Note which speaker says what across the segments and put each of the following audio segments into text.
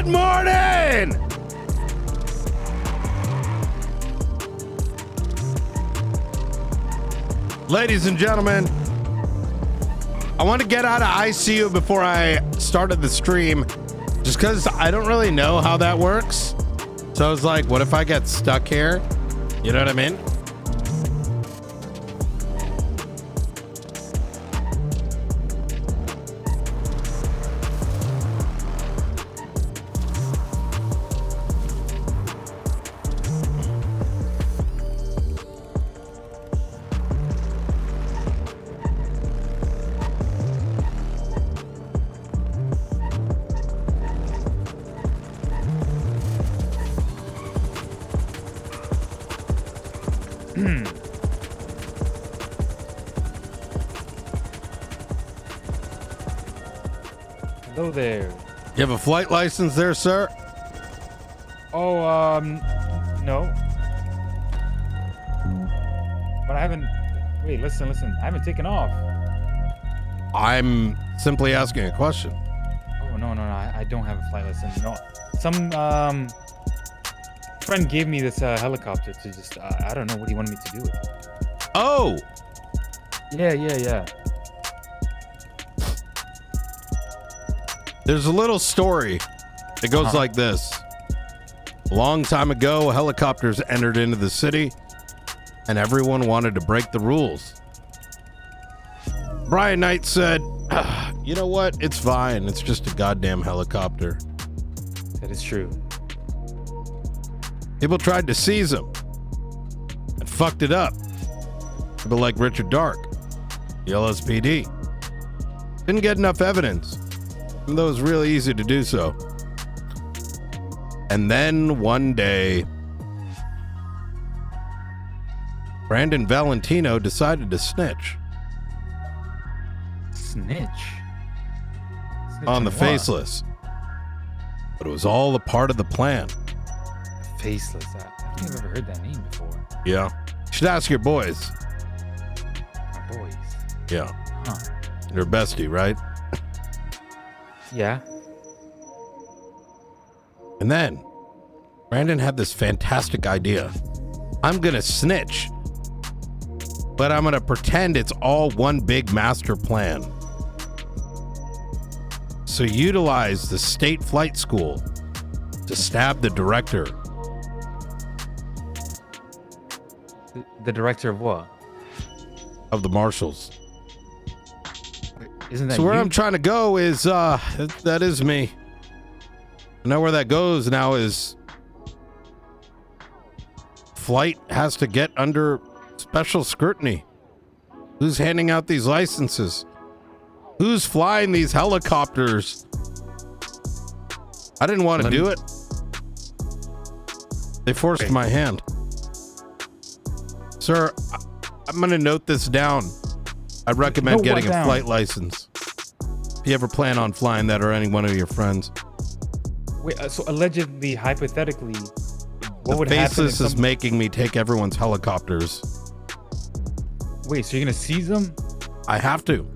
Speaker 1: Good morning! Ladies and gentlemen, I want to get out of ICU before I started the stream, just because I don't really know how that works. So I was like, what if I get stuck here? You know what I mean?
Speaker 2: Hello there.
Speaker 1: You have a flight license there, sir?
Speaker 2: Oh, no. But I haven't. Wait, listen. I haven't taken off.
Speaker 1: I'm simply asking a question.
Speaker 2: Oh, no. I don't have a flight license. No. Some, friend gave me this, helicopter to just, I don't know what he wanted me to do with it.
Speaker 1: Oh!
Speaker 2: Yeah.
Speaker 1: There's a little story. It goes like this. A long time ago, helicopters entered into the city, and everyone wanted to break the rules. Brian Knight said, you know what? It's fine. It's just a goddamn helicopter.
Speaker 2: That is true.
Speaker 1: People tried to seize him and fucked it up. People like Richard Dark, the LSPD. Didn't get enough evidence, even though it was really easy to do so. And then one day, Brandon Valentino decided to snitch.
Speaker 2: Snitch
Speaker 1: On the
Speaker 2: what?
Speaker 1: Faceless. But it was all a part of the plan.
Speaker 2: Faceless. I think I've ever heard that name before.
Speaker 1: Yeah. You should ask your boys.
Speaker 2: My boys.
Speaker 1: Yeah.
Speaker 2: Huh.
Speaker 1: Your bestie, right?
Speaker 2: Yeah.
Speaker 1: And then Brandon had this fantastic idea. I'm going to snitch, but I'm going to pretend it's all one big master plan. So utilize the state flight school to stab the director.
Speaker 2: The director of what?
Speaker 1: Of the marshals.
Speaker 2: Isn't that
Speaker 1: So where
Speaker 2: you?
Speaker 1: I'm trying to go is, that is me. I know where that goes now is flight has to get under special scrutiny. Who's handing out these licenses? Who's flying these helicopters? I didn't want to do it. They forced my hand. Sir, I'm going to note this down. I recommend getting a flight license. If you ever plan on flying that or any one of your friends.
Speaker 2: Wait, so allegedly, hypothetically, what would happen?
Speaker 1: Faceless is making me take everyone's helicopters.
Speaker 2: Wait, so you're gonna seize them?
Speaker 1: I have to.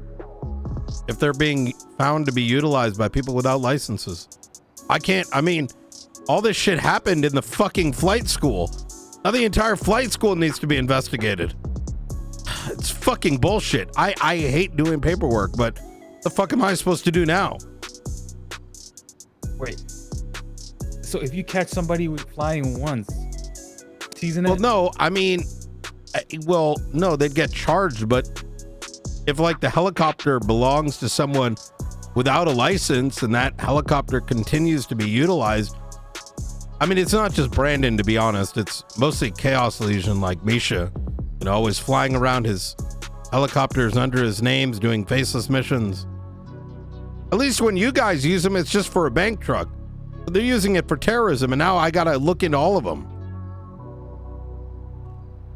Speaker 1: If they're being found to be utilized by people without licenses. I can't, I mean, all this shit happened in the fucking flight school. Now the entire flight school needs to be investigated. It's fucking bullshit. I hate doing paperwork, but the fuck am I supposed to do now?
Speaker 2: Wait. So if you catch somebody with flying once, season it?
Speaker 1: Well, no, I mean, well, no, they'd get charged, but if like the helicopter belongs to someone without a license and that helicopter continues to be utilized, I mean, it's not just Brandon, to be honest. It's mostly Chaos Legion like Misha, you know, always flying around his helicopters under his names, doing faceless missions. At least when you guys use them, it's just for a bank truck. But they're using it for terrorism, and now I gotta look into all of them.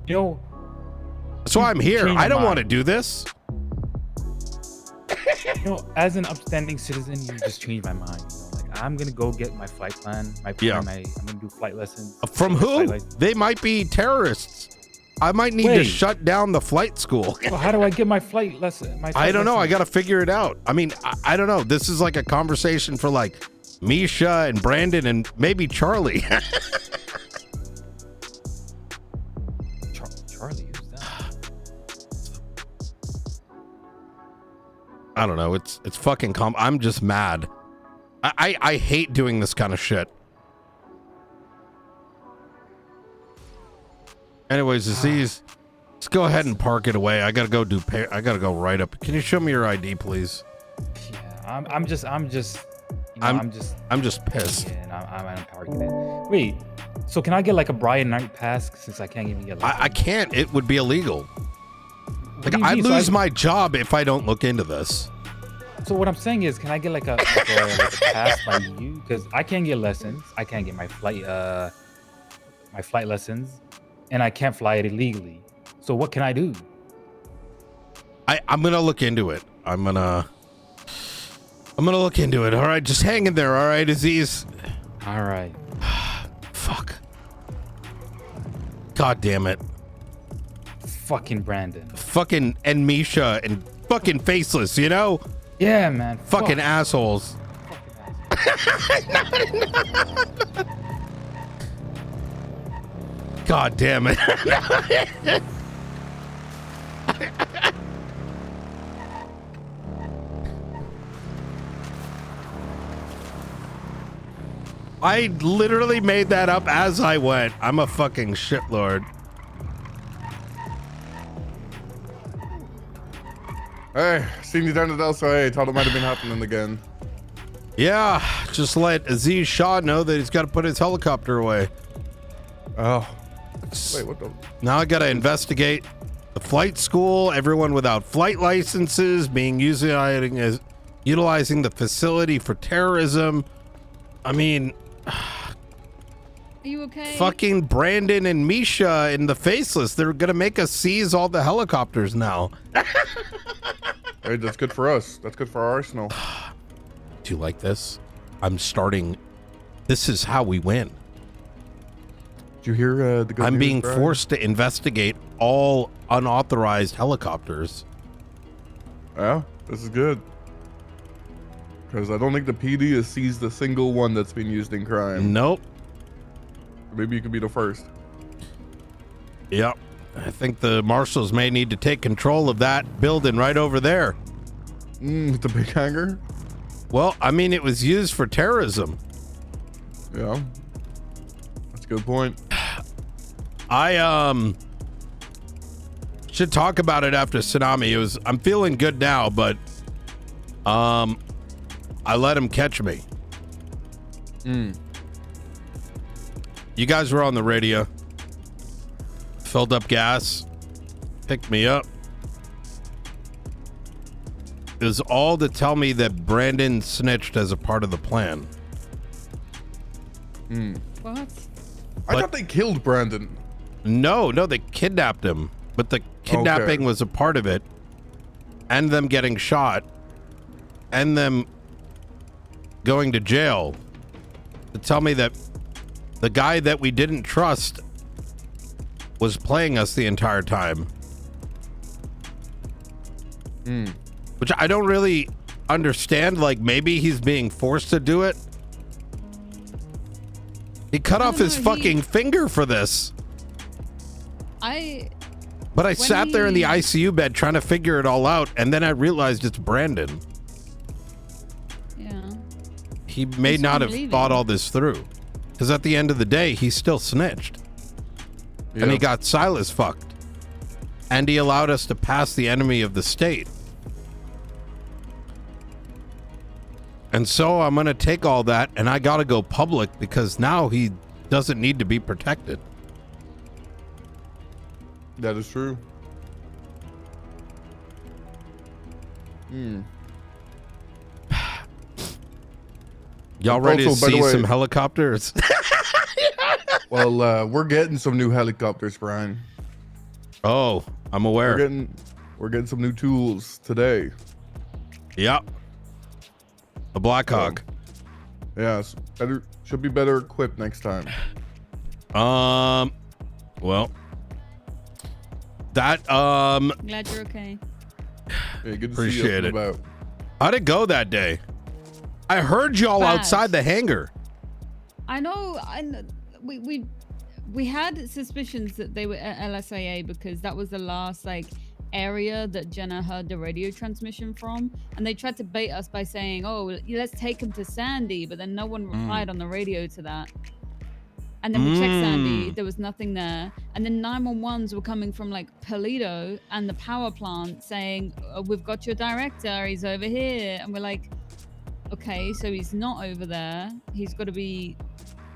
Speaker 2: You know,
Speaker 1: so I'm here. I don't want to do this.
Speaker 2: You know, as an upstanding citizen, you just changed my mind. You know, like I'm gonna go get my flight plan. I'm gonna do flight lessons.
Speaker 1: From who? They might be terrorists. I might need to shut down the flight school.
Speaker 2: Well, how do I get my flight lesson?
Speaker 1: I don't know. I got to figure it out. I mean, I don't know. This is like a conversation for like Misha and Brandon and maybe Charlie.
Speaker 2: Charlie, who's that?
Speaker 1: I don't know. It's fucking I'm just mad. I hate doing this kind of shit. Anyways, Aziz, let's go ahead and park it away. I gotta go I gotta go right up. Can you show me your ID, please?
Speaker 2: Yeah, I'm just, you know,
Speaker 1: I'm just pissed.
Speaker 2: Yeah, I'm parking it. Wait, so can I get like a Brian Knight pass since I can't even get? Like,
Speaker 1: I can't. It would be illegal. Like I
Speaker 2: mean?
Speaker 1: lose my job if I don't look into this.
Speaker 2: So what I'm saying is, can I get like a pass by you? Because I can't get lessons. I can't get my flight lessons, and I can't fly it illegally. So what can I do?
Speaker 1: I'm gonna look into it. I'm gonna look into it. All right, just hang in there. All right, Aziz.
Speaker 2: All right.
Speaker 1: Fuck. God damn it.
Speaker 2: Fucking Brandon.
Speaker 1: Fucking and Misha and fucking Faceless. You know.
Speaker 2: Yeah, man.
Speaker 1: Fucking assholes. God damn it. I literally made that up as I went. I'm a fucking shitlord.
Speaker 3: Hey, seen you down at LCA. Thought it might have been happening again.
Speaker 1: Yeah, just let Aziz Shah know that he's got to put his helicopter away.
Speaker 3: Oh. Wait, what the?
Speaker 1: Now I got to investigate the flight school, everyone without flight licenses being utilizing the facility for terrorism. I mean,
Speaker 4: are you okay?
Speaker 1: fucking Brandon and Misha and the Faceless, they're going to make us seize all the helicopters now.
Speaker 3: Hey, that's good for us. That's good for our arsenal.
Speaker 1: Do you like this? I'm starting. This is how we win.
Speaker 3: Did you hear the good
Speaker 1: I'm
Speaker 3: news,
Speaker 1: being
Speaker 3: Brian?
Speaker 1: forced to investigate all unauthorized helicopters.
Speaker 3: Yeah, this is good. Because I don't think the PD has seized a single one that's been used in crime.
Speaker 1: Nope.
Speaker 3: Maybe you could be the first.
Speaker 1: Yep. I think the marshals may need to take control of that building right over there.
Speaker 3: The big hangar?
Speaker 1: Well, I mean, it was used for terrorism.
Speaker 3: Yeah. That's a good point.
Speaker 1: I should talk about it after tsunami. I'm feeling good now, but I let him catch me. You guys were on the radio. Filled up gas, picked me up. It was all to tell me that Brandon snitched as a part of the plan.
Speaker 4: What?
Speaker 3: I thought they killed Brandon.
Speaker 1: No, they kidnapped him. But the kidnapping was a part of it. And them getting shot. And them going to jail. To tell me that the guy that we didn't trust was playing us the entire time. Which I don't really understand. Like, maybe he's being forced to do it. He cut off his fucking finger for this. But I sat there in the ICU bed trying to figure it all out, and then I realized it's Brandon.
Speaker 4: Yeah.
Speaker 1: He may not have thought all this through. Because at the end of the day, he still snitched. And he got Silas fucked. And he allowed us to pass the enemy of the state. And so I'm going to take all that and I got to go public because now he doesn't need to be protected.
Speaker 3: That is true.
Speaker 1: Y'all ready to
Speaker 3: Also, by the
Speaker 1: see
Speaker 3: way-
Speaker 1: some helicopters?
Speaker 3: Well, we're getting some new helicopters, Brian.
Speaker 1: Oh, I'm aware.
Speaker 3: We're getting some new tools today.
Speaker 1: Yep. A Blackhawk.
Speaker 3: Yes, should be better equipped next time.
Speaker 1: Well, that
Speaker 4: Glad you're okay.
Speaker 3: Yeah, good to see
Speaker 1: Appreciate
Speaker 3: you
Speaker 1: it.
Speaker 3: about.
Speaker 1: how'd it go that day? I heard y'all
Speaker 4: Bad.
Speaker 1: outside the hangar.
Speaker 4: I know. We had suspicions that they were at LSIA because that was the last like area that Jenna heard the radio transmission from, and they tried to bait us by saying, "Oh, let's take him to Sandy," but then no one replied on the radio to that. And then we checked Sandy, there was nothing there. And then 911s were coming from like Paleto and the power plant saying, oh, "We've got your director, he's over here." And we're like, okay, so he's not over there. He's got to be,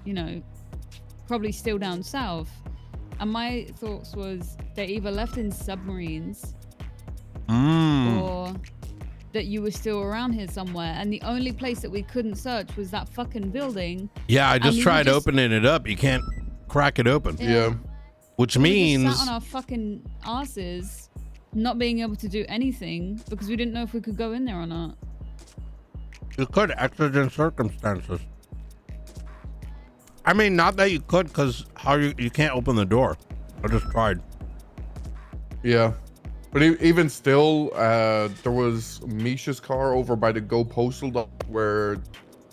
Speaker 4: you know, probably still down south. And my thoughts was they either left in submarines or that you were still around here somewhere. And the only place that we couldn't search was that fucking building.
Speaker 1: Yeah, I just tried opening it up. You can't crack it open.
Speaker 3: Yeah.
Speaker 1: Which
Speaker 4: We
Speaker 1: means
Speaker 4: just sat on our fucking asses, not being able to do anything because we didn't know if we could go in there or not.
Speaker 1: you could exigent circumstances. I mean, not that you could, because how you can't open the door. I just tried.
Speaker 3: Yeah. But even still, there was Misha's car over by the Go Postal dot where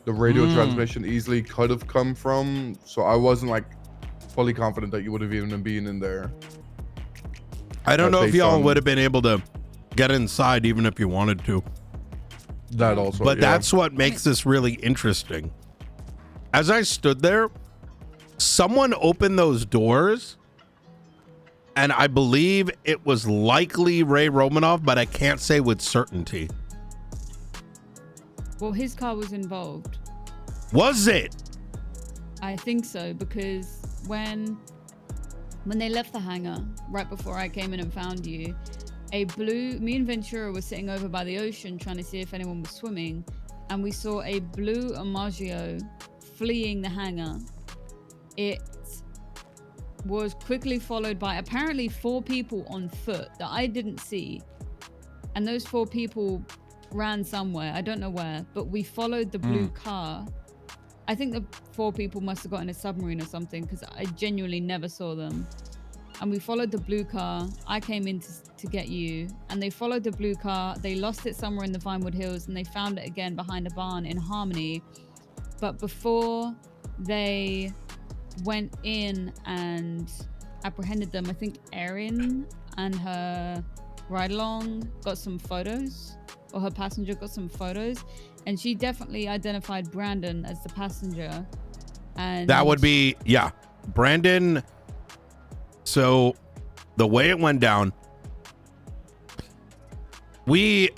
Speaker 3: the radio transmission easily could have come from. So I wasn't like fully confident that you would have even been in there.
Speaker 1: I don't know if y'all would have been able to get inside even if you wanted to.
Speaker 3: That also.
Speaker 1: But that's what makes this really interesting. As I stood there, someone opened those doors, and I believe it was likely Ray Romanoff, but I can't say with certainty.
Speaker 4: Well, his car was involved.
Speaker 1: Was it?
Speaker 4: I think so, because when they left the hangar, right before I came in and found you, me and Ventura were sitting over by the ocean trying to see if anyone was swimming, and we saw a blue Amaggio fleeing the hangar. It was quickly followed by apparently 4 people on foot that I didn't see, and those 4 people ran somewhere, I don't know where, but we followed the blue car. I think the 4 people must have got in a submarine or something, because I genuinely never saw them. And we followed the blue car. I came in to get you, and they followed the blue car. They lost it somewhere in the Vinewood Hills, and they found it again behind a barn in Harmony. But before they went in and apprehended them, I think Erin and her ride-along got some photos, or her passenger got some photos, and she definitely identified Brandon as the passenger. And
Speaker 1: That would be, yeah, Brandon. So the way it went down, they've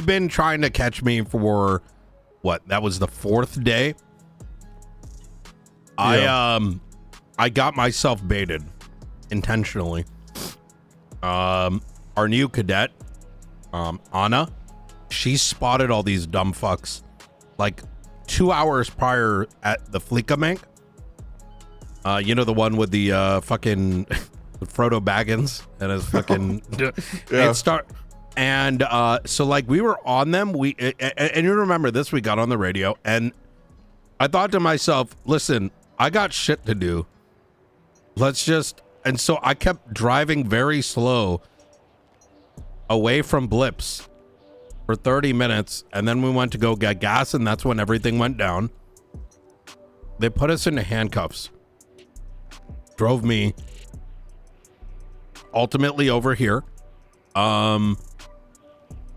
Speaker 1: been trying to catch me for what? That was the 4th day.
Speaker 3: Yeah.
Speaker 1: I got myself baited intentionally. Our new cadet, Anna, she spotted all these dumb fucks like 2 hours prior at the Fleekamank. You know, the one with the fucking Frodo Baggins and his fucking so like we were on them. And you remember this, we got on the radio, and I thought to myself, listen, I got shit to do. And so I kept driving very slow away from blips for 30 minutes, and then we went to go get gas, and that's when everything went down. They put us into handcuffs, drove me ultimately over here, and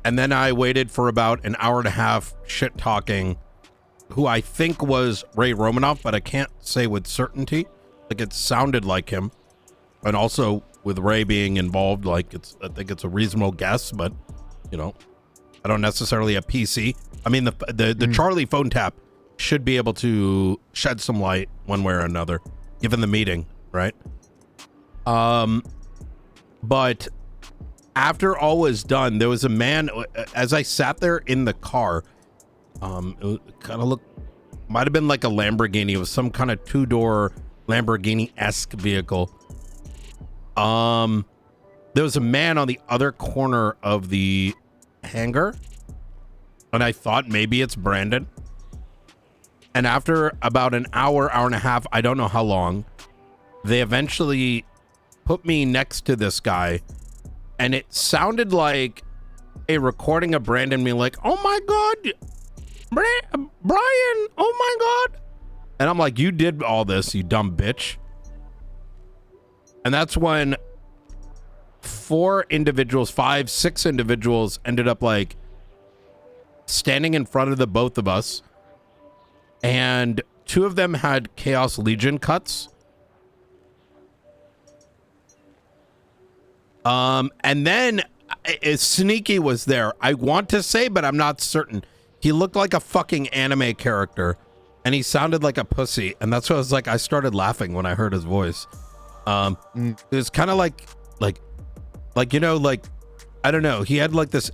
Speaker 1: then I waited for about an hour and a half shit talking who I think was Ray Romanoff, but I can't say with certainty. Like, it sounded like him, and also with Ray being involved, like, I think it's a reasonable guess, but you know, I don't necessarily have PC. I mean, the Charlie phone tap should be able to shed some light one way or another, given the meeting, right? But after all was done, there was a man, as I sat there in the car, it kind of might have been like a Lamborghini. It was some kind of 2-door Lamborghini-esque vehicle. There was a man on the other corner of the hangar, and I thought maybe it's Brandon. And after about an hour and a half, I don't know how long, they eventually put me next to this guy, and it sounded like a recording of Brandon being like, "Oh my God, Brian, oh my God. And I'm like, you did all this, you dumb bitch. And that's when 6 individuals ended up like standing in front of the both of us. And 2 of them had Chaos Legion cuts. And then Sneaky was there. I want to say, but I'm not certain. He looked like a fucking anime character, and he sounded like a pussy. And that's what I was like. I started laughing when I heard his voice. It was kind of like, you know, like, I don't know. He had like this.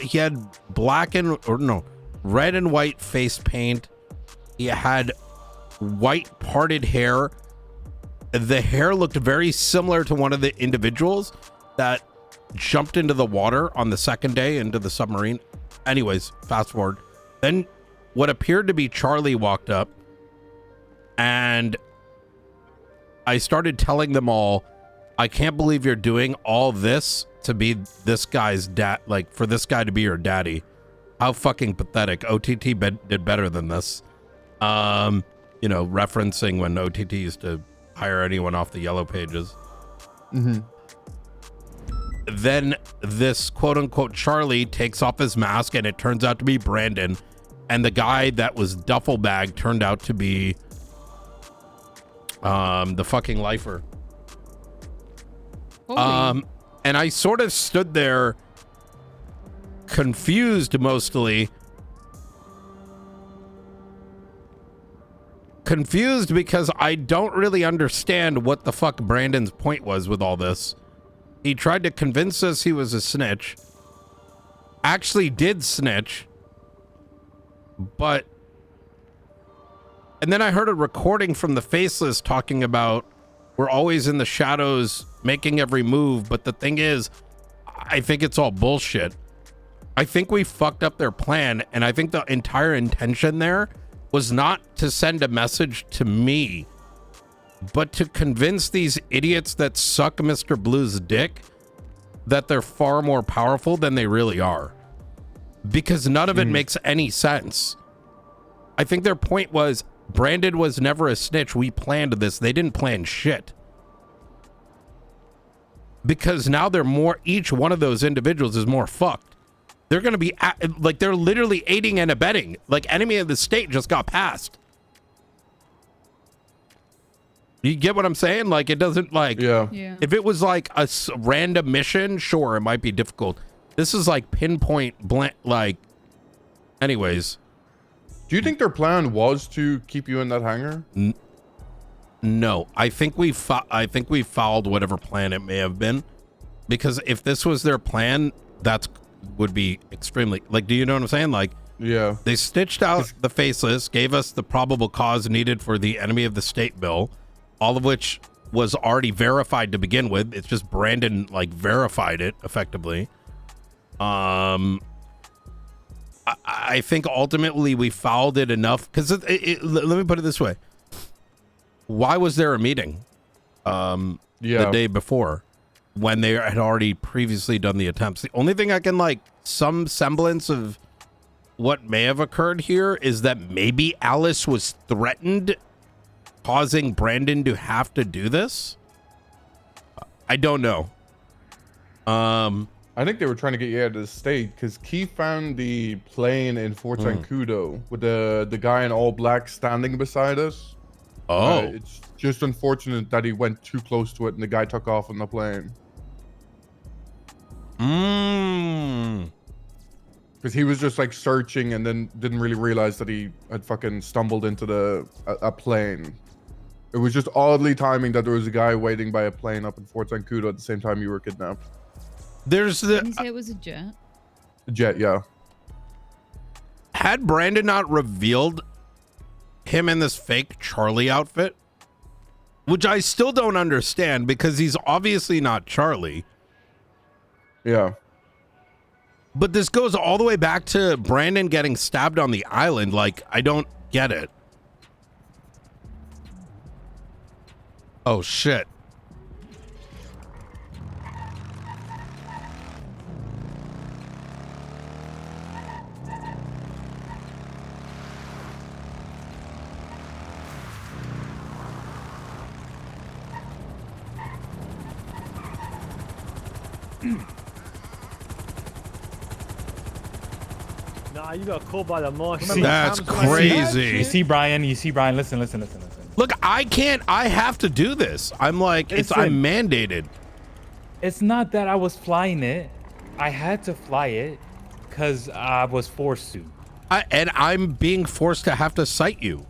Speaker 1: He had red and white face paint. He had white parted hair. The hair looked very similar to one of the individuals that jumped into the water on the second day into the submarine. Anyways, fast forward. Then what appeared to be Charlie walked up, and I started telling them all, I can't believe you're doing all this to be this guy's dad, like for this guy to be your daddy. How fucking pathetic. OTT did better than this. You know, referencing when OTT used to hire anyone off the yellow pages.
Speaker 3: Mm-hmm.
Speaker 1: Then this quote unquote Charlie takes off his mask, and it turns out to be Brandon. And the guy that was duffel bag turned out to be the fucking lifer.
Speaker 4: Holy.
Speaker 1: And I sort of stood there confused mostly. Confused because I don't really understand what the fuck Brandon's point was with all this. He tried to convince us he was a snitch. Actually did snitch. But... And then I heard a recording from the Faceless talking about we're always in the shadows making every move. But the thing is, I think it's all bullshit. I think we fucked up their plan. And I think the entire intention there was not to send a message to me, but to convince these idiots that suck Mr. Blue's dick that they're far more powerful than they really are. Because none of it makes any sense. I think their point was, Brandon was never a snitch. We planned this. They didn't plan shit. Because now they're more, each one of those individuals is more fucked. They're going to be, like, they're literally aiding and abetting. Like, enemy of the state just got passed. You get what I'm saying? Like, it doesn't, like...
Speaker 3: Yeah.
Speaker 1: If it was, like, a random mission, sure, it might be difficult. This is, like, pinpoint, blank, like... Anyways.
Speaker 3: Do you think their plan was to keep you in that hangar?
Speaker 1: No. I think we fouled whatever plan it may have been. Because if this was their plan, that's... would be extremely, like, do you know what I'm saying? Like,
Speaker 3: yeah,
Speaker 1: they stitched out the Faceless, gave us the probable cause needed for the enemy of the state bill, all of which was already verified to begin with. It's just Brandon like verified it effectively. I think ultimately we fouled it enough because let me put it this way: why was there a meeting the day before? When they had already previously done the attempts. The only thing I can like some semblance of what may have occurred here is that maybe Alice was threatened, causing Brandon to have to do this. I don't know.
Speaker 3: I think they were trying to get you out of the state because Keith found the plane in Fort Zancudo with the guy in all black standing beside us.
Speaker 1: Oh.
Speaker 3: It's just unfortunate that he went too close to it and the guy took off on the plane. Because he was just like searching and then didn't really realize that he had fucking stumbled into a plane. It was just oddly timing that there was a guy waiting by a plane up in Fort Zancudo at the same time you were kidnapped.
Speaker 1: There's the
Speaker 4: Didn't say it was a jet.
Speaker 3: A jet, yeah.
Speaker 1: Had Brandon not revealed him in this fake Charlie outfit, which I still don't understand because he's obviously not Charlie.
Speaker 3: Yeah.
Speaker 1: But this goes all the way back to Brandon getting stabbed on the island. Like, I don't get it. Oh, shit.
Speaker 5: Nah, you got caught by the marshal.
Speaker 1: That's crazy.
Speaker 2: You see, Brian. Listen.
Speaker 1: Look, I have to do this. I'm like, I'm mandated.
Speaker 2: It's not that I was flying it. I had to fly it because I was forced to.
Speaker 1: And I'm being forced to have to cite you.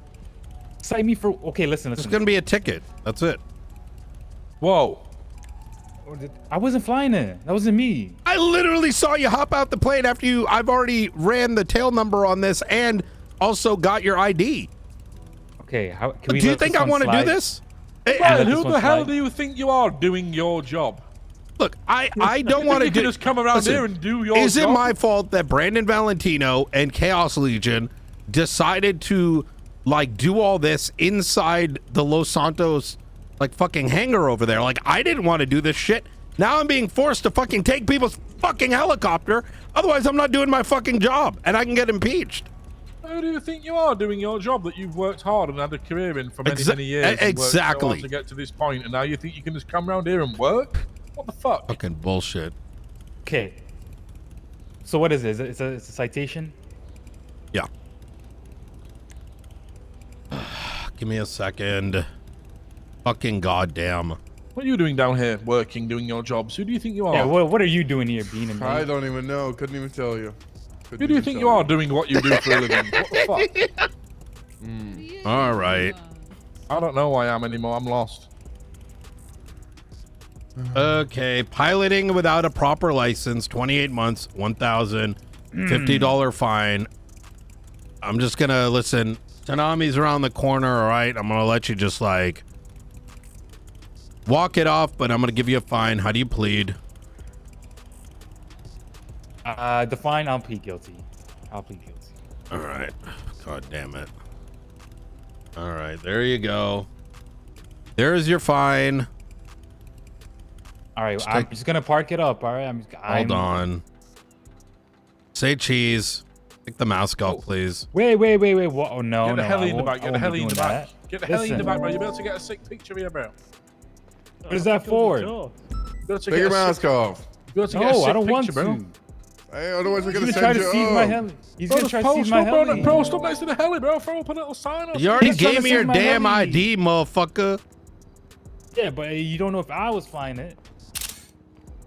Speaker 2: Cite me for, okay, listen.
Speaker 1: It's going to be a ticket. That's it.
Speaker 3: Whoa.
Speaker 2: I wasn't flying it. That wasn't me.
Speaker 1: I literally saw you hop out the plane after I've already ran the tail number on this and also got your ID.
Speaker 2: Okay, how can we
Speaker 1: do you think I want to do this?
Speaker 6: Brian, who the hell do you think you are doing your job?
Speaker 1: Look, I don't want to do.
Speaker 6: Just come around here and do your
Speaker 1: job. Is it my fault that Brandon Valentino and Chaos Legion decided to like do all this inside the Los Santos like fucking hangar over there? Like, I didn't want to do this shit. Now I'm being forced to fucking take people's fucking helicopter. Otherwise, I'm not doing my fucking job and I can get impeached.
Speaker 6: Who do you think you are doing your job that you've worked hard and had a career in for many years?
Speaker 1: Exactly.
Speaker 6: And worked so hard to get to this point, and now you think you can just come around here and work? What the fuck?
Speaker 1: Fucking bullshit.
Speaker 2: Okay. So what is it? It's a citation?
Speaker 1: Yeah. Give me a second. Fucking goddamn.
Speaker 6: What are you doing down here, working, doing your jobs? Who do you think you are?
Speaker 2: Yeah, what are you doing here, Bean and
Speaker 3: I don't even know. Couldn't even tell you.
Speaker 6: Who do you think you are doing what you do for a living? What the fuck?
Speaker 1: All right.
Speaker 6: I don't know who I am anymore. I'm lost.
Speaker 1: Okay, piloting without a proper license, 28 months, $1,050 fine. I'm just gonna listen. Tanami's around the corner, all right? I'm gonna let you just like walk it off, but I'm gonna give you a fine. How do you plead?
Speaker 2: The fine, I'll plead guilty. I'll plead guilty.
Speaker 1: All right. God damn it. All right, there you go. There's your fine.
Speaker 2: All right, I'm just gonna park it up. All right,
Speaker 1: Hold on. Say cheese. Take the mask off, please.
Speaker 2: Wait. What? Oh no,
Speaker 6: Get the
Speaker 2: no.
Speaker 6: heli in the back. Get the heli in the back.
Speaker 2: That.
Speaker 6: Get the heli in the back, bro. You'll be able to get a sick picture here, bro.
Speaker 2: What is that for?
Speaker 3: Take your mask off.
Speaker 2: No, I don't want to.
Speaker 3: Hey, otherwise we're gonna
Speaker 2: He's gonna try
Speaker 3: send
Speaker 2: to
Speaker 3: you
Speaker 2: seize my heli. He's gonna try to seize my heli.
Speaker 6: Bro, stop next to the heli, bro. Throw up a little sign.
Speaker 1: You already
Speaker 2: He's trying
Speaker 1: gave
Speaker 2: to
Speaker 1: me your
Speaker 2: seize my
Speaker 1: damn
Speaker 2: heli.
Speaker 1: ID, motherfucker.
Speaker 2: Yeah, but you don't know if I was flying it.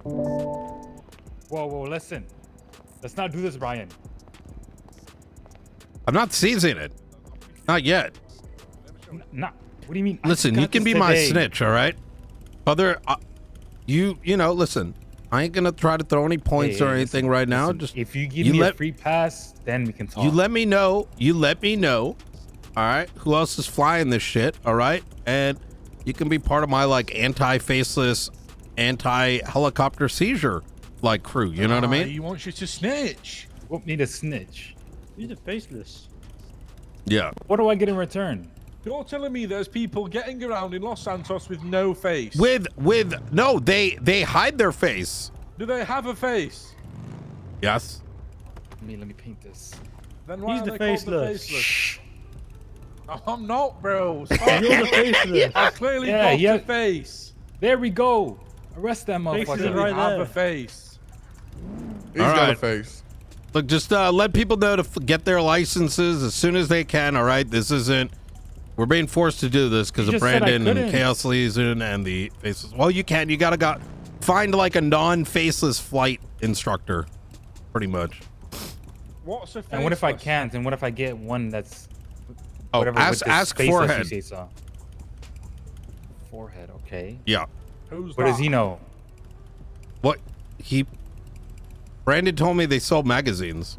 Speaker 2: Whoa, listen. Let's not do this, Brian.
Speaker 1: I'm not seizing it. Not yet.
Speaker 2: Nah. What do you mean?
Speaker 1: Listen, you can be my snitch, all right? Other, you know, listen. I ain't gonna try to throw any points or anything right now.
Speaker 2: Listen,
Speaker 1: Just
Speaker 2: if you give me a free pass, then we can talk.
Speaker 1: You let me know. All right. Who else is flying this shit? All right. And you can be part of my like anti-faceless, anti-helicopter seizure like crew. You know what I mean?
Speaker 6: He wants you to snitch.
Speaker 2: Won't need a snitch.
Speaker 5: He's a faceless.
Speaker 1: Yeah.
Speaker 2: What do I get in return?
Speaker 6: You're telling me there's people getting around in Los Santos with no face?
Speaker 1: No, they hide their face.
Speaker 6: Do they have a face?
Speaker 1: Yes.
Speaker 2: Let me paint this.
Speaker 6: Then why
Speaker 5: He's
Speaker 6: are
Speaker 5: the
Speaker 6: they called
Speaker 5: faceless.
Speaker 6: Shh. I'm not, bro. Stop.
Speaker 5: You're the faceless.
Speaker 6: I clearly got
Speaker 2: yeah.
Speaker 6: a face.
Speaker 2: There we go. Arrest that
Speaker 5: Faces
Speaker 2: motherfucker.
Speaker 5: right
Speaker 6: I have
Speaker 5: there.
Speaker 6: a face.
Speaker 3: He's
Speaker 1: All
Speaker 3: got a
Speaker 1: right.
Speaker 3: face.
Speaker 1: Look, just let people know to get their licenses as soon as they can. All right. This isn't. We're being forced to do this because
Speaker 2: You
Speaker 1: of
Speaker 2: just said I
Speaker 1: Brandon and
Speaker 2: couldn't.
Speaker 1: Chaos Legion and the faces. Well, you can. You gotta find like a non-faceless flight instructor, pretty much.
Speaker 6: What's a face?
Speaker 2: And what if I can't? And what if I get one that's
Speaker 1: Oh,
Speaker 2: whatever with this
Speaker 1: ask
Speaker 2: faceless
Speaker 1: forehead.
Speaker 2: you say so. Forehead, okay.
Speaker 1: Yeah.
Speaker 6: Who's
Speaker 2: What
Speaker 6: that?
Speaker 2: does he know?
Speaker 1: What Brandon told me they sold magazines.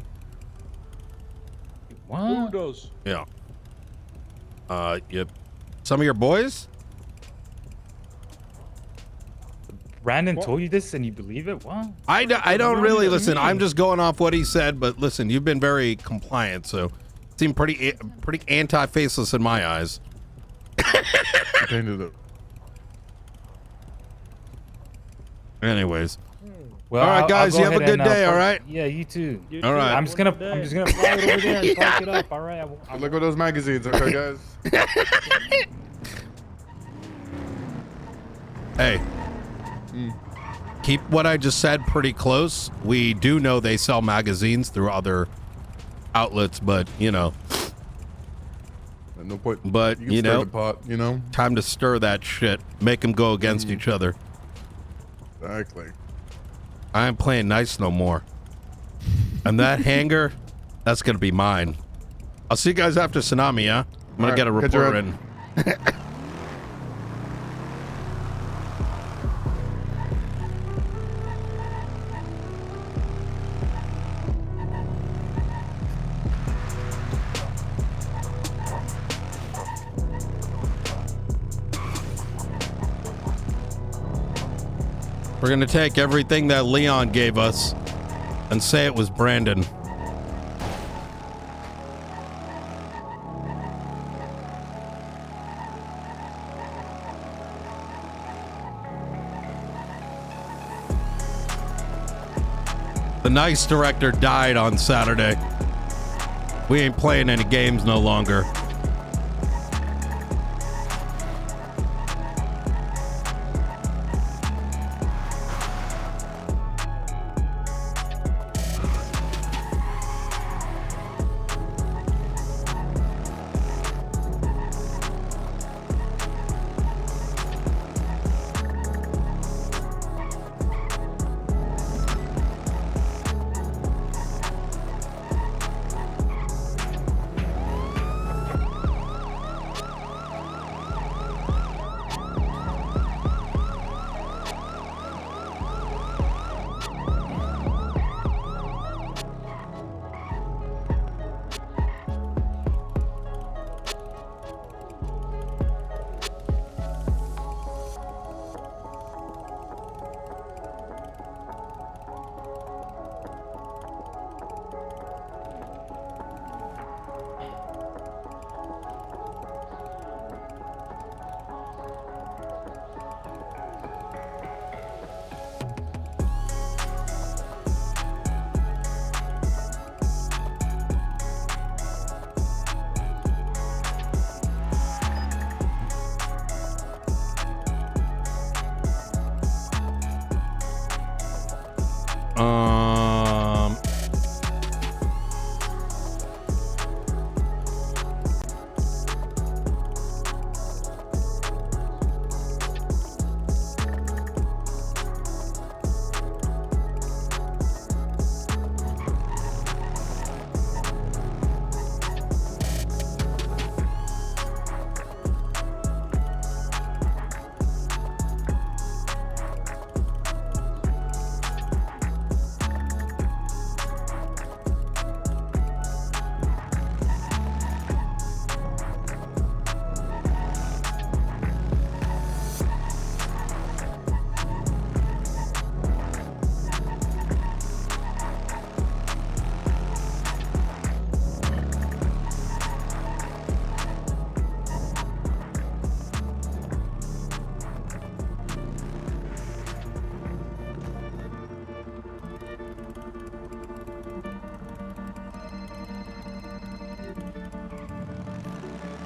Speaker 6: Who
Speaker 2: What?
Speaker 6: does?
Speaker 1: Yeah. Yep. Some of your boys?
Speaker 2: Brandon
Speaker 6: What?
Speaker 2: told you this and you believe it? What?
Speaker 1: I don't really listen. I'm just going off what he said, but listen, you've been very compliant, so seem pretty anti-faceless in my eyes.
Speaker 3: Painted it.
Speaker 1: Anyways.
Speaker 2: Well,
Speaker 1: All right, guys,
Speaker 2: go
Speaker 1: you have a
Speaker 2: ahead
Speaker 1: good
Speaker 2: and,
Speaker 1: day, all
Speaker 2: park-
Speaker 1: right?
Speaker 2: Yeah, you too.
Speaker 5: You
Speaker 1: All
Speaker 5: too.
Speaker 1: right.
Speaker 2: I'm just gonna fly it over there and park it up. All right.
Speaker 3: Good luck with those magazines, okay, guys?
Speaker 1: Hey. keep what I just said pretty close. We do know they sell magazines through other outlets, but you know.
Speaker 3: At no point.
Speaker 1: But
Speaker 3: You, can
Speaker 1: you
Speaker 3: stir
Speaker 1: know,
Speaker 3: the pot, you know.
Speaker 1: time to stir that shit. Make them go against each other.
Speaker 3: Exactly.
Speaker 1: I ain't playing nice no more. And that hangar, that's gonna be mine. I'll see you guys after tsunami, yeah? I'm gonna
Speaker 3: All
Speaker 1: get a
Speaker 3: right, catch you
Speaker 1: report
Speaker 3: around.
Speaker 1: in. We're gonna take everything that Leon gave us and say it was Brandon. The nice director died on Saturday. We ain't playing any games no longer.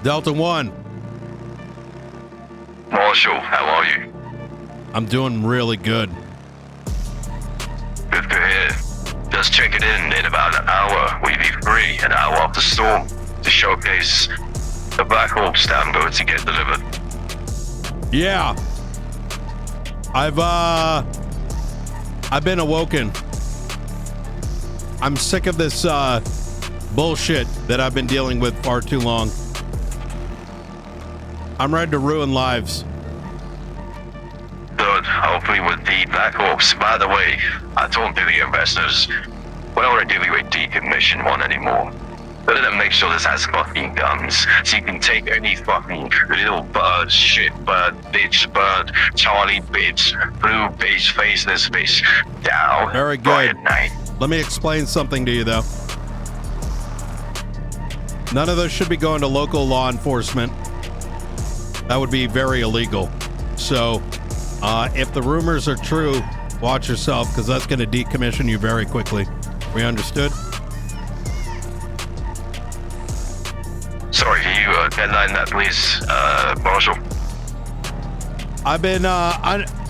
Speaker 1: Delta 1.
Speaker 7: Marshall, how are you?
Speaker 1: I'm doing really good.
Speaker 7: Good to hear. Just check it in about an hour. We'll be free an hour after storm to showcase the Black Ops that I'm going to get delivered.
Speaker 1: Yeah. I've been awoken. I'm sick of this bullshit that I've been dealing with far too long. I'm ready to ruin lives.
Speaker 7: Good. Hopefully with the Black Ops. By the way, I told the investors, we're not going to do a decommission one anymore. But then make sure this has fucking guns, so you can take any fucking little bird, shit bird, bitch bird, Charlie bitch, blue bitch, faceless bitch, down.
Speaker 1: Very good.
Speaker 7: Right at night.
Speaker 1: Let me explain something to you, though. None of those should be going to local law enforcement. That would be very illegal. So, if the rumors are true, watch yourself, because that's going to decommission you very quickly. We understood?
Speaker 7: Sorry, can you deadline that, please, Marshall?
Speaker 1: I've been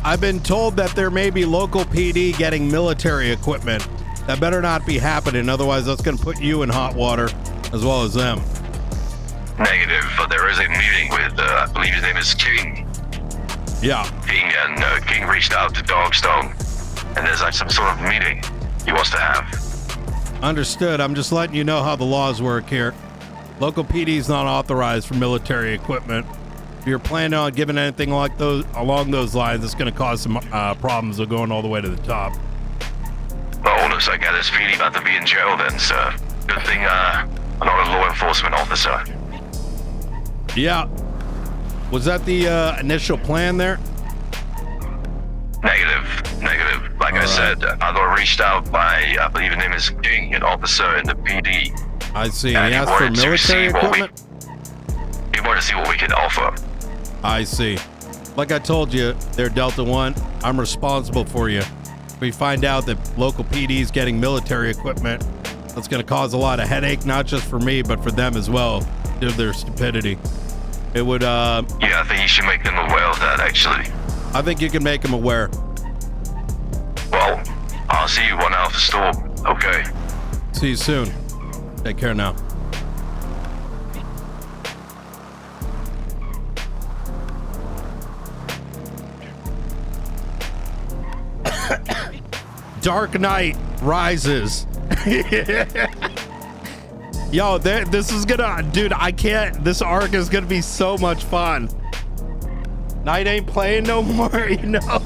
Speaker 1: I've been told that there may be local PD getting military equipment. That better not be happening, otherwise that's going to put you in hot water as well as them.
Speaker 7: Negative, but there is a meeting with, I believe his name is King.
Speaker 1: Yeah.
Speaker 7: King, and King reached out to Dogstone, and there's like some sort of meeting he wants to have.
Speaker 1: Understood. I'm just letting you know how the laws work here. Local PD is not authorized for military equipment. If you're planning on giving anything like those along those lines, it's going to cause some problems of going all the way to the top.
Speaker 7: Well, looks like this PD about to be in jail then, sir. Good thing I'm not a law enforcement officer.
Speaker 1: Yeah. Was that the initial plan there?
Speaker 7: Negative. Like I said, I got reached out by, I believe his name is King, an officer in the PD.
Speaker 1: I see.
Speaker 7: And
Speaker 1: He asked for
Speaker 7: wanted to
Speaker 1: military
Speaker 7: see what
Speaker 1: equipment?
Speaker 7: He wanted to see what we could offer.
Speaker 1: I see. Like I told you, there, Delta One, I'm responsible for you. If we find out that local PD is getting military equipment, that's going to cause a lot of headache, not just for me, but for them as well, due to their stupidity. It would,
Speaker 7: Yeah, I think you should make them aware of that, actually.
Speaker 1: I think you can make them aware.
Speaker 7: Well, I'll see you one Alpha Storm. Okay.
Speaker 1: See you soon. Take care now. Dark Knight Rises. Yo, this is gonna, dude, I can't, this arc is gonna be so much fun. Knight ain't playing no more, you know?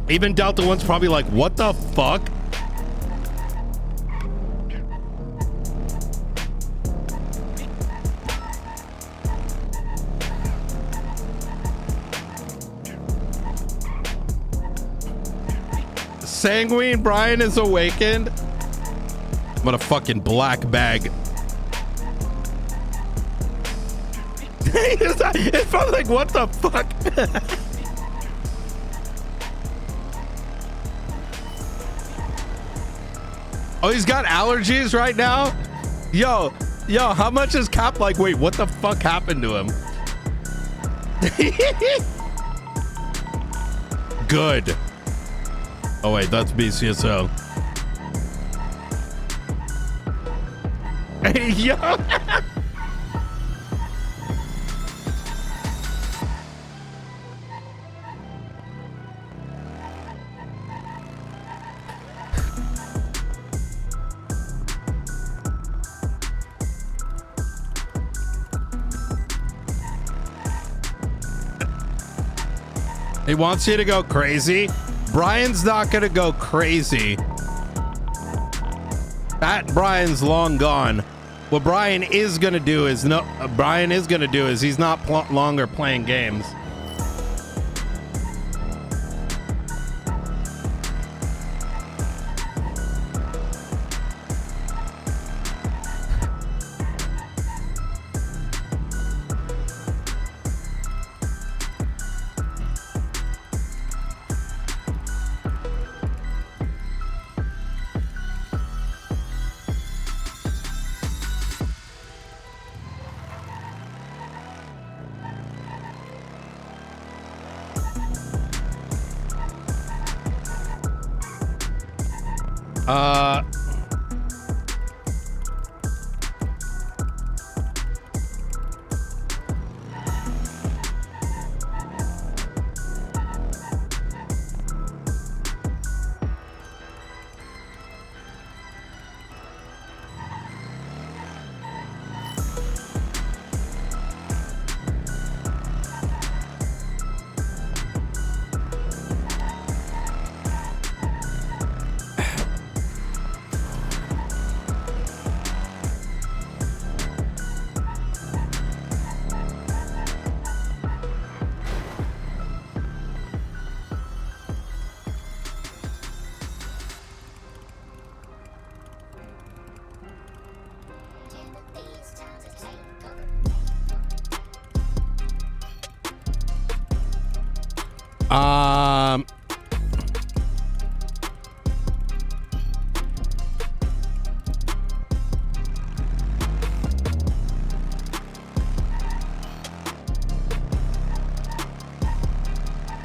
Speaker 1: Even Delta One's probably like, what the fuck? Sanguine Brian is awakened. What a fucking black bag. It's probably like, what the fuck? Oh, he's got allergies right now? Yo, how much is Cap like? Wait, what the fuck happened to him? Good. Oh wait, that's BCSO. Hey, yo. He wants you to go crazy. Brian's not gonna go crazy. That Brian's long gone. What Brian is gonna do is he's not longer playing games.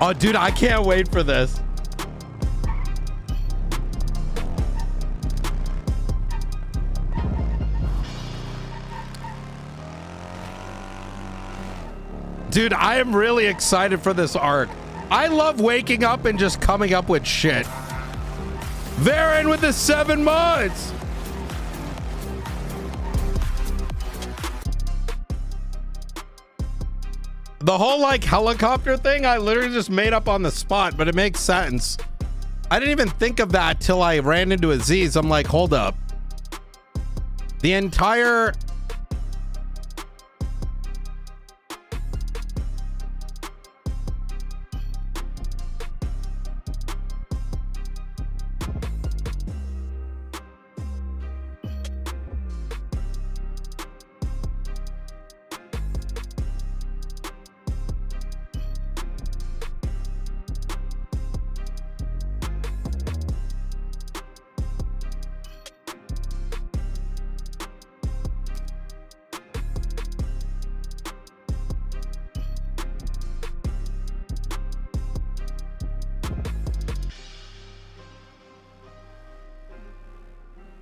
Speaker 1: Oh, dude, I can't wait for this. Dude, I am really excited for this arc. I love waking up and just coming up with shit. Varen with the 7 months. The whole like helicopter thing, I literally just made up on the spot, but it makes sense. I didn't even think of that till I ran into Aziz. I'm like, hold up. The entire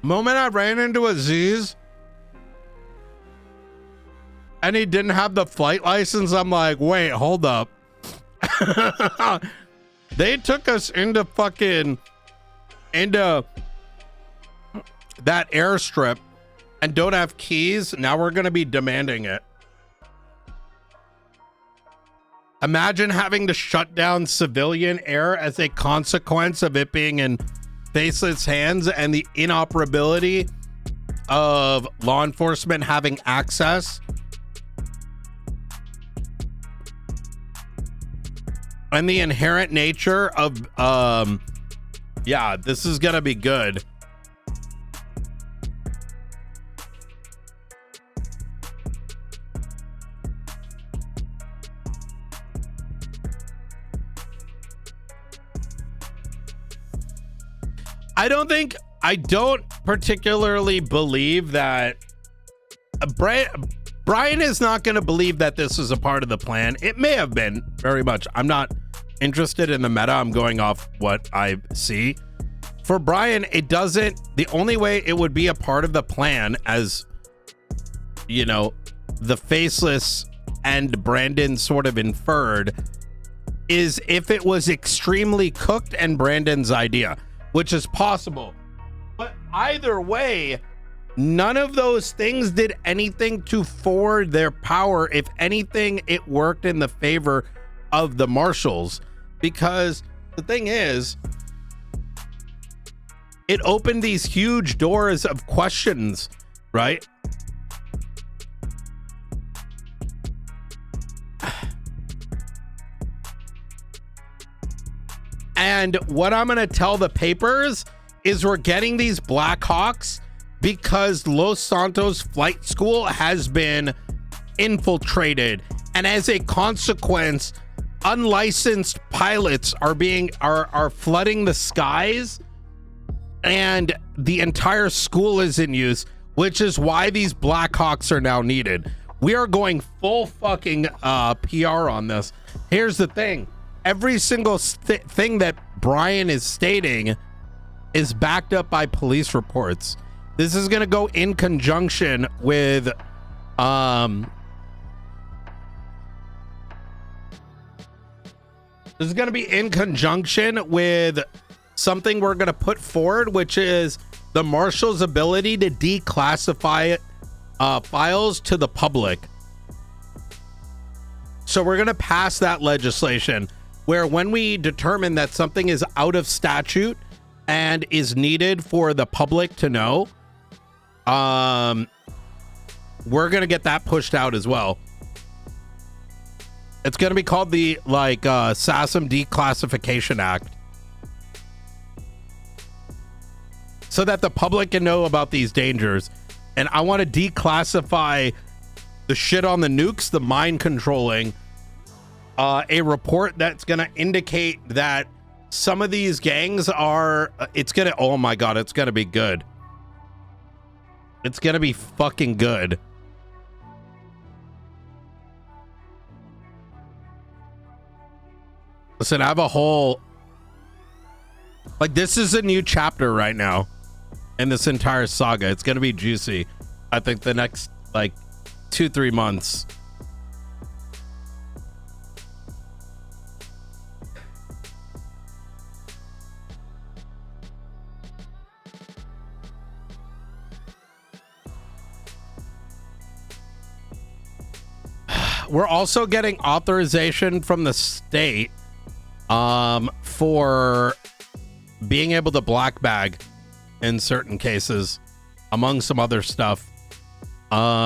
Speaker 1: moment I ran into Aziz and he didn't have the flight license, I'm like, wait, hold up. They took us into that airstrip and don't have keys. Now we're going to be demanding it. Imagine having to shut down civilian air as a consequence of it being in faceless hands and the inoperability of law enforcement having access. And the inherent nature of, yeah, this is gonna be good. I don't particularly believe that Brian is not going to believe that this is a part of the plan. It may have been, very much. I'm not interested in the meta. I'm going off what I see. For Brian, it doesn't, the only way it would be a part of the plan, as you know, the Faceless and Brandon sort of inferred, is if it was extremely cooked and Brandon's idea, which is possible. But either way, none of those things did anything to forward their power. If anything, it worked in the favor of the marshals, because the thing is, it opened these huge doors of questions, right? And what I'm going to tell the papers is we're getting these Blackhawks because Los Santos Flight School has been infiltrated, and as a consequence, unlicensed pilots are flooding the skies, and the entire school is in use, which is why these Blackhawks are now needed. We are going full fucking PR on this. Here's the thing. Every single thing that Brian is stating is backed up by police reports. This is going to go in conjunction with this is going to be in conjunction with something we're going to put forward, which is the marshal's ability to declassify files to the public. So we're going to pass that legislation where when we determine that something is out of statute and is needed for the public to know, we're going to get that pushed out as well. It's going to be called the SASM Declassification Act, so that the public can know about these dangers. And I want to declassify the shit on the nukes, the mind controlling, a report that's going to indicate that some of these gangs are, oh my God, it's going to be good. It's going to be fucking good. Listen, I have a whole, like, this is a new chapter right now in this entire saga. It's going to be juicy. I think the next, like, 2-3 months. We're also getting authorization from the state for being able to black bag in certain cases, among some other stuff. Like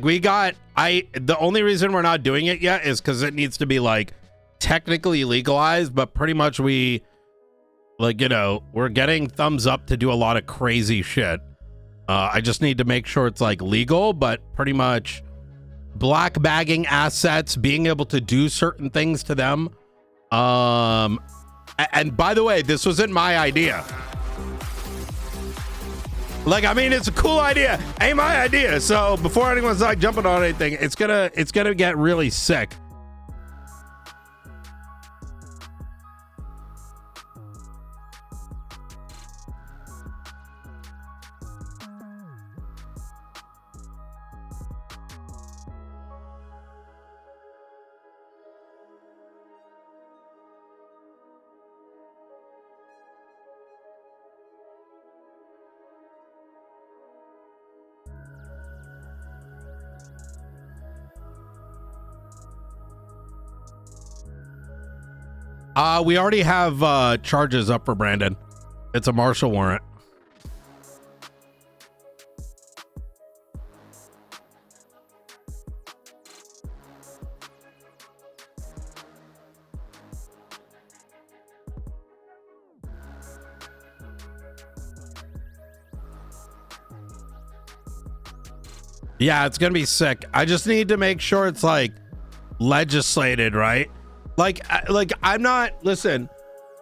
Speaker 1: the only reason we're not doing it yet is because it needs to be like technically legalized, but pretty much we, like, you know, we're getting thumbs up to do a lot of crazy shit. I just need to make sure it's like legal, but pretty much black bagging assets, being able to do certain things to them. And by the way, this wasn't my idea. Like, I mean, it's a cool idea. Ain't my idea. So before anyone's like jumping on anything, it's gonna get really sick. We already have charges up for Brandon. It's a martial warrant. Yeah, it's gonna be sick. I just need to make sure it's like legislated, right? Like I'm not, listen,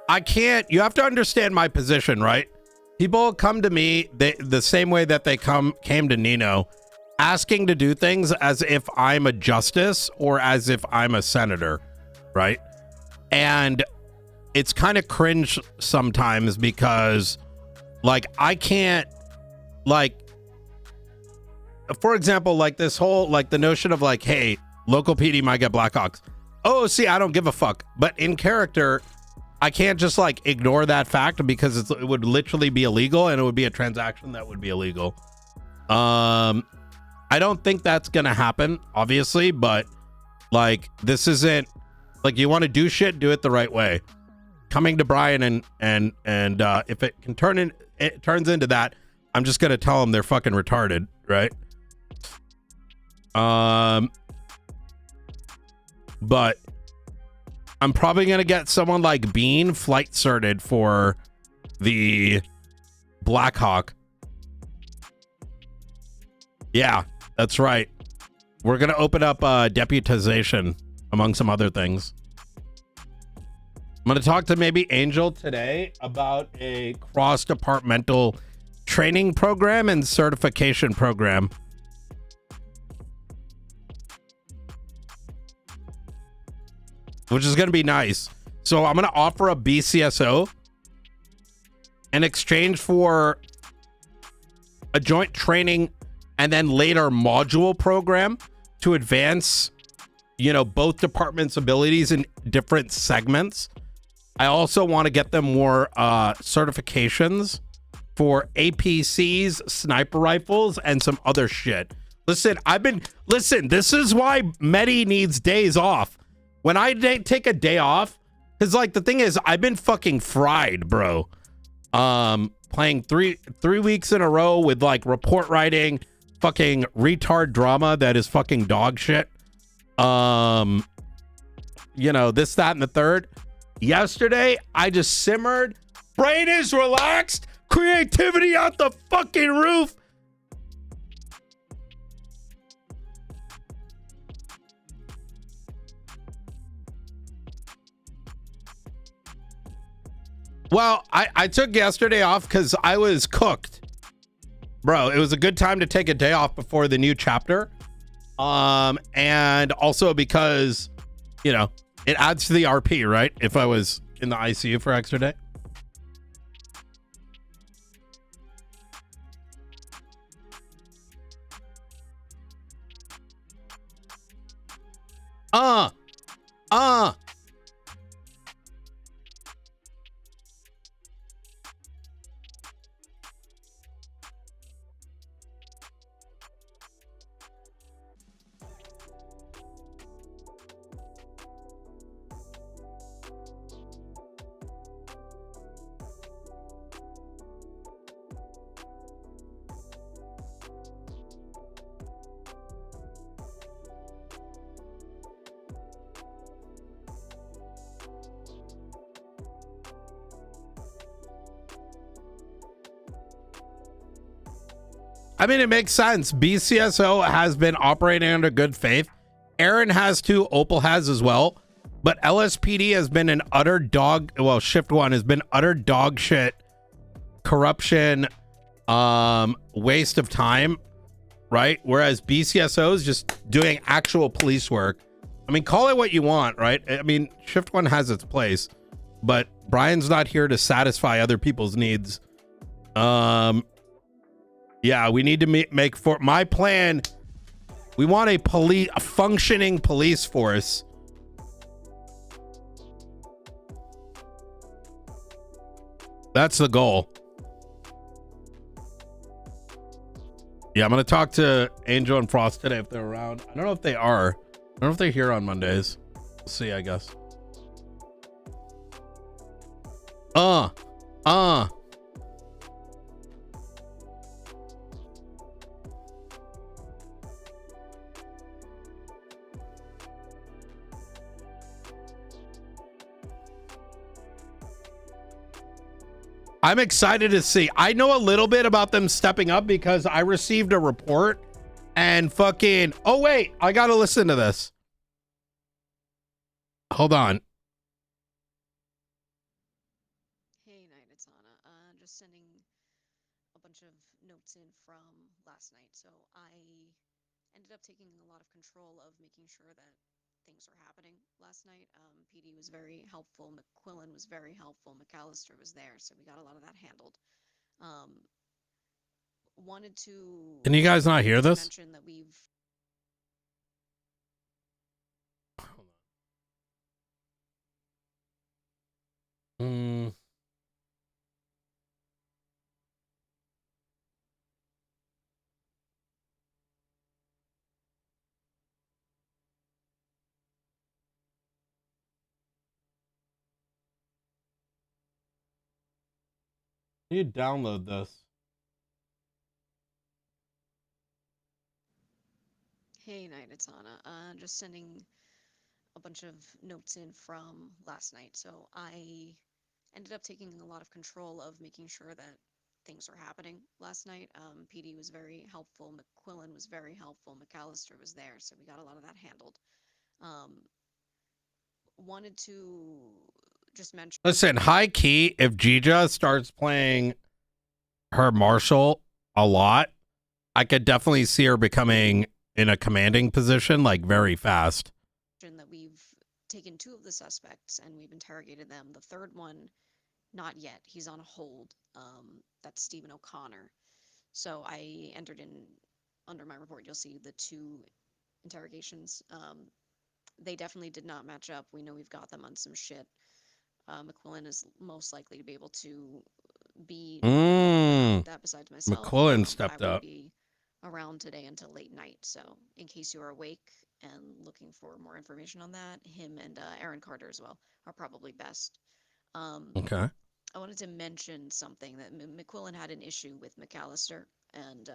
Speaker 1: I can't, you have to understand my position, right? People come to me the same way that they came to Nino, asking to do things as if I'm a justice or as if I'm a senator, right? And it's kind of cringe sometimes because, like, I can't, like, for example, like this whole, like the notion of like, hey, local PD might get Blackhawks. Oh, see, I don't give a fuck. But in character, I can't just like ignore that fact because it would literally be illegal and it would be a transaction that would be illegal. I don't think that's gonna happen, obviously, but like this isn't like, you want to do shit, do it the right way. Coming to Brian and if it can turns into that, I'm just gonna tell them they're fucking retarded, right? But I'm probably going to get someone like Bean flight certed for the Blackhawk. Yeah, that's right. We're going to open up deputization among some other things. I'm going to talk to maybe Angel today about a cross-departmental training program and certification program. Which is going to be nice. So I'm going to offer a BCSO in exchange for a joint training and then later module program to advance, you know, both departments' abilities in different segments. I also want to get them more certifications for APCs, sniper rifles, and some other shit. Listen, this is why Medi needs days off. When I take a day off, because like the thing is, I've been fucking fried, bro. Playing three weeks in a row with like report writing, fucking retard drama that is fucking dog shit. You know, this, that, and the third. Yesterday, I just simmered. Brain is relaxed. Creativity out the fucking roof. Well, I took yesterday off because I was cooked. bro, it was a good time to take a day off before the new chapter. And also because, you know, it adds to the RP, right? If I was in the ICU for extra day. Uh. I mean, it makes sense. BCSO has been operating under good faith. Aaron has too. Opal has as well. But LSPD has been an utter dog. Well, Shift 1 has been utter dog shit, corruption, waste of time, right? Whereas BCSO is just doing actual police work. I mean, call it what you want, right? I mean, Shift 1 has its place, but Brian's not here to satisfy other people's needs. Yeah, we need to make for my plan. We want a functioning police force. That's the goal. Yeah, I'm gonna talk to Angel and Frost today if they're around. I don't know if they are. I don't know if they're here on Mondays. We'll see, I guess. I'm excited to see. I know a little bit about them stepping up because I received a report and fucking... Oh, wait. I got to listen to this. Hold on.
Speaker 8: Hey, Knight, it's Anna. Just sending a bunch of notes in from last night. So I ended up taking a lot of control of making sure that things are happening last night. PD was very helpful. McQuillan was very helpful. McAllister was there, so we got a lot of that handled. Wanted to...
Speaker 1: Can you guys not hear this?
Speaker 8: Mention that we've...
Speaker 1: You download this.
Speaker 8: Hey, Knight, it's Anna. Just sending a bunch of notes in from last night. So I ended up taking a lot of control of making sure that things are happening last night. PD was very helpful. McQuillan was very helpful. McAllister was there, so we got a lot of that handled. Wanted to just mention...
Speaker 1: Listen, high key, if Jija starts playing her Marshall a lot, I could definitely see her becoming in a commanding position, like, very fast.
Speaker 8: That we've taken 2 of the suspects and we've interrogated them. The third one, not yet. He's on hold. That's Stephen O'Connor. So I entered in, under my report, you'll see the 2 interrogations. They definitely did not match up. We know we've got them on some shit. McQuillan is most likely to be able to be that besides myself.
Speaker 1: McQuillan stepped
Speaker 8: I will
Speaker 1: up.
Speaker 8: be around today until late night. So in case you are awake and looking for more information on that, him and Aaron Carter as well are probably best.
Speaker 1: Okay.
Speaker 8: I wanted to mention something that McQuillan had an issue with McAllister, and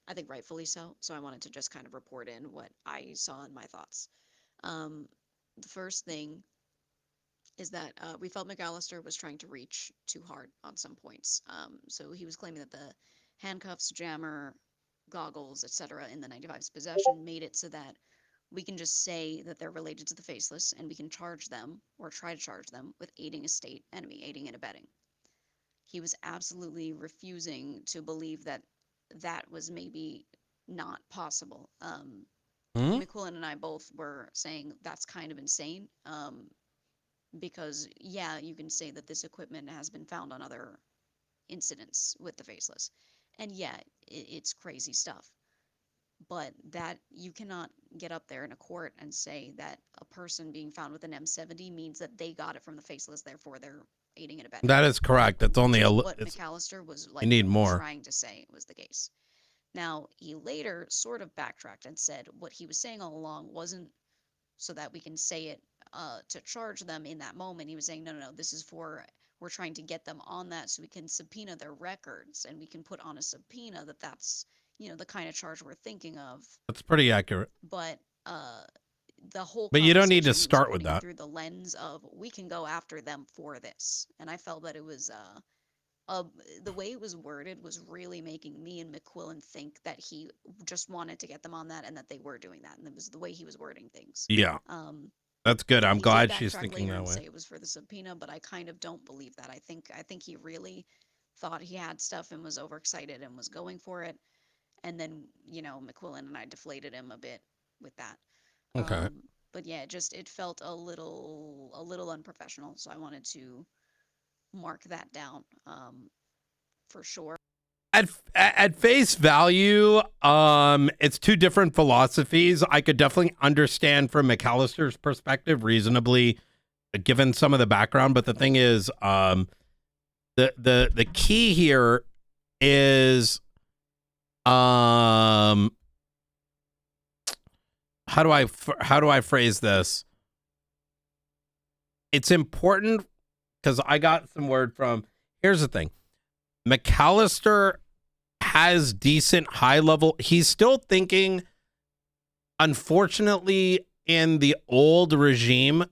Speaker 8: I think rightfully so. So I wanted to just kind of report in what I saw in my thoughts. The first thing is that we felt McAllister was trying to reach too hard on some points. So he was claiming that the handcuffs, jammer, goggles, etc. in the 95's possession made it so that we can just say that they're related to the Faceless and we can charge them or try to charge them with aiding a state enemy, aiding and abetting. He was absolutely refusing to believe that that was maybe not possible.
Speaker 1: Hmm?
Speaker 8: McQuillan and I both were saying that's kind of insane. Because yeah, you can say that this equipment has been found on other incidents with the faceless, and yeah, it's crazy stuff. But that you cannot get up there in a court and say that a person being found with an M70 means that they got it from the faceless, therefore they're aiding and abetting.
Speaker 1: That is correct. It's only a
Speaker 8: What
Speaker 1: it's,
Speaker 8: McAllister was
Speaker 1: you
Speaker 8: like
Speaker 1: need more.
Speaker 8: trying to say was the case. Now, he later sort of backtracked and said what he was saying all along wasn't so that we can say it to charge them in that moment. He was saying, no, this is for, we're trying to get them on that so we can subpoena their records and we can put on a subpoena that that's, the kind of charge we're thinking of.
Speaker 1: That's pretty accurate.
Speaker 8: But the whole
Speaker 1: But you don't need to
Speaker 8: conversation, he was
Speaker 1: start with
Speaker 8: putting it
Speaker 1: that.
Speaker 8: through the lens of we can go after them for this. And I felt that it was the way it was worded was really making me and McQuillan think that he just wanted to get them on that and that they were doing that. And it was the way he was wording things.
Speaker 1: Yeah. That's good. I'm
Speaker 8: He did
Speaker 1: glad she's
Speaker 8: backtrack
Speaker 1: thinking
Speaker 8: later
Speaker 1: that
Speaker 8: and
Speaker 1: way.
Speaker 8: say it was for the subpoena, but I kind of don't believe that. I think he really thought he had stuff and was overexcited and was going for it. And then, McQuillan and I deflated him a bit with that.
Speaker 1: Okay.
Speaker 8: But yeah, it felt a little unprofessional. So I wanted to mark that down for sure.
Speaker 1: At face value, it's two different philosophies. I could definitely understand from McAllister's perspective reasonably, given some of the background. But the thing is, the key here is, how do I phrase this? It's important because I got some word from. Here's the thing. McAllister has decent high level. He's still thinking, unfortunately, in the old regime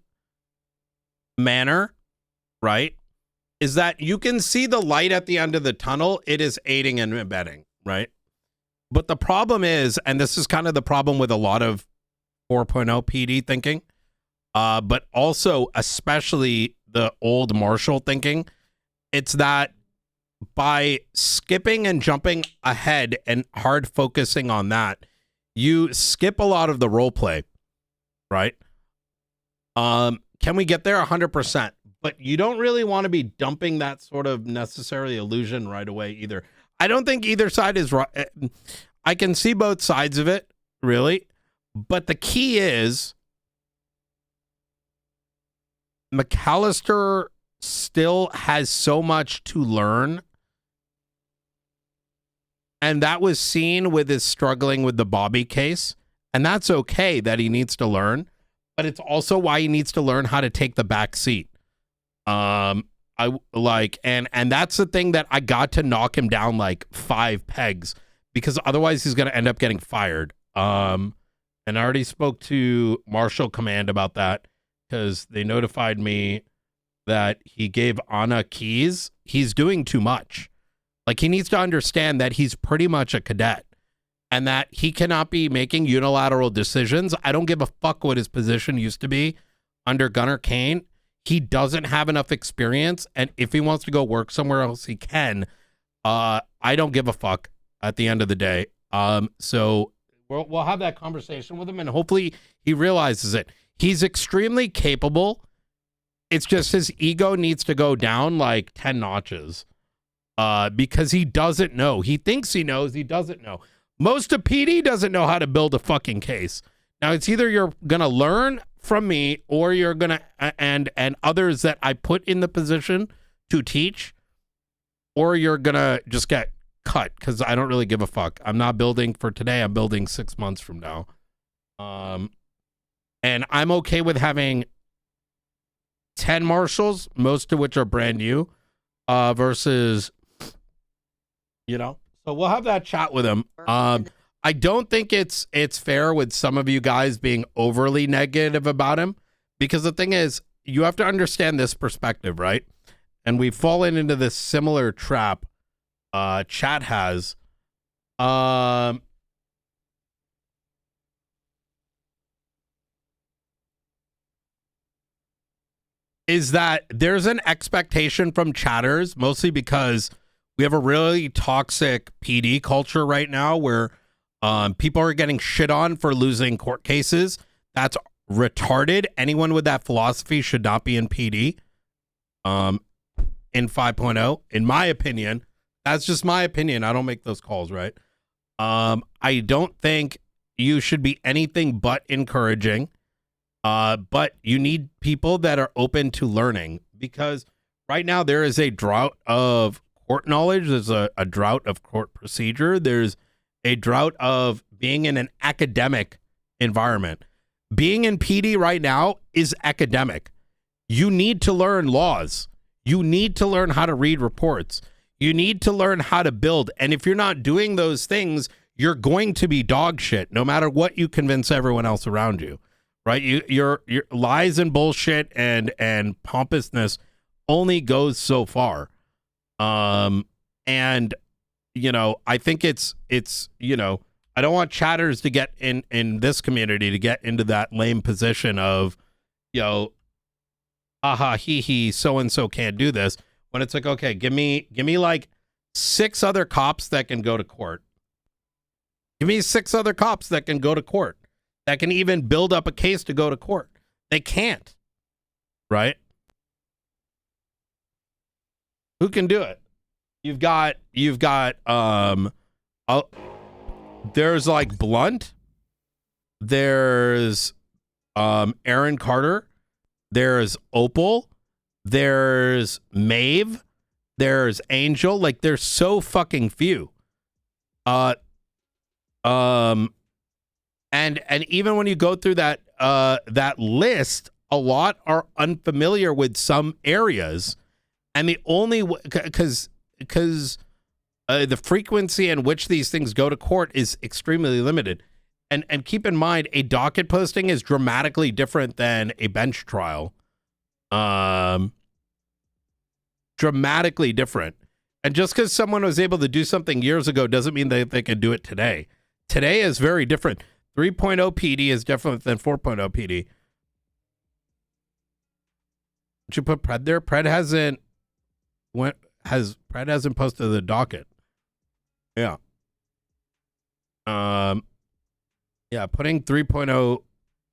Speaker 1: manner, right? Is that you can see the light at the end of the tunnel. It is aiding and abetting, right? But the problem is, and this is kind of the problem with a lot of 4.0 PD thinking, but also especially the old Marshall thinking, it's that by skipping and jumping ahead and hard focusing on that, you skip a lot of the role play, right? Can we get there? 100%. But you don't really want to be dumping that sort of necessarily illusion right away either. I don't think either side is right. I can see both sides of it, really. But the key is McAllister still has so much to learn. And that was seen with his struggling with the Bobby case. And that's okay that he needs to learn. But it's also why he needs to learn how to take the back seat. And that's the thing that I got to knock him down like 5 pegs, because otherwise he's going to end up getting fired. And I already spoke to Marshall Command about that, because they notified me that he gave Anna keys. He's doing too much. Like, he needs to understand that he's pretty much a cadet and that he cannot be making unilateral decisions. I don't give a fuck what his position used to be under Gunnar Kane. He doesn't have enough experience, and if he wants to go work somewhere else, he can. I don't give a fuck at the end of the day. So we'll have that conversation with him, and hopefully he realizes it. He's extremely capable. It's just his ego needs to go down like 10 notches because he doesn't know. He thinks he knows. He doesn't know. Most of PD doesn't know how to build a fucking case. Now, it's either you're going to learn from me or you're going to, and others that I put in the position to teach, or you're going to just get cut because I don't really give a fuck. I'm not building for today. I'm building 6 months from now. And I'm okay with having 10 marshals, most of which are brand new, versus, so we'll have that chat with him. I don't think it's fair with some of you guys being overly negative about him, because the thing is, you have to understand this perspective, right? And we've fallen into this similar trap. Chat has. Is that there's an expectation from chatters, mostly because We have a really toxic PD culture right now where people are getting shit on for losing court cases. That's retarded. Anyone with that philosophy should not be in PD. In 5.0, in my opinion. That's just my opinion. I don't make those calls, right? I don't think you should be anything but encouraging. But you need people that are open to learning, because right now there is a drought of court knowledge. There's a drought of court procedure. There's a drought of being in an academic environment. Being in PD right now is academic. You need to learn laws. You need to learn how to read reports. You need to learn how to build. And if you're not doing those things, you're going to be dog shit, no matter what you convince everyone else around you, right? Your lies and bullshit and pompousness only goes so far. And you know, I think it's you know, I don't want chatters to get in this community to get into that lame position of, you know, aha, he, so and so can't do this. When it's like, okay, give me like 6 other cops that can go to court. Give me 6 other cops that can go to court, that can even build up a case to go to court. They can't, right? Who can do it? You've got there's like Blunt, there's Aaron Carter, there's Opal, there's Maeve, there's Angel. Like, there's so fucking few. And even when you go through that list, a lot are unfamiliar with some areas, and the only because the frequency in which these things go to court is extremely limited. And keep in mind, a docket posting is dramatically different than a bench trial. Dramatically different. And just because someone was able to do something years ago doesn't mean they can do it today. Today is very different. 3.0 PD is different than 4.0 PD. Did you put Pred there? Pred hasn't posted the docket. Yeah. Yeah, putting 3.0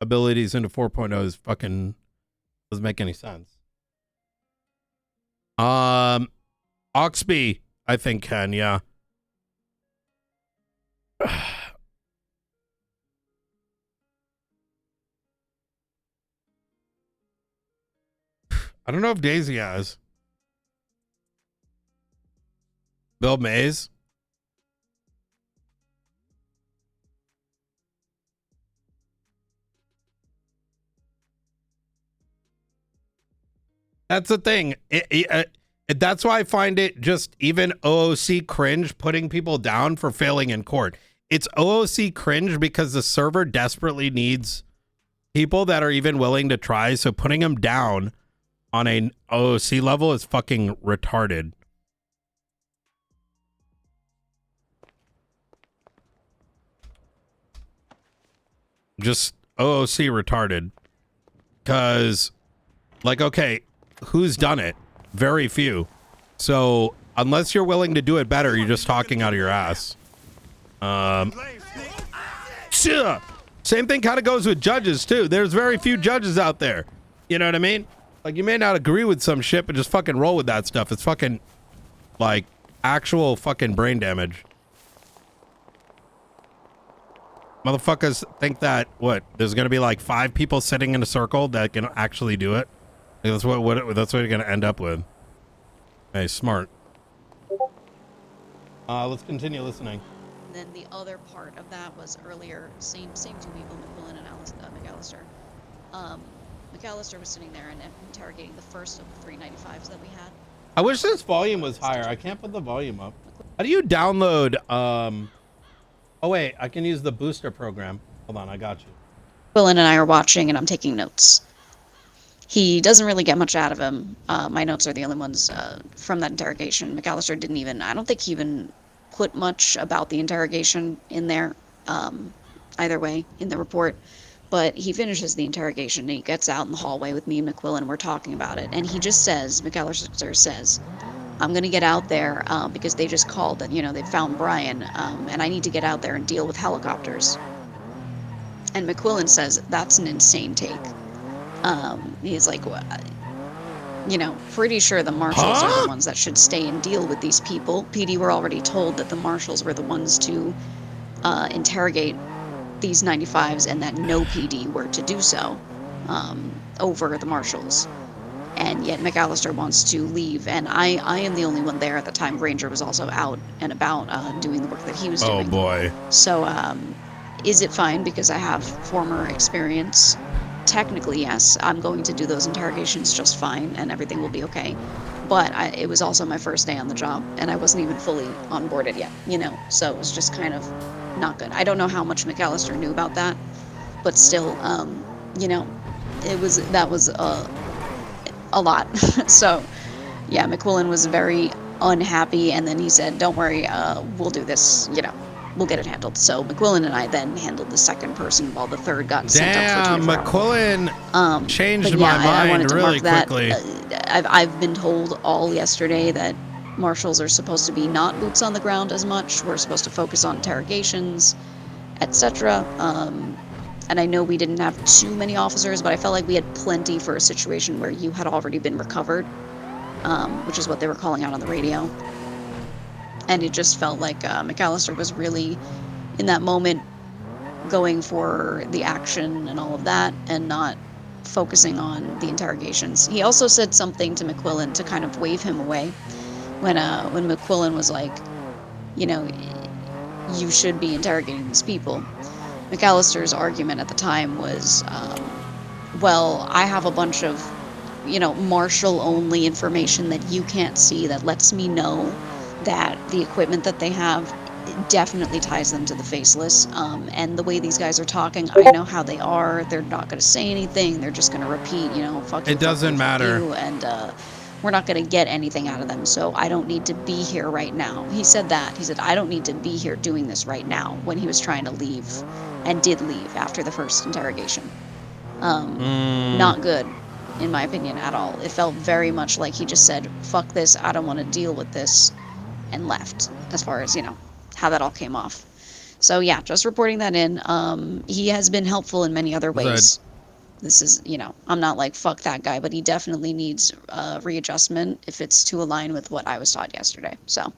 Speaker 1: abilities into 4.0 is fucking doesn't make any sense. Oxby, I think can, yeah. I don't know if Daisy has. Bill Mays. That's the thing. That's why I find it just even OOC cringe putting people down for failing in court. It's OOC cringe because the server desperately needs people that are even willing to try. So putting them down on an OOC level is fucking retarded. Just OOC retarded. Because, like, okay, who's done it? Very few. So unless you're willing to do it better, you're just talking out of your ass. Same thing kind of goes with judges too. There's very few judges out there. You know what I mean? Like, you may not agree with some shit, but just fucking roll with that stuff. It's fucking like actual fucking brain damage. Motherfuckers think that what? There's gonna be like 5 people sitting in a circle that can actually do it. That's what you're gonna end up with. Hey, smart. Let's continue listening.
Speaker 8: And then the other part of that was earlier, same 2 people, McMillan and McAllister. McAllister was sitting there and interrogating the first of the 395s that we had.
Speaker 1: I wish this volume was higher. I can't put the volume up. How do you download? Oh wait, I can use the booster program. Hold on, I got you.
Speaker 8: McMillan and I are watching, and I'm taking notes. He doesn't really get much out of him. My notes are the only ones from that interrogation. McAllister didn't even, I don't think he even put much about the interrogation in there, either way, in the report. But he finishes the interrogation, and he gets out in the hallway with me and McQuillan, and we're talking about it. And he just says, McAllister says, I'm gonna get out there because they just called that, you know, they found Brian, and I need to get out there and deal with helicopters. And McQuillan says that's an insane take. He's like, well, you know, pretty sure the marshals are the ones that should stay and deal with these people. PD were already told that the marshals were the ones to interrogate these 95s, and that no PD were to do so over the marshals. And yet McAllister wants to leave, and I am the only one there at the time. Granger was also out and about doing the work that he was doing.
Speaker 1: Oh boy.
Speaker 8: So is it fine because I have former experience? Technically, yes. I'm going to do those interrogations just fine, and everything will be okay. But it was also my first day on the job, and I wasn't even fully onboarded yet, you know? So it was just kind of not good. I don't know how much McAllister knew about that, but still, you know, that was a lot. So, yeah, McQuillan was very unhappy, and then he said, don't worry, we'll do this, you know. We'll get it handled. So McQuillan and I then handled the second person while the third got sent up for 24 hours.
Speaker 1: McQuillan changed
Speaker 8: but
Speaker 1: my
Speaker 8: yeah, I
Speaker 1: mind
Speaker 8: wanted to
Speaker 1: really
Speaker 8: mark that.
Speaker 1: quickly.
Speaker 8: I've been told all yesterday that marshals are supposed to be not boots on the ground as much. We're supposed to focus on interrogations, etc. And I know we didn't have too many officers, but I felt like we had plenty for a situation where you had already been recovered, which is what they were calling out on the radio. And it just felt like McAllister was really, in that moment, going for the action and all of that, and not focusing on the interrogations. He also said something to McQuillan to kind of wave him away when McQuillan was like, you know, you should be interrogating these people. McAllister's argument at the time was, well, I have a bunch of, you know, marshal-only information that you can't see that lets me know that the equipment that they have definitely ties them to the faceless. And the way these guys are talking, I know how they are. They're not going to say anything. They're just going to repeat, you know, fuck you,
Speaker 1: It doesn't matter.
Speaker 8: fuck you, and we're not going to get anything out of them. So I don't need to be here right now. He said that. He said, I don't need to be here doing this right now, when he was trying to leave, and did leave after the first interrogation. Not good, in my opinion, at all. It felt very much like he just said, fuck this, I don't want to deal with this, and left, as far as, you know, how that all came off. So yeah, just reporting that in. He has been helpful in many other ways. This is, you know, I'm not like, fuck that guy, but he definitely needs readjustment if it's to align with what I was taught yesterday. So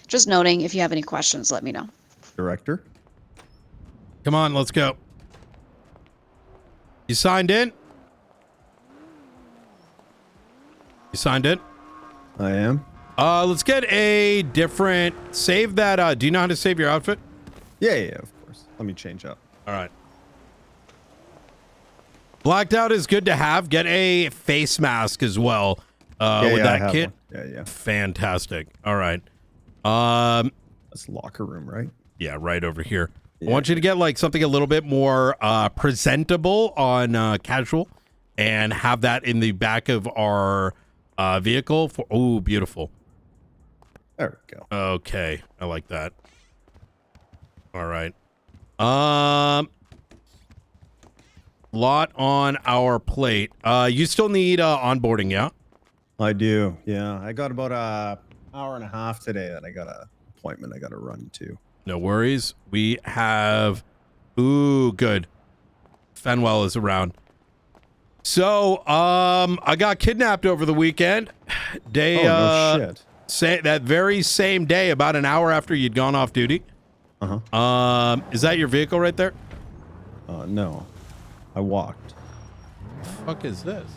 Speaker 8: just noting, if you have any questions, let me know.
Speaker 9: Director?
Speaker 1: Come on, let's go. You signed in? You signed in?
Speaker 9: I am.
Speaker 1: Let's get a different, save that, do you know how to save your outfit?
Speaker 9: Yeah, of course. Let me change up.
Speaker 1: All right. Blacked out is good to have. Get a face mask as well, with that kit.
Speaker 9: Yeah.
Speaker 1: Fantastic. All right.
Speaker 9: That's locker room, right?
Speaker 1: Yeah, right over here.
Speaker 9: Yeah.
Speaker 1: I want you to get like something a little bit more presentable on casual, and have that in the back of our vehicle for, oh, beautiful.
Speaker 9: There we go.
Speaker 1: Okay, I like that. All right. Lot on our plate. You still need onboarding, yeah?
Speaker 9: I do. Yeah, I got about an hour and a half today that I got an appointment I got to run to.
Speaker 1: No worries. We have, ooh, good. Fenwell is around. So, I got kidnapped over the weekend. Day,
Speaker 9: no shit.
Speaker 1: That very same day, about an hour after you'd gone off duty. Is that your vehicle right there?
Speaker 9: No. I walked.
Speaker 1: The fuck is this?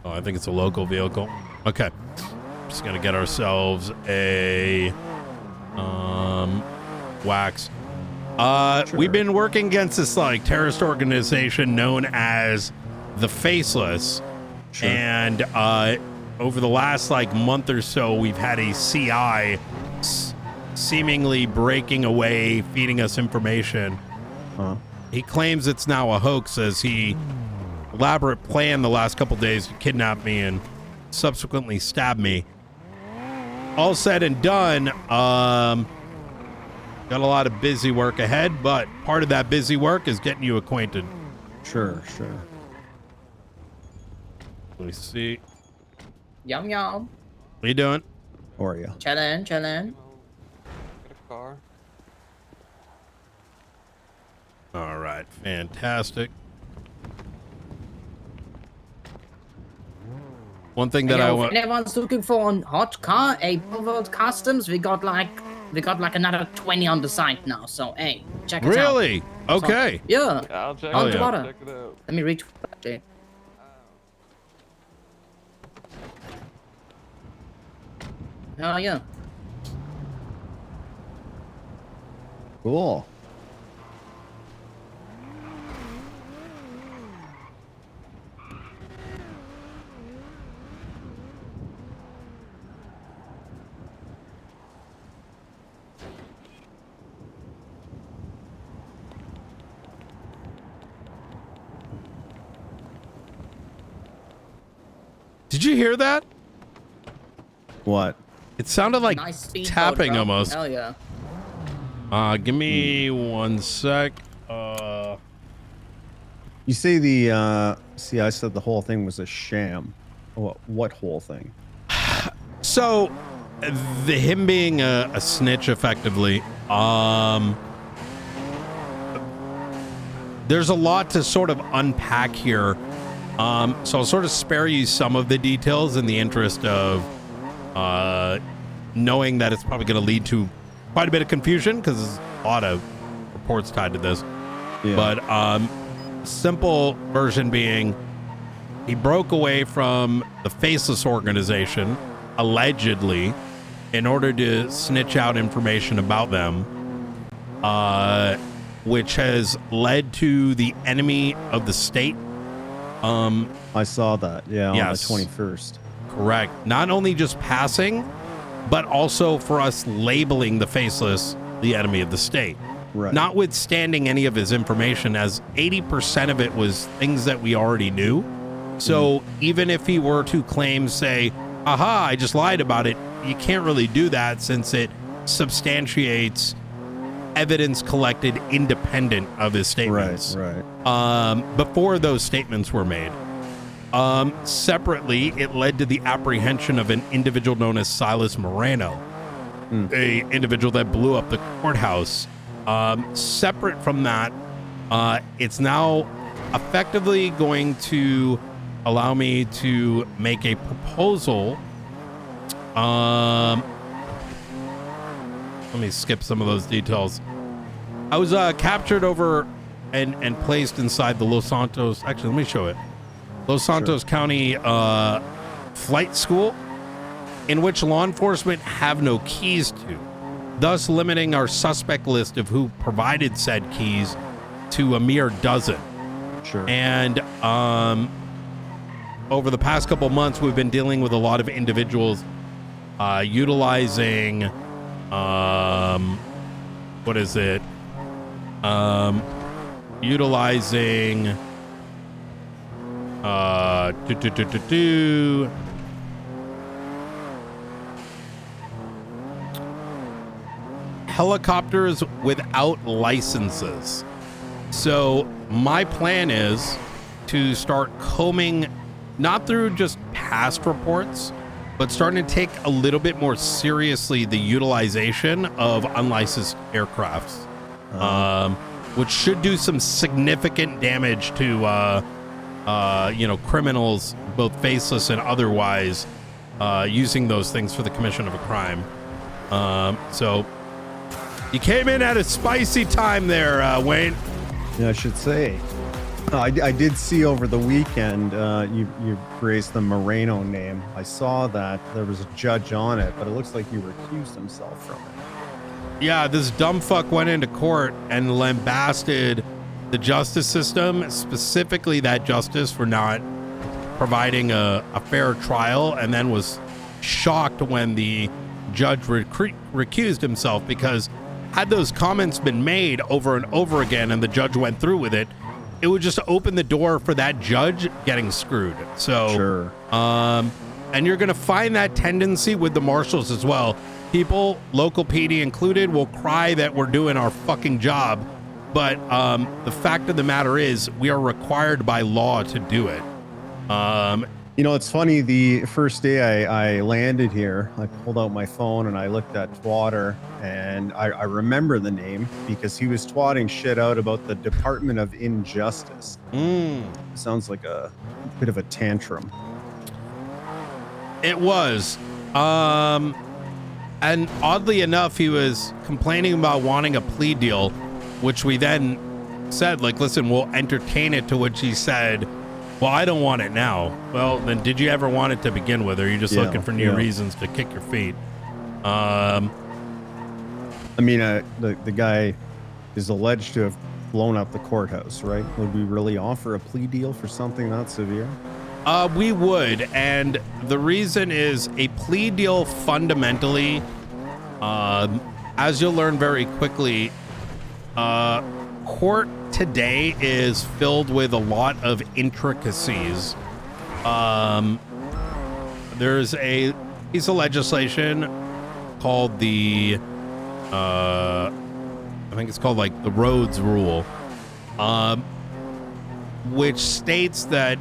Speaker 1: Oh, I think it's a local vehicle. Okay. Just gonna get ourselves a wax.
Speaker 9: Sure.
Speaker 1: We've been working against this like terrorist organization known as the Faceless.
Speaker 9: Sure.
Speaker 1: And over the last like month or so, we've had a CI seemingly breaking away, feeding us information. He claims it's now a hoax, as he elaborate plan the last couple days to kidnap me and subsequently stab me. All said and done, got a lot of busy work ahead, but part of that busy work is getting you acquainted.
Speaker 9: Sure.
Speaker 1: Let me see.
Speaker 10: Yum yum.
Speaker 1: What you doing?
Speaker 9: How are you?
Speaker 10: Chillin'.
Speaker 11: Get a car.
Speaker 1: All right, fantastic. One thing that I
Speaker 10: If
Speaker 1: want.
Speaker 10: anyone's looking for a hot car, a World Customs, we got like another 20 on the site now. So hey, check it out.
Speaker 1: Really? Okay.
Speaker 10: Yeah.
Speaker 11: I'll check
Speaker 10: On
Speaker 11: it
Speaker 10: the
Speaker 11: out.
Speaker 10: water.
Speaker 11: Check it out.
Speaker 10: Let me reach. Okay. Oh yeah.
Speaker 9: Cool.
Speaker 1: Did you hear that?
Speaker 9: What?
Speaker 1: It sounded like
Speaker 10: Nice speedboat,
Speaker 1: tapping
Speaker 10: bro.
Speaker 1: almost.
Speaker 10: Hell yeah.
Speaker 1: Give me 1 sec.
Speaker 9: You say the see, I said the whole thing was a sham. What whole thing?
Speaker 1: So, him being a snitch, effectively. There's a lot to sort of unpack here. So I'll sort of spare you some of the details in the interest of knowing that it's probably going to lead to quite a bit of confusion because there's a lot of reports tied to this.
Speaker 9: Yeah.
Speaker 1: But simple version being, he broke away from the Faceless organization, allegedly, in order to snitch out information about them, which has led to the enemy of the state.
Speaker 9: I saw that. Yeah,
Speaker 1: yes.
Speaker 9: on the 21st.
Speaker 1: Correct. Not only just passing, but also for us labeling the Faceless the enemy of the state.
Speaker 9: Right.
Speaker 1: Notwithstanding any of his information, as 80% of it was things that we already knew. So even if he were to claim, say, aha, I just lied about it, you can't really do that since it substantiates evidence collected independent of his statements.
Speaker 9: Right.
Speaker 1: Before those statements were made. Separately, it led to the apprehension of an individual known as Silas Moreno, a individual that blew up the courthouse. Separate from that, it's now effectively going to allow me to make a proposal. Let me skip some of those details. I was captured over and placed inside the Los Santos. Actually, let me show it. Los Santos County flight school, in which law enforcement have no keys to, thus limiting our suspect list of who provided said keys to a mere dozen.
Speaker 9: Sure.
Speaker 1: And over the past couple months, we've been dealing with a lot of individuals utilizing what is it? Utilizing helicopters without licenses. So my plan is to start combing, not through just past reports, but starting to take a little bit more seriously the utilization of unlicensed aircrafts, which should do some significant damage to criminals, both faceless and otherwise, using those things for the commission of a crime. So you came in at a spicy time there, Wayne.
Speaker 9: Yeah, I should say. I did see over the weekend you raised the Moreno name. I saw that there was a judge on it, but it looks like he recused himself from it.
Speaker 1: Yeah, this dumb fuck went into court and lambasted the justice system, specifically that justice, for not providing a fair trial, and then was shocked when the judge recused himself, because had those comments been made over and over again and the judge went through with it, it would just open the door for that judge getting screwed. So,
Speaker 9: sure.
Speaker 1: And you're going to find that tendency with the marshals as well. People, local PD included, will cry that we're doing our fucking job. But the fact of the matter is we are required by law to do it.
Speaker 9: You know, it's funny. The first day I landed here, I pulled out my phone and I looked at Twatter, and I remember the name because he was twatting shit out about the Department of Injustice. Sounds like a bit of a tantrum.
Speaker 1: It was. And oddly enough, he was complaining about wanting a plea deal, which we then said, like, listen, we'll entertain it, to which he said, well, I don't want it now. Well, then did you ever want it to begin with, or are you just looking for new reasons to kick your feet?
Speaker 9: I mean, the guy is alleged to have blown up the courthouse, right? Would we really offer a plea deal for something that severe?
Speaker 1: We would, and the reason is a plea deal fundamentally, as you'll learn very quickly, court today is filled with a lot of intricacies. There's a piece of legislation called the, I think it's called like the Rhodes Rule, which states that,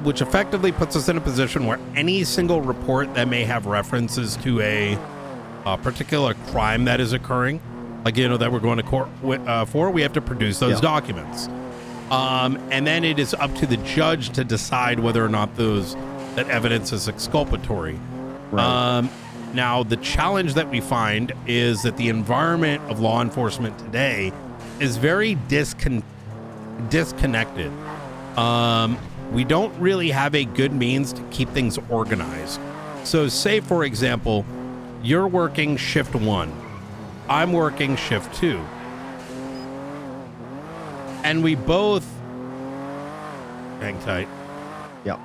Speaker 1: which effectively puts us in a position where any single report that may have references to a particular crime that is occurring, like, you know, that we're going to court for, we have to produce those documents. And then it is up to the judge to decide whether or not that evidence is exculpatory.
Speaker 9: Right.
Speaker 1: Now, the challenge that we find is that the environment of law enforcement today is very disconnected. We don't really have a good means to keep things organized. So say, for example, you're working shift 1. I'm working shift 2. And we both... Hang tight.
Speaker 9: Yep.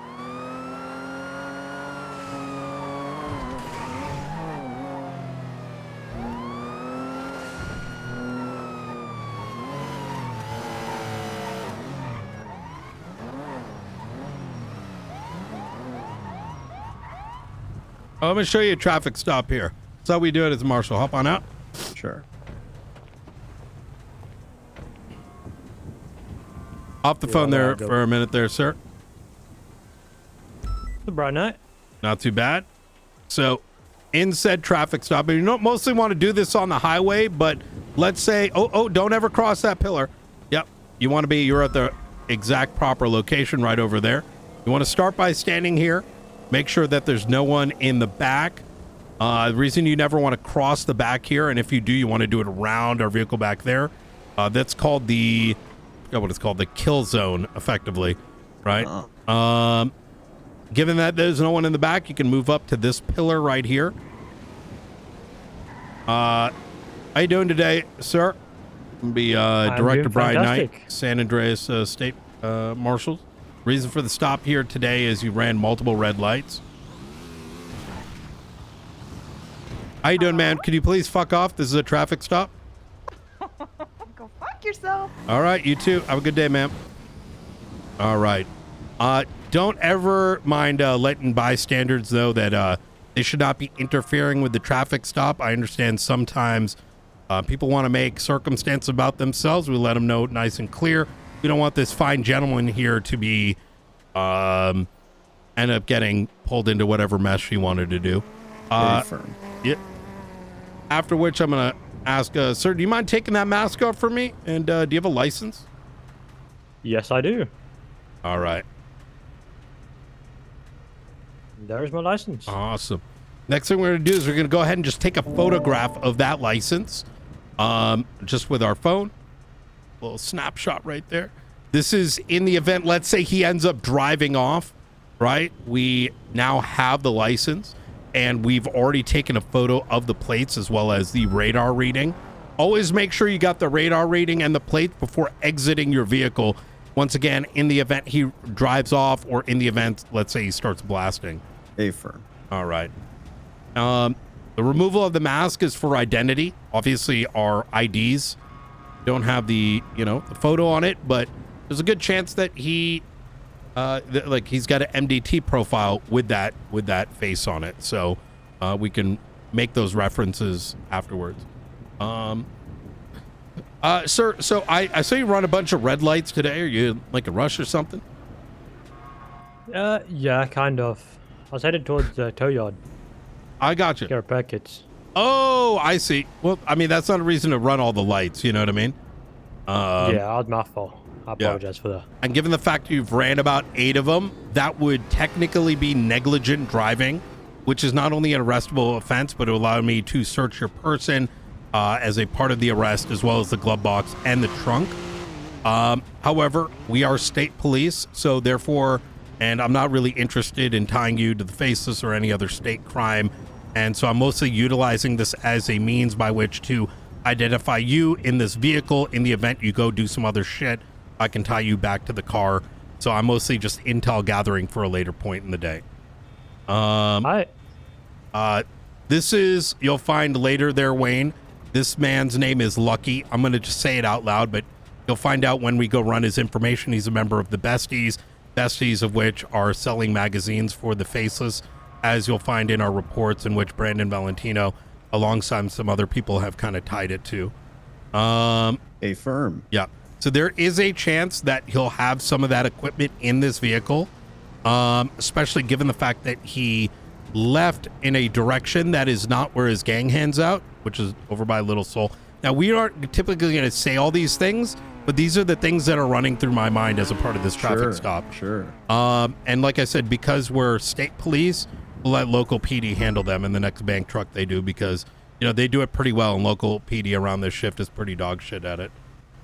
Speaker 1: I'm going to show you a traffic stop here. That's how we do it as Marshal. Hop on out.
Speaker 9: Sure.
Speaker 1: Off the phone there for a minute there, sir.
Speaker 5: The bright night.
Speaker 1: Not too bad. So, in said traffic stop, and you don't mostly want to do this on the highway, but let's say, don't ever cross that pillar. Yep. You're at the exact proper location right over there. You want to start by standing here. Make sure that there's no one in the back. The reason you never want to cross the back here, and if you do, you want to do it around our vehicle back there. That's called I forgot what it's called, the kill zone, effectively, right? Given that there's no one in the back, you can move up to this pillar right here. How you doing today, sir? I'm be Director Brian Knight, San Andreas State Marshals. Reason for the stop here today is you ran multiple red lights. How you doing, man? Could you please fuck off? This is a traffic stop.
Speaker 12: Go fuck yourself.
Speaker 1: All right, you too. Have a good day, ma'am. All right. Don't ever mind letting bystanders know that they should not be interfering with the traffic stop. I understand sometimes people want to make circumstance about themselves. We let them know nice and clear. We don't want this fine gentleman here to be end up getting pulled into whatever mess she wanted to do. Yeah. After which I'm gonna ask, sir, do you mind taking that mask off for me? And do you have a license?
Speaker 5: Yes, I do.
Speaker 1: All right.
Speaker 5: There's my license.
Speaker 1: Awesome. Next thing we're gonna do is we're gonna go ahead and just take a photograph of that license, just with our phone. Little snapshot right there. This is in the event, let's say he ends up driving off, right? We now have the license and we've already taken a photo of the plates as well as the radar reading. Always make sure you got the radar reading and the plates before exiting your vehicle. Once again, in the event he drives off or in the event, let's say he starts blasting.
Speaker 9: Affirm.
Speaker 1: All right. The removal of the mask is for identity. Obviously, our IDs don't have the photo on it, but there's a good chance that he he's got an MDT profile with that face on it, so we can make those references afterwards. Sir, so I saw you run a bunch of red lights today. Are you like a rush or something?
Speaker 5: Yeah, kind of. I was headed towards the tow yard.
Speaker 1: I got you.
Speaker 5: Get our packets.
Speaker 1: Oh, I see. Well, I mean, that's not a reason to run all the lights. You know what I mean?
Speaker 5: Yeah, that was my fault. I apologize for that.
Speaker 1: And given the fact you've ran about 8 of them, that would technically be negligent driving, which is not only an arrestable offense, but it will allow me to search your person as a part of the arrest, as well as the glove box and the trunk. However, we are state police, so therefore, and I'm not really interested in tying you to the faceless or any other state crime. And so I'm mostly utilizing this as a means by which to identify you in this vehicle. In the event you go do some other shit, I can tie you back to the car. So I'm mostly just intel gathering for a later point in the day. This is, you'll find later there, Wayne. This man's name is Lucky. I'm going to just say it out loud, but you'll find out when we go run his information. He's a member of the Besties of which are selling magazines for the faceless, as you'll find in our reports, in which Brandon Valentino, alongside some other people, have kind of tied it to.
Speaker 9: A firm.
Speaker 1: Yeah. So there is a chance that he'll have some of that equipment in this vehicle, especially given the fact that he left in a direction that is not where his gang hands out, which is over by Little Soul. Now, we aren't typically going to say all these things, but these are the things that are running through my mind as a part of this traffic stop.
Speaker 9: Sure.
Speaker 1: And like I said, because we're state police, we'll let local PD handle them in the next bank truck they do, because, you know, they do it pretty well, and local PD around this shift is pretty dog shit at it.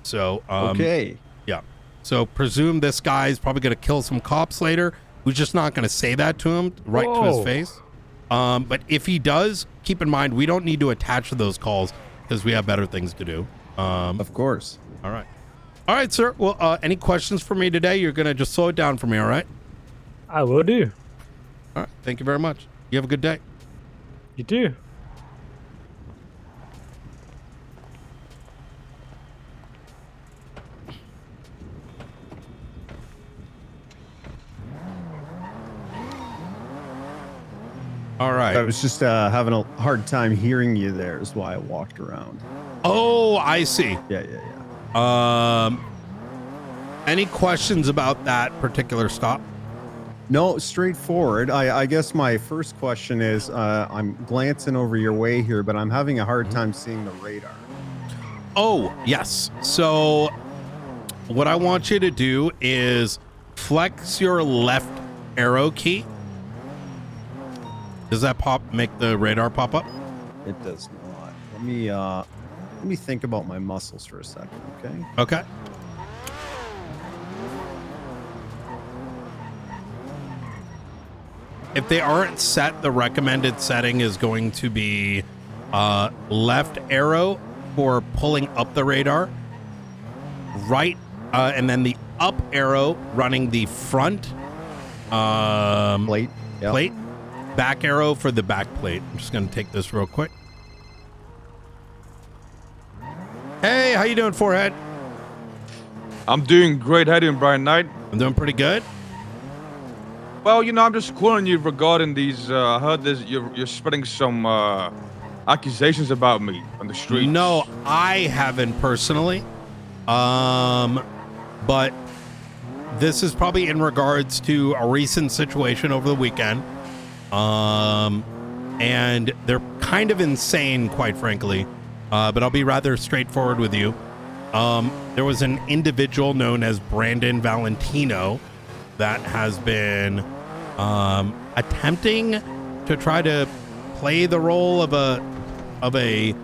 Speaker 1: So,
Speaker 9: okay.
Speaker 1: Yeah. So presume this guy's probably going to kill some cops later. We're just not going to say that to him right to his face. But if he does, keep in mind, we don't need to attach to those calls because we have better things to do.
Speaker 9: Of course.
Speaker 1: All right. All right, sir. Well, any questions for me today? You're going to just slow it down for me, all right?
Speaker 5: I will do.
Speaker 1: All right. Thank you very much. You have a good day.
Speaker 5: You too.
Speaker 1: All right.
Speaker 9: I was just having a hard time hearing you there, is why I walked around.
Speaker 1: Oh, I see.
Speaker 9: Yeah.
Speaker 1: Any questions about that particular stop?
Speaker 9: No, straightforward. I guess my first question is, I'm glancing over your way here, but I'm having a hard time seeing the radar.
Speaker 1: Oh, yes. So what I want you to do is flex your left arrow key. Does that make the radar pop up?
Speaker 9: It does not. Let me think about my muscles for a second, okay?
Speaker 1: Okay. If they aren't set, the recommended setting is going to be left arrow for pulling up the radar, right, and then the up arrow running the front
Speaker 9: plate. Yep.
Speaker 1: Plate. Back arrow for the back plate. I'm just going to take this real quick. Hey, how you doing, Forehead?
Speaker 13: I'm doing great. How you doing, Brian Knight?
Speaker 1: I'm doing pretty good.
Speaker 13: Well, you know, I'm just calling you regarding these. I heard this. You're spreading some accusations about me on the street.
Speaker 1: No, I haven't personally. But this is probably in regards to a recent situation over the weekend. And they're kind of insane, quite frankly. But I'll be rather straightforward with you. There was an individual known as Brandon Valentino that has been attempting to try to play the role of a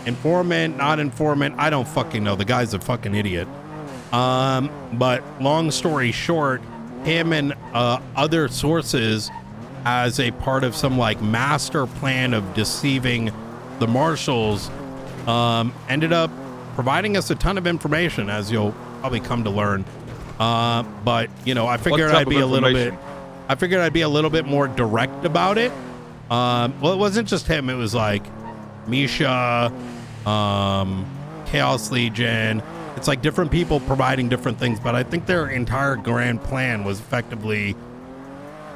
Speaker 1: informant, not informant. I don't fucking know. The guy's a fucking idiot. But long story short, him and other sources, as a part of some like master plan of deceiving the marshals, ended up providing us a ton of information, as you'll probably come to learn. But you know, I figured I'd be a little bit more direct about it. Well, it wasn't just him. It was like Misha, Chaos Legion. It's like different people providing different things, but I think their entire grand plan was effectively,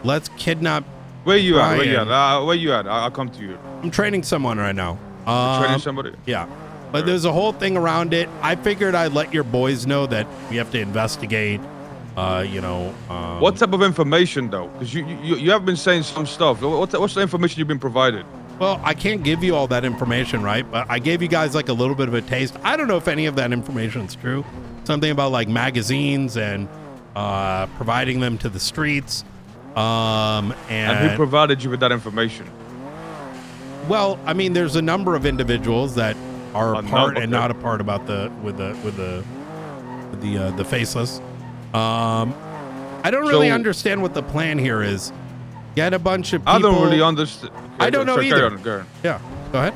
Speaker 1: let's kidnap.
Speaker 13: Where you
Speaker 1: Brian.
Speaker 13: at? Where you at? Where you at? I'll come to you.
Speaker 1: I'm training someone right now.
Speaker 13: You're training somebody?
Speaker 1: Yeah. But there's a whole thing around it. I figured I'd let your boys know that we have to investigate
Speaker 13: What type of information though? Because you have been saying some stuff. What's the information you've been provided?
Speaker 1: Well, I can't give you all that information, right? But I gave you guys like a little bit of a taste. I don't know if any of that information is true. Something about like magazines and providing them to the streets. And
Speaker 13: who provided you with that information?
Speaker 1: Well, I mean, there's a number of individuals that are a part and not a part about the faceless. I don't really understand what the plan here is. Get a bunch of people.
Speaker 13: I don't really understand. Okay,
Speaker 1: I don't know either.
Speaker 13: Carry on.
Speaker 1: Yeah, go ahead.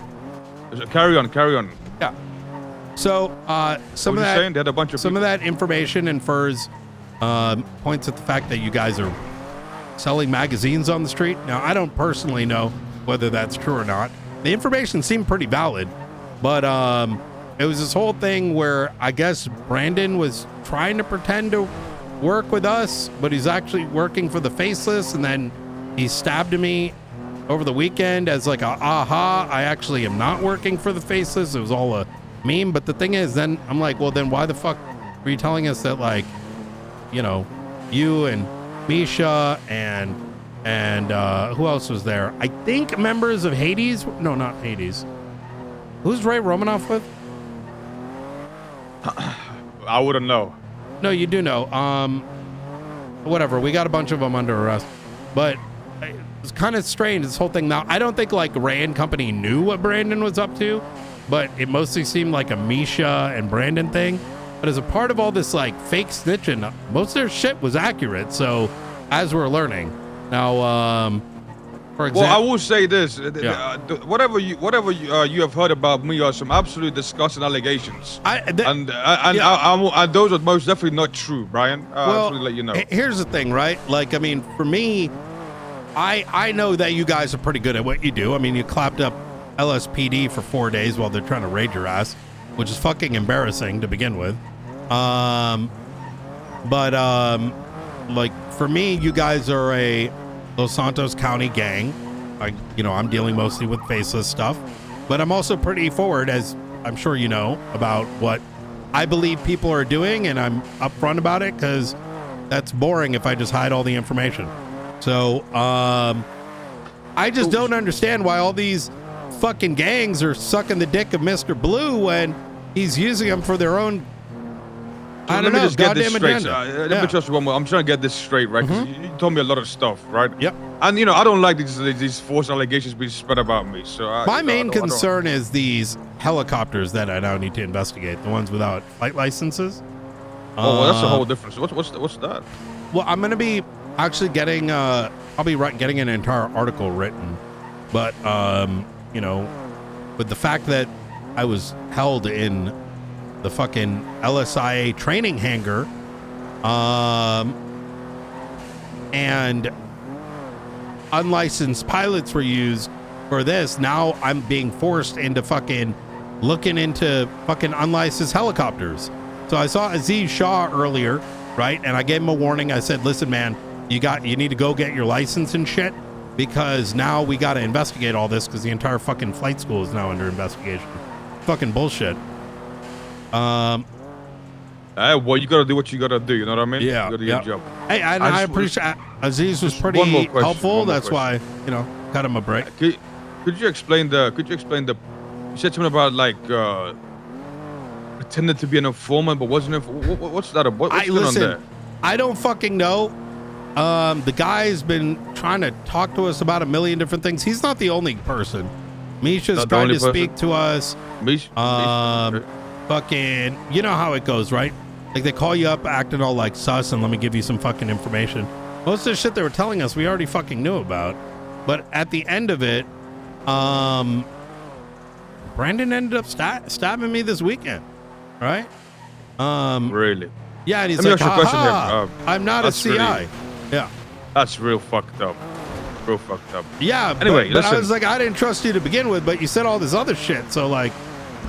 Speaker 13: Carry on.
Speaker 1: Yeah. So some of that,
Speaker 13: saying? They had a bunch of
Speaker 1: some of that information infers, points at the fact that you guys are selling magazines on the street. Now, I don't personally know whether that's true or not. The information seemed pretty valid, but it was this whole thing where I guess Brandon was trying to pretend to work with us, but he's actually working for the faceless, and then he stabbed me over the weekend as like I actually am not working for the faceless. It was all a meme. But the thing is, then I'm like, well, then why the fuck were you telling us that, like, you and Misha and who else was there? I think members of Hades. No, not Hades. Who's Ray Romanoff with?
Speaker 13: I wouldn't know.
Speaker 1: No, you do know. Whatever. We got a bunch of them under arrest, but it's kind of strange, this whole thing. Now, I don't think like Ray and company knew what Brandon was up to, but it mostly seemed like a Misha and Brandon thing. But as a part of all this like fake snitching, most of their shit was accurate. So as we're learning now, for example,
Speaker 13: well, I will say this: whatever you have heard about me are some absolutely disgusting allegations, and those are most definitely not true, Brian.
Speaker 1: Well,
Speaker 13: to let you know.
Speaker 1: Here's the thing, right? Like, I mean, for me, I know that you guys are pretty good at what you do. I mean, you clapped up LSPD for 4 days while they're trying to raid your ass, which is fucking embarrassing to begin with. Like for me, you guys are a Los Santos County gang. I'm dealing mostly with faceless stuff, but I'm also pretty forward, as I'm sure you know, about what I believe people are doing, and I'm upfront about it because that's boring if I just hide all the information. So, I just don't understand why all these fucking gangs are sucking the dick of Mr. Blue when he's using them for their own, I don't know, goddamn agenda.
Speaker 13: Let me just one more. I'm trying to get this straight, right? 'Cause you told me a lot of stuff, right?
Speaker 1: Yep.
Speaker 13: And I don't like these false allegations being spread about me. So
Speaker 1: my main concern is these helicopters that I now need to investigate, the ones without flight licenses.
Speaker 13: Oh, well, that's a whole difference. What's that?
Speaker 1: Well, I'm gonna be actually getting getting an entire article written, but with the fact that I was held in the fucking LSIA training hangar, and unlicensed pilots were used for this. Now I'm being forced into fucking looking into fucking unlicensed helicopters. So I saw Aziz Shah earlier, right? And I gave him a warning. I said, listen, man, you need to go get your license and shit, because now we got to investigate all this because the entire fucking flight school is now under investigation. Fucking bullshit.
Speaker 13: Well, you gotta do what you gotta do. You know what I mean?
Speaker 1: Yeah.
Speaker 13: You gotta get your job.
Speaker 1: Hey, I appreciate Aziz was pretty helpful. That's why, cut him a break.
Speaker 13: Could you explain the? You said something about like pretended to be an informant, but wasn't. What's that about? What's going on there?
Speaker 1: I don't fucking know. The guy's been trying to talk to us about a million different things. He's not the only person. Misha's trying to speak to us.
Speaker 13: Misha.
Speaker 1: Fucking, you know how it goes, right? Like they call you up acting all like sus and let me give you some fucking information. Most of the shit they were telling us we already fucking knew about. But at the end of it, Brandon ended up stabbing me this weekend, right?
Speaker 13: Really?
Speaker 1: Yeah, and he's
Speaker 13: Let me
Speaker 1: like,
Speaker 13: ask you a question here.
Speaker 1: I'm not a CI.
Speaker 13: Really,
Speaker 1: yeah.
Speaker 13: That's real fucked up. Real fucked up.
Speaker 1: Yeah,
Speaker 13: anyway,
Speaker 1: but I was like, I didn't trust you to begin with, but you said all this other shit, so like,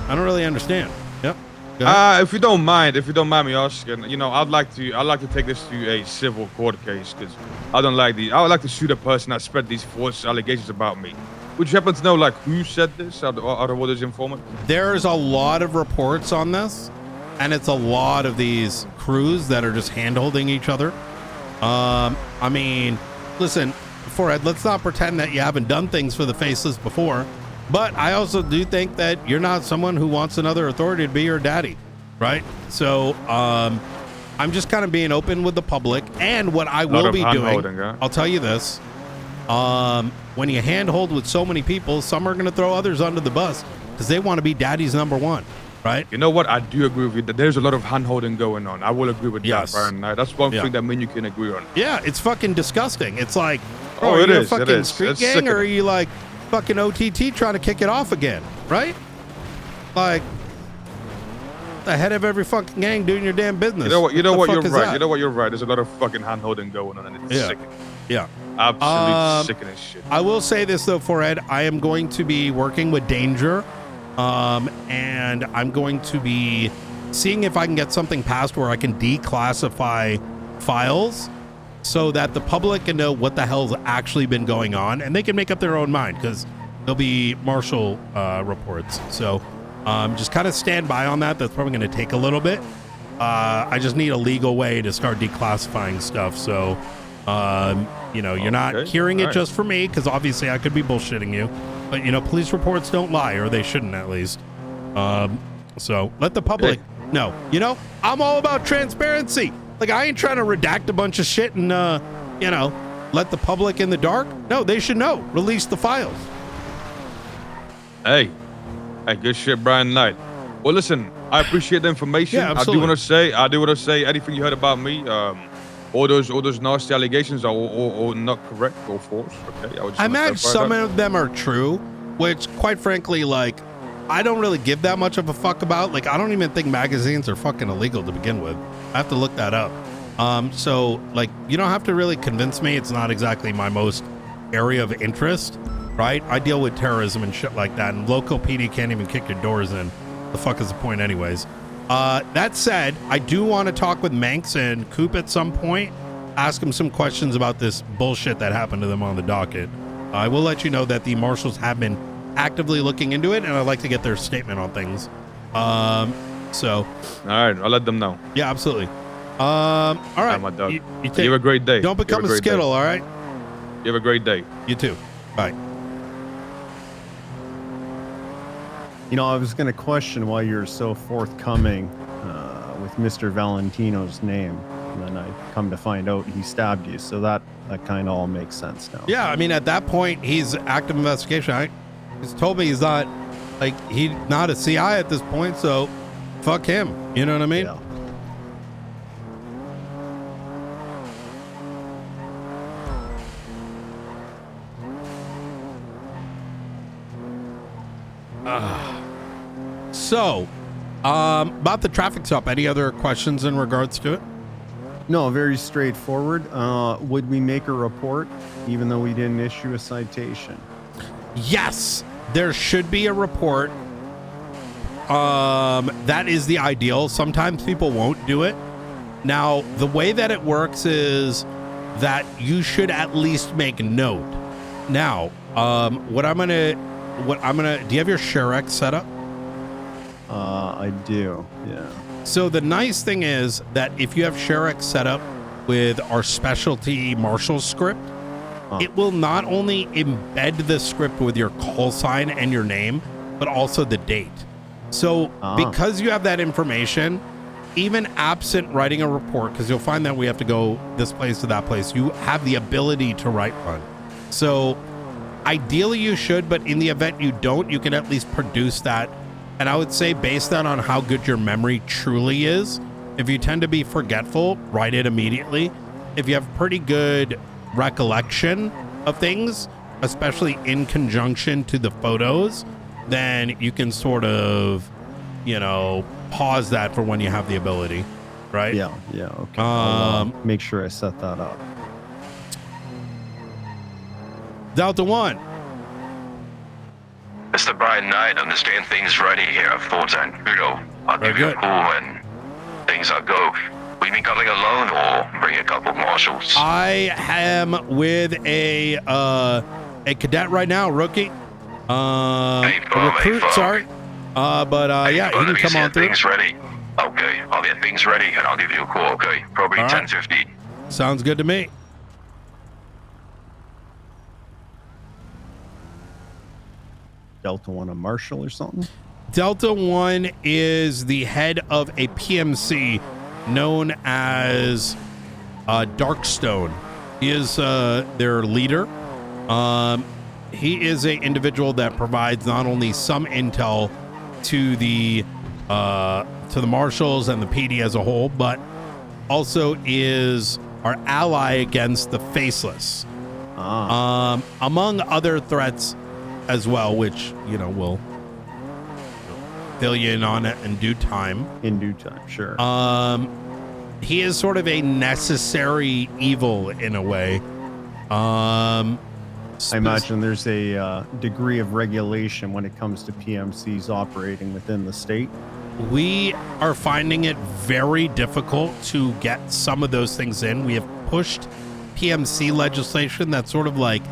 Speaker 1: I don't really understand. Yep.
Speaker 13: If you don't mind me asking, I'd like to take this to a civil court case because I would like to sue the person that spread these false allegations about me. Would you happen to know like who said this out of all those informants?
Speaker 1: There's a lot of reports on this. and it's a lot of these crews that are just hand-holding each other. I mean, listen, Forehead, let's not pretend that you haven't done things for the Faceless before, but I also do think that you're not someone who wants another authority to be your daddy, right? So I'm just kind of being open with the public, and what I will be doing, I'll tell you this, when you handhold with so many people, some are going to throw others under the bus because they want to be daddy's number one, right?
Speaker 13: You know what? I do agree with you that there's a lot of hand-holding going on. I will agree with
Speaker 1: Yes.
Speaker 13: that, Brian. That's one thing that me and you can agree on.
Speaker 1: Yeah, it's fucking disgusting. It's like,
Speaker 13: Oh,
Speaker 1: are
Speaker 13: it
Speaker 1: you a
Speaker 13: is, it
Speaker 1: fucking
Speaker 13: is.
Speaker 1: street
Speaker 13: It's
Speaker 1: gang, or are
Speaker 13: sickening.
Speaker 1: you like fucking OTT trying to kick it off again, right? Like the head of every fucking gang doing your damn business.
Speaker 13: You know what? You know
Speaker 1: What
Speaker 13: what?
Speaker 1: the
Speaker 13: You're
Speaker 1: fuck is
Speaker 13: right.
Speaker 1: that?
Speaker 13: You know what? You're right. There's a lot of fucking hand-holding going on, and it's
Speaker 1: Yeah.
Speaker 13: sickening.
Speaker 1: Yeah.
Speaker 13: Absolutely sickening shit.
Speaker 1: I will say this though, Forehead, I am going to be working with Danger, and I'm going to be seeing if I can get something passed where I can declassify files so that the public can know what the hell's actually been going on, and they can make up their own mind because there'll be marshal reports. So just kind of stand by on that. That's probably going to take a little bit. I just need a legal way to start declassifying stuff. So, you know, you're not hearing it
Speaker 13: All right.
Speaker 1: just for me, because obviously I could be bullshitting you. But, you know, police reports don't lie, or they shouldn't at least. So let the public know. You know, I'm all about transparency. Like, I ain't trying to redact a bunch of shit and, you know, let the public in the dark. No, they should know. Release the files.
Speaker 13: Hey, good shit, Brian Knight. Well, listen, I appreciate the information.
Speaker 1: Yeah,
Speaker 13: I do
Speaker 1: absolutely.
Speaker 13: want to say, anything you heard about me, all those nasty allegations are all not correct or false. Okay,
Speaker 1: I imagine some of them are true, which, quite frankly, like, I don't really give that much of a fuck about. Like, I don't even think magazines are fucking illegal to begin with. I have to look that up. So, like, you don't have to really convince me. It's not exactly my most area of interest, right? I deal with terrorism and shit like that, and local PD can't even kick your doors in. The fuck is the point anyways? That said, I do want to talk with Manx and Coop at some point, ask them some questions about this bullshit that happened to them on the docket. I will let you know that the marshals have been actively looking into it, and I'd like to get their statement on things. So,
Speaker 13: all right, I'll let them know.
Speaker 1: Yeah, absolutely. All right,
Speaker 13: my dog.
Speaker 1: You
Speaker 13: You have a great day.
Speaker 1: Don't
Speaker 13: You have
Speaker 1: become a
Speaker 13: great day.
Speaker 1: skittle, all right?
Speaker 13: You have a great day.
Speaker 1: You too. Bye.
Speaker 9: You know, I was going to question why you're so forthcoming with Mr. Valentino's name, and then I come to find out he stabbed you. So that kind of all makes sense now.
Speaker 1: Yeah, I mean, at that point, he's active investigation. He's told me he's not, like, he's not a CI at this point, so fuck him. You know what I mean?
Speaker 9: Yeah.
Speaker 1: So, about the traffic stop, any other questions in regards to it?
Speaker 9: No, very straightforward. Would we make a report even though we didn't issue a citation?
Speaker 1: Yes, there should be a report. That is the ideal. Sometimes people won't do it. Now, the way that it works is that you should at least make note. Now, do you have your ShareX set up?
Speaker 9: I do, yeah.
Speaker 1: So the nice thing is that if you have ShareX set up with our specialty Marshall script, it will not only embed the script with your call sign and your name, but also the date. So because you have that information, even absent writing a report, because you'll find that we have to go this place to that place, you have the ability to write one. So ideally you should, but in the event you don't, you can at least produce that. And I would say, based on how good your memory truly is, if you tend to be forgetful, write it immediately. If you have pretty good recollection of things, especially in conjunction to the photos, then you can sort of, you know, pause that for when you have the ability, right?
Speaker 9: Yeah, okay. I'll make sure I set that up.
Speaker 1: Delta 1.
Speaker 7: Mr. Brian Knight, understand things ready here at Fort Zancudo. I'll give you a call when things are go. Will you be coming alone or bring a couple marshals?
Speaker 1: I am with a cadet right now, rookie. A recruit, sorry. But yeah, he can come on through.
Speaker 7: Things ready. Okay, I'll get things ready and I'll give you a call, okay? Probably
Speaker 1: All right.
Speaker 7: 10:15.
Speaker 1: Sounds good to me.
Speaker 9: Delta 1 a marshal or something?
Speaker 1: Delta 1 is the head of a PMC known as Darkstone. He is their leader. He is an individual that provides not only some intel to the marshals and the PD as a whole, but also is our ally against the Faceless, among other threats as well, which we'll fill you in on it in due time.
Speaker 9: In due time, sure.
Speaker 1: He is sort of a necessary evil in a way.
Speaker 9: I imagine there's a degree of regulation when it comes to PMCs operating within the state.
Speaker 1: We are finding it very difficult to get some of those things in. We have pushed PMC legislation that sort of like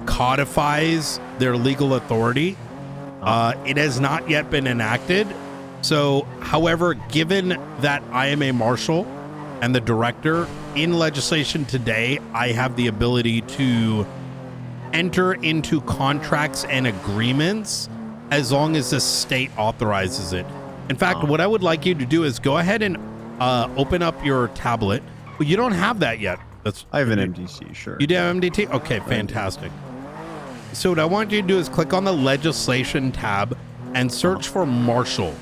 Speaker 1: codifies their legal authority. It has not yet been enacted. So, however, given that I am a marshal and the director in legislation today, I have the ability to enter into contracts and agreements as long as the state authorizes it. In fact, what I would like you to do is go ahead and open up your tablet. Well, you don't have that yet.
Speaker 9: I have an MDT, sure.
Speaker 1: You do have MDT? Okay, fantastic. So what I want you to do is click on the legislation tab and search for marshal.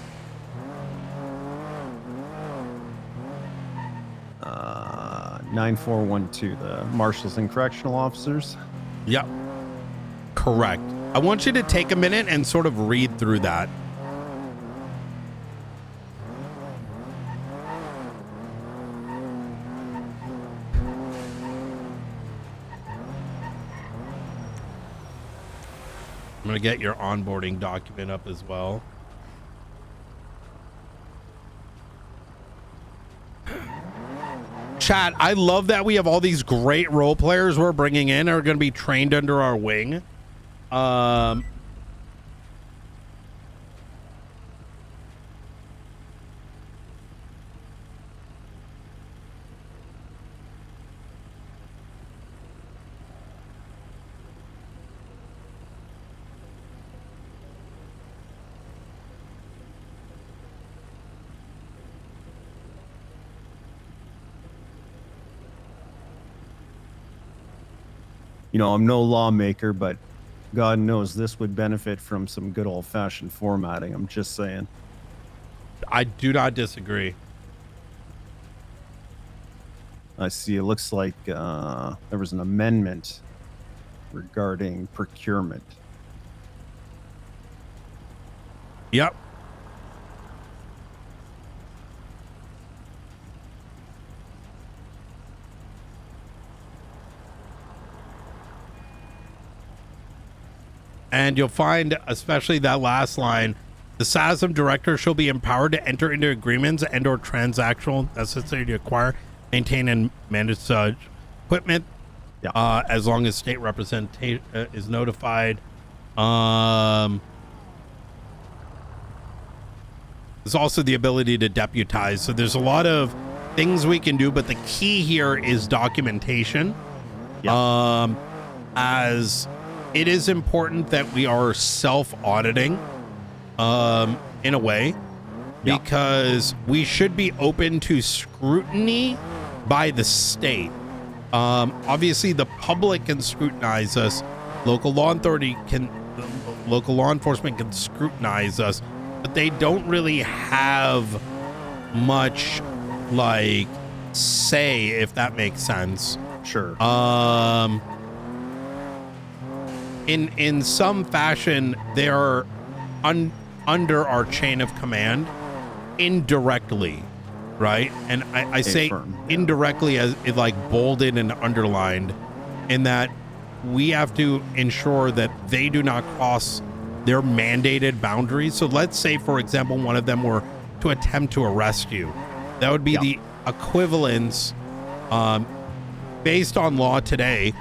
Speaker 9: 9412, the marshals and correctional officers.
Speaker 1: Yep. Correct. I want you to take a minute and sort of read through that. I'm going to get your onboarding document up as well. Chat, I love that we have all these great role players we're bringing in are going to be trained under our wing.
Speaker 9: I'm no lawmaker, but God knows this would benefit from some good old-fashioned formatting. I'm just saying.
Speaker 1: I do not disagree.
Speaker 9: I see. It looks like there was an amendment regarding procurement.
Speaker 1: Yep. And you'll find, especially that last line, the SASM director shall be empowered to enter into agreements and or transactional necessary to acquire, maintain, and manage such equipment, as long as state representation is notified. There's also the ability to deputize. So there's a lot of things we can do, but the key here is documentation. As it is important that we are self-auditing in a way, because we should be open to scrutiny by the state. Obviously, the public can scrutinize us. Local law enforcement can scrutinize us, but they don't really have much like say, if that makes sense.
Speaker 9: Sure.
Speaker 1: In some fashion, they're under our chain of command indirectly, right? And I say indirectly as like bolded and underlined, in that we have to ensure that they do not cross their mandated boundaries. So let's say, for example, one of them were to attempt to arrest you. That would be the equivalence, based on law today,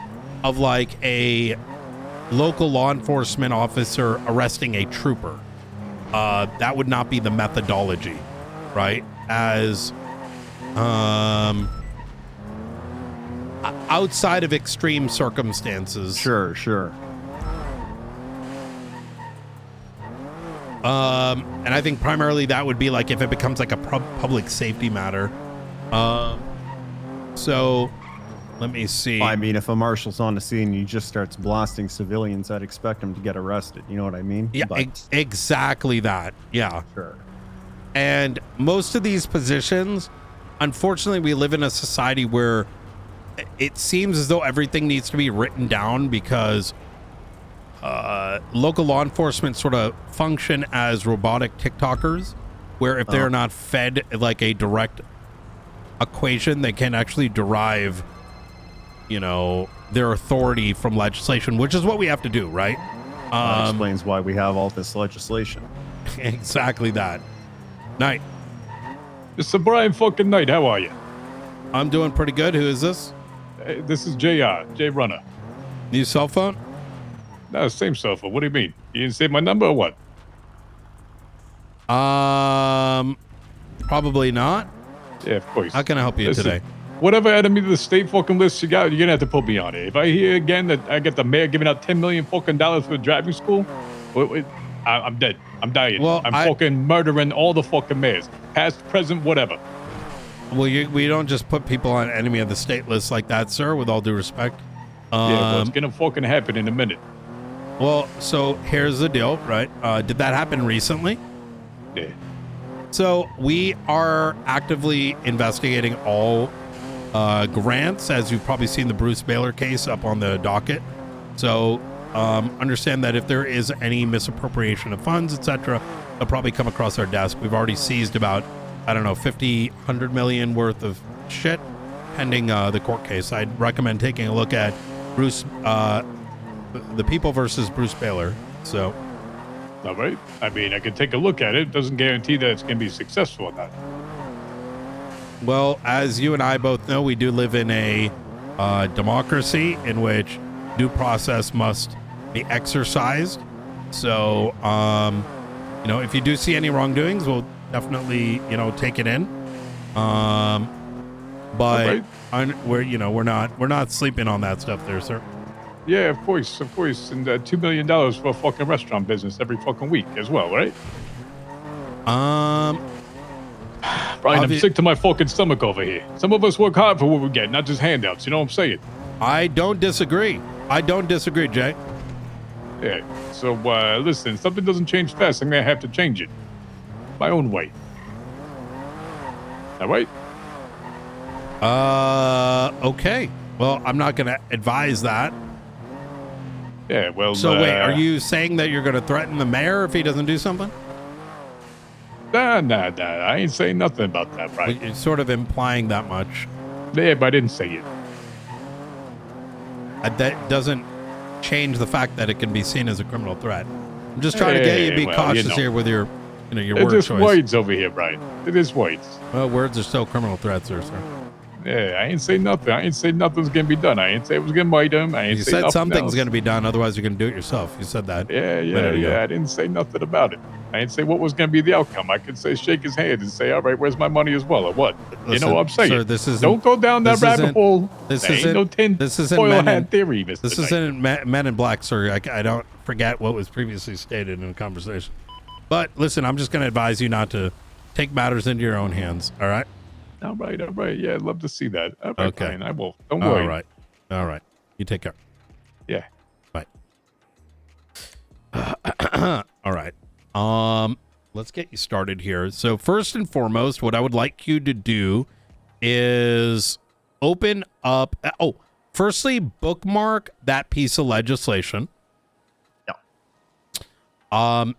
Speaker 1: of like a local law enforcement officer arresting a trooper. that would not be the methodology, right? As outside of extreme circumstances.
Speaker 9: Sure.
Speaker 1: And I think primarily that would be like if it becomes like a public safety matter. So let me see.
Speaker 9: I mean, if a marshal's on the scene and he just starts blasting civilians, I'd expect him to get arrested. You know what I mean?
Speaker 1: Yeah, exactly that. Yeah.
Speaker 9: Sure.
Speaker 1: And most of these positions, unfortunately, we live in a society where it seems as though everything needs to be written down because local law enforcement sort of function as robotic TikTokers, where if they're not fed like a direct equation, they can actually derive, you know, their authority from legislation, which is what we have to do, right?
Speaker 9: That explains why we have all this legislation.
Speaker 1: Exactly that. Knight.
Speaker 14: Mr. Brian fucking Knight, how are you?
Speaker 1: I'm doing pretty good. Who is this?
Speaker 14: Hey, this is JR, Jay Runner.
Speaker 1: New cell phone?
Speaker 14: No, same cell phone. What do you mean? You didn't save my number or what?
Speaker 1: Probably not.
Speaker 14: Yeah, of course.
Speaker 1: How can I help you today?
Speaker 14: Whatever enemy to the state fucking list you got, you're gonna have to put me on it. If I hear again that I get the mayor giving out $10 million fucking dollars for driving school, I'm dead. I'm dying.
Speaker 1: Well,
Speaker 14: I'm fucking murdering all the fucking mayors, past, present, whatever.
Speaker 1: Well, we don't just put people on enemy of the state list like that, sir, with all due respect.
Speaker 14: Yeah, well, it's gonna fucking happen in a minute.
Speaker 1: Well, so here's the deal, right? Did that happen recently?
Speaker 14: Yeah.
Speaker 1: So we are actively investigating all grants, as you've probably seen the Bruce Baylor case up on the docket. So understand that if there is any misappropriation of funds, etc., they'll probably come across our desk. We've already seized about, I don't know, 50, 100 million worth of shit pending the court case. I'd recommend taking a look at Bruce, the People versus Bruce Baylor. So,
Speaker 14: all right. I mean, I can take a look at it. It doesn't guarantee that it's going to be successful or not.
Speaker 1: Well, as you and I both know, we do live in a democracy in which due process must be exercised. So, you know, if you do see any wrongdoings, we'll definitely, you know, take it in. But we're not sleeping on that stuff there, sir.
Speaker 14: Yeah, of course, and $2 million for a fucking restaurant business every fucking week as well, right? Brian, I'm sick to my fucking stomach over here. Some of us work hard for what we get, not just handouts. You know what I'm saying?
Speaker 1: I don't disagree. Jay.
Speaker 14: Yeah. So listen, if something doesn't change fast, I'm gonna have to change it my own way. All right?
Speaker 1: Okay. Well, I'm not gonna advise that.
Speaker 14: Yeah, well...
Speaker 1: So wait, are you saying that you're going to threaten the mayor if he doesn't do something?
Speaker 14: Nah. I ain't saying nothing about that, Brian.
Speaker 1: You're sort of implying that much.
Speaker 14: Yeah, but I didn't say it.
Speaker 1: That doesn't change the fact that it can be seen as a criminal threat. I'm just trying to get you to be cautious here with your word choice.
Speaker 14: It's just words over here, Brian. It is words.
Speaker 1: Well, words are still criminal threats, sir.
Speaker 14: Yeah, I ain't say nothing. I ain't say nothing's gonna be done. I ain't say it was gonna bite him.
Speaker 1: You said something's gonna be done, otherwise you're gonna do it yourself. You said that.
Speaker 14: Yeah. I didn't say nothing about it. I didn't say what was gonna be the outcome. I could say shake his hand and say, all right, where's my money as well, or what?
Speaker 1: Listen,
Speaker 14: you know what I'm saying?
Speaker 1: Sir,
Speaker 14: don't go down that rabbit hole.
Speaker 1: This
Speaker 14: isn't no foil hat theory, Mr.
Speaker 1: This isn't Men in Black, sir. I don't forget what was previously stated in the conversation. But listen, I'm just gonna advise you not to take matters into your own hands. All right.
Speaker 14: All right. Yeah, I'd love to see that. All right,
Speaker 1: okay.
Speaker 14: Fine, I will. Don't worry.
Speaker 1: All right. You take care.
Speaker 14: Yeah.
Speaker 1: Bye. All right. Let's get you started here. So first and foremost, what I would like you to do is open up. Firstly, bookmark that piece of legislation. Yeah.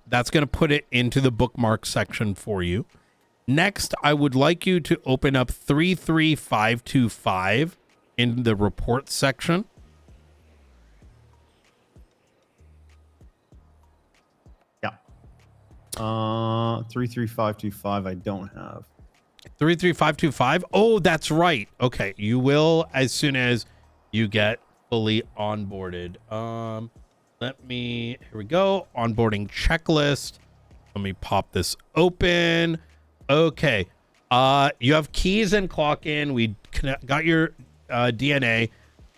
Speaker 1: That's going to put it into the bookmark section for you. Next, I would like you to open up 33525 in the report section.
Speaker 9: Yeah. 33525 I don't have.
Speaker 1: 33525? Oh, that's right. Okay, you will as soon as you get fully onboarded. Here we go. Onboarding checklist. Let me pop this open. Okay. You have keys and clock in. We got your DNA.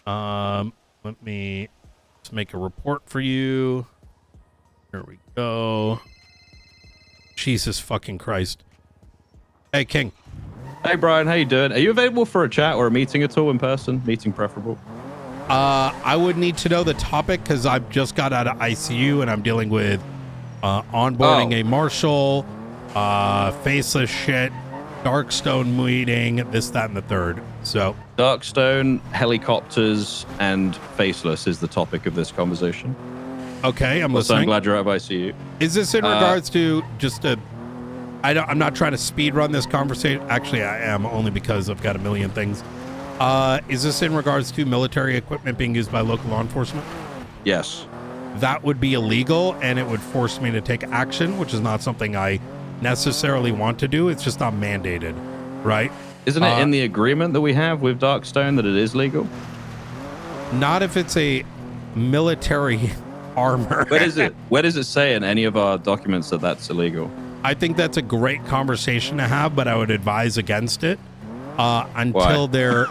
Speaker 1: Let me just make a report for you. Here we go. Jesus fucking Christ. Hey, King.
Speaker 15: Hey, Brian. How you doing? Are you available for a chat or a meeting at all in person? Meeting preferable.
Speaker 1: I would need to know the topic because I've just got out of ICU and I'm dealing with onboarding a marshal, faceless shit, Darkstone meeting, this, that, and the third. So
Speaker 15: Darkstone, helicopters, and faceless is the topic of this conversation.
Speaker 1: Okay, I'm
Speaker 15: also,
Speaker 1: listening.
Speaker 15: I'm glad you're out of ICU.
Speaker 1: Is this in regards to just a... I'm not trying to speed run this conversation. Actually, I am, only because I've got a million things. Is this in regards to military equipment being used by local law enforcement?
Speaker 15: Yes.
Speaker 1: That would be illegal, and it would force me to take action, which is not something I necessarily want to do. It's just not mandated, right?
Speaker 15: Isn't it in the agreement that we have with Darkstone that it is legal?
Speaker 1: Not if it's a military armor.
Speaker 15: Where does it say in any of our documents that that's illegal?
Speaker 1: I think that's a great conversation to have, but I would advise against it until they're...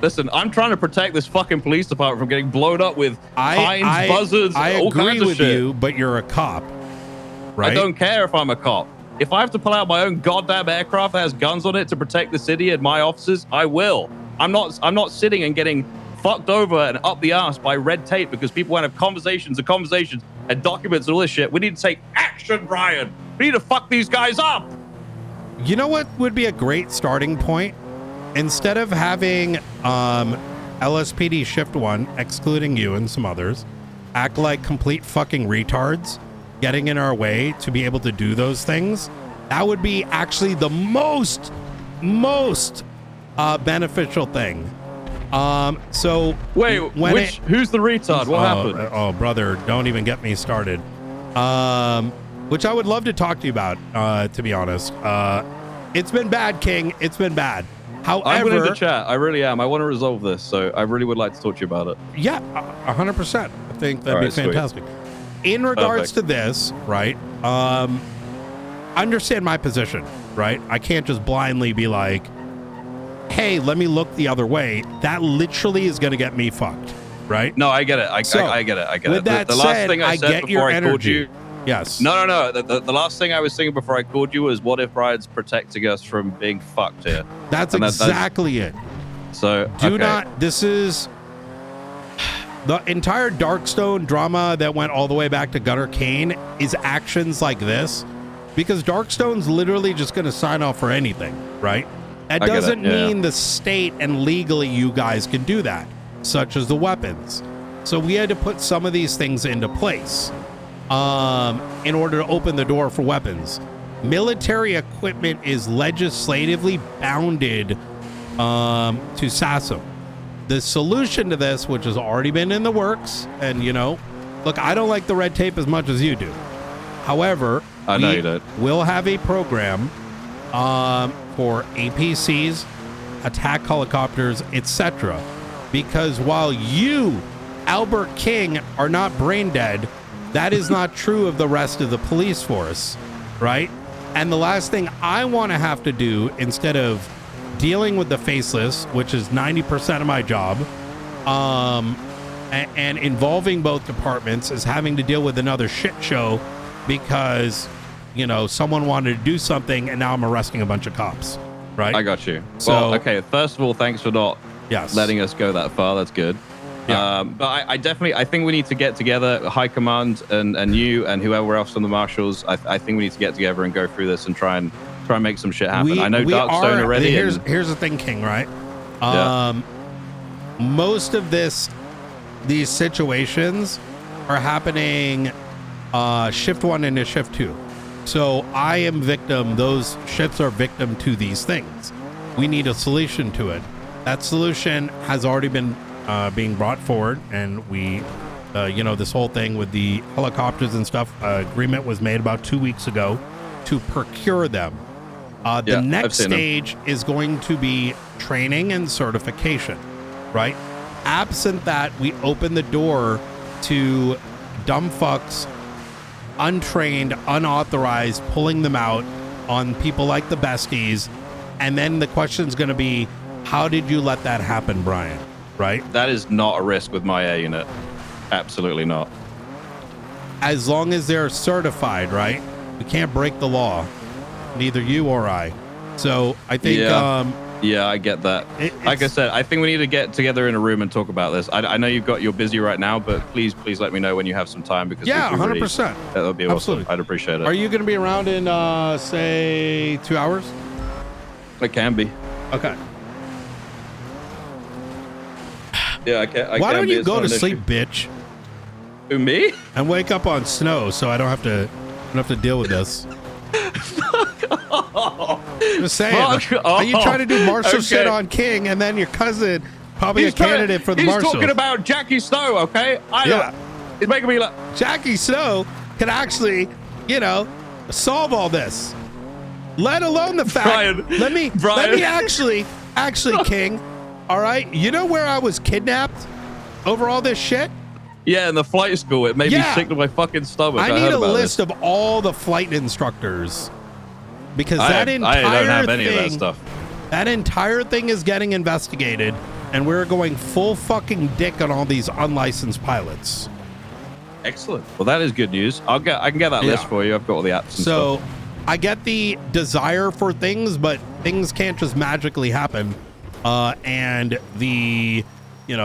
Speaker 15: Listen, I'm trying to protect this fucking police department from getting blown up with Heinz buzzards, all kinds of shit.
Speaker 1: I agree with you, but you're a cop, right?
Speaker 15: I don't care if I'm a cop. If I have to pull out my own goddamn aircraft that has guns on it to protect the city and my officers, I will. I'm not sitting and getting fucked over and up the ass by red tape because people want to have conversations and documents and all this shit. We need to take action, Brian. We need to fuck these guys up.
Speaker 1: You know what would be a great starting point? Instead of having LSPD Shift 1, excluding you and some others, act like complete fucking retards, getting in our way to be able to do those things, that would be actually the most beneficial thing. So
Speaker 15: wait, who's the retard? What happened?
Speaker 1: Oh, brother, don't even get me started. Which I would love to talk to you about, to be honest. It's been bad, King. It's been bad. However,
Speaker 15: I'm willing to chat. I really am. I want to resolve this, so I really would like to talk to you about it.
Speaker 1: Yeah, 100%. I think that'd be fantastic. Sweet. In regards to this, right? Understand my position, right? I can't just blindly be like, hey, let me look the other way. That literally is going to get me fucked, right?
Speaker 15: No, I get it. I get it.
Speaker 1: With that
Speaker 15: the
Speaker 1: said,
Speaker 15: last thing I said
Speaker 1: get
Speaker 15: before
Speaker 1: your
Speaker 15: I
Speaker 1: energy.
Speaker 15: called you.
Speaker 1: Yes.
Speaker 15: No. The last thing I was thinking before I called you was, what if Brian's protecting us from being fucked here?
Speaker 1: That's exactly it.
Speaker 15: So
Speaker 1: do not. This is the entire Darkstone drama that went all the way back to Gunner Kane is actions like this, because Darkstone's literally just going to sign off for anything, right? That doesn't mean the state and legally you guys can do that, such as the weapons. So we had to put some of these things into place in order to open the door for weapons. Military equipment is legislatively bounded to SASM. The solution to this, which has already been in the works, and look, I don't like the red tape as much as you do. However,
Speaker 15: I know you don't.
Speaker 1: We'll have a program for APCs, attack helicopters, etc. Because while you, Albert King, are not brain dead, that is not true of the rest of the police force, right? And the last thing I want to have to do, instead of dealing with the faceless, which is 90% of my job, and involving both departments, is having to deal with another shit show because, someone wanted to do something and now I'm arresting a bunch of cops, right?
Speaker 15: I got you.
Speaker 1: So,
Speaker 15: well, okay, first of all, thanks for not letting us go that far. That's good.
Speaker 1: Yeah.
Speaker 15: But I think we need to get together, High Command and you and whoever else on the Marshals. I think we need to get together and go through this and try and make some shit happen. I know Darkstone already.
Speaker 1: Here's the thing, King, right? Most of these situations are happening shift 1 into shift 2. So I am victim. Those shifts are victim to these things. We need a solution to it. That solution has already been being brought forward, and we, this whole thing with the helicopters and stuff, agreement was made about 2 weeks ago to procure them. The next stage is going to be training and certification, right? Absent that, we open the door to dumb fucks untrained, unauthorized, pulling them out on people like the besties. And then the question's going to be, how did you let that happen, Brian? Right?
Speaker 15: That is not a risk with my air unit. Absolutely not.
Speaker 1: As long as they're certified, right? We can't break the law. Neither you or I. So I think...
Speaker 15: Yeah, I get that. Like I said, I think we need to get together in a room and talk about this. I know you're busy right now, but please let me know when you have some time because
Speaker 1: yeah, 100%.
Speaker 15: That would be awesome.
Speaker 1: Absolutely.
Speaker 15: I'd appreciate it.
Speaker 1: Are you going to be around in say 2 hours?
Speaker 15: It can be.
Speaker 1: Okay.
Speaker 15: Yeah, I can.
Speaker 1: Why don't you go to sleep, bitch?
Speaker 15: Who, me?
Speaker 1: And wake up on snow so I don't have to deal with this. Just saying. Are you trying to do martial shit on King and then your cousin probably a candidate for the marshal?
Speaker 15: He's talking about Jackie Snow, okay? He's making me like
Speaker 1: Jackie Snow can actually, solve all this. Let alone the fact.
Speaker 15: Brian,
Speaker 1: let me actually King. All right, you know where I was kidnapped over all this shit?
Speaker 15: Yeah, in the flight school. It made me sick to my fucking stomach.
Speaker 1: I need a list of all the flight instructors because
Speaker 15: I don't have any of that stuff.
Speaker 1: That entire thing is getting investigated, and we're going full fucking dick on all these unlicensed pilots.
Speaker 15: Excellent. Well, that is good news. I can get that list for you. I've got all the apps. And
Speaker 1: so
Speaker 15: stuff.
Speaker 1: I get the desire for things, but things can't just magically happen. And the, you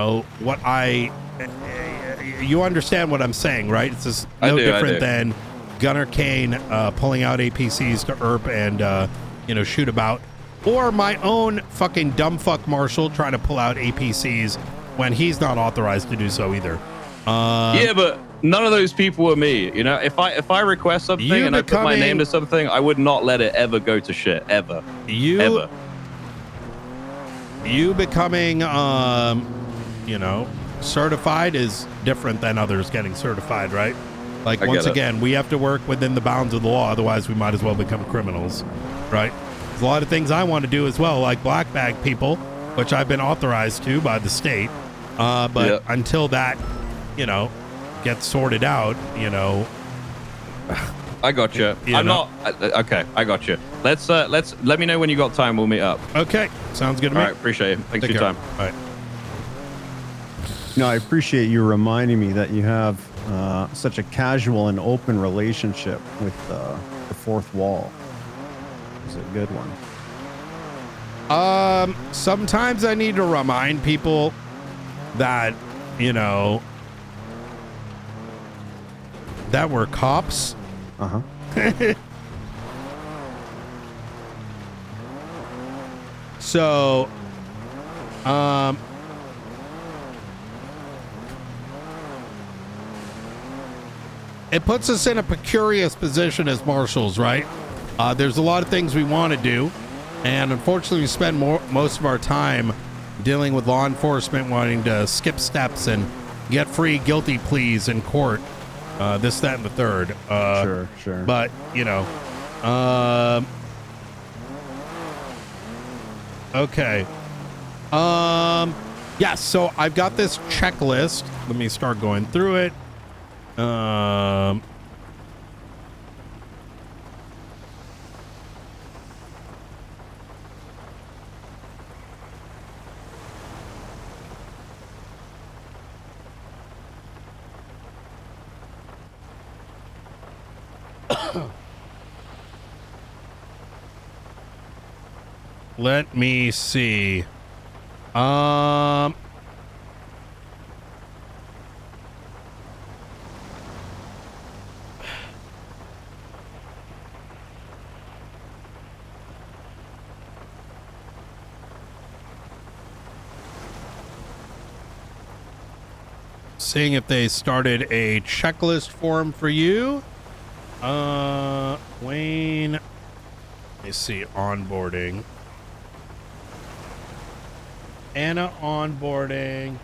Speaker 1: understand what I'm saying, right? It's just no different than Gunner Kane pulling out APCs to ERP and, shoot about. Or my own fucking dumb fuck marshal trying to pull out APCs when he's not authorized to do so either.
Speaker 15: Yeah, but none of those people are me. If I request something and I put my name to something, I would not let it ever go to shit. Ever. Ever.
Speaker 1: You becoming, certified is different than others getting certified, right? Like, once again, we have to work within the bounds of the law. Otherwise, we might as well become criminals, right? There's a lot of things I want to do as well, like black bag people, which I've been authorized to by the state. But until that, gets sorted out,
Speaker 15: I got you. Okay, I got you. Let me know when you got time. We'll meet up.
Speaker 1: Okay, sounds good to me.
Speaker 15: All right, appreciate it. Thanks for your time.
Speaker 1: All right.
Speaker 9: No, I appreciate you reminding me that you have such a casual and open relationship with the fourth wall. It's a good one.
Speaker 1: Sometimes I need to remind people that, that we're cops.
Speaker 9: Uh-huh.
Speaker 1: So, it puts us in a precarious position as marshals, right? There's a lot of things we want to do, and unfortunately we spend most of our time dealing with law enforcement wanting to skip steps and get free guilty pleas in court, this, that, and the third.
Speaker 9: Sure.
Speaker 1: But, okay. Yeah, so I've got this checklist. Let me start going through it. Let me see. Seeing if they started a checklist form for you. Wayne. Let me see. Onboarding. Anna onboarding.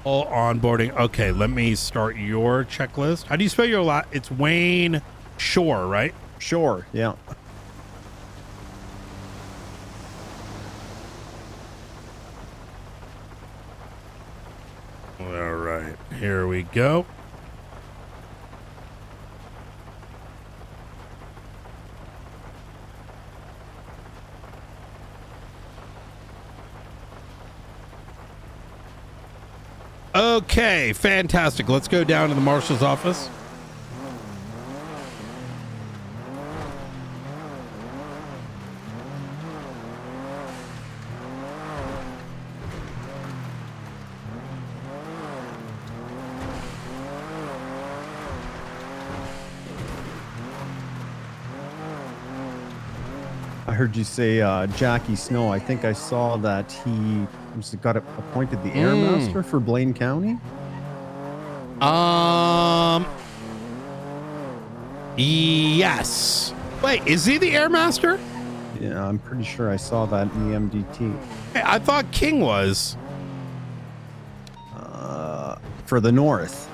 Speaker 1: All onboarding. Okay, let me start your checklist. How do you spell your last? It's Wayne Shore, right?
Speaker 9: Shore, yeah.
Speaker 1: All right, here we go. Okay, fantastic. Let's go down to the marshal's office.
Speaker 9: I heard you say Jackie Snow. I think I saw that he got appointed the airmaster for Blaine County.
Speaker 1: Yes. Wait, is he the airmaster?
Speaker 9: Yeah, I'm pretty sure I saw that in the MDT.
Speaker 1: Hey, I thought King was.
Speaker 9: For the North.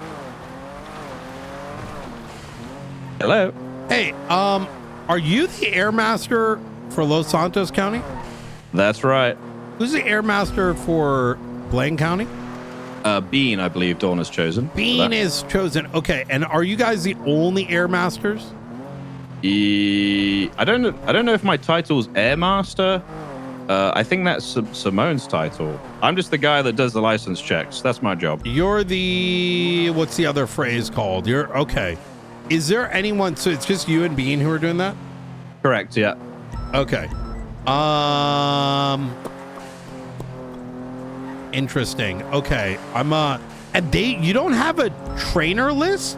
Speaker 15: Hello.
Speaker 1: Hey, are you the airmaster for Los Santos County?
Speaker 15: That's right.
Speaker 1: Who's the airmaster for Blaine County?
Speaker 15: Bean, I believe Dawn has chosen.
Speaker 1: Bean is chosen. Okay, and are you guys the only airmasters?
Speaker 15: I don't know if my title's airmaster. I think that's Simone's title. I'm just the guy that does the license checks. That's my job.
Speaker 1: You're the, what's the other phrase called? You're, okay. Is there anyone, so it's just you and Bean who are doing that?
Speaker 15: Correct, yeah.
Speaker 1: Okay. Interesting. Okay. And you don't have a trainer list?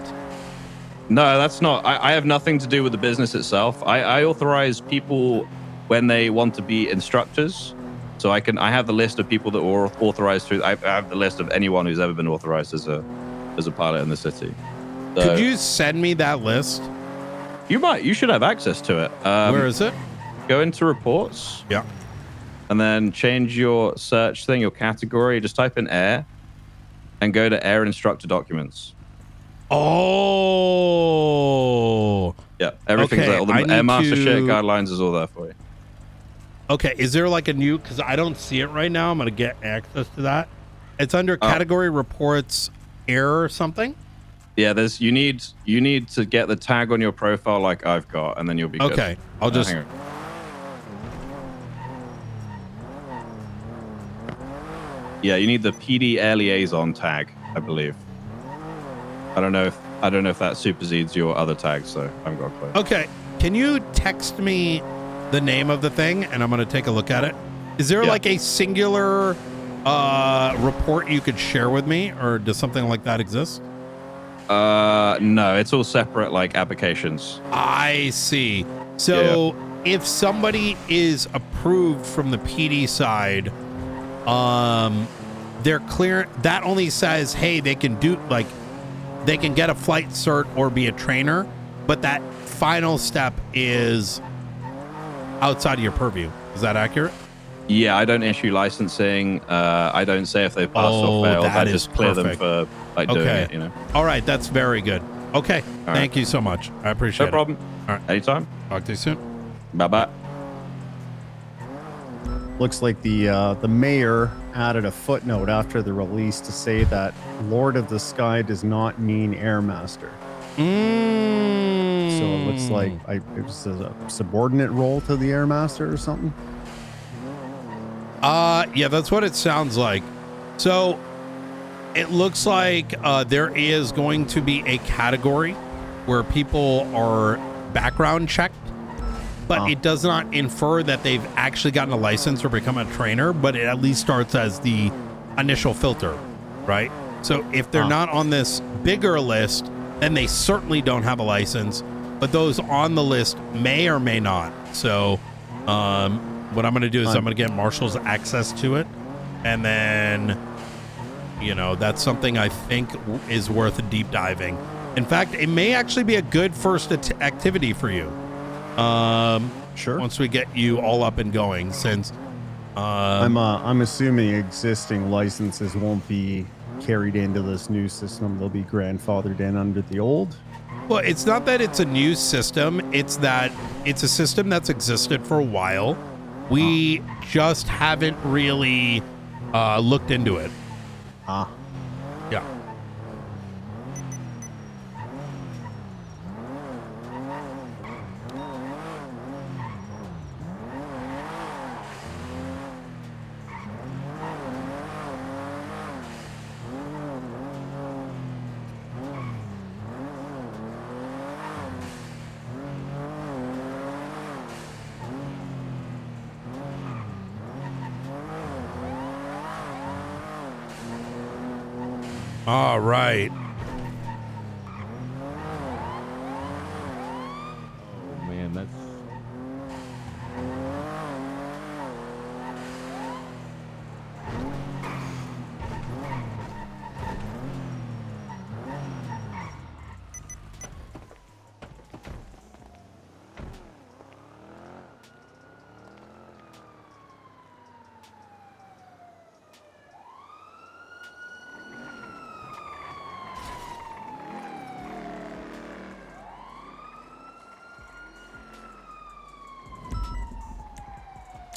Speaker 15: No, that's not. I have nothing to do with the business itself. I authorize people when they want to be instructors. So I have the list of people that were authorized through. I have the list of anyone who's ever been authorized as a pilot in the city. So,
Speaker 1: could you send me that list?
Speaker 15: You should have access to it.
Speaker 1: Where is it?
Speaker 15: Go into reports.
Speaker 1: Yeah.
Speaker 15: And then change your search thing, your category. Just type in air and go to air instructor documents.
Speaker 1: Oh.
Speaker 15: Yeah. Everything's
Speaker 1: Okay,
Speaker 15: there. All the air master shit guidelines is all there for you.
Speaker 1: Okay. Is there like a new, because I don't see it right now. I'm going to get access to that. It's under category reports error or something.
Speaker 15: Yeah, you need to get the tag on your profile like I've got, and then you'll be good.
Speaker 1: Okay. I'll just.
Speaker 15: Hang on. Yeah, you need the PD Air Liaison tag, I believe. I don't know if that supersedes your other tags, so I haven't got a clue.
Speaker 1: Okay. Can you text me the name of the thing, and I'm going to take a look at it? Is there like a singular report you could share with me, or does something like that exist?
Speaker 15: No, it's all separate like applications.
Speaker 1: I see. So if somebody is approved from the PD side, they're clear. That only says, hey, they can get a flight cert or be a trainer, but that final step is outside of your purview. Is that accurate?
Speaker 15: Yeah, I don't issue licensing. I don't say if they passed or failed. I just clear them for doing it, you know.
Speaker 1: All right, that's very good. Okay, thank you so much. I appreciate it.
Speaker 15: No problem.
Speaker 1: All right.
Speaker 15: Anytime.
Speaker 1: Talk to you soon.
Speaker 15: Bye-bye.
Speaker 9: Looks like the mayor added a footnote after the release to say that Lord of the Sky does not mean airmaster. So it looks like it was a subordinate role to the airmaster or something.
Speaker 1: Yeah, that's what it sounds like. So it looks like there is going to be a category where people are background checked, but it does not infer that they've actually gotten a license or become a trainer, but it at least starts as the initial filter, right? So if they're not on this bigger list, then they certainly don't have a license, but those on the list may or may not. So what I'm going to do is I'm going to get Marshall's access to it, and then, that's something I think is worth deep diving. In fact, it may actually be a good first activity for you.
Speaker 9: Sure.
Speaker 1: Once we get you all up and going, since
Speaker 9: I'm assuming existing licenses won't be carried into this new system. They'll be grandfathered in under the old.
Speaker 1: Well, it's not that it's a new system. It's that it's a system that's existed for a while. We just haven't really looked into it. Yeah. All right.
Speaker 14: Oh man, that's.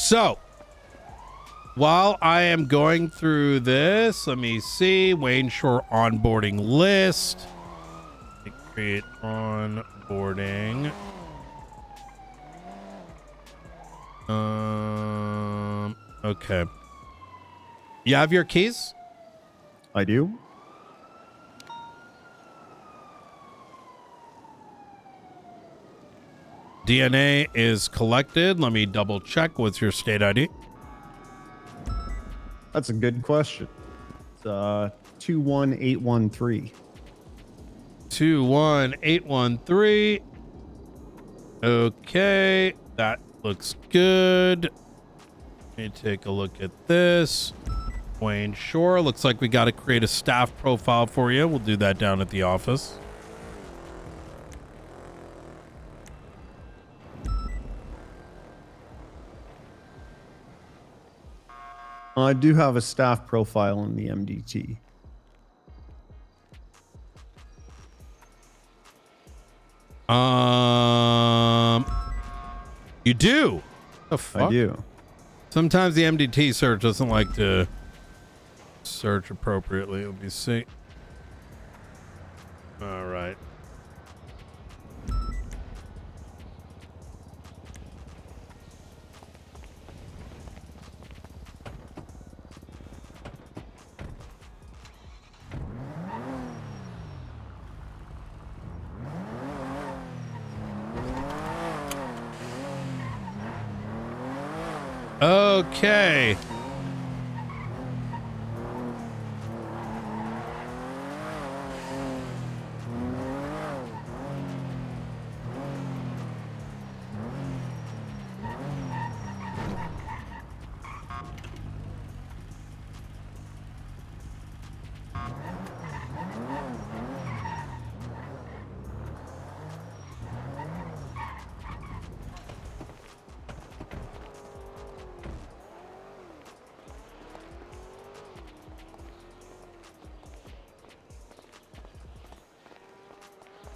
Speaker 1: So, while I am going through this, let me see. Wayne Shore onboarding list. Create onboarding. Okay. You have your keys?
Speaker 9: I do.
Speaker 1: DNA is collected. Let me double check. What's your state ID?
Speaker 9: That's a good question. It's 21813.
Speaker 1: 21813. Okay, that looks good. Let me take a look at this. Wayne Shore. Looks like we got to create a staff profile for you. We'll do that down at the office.
Speaker 9: I do have a staff profile in the MDT.
Speaker 1: You do? The fuck?
Speaker 9: I do.
Speaker 1: Sometimes the MDT search doesn't like to search appropriately. Let me see. All right. Okay.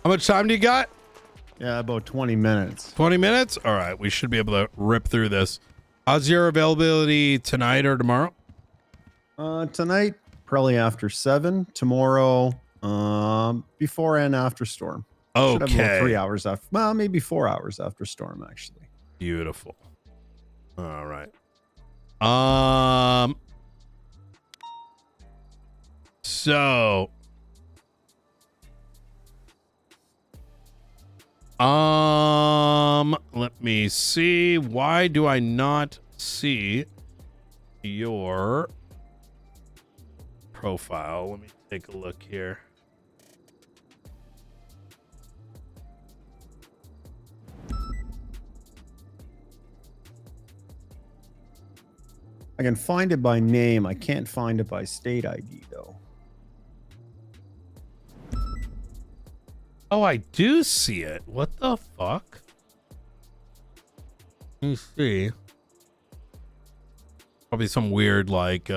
Speaker 1: How much time do you got?
Speaker 9: Yeah, about 20 minutes.
Speaker 1: 20 minutes? All right. We should be able to rip through this. How's your availability tonight or tomorrow?
Speaker 9: Tonight, probably after 7. Tomorrow, before and after storm. Should have about 3 hours after. Well, maybe 4 hours after storm, actually.
Speaker 1: Beautiful. All right. So let me see. Why do I not see your profile? Let me take a look here.
Speaker 9: I can find it by name. I can't find it by state ID, though.
Speaker 1: Oh, I do see it. What the fuck? Let me see. Probably some weird like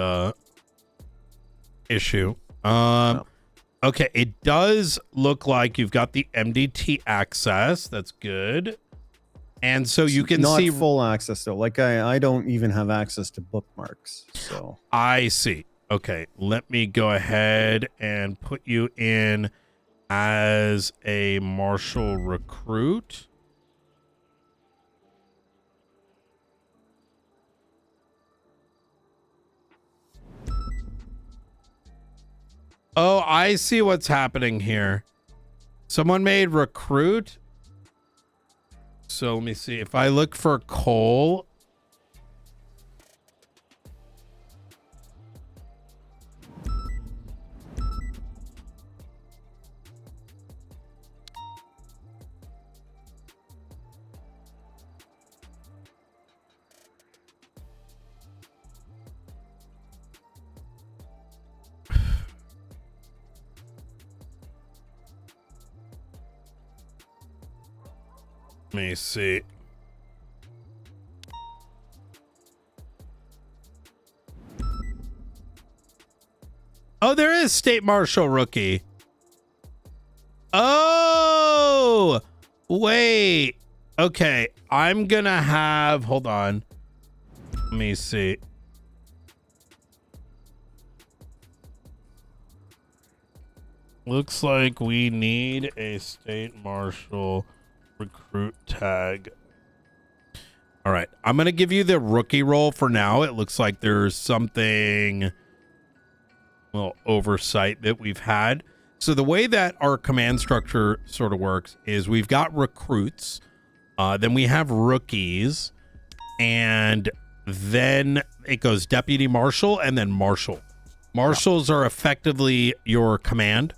Speaker 1: issue. Okay, it does look like you've got the MDT access. That's good. And so you can
Speaker 9: Not
Speaker 1: see
Speaker 9: full access though. Like I don't even have access to bookmarks. So
Speaker 1: I see. Okay, let me go ahead and put you in as a marshal recruit. Oh, I see what's happening here. Someone made recruit. So let me see. If I look for Cole. Let me see. Oh, there is State Marshal rookie. Oh, wait. Okay, I'm gonna have, hold on. Let me see. Looks like we need a State Marshal recruit tag. All right, I'm gonna give you the rookie role for now. It looks like there's something, well, oversight that we've had. So the way that our command structure sort of works is we've got recruits, then we have rookies, and then it goes deputy marshal and then marshal. Marshals are effectively your command.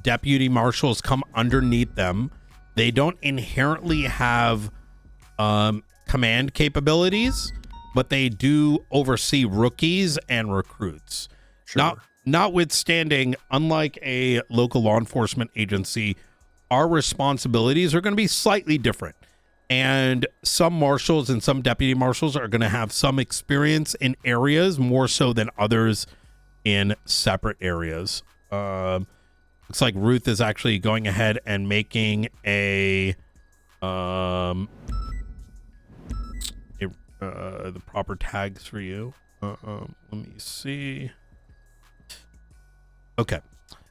Speaker 1: Deputy marshals come underneath them. They don't inherently have command capabilities, but they do oversee rookies and recruits.
Speaker 9: Sure.
Speaker 1: Notwithstanding, unlike a local law enforcement agency, our responsibilities are going to be slightly different. And some marshals and some deputy marshals are going to have some experience in areas more so than others in separate areas. Looks like Ruth is actually going ahead and making the proper tags for you. Let me see. Okay,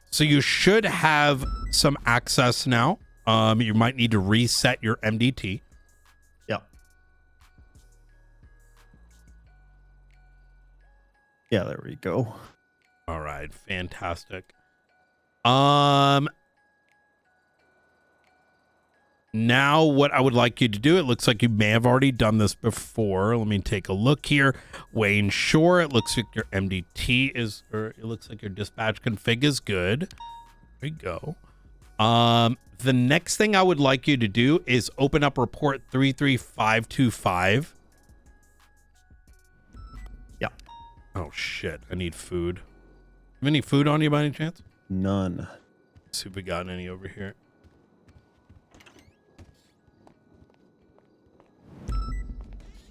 Speaker 1: so you should have some access now. You might need to reset your MDT.
Speaker 9: Yeah. Yeah, there we go.
Speaker 1: All right, fantastic. Now what I would like you to do, it looks like you may have already done this before. Let me take a look here. Wayne Shore, it looks like your MDT is, or it looks like your dispatch config is good. There we go. The next thing I would like you to do is open up report 33525.
Speaker 9: Yeah.
Speaker 1: Oh shit, I need food. Have any food on you by any chance?
Speaker 9: None.
Speaker 1: Let's see if we got any over here.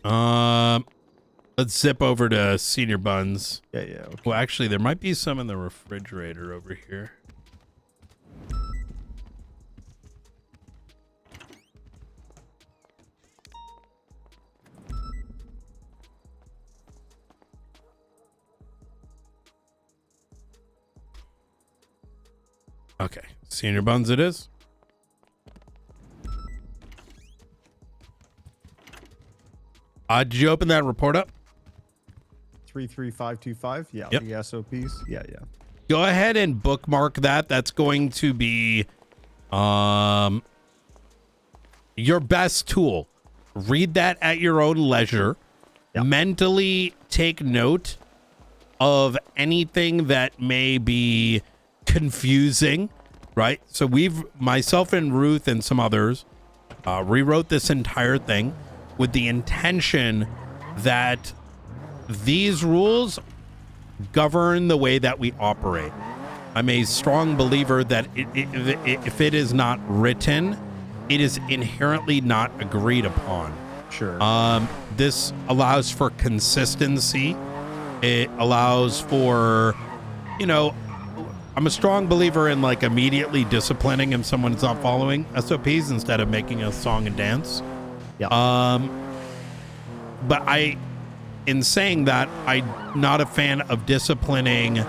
Speaker 1: Let's zip over to Senior Buns.
Speaker 9: Yeah, yeah. Okay.
Speaker 1: Well, actually, there might be some in the refrigerator over here. Okay, Senior Buns it is. Did you open that report up?
Speaker 9: 33525. Yeah,
Speaker 1: yep.
Speaker 9: The SOPs. Yeah, yeah.
Speaker 1: Go ahead and bookmark that. That's going to be your best tool. Read that at your own leisure. Yep. Mentally take note of anything that may be confusing, right? So myself and Ruth and some others rewrote this entire thing with the intention that these rules govern the way that we operate. I'm a strong believer that if it is not written, it is inherently not agreed upon.
Speaker 9: Sure.
Speaker 1: This allows for consistency. It allows for, I'm a strong believer in like immediately disciplining if someone's not following SOPs instead of making a song and dance.
Speaker 9: Yeah.
Speaker 1: But in saying that, I'm not a fan of disciplining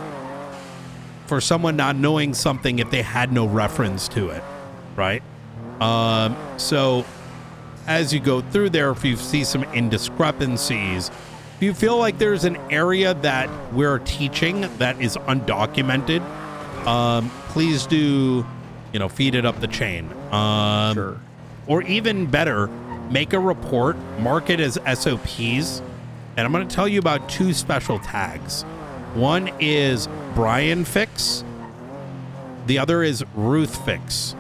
Speaker 1: for someone not knowing something if they had no reference to it, right? So as you go through there, if you see some indiscrepancies, if you feel like there's an area that we're teaching that is undocumented, please do, feed it up the chain.
Speaker 9: Sure.
Speaker 1: Or even better, make a report, mark it as SOPs, and I'm going to tell you about two special tags. One is Brian Fix. The other is Ruth Fix.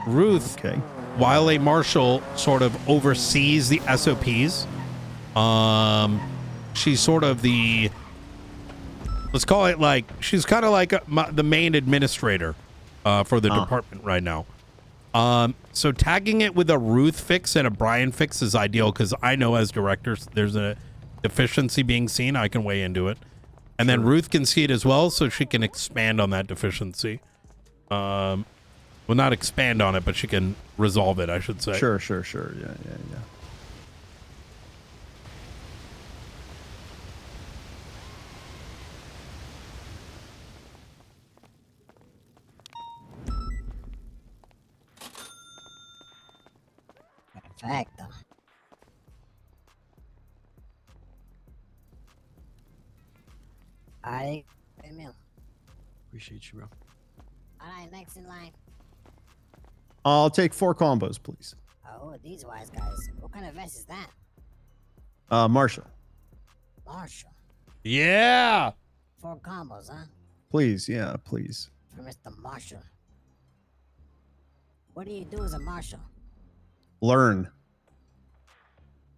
Speaker 1: Ruth,
Speaker 9: okay,
Speaker 1: while a marshal, sort of oversees the SOPs. She's sort of the, let's call it like, she's kind of like the main administrator for the department right now. So tagging it with a Ruth fix and a Brian fix is ideal because I know as directors there's a deficiency being seen. I can weigh into it. And then Ruth can see it as well, so she can expand on that deficiency. Well, not expand on it, but she can resolve it, I should say.
Speaker 9: Sure. Yeah.
Speaker 16: Perfecto. Alright, Emil.
Speaker 17: Appreciate you, bro.
Speaker 16: Alright, next in line.
Speaker 9: I'll take 4 combos, please.
Speaker 16: Oh, these wise guys. What kind of vest is that?
Speaker 9: Marshall.
Speaker 16: Marshall.
Speaker 1: Yeah.
Speaker 16: 4 combos, huh?
Speaker 9: Please, yeah, please.
Speaker 16: For Mr. Marshall. What do you do as a marshal?
Speaker 9: Learn.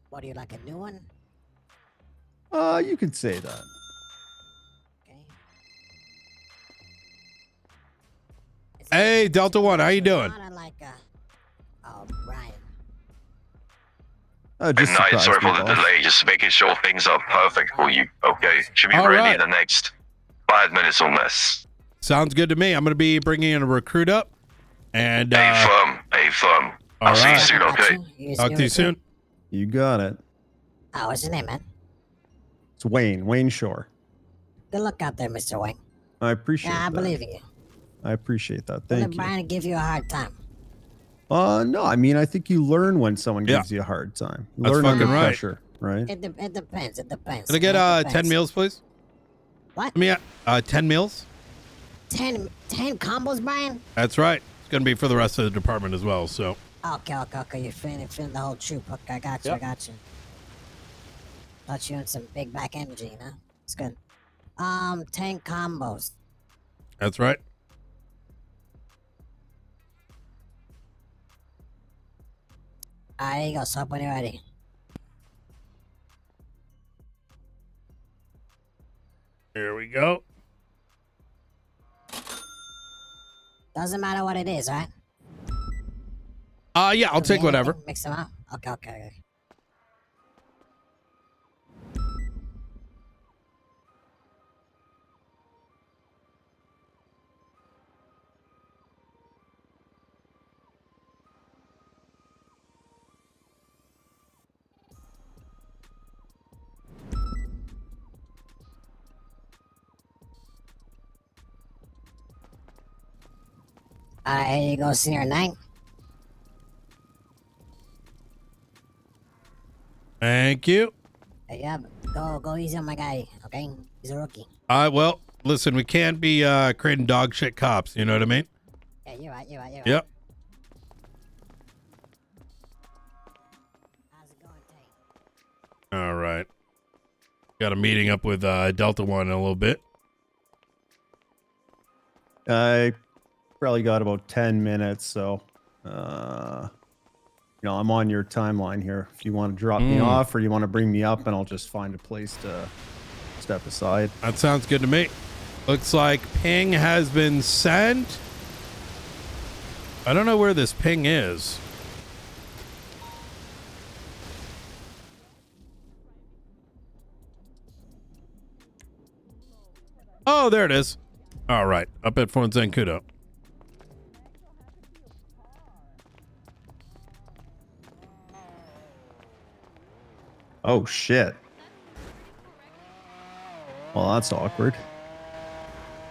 Speaker 16: What, do you like a new one?
Speaker 9: You could say that.
Speaker 1: Hey, Delta One, how you doing?
Speaker 16: Oh, Brian.
Speaker 7: Good night, sorry for the delay, just making sure things are perfect for you. Okay, should be
Speaker 1: All
Speaker 7: ready
Speaker 1: right.
Speaker 7: in the next 5 minutes or less.
Speaker 1: Sounds good to me. I'm going to be bringing in a recruit up. And
Speaker 7: A firm. I'll see you soon, okay?
Speaker 1: Talk to you soon.
Speaker 9: You got it.
Speaker 16: Oh, what's your name, man?
Speaker 9: It's Wayne Shore.
Speaker 16: Good luck out there, Mr. Wayne.
Speaker 9: I appreciate
Speaker 16: Yeah, I
Speaker 9: that.
Speaker 16: believe in you.
Speaker 9: I appreciate that.
Speaker 16: Don't let
Speaker 9: Thank you.
Speaker 16: Brian give you a hard time.
Speaker 9: No, I mean, I think you learn when someone gives you a hard time. You
Speaker 1: That's
Speaker 9: learn under
Speaker 1: fucking right.
Speaker 9: pressure, right?
Speaker 16: It depends. It depends.
Speaker 1: Can I get
Speaker 16: It
Speaker 1: 10
Speaker 16: depends.
Speaker 1: meals, please?
Speaker 16: What?
Speaker 1: Let me 10 meals?
Speaker 16: 10 combos, Brian?
Speaker 1: That's right. It's going to be for the rest of the department as well, so.
Speaker 16: Okay. You're feeling the whole troop. Okay, I got you.
Speaker 1: Yep.
Speaker 16: I got you. Thought you in some big back energy, you know? It's good. 10 combos.
Speaker 1: That's right.
Speaker 16: There you go. Stop when you're ready.
Speaker 1: Here we go.
Speaker 16: Doesn't matter what it is, right?
Speaker 1: Yeah, I'll take whatever.
Speaker 16: Mix them up. Okay. Here you go, Senior 9.
Speaker 1: Thank you.
Speaker 16: Yeah, go easy on my guy, okay? He's a rookie.
Speaker 1: Well, listen, we can't be creating dog shit cops. You know what I mean?
Speaker 16: Yeah, you're right.
Speaker 1: Yep. All right. Got a meeting up with Delta One in a little bit.
Speaker 9: I probably got about 10 minutes, so I'm on your timeline here. If you want to drop me off or you want to bring me up, and I'll just find a place to step aside.
Speaker 1: That sounds good to me. Looks like ping has been sent. I don't know where this ping is. Oh, there it is. All right. Up at Fort Zancudo.
Speaker 9: Oh, shit. Well, that's awkward.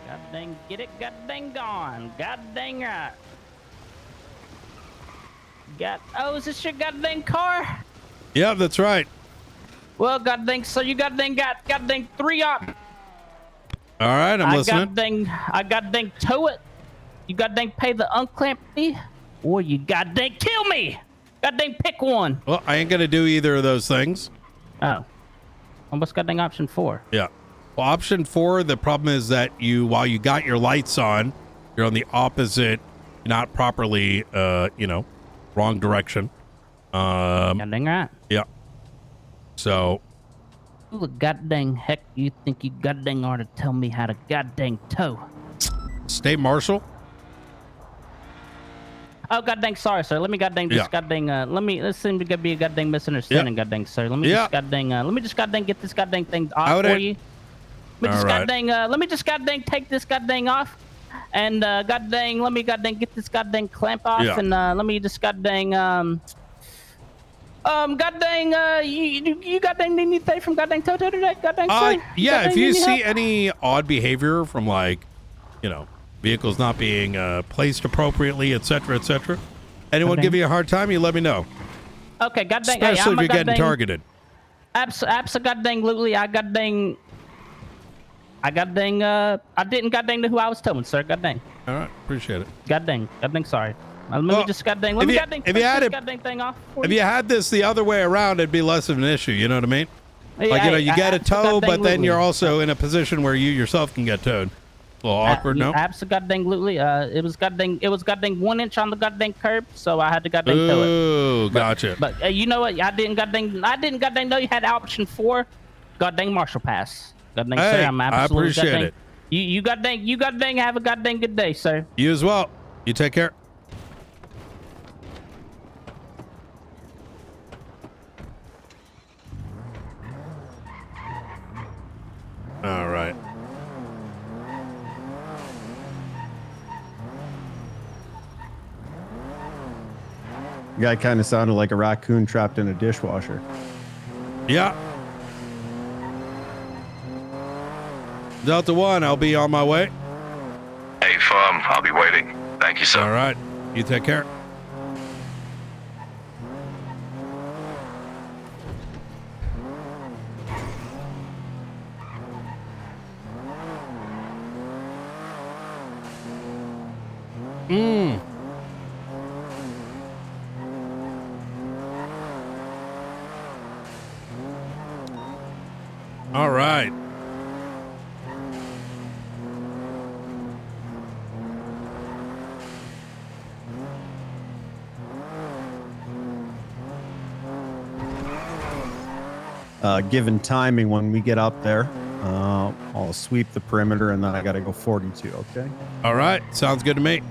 Speaker 18: God dang, get it, god dang gone. God dang right. Is this your god dang car?
Speaker 1: Yeah, that's right.
Speaker 18: Well, god dang, so you god dang got god dang 3 op.
Speaker 1: All right, I'm listening.
Speaker 18: I god dang tow it. You god dang pay the unclamp fee, or you god dang kill me. God dang pick one.
Speaker 1: Well, I ain't gonna do either of those things.
Speaker 18: Oh. Well, what's god dang option 4?
Speaker 1: Yeah. Well, option 4, the problem is that while you got your lights on, you're on the opposite, not properly, wrong direction.
Speaker 18: God dang right.
Speaker 1: Yeah. So.
Speaker 18: Who the god dang heck you think you god dang are to tell me how to god dang tow?
Speaker 1: State Marshal?
Speaker 18: Oh, god dang, sorry, sir. Let me god dang this
Speaker 1: Yeah.
Speaker 18: god dang, let's seem to be a god dang misunderstanding, god dang, sir. Let me just god dang, get this god dang thing off for you. Let me just god dang, let me just god dang take this god dang off. And god dang, let me god dang get this god dang clamp off.
Speaker 1: Yeah.
Speaker 18: And let me just god dang, god dang, you god dang need anything from god dang Toto today? God dang, sorry.
Speaker 1: Yeah,
Speaker 18: God
Speaker 1: if
Speaker 18: dang,
Speaker 1: you
Speaker 18: need
Speaker 1: see
Speaker 18: help?
Speaker 1: any odd behavior from like, you know, vehicles not being placed appropriately, etc., anyone give you a hard time, you let me know.
Speaker 18: Okay, god dang,
Speaker 1: Especially if you're getting targeted.
Speaker 18: Absolutely, I god dang, I didn't god dang know who I was telling, sir. God dang.
Speaker 1: All right, appreciate it.
Speaker 18: God dang, sorry. Let me just god dang, let me god dang
Speaker 1: if you had
Speaker 18: this
Speaker 1: it,
Speaker 18: god dang thing off. For
Speaker 1: if you had this the other way around, it'd be less of an issue. You know what I mean?
Speaker 18: Yeah,
Speaker 1: Like, you know, you get a tow, but then you're
Speaker 18: absolutely.
Speaker 1: also in a position where you yourself can get towed. A little awkward, no?
Speaker 18: Absolutely. It was god dang 1 inch on the god dang curb, so I had to god dang tow it.
Speaker 1: Ooh, gotcha.
Speaker 18: But you know what? I didn't god dang know you had option 4. God dang Marshall Pass. God dang,
Speaker 1: Hey,
Speaker 18: sir, I'm absolutely
Speaker 1: I appreciate
Speaker 18: god dang,
Speaker 1: it.
Speaker 18: You god dang have a god dang good day, sir.
Speaker 1: You as well. You take care. All right.
Speaker 9: Guy kind of sounded like a raccoon trapped in a dishwasher.
Speaker 1: Yeah. Delta 1, I'll be on my way.
Speaker 7: Hey, firm, I'll be waiting. Thank you, sir.
Speaker 1: All right. You take care. All right.
Speaker 9: Given timing, when we get up there, I'll sweep the perimeter and then I got to go 42. Okay.
Speaker 1: All right. Sounds good to me.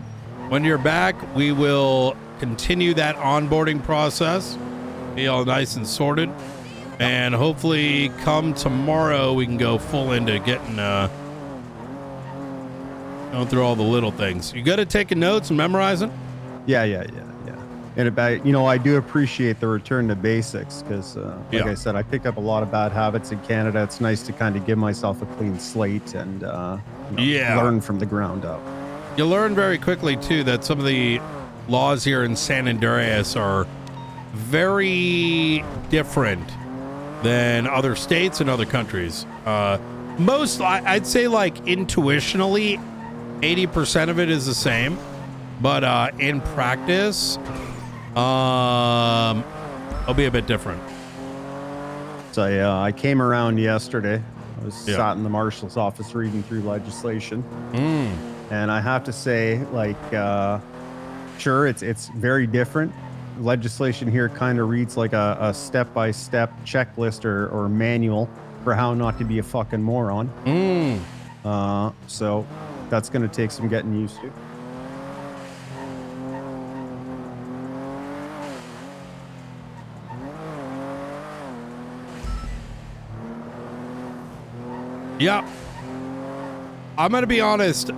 Speaker 1: When you're back, we will continue that onboarding process. Be all nice and sorted. And hopefully come tomorrow, we can go full into getting, going through all the little things. You good at taking notes and memorizing?
Speaker 9: Yeah. And I do appreciate the return to basics because, like I said, I picked up a lot of bad habits in Canada. It's nice to kind of give myself a clean slate and learn from the ground up.
Speaker 1: You learn very quickly, too, that some of the laws here in San Andreas are very different than other states and other countries. I'd say, like, intuitionally, 80% of it is the same. But in practice, it'll be a bit different.
Speaker 9: So I came around yesterday. I was sat in the marshal's office reading through legislation. And I have to say, like, sure, it's very different. Legislation here kind of reads like a step-by-step checklist or manual for how not to be a fucking moron. So that's going to take some getting used to.
Speaker 1: Yeah. I'm going to be honest.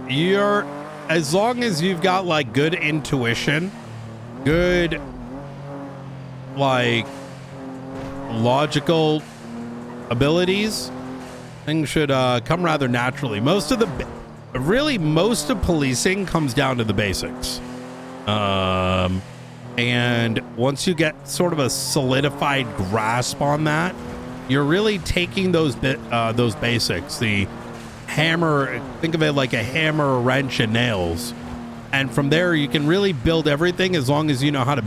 Speaker 1: As long as you've got like good intuition, good, like, logical abilities, things should come rather naturally. Most of policing comes down to the basics. And once you get sort of a solidified grasp on that, you're really taking those basics, the hammer, think of it like a hammer, a wrench, and nails. And from there, you can really build everything as long as you know how to,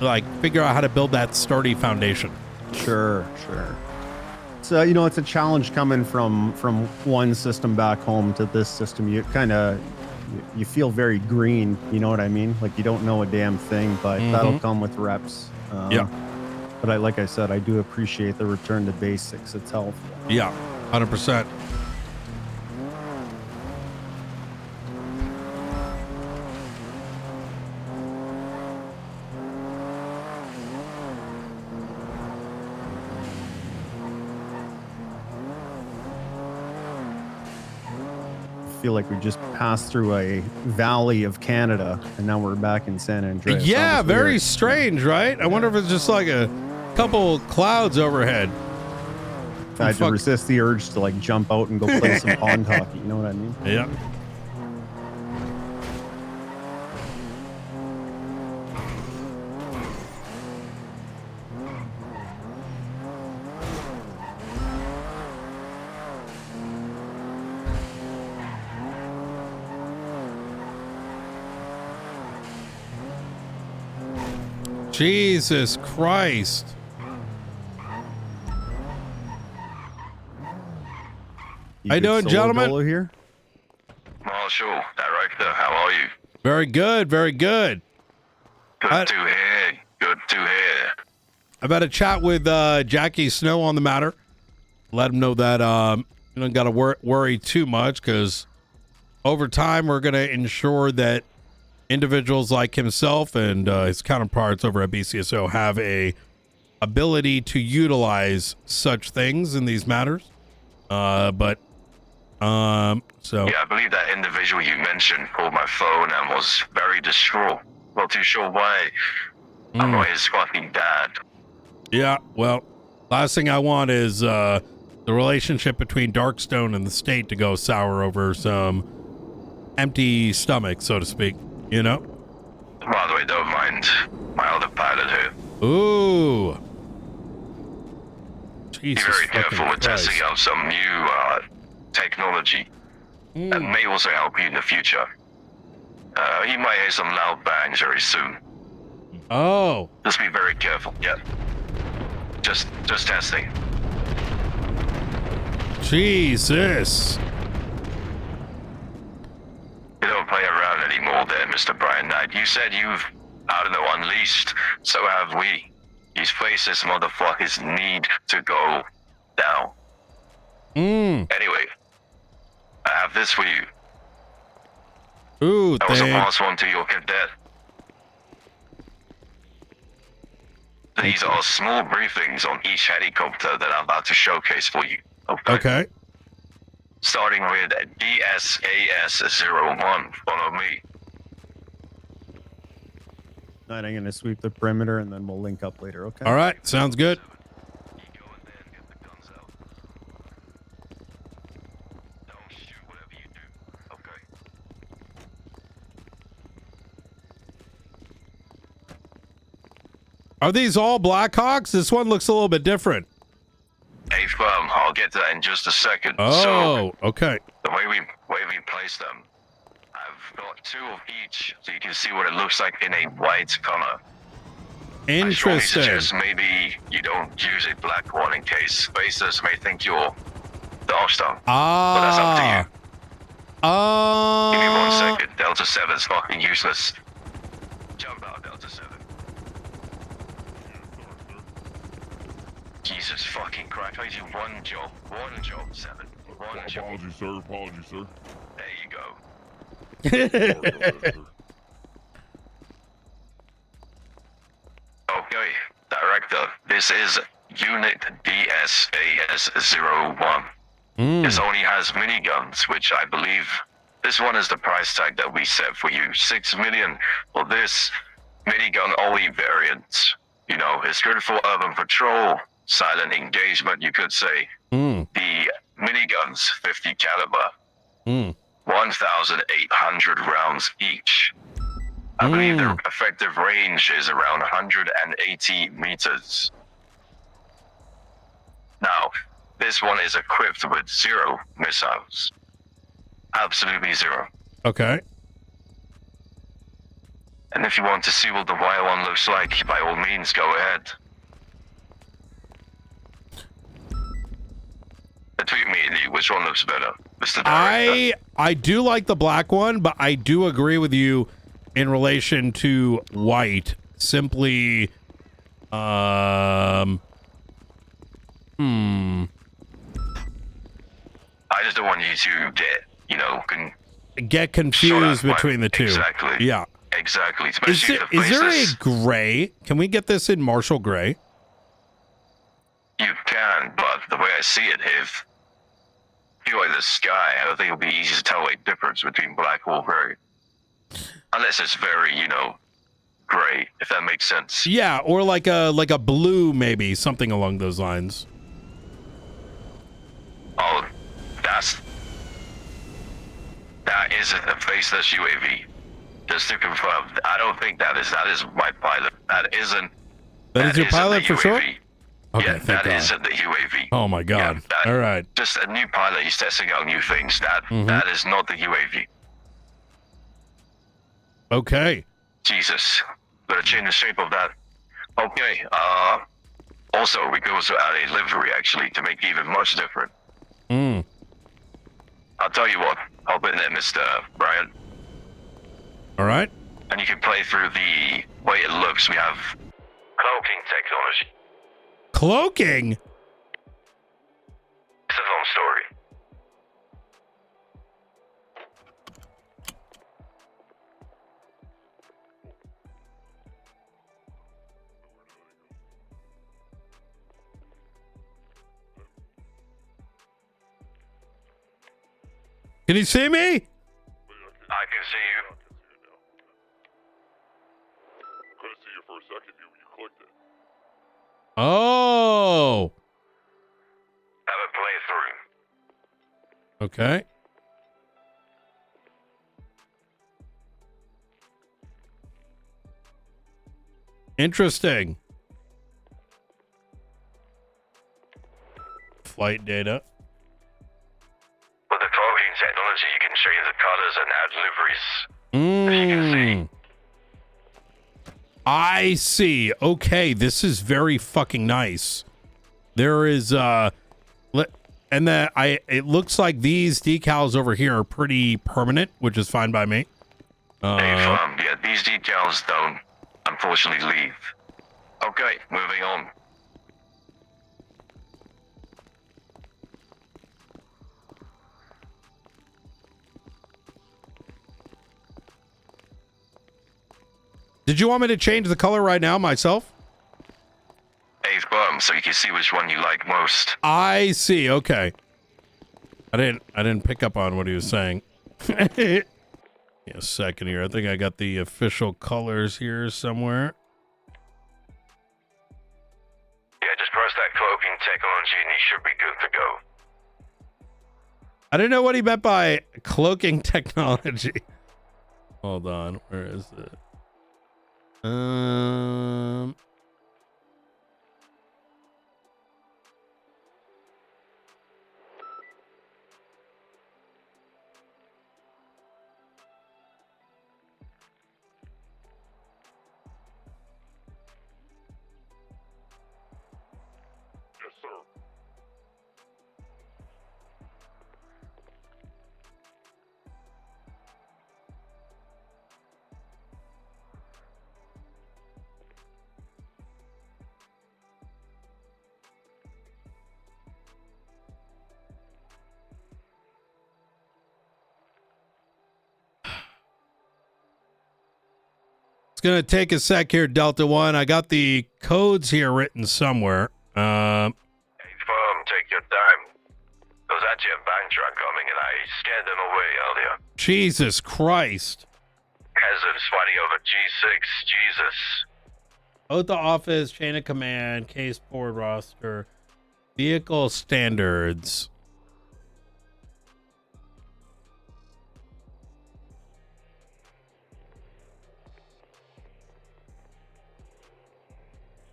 Speaker 1: like, figure out how to build that sturdy foundation.
Speaker 9: Sure. So, it's a challenge coming from one system back home to this system. You kind of, you feel very green, you know what I mean? Like you don't know a damn thing, but that'll come with reps. But like I said, I do appreciate the return to basics. It's helpful.
Speaker 1: Yeah, 100%.
Speaker 9: feel like we just passed through a valley of Canada, and now we're back in San Andreas.
Speaker 1: Yeah,
Speaker 9: Almost
Speaker 1: very
Speaker 9: weird.
Speaker 1: strange, right? I wonder if it's just like a couple clouds overhead.
Speaker 9: I had to resist the urge to like jump out and go play some pond hockey. You know what I mean?
Speaker 1: Yep. Jesus Christ. How you doing, gentlemen?
Speaker 9: Here?
Speaker 7: Marshal, Director, how are you?
Speaker 1: Very good, very good.
Speaker 7: Good to hear. Good to hear.
Speaker 1: I've had a chat with Jackie Snow on the matter. Let him know that you don't got to worry too much, because over time we're going to ensure that individuals like himself and his counterparts over at BCSO have a ability to utilize such things in these matters. So
Speaker 7: yeah, I believe that individual you mentioned called my phone and was very distraught. Not too sure why. I'm not his fucking dad.
Speaker 1: yeah, well, last thing I want is the relationship between Darkstone and the state to go sour over some empty stomach, so to speak, you know?
Speaker 7: By the way, don't mind my other pilot here.
Speaker 1: Ooh.
Speaker 7: Be very careful with testing out some new technology that may also help you in the future. You might hear some loud bangs very soon.
Speaker 1: Oh.
Speaker 7: Just be very careful. Yeah. Just testing.
Speaker 1: Jesus.
Speaker 7: You don't play around anymore there, Mr. Brian Knight. You said you've, I don't know, unleashed. So have we. These faceless motherfuckers need to go down. Anyway, I have this for you.
Speaker 1: Ooh,
Speaker 7: I also pass one to your cadet. These are small briefings on each helicopter that I'm about to showcase for you.
Speaker 1: Okay.
Speaker 7: Starting with DSAS-01. Follow me.
Speaker 9: Right, I'm going to sweep the perimeter, and then we'll link up later, okay?
Speaker 1: All right, sounds good. Are these all Blackhawks? This one looks a little bit different.
Speaker 7: Hey, I'll get to that in just a second.
Speaker 1: Oh, okay.
Speaker 7: The way we place them, I've got two of each, so you can see what it looks like in a white color.
Speaker 1: Interesting.
Speaker 7: I strongly suggest maybe you don't use a black one in case spacers may think you're Darkstone. But that's up to you. Give me 1 second. Delta 7's fucking useless. Jump out, Delta 7. Jesus fucking Christ. I do one job, 7. One job.
Speaker 19: Apologies, sir. Apologies, sir.
Speaker 7: There you go. Okay, Director, this is Unit DSAS-01. This only has miniguns, which I believe this one is the price tag that we set for you. 6 million for this minigun only variant. You know, it's good for urban patrol, silent engagement, you could say. The miniguns, 50 caliber, 1,800 rounds each. I believe the effective range is around 180 meters. Now, this one is equipped with 0 missiles. Absolutely 0.
Speaker 1: Okay.
Speaker 7: And if you want to see what the wire one looks like, by all means, go ahead. Between me and you, which one looks better, Mr. Director?
Speaker 1: I do like the black one, but I do agree with you in relation to white. Simply,
Speaker 7: I just don't want you to
Speaker 1: get confused between the two.
Speaker 7: Exactly.
Speaker 1: Yeah.
Speaker 7: Exactly.
Speaker 1: Is there a gray? Can we get this in Marshall gray?
Speaker 7: You can, but the way I see it, if feel like the sky, I don't think it'll be easy to tell a difference between black or gray. Unless it's very, gray, if that makes sense.
Speaker 1: Yeah, or like a blue, maybe something along those lines.
Speaker 7: Oh, that isn't a faceless UAV. Just to confirm, I don't think that is my pilot. That is
Speaker 1: your pilot
Speaker 7: the
Speaker 1: for
Speaker 7: UAV.
Speaker 1: sure? Okay,
Speaker 7: Yeah,
Speaker 1: thank
Speaker 7: that
Speaker 1: God.
Speaker 7: isn't the UAV.
Speaker 1: Oh my God.
Speaker 7: Yeah,
Speaker 1: All right.
Speaker 7: Just a new pilot, he's testing out new things. That is not the UAV.
Speaker 1: Okay.
Speaker 7: Jesus. Better change the shape of that. Okay, also, we could also add a livery, actually, to make it even much different. I'll tell you what, I'll put in there, Mr. Brian.
Speaker 1: All right.
Speaker 7: And you can play through the way it looks. We have cloaking technology.
Speaker 1: Cloaking?
Speaker 7: It's a long story.
Speaker 1: Can you see me?
Speaker 7: I can see you.
Speaker 19: Couldn't see you for a second. You clicked it.
Speaker 1: Oh.
Speaker 7: Have a playthrough.
Speaker 1: Okay. Interesting. Flight data.
Speaker 7: With the cloaking technology, you can change the colors and add liveries. As you can see.
Speaker 1: I see. Okay, this is very fucking nice. There is it looks like these decals over here are pretty permanent, which is fine by me.
Speaker 7: Yeah, these details don't unfortunately leave. Okay, moving on.
Speaker 1: Did you want me to change the color right now myself?
Speaker 7: Eighth bottom, so you can see which one you like most.
Speaker 1: I see. Okay. I didn't pick up on what he was saying. Yeah, a second here. I think I got the official colors here somewhere.
Speaker 7: Yeah, just press that cloaking technology and you should be good to go.
Speaker 1: I didn't know what he meant by cloaking technology. Hold on. Where is it?
Speaker 19: Yes, sir.
Speaker 1: It's gonna take a sec here, Delta One. I got the codes here written somewhere.
Speaker 7: Take your time. There was actually a bank truck coming and I scared them away earlier.
Speaker 1: Jesus Christ.
Speaker 7: Hazards fighting over G6. Jesus.
Speaker 1: Oath of office, chain of command, case board roster, vehicle standards.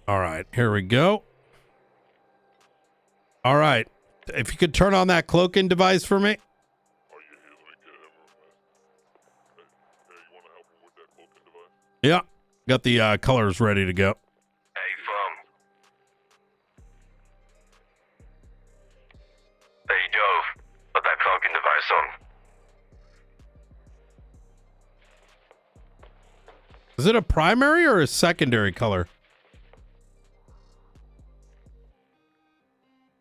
Speaker 1: All right, here we go. All right, if you could turn on that cloaking device for me. Yeah, got the colors ready to go.
Speaker 7: There you go. Put that cloaking device on.
Speaker 1: Is it a primary or a secondary color?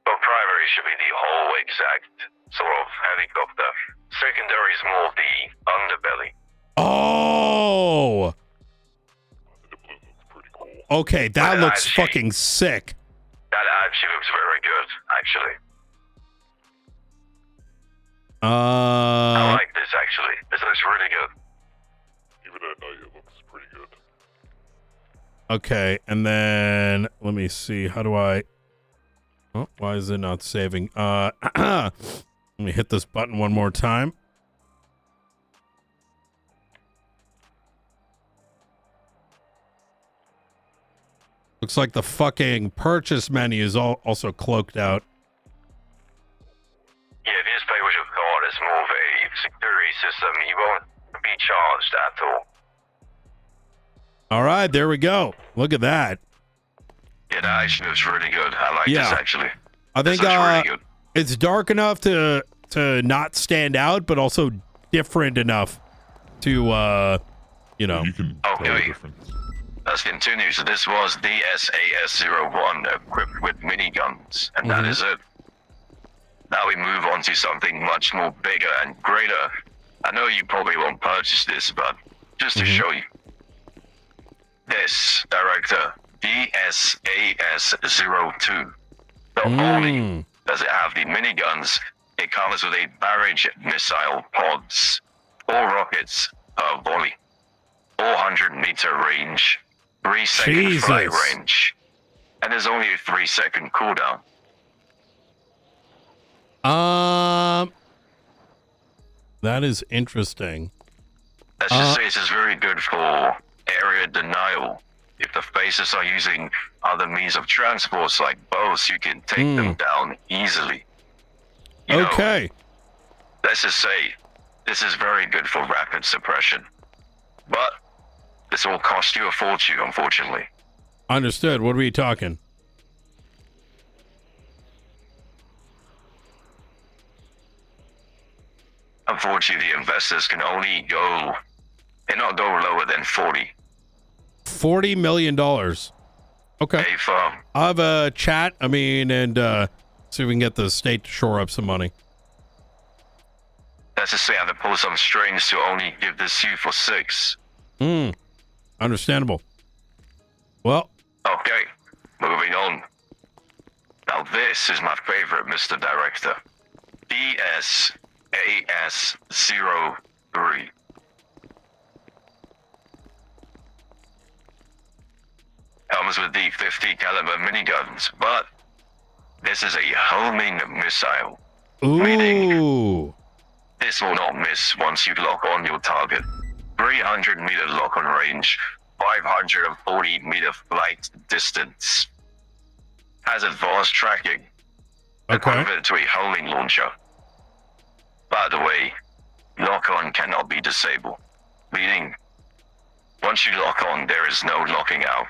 Speaker 7: Well, primary should be the whole exact sort of helicopter. Secondary is more the underbelly.
Speaker 1: Oh! Okay, that looks fucking sick.
Speaker 7: That actually looks very good, actually. I like this actually. This looks really good.
Speaker 19: Even at night, it looks pretty good.
Speaker 1: Okay, and then let me see. How do I? Oh, why is it not saving? Let me hit this button one more time. Looks like the fucking purchase menu is also cloaked out.
Speaker 7: Yeah, this pay with your card is more of a security system. You won't be charged at all.
Speaker 1: All right, there we go. Look at that.
Speaker 7: Yeah, that actually looks really good. I like this actually.
Speaker 1: I think
Speaker 7: this looks really good.
Speaker 1: it's dark enough to not stand out, but also different enough to you know.
Speaker 7: Okay. Let's continue. So this was DSAS-01 equipped with miniguns, and that is it. Now we move on to something much more bigger and greater. I know you probably won't purchase this, but just to show you. This, Director, DSAS-02. Not only does it have the miniguns, it comes with a barrage missile pods, 4 rockets per volley, 400-meter range, 3-second flight range, and there's only a 3-second cooldown.
Speaker 1: That is interesting.
Speaker 7: Let's just say this is very good for area denial. If the faces are using other means of transport like boats, you can take them down easily. You know, let's just say this is very good for rapid suppression. But this will cost you a fortune, unfortunately.
Speaker 1: Understood. What are we talking?
Speaker 7: Unfortunately, the investors can only go, cannot go lower than 40.
Speaker 1: $40 million. Okay. I'll have a chat. I mean, and see if we can get the state to shore up some money.
Speaker 7: Let's just say I have to pull some strings to only give this to you for 6.
Speaker 1: Understandable. Well.
Speaker 7: Okay, moving on. Now this is my favorite, Mr. Director. DSAS-03. Comes with the 50 caliber miniguns, but this is a homing missile. Meaning this will not miss once you lock on your target. 300-meter lock-on range, 540-meter flight distance. Has advanced tracking. Equivalent to a homing launcher. By the way, lock-on cannot be disabled. Meaning, once you lock on, there is no locking out.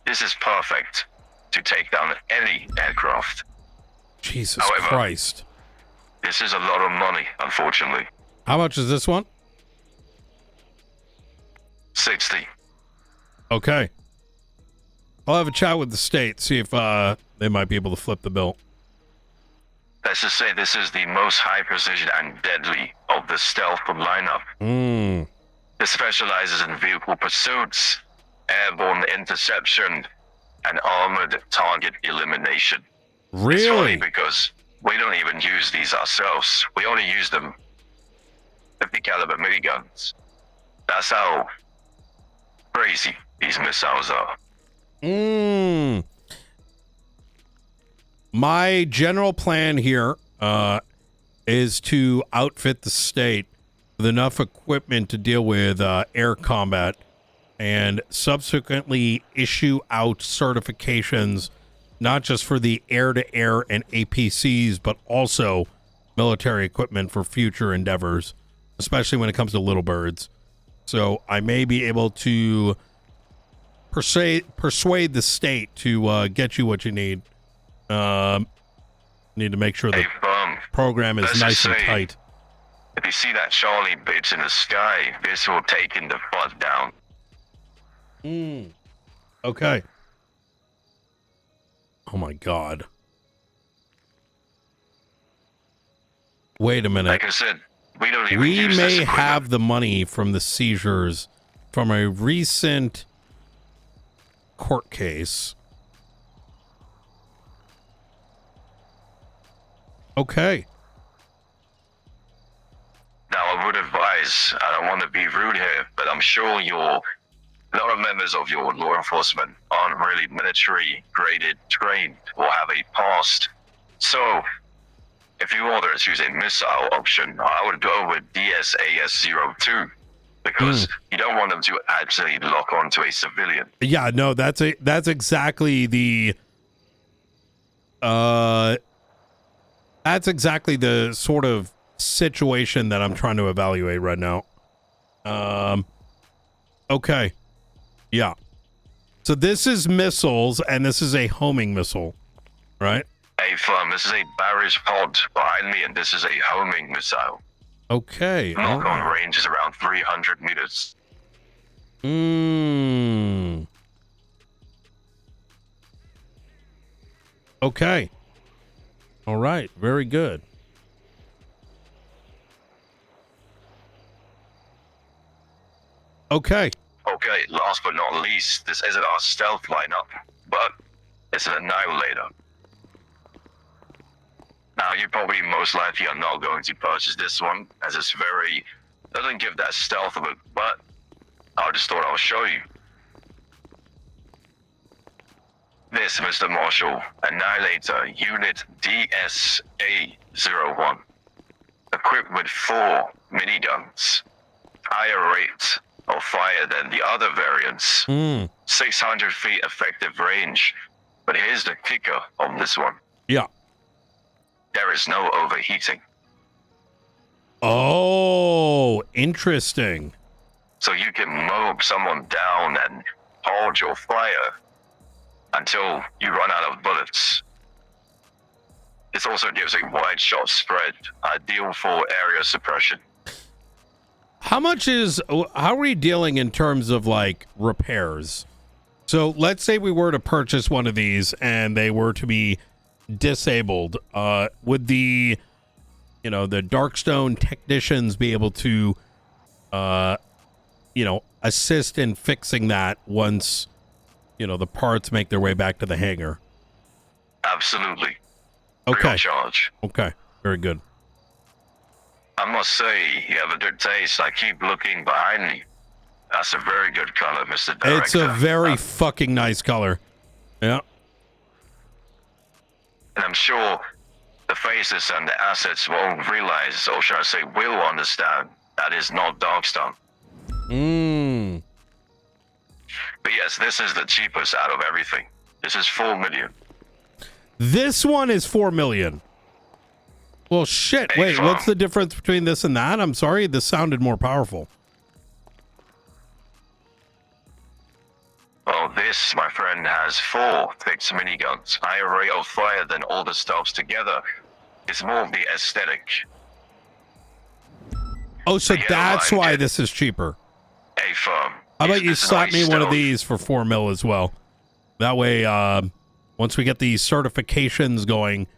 Speaker 7: This is perfect to take down any aircraft.
Speaker 1: Jesus
Speaker 7: However,
Speaker 1: Christ.
Speaker 7: This is a lot of money, unfortunately.
Speaker 1: How much is this one?
Speaker 7: 60.
Speaker 1: Okay. I'll have a chat with the state, see if they might be able to flip the bill.
Speaker 7: Let's just say this is the most high precision and deadly of the stealth lineup. It specializes in vehicle pursuits, airborne interception, and armored target elimination.
Speaker 1: Really?
Speaker 7: It's funny because we don't even use these ourselves. We only use them 50 caliber miniguns. That's how crazy these missiles are.
Speaker 1: My general plan here is to outfit the state with enough equipment to deal with air combat and subsequently issue out certifications, not just for the air-to-air and APCs, but also military equipment for future endeavors, especially when it comes to little birds. So I may be able to persuade the state to get you what you need. Need to make sure the program is nice and tight.
Speaker 7: If you see that Charlie bitch in the sky, this will take the butt down.
Speaker 1: Okay. Oh my God. Wait a minute.
Speaker 7: Like I said, we don't even
Speaker 1: We
Speaker 7: use this
Speaker 1: may
Speaker 7: equipment.
Speaker 1: have the money from the seizures from a recent court case. Okay.
Speaker 7: Now, I would advise, I don't want to be rude here, but I'm sure a lot of members of your law enforcement aren't really military graded trained or have a past. So, if you order to choose a missile option, I would go with DSAS-02 because you don't want them to actually lock onto a civilian.
Speaker 1: Yeah, no, that's exactly the sort of situation that I'm trying to evaluate right now. Okay. Yeah. So this is missiles and this is a homing missile, right?
Speaker 7: Hey, firm, this is a barrage pod behind me and this is a homing missile.
Speaker 1: Okay.
Speaker 7: Knock-on range is around 300 meters.
Speaker 1: Okay. All right. Very good. Okay.
Speaker 7: Okay, last but not least, this isn't our stealth lineup, but it's an annihilator. Now, you probably most likely are not going to purchase this one, as it's doesn't give that stealth of it, but I just thought I'll show you. This, Mr. Marshall, Annihilator Unit DSA-01, equipped with 4 miniguns, higher rate of fire than the other variants, 600 feet effective range, but here's the kicker on this one.
Speaker 1: Yeah.
Speaker 7: There is no overheating.
Speaker 1: Oh, interesting.
Speaker 7: So you can mow someone down and hold your fire until you run out of bullets. This also gives a wide shot spread, ideal for area suppression.
Speaker 1: How are we dealing in terms of like repairs? So let's say we were to purchase one of these and they were to be disabled. Would the Darkstone technicians be able to, assist in fixing that once, the parts make their way back to the hangar?
Speaker 7: Absolutely.
Speaker 1: Okay.
Speaker 7: Free of charge.
Speaker 1: Okay. Very good.
Speaker 7: I must say, you have a good taste. I keep looking behind me. That's a very good color, Mr. Director.
Speaker 1: It's a very fucking nice color. Yeah.
Speaker 7: And I'm sure the faces and the assets won't realize, or should I say will understand, that is not Darkstone. But yes, this is the cheapest out of everything. This is 4 million.
Speaker 1: This one is 4 million. Well, shit. Wait, what's the difference between this and that? I'm sorry, this sounded more powerful.
Speaker 7: Well, this, my friend, has 4 fixed miniguns, higher rate of fire than all the stuffs together. It's more of the aesthetic.
Speaker 1: Oh, so that's why this is cheaper.
Speaker 7: A firm.
Speaker 1: How about you slap me one of these for 4 mil as well? That way, once we get these certifications going,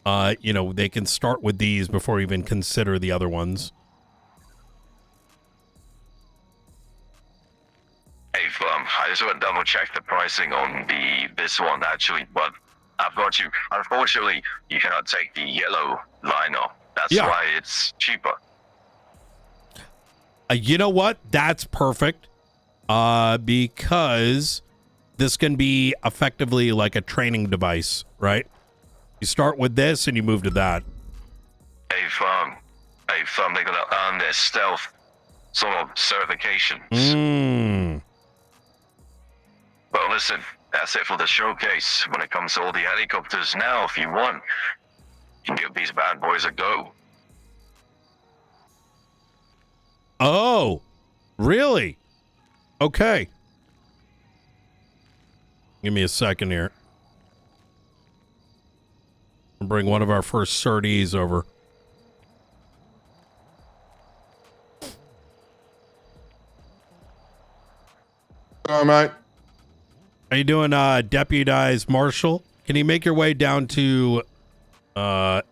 Speaker 1: they can start with these before even consider the other ones.
Speaker 7: Hey, I just want to double check the pricing on this one actually, but I've got you. Unfortunately, you cannot take the yellow liner. That's why it's cheaper.
Speaker 1: You know what? That's perfect. Because this can be effectively like a training device, right? You start with this and you move to that.
Speaker 7: Hey, they're gonna earn their stealth sort of certifications. Well, listen, that's it for the showcase. When it comes to all the helicopters now, if you want, you can give these bad boys a go.
Speaker 1: Oh, really? Okay. Give me a second here. I'll bring one of our first certies over.
Speaker 3: All right.
Speaker 1: How you doing, deputized marshal? Can you make your way down to the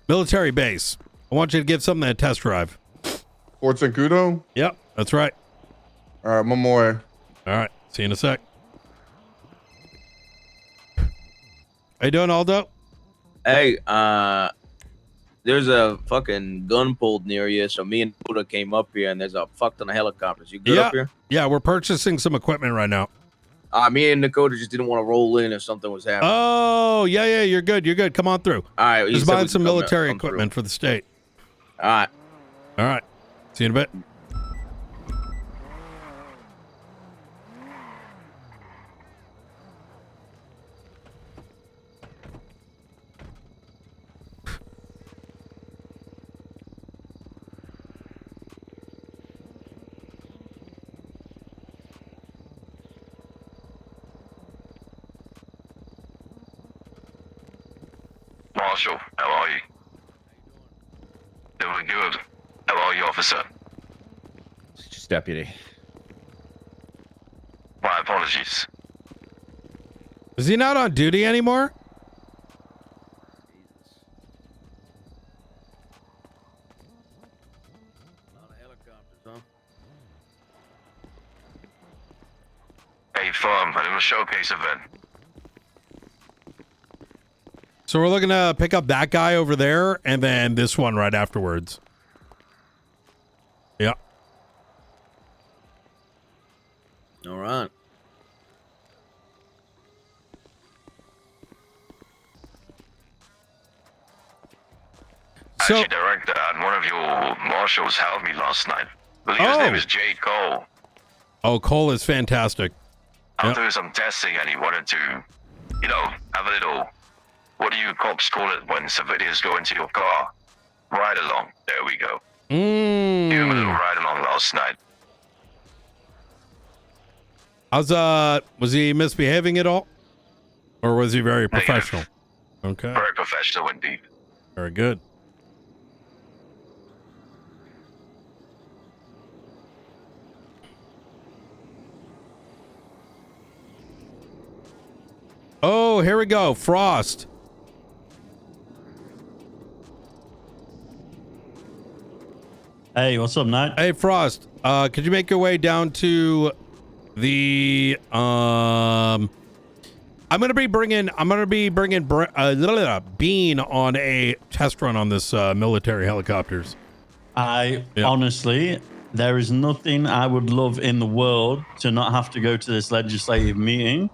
Speaker 1: military base? I want you to give something a test drive.
Speaker 3: Fort Zancudo?
Speaker 1: Yep, that's right.
Speaker 3: All right, one more.
Speaker 1: All right, see you in a sec. How you doing, Aldo?
Speaker 20: Hey, there's a fucking gun pulled near you, so me and Buddha came up here, and there's a fuck ton of helicopters. You good up here?
Speaker 1: Yeah, we're purchasing some equipment right now.
Speaker 20: Me and Dakota just didn't want to roll in if something was happening.
Speaker 1: Oh, yeah, you're good. You're good. Come on through.
Speaker 20: All right.
Speaker 1: Just buying some military equipment for the state.
Speaker 20: All
Speaker 1: right. See you in a bit.
Speaker 7: Marshal, how are you? Doing good. How are you, officer?
Speaker 21: Just deputy.
Speaker 7: My apologies.
Speaker 1: Is he not on duty anymore?
Speaker 7: Hey, firm, a little showcase event.
Speaker 1: So we're looking to pick up that guy over there and then this one right afterwards. Yeah.
Speaker 20: All right.
Speaker 7: Actually, Director, one of your marshals helped me last night. I believe his name is Jade Cole.
Speaker 1: Oh, Cole is fantastic.
Speaker 7: I was doing some testing and he wanted to, you know, have a little, what do you cops call it when civilians go into your car? Ride along. There we go. Give him a little ride along last night.
Speaker 1: Was he misbehaving at all? Or was he very professional? Okay.
Speaker 7: Very professional indeed.
Speaker 1: Very good. Oh, here we go. Frost.
Speaker 22: Hey, what's up, Knight?
Speaker 1: Hey, Frost. Could you make your way down to the I'm gonna be bringing Bean on a test run on this military helicopters.
Speaker 22: Honestly, there is nothing I would love in the world to not have to go to this legislative meeting.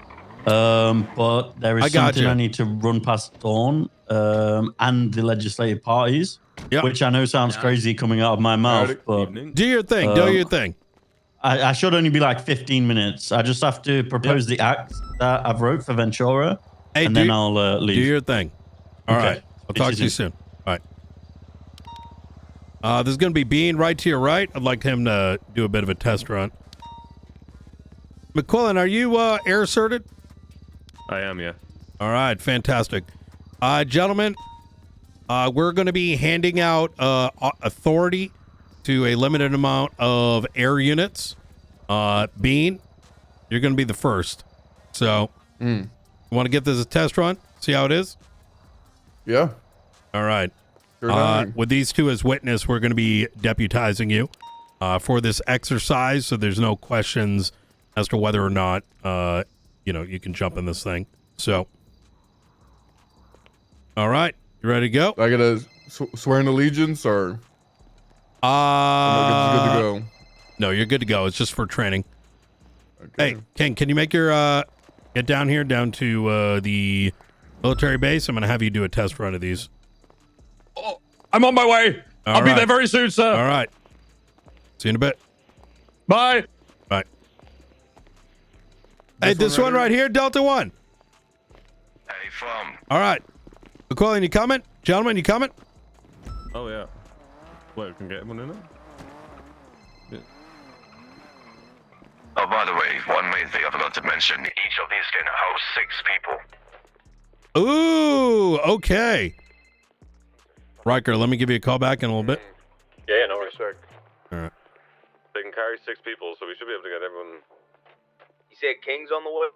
Speaker 22: But there is something I need to run past Dawn and the legislative parties, which I know sounds crazy coming out of my mouth, but
Speaker 1: do your thing. Do your thing.
Speaker 22: I should only be like 15 minutes. I just have to propose the act that I've wrote for Ventura, and then I'll leave.
Speaker 1: Do your thing. All right. I'll
Speaker 22: Speak
Speaker 1: talk to you soon. All right. There's going to be Bean right to your right. I'd like him to do a bit of a test run. McQuillan, are you air certed?
Speaker 23: I am, yeah.
Speaker 1: All right, fantastic. Gentlemen, we're going to be handing out authority to a limited amount of air units. Bean, you're going to be the first. So, you want to get this a test run? See how it is?
Speaker 3: Yeah.
Speaker 1: All right.
Speaker 3: Sure
Speaker 1: with these two as witness, we're going to be deputizing you for this exercise, so there's no questions as to whether or not you can jump in this thing. So, all right, you ready to go?
Speaker 3: I gotta swear an allegiance, or I'm good to go.
Speaker 1: No, you're good to go. It's just for training. Okay. Hey, Ken, can you make your get down here, down to the military base? I'm gonna have you do a test run of these.
Speaker 15: Oh, I'm on my way. I'll be there very soon, sir.
Speaker 1: All right. See you in a bit.
Speaker 15: Bye.
Speaker 1: Bye. Hey, this one right here, Delta 1.
Speaker 7: Hey, from.
Speaker 1: All right. McQuillan, you coming? Gentlemen, you coming?
Speaker 23: Oh, yeah. Wait, we can get one in there? Yeah.
Speaker 7: Oh, by the way, one main thing I forgot to mention. Each of these can house 6 people.
Speaker 1: Ooh, okay. Riker, let me give you a call back in a little bit.
Speaker 23: Yeah, no worries.
Speaker 1: All right.
Speaker 23: They can carry 6 people, so we should be able to get everyone.
Speaker 20: You said King's on the way?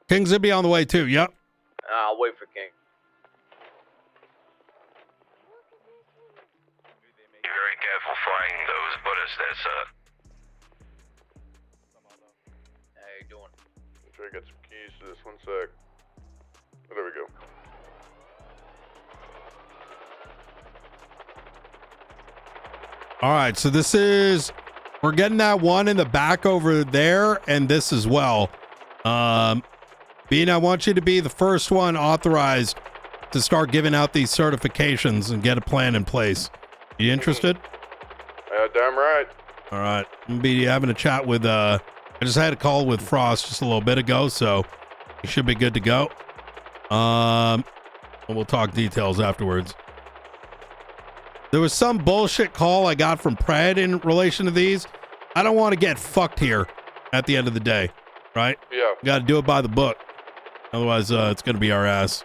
Speaker 1: King's gonna be on the way too. Yep.
Speaker 20: I'll wait for King.
Speaker 7: Be very careful flying those bullets there, sir.
Speaker 20: How you doing?
Speaker 19: I'm trying to get some keys to this. 1 sec. Oh, there we go.
Speaker 1: All right, so we're getting that one in the back over there, and this as well. Bean, I want you to be the first one authorized to start giving out these certifications and get a plan in place. You interested?
Speaker 3: Damn right.
Speaker 1: All right. I'm gonna be having a chat with, I just had a call with Frost just a little bit ago, so you should be good to go. And we'll talk details afterwards. There was some bullshit call I got from Pred in relation to these. I don't want to get fucked here at the end of the day, right?
Speaker 3: Yeah.
Speaker 1: Got to do it by the book. Otherwise, it's going to be our ass.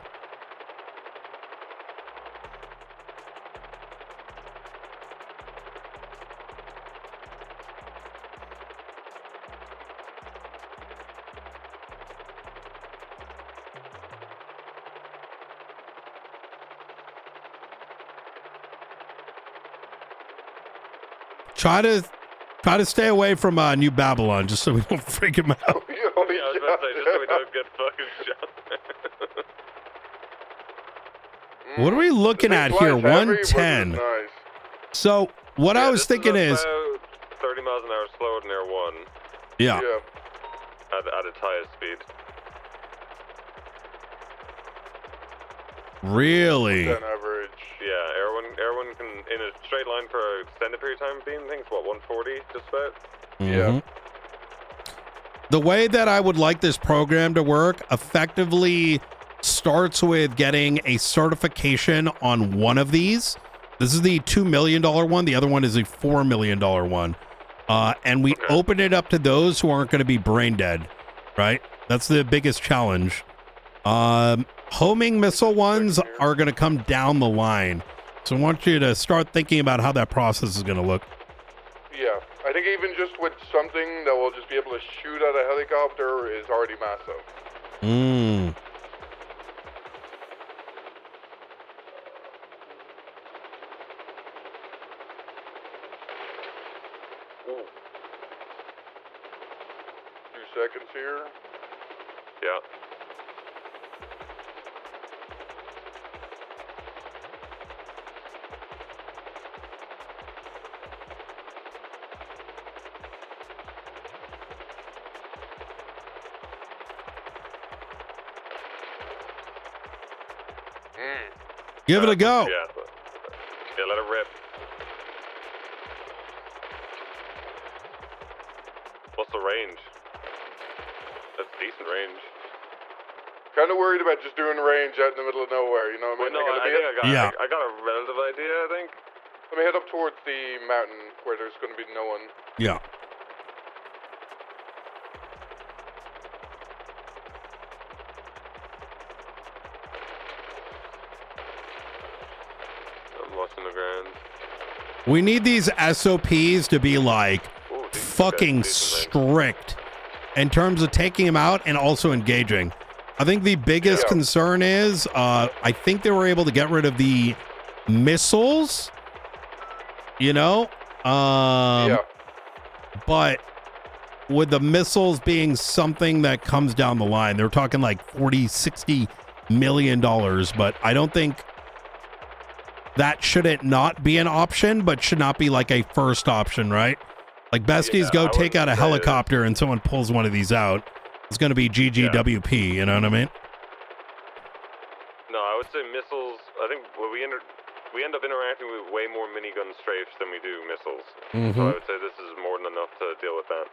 Speaker 1: Try to stay away from New Babylon, just so we don't freak him out.
Speaker 19: Yeah, I was about to say, just so we don't get fucking shot.
Speaker 1: What are we looking at here? 110.
Speaker 3: Nice.
Speaker 1: So what I was thinking is,
Speaker 19: about 30 miles an hour slower than Air 1.
Speaker 1: yeah.
Speaker 19: At its highest speed.
Speaker 1: Really?
Speaker 3: 10 average.
Speaker 19: Yeah, Air 1 can, in a straight line for an extended period of time, being things, what, 140, just about?
Speaker 1: Yeah. The way that I would like this program to work effectively starts with getting a certification on one of these. This is the $2 million one. The other one is a $4 million one. And we open it up to those who aren't going to be brain dead, right? That's the biggest challenge. Homing missile ones are going to come down the line. So I want you to start thinking about how that process is going to look.
Speaker 3: Yeah, I think even just with something that will just be able to shoot at a helicopter is already massive.
Speaker 1: Mm.
Speaker 3: Ooh. 2 seconds here.
Speaker 19: Yeah.
Speaker 1: Give it a go.
Speaker 19: Yeah, let it rip. What's the range? That's decent range.
Speaker 3: Kind of worried about just doing range out in the middle of nowhere, you know what I mean?
Speaker 19: No, I think I got a relative idea, I think.
Speaker 3: Let me head up towards the mountain where there's going to be no one.
Speaker 1: Yeah.
Speaker 19: I'm lost in the ground.
Speaker 1: We need these SOPs to be like fucking strict in terms of taking them out and also engaging. I think the biggest concern is I think they were able to get rid of the missiles, you know? But with the missiles being something that comes down the line, they're talking like 40-60 million dollars, but I don't think that shouldn't not be an option, but should not be like a first option, right? Like besties go take out a helicopter and someone pulls one of these out. It's going to be GGWP, you know what I mean?
Speaker 19: No, I would say missiles. I think we end up interacting with way more minigun strafes than we do missiles. So I would say this is more than enough to deal with that.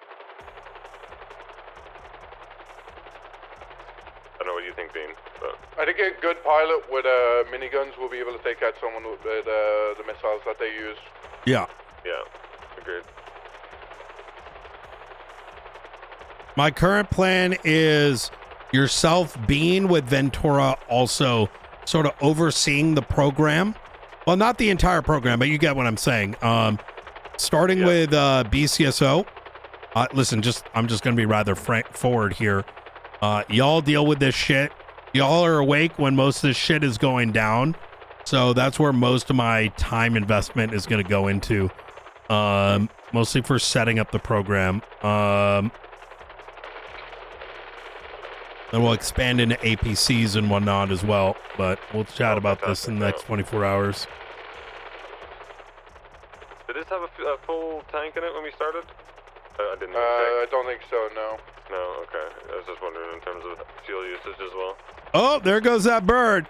Speaker 19: I don't know what you think, Dean. But
Speaker 3: I think a good pilot with miniguns will be able to take out someone with the missiles that they use.
Speaker 1: Yeah.
Speaker 19: Yeah, agreed.
Speaker 1: My current plan is yourself being with Ventura also sort of overseeing the program. Well, not the entire program, but you get what I'm saying. Starting with BCSO. Listen, I'm just going to be rather forward here. Y'all deal with this shit. Y'all are awake when most of this shit is going down. So that's where most of my time investment is going to go into. Mostly for setting up the program. Then we'll expand into APCs and whatnot as well. But we'll chat about this in the next 24 hours.
Speaker 19: The Did this have a full tank in it when we started? I didn't.
Speaker 3: I don't think so. No.
Speaker 19: No. Okay. I was just wondering in terms of fuel usage as well.
Speaker 1: Oh, there goes that bird.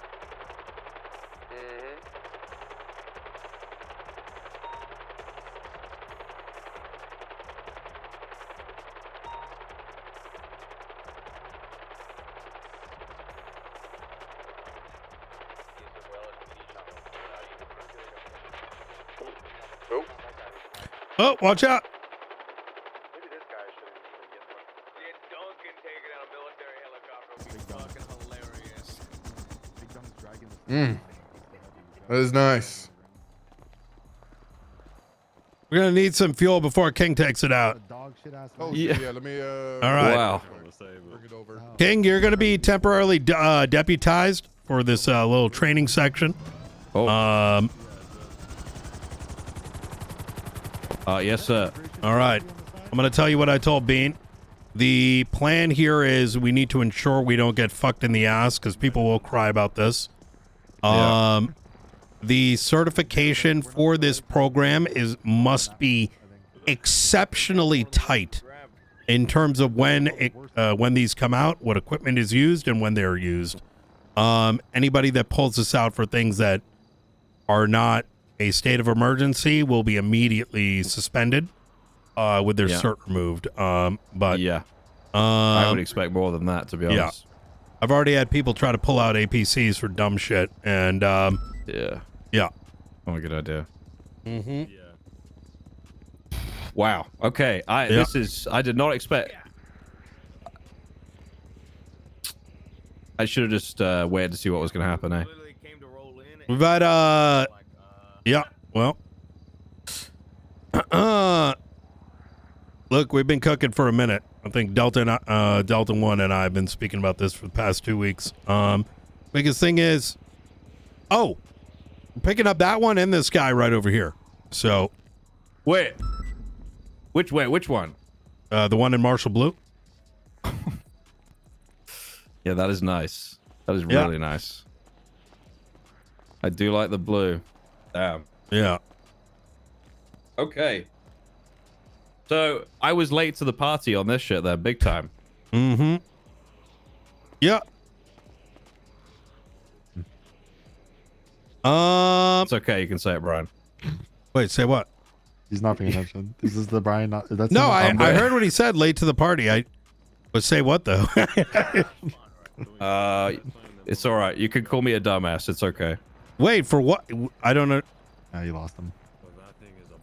Speaker 1: Oh, watch out.
Speaker 3: That is nice.
Speaker 1: We're going to need some fuel before King takes it out.
Speaker 3: Oh, yeah. Let me.
Speaker 1: All right.
Speaker 3: Wow. Bring it over.
Speaker 1: King, you're going to be temporarily deputized for this little training section.
Speaker 15: Oh. Yes, sir.
Speaker 1: All right. I'm going to tell you what I told Bean. The plan here is we need to ensure we don't get fucked in the ass because people will cry about this. The certification for this program must be exceptionally tight in terms of when these come out, what equipment is used, and when they're used. Anybody that pulls this out for things that are not a state of emergency will be immediately suspended with their cert removed. But
Speaker 15: yeah, I would expect more than that, to be honest.
Speaker 1: Yeah. I've already had people try to pull out APCs for dumb shit, and yeah.
Speaker 15: Oh, good idea.
Speaker 1: Mm-hmm.
Speaker 15: Yeah. Wow. Okay. I did not expect. I should have just waited to see what was going to happen. Eh?
Speaker 1: We've had yeah. Well, look, we've been cooking for a minute. I think Delta 1 and I have been speaking about this for the past 2 weeks. Biggest thing is, we're picking up that one and this guy right over here. So,
Speaker 15: which one?
Speaker 1: The one in Marshall Blue.
Speaker 15: Yeah, that is nice. That is really nice. I do like the blue. Damn.
Speaker 1: Yeah.
Speaker 15: Okay. So I was late to the party on this shit there, big time.
Speaker 1: Mm-hmm. Yeah.
Speaker 15: It's okay. You can say it, Brian.
Speaker 1: Wait, say what?
Speaker 2: He's not paying attention. This is the Brian. That's
Speaker 1: no, I heard what he said. Late to the party. But say what though?
Speaker 15: It's all right. You can call me a dumbass. It's okay.
Speaker 1: Wait for what? I don't know.
Speaker 2: Yeah, you lost him.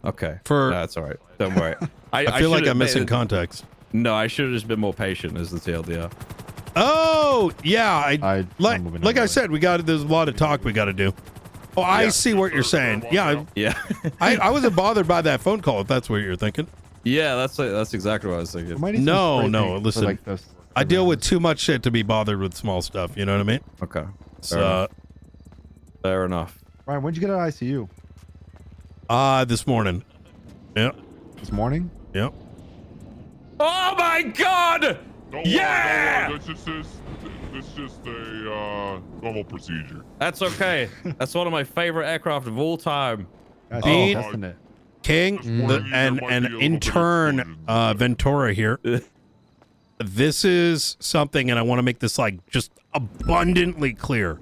Speaker 15: Okay.
Speaker 1: For
Speaker 15: that's all right. Don't worry.
Speaker 1: I feel like I'm missing context.
Speaker 15: No, I should have just been more patient. Is the TLDR?
Speaker 1: Oh yeah, like I said, there's a lot of talk we got to do. Oh, I see what you're saying. Yeah,
Speaker 15: yeah.
Speaker 1: I wasn't bothered by that phone call. If that's what you're thinking.
Speaker 15: Yeah, that's exactly what I was thinking.
Speaker 1: No. Listen, I deal with too much shit to be bothered with small stuff. You know what I mean?
Speaker 15: Okay.
Speaker 1: Fair
Speaker 15: enough.
Speaker 2: Brian, when'd you get out of ICU?
Speaker 1: This morning. Yep.
Speaker 2: This morning?
Speaker 1: Yep.
Speaker 15: Oh my God! Yeah!
Speaker 4: It's just a normal procedure.
Speaker 15: That's okay. That's one of my favorite aircraft of all time.
Speaker 1: King, and intern Ventura here. This is something, and I want to make this like just abundantly clear.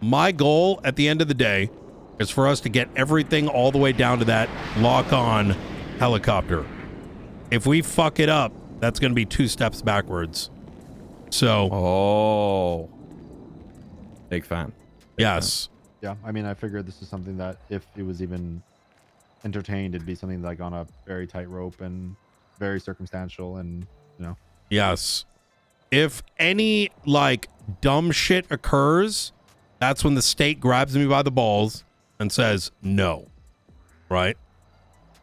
Speaker 1: My goal at the end of the day is for us to get everything all the way down to that lock-on helicopter. If we fuck it up, that's going to be 2 steps backwards. So,
Speaker 15: big fan.
Speaker 1: Yes.
Speaker 2: Yeah, I mean, I figured this is something that if it was even entertained, it'd be something like on a very tight rope and very circumstantial, and
Speaker 1: Yes. If any like dumb shit occurs, that's when the state grabs me by the balls and says no. Right?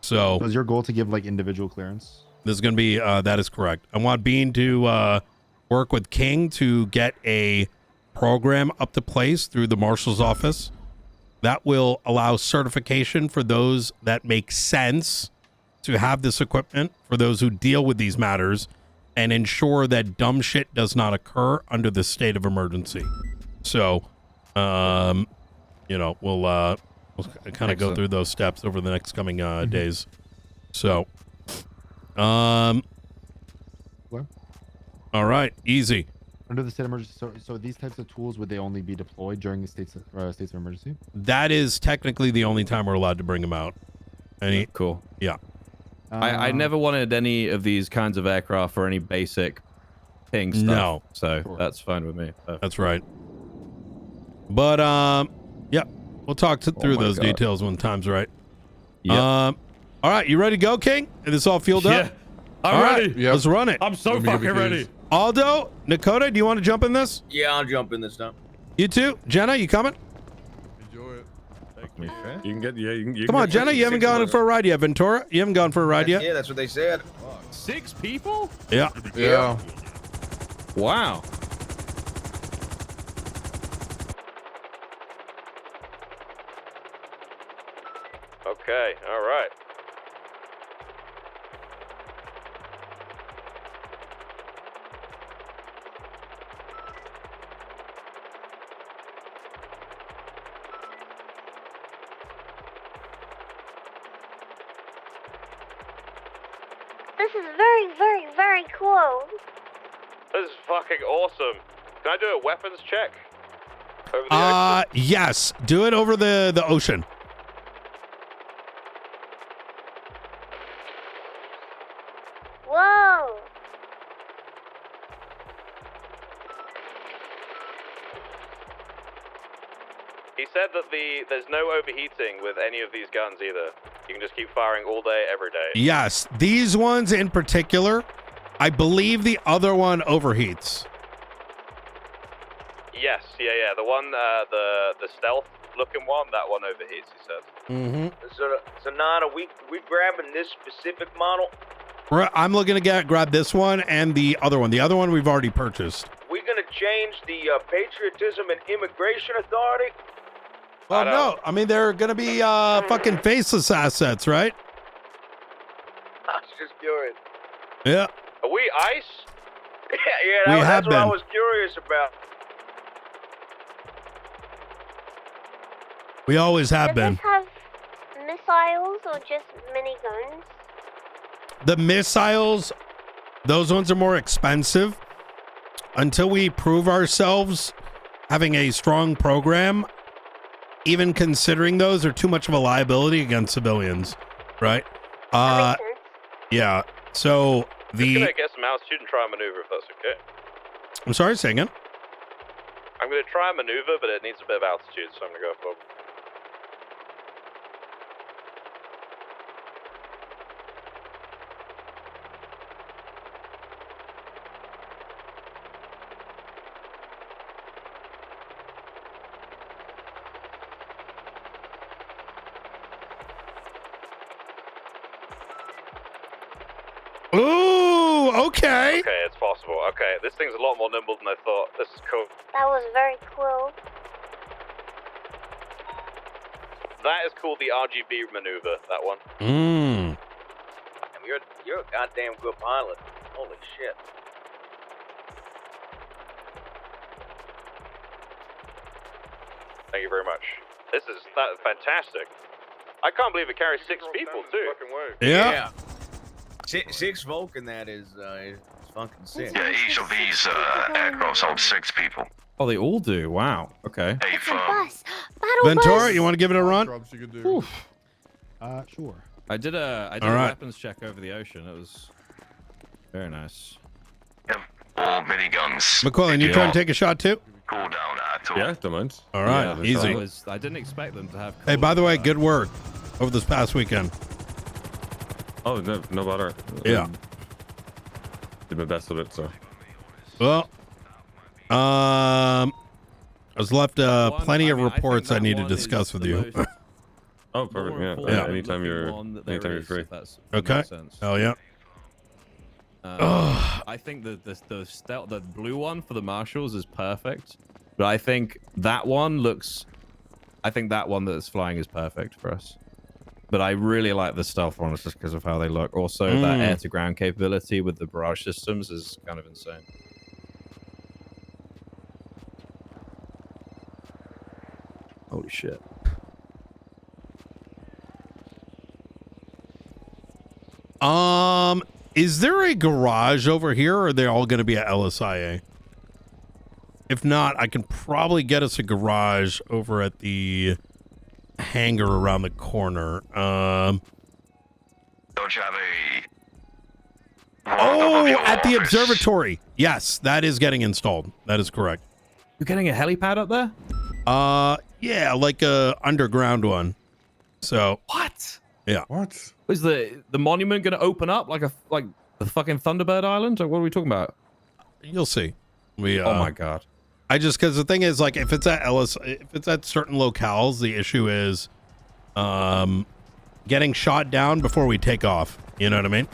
Speaker 1: So
Speaker 2: is your goal to give like individual clearance?
Speaker 1: This is going to be that is correct. I want Bean to work with King to get a program up to place through the marshal's office that will allow certification for those that make sense to have this equipment, for those who deal with these matters, and ensure that dumb shit does not occur under the state of emergency. So, we'll We'll kind of go through those steps over the next coming days. So, all right, easy.
Speaker 2: Under the state of emergency, so these types of tools, would they only be deployed during the states of emergency?
Speaker 1: That is technically the only time we're allowed to bring them out.
Speaker 4: Cool.
Speaker 1: Yeah.
Speaker 4: I never wanted any of these kinds of aircraft for any basic ping stuff.
Speaker 1: No.
Speaker 4: So that's fine with me.
Speaker 1: That's right. But yeah, we'll talk through those details when the time's right.
Speaker 4: Yep.
Speaker 1: All right, you ready to go, King? Is this all fueled up?
Speaker 4: I'm
Speaker 1: All
Speaker 4: ready.
Speaker 1: right, let's run it.
Speaker 4: I'm so fucking ready.
Speaker 1: Aldo, Nakota, do you want to jump in this?
Speaker 20: Yeah, I'll jump in this time.
Speaker 1: You too. Jenna, you coming?
Speaker 3: Enjoy it.
Speaker 23: You can get, you can
Speaker 1: Come on,
Speaker 23: get
Speaker 1: Jenna, you haven't gone for a ride yet. Ventura, you haven't gone for a ride yet?
Speaker 20: Yeah, that's what they said.
Speaker 4: 6 people?
Speaker 1: Yeah.
Speaker 3: Yeah.
Speaker 4: Wow.
Speaker 19: Okay, all right.
Speaker 6: This is very, very, very cool.
Speaker 19: This is fucking awesome. Can I do a weapons check? Over the
Speaker 1: Yes. Do it over the ocean.
Speaker 6: Whoa.
Speaker 19: He said that there's no overheating with any of these guns either. You can just keep firing all day, every day.
Speaker 1: Yes, these ones in particular. I believe the other one overheats.
Speaker 19: Yes, yeah. The one, the stealth looking one, that one overheats, he said.
Speaker 1: Mm-hmm.
Speaker 20: So Nana, we grabbing this specific model?
Speaker 1: I'm looking to grab this one and the other one. The other one we've already purchased.
Speaker 20: We gonna change the Patriotism and Immigration Authority?
Speaker 1: Well, no. I mean, they're going to be fucking faceless assets, right?
Speaker 20: I was just curious.
Speaker 1: Yeah.
Speaker 19: Are we ICE?
Speaker 20: Yeah,
Speaker 1: We
Speaker 20: that's
Speaker 1: have
Speaker 20: what I
Speaker 1: been.
Speaker 20: was curious about.
Speaker 1: We always have been.
Speaker 6: Does this have missiles or just miniguns?
Speaker 1: The missiles, those ones are more expensive. Until we prove ourselves having a strong program, even considering those are too much of a liability against civilians, right? Yeah. So
Speaker 19: Just gonna get some altitude and try a maneuver if that's okay.
Speaker 1: I'm sorry, say again.
Speaker 19: I'm gonna try a maneuver, but it needs a bit of altitude, so I'm gonna go forward.
Speaker 1: Ooh, okay.
Speaker 19: Okay, it's possible. Okay, this thing's a lot more nimble than I thought. This is cool.
Speaker 6: That was very cool.
Speaker 19: That is called the RGB maneuver, that one.
Speaker 1: Mm.
Speaker 20: You're a goddamn good pilot. Holy shit.
Speaker 19: Thank you very much. This is fantastic. I can't believe it carries 6 people, too.
Speaker 1: Yeah.
Speaker 20: Six Vulcan, that is fucking sick.
Speaker 7: Yeah, each of these aircrafts hold 6 people.
Speaker 4: Oh, they all do. Wow. Okay.
Speaker 6: It's a bus. Battle
Speaker 1: Ventura,
Speaker 6: bus.
Speaker 1: you want to give it a run?
Speaker 2: Sure.
Speaker 4: I did a
Speaker 1: All right.
Speaker 4: weapons check over the ocean. It was very nice.
Speaker 7: All miniguns.
Speaker 1: McQuillan, you trying to take a shot too?
Speaker 7: Cool down at all.
Speaker 23: Yeah, don't mind.
Speaker 1: All right,
Speaker 4: Yeah,
Speaker 1: easy.
Speaker 4: I didn't expect them to have.
Speaker 1: Hey, by the way, good work over this past weekend.
Speaker 23: Oh, no bother.
Speaker 1: Yeah.
Speaker 23: Did my best with it, so.
Speaker 1: Well, I was left plenty of reports I need to discuss with you.
Speaker 23: Oh, perfect. Yeah.
Speaker 1: Yeah.
Speaker 23: Anytime you're free.
Speaker 1: Okay. Oh yeah.
Speaker 4: I think the blue one for the marshals is perfect, but I think that one looks. I think that one that's flying is perfect for us. But I really like the stealth ones just because of how they look. Also, that air-to-ground capability with the barrage systems is kind of insane. Holy shit.
Speaker 1: Is there a garage over here, or are they all going to be at LSIA? If not, I can probably get us a garage over at the hangar around the corner.
Speaker 7: Don't you have a...
Speaker 1: Oh, at the observatory. Yes, that is getting installed. That is correct.
Speaker 4: You're getting a helipad up there?
Speaker 1: Yeah, like a underground one. So
Speaker 4: what?
Speaker 1: Yeah.
Speaker 3: What?
Speaker 4: Is the monument going to open up like the fucking Thunderbird Island? Or what are we talking about?
Speaker 1: You'll see.
Speaker 4: Oh my god.
Speaker 1: I just, because the thing is, like, if it's at if it's at certain locales, the issue is getting shot down before we take off. You know what I mean?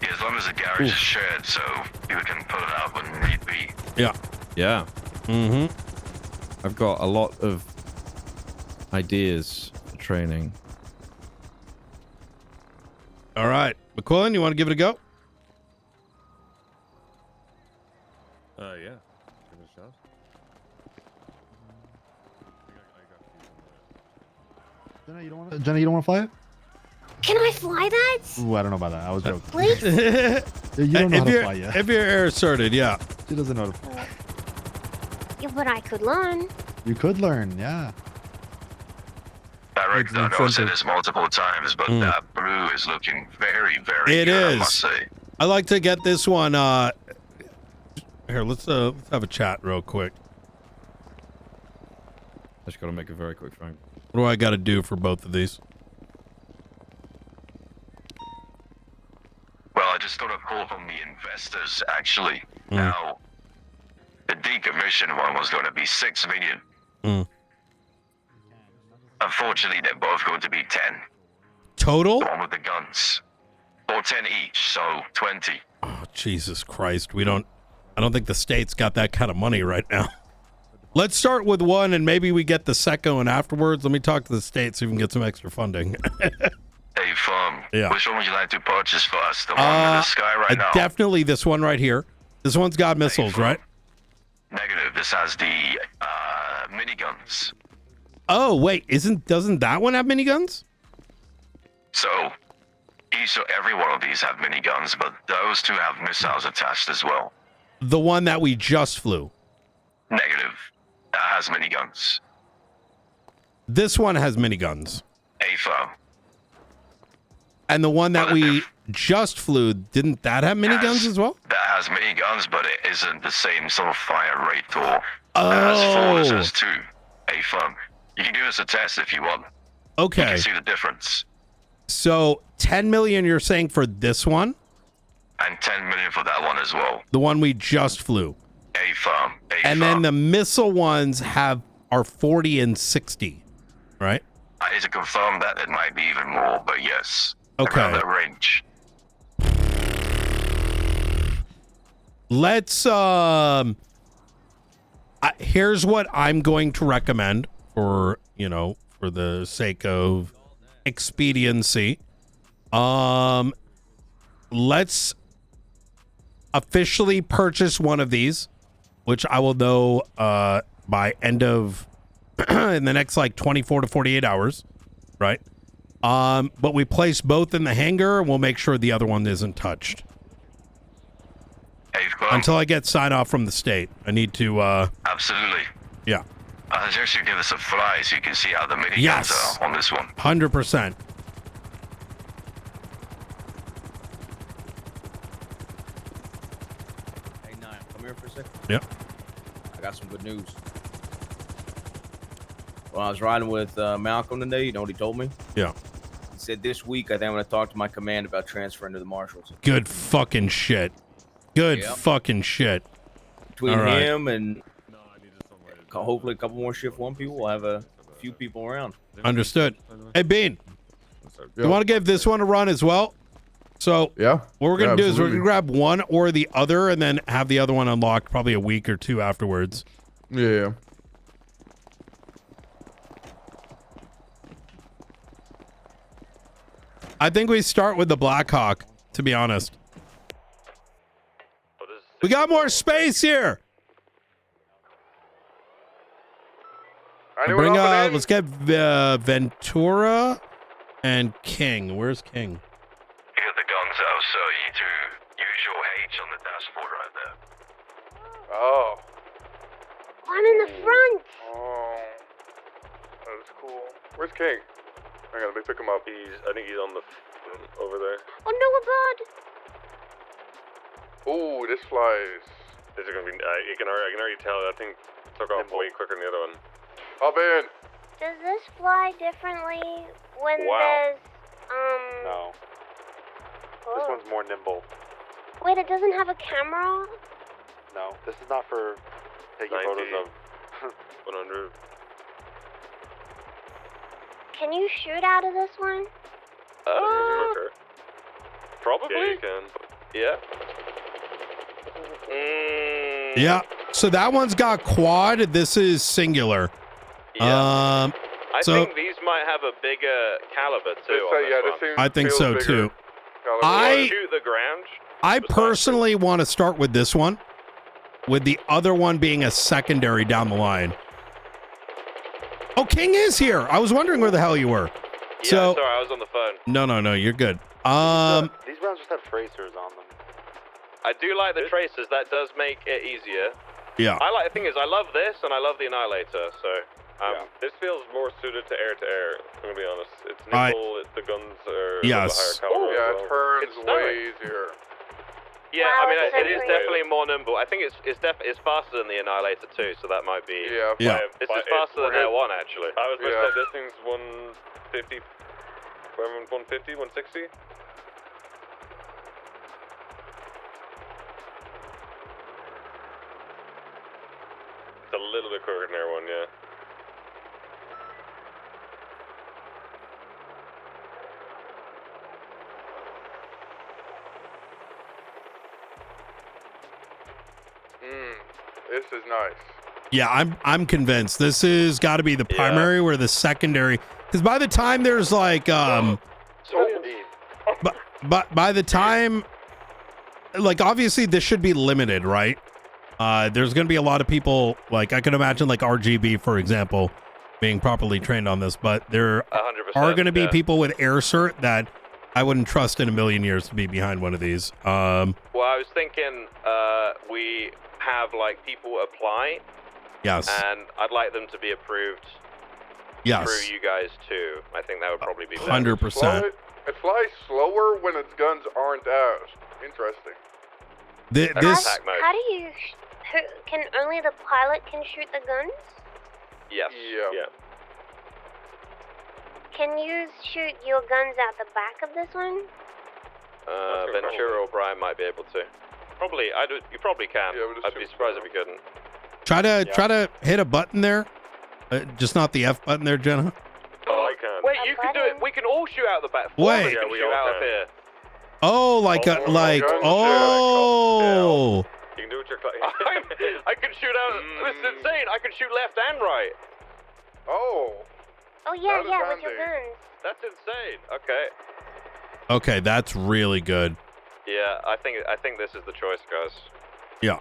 Speaker 7: Yeah, as long as the garage is shared, so you can pull it out when need be.
Speaker 1: Yeah.
Speaker 4: Yeah.
Speaker 1: Mm-hmm.
Speaker 4: I've got a lot of ideas for training.
Speaker 1: All right. McQuillan, you want to give it a go?
Speaker 23: Yeah. Give it a shot.
Speaker 2: Jenna, you don't want to fly it?
Speaker 6: Can I fly that?
Speaker 2: Ooh, I don't know about that. I was joking.
Speaker 6: Please?
Speaker 2: You don't know how to fly yet.
Speaker 1: If you're air asserted, yeah.
Speaker 2: She doesn't know how to fly.
Speaker 6: Yeah, but I could learn.
Speaker 2: You could learn, yeah.
Speaker 7: Director, I know I said this multiple times, but that blue is looking very, very
Speaker 1: It
Speaker 7: good,
Speaker 1: is.
Speaker 7: I must say.
Speaker 1: I like to get this one. Here, let's have a chat real quick.
Speaker 4: I just got to make a very quick phone.
Speaker 1: What do I got to do for both of these?
Speaker 7: Well, I just got a call from the investors, actually. Now, the decommissioned one was going to be 6 million. Unfortunately, they're both going to be 10.
Speaker 1: Total?
Speaker 7: The one with the guns. Or 10 each, so 20.
Speaker 1: Oh, Jesus Christ. I don't think the state's got that kind of money right now. Let's start with one and maybe we get the second one afterwards. Let me talk to the state, so we can get some extra funding.
Speaker 7: Hey, Farm.
Speaker 1: Yeah.
Speaker 7: Which one would you like to purchase first? The one in the sky right now?
Speaker 1: Definitely this one right here. This one's got missiles, right?
Speaker 7: Negative. This has the miniguns.
Speaker 1: Oh, wait. Doesn't that one have miniguns?
Speaker 7: So, every one of these have miniguns, but those two have missiles attached as well.
Speaker 1: The one that we just flew.
Speaker 7: Negative. That has miniguns.
Speaker 1: This one has miniguns.
Speaker 7: A Farm.
Speaker 1: And the one that we just flew, didn't that have miniguns as well?
Speaker 7: That has miniguns, but it isn't the same sort of fire rate or as full as 2. A Farm. You can give us a test if you want.
Speaker 1: Okay.
Speaker 7: You can see the difference.
Speaker 1: So 10 million you're saying for this one?
Speaker 7: And 10 million for that one as well.
Speaker 1: The one we just flew.
Speaker 7: A Farm.
Speaker 1: And then the missile ones are 40 and 60, right?
Speaker 7: I need to confirm that. It might be even more, but yes.
Speaker 1: Okay.
Speaker 7: Around that range.
Speaker 1: Let's here's what I'm going to recommend for the sake of expediency. Let's officially purchase one of these, which I will know by end of in the next like 24 to 48 hours, right? But we place both in the hangar and we'll make sure the other one isn't touched. Until I get sign off from the state. I need to
Speaker 7: Absolutely.
Speaker 1: Yeah.
Speaker 7: I suggest you give us a fly so you can see how the miniguns are on this one.
Speaker 1: 100%.
Speaker 20: Hey, Nine, come here for a second.
Speaker 1: Yep.
Speaker 20: I got some good news. When I was riding with Malcolm today, you know what he told me?
Speaker 1: Yeah.
Speaker 20: He said this week, I think I'm going to talk to my command about transferring to the Marshals.
Speaker 1: Good fucking shit. Good fucking shit.
Speaker 20: Between
Speaker 1: All right.
Speaker 20: him and hopefully a couple more Shift 1 people, we'll have a few people around.
Speaker 1: Understood. Hey, Bean. You want to give this one a run as well? So what we're going to do is we're going to grab one or the other and then have the other one unlocked probably a week or two afterwards.
Speaker 3: Yeah.
Speaker 1: I think we start with the Blackhawk, to be honest. We got more space here. Bring let's get Ventura and King. Where's King?
Speaker 7: Get the guns out, so you two use your H on the dashboard right there.
Speaker 19: Oh.
Speaker 6: I'm in the front.
Speaker 19: Oh. That's cool. Where's King? Hang on, let me pick him up. I think he's on the over there.
Speaker 6: Oh no, a bird.
Speaker 19: Ooh, this flies. This is gonna be. I can already tell. That thing took off way quicker than the other one. Hop in.
Speaker 6: Does this fly differently when
Speaker 19: Wow.
Speaker 6: there's
Speaker 2: No.
Speaker 6: Oh.
Speaker 2: This one's more nimble.
Speaker 6: Wait, it doesn't have a camera?
Speaker 2: No, this is not for taking
Speaker 19: 90.
Speaker 2: photos of.
Speaker 19: 100.
Speaker 6: Can you shoot out of this one?
Speaker 19: Quicker. Probably. Yeah, you can. Yeah.
Speaker 1: Yeah. So that one's got quad. This is singular.
Speaker 19: Yeah. I
Speaker 1: So
Speaker 19: think these might have a bigger caliber too.
Speaker 1: I think so too.
Speaker 19: Shoot the ground.
Speaker 1: I personally want to start with this one, with the other one being a secondary down the line. Oh, King is here. I was wondering where the hell you were.
Speaker 19: Yeah,
Speaker 1: So
Speaker 19: sorry, I was on the phone.
Speaker 1: no, you're good.
Speaker 2: These rounds just have tracers on them.
Speaker 19: I do like the tracers. That does make it easier.
Speaker 1: Yeah.
Speaker 19: I like the thing is I love this and I love the Annihilator. So this feels more suited to air. I'm gonna be honest. It's nimble. The guns are
Speaker 1: Yes.
Speaker 19: a higher caliber. Yeah, it turns way easier. Yeah,
Speaker 6: Wow,
Speaker 19: I mean
Speaker 6: it's so
Speaker 19: it is
Speaker 6: great.
Speaker 19: definitely more nimble. I think it's faster than the Annihilator too. So that might be.
Speaker 1: Yeah.
Speaker 19: This is faster than Air 1 actually. I was gonna say this thing's 150. 150, 160. It's a little bit quicker than Air 1, yeah. This is nice.
Speaker 1: Yeah, I'm convinced this is got to be the primary or the secondary. Because by the time there's like but by the time, like, obviously this should be limited, right? There's going to be a lot of people, like I can imagine like RGB, for example, being properly trained on this, but there
Speaker 19: 100%,
Speaker 1: are going to be people with air cert that I wouldn't trust in a million years to be behind one of these.
Speaker 19: Well, I was thinking we have like people apply.
Speaker 1: Yes.
Speaker 19: And I'd like them to be approved
Speaker 1: Yes.
Speaker 19: through you guys too. I think that would probably be better.
Speaker 1: 100%.
Speaker 19: It flies slower when its guns aren't out. Interesting.
Speaker 1: This
Speaker 6: How do you? Can only the pilot can shoot the guns?
Speaker 19: Yes. Yeah.
Speaker 6: Can you shoot your guns out the back of this one?
Speaker 19: Ventura or Brian might be able to. Probably. You probably can. I'd be surprised if you couldn't.
Speaker 1: try to hit a button there, just not the F button there, Jenna.
Speaker 19: Oh, I can. Wait, you can do it. We can all shoot out the back.
Speaker 1: Wait.
Speaker 19: Yeah, we shoot out of here.
Speaker 1: Oh, like
Speaker 19: Oh,
Speaker 1: like
Speaker 19: guns,
Speaker 1: oh.
Speaker 19: You can do what you're I can shoot out. This is insane. I can shoot left and right. Oh.
Speaker 6: Oh yeah, with your guns.
Speaker 19: That's insane. Okay.
Speaker 1: Okay, that's really good.
Speaker 19: Yeah, I think this is the choice, guys.
Speaker 1: Yeah.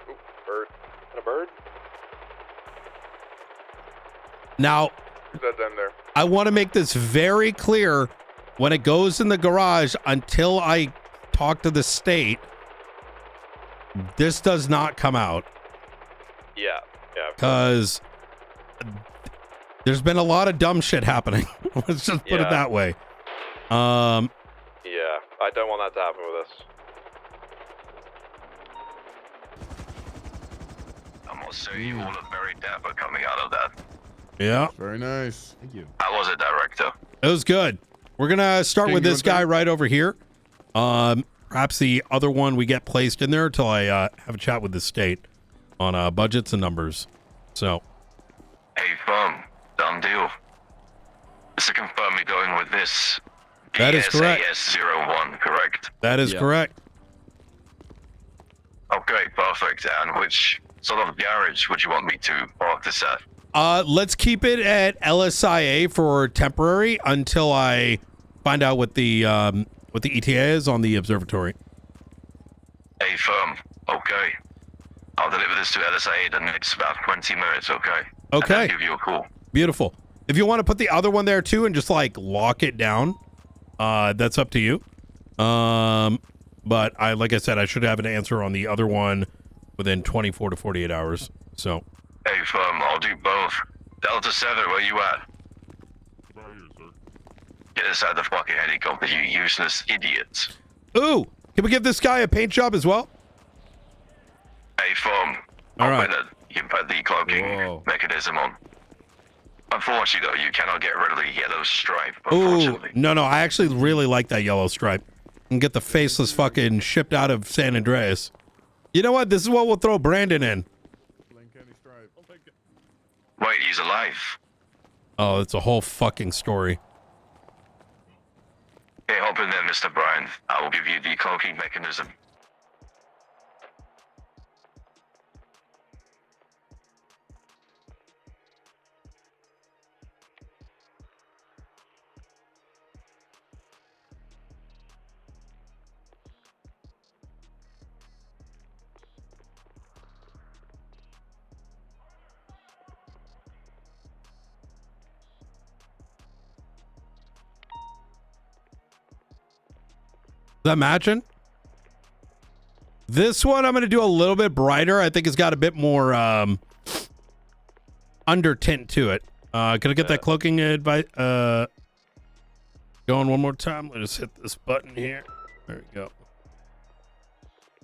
Speaker 19: Ooh, bird. And a bird?
Speaker 1: Now,
Speaker 19: That's them there.
Speaker 1: I want to make this very clear. When it goes in the garage, until I talk to the state, this does not come out.
Speaker 19: Yeah.
Speaker 1: Because there's been a lot of dumb shit happening. Let's just put it that way.
Speaker 19: Yeah, I don't want that to happen with us.
Speaker 7: I must say, you all look very dapper coming out of that.
Speaker 1: Yeah.
Speaker 3: Very nice.
Speaker 2: Thank you.
Speaker 7: How was it, Director?
Speaker 1: It was good. We're gonna start with this guy right over here. Perhaps the other one we get placed in there until I have a chat with the state on budgets and numbers. So.
Speaker 7: Hey, firm. Done deal. Just to confirm you're going with this.
Speaker 1: That is correct.
Speaker 7: BSAS-01, correct?
Speaker 1: That is correct.
Speaker 7: Okay, perfect. And which sort of garage would you want me to park this at?
Speaker 1: Let's keep it at LSIA for temporary until I find out what the ETA is on the observatory.
Speaker 7: Hey, firm. Okay. I'll deliver this to LSA in the next about 20 minutes, okay?
Speaker 1: Okay.
Speaker 7: And I'll give you a call.
Speaker 1: Beautiful. If you want to put the other one there too and just like lock it down, that's up to you. But like I said, I should have an answer on the other one within 24 to 48 hours. So.
Speaker 7: Hey, I'll do both. Delta 7, where you at? Get inside the fucking helicopter, you useless idiots.
Speaker 1: Ooh, can we give this guy a paint job as well?
Speaker 7: Hey,
Speaker 1: All right.
Speaker 7: You can put the cloaking mechanism on. Unfortunately, though, you cannot get rid of the yellow stripe,
Speaker 1: Ooh, no, I actually really like that yellow stripe. And get the faceless fucking shipped out of San Andreas. You know what? This is what we'll throw Brandon in.
Speaker 7: Wait, he's alive.
Speaker 1: Oh, it's a whole fucking story.
Speaker 7: Hey, hop in there, Mr. Bryan. I will give you the cloaking mechanism.
Speaker 1: Is that matching? This one I'm going to do a little bit brighter. I think it's got a bit more under tint to it. Can I get that cloaking advice? Going one more time. Let us hit this button here. There we go.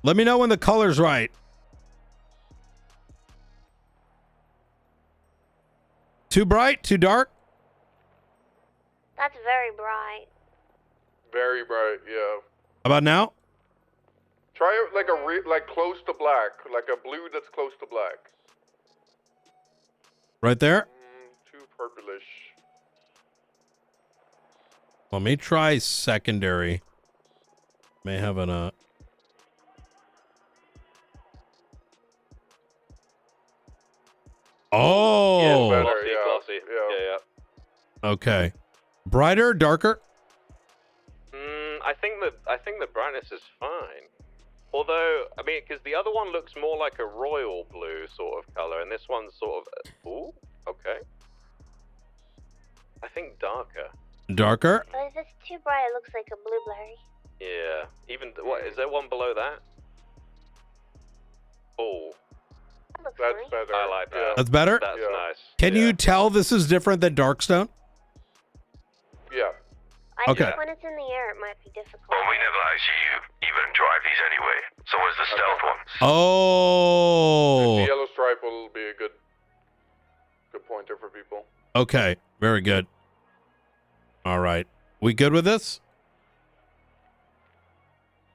Speaker 1: Let me know when the color's right. Too bright? Too dark?
Speaker 6: That's very bright.
Speaker 3: Very bright, yeah.
Speaker 1: How about now?
Speaker 3: Try it like close to black, like a blue that's close to black.
Speaker 1: Right there?
Speaker 3: Too purplish.
Speaker 1: Let me try secondary. May have an Oh.
Speaker 3: Yeah, better,
Speaker 19: Glossy. Yeah.
Speaker 1: Okay. Brighter, darker?
Speaker 19: I think the brightness is fine. Although, I mean, because the other one looks more like a royal blue sort of color, and this one's sort of, ooh, okay. I think darker.
Speaker 1: Darker?
Speaker 6: But if it's too bright, it looks like a blueberry.
Speaker 19: Yeah. Even, what, is there one below that? Oh.
Speaker 6: That's
Speaker 3: better.
Speaker 19: I like that.
Speaker 1: That's better?
Speaker 19: That's nice.
Speaker 1: Can you tell this is different than Darkstone?
Speaker 3: Yeah.
Speaker 6: I
Speaker 1: Okay.
Speaker 6: think when it's in the air, it might be difficult.
Speaker 7: Well, we never actually even drive these anyway. So is the stealth ones.
Speaker 1: Oh.
Speaker 3: The yellow stripe will be a good pointer for people.
Speaker 1: Okay. Very good. All right. We good with this?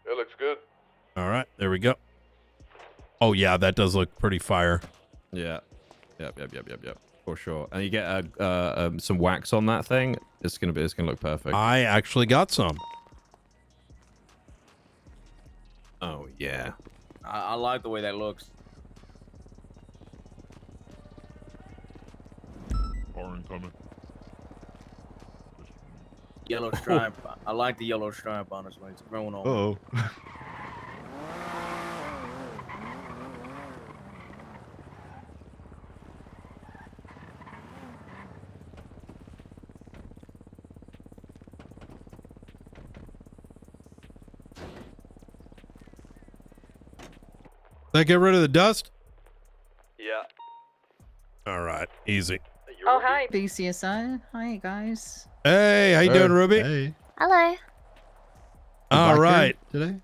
Speaker 3: It looks good.
Speaker 1: All right. There we go. Oh, yeah. That does look pretty fire.
Speaker 4: Yeah. Yep. For sure. And you get some wax on that thing. It's gonna look perfect.
Speaker 1: I actually got some.
Speaker 4: Oh yeah.
Speaker 20: I like the way that looks.
Speaker 3: Incoming.
Speaker 20: Yellow stripe. I like the yellow stripe, honestly. It's growing on.
Speaker 2: Uh-oh.
Speaker 1: That get rid of the dust?
Speaker 19: Yeah.
Speaker 1: All right. Easy.
Speaker 12: Oh, hi, BCSI. Hi, guys.
Speaker 1: Hey, how you doing, Ruby?
Speaker 2: Hey.
Speaker 6: Hello.
Speaker 1: All right.
Speaker 2: Today?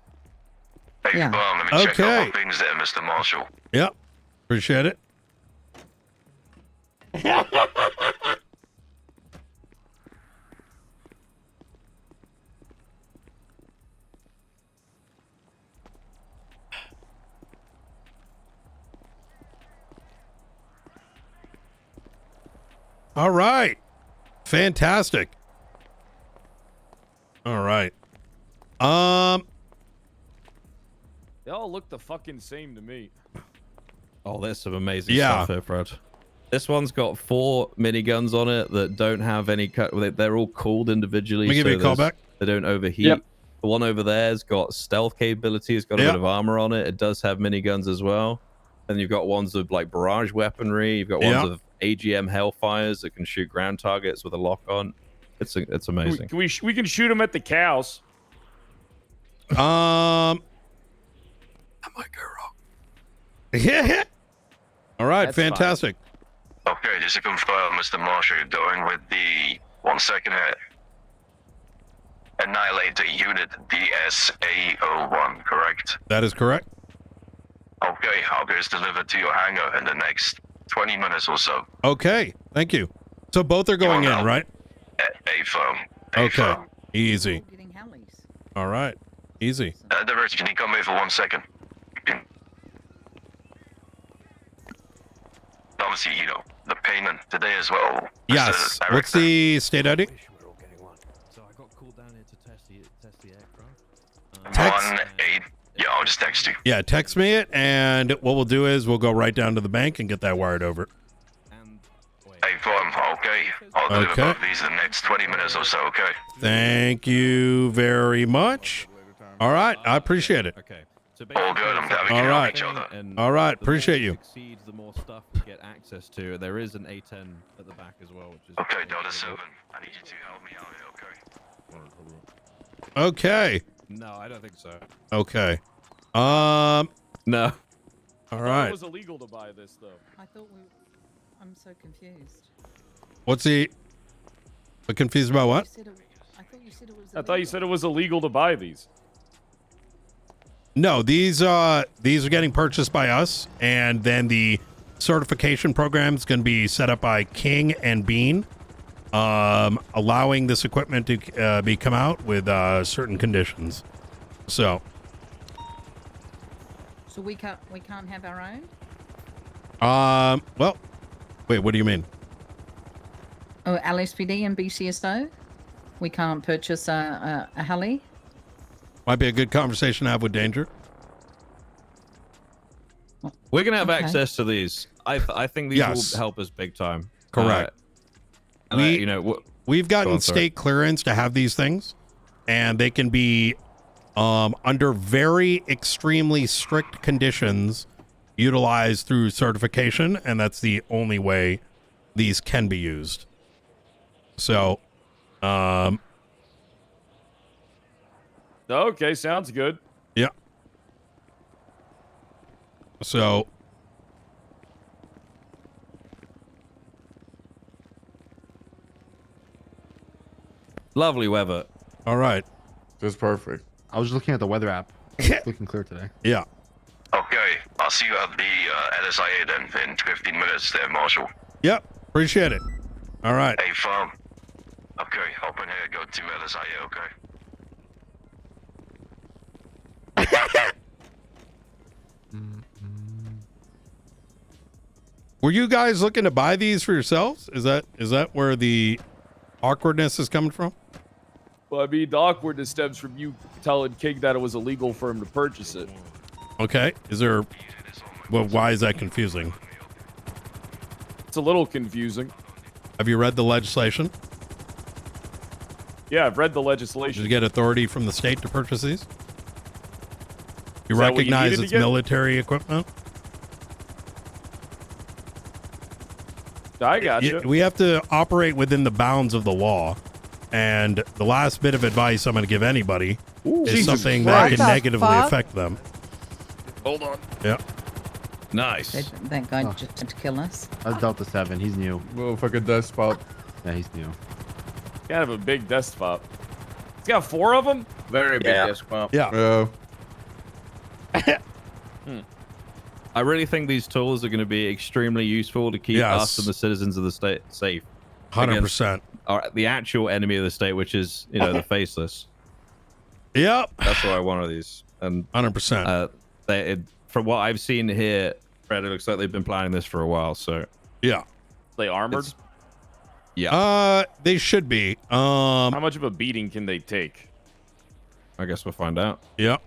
Speaker 7: Hey,
Speaker 12: Yeah.
Speaker 7: let me check
Speaker 1: Okay.
Speaker 7: out things there, Mr. Marshall.
Speaker 1: Yep. Appreciate it. All right. Fantastic. All right.
Speaker 8: They all look the fucking same to me.
Speaker 4: Oh, there's some amazing
Speaker 1: Yeah.
Speaker 4: stuff here, Fred. This one's got 4 miniguns on it that don't have any cut. They're all cooled individually.
Speaker 1: Let me give you a call
Speaker 4: there's-
Speaker 1: back.
Speaker 4: They don't overheat.
Speaker 8: Yep.
Speaker 4: The one over there's got stealth capability. It's got a
Speaker 1: Yep.
Speaker 4: bit of armor on it. It does have miniguns as well. and you've got ones of like barrage weaponry. You've got ones of AGM Hellfires that can shoot ground targets with a lock on. It's amazing.
Speaker 8: We can shoot them at the cows.
Speaker 1: I might go wrong. Yeah. All right,
Speaker 7: That's
Speaker 1: fantastic.
Speaker 7: Okay, just to confirm, Mr. Marshall, you're going with the 1 second hit. Annihilator unit DSA-01, correct?
Speaker 1: That is correct.
Speaker 7: Okay, I'll get this delivered to your hangar in the next 20 minutes or so.
Speaker 1: Okay, thank you. So both are going in, right?
Speaker 7: A-firm.
Speaker 1: Okay, easy. All right, easy.
Speaker 7: Diverge, can you come here for 1 second? Obviously, you know, the payment today as well.
Speaker 1: Yes. What's the state ID?
Speaker 4: So I got called down here to test the aircraft.
Speaker 1: Text.
Speaker 7: 1-8. Yeah, I'll just text you.
Speaker 1: Yeah, text me it, and what we'll do is we'll go right down to the bank and get that wired over.
Speaker 7: A-firm, okay. I'll deliver both these in the next 20 minutes or so, okay?
Speaker 1: Thank you very much. All right, I appreciate it.
Speaker 4: Okay.
Speaker 7: All good. I'm glad we
Speaker 1: All
Speaker 7: can
Speaker 1: right.
Speaker 7: help each other.
Speaker 1: All right, appreciate you.
Speaker 4: Succeeds, the more stuff we get access to. There is an A10 at the back as well, which is
Speaker 7: Okay, Delta 7. I need you to help me out here, okay?
Speaker 1: Okay.
Speaker 4: No, I don't think so.
Speaker 1: Okay.
Speaker 4: No.
Speaker 1: All
Speaker 8: It
Speaker 1: right.
Speaker 8: was illegal to buy this, though.
Speaker 12: I thought I'm so confused.
Speaker 1: What's the? But confused about what?
Speaker 12: I thought you said it was.
Speaker 8: I thought you said it was illegal to buy these.
Speaker 1: No, these are getting purchased by us, and then the certification program is going to be set up by King and Bean, allowing this equipment to be come out with certain conditions. So
Speaker 12: we can't have our own.
Speaker 1: well, wait, what do you mean?
Speaker 12: Oh, LSPD and BCSO. We can't purchase a heli.
Speaker 1: Might be a good conversation to have with Danger.
Speaker 4: We're gonna have
Speaker 12: Okay.
Speaker 4: access to these. I think these
Speaker 1: Yes.
Speaker 4: will help us big time.
Speaker 1: Correct.
Speaker 4: You know,
Speaker 1: we've gotten
Speaker 4: Go on, sorry.
Speaker 1: state clearance to have these things, and they can be under very extremely strict conditions utilized through certification, and that's the only way these can be used. So
Speaker 8: Okay, sounds good.
Speaker 1: yeah. So
Speaker 4: lovely weather.
Speaker 1: all right.
Speaker 3: That's perfect.
Speaker 2: I was just looking at the weather app. It's looking clear today.
Speaker 1: Yeah.
Speaker 7: Okay, I'll see you at the LSIA then in 15 minutes there, Marshal.
Speaker 1: Yep. Appreciate it. All right.
Speaker 7: A-firm. Okay, open here, go to LSIA, okay?
Speaker 1: Were you guys looking to buy these for yourselves? Is that where the awkwardness is coming from?
Speaker 8: Well, I mean, the awkwardness stems from you telling King that it was illegal for him to purchase it.
Speaker 1: Okay. Well, why is that confusing?
Speaker 8: It's a little confusing.
Speaker 1: Have you read the legislation?
Speaker 8: Yeah, I've read the
Speaker 1: Did
Speaker 8: legislation.
Speaker 1: you get authority from the state to purchase these? You
Speaker 8: Is that what you
Speaker 1: recognize
Speaker 8: needed to
Speaker 1: it's
Speaker 8: get?
Speaker 1: military equipment?
Speaker 8: I got you.
Speaker 1: We have to operate within the bounds of the law. And the last bit of advice I'm going to give anybody is
Speaker 8: Jesus
Speaker 1: something
Speaker 8: Christ.
Speaker 1: that can
Speaker 8: What the
Speaker 1: negatively
Speaker 8: fuck?
Speaker 1: affect them.
Speaker 4: Hold on.
Speaker 1: Yeah.
Speaker 4: Nice.
Speaker 12: That guy just tried to kill us.
Speaker 2: That's Delta 7. He's new.
Speaker 3: Motherfucking despot.
Speaker 2: Yeah, he's new.
Speaker 8: Kind of a big desktop. It's got 4 of them?
Speaker 20: Very big desktop.
Speaker 1: Yeah.
Speaker 4: I really think these tools are going to be extremely useful to keep
Speaker 1: Yes.
Speaker 4: us and the citizens of the state safe.
Speaker 1: 100%.
Speaker 4: The actual enemy of the state, which is, you know, the faceless.
Speaker 1: Yep.
Speaker 4: That's why I wanted these. And
Speaker 1: 100%.
Speaker 4: From what I've seen here, Fred, it looks like they've been planning this for a while. So
Speaker 1: yeah.
Speaker 8: They armored?
Speaker 4: Yeah.
Speaker 1: They should be.
Speaker 8: How much of a beating can they take?
Speaker 4: I guess we'll find out.
Speaker 1: Yep.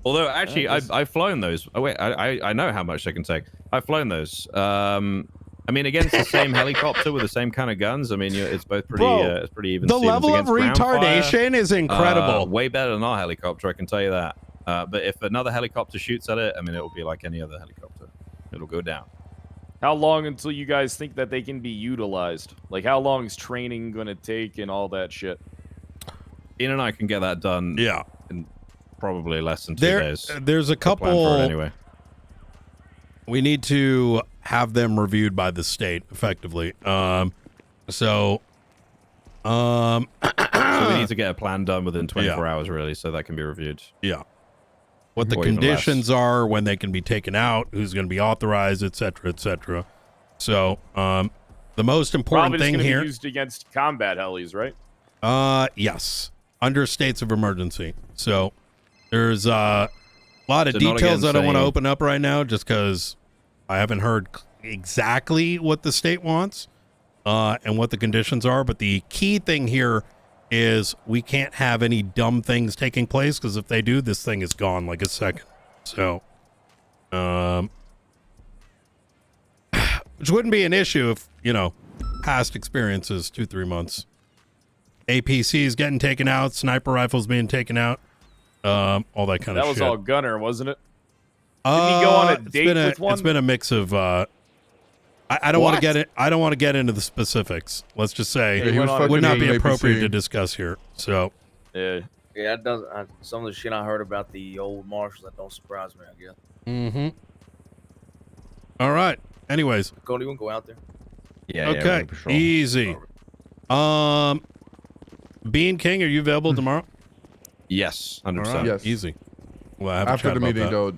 Speaker 4: Although, actually,
Speaker 8: Yeah,
Speaker 4: I've flown those. Oh, wait, I know how much they can take. I've flown those. I mean, against the same helicopter with the same kind of guns. I mean, it's both pretty.
Speaker 1: Bro,
Speaker 4: it's pretty even.
Speaker 1: the
Speaker 4: Stevens
Speaker 1: level of
Speaker 4: against ground fire.
Speaker 1: retardation is incredible.
Speaker 4: Way better than our helicopter, I can tell you that. But if another helicopter shoots at it, I mean, it will be like any other helicopter. It'll go down.
Speaker 8: How long until you guys think that they can be utilized? Like, how long is training going to take and all that shit?
Speaker 4: Ian and I can get that done.
Speaker 1: Yeah.
Speaker 4: In probably less than 2 days.
Speaker 1: There's a
Speaker 4: We'll plan for
Speaker 1: couple.
Speaker 4: it anyway.
Speaker 1: We need to have them reviewed by the state effectively. So
Speaker 4: we need to get a plan done within 24 hours, really, so that can be reviewed.
Speaker 1: Yeah. What the
Speaker 4: Or even
Speaker 1: conditions are, when they can be taken out, who's going to be authorized, et cetera, et cetera. So, the most important
Speaker 8: Probably
Speaker 1: thing
Speaker 8: just gonna
Speaker 1: here.
Speaker 8: be used against combat helis, right?
Speaker 1: Yes, under states of emergency. So, there's a lot of
Speaker 4: So not
Speaker 1: details I don't want to
Speaker 4: against
Speaker 1: open up right now, just because I haven't heard exactly what the state wants and what the conditions are. But the key thing here is we can't have any dumb things taking place, because if they do, this thing is gone like a second. So, which wouldn't be an issue if, past experiences, 2-3 months. APCs getting taken out, sniper rifles being taken out, all that kind of
Speaker 8: That
Speaker 1: shit.
Speaker 8: was all Gunner, wasn't it? Didn't he go on a date with one?
Speaker 1: It's been a mix of. I don't want to
Speaker 8: What?
Speaker 1: get it. I don't want to get into the specifics. Let's just say
Speaker 8: Yeah, he was
Speaker 1: it would not
Speaker 8: fucking
Speaker 1: be appropriate
Speaker 3: APC.
Speaker 1: to discuss here. So,
Speaker 8: Yeah.
Speaker 20: Yeah, it does. Some of the shit I heard about the old marshals, that don't surprise me, I guess.
Speaker 1: mm-hmm. All right. Anyways,
Speaker 20: Cody, you want to go out there?
Speaker 4: Yeah.
Speaker 1: okay, easy. Bean King, are you available tomorrow?
Speaker 4: Yes, 100%.
Speaker 1: All right,
Speaker 3: Yes.
Speaker 1: easy. Well, I have a
Speaker 3: After
Speaker 1: chat
Speaker 3: the
Speaker 1: about
Speaker 3: meeting,
Speaker 1: that.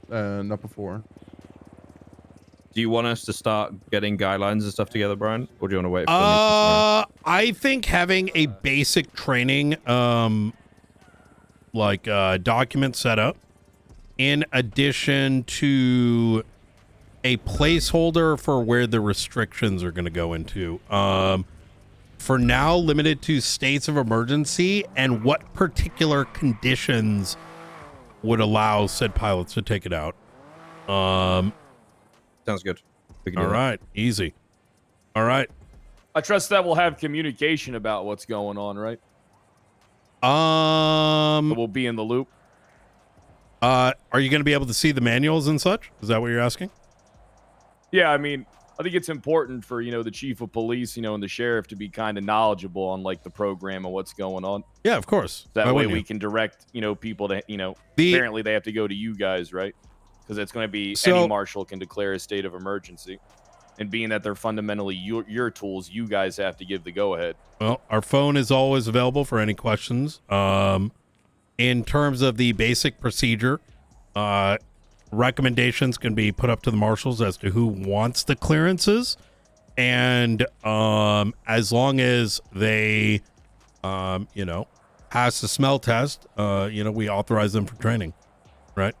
Speaker 3: though, not before.
Speaker 4: Do you want us to start getting guidelines and stuff together, Brian? Or do you want to wait for the meeting tomorrow?
Speaker 1: I think having a basic training, document set up, in addition to a placeholder for where the restrictions are going to go into. For now, limited to states of emergency and what particular conditions would allow said pilots to take it out.
Speaker 4: Sounds good. We can do
Speaker 1: All
Speaker 4: that.
Speaker 1: right, easy. All right.
Speaker 8: I trust that we'll have communication about what's going on, right? We'll be in the loop.
Speaker 1: Are you going to be able to see the manuals and such? Is that what you're asking?
Speaker 8: Yeah, I mean, I think it's important for, the chief of police, and the sheriff to be kind of knowledgeable on, like, the program and what's going on.
Speaker 1: Yeah, of course.
Speaker 8: That
Speaker 1: Why
Speaker 8: way
Speaker 1: wouldn't
Speaker 8: we
Speaker 1: you?
Speaker 8: can direct, people to,
Speaker 1: The-
Speaker 8: apparently they have to go to you guys, right? Because it's going to be
Speaker 1: So-
Speaker 8: any marshal can declare a state of emergency. And being that they're fundamentally your tools, you guys have to give the go-ahead.
Speaker 1: Well, our phone is always available for any questions. In terms of the basic procedure, recommendations can be put up to the marshals as to who wants the clearances. And as long as they, pass the smell test, we authorize them for training, right?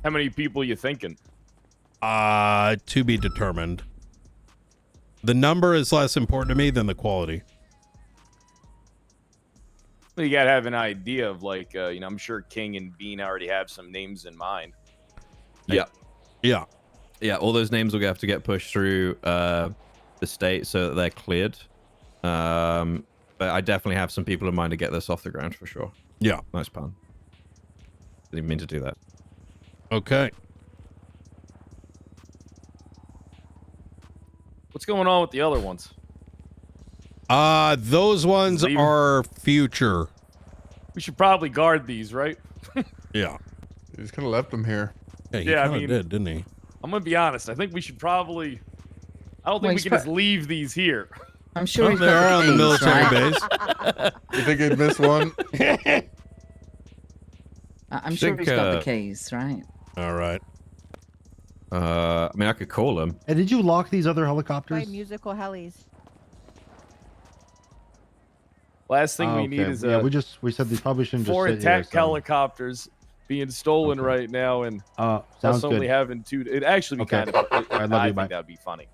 Speaker 8: How many people you thinking?
Speaker 1: To be determined. The number is less important to me than the quality.
Speaker 8: You got to have an idea of, like, I'm sure King and Bean already have some names in mind.
Speaker 4: Yeah.
Speaker 1: Yeah.
Speaker 4: Yeah, all those names will have to get pushed through the state so that they're cleared. But I definitely have some people in mind to get this off the ground for sure.
Speaker 1: Yeah.
Speaker 4: Nice plan. Didn't mean to do that.
Speaker 1: Okay.
Speaker 8: What's going on with the other ones?
Speaker 1: Those ones
Speaker 8: Leave 'em.
Speaker 1: are future.
Speaker 8: We should probably guard these, right?
Speaker 1: Yeah.
Speaker 3: He just kind of left them here.
Speaker 1: Yeah, he
Speaker 8: Yeah, I
Speaker 1: kind of
Speaker 8: mean-
Speaker 1: did, didn't he?
Speaker 8: I'm going to be honest. I think we should probably... I don't think
Speaker 12: Well,
Speaker 8: we
Speaker 12: he's
Speaker 8: can
Speaker 12: pro-
Speaker 8: just leave these here.
Speaker 12: I'm sure
Speaker 1: Well,
Speaker 12: he's
Speaker 1: they
Speaker 12: got
Speaker 1: are on the
Speaker 12: keys,
Speaker 1: military
Speaker 12: right?
Speaker 1: base.
Speaker 3: You think he'd miss one?
Speaker 12: I'm sure
Speaker 4: think,
Speaker 12: he's got the keys, right?
Speaker 1: All right.
Speaker 4: I mean, I could call him.
Speaker 2: And did you lock these other helicopters?
Speaker 5: musical helis.
Speaker 8: Last thing we need
Speaker 2: Okay.
Speaker 8: is
Speaker 2: yeah. We said these probably shouldn't just
Speaker 8: four
Speaker 2: sit here,
Speaker 8: attack
Speaker 2: so-
Speaker 8: helicopters being stolen right now, and
Speaker 2: Sounds
Speaker 8: us only
Speaker 2: good.
Speaker 8: having two. It'd actually be
Speaker 2: Okay.
Speaker 8: kind of.
Speaker 2: I love
Speaker 8: I
Speaker 2: you, bye.
Speaker 8: think that'd be funny.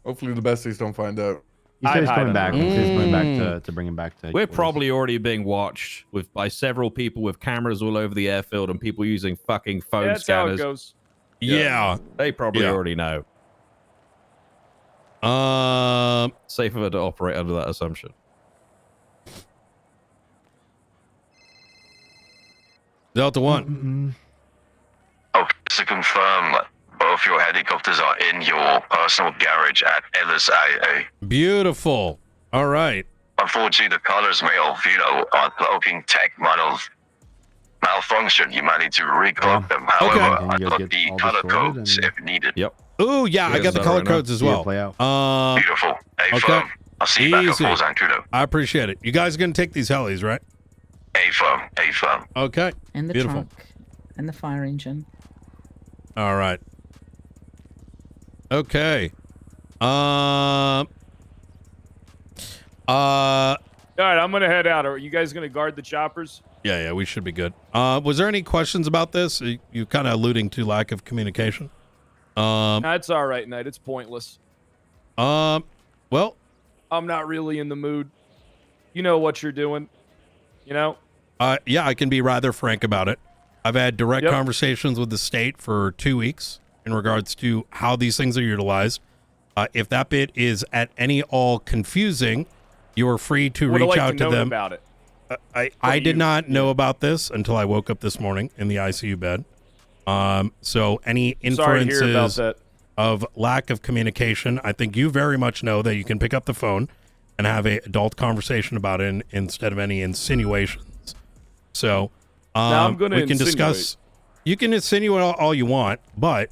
Speaker 3: Hopefully the besties don't find out.
Speaker 2: He said he's
Speaker 8: I'd
Speaker 2: coming
Speaker 8: hide
Speaker 2: back.
Speaker 8: them.
Speaker 2: He said he's coming back to bring him back to.
Speaker 4: We're probably already being watched by several people with cameras all over the airfield and people using fucking phone
Speaker 8: Yeah, that's how it
Speaker 4: scanners.
Speaker 8: goes.
Speaker 1: Yeah.
Speaker 4: They probably
Speaker 1: Yeah.
Speaker 4: already know. Safer to operate under that assumption.
Speaker 1: Delta 1.
Speaker 7: Oh, just to confirm, both your helicopters are in your personal garage at Ellis AA.
Speaker 1: Beautiful. All right.
Speaker 7: Unfortunately, the colors may have, are cloaking tech malfunction. You might need to recloak them. However, I've got the color codes if needed.
Speaker 4: Yep.
Speaker 1: Oh, yeah, I got the color codes as well.
Speaker 7: Beautiful.
Speaker 1: Okay.
Speaker 7: Firm. I'll see you back at Full Zancudo.
Speaker 1: I appreciate it. You guys are going to take these helis, right?
Speaker 7: A firm.
Speaker 1: Okay.
Speaker 12: And the
Speaker 1: Beautiful.
Speaker 12: trunk. And the fire engine.
Speaker 1: All right. Okay. All
Speaker 8: right, I'm gonna head out. Are you guys gonna guard the choppers?
Speaker 1: Yeah, we should be good. Was there any questions about this? You kind of alluding to lack of communication.
Speaker 8: That's all right, Knight. It's pointless.
Speaker 1: Well,
Speaker 8: I'm not really in the mood. You know what you're doing. You know?
Speaker 1: Yeah, I can be rather frank about it. I've had direct conversations with the state for 2 weeks in regards to how these things are utilized. If that bit is at any all confusing, you are free to reach out to them.
Speaker 8: About it.
Speaker 1: I did not know about this until I woke up this morning in the ICU bed. So any inferences of lack of communication, I think you very much know that you can pick up the phone and have an adult conversation about it instead of any insinuations. So
Speaker 8: now I'm gonna
Speaker 1: we can discuss. You can insinuate all you want, but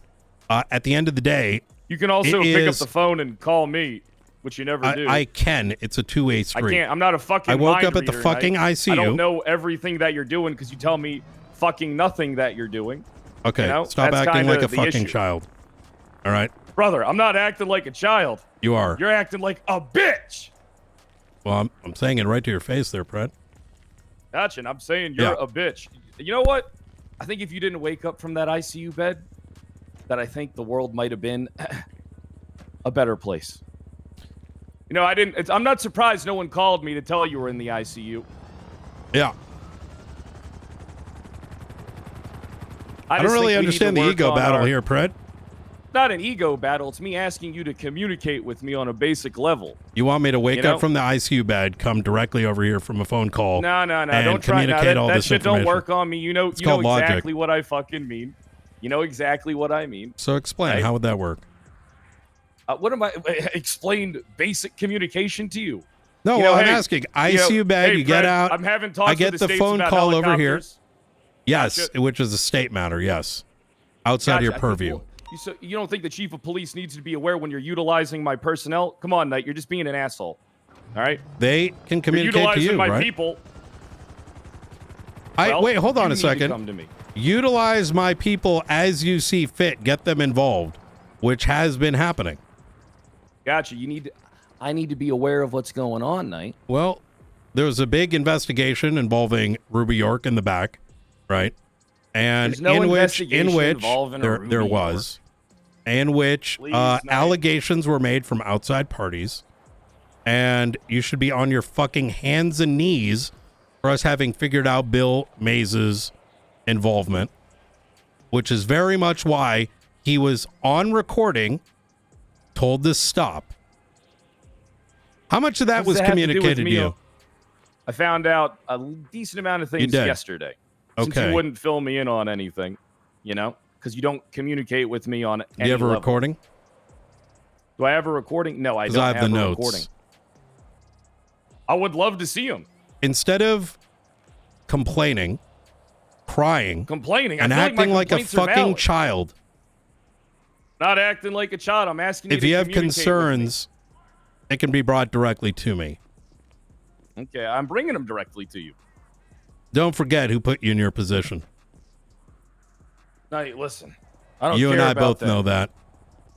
Speaker 1: at the end of the day,
Speaker 8: you can also pick up the phone and call me, which you never do.
Speaker 1: I can. It's a two-way street.
Speaker 8: I can't. I'm not a fucking.
Speaker 1: I woke
Speaker 8: mind
Speaker 1: up at the
Speaker 8: reader,
Speaker 1: fucking
Speaker 8: Knight.
Speaker 1: ICU.
Speaker 8: I don't know everything that you're doing because you tell me fucking nothing that you're doing.
Speaker 1: Okay,
Speaker 8: you know?
Speaker 1: stop
Speaker 8: That's
Speaker 1: acting like a
Speaker 8: the
Speaker 1: fucking
Speaker 8: issue.
Speaker 1: child. All right,
Speaker 8: brother. I'm not acting like a child.
Speaker 1: you are.
Speaker 8: You're acting like a bitch.
Speaker 1: Well, I'm saying it right to your face there, Brett.
Speaker 8: Gotcha. And I'm saying you're a bitch. You know what? I think if you didn't wake up from that ICU bed, that I think the world might have been a better place. You know, I'm not surprised no one called me to tell you were in the ICU.
Speaker 1: Yeah. I don't really understand the ego battle here, Pred.
Speaker 8: Not an ego battle. It's me asking you to communicate with me on a basic level.
Speaker 1: You want me to wake up from the ICU bed, come directly over here from a phone call,
Speaker 8: No.
Speaker 1: and
Speaker 8: Don't try.
Speaker 1: communicate all
Speaker 8: That
Speaker 1: this
Speaker 8: shit
Speaker 1: information?
Speaker 8: don't work on me. You know
Speaker 1: called logic.
Speaker 8: exactly what I fucking mean. You know exactly what I mean.
Speaker 1: So explain,
Speaker 8: Right?
Speaker 1: how would that work?
Speaker 8: What am I explained basic communication to you?
Speaker 1: No,
Speaker 8: You know,
Speaker 1: I'm
Speaker 8: hey,
Speaker 1: asking. ICU bed,
Speaker 8: hey,
Speaker 1: you get
Speaker 8: Fred,
Speaker 1: out.
Speaker 8: I'm having talks
Speaker 1: I
Speaker 8: with
Speaker 1: get
Speaker 8: the
Speaker 1: the
Speaker 8: states
Speaker 1: phone
Speaker 8: about
Speaker 1: call over here.
Speaker 8: helicopters.
Speaker 1: Yes, which is a state matter. Yes, outside
Speaker 8: Gotcha.
Speaker 1: your
Speaker 8: I think
Speaker 1: purview.
Speaker 8: You don't think the chief of police needs to be aware when you're utilizing my personnel? Come on, Knight. You're just being an asshole. All right.
Speaker 1: They can communicate
Speaker 8: you're
Speaker 1: to
Speaker 8: utilizing
Speaker 1: you,
Speaker 8: my
Speaker 1: right?
Speaker 8: people.
Speaker 1: Wait, hold on
Speaker 8: you
Speaker 1: a
Speaker 8: need to
Speaker 1: second.
Speaker 8: come to me.
Speaker 1: Utilize my people as you see fit. Get them involved, which has been happening.
Speaker 8: Gotcha. I need to be aware of what's going on, Knight.
Speaker 1: Well, there was a big investigation involving Ruby York in the back, right? And
Speaker 8: There's no
Speaker 1: in which
Speaker 8: investigation involving a Ruby
Speaker 1: there
Speaker 8: York.
Speaker 1: was, in which
Speaker 8: Please, Knight.
Speaker 1: allegations were made from outside parties, and you should be on your fucking hands and knees for us having figured out Bill Mays's involvement, which is very much why he was on recording, told to stop. How much of that
Speaker 8: What
Speaker 1: was
Speaker 8: does that have to do with
Speaker 1: communicated to
Speaker 8: me?
Speaker 1: you?
Speaker 8: I found out a decent amount of things
Speaker 1: did?
Speaker 8: yesterday. Since
Speaker 1: Okay.
Speaker 8: you wouldn't fill me in on anything, you know, because you don't communicate with me on
Speaker 1: Do
Speaker 8: any
Speaker 1: you have a
Speaker 8: level.
Speaker 1: recording?
Speaker 8: Do I have a recording? No, I
Speaker 1: 'Cause
Speaker 8: don't
Speaker 1: I have
Speaker 8: have
Speaker 1: the
Speaker 8: a
Speaker 1: notes.
Speaker 8: recording. I would love to see them.
Speaker 1: Instead of complaining, crying,
Speaker 8: Complaining.
Speaker 1: and
Speaker 8: I feel
Speaker 1: acting
Speaker 8: my
Speaker 1: like a
Speaker 8: complaints are
Speaker 1: fucking
Speaker 8: valid.
Speaker 1: child,
Speaker 8: Not acting like a child. I'm asking you
Speaker 1: if
Speaker 8: to
Speaker 1: you have
Speaker 8: communicate with me.
Speaker 1: concerns, it can be brought directly to me.
Speaker 8: Okay, I'm bringing them directly to you.
Speaker 1: Don't forget who put you in your position.
Speaker 8: Now, listen. I don't
Speaker 1: You
Speaker 8: care
Speaker 1: and I
Speaker 8: about
Speaker 1: both
Speaker 8: that.
Speaker 1: know that.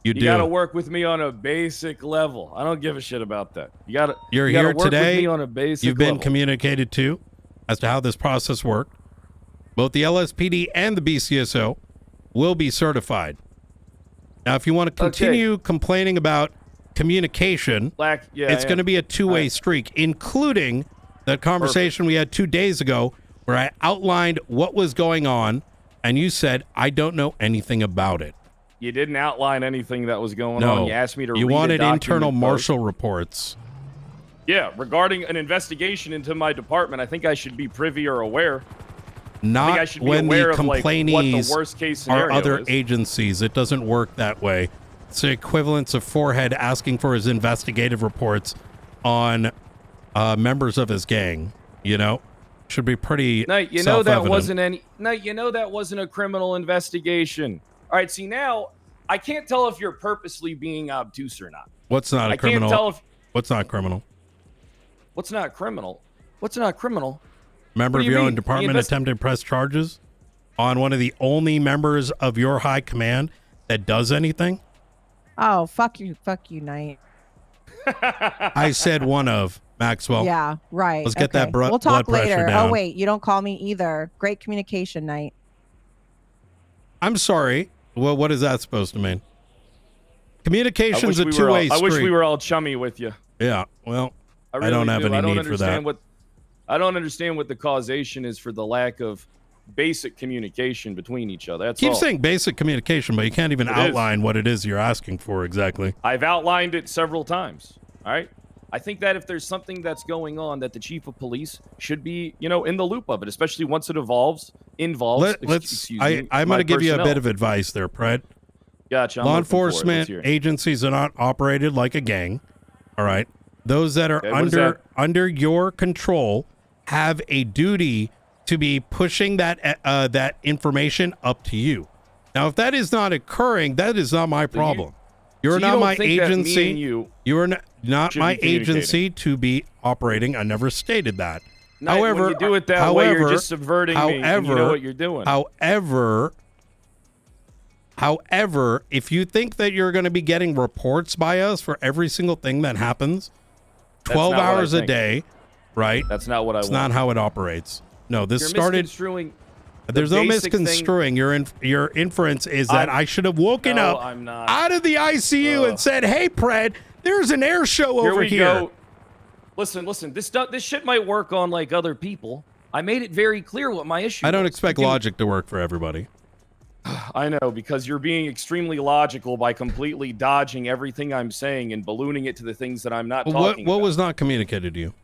Speaker 1: You do.
Speaker 8: You gotta work with me on a basic level. I don't give a shit about that.
Speaker 1: You're
Speaker 8: you gotta
Speaker 1: here
Speaker 8: work
Speaker 1: today.
Speaker 8: With me on a basic
Speaker 1: You've been
Speaker 8: level.
Speaker 1: communicated to as to how this process worked. Both the LSPD and the BCSO will be certified. Now, if you want to continue complaining about communication, it's going to be a two-way streak, including that conversation we had 2 days ago where I outlined what was going on, and you said, I don't know anything about it.
Speaker 8: You didn't outline anything that was going on. You asked me to read
Speaker 1: you
Speaker 8: a
Speaker 1: wanted
Speaker 8: document
Speaker 1: internal
Speaker 8: first.
Speaker 1: marshal reports.
Speaker 8: Yeah, regarding an investigation into my department, I think I should be privy or aware.
Speaker 1: Not
Speaker 8: I should be
Speaker 1: when
Speaker 8: aware
Speaker 1: the
Speaker 8: of like what the
Speaker 1: complainees
Speaker 8: worst case
Speaker 1: are
Speaker 8: scenario
Speaker 1: other
Speaker 8: is.
Speaker 1: agencies. It doesn't work that way. It's the equivalence of Forehead asking for his investigative reports on members of his gang. You know, should be pretty.
Speaker 8: No, you know that wasn't any. No, you know that wasn't a criminal investigation. All right, see now, I can't tell if you're purposely being obtuse or not.
Speaker 1: What's not a
Speaker 8: I
Speaker 1: criminal?
Speaker 8: can't tell if
Speaker 1: What's not criminal?
Speaker 8: what's not criminal. What's not criminal?
Speaker 1: Member
Speaker 8: What
Speaker 1: of
Speaker 8: do you
Speaker 1: your own
Speaker 8: mean?
Speaker 1: department attempted to press charges on one of the only members of your high command that does anything?
Speaker 5: Oh, fuck you, Knight.
Speaker 1: I said one of, Maxwell.
Speaker 5: Yeah, right.
Speaker 1: Let's get that
Speaker 5: we'll
Speaker 1: blood
Speaker 5: talk
Speaker 1: pressure
Speaker 5: later.
Speaker 1: down.
Speaker 5: Oh wait, you don't call me either. Great communication, Knight.
Speaker 1: I'm sorry. Well, what is that supposed to mean? Communication's a two-way street.
Speaker 8: I wish we were all chummy with you.
Speaker 1: Yeah, well, I
Speaker 8: really
Speaker 1: don't have
Speaker 8: do.
Speaker 1: any need for that.
Speaker 8: I don't understand what the causation is for the lack of basic communication between each other. That's
Speaker 1: Keep
Speaker 8: all.
Speaker 1: saying basic communication, but you can't even
Speaker 8: It
Speaker 1: outline what it is you're asking for exactly.
Speaker 8: I've outlined it several times. All right. I think that if there's something that's going on, that the chief of police should be, you know, in the loop of it, especially once it involves.
Speaker 1: I'm going to give you a bit of advice there, Pred.
Speaker 8: Gotcha. I'm
Speaker 1: Law
Speaker 8: looking for it. Let's
Speaker 1: enforcement
Speaker 8: hear it.
Speaker 1: agencies are not operated like a gang. All right. Those that are
Speaker 8: Okay, what is
Speaker 1: under your control have a duty to be pushing that that information up to you. Now, if that is not occurring, that is not my problem. You're
Speaker 8: so you
Speaker 1: not
Speaker 8: don't
Speaker 1: my
Speaker 8: think that me
Speaker 1: agency.
Speaker 8: and
Speaker 1: You are not
Speaker 8: should
Speaker 1: my
Speaker 8: be communicating?
Speaker 1: agency to be operating. I never stated that.
Speaker 8: Knight,
Speaker 1: However,
Speaker 8: when you do it that way, you're just subverting me, and you know what you're doing.
Speaker 1: However, if you think that you're going to be getting reports by us for every single thing that happens, 12
Speaker 8: not what I
Speaker 1: hours a
Speaker 8: think.
Speaker 1: day, right?
Speaker 8: That's not what I
Speaker 1: It's
Speaker 8: want.
Speaker 1: not how it operates. No, this
Speaker 8: You're
Speaker 1: started.
Speaker 8: misconstruing the
Speaker 1: There's no
Speaker 8: basic thing-
Speaker 1: misconstruing. Your inference is that I should have woken
Speaker 8: No,
Speaker 1: up
Speaker 8: I'm not.
Speaker 1: out of the ICU and said, "Hey, Pred, there's an air show over here."
Speaker 8: Go. Listen. This shit might work on like other people. I made it very clear what my issue.
Speaker 1: I don't
Speaker 8: was.
Speaker 1: expect logic to work for everybody.
Speaker 8: I know, because you're being extremely logical by completely dodging everything I'm saying and ballooning it to the things that I'm not talking
Speaker 1: What
Speaker 8: about.
Speaker 1: was not communicated to you?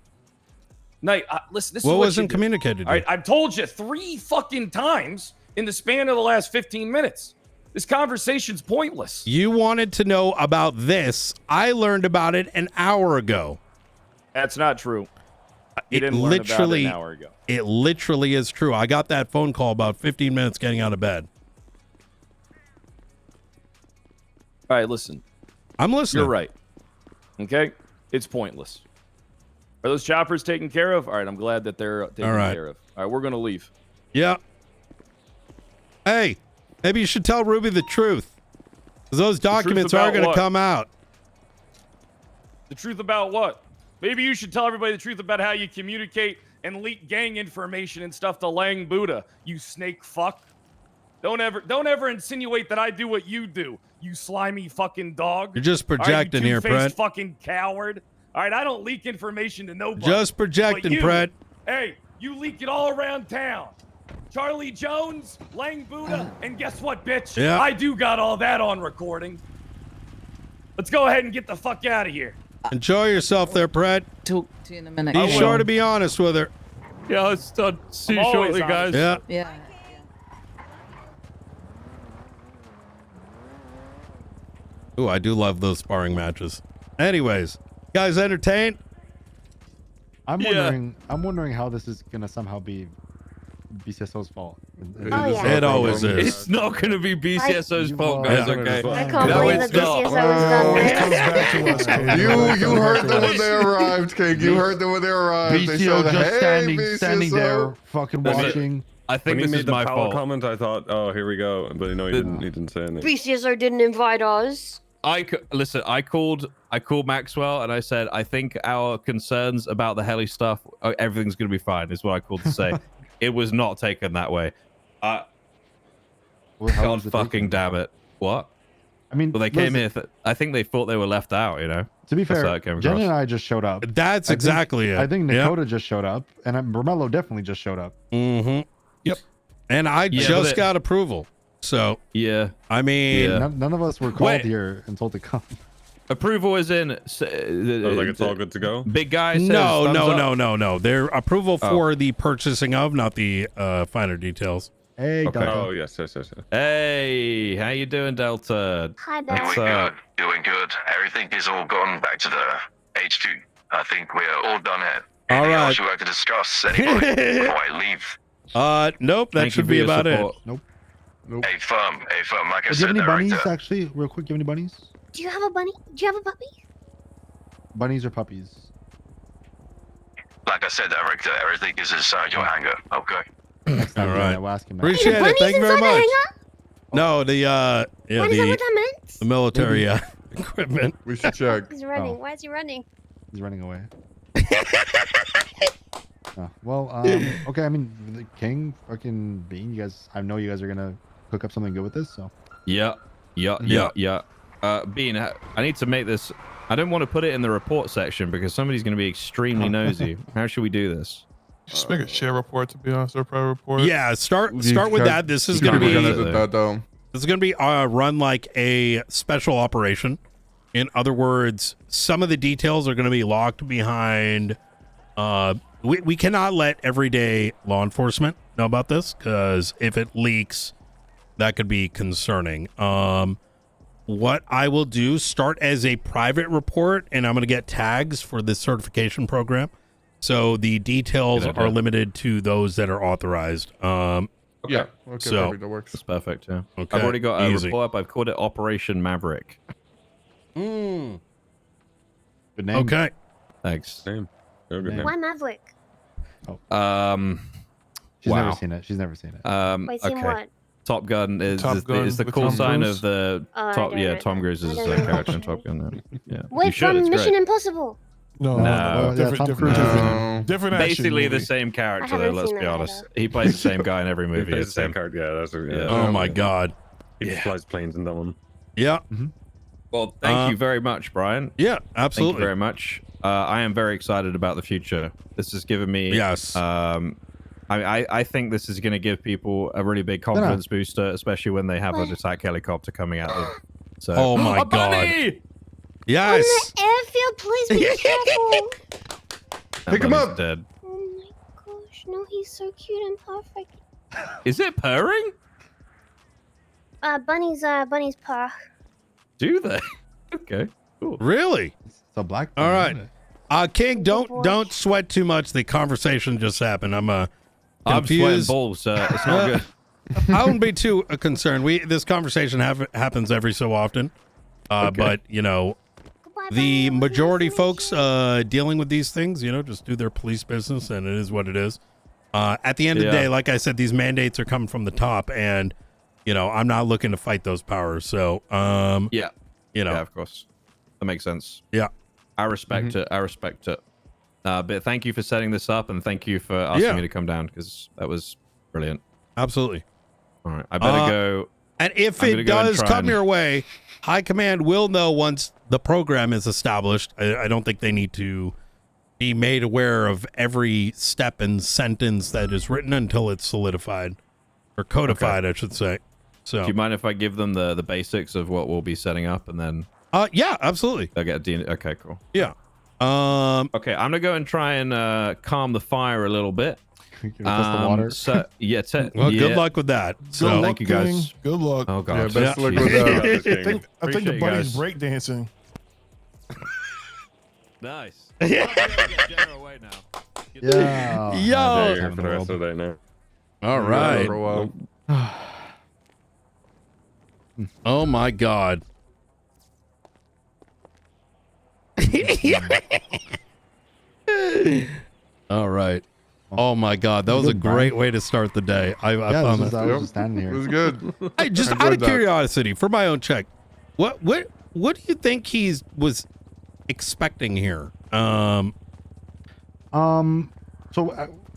Speaker 8: Knight, listen, this
Speaker 1: What
Speaker 8: is what
Speaker 1: wasn't
Speaker 8: you do.
Speaker 1: communicated to
Speaker 8: All
Speaker 1: you?
Speaker 8: right, I've told you 3 fucking times in the span of the last 15 minutes. This conversation's pointless.
Speaker 1: You wanted to know about this. I learned about it an hour ago.
Speaker 8: That's not true. You
Speaker 1: It
Speaker 8: didn't learn about it
Speaker 1: literally,
Speaker 8: an hour ago.
Speaker 1: it literally is true. I got that phone call about 15 minutes getting out of bed.
Speaker 8: All right, listen.
Speaker 1: I'm listening.
Speaker 8: You're right. Okay? It's pointless. Are those choppers taken care of? All right, I'm glad that they're taken
Speaker 1: All right.
Speaker 8: care of. All right, we're going to leave.
Speaker 1: Yeah. Hey, maybe you should tell Ruby the truth. 'Cause those documents are
Speaker 8: about
Speaker 1: going to
Speaker 8: what?
Speaker 1: come out.
Speaker 8: The truth about what? Maybe you should tell everybody the truth about how you communicate and leak gang information and stuff to Lang Buddha, you snake fuck. Don't ever insinuate that I do what you do, you slimy fucking dog.
Speaker 1: You're just
Speaker 8: All right,
Speaker 1: projecting
Speaker 8: you
Speaker 1: here,
Speaker 8: two-faced
Speaker 1: Brett.
Speaker 8: fucking coward. All right, I don't leak information to nobody.
Speaker 1: Just projecting,
Speaker 8: But you,
Speaker 1: Brett.
Speaker 8: Hey, you leak it all around town. Charlie Jones, Lang Buddha, and guess what, bitch?
Speaker 1: Yeah.
Speaker 8: I do got all that on recording. Let's go ahead and get the fuck out of here.
Speaker 1: Enjoy yourself there, Brett.
Speaker 12: Talk to you in a minute.
Speaker 1: Be sure to be honest with her.
Speaker 23: Yeah, let's see you
Speaker 8: I'm always
Speaker 23: shortly, guys.
Speaker 1: Yeah.
Speaker 12: Yeah.
Speaker 1: Ooh, I do love those sparring matches. Anyways, guys, entertained?
Speaker 2: I'm wondering how this is gonna somehow be BCSO's fault.
Speaker 6: Oh, yeah.
Speaker 1: It always is.
Speaker 23: It's not going to be BCSO's fault, guys.
Speaker 1: Yeah.
Speaker 23: Okay.
Speaker 6: I can't
Speaker 23: No,
Speaker 6: believe
Speaker 23: it's
Speaker 6: that
Speaker 23: not.
Speaker 6: BCSO was done this.
Speaker 3: You heard them when they arrived, King. You heard them when they arrived. They
Speaker 2: BCO
Speaker 3: showed,
Speaker 2: just
Speaker 3: hey,
Speaker 2: standing
Speaker 3: BCSO.
Speaker 2: there, fucking watching.
Speaker 23: I think When he this made is the my power fault. comment, I thought, oh, here we go. But no, he didn't. He didn't say anything.
Speaker 6: BCSO didn't invite us.
Speaker 4: Listen. I called Maxwell and I said I think our concerns about the heli stuff, everything's gonna be fine. Is what I called to say. It was not taken that way. God fucking damn it! What?
Speaker 2: I mean,
Speaker 4: well, they came here. I think they thought they were left out. You know.
Speaker 2: To be
Speaker 4: That's how
Speaker 2: fair,
Speaker 4: it came
Speaker 2: Jen
Speaker 4: across.
Speaker 2: and I just showed up.
Speaker 1: That's exactly it.
Speaker 2: I think
Speaker 1: Yep.
Speaker 2: Nakota just showed up, and Romello definitely just showed up.
Speaker 1: Mm-hmm. Yep. And I
Speaker 4: Yeah,
Speaker 1: just
Speaker 4: but
Speaker 1: got approval. So
Speaker 4: yeah,
Speaker 1: I mean,
Speaker 2: None of us were called here and told to come.
Speaker 4: Approval is in.
Speaker 23: Like it's all good to go.
Speaker 4: Big guy says
Speaker 1: No,
Speaker 4: thumbs
Speaker 1: no,
Speaker 4: up.
Speaker 1: no, no, no. Their approval for the purchasing of, not the finer details.
Speaker 2: Hey,
Speaker 4: Okay.
Speaker 2: Delta.
Speaker 23: Oh yes, yes, yes, yes.
Speaker 4: Hey, how you doing, Delta?
Speaker 6: Hi,
Speaker 4: What's
Speaker 7: Doing
Speaker 4: up?
Speaker 7: good, doing good. Everything is all gone back to the HQ. I think we're all done here.
Speaker 1: All
Speaker 7: Anything
Speaker 1: right.
Speaker 7: else you'd like to discuss? Anybody before I leave?
Speaker 1: Nope. That
Speaker 4: Thank you
Speaker 1: should
Speaker 4: for
Speaker 1: be
Speaker 4: your
Speaker 1: about
Speaker 4: support.
Speaker 2: Nope.
Speaker 7: A firm. Like I
Speaker 2: Do you have
Speaker 7: said,
Speaker 2: any bunnies,
Speaker 7: Director.
Speaker 2: actually? Real quick, do you have any bunnies?
Speaker 6: Do you have a bunny? Do you have a puppy?
Speaker 2: Bunnies or puppies?
Speaker 7: Like I said, Director, everything is inside your hangar. Okay.
Speaker 2: Next time
Speaker 1: All
Speaker 2: you're
Speaker 1: right.
Speaker 2: there, we'll ask him.
Speaker 1: Appreciate it. Thank you very much. No, the
Speaker 6: Why is that what that meant?
Speaker 1: the military equipment.
Speaker 3: We should check.
Speaker 6: He's running.
Speaker 2: Oh.
Speaker 6: Why is he running?
Speaker 2: He's running away. Oh, well, okay. I mean, the King, fucking Bean, you guys. I know you guys are gonna cook up something good with this. So.
Speaker 4: Yeah. Bean, I need to make this. I don't want to put it in the report section because somebody's going to be extremely nosy. How should we do this?
Speaker 3: Just make a share report, to be honest, or a private report.
Speaker 1: Yeah, start with that. This is going to be this is going to be run like a special operation. In other words, some of the details are going to be locked behind. We cannot let everyday law enforcement know about this because if it leaks, that could be concerning. What I will do, start as a private report, and I'm going to get tags for this certification program. So the details are limited to those that are authorized.
Speaker 3: Yeah. Okay.
Speaker 1: So
Speaker 3: That works.
Speaker 4: That's perfect. Yeah.
Speaker 1: Okay,
Speaker 4: I've already got a
Speaker 1: easy.
Speaker 4: report up. I've called it Operation Maverick.
Speaker 2: Good name.
Speaker 1: Okay.
Speaker 4: Thanks.
Speaker 23: Name. Good name.
Speaker 6: Why Maverick?
Speaker 2: She's
Speaker 4: wow.
Speaker 2: never seen it. She's never seen it.
Speaker 6: Wait, seen
Speaker 4: okay.
Speaker 6: what?
Speaker 4: Top Gun is
Speaker 3: Top
Speaker 4: the
Speaker 3: Gun
Speaker 4: is the
Speaker 3: with
Speaker 4: call
Speaker 3: Tom
Speaker 4: sign
Speaker 3: Cruise?
Speaker 4: of the
Speaker 6: Oh, I
Speaker 4: top.
Speaker 6: don't
Speaker 4: Yeah,
Speaker 6: know.
Speaker 4: Tom Cruise is
Speaker 6: I
Speaker 4: a
Speaker 6: don't know.
Speaker 4: character in Top Gun. Yeah. You
Speaker 6: Wait,
Speaker 4: should,
Speaker 6: from
Speaker 4: it's
Speaker 6: Mission
Speaker 4: great.
Speaker 6: Impossible.
Speaker 3: No,
Speaker 2: yeah,
Speaker 3: different,
Speaker 2: Tom
Speaker 3: different,
Speaker 2: Cruise.
Speaker 3: different action
Speaker 4: Basically the
Speaker 3: movie.
Speaker 4: same
Speaker 6: I
Speaker 4: character, though.
Speaker 6: haven't
Speaker 4: Let's
Speaker 6: seen
Speaker 4: be
Speaker 6: that
Speaker 4: honest. He plays the same guy in every
Speaker 23: He
Speaker 4: movie.
Speaker 23: plays
Speaker 4: It's
Speaker 23: the same card. Yeah, that's yeah.
Speaker 1: Oh my God.
Speaker 23: He flies planes in that one.
Speaker 1: Yeah.
Speaker 4: Well, thank you very much, Brian.
Speaker 1: Yeah,
Speaker 4: Thank
Speaker 1: absolutely.
Speaker 4: you very much. I am very excited about the future. This has given me.
Speaker 1: Yes.
Speaker 4: I think this is going to give people a really big confidence booster, especially when they have an attack helicopter coming at them. So.
Speaker 1: Oh my
Speaker 4: A
Speaker 1: God.
Speaker 4: bunny!
Speaker 1: Yes.
Speaker 6: On the airfield, please be careful.
Speaker 4: That
Speaker 3: Pick him
Speaker 4: bunny's
Speaker 3: up.
Speaker 4: Dead.
Speaker 6: Oh my gosh, no, he's so cute and perfect.
Speaker 4: Is it purring?
Speaker 6: Bunnies purr.
Speaker 4: Do they? Okay. Cool.
Speaker 1: Really?
Speaker 2: It's a black.
Speaker 1: All
Speaker 2: thing,
Speaker 1: right.
Speaker 2: isn't it?
Speaker 1: King, don't sweat too much. The conversation just happened. I'm
Speaker 4: I'm sweating
Speaker 1: confused.
Speaker 4: balls. It's not good.
Speaker 1: I wouldn't be too concerned. This conversation happens every so often. But you know, the majority folks dealing with these things, you know, just do their police business, and it is what it is. At the end of the day, like I said, these mandates are coming from the top, and you know, I'm not looking to fight those powers. So,
Speaker 4: Yeah.
Speaker 1: you know,
Speaker 4: Yeah, of course. That makes sense.
Speaker 1: yeah,
Speaker 4: I respect it. I respect it. But thank you for setting this up, and thank you for asking me to come down, because that was brilliant.
Speaker 1: absolutely.
Speaker 4: All right, I better go.
Speaker 1: And if
Speaker 4: I'm gonna
Speaker 1: it
Speaker 4: go and
Speaker 1: does
Speaker 4: try
Speaker 1: come
Speaker 4: and-
Speaker 1: your way, High Command will know once the program is established. I don't think they need to be made aware of every step and sentence that is written until it's solidified or codified, I should say. So,
Speaker 4: Do you mind if I give them the basics of what we'll be setting up, and then
Speaker 1: yeah, absolutely.
Speaker 4: they'll get okay, cool.
Speaker 1: Yeah.
Speaker 4: Okay, I'm gonna go and try and calm the fire a little bit.
Speaker 2: Test the water.
Speaker 4: So yeah,
Speaker 1: Well, good luck with that. So,
Speaker 4: thank you guys.
Speaker 17: Good luck.
Speaker 4: Oh god.
Speaker 3: Yeah, best of luck with
Speaker 4: Jesus.
Speaker 3: that.
Speaker 17: I think the
Speaker 4: Appreciate you
Speaker 17: bunny's
Speaker 4: guys.
Speaker 17: breakdancing.
Speaker 4: Nice. I'll be able to get Jenna away now.
Speaker 2: Yeah.
Speaker 1: Yo.
Speaker 23: Yeah, you're for the rest of the day now.
Speaker 1: all right.
Speaker 3: For a while.
Speaker 1: Oh my God. All right. Oh my God, that was a
Speaker 2: Good, Brian.
Speaker 1: great way to start the day. I
Speaker 2: Yeah,
Speaker 1: found
Speaker 2: I was just standing
Speaker 3: It
Speaker 2: here.
Speaker 3: was good.
Speaker 1: Hey, just
Speaker 3: I
Speaker 1: out of
Speaker 3: enjoyed that.
Speaker 1: curiosity, for my own check, what do you think was expecting here?
Speaker 2: So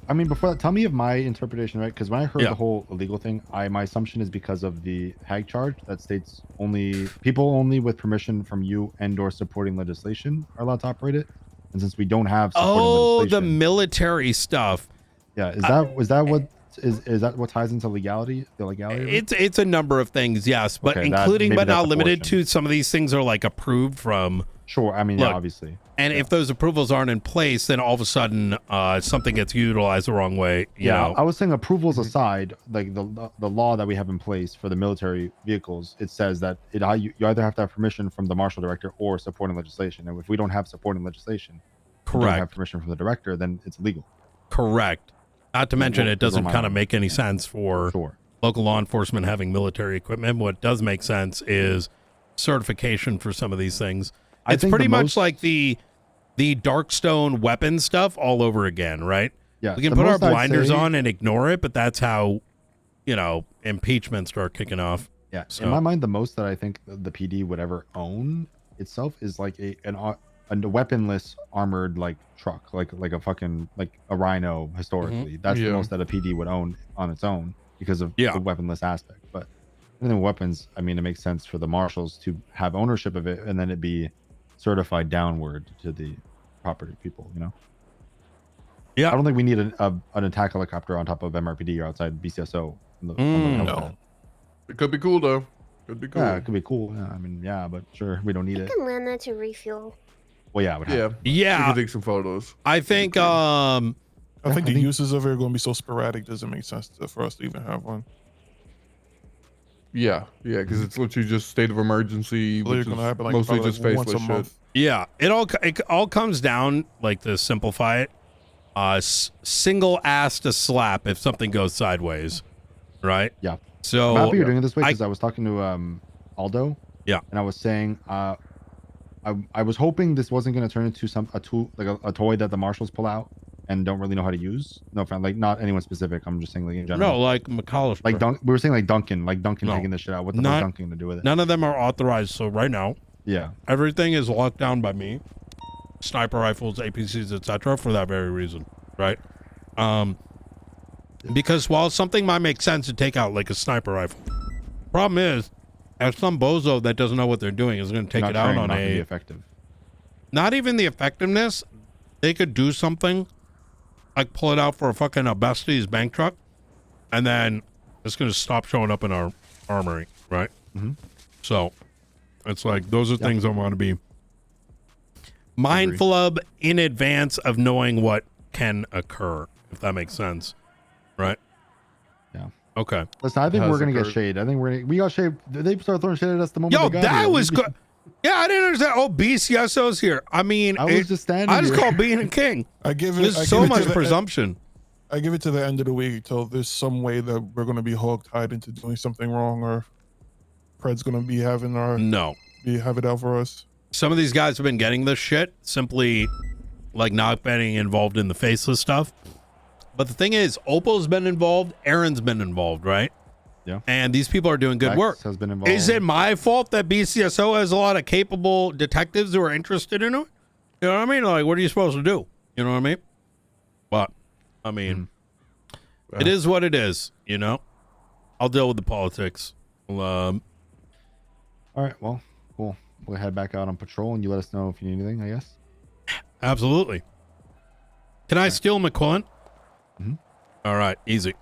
Speaker 2: I mean, before that, tell me of my interpretation, right? Because when I heard
Speaker 1: Yeah.
Speaker 2: the whole illegal thing, my assumption is because of the HAG charge that states people only with permission from you and/or supporting legislation are allowed to operate it. And since we don't have supporting
Speaker 1: Oh, the
Speaker 2: legislation,
Speaker 1: military stuff.
Speaker 2: yeah, is that what is that what ties into legality? The legality? Of it?
Speaker 1: It's a number of things, yes, but
Speaker 2: Okay,
Speaker 1: including
Speaker 2: maybe
Speaker 1: but
Speaker 2: that's
Speaker 1: not
Speaker 2: a
Speaker 1: limited
Speaker 2: portion.
Speaker 1: to some of these things are like approved from.
Speaker 2: Sure, I mean,
Speaker 1: Look,
Speaker 2: yeah, obviously.
Speaker 1: And if those approvals aren't in place, then all of a sudden something gets utilized the wrong way. You know?
Speaker 2: I was saying approvals aside, like the law that we have in place for the military vehicles, it says that you either have to have permission from the marshal director or supporting legislation. And if we don't have supporting legislation, don't have
Speaker 1: Correct.
Speaker 2: permission from the director, then it's illegal.
Speaker 1: Correct. Not to mention, it doesn't
Speaker 2: my
Speaker 1: kind of
Speaker 2: own.
Speaker 1: make any sense for local law enforcement having military equipment. What does make sense is certification for some of these things.
Speaker 2: I
Speaker 1: It's
Speaker 2: think
Speaker 1: pretty
Speaker 2: the
Speaker 1: much
Speaker 2: most-
Speaker 1: like the Darkstone weapon stuff all over again, right?
Speaker 2: Yeah,
Speaker 1: we can
Speaker 2: the
Speaker 1: put our
Speaker 2: most I'd
Speaker 1: blinders
Speaker 2: say-
Speaker 1: on and ignore it, but that's how, impeachment start kicking off.
Speaker 2: Yeah,
Speaker 1: So-
Speaker 2: in my mind, the most that I think the PD would ever own itself is like a weaponless armored like truck, like a fucking like a Rhino historically. That's the
Speaker 3: Yeah.
Speaker 2: most that a PD would own on its own because of
Speaker 1: Yeah.
Speaker 2: the weaponless aspect. But anything with weapons, I mean, it makes sense for the marshals to have ownership of it and then it be certified downward to the property people.
Speaker 1: Yeah,
Speaker 2: I don't think we need an attack helicopter on top of MRPD or outside BCSO. On the helipad.
Speaker 3: It could be cool though. Could be cool.
Speaker 2: Yeah, it could be cool. Yeah, I mean, yeah, but sure, we don't need
Speaker 6: You
Speaker 2: it.
Speaker 6: can land that to refuel.
Speaker 2: Well, yeah, it would
Speaker 3: Yeah.
Speaker 2: have.
Speaker 1: Yeah.
Speaker 3: We can take some photos.
Speaker 1: I think
Speaker 10: I think the uses of it are going to be so sporadic. Doesn't make sense for us to even have one.
Speaker 3: Yeah, because it's literally just state of emergency,
Speaker 10: Literally
Speaker 3: which is
Speaker 10: gonna happen, like,
Speaker 3: mostly
Speaker 10: probably,
Speaker 3: just
Speaker 10: like, once a
Speaker 3: faceless shit.
Speaker 10: month.
Speaker 1: Yeah, it all comes down, like, to simplify it. Single ass to slap if something goes sideways, right?
Speaker 2: Yeah.
Speaker 1: So
Speaker 2: I'm happy you're doing it this way because I was talking to Aldo.
Speaker 1: Yeah.
Speaker 2: And I was saying I was hoping this wasn't going to turn into a tool like a toy that the marshals pull out and don't really know how to use. No, like not anyone specific. I'm just saying like in general.
Speaker 1: No, like McAllister.
Speaker 2: Like we were saying like Duncan
Speaker 1: No.
Speaker 2: taking this shit out. What the fuck is Duncan to do with it?
Speaker 1: None of them are authorized. So right now,
Speaker 2: yeah,
Speaker 1: everything is locked down by me. Sniper rifles, APCs, etc. For that very reason, right? Because while something might make sense to take out like a sniper rifle, problem is, as some bozo that doesn't know what they're doing is going to take
Speaker 2: Not
Speaker 1: it out
Speaker 2: trained,
Speaker 1: on
Speaker 2: not gonna be
Speaker 1: a
Speaker 2: effective.
Speaker 1: Not even the effectiveness. They could do something like pull it out for a fucking Besties bank truck, and then it's going to stop showing up in our armory, right?
Speaker 2: Mm-hmm.
Speaker 1: So it's like those are things I want to be mindful of in advance of knowing what can occur, if that makes sense, right?
Speaker 2: Yeah.
Speaker 1: Okay.
Speaker 2: Listen, I think
Speaker 1: Has
Speaker 2: we're gonna get
Speaker 1: occurred.
Speaker 2: shade. I think we got shade. They started throwing shade at us the moment.
Speaker 1: Yo,
Speaker 2: they got
Speaker 1: that
Speaker 2: here.
Speaker 1: was good. Yeah, I didn't understand. Oh, BCSO's here. I mean,
Speaker 2: I was just standing
Speaker 1: I just
Speaker 2: here.
Speaker 1: call being a king.
Speaker 10: I give it.
Speaker 1: There's
Speaker 10: I
Speaker 1: so
Speaker 10: give it
Speaker 1: much
Speaker 10: to the-
Speaker 1: presumption.
Speaker 10: I give it to the end of the week till there's some way that we're going to be hog-tied into doing something wrong, or Pred's going to be having have it out for us.
Speaker 1: Some of these guys have been getting this shit simply like not being involved in the faceless stuff. But the thing is, Opal's been involved, Aaron's been involved, right?
Speaker 2: Yeah.
Speaker 1: And these people are doing good
Speaker 2: Lex
Speaker 1: work.
Speaker 2: has been involved.
Speaker 1: Is it my fault that BCSO has a lot of capable detectives who are interested in it? You know what I mean? Like, what are you supposed to do? You know what I mean? But, I mean, it is what it is, you know? I'll deal with the politics. Well,
Speaker 2: All right. Well, cool. We'll head back out on patrol, and you let us know if you need anything. I guess.
Speaker 1: absolutely. Can I steal McQuillan?
Speaker 2: Mm-hmm.
Speaker 1: All right, easy.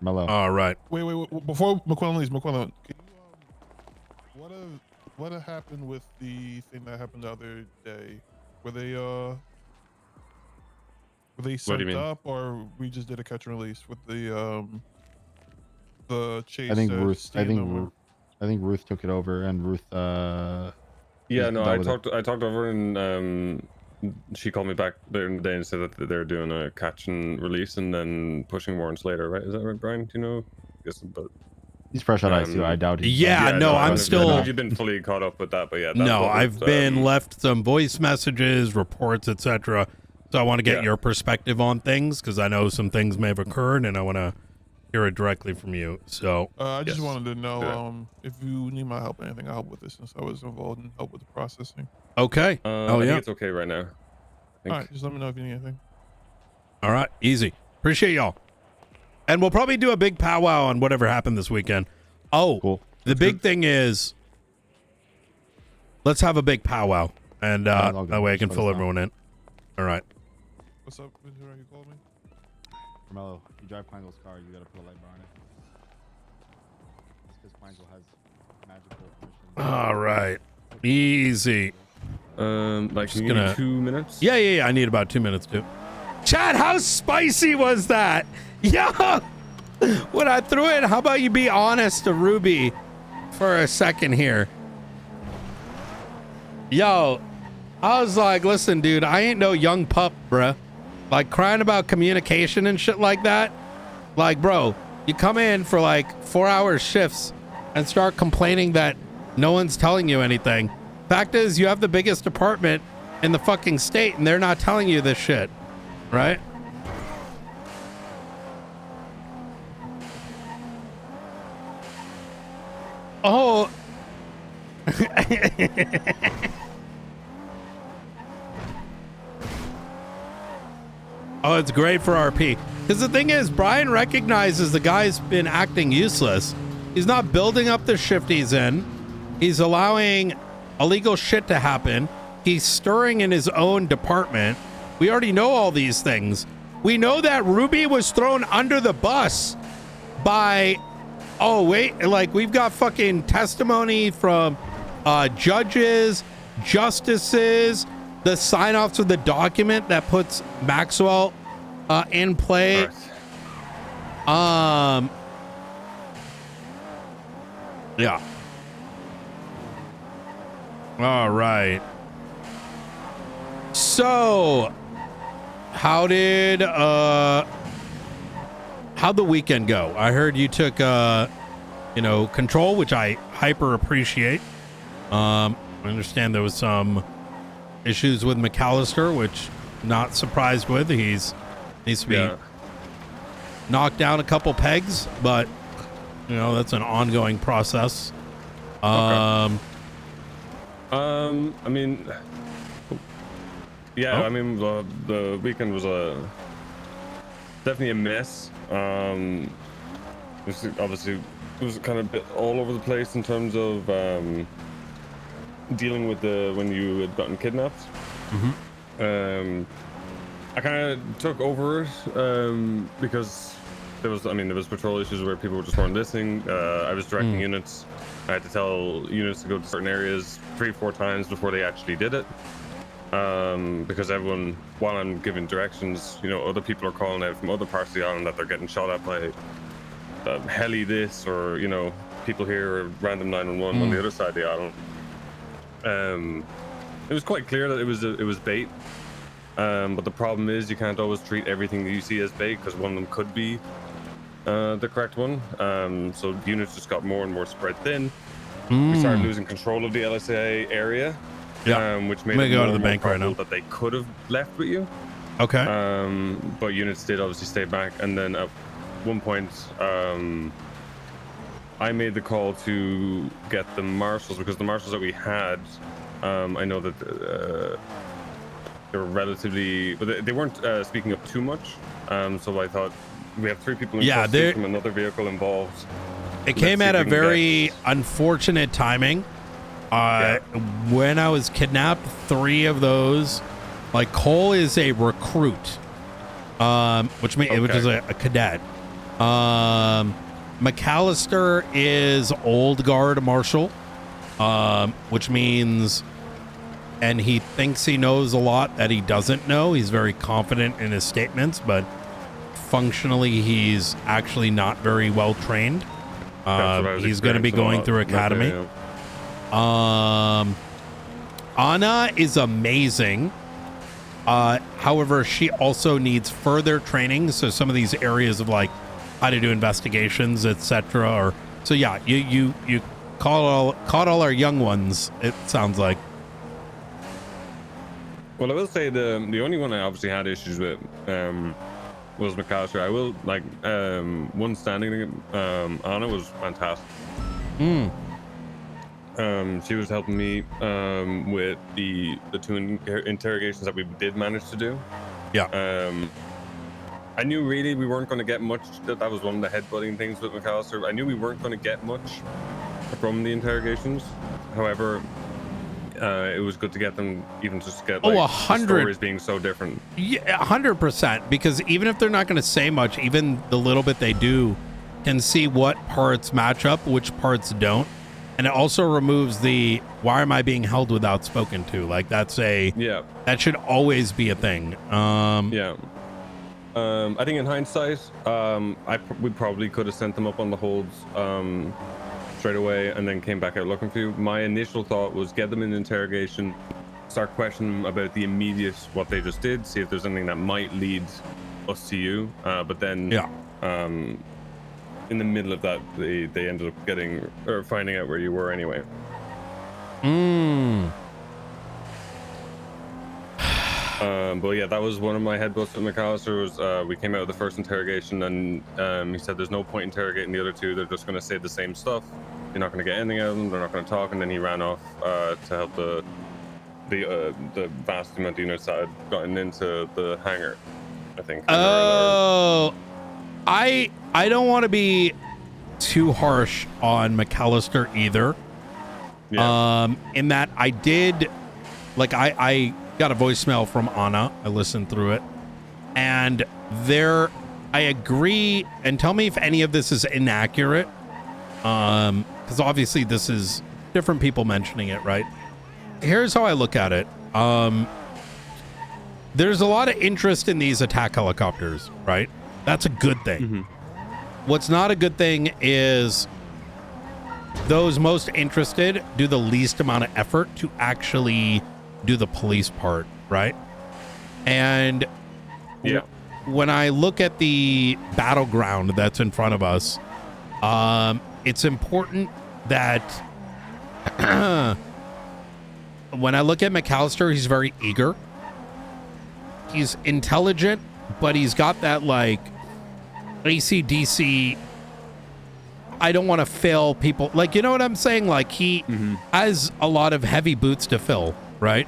Speaker 2: Mellow.
Speaker 1: All right.
Speaker 10: Wait. Before McQuillan leaves, can you, what happened with the thing that happened the other day? Were they
Speaker 23: do you
Speaker 10: sent
Speaker 23: mean?
Speaker 10: up, or we just did a catch and release with the chase?
Speaker 2: I think Ruth.
Speaker 10: stealing them,
Speaker 2: I think Ruth took it over, and Ruth.
Speaker 23: Yeah, no,
Speaker 2: that
Speaker 23: I
Speaker 2: was
Speaker 23: talked over and she called me back there in the day and said that they're doing a catch and release and then pushing warrants later, right? Is that right, Brian? Do you know? Yes, but
Speaker 2: He's fresh out of ICU. I doubt he.
Speaker 1: Yeah, no, I'm
Speaker 23: I
Speaker 1: still.
Speaker 23: don't know if you've been fully caught up with that, but yeah. That's
Speaker 1: No,
Speaker 23: what
Speaker 1: I've
Speaker 23: was,
Speaker 1: been left some voice messages, reports, etc. So I want to get your perspective on things because I know some things may have occurred, and I want to hear it directly from you. So
Speaker 10: I just wanted to know if you need my help, anything. I'll help with this since I was involved in help with the processing.
Speaker 1: Okay.
Speaker 23: I think it's okay right now. I think.
Speaker 10: All right, just let me know if you need anything.
Speaker 1: All right, easy. Appreciate y'all. And we'll probably do a big powwow on whatever happened this weekend. Oh, cool. The big thing is, let's have a big powwow, and that way I can fill everyone in. All right.
Speaker 10: What's up, Ventura? You called me?
Speaker 2: Carmelo, you drive Quangel's car, you gotta put a light bar on it. It's because Quangel has magical permission.
Speaker 1: All right. Easy.
Speaker 23: Like,
Speaker 1: Just
Speaker 23: you need
Speaker 1: gonna-
Speaker 23: 2 minutes?
Speaker 1: Yeah. I need about 2 minutes too. Chad, how spicy was that? Yeah. When I threw it, how about you be honest to Ruby for a second here? Yo, I was like, listen, dude, I ain't no young pup, bruh. Like crying about communication and shit like that. Like, bro, you come in for like 4-hour shifts and start complaining that no one's telling you anything. Fact is, you have the biggest department in the fucking state and they're not telling you this shit, right? Oh. Oh, it's great for RP. Because the thing is, Brian recognizes the guy's been acting useless. He's not building up the shift he's in. He's allowing illegal shit to happen. He's stirring in his own department. We already know all these things. We know that Ruby was thrown under the bus by... Oh, wait. Like, we've got fucking testimony from judges, justices, the sign-offs of the document that puts Maxwell in play. Yeah. All right. So, how'd the weekend go? I heard you took control, which I hyper appreciate. I understand there was some issues with McAllister, which I'm not surprised with. He's needs to be knocked down a couple pegs, but that's an ongoing process.
Speaker 23: I mean, I mean, the weekend was definitely a mess. Obviously, it was kind of a bit all over the place in terms of dealing with when you had gotten kidnapped. I kind of took over it because there was patrol issues where people just weren't listening. I was directing units. I had to tell units to go to certain areas 3-4 times before they actually did it. Because everyone, while I'm giving directions, other people are calling out from other parts of the island that they're getting shot at by heli this, or people here, or random 911 on the other side of the island. It was quite clear that it was bait. But the problem is you can't always treat everything that you see as bait, because one of them could be the correct one. So units just got more and more spread thin. We started losing control of the LSA area, which made it
Speaker 1: go
Speaker 23: more
Speaker 1: to the
Speaker 23: and more
Speaker 1: bank right now.
Speaker 23: probable that they could have left with you.
Speaker 1: Okay.
Speaker 23: But units did obviously stay back, and then at one point, I made the call to get the marshals, because the marshals that we had, I know that they were relatively, but they weren't speaking up too much. So I thought, we have 3 people in custody from another vehicle involved.
Speaker 1: It came at a very unfortunate timing. When I was kidnapped, 3 of those, like Cole is a recruit, which is a cadet. McAllister is old guard marshal, which means, and he thinks he knows a lot that he doesn't know. He's very confident in his statements, but functionally he's actually not very well trained. He's going to be going through academy. Anna is amazing. However, she also needs further training. So some of these areas of like how to do investigations, etc. Or so yeah, you caught all our young ones. It sounds like.
Speaker 23: Well, I will say the only one I obviously had issues with was McAllister. I will one standing Anna was fantastic. She was helping me with the 2 interrogations that we did manage to do. I knew really we weren't going to get much. That was one of the headbutting things with McAllister. I knew we weren't going to get much from the interrogations. However, it was good to get them, even just to get
Speaker 1: Oh,
Speaker 23: like
Speaker 1: 100.
Speaker 23: the stories being so different.
Speaker 1: Yeah, 100%. Because even if they're not going to say much, even the little bit they do can see what parts match up, which parts don't. And it also removes the why am I being held without spoken to? Like that should always be a thing.
Speaker 23: Yeah. I think in hindsight, we probably could have sent them up on the holds straight away and then came back out looking for you. My initial thought was get them in interrogation, start questioning them about the immediate what they just did, see if there's anything that might lead us to you. But then in the middle of that, they ended up finding out where you were anyway. But yeah, that was one of my headbutts with McAllister. Was we came out of the first interrogation, and he said there's no point interrogating the other two. They're just going to say the same stuff. You're not going to get anything out of them. They're not going to talk. And then he ran off to help the vast amount of units that had gotten into the hangar, I think.
Speaker 1: Oh, I don't want to be too harsh on McAllister either. In that I did, like I got a voicemail from Anna. I listened through it, and I agree. And tell me if any of this is inaccurate, because obviously this is different people mentioning it, right? Here's how I look at it. There's a lot of interest in these attack helicopters, right? That's a good thing. What's not a good thing is those most interested do the least amount of effort to actually do the police part, right? And when I look at the battleground that's in front of us, it's important that when I look at McAllister, he's very eager. He's intelligent, but he's got that like AC/DC. I don't want to fail people. Like, you know what I'm saying? Like he has a lot of heavy boots to fill, right?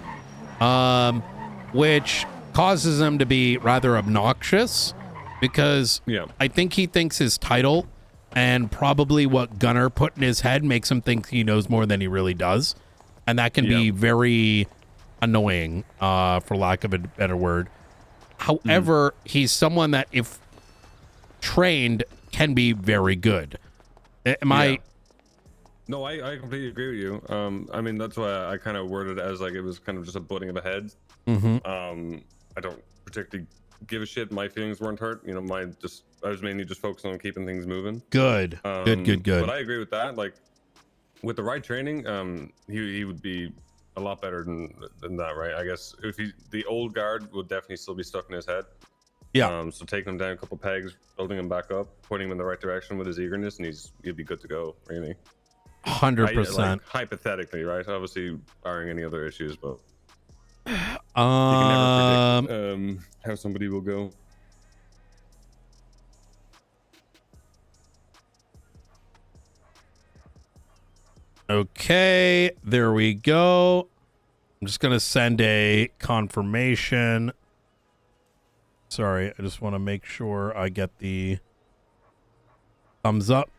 Speaker 1: Which causes him to be rather obnoxious because I think he thinks his title and probably what Gunner put in his head makes him think he knows more than he really does. And that can be very annoying, for lack of a better word. However, he's someone that if trained can be very good. Am I?
Speaker 23: No, I completely agree with you. I mean, that's why I kind of worded it as like it was kind of just a butting of the heads. I don't particularly give a shit. My feelings weren't hurt. You know, I was mainly just focused on keeping things moving.
Speaker 1: Good. Good.
Speaker 23: But I agree with that. Like with the right training, he would be a lot better than that, right? I guess the old guard would definitely still be stuck in his head. So taking him down a couple pegs, building him back up, pointing him in the right direction with his eagerness, and he'd be good to go, really.
Speaker 1: 100%.
Speaker 23: Hypothetically, right? Obviously, barring any other issues, but you can never predict how somebody will go.
Speaker 1: Okay, there we go. I'm just gonna send a confirmation. Sorry, I just want to make sure I get the thumbs up.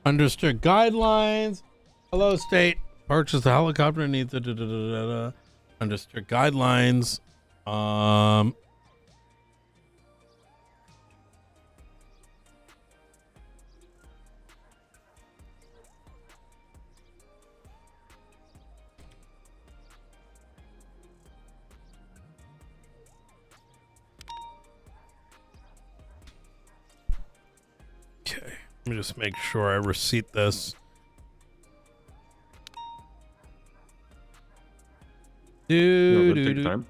Speaker 1: Understood guidelines. Hello, state. Purchase the helicopter needs under strict guidelines. Okay, let me just make sure I receipt this.
Speaker 23: No, take your time.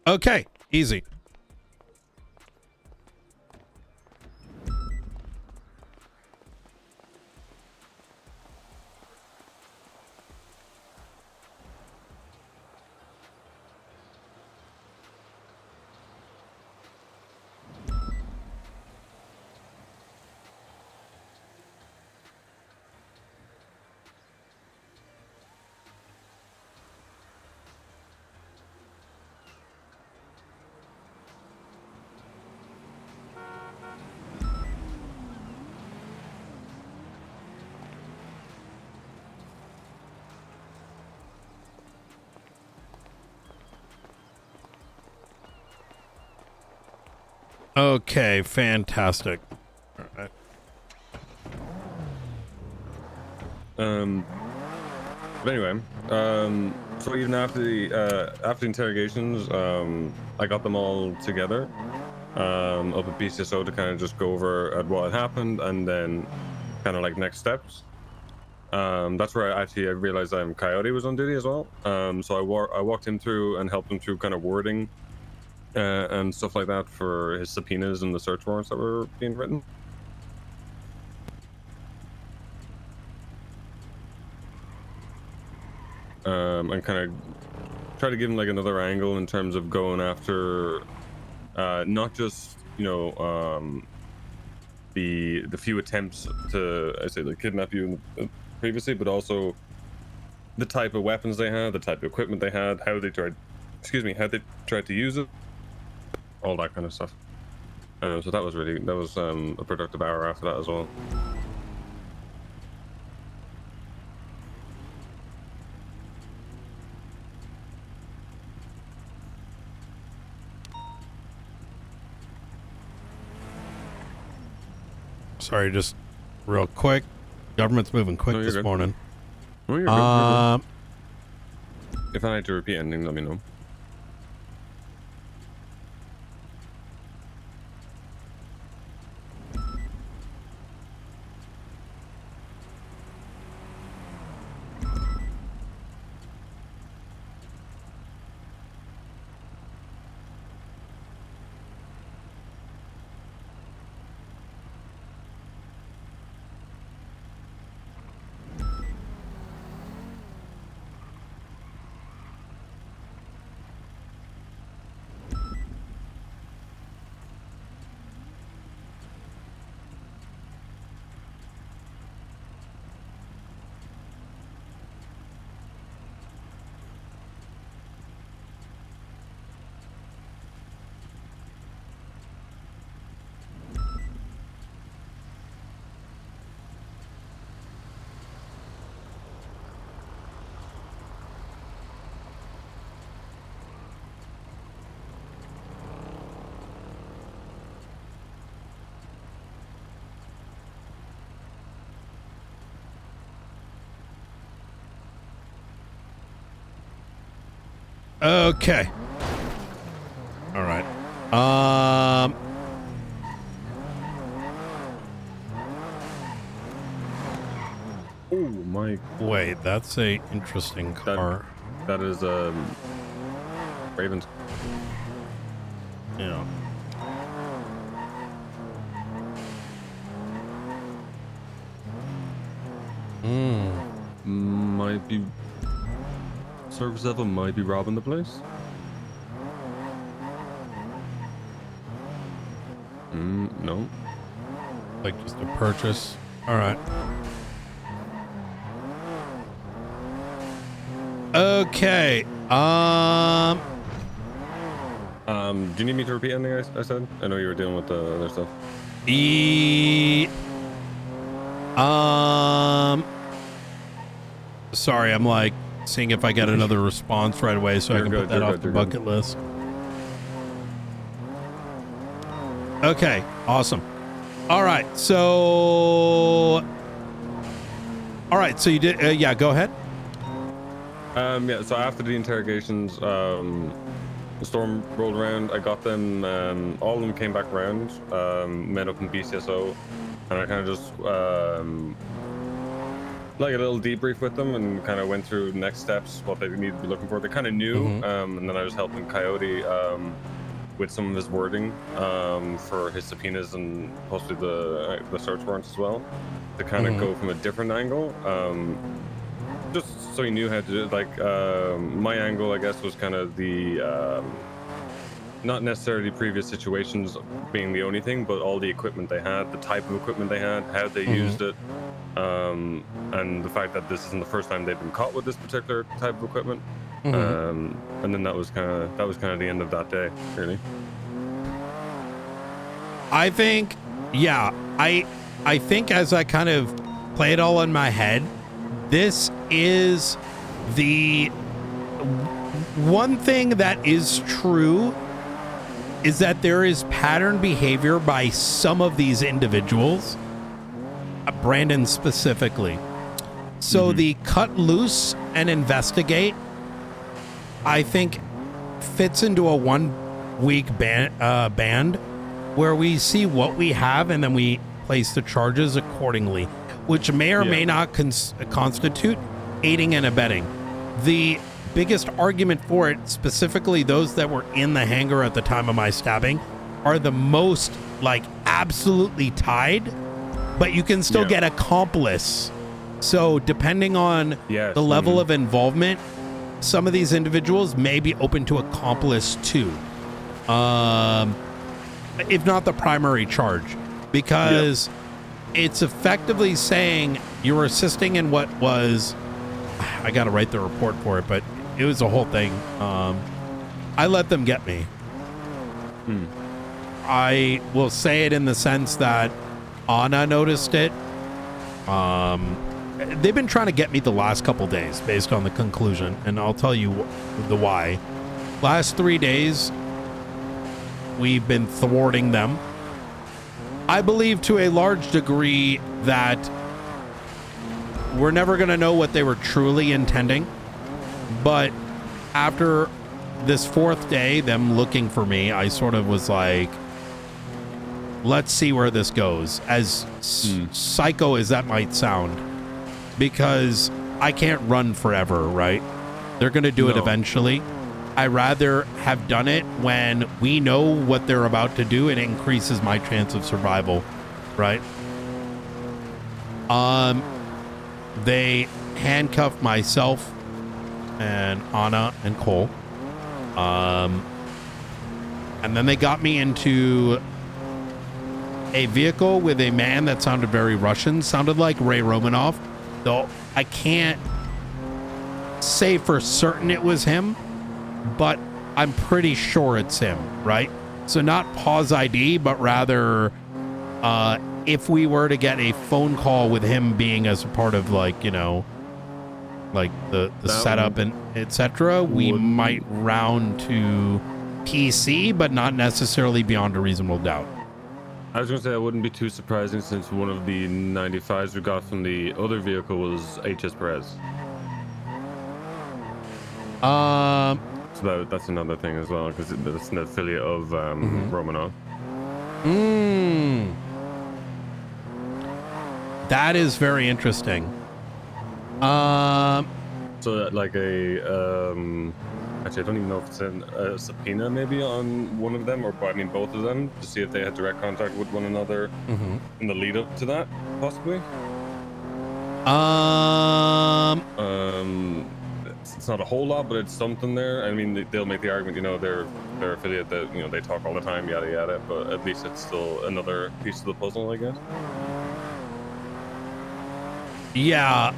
Speaker 1: Okay, easy. Okay, fantastic. All right.
Speaker 23: But anyway, so even after the interrogations, I got them all together up at BCSO to kind of just go over at what had happened and then kind of like next steps. That's where I realized Coyote was on duty as well. So I walked him through and helped him through kind of wording and stuff like that for his subpoenas and the search warrants that were being written. And kind of try to give him like another angle in terms of going after not just, you know, the few attempts to, I say, like kidnap you previously, but also the type of weapons they had, the type of equipment they had, how they tried to use it, all that kind of stuff. So that was a productive hour after that as well.
Speaker 1: Sorry, just real quick. Government's moving quick this morning.
Speaker 23: Oh, you're good. If I need to repeat anything, let me know.
Speaker 1: Okay. All right.
Speaker 23: Oh my!
Speaker 1: Wait, that's a interesting car.
Speaker 23: That is Ravens.
Speaker 1: Yeah.
Speaker 23: Might be service level. Might be robbing the place. No.
Speaker 1: Like just a purchase. All right. Okay.
Speaker 23: Do you need me to repeat anything I said? I know you were dealing with the other stuff.
Speaker 1: Sorry, I'm like seeing if I get another response right away so I can put that off the bucket list. Okay, awesome. All right, so you did yeah, go ahead.
Speaker 23: Yeah, so after the interrogations, the storm rolled around. I got them, all of them came back around, met up in BCSO, and I kind of just like a little debrief with them and kind of went through next steps, what they need to be looking for. They kind of knew, and then I was helping Coyote with some of his wording for his subpoenas and possibly the search warrants as well, to kind of go from a different angle. Just so he knew how to do it. Like my angle, I guess, was kind of the not necessarily previous situations being the only thing, but all the equipment they had, the type of equipment they had, how they used it, and the fact that this isn't the first time they've been caught with this particular type of equipment. And then that was kind of the end of that day, really.
Speaker 1: I think, yeah, I think as I kind of play it all in my head, this is the one thing that is true is that there is pattern behavior by some of these individuals, Brandon specifically. So the cut loose and investigate, I think, fits into a 1 week band where we see what we have and then we place the charges accordingly, which may or may not constitute aiding and abetting. The biggest argument for it, specifically those that were in the hangar at the time of my stabbing, are the most like absolutely tied, but you can still get accomplice. So depending on the level of involvement, some of these individuals may be open to accomplice too, if not the primary charge, because it's effectively saying you're assisting in what was, I got to write the report for it, but it was a whole thing. I let them get me. I will say it in the sense that Anna noticed it. They've been trying to get me the last couple days based on the conclusion, and I'll tell you the why. Last 3 days, we've been thwarting them. I believe to a large degree that we're never going to know what they were truly intending. But after this 4th day, them looking for me, I sort of was like, let's see where this goes. As psycho as that might sound, because I can't run forever, right? They're going to do it eventually. I rather have done it when we know what they're about to do. It increases my chance of survival, right? They handcuffed myself and Anna and Cole. And then they got me into a vehicle with a man that sounded very Russian, sounded like Ray Romanoff, though I can't say for certain it was him, but I'm pretty sure it's him, right? So not pause ID, but rather if we were to get a phone call with him being as a part of, like, you know, like the setup and etc., we might round to PC, but not necessarily beyond a reasonable doubt.
Speaker 23: I was going to say, that wouldn't be too surprising since one of the 95s we got from the other vehicle was HS Perez. So that's another thing as well, because it's an affiliate of Romanov.
Speaker 1: That is very interesting.
Speaker 23: So like actually, I don't even know if it's a subpoena maybe on one of them, or I mean both of them, to see if they had direct contact with one another in the lead up to that, possibly. it's not a whole lot, but it's something there. I mean, they'll make the argument, you know, they're affiliate that, you know, they talk all the time, yada yada. But at least it's still another piece of the puzzle, I guess.
Speaker 1: Yeah.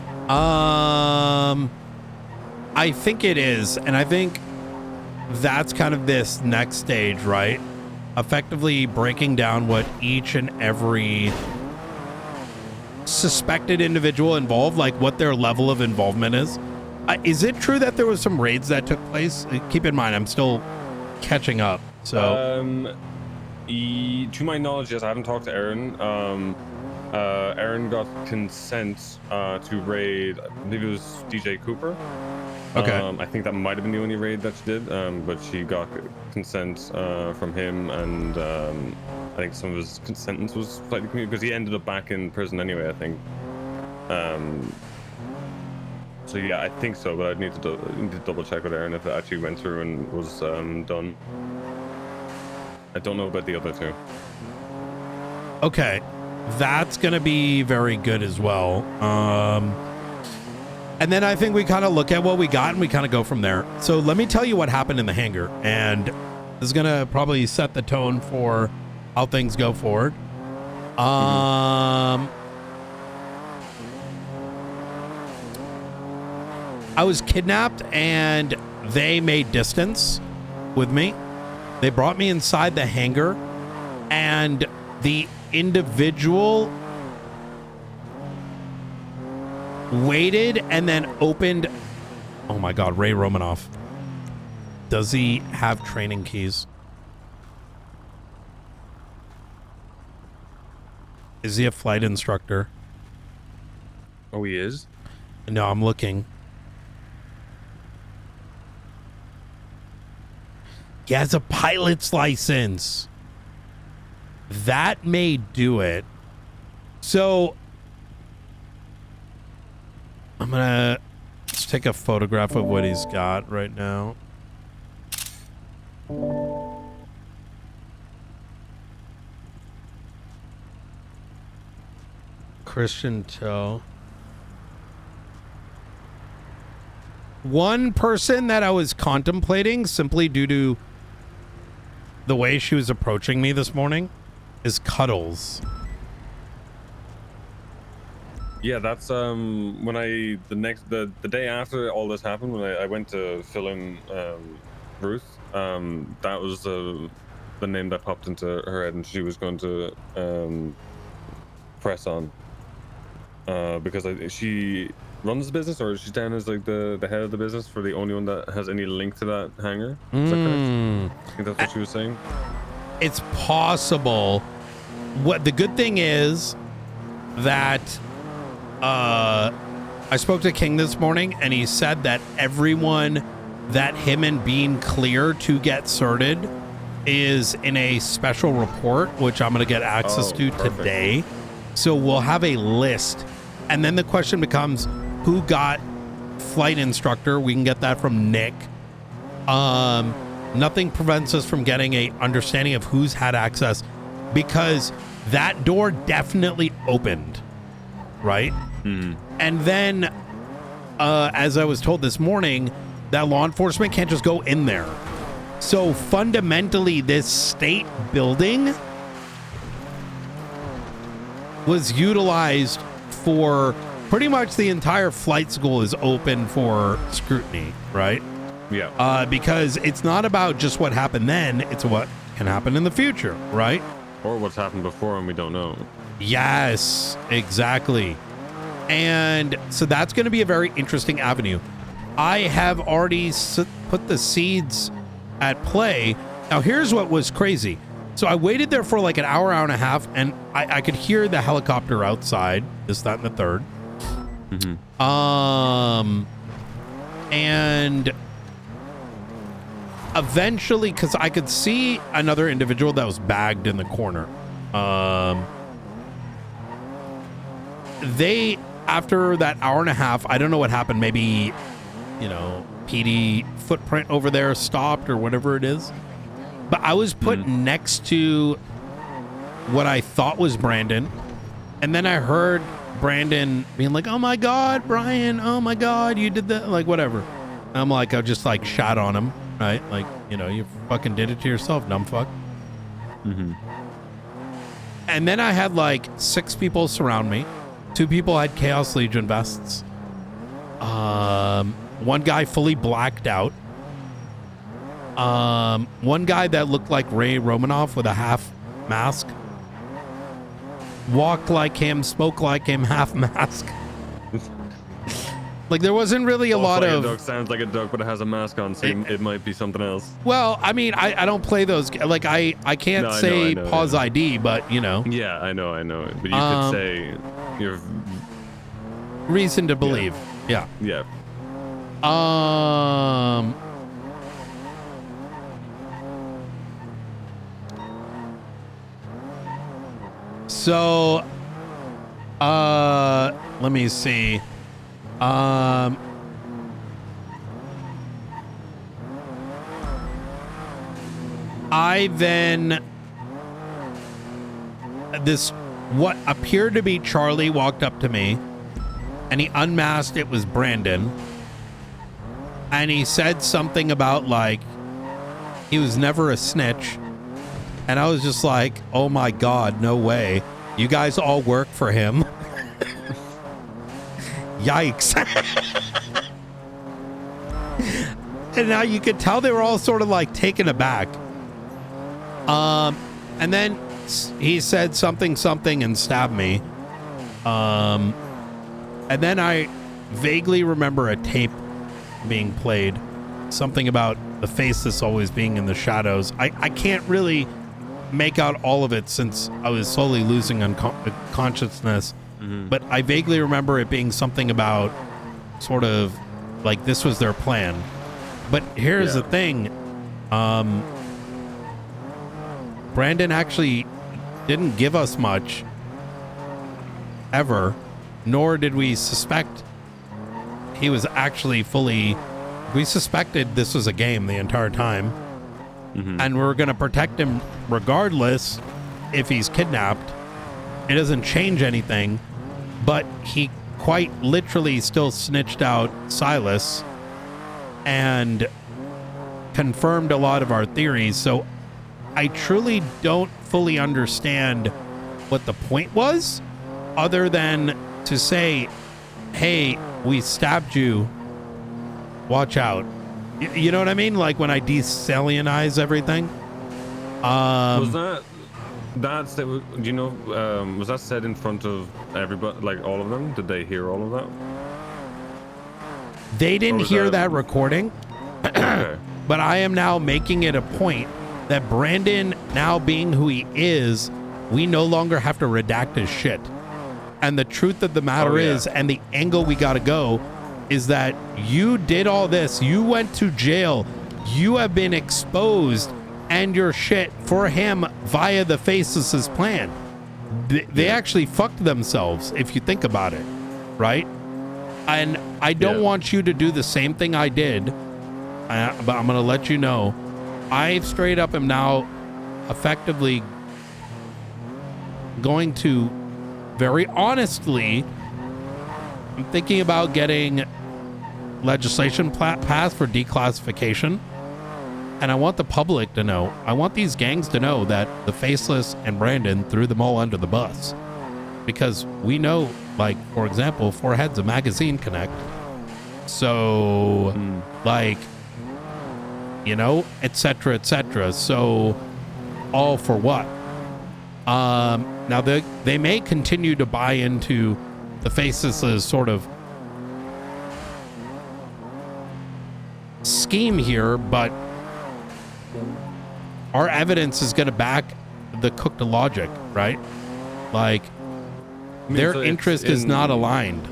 Speaker 1: I think it is, and I think that's kind of this next stage, right? Effectively breaking down what each and every suspected individual involved, like what their level of involvement is. Is it true that there was some raids that took place? Keep in mind, I'm still catching up. So,
Speaker 23: to my knowledge, yes, I haven't talked to Aaron. Aaron got consent to raid, I believe it was DJ Cooper.
Speaker 1: Okay.
Speaker 23: I think that might have been the only raid that she did, but she got consent from him, and I think some of his sentence was slightly commuted because he ended up back in prison anyway, I think. So yeah, I think so, but I'd need to double check with Aaron if it actually went through and was done. I don't know about the other two.
Speaker 1: okay, that's gonna be very good as well. And then I think we kind of look at what we got and we kind of go from there. So let me tell you what happened in the hangar, and this is gonna probably set the tone for how things go forward. I was kidnapped and they made distance with me. They brought me inside the hangar, and the individual waited and then opened. Oh my God, Ray Romanoff. Does he have training keys? Is he a flight instructor?
Speaker 23: Oh, he is?
Speaker 1: No, I'm looking. He has a pilot's license. That may do it. So I'm gonna just take a photograph of what he's got right now. Christian Toe. One person that I was contemplating, simply due to the way she was approaching me this morning, is Cuddles.
Speaker 23: Yeah, that's when the day after all this happened, when I went to fill in Ruth, that was the name that popped into her head, and she was going to press on because she runs the business, or she's down as like the head of the business for the only one that has any link to that hangar. Is that correct? I think that's what she was saying.
Speaker 1: It's possible. What the good thing is that I spoke to King this morning, and he said that everyone that him and Bean clear to get certed is in a special report, which I'm going to get access to today. So we'll have a list, and then the question becomes, who got flight instructor? We can get that from Nick. Nothing prevents us from getting a understanding of who's had access, because that door definitely opened, right? And then, as I was told this morning, that law enforcement can't just go in there. So fundamentally, this state building was utilized for pretty much the entire flight school is open for scrutiny, right?
Speaker 23: Yeah.
Speaker 1: Because it's not about just what happened then, it's what can happen in the future, right?
Speaker 23: Or what's happened before and we don't know.
Speaker 1: Yes, exactly. And so that's going to be a very interesting avenue. I have already put the seeds at play. Now, here's what was crazy. So I waited there for like an hour, hour and a half, and I could hear the helicopter outside, this, that, and the third. And eventually, because I could see another individual that was bagged in the corner. They, after that hour and a half, I don't know what happened. Maybe, you know, PD footprint over there stopped or whatever it is. But I was put next to what I thought was Brandon. And then I heard Brandon being like, oh my God, Brian, oh my God, you did that, like whatever. I'm like, I just like shot on him, right? Like, you know, you fucking did it to yourself, dumb fuck.
Speaker 22: Mm-hmm.
Speaker 1: And then I had like 6 people surround me. 2 people had Chaos Legion vests. One guy fully blacked out. One guy that looked like Ray Romanoff with a half mask. Walked like him, spoke like him, half mask. Like there wasn't really a lot of.
Speaker 23: A dog sounds like a dog, but it has a mask on, so it might be something else.
Speaker 1: Well, I mean, I don't play those. Like I can't say pause ID, but you know.
Speaker 23: Yeah, I know. But you could say your
Speaker 1: reason to believe. Yeah.
Speaker 23: Yeah.
Speaker 1: So, let me see. I then what appeared to be Charlie walked up to me and he unmasked. It was Brandon. And he said something about like he was never a snitch. And I was just like, oh my God, no way. You guys all work for him. Yikes. And now you could tell they were all sort of like taken aback. And then he said something and stabbed me. And then I vaguely remember a tape being played. Something about the faceless always being in the shadows. I can't really make out all of it since I was slowly losing consciousness.
Speaker 23: Mm-hmm.
Speaker 1: But I vaguely remember it being something about sort of like this was their plan. But here's the thing. Brandon actually didn't give us much ever, nor did we suspect he was actually fully. We suspected this was a game the entire time.
Speaker 23: Mm-hmm.
Speaker 1: And we're going to protect him regardless if he's kidnapped. It doesn't change anything, but he quite literally still snitched out Silas and confirmed a lot of our theories. So I truly don't fully understand what the point was, other than to say, hey, we stabbed you. Watch out. You know what I mean? Like when I desalienize everything.
Speaker 23: Was that's do you know? Was that said in front of everybody, like all of them? Did they hear all of that?
Speaker 1: They didn't hear that recording.
Speaker 23: Okay.
Speaker 1: But I am now making it a point that Brandon, now being who he is, we no longer have to redact his shit. And the truth of the matter is, and the angle we got to go, is that you did all this. You went to jail. You have been exposed and your shit for him via the Faceless's plan. They actually fucked themselves, if you think about it, right? And I don't want you to do the same thing I did, but I'm going to let you know. I straight up am now effectively going to, very honestly, I'm thinking about getting legislation passed for declassification. And I want the public to know. I want these gangs to know that the Faceless and Brandon threw them all under the bus. Because we know, like, for example, 4 heads of Magazine Connect. So, like, you know, etc., etc. So, all for what? Now, they may continue to buy into the Faceless' sort of scheme here, but our evidence is going to back the cooked logic, right? Like, their interest is not aligned.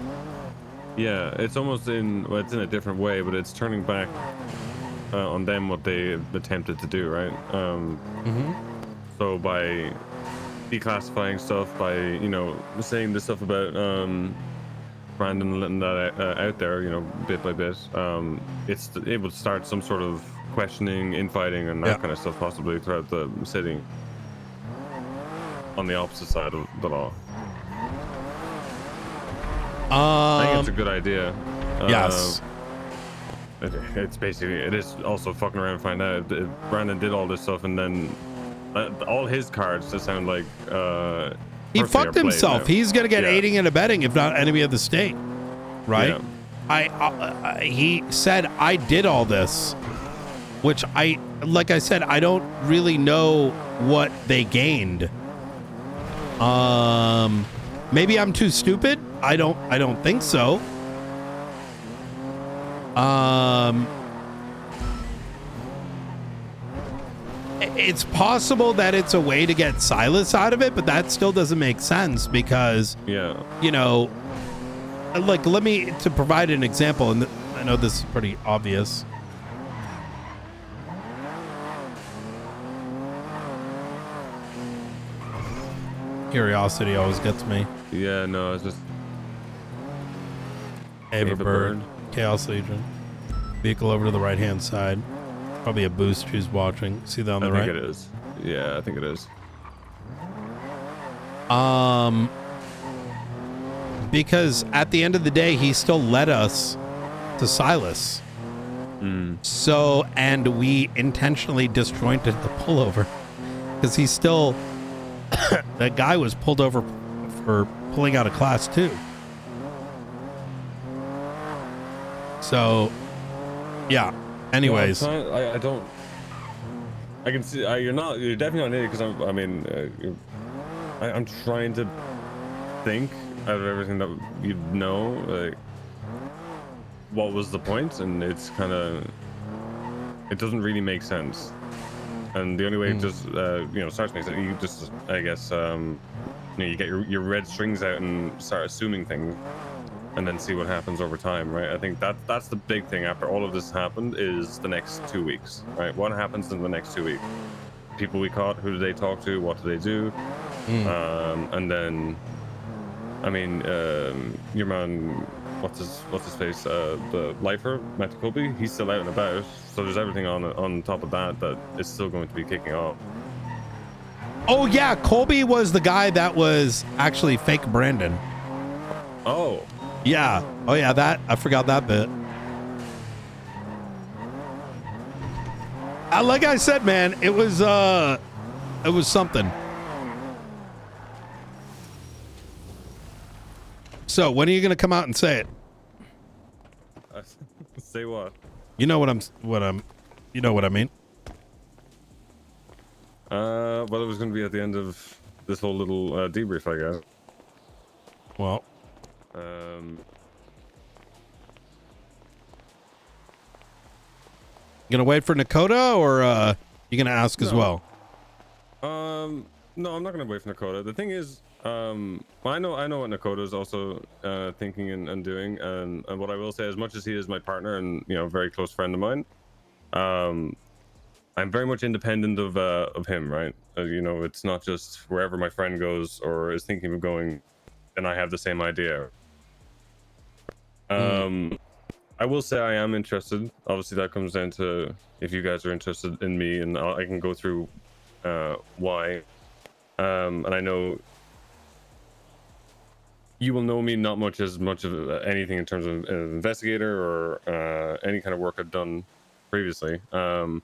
Speaker 23: Yeah, it's almost well, it's in a different way, but it's turning back on them what they attempted to do, right? So by declassifying stuff, by, you know, saying this stuff about Brandon, letting that out there, you know, bit by bit, it's able to start some sort of questioning, infighting, and that kind of stuff possibly throughout the city on the opposite side of the law. I think it's a good idea.
Speaker 1: Yes.
Speaker 23: it's basically, it is also fucking around and find out if Brandon did all this stuff, and then all his cards just sound like
Speaker 1: he
Speaker 23: personally
Speaker 1: fucked
Speaker 23: are played
Speaker 1: himself.
Speaker 23: now.
Speaker 1: He's gonna get
Speaker 23: Yeah.
Speaker 1: aiding and abetting, if not enemy of the state, right?
Speaker 23: Yeah.
Speaker 1: He said I did all this, which like I said, I don't really know what they gained. Maybe I'm too stupid. I don't think so. It's possible that it's a way to get Silas out of it, but that still doesn't make sense because, you know, like, to provide an example, and I know this is pretty obvious. Curiosity always gets me.
Speaker 23: Yeah, no, it's just
Speaker 1: Ava Bird, Chaos Legion. Vehicle over to the right-hand side. Probably a boost who's watching. See that on the right?
Speaker 23: I think it is. Yeah, I think it is.
Speaker 1: Because at the end of the day, he still led us to Silas. So, and we intentionally disjointed the pullover because he's still, that guy was pulled over for pulling out of class 2. So, yeah. Anyways,
Speaker 23: I don't. I can see you're definitely not an idiot because I'm trying to think out of everything that you know, like what was the point, and it's kind of, it doesn't really make sense. And the only way it just starts to make sense, you just, I guess, you get your red strings out and start assuming things, and then see what happens over time, right? I think that's the big thing after all of this happened is the next 2 weeks, right? What happens in the next 2 weeks? People we caught, who did they talk to? What did they do? And then, I mean, your man, what's his face? The lifer, Matt Colby, he's still out and about. So there's everything on top of that is still going to be kicking off.
Speaker 1: oh yeah, Colby was the guy that was actually fake Brandon.
Speaker 23: Oh.
Speaker 1: Yeah. Oh yeah, that I forgot that bit. Like I said, man, it was something. So when are you gonna come out and say it?
Speaker 23: Say what?
Speaker 1: You know what you know what I mean?
Speaker 23: Well, it was going to be at the end of this whole little debrief, I guess.
Speaker 1: Well. You gonna wait for Nakota, or you gonna ask as well?
Speaker 23: No, I'm not gonna wait for Nakota. The thing is, well, I know what Nakota is also thinking and doing, and what I will say, as much as he is my partner and a very close friend of mine, I'm very much independent of him, right? It's not just wherever my friend goes or is thinking of going, and I have the same idea. I will say I am interested. Obviously, that comes down to if you guys are interested in me, and I can go through why. And I know you will know me not much of anything in terms of an investigator or any kind of work I've done previously. One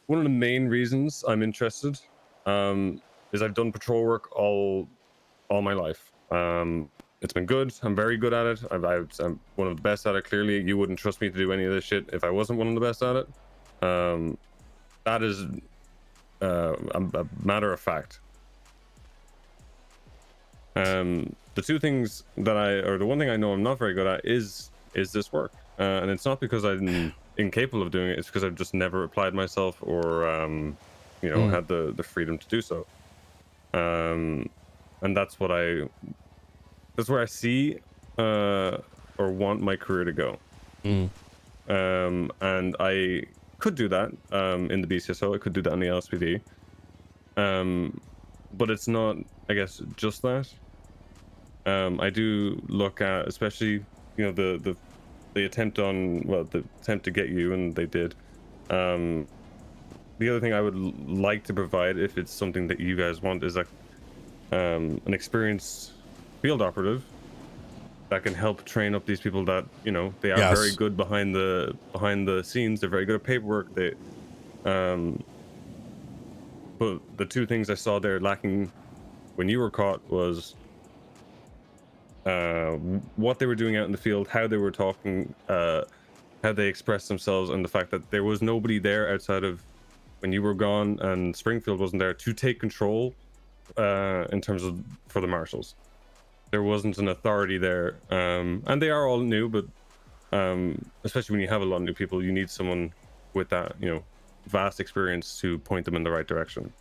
Speaker 23: of the main reasons I'm interested is I've done patrol work all my life. It's been good. I'm very good at it. I'm one of the best at it. Clearly, you wouldn't trust me to do any of this shit if I wasn't one of the best at it. That is a matter of fact. The two things the one thing I know I'm not very good at is this work, and it's not because I'm incapable of doing it. It's because I've just never applied myself or had the freedom to do so. And that's where I see or want my career to go. And I could do that in the BCSO. I could do that in the LSPD. But it's not, I guess, just that. I do look at, especially, the attempt to get you, and they did. The other thing I would like to provide, if it's something that you guys want, is an experienced field operative that can help train up these people that, you know, they are
Speaker 1: Yes.
Speaker 23: very good behind the scenes. They're very good at paperwork. They but the two things I saw there lacking when you were caught was what they were doing out in the field, how they were talking, how they expressed themselves, and the fact that there was nobody there outside of when you were gone and Springfield wasn't there to take control in terms of for the marshals. There wasn't an authority there, and they are all new, but especially when you have a lot of new people, you need someone with that, you know, vast experience to point them in the right direction.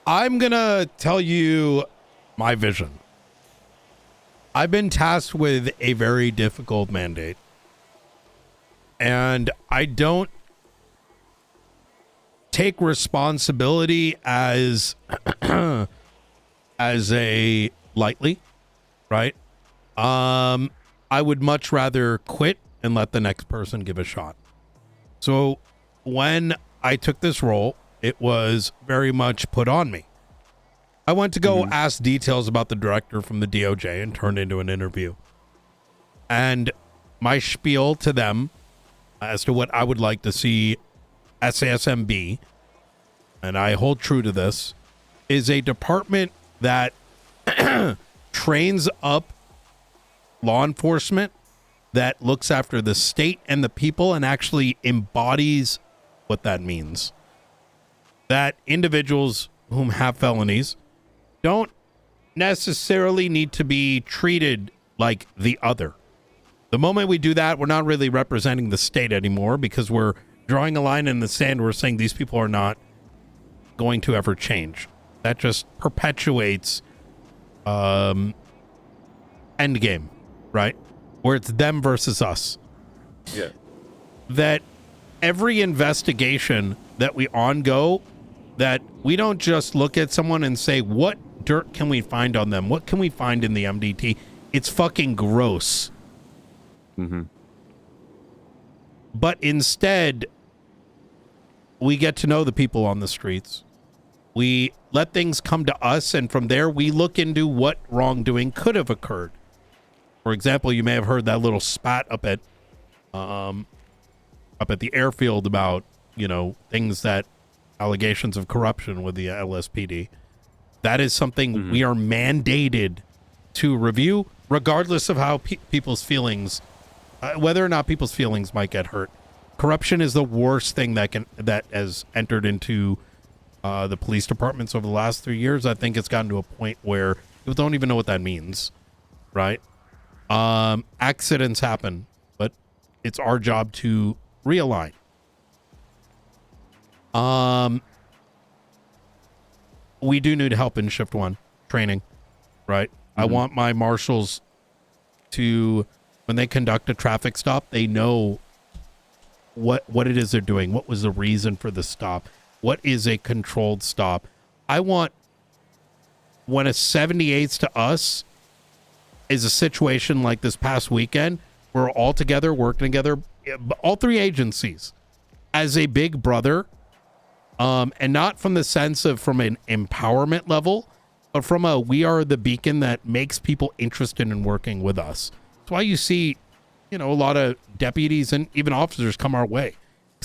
Speaker 1: I'm gonna tell you my vision. I've been tasked with a very difficult mandate, and I don't take responsibility as a lightly, right? I would much rather quit and let the next person give a shot. So when I took this role, it was very much put on me. I went to go ask details about the director from the DOJ and turned into an interview. And my spiel to them as to what I would like to see SASM, and I hold true to this, is a department that trains up law enforcement, that looks after the state and the people and actually embodies what that means. That individuals whom have felonies don't necessarily need to be treated like the other. The moment we do that, we're not really representing the state anymore, because we're drawing a line in the sand. We're saying these people are not going to ever change. That just perpetuates endgame, right? Where it's them versus us.
Speaker 23: Yeah.
Speaker 1: That every investigation that we ongo, that we don't just look at someone and say, what dirt can we find on them? What can we find in the MDT? It's fucking gross. But instead, we get to know the people on the streets. We let things come to us, and from there, we look into what wrongdoing could have occurred. For example, you may have heard that little spat up at the airfield about, you know, things that allegations of corruption with the LSPD. That is something we are mandated to review, regardless of how people's feelings, whether or not people's feelings might get hurt. Corruption is the worst thing that has entered into the police departments over the last 3 years. I think it's gotten to a point where people don't even know what that means, right? Accidents happen, but it's our job to realign. We do need help in shift 1 training, right? I want my marshals to, when they conduct a traffic stop, they know what it is they're doing. What was the reason for the stop? What is a controlled stop? I want, when a 78s to us is a situation like this past weekend, we're all together, working together, all three agencies, as a big brother, and not from the sense of from an empowerment level, but from a we are the beacon that makes people interested in working with us. That's why you see, you know, a lot of deputies and even officers come our way.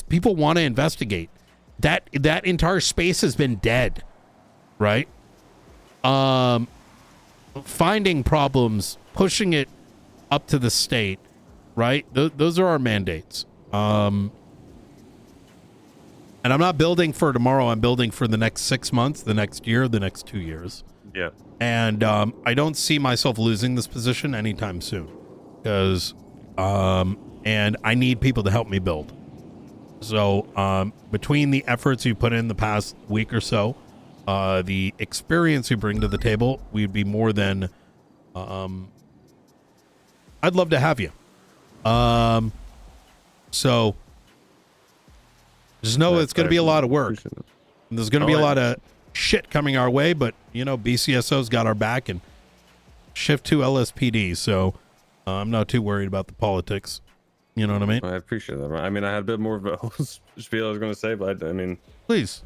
Speaker 1: People want to investigate. That entire space has been dead, right? Finding problems, pushing it up to the state, right? Those are our mandates. And I'm not building for tomorrow. I'm building for the next 6 months, the next year, the next 2 years.
Speaker 23: Yeah.
Speaker 1: And I don't see myself losing this position anytime soon, because and I need people to help me build. So between the efforts you put in the past week or so, the experience you bring to the table, we'd be more than I'd love to have you. So just know it's going to be a lot of work. And there's going to be a lot of shit coming our way, but you know, BCSO's got our back, and shift to LSPD. So I'm not too worried about the politics. You know what I mean?
Speaker 23: I appreciate that. I mean, I had a bit more of a spiel I was going to say, but I mean,
Speaker 1: please.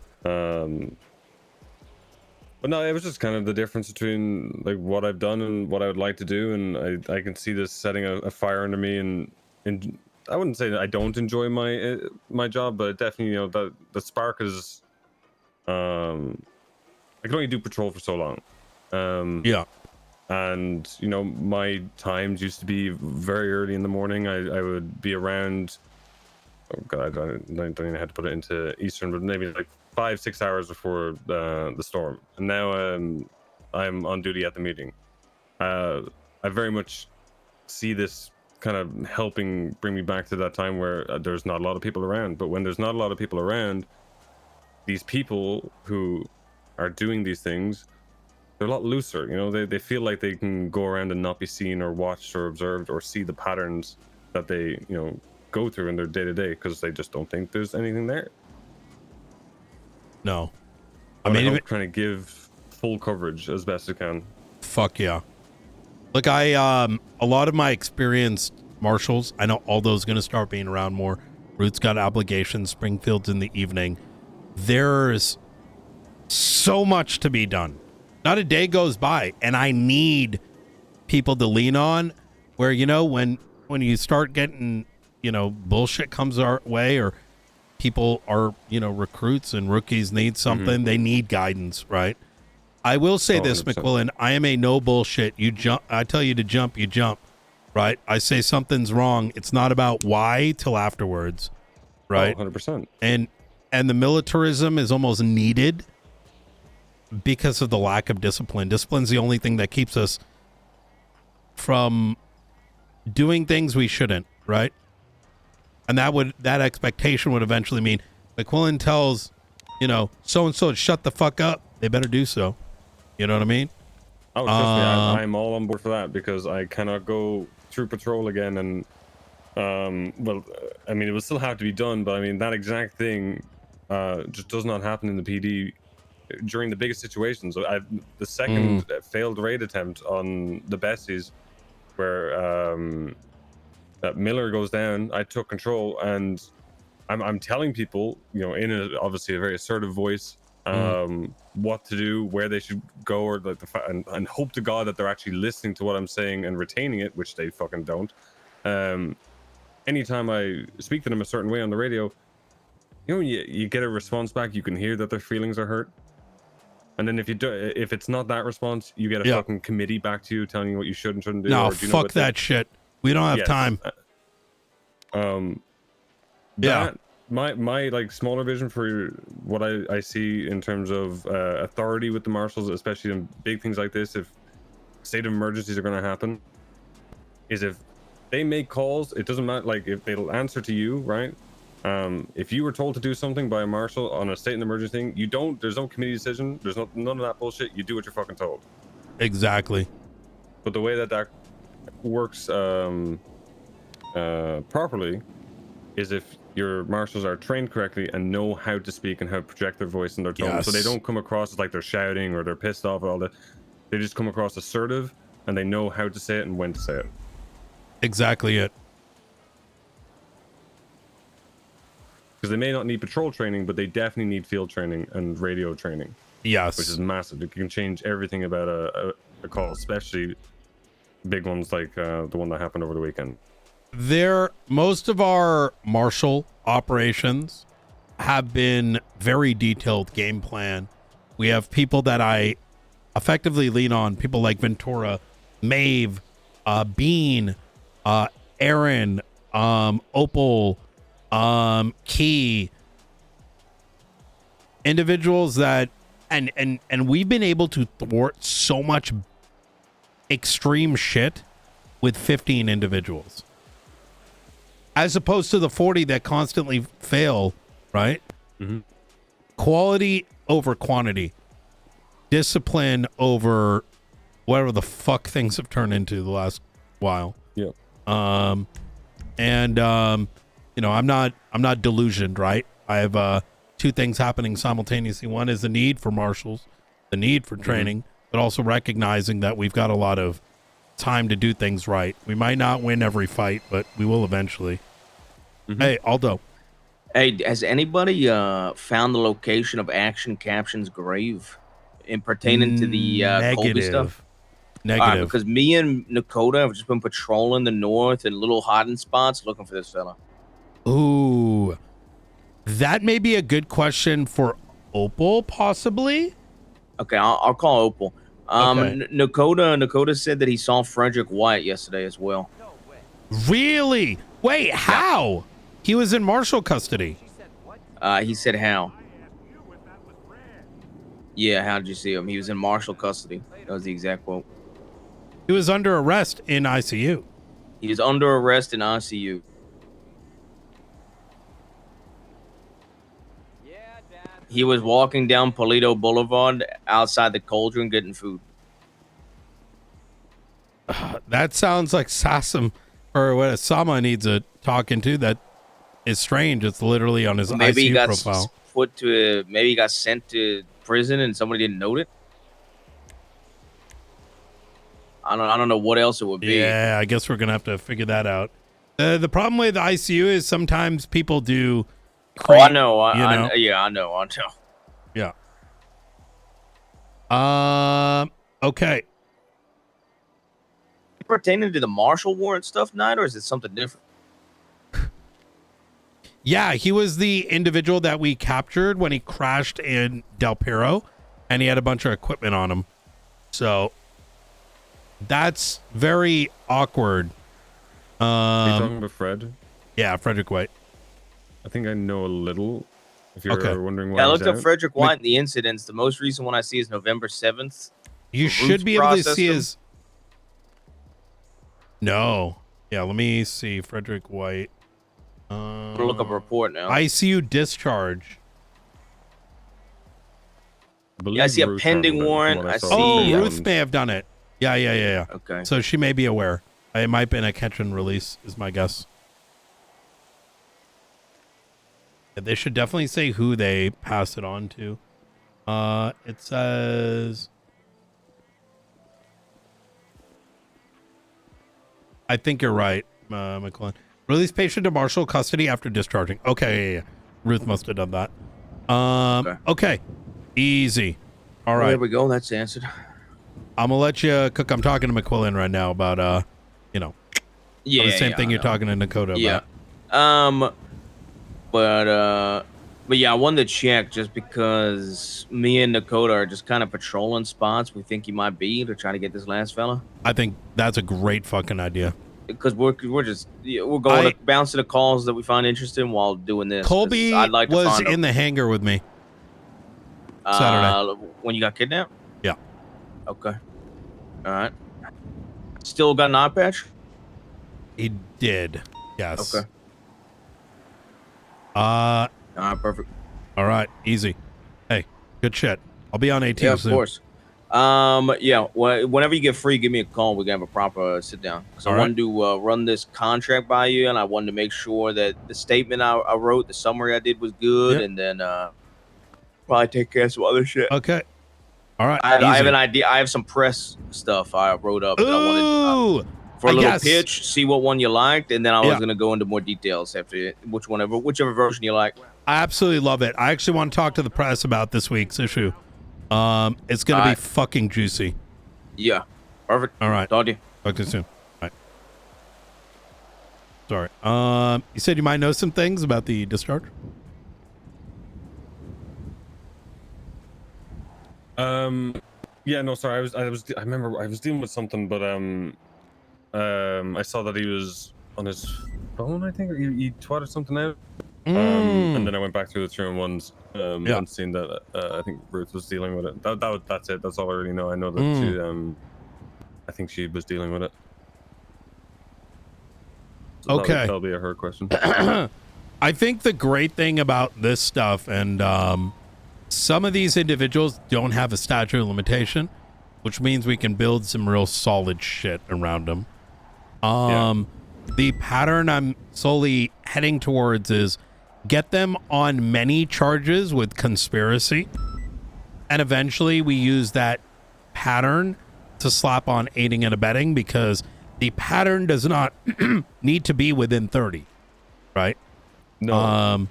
Speaker 23: But no, it was just kind of the difference between like what I've done and what I would like to do, and I can see this setting a fire under me, and I wouldn't say that I don't enjoy my job, but definitely, you know, the spark is I can only do patrol for so long.
Speaker 1: Yeah.
Speaker 23: And you know, my times used to be very early in the morning. I would be around, oh god, I don't even know how to put it into Eastern, but maybe like 5-6 hours before the storm. And now I'm on duty at the meeting. I very much see this kind of helping bring me back to that time where there's not a lot of people around. But when there's not a lot of people around, these people who are doing these things, they're a lot looser. You know, they feel like they can go around and not be seen or watched or observed or see the patterns that they, you know, go through in their day-to-day because they just don't think there's anything there.
Speaker 1: No.
Speaker 23: I mean, trying to give full coverage as best as can.
Speaker 1: Fuck yeah. Look, I a lot of my experienced marshals, I know Aldo's going to start being around more. Root's got obligations. Springfield's in the evening. There's so much to be done. Not a day goes by, and I need people to lean on where, you know, when you start getting, you know, bullshit comes our way, or people are, you know, recruits and rookies need something, they need guidance, right? I will say this,
Speaker 23: 100%.
Speaker 1: McQuillan, I am a no bullshit. You jump, I tell you to jump, you jump, right? I say something's wrong. It's not about why till afterwards, right?
Speaker 23: 100%.
Speaker 1: And the militarism is almost needed because of the lack of discipline. Discipline's the only thing that keeps us from doing things we shouldn't, right? And that expectation would eventually mean McQuillan tells, you know, so-and-so to shut the fuck up. They better do so. You know what I mean?
Speaker 23: Oh, trust me, I'm all on board for that because I cannot go through patrol again. And, well, I mean, it will still have to be done, but I mean, that exact thing just does not happen in the PD during the biggest situations. The second failed raid attempt on the Bessies, where that Miller goes down, I took control, and I'm telling people, you know, in obviously a very assertive voice, what to do, where they should go, or like and hope to God that they're actually listening to what I'm saying and retaining it, which they fucking don't. Anytime I speak to them a certain way on the radio, you know, you get a response back, you can hear that their feelings are hurt. And then if it's not that response, you get a fucking committee back to you telling you what you should and shouldn't do.
Speaker 1: No,
Speaker 23: or do you
Speaker 1: fuck that shit. We don't have time.
Speaker 23: My like smaller vision for what I see in terms of authority with the marshals, especially in big things like this, if state of emergencies are going to happen, is if they make calls, it doesn't matter, like if they'll answer to you, right? If you were told to do something by a marshal on a state of emergency thing, there's no committee decision, there's none of that bullshit, you do what you're fucking told.
Speaker 1: Exactly.
Speaker 23: But the way that works properly is if your marshals are trained correctly and know how to speak and how to project their voice and their tone. So they don't come across as like they're shouting or they're pissed off or all that. They just come across assertive and they know how to say it and when to say it.
Speaker 1: Exactly it.
Speaker 23: Because they may not need patrol training, but they definitely need field training and radio training.
Speaker 1: Yes.
Speaker 23: Which is massive. It can change everything about a call, especially big ones like the one that happened over the weekend.
Speaker 1: Most of our marshal operations have been very detailed game plan. We have people that I effectively lean on, people like Ventura, Maeve, Bean, Aaron, Opal, Key, individuals that and we've been able to thwart so much extreme shit with 15 individuals, as opposed to the 40 that constantly fail, right? Quality over quantity, discipline over whatever the fuck things have turned into the last while.
Speaker 23: Yeah.
Speaker 1: You know, I'm not delusioned, right? I have two things happening simultaneously. One is the need for marshals, the need for training, but also recognizing that we've got a lot of time to do things right. We might not win every fight, but we will eventually. Hey, Aldo.
Speaker 20: Hey, has anybody found the location of Action Caption's grave in pertaining to the Colby stuff?
Speaker 1: Negative.
Speaker 20: All right, because me and Nakota have just been patrolling the north in little hiding spots looking for this fella.
Speaker 1: Ooh, that may be a good question for Opal, possibly.
Speaker 20: Okay, I'll call Opal.
Speaker 1: Okay.
Speaker 20: Nakota said that he saw Frederick White yesterday as well.
Speaker 1: Really? Wait, how? He was in Marshall custody.
Speaker 20: He said how? Yeah, how did you see him? He was in Marshall custody. That was the exact quote.
Speaker 1: He was under arrest in ICU.
Speaker 20: He was under arrest in ICU. He was walking down Polito Boulevard outside the Cauldron getting food.
Speaker 1: That sounds like Sassam, or what Sama needs a talking to. That is strange. It's literally on his
Speaker 20: Maybe
Speaker 1: ICU
Speaker 20: he got
Speaker 1: profile.
Speaker 20: maybe he got sent to prison and somebody didn't note it. I don't know what else it would be.
Speaker 1: Yeah, I guess we're gonna have to figure that out. The problem with the ICU is sometimes people do.
Speaker 20: I know. I know.
Speaker 1: Yeah. Okay.
Speaker 20: Pertaining to the Marshall warrant stuff, Knight, or is it something different?
Speaker 1: Yeah, he was the individual that we captured when he crashed in Del Perro, and he had a bunch of equipment on him. So that's very awkward.
Speaker 23: Are you talking about Fred?
Speaker 1: Yeah, Frederick White.
Speaker 23: I think I know a little. If you're wondering why.
Speaker 20: Yeah, I looked up Frederick White and the incidents. The most recent one I see is November 7th.
Speaker 1: You should be able to see his. No. Yeah, let me see. Frederick White.
Speaker 20: I'm gonna look up a report now.
Speaker 1: ICU discharge.
Speaker 20: Yeah, I see a pending warrant. I see.
Speaker 1: Oh, Ruth may have done it. Yeah.
Speaker 20: Okay.
Speaker 1: So she may be aware. It might have been a catch and release, is my guess. They should definitely say who they pass it on to. It says. I think you're right, McClellan. Release patient to Marshall custody after discharging. Okay, yeah. Ruth must have done that. Okay. Easy. All right.
Speaker 20: There we go. That's answered.
Speaker 1: I'm gonna let you cook. I'm talking to McQuillan right now about the same thing you're talking to Dakota about.
Speaker 20: But yeah, I wanted to check just because me and Dakota are just kind of patrolling spots we think he might be to try to get this last fella.
Speaker 1: I think that's a great fucking idea.
Speaker 20: Because we're going to bounce to the calls that we find interesting while doing this.
Speaker 1: Colby
Speaker 20: I'd like to
Speaker 1: was
Speaker 20: find
Speaker 1: in the hangar with me Saturday.
Speaker 20: When you got kidnapped?
Speaker 1: Yeah.
Speaker 20: Okay. All right. Still got an eye patch?
Speaker 1: He did. Yes.
Speaker 20: Okay.
Speaker 1: All
Speaker 20: right, perfect.
Speaker 1: All right, easy. Hey, good shit. I'll be on 18
Speaker 20: Yeah, of
Speaker 1: soon.
Speaker 20: course. Yeah. Whenever you get free, give me a call. We can have a proper sit down. Because I wanted to run this contract by you, and I wanted to make sure that the statement I wrote, the summary I did, was good, and then probably take care of some other shit.
Speaker 1: Okay. All right.
Speaker 20: I have an idea. I have some press stuff I wrote up. That I wanted for a little pitch. See what one you liked, and then I was gonna go into more details after whichever version you like.
Speaker 1: I absolutely love it. I actually want to talk to the press about this week's issue. It's gonna be fucking juicy.
Speaker 20: Yeah. Perfect.
Speaker 1: All right.
Speaker 20: Talk to you.
Speaker 1: Talk to you soon. All right. Sorry. You said you might know some things about the discharge.
Speaker 23: Yeah, no, sorry. I remember I was dealing with something, but I saw that he was on his phone, I think, or he twatted something out. And then I went back through the 3-1-1s and seen that I think Ruth was dealing with it. That's it. That's all I really know. I know that she I think she was dealing with it. So
Speaker 1: Okay.
Speaker 23: that'll be a her question.
Speaker 1: I think the great thing about this stuff, and some of these individuals don't have a statute of limitation, which means we can build some real solid shit around them. The pattern I'm slowly heading towards is get them on many charges with conspiracy, and eventually we use that pattern to slap on aiding and abetting, because the pattern does not need to be within 30, right?
Speaker 23: No.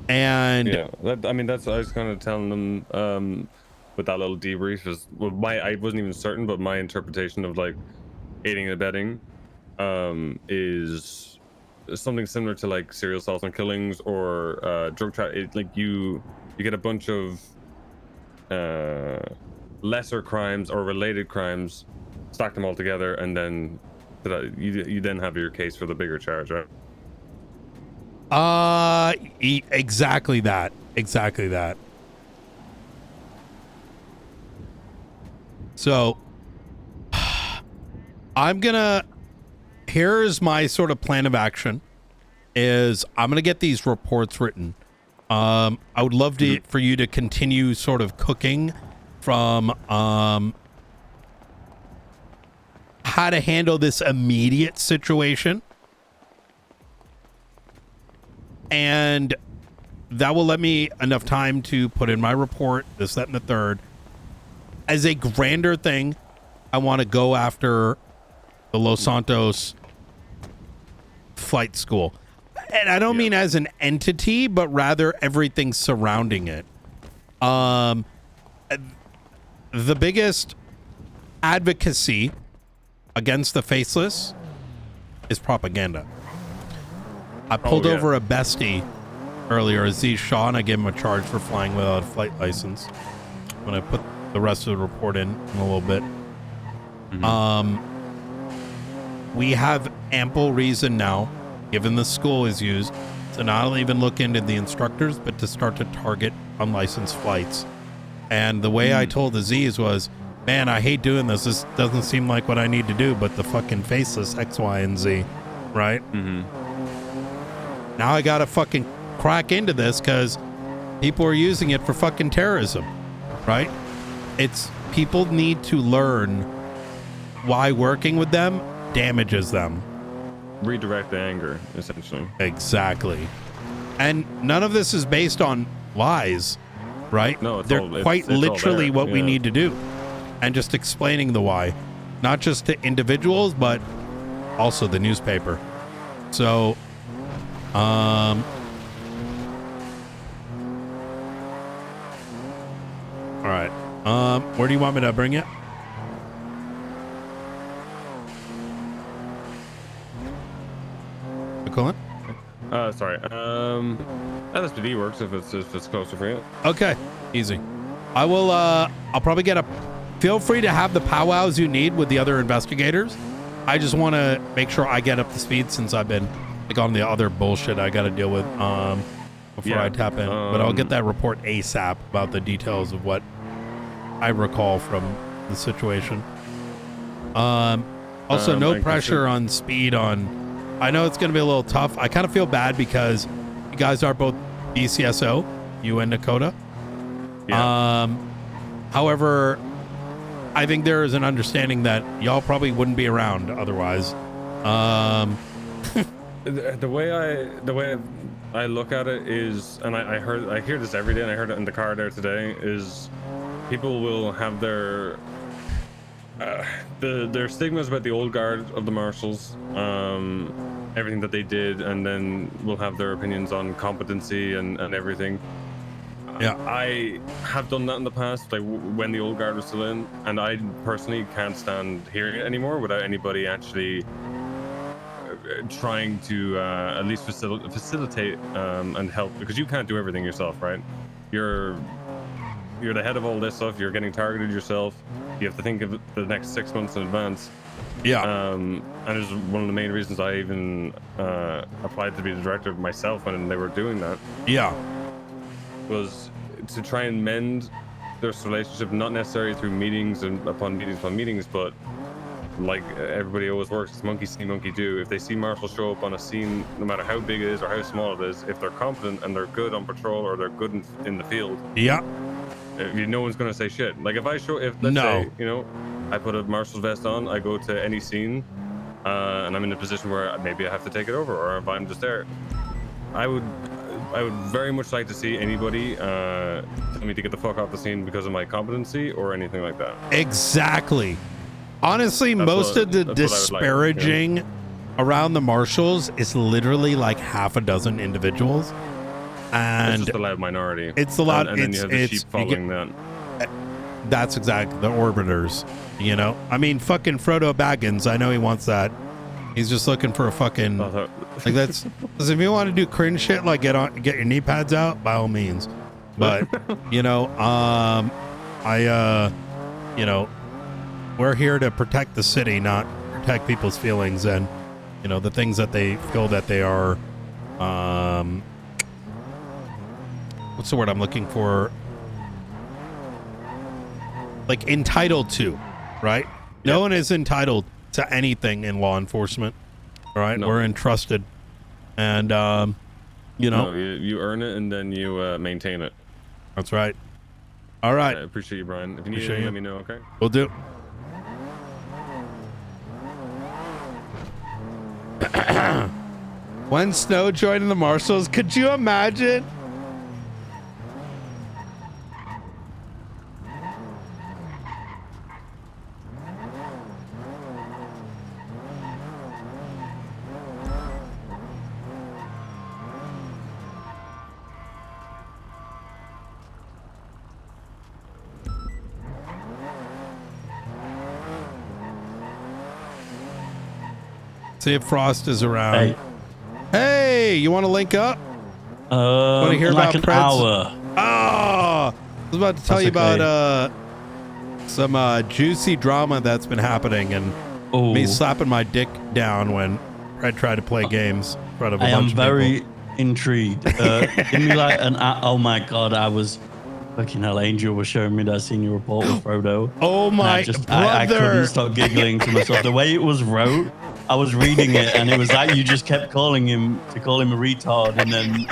Speaker 1: And
Speaker 23: yeah, I was kind of telling them with that little debrief is I wasn't even certain, but my interpretation of like aiding and abetting is something similar to like serial assaults and killings or drug trafficking. Like you get a bunch of lesser crimes or related crimes, stack them all together, and then you then have your case for the bigger charge, right?
Speaker 1: Exactly that. Exactly that. So here's my sort of plan of action is I'm going to get these reports written. I would love to for you to continue sort of cooking from how to handle this immediate situation. And that will let me enough time to put in my report, this, that, and the third. As a grander thing, I want to go after the Los Santos flight school. And I don't mean as an entity, but rather everything surrounding it. The biggest advocacy against the faceless is propaganda. I pulled over a bestie earlier, Aziz Shaw, and I gave him a charge for flying without a flight license. I'm going to put the rest of the report in a little bit. We have ample reason now, given the school is used, to not even look into the instructors, but to start to target unlicensed flights. And the way I told Aziz was, man, I hate doing this. This doesn't seem like what I need to do, but the fucking faceless X, Y, and Z, right? Now I got to fucking crack into this because people are using it for fucking terrorism, right? People need to learn why working with them damages them.
Speaker 23: Redirect the anger, essentially.
Speaker 1: Exactly. And none of this is based on lies, right?
Speaker 23: No,
Speaker 1: they're quite literally what we need to do. And just explaining the why, not just to individuals, but also the newspaper. So, all right. Where do you want me to bring it? McCullen?
Speaker 23: Sorry. LSPD works if it's closer for you.
Speaker 1: Okay, easy. I will. I'll probably get feel free to have the powwows you need with the other investigators. I just want to make sure I get up to speed since I've been like on the other bullshit I got to deal with before I tap in. But I'll get that report ASAP about the details of what I recall from the situation. Also, no pressure on speed on. I know it's going to be a little tough. I kind of feel bad because you guys are both BCSO, you and Dakota. However, I think there is an understanding that y'all probably wouldn't be around otherwise.
Speaker 23: The way I look at it is, and I hear this every day, and I heard it in the car there today, is people will have their stigmas about the old guard of the marshals, everything that they did, and then we'll have their opinions on competency and everything. I have done that in the past, like when the old guard was still in, and I personally can't stand hearing it anymore without anybody actually trying to at least facilitate and help, because you can't do everything yourself, right? You're the head of all this stuff. You're getting targeted yourself. You have to think of the next 6 months in advance. And it's one of the main reasons I even applied to be the director myself when they were doing that. Was to try and mend this relationship, not necessarily through meetings and upon meetings, but like everybody always works, it's monkey see, monkey do. If they see marshals show up on a scene, no matter how big it is or how small it is, if they're competent and they're good on patrol or they're good in the field, no one's gonna say shit. Like if let's say, I put a marshal's vest on, I go to any scene, and I'm in a position where maybe I have to take it over, or if I'm just there, I would very much like to see anybody tell me to get the fuck off the scene because of my competency or anything like that.
Speaker 1: Exactly. Honestly, most of the disparaging around the marshals is literally like half a dozen individuals. And
Speaker 23: it's just a loud minority.
Speaker 1: It's a lot.
Speaker 23: And then you have the sheep following that.
Speaker 1: That's exactly the orbiters. You know, I mean, fucking Frodo Baggins. I know he wants that. He's just looking for a fucking like that's. Because if you want to do cringe shit, like get your knee pads out, by all means. But you know, you know, we're here to protect the city, not protect people's feelings and you know the things that they feel that they are. What's the word I'm looking for? Like entitled to, right? No one is entitled to anything in law enforcement. All right, we're entrusted, and you know,
Speaker 23: you earn it and then you maintain it.
Speaker 1: That's right. All right.
Speaker 23: I appreciate you, Brian. If you need
Speaker 1: Appreciate
Speaker 23: anything,
Speaker 1: you.
Speaker 23: let me know. Okay.
Speaker 1: We'll do. When Snow joining the Marshals, could you imagine? See if Frost is around. Hey, you want to link up? Want to hear
Speaker 22: like
Speaker 1: about
Speaker 22: an
Speaker 1: Preds?
Speaker 22: hour.
Speaker 1: Oh, I was about to tell you about some juicy drama that's been happening and me slapping my dick down when I tried to play games in front of a
Speaker 22: I
Speaker 1: bunch
Speaker 22: am
Speaker 1: of
Speaker 22: very
Speaker 1: people.
Speaker 22: intrigued. Give me like an. Oh my god, I was. Fucking hell, Angel was showing me that senior report with Frodo.
Speaker 1: Oh my
Speaker 22: I couldn't
Speaker 1: brother.
Speaker 22: stop giggling to myself. The way it was wrote, I was reading it and it was like you just kept calling him a retard and then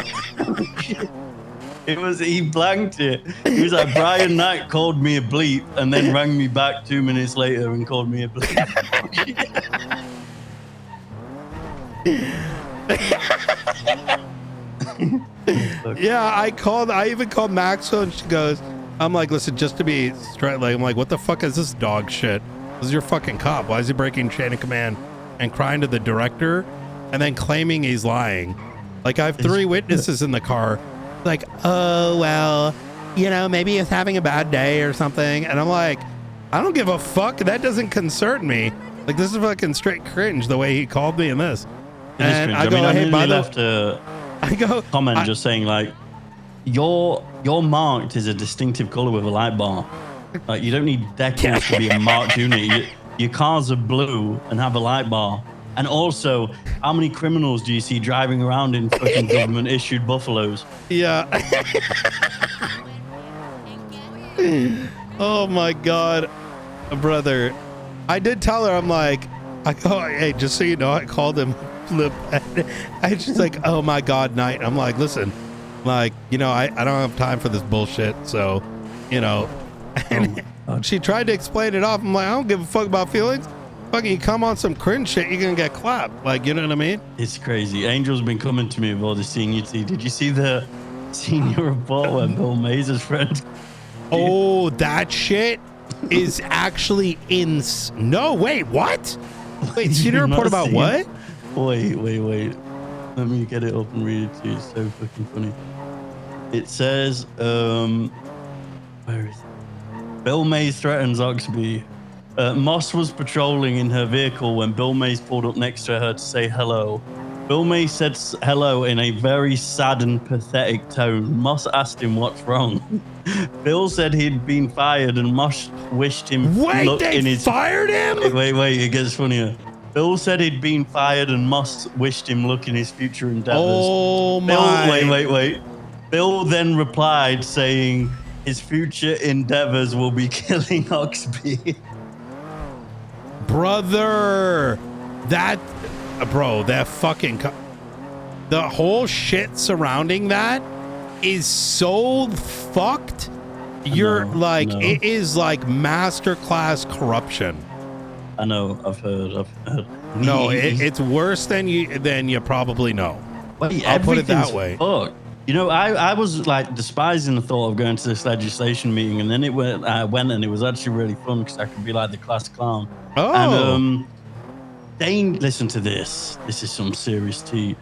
Speaker 22: he blanked it. He was like, Brian Knight called me a bleep and then rang me back 2 minutes later and called me a bleep.
Speaker 1: Yeah, I even called Maxwell and she goes, I'm like, listen, just to be straight, like, I'm like, what the fuck is this dog shit? This is your fucking cop. Why is he breaking chain of command and crying to the director and then claiming he's lying? Like, I have 3 witnesses in the car. Like, oh, well, you know, maybe he's having a bad day or something. And I'm like, I don't give a fuck. That doesn't concern me. Like, this is fucking straight cringe the way he called me in this. And I go, hey, by the way,
Speaker 22: I go comment just saying like your marked is a distinctive color with a light bar. Like you don't need decals to be a marked unit. Your cars are blue and have a light bar. And also, how many criminals do you see driving around in fucking government issued Buffaloes?
Speaker 1: Yeah. Oh my god, brother. I did tell her, I'm like, hey, just so you know, I called him flip. I just like, oh my god, Knight. I'm like, listen, like, you know, I don't have time for this bullshit. So, you know, and she tried to explain it off. I'm like, I don't give a fuck about feelings. Fucking you come on some cringe shit, you're gonna get clapped. Like, you know what I mean?
Speaker 22: It's crazy. Angel's been coming to me with all the seniority. Did you see the senior report when Bill Mays' friend?
Speaker 1: Oh, that shit is actually no, wait, what? Wait, senior report about what?
Speaker 22: Wait. Let me get it up and read it to you. It's so fucking funny. It says, where is it? Bill Mays threatens Oxby. Moss was patrolling in her vehicle when Bill Mays pulled up next to her to say hello. Bill Mays said hello in a very sad and pathetic tone. Moss asked him what's wrong. Bill said he'd been fired and Moss wished him luck in his...
Speaker 1: fired him?
Speaker 22: Wait, it gets funnier. Bill said he'd been fired and Moss wished him luck in his future endeavors.
Speaker 1: Oh my...
Speaker 22: Wait. Bill then replied saying his future endeavors will be killing Oxby.
Speaker 1: Brother, that fucking the whole shit surrounding that is so fucked. It is like masterclass corruption.
Speaker 22: I know, I've heard.
Speaker 1: No, it's worse than you probably know.
Speaker 22: Wait,
Speaker 1: I'll put it that way.
Speaker 22: Fuck. You know, I was like despising the thought of going to this legislation meeting, and then I went and it was actually really fun because I could be like the class clown.
Speaker 1: Oh.
Speaker 22: And listen to this. This is some serious tea.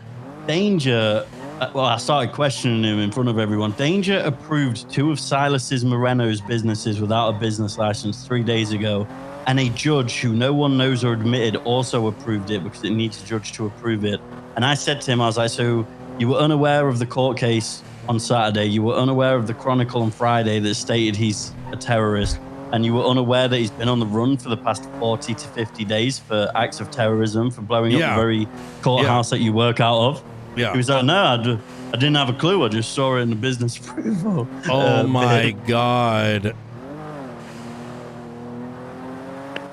Speaker 22: Danger Well, I started questioning him in front of everyone. Danger approved 2 of Silas's Moreno's businesses without a business license 3 days ago, and a judge who no one knows or admitted also approved it because it needs a judge to approve it. And I said to him, I was like, so you were unaware of the court case on Saturday, you were unaware of the Chronicle on Friday that stated he's a terrorist, and you were unaware that he's been on the run for the past 40 to 50 days for acts of terrorism, for blowing up the very courthouse that you work out of.
Speaker 1: Yeah.
Speaker 22: He was like, no, I didn't have a clue. I just saw it in the business approval.
Speaker 1: Oh my
Speaker 22: bit.
Speaker 1: God.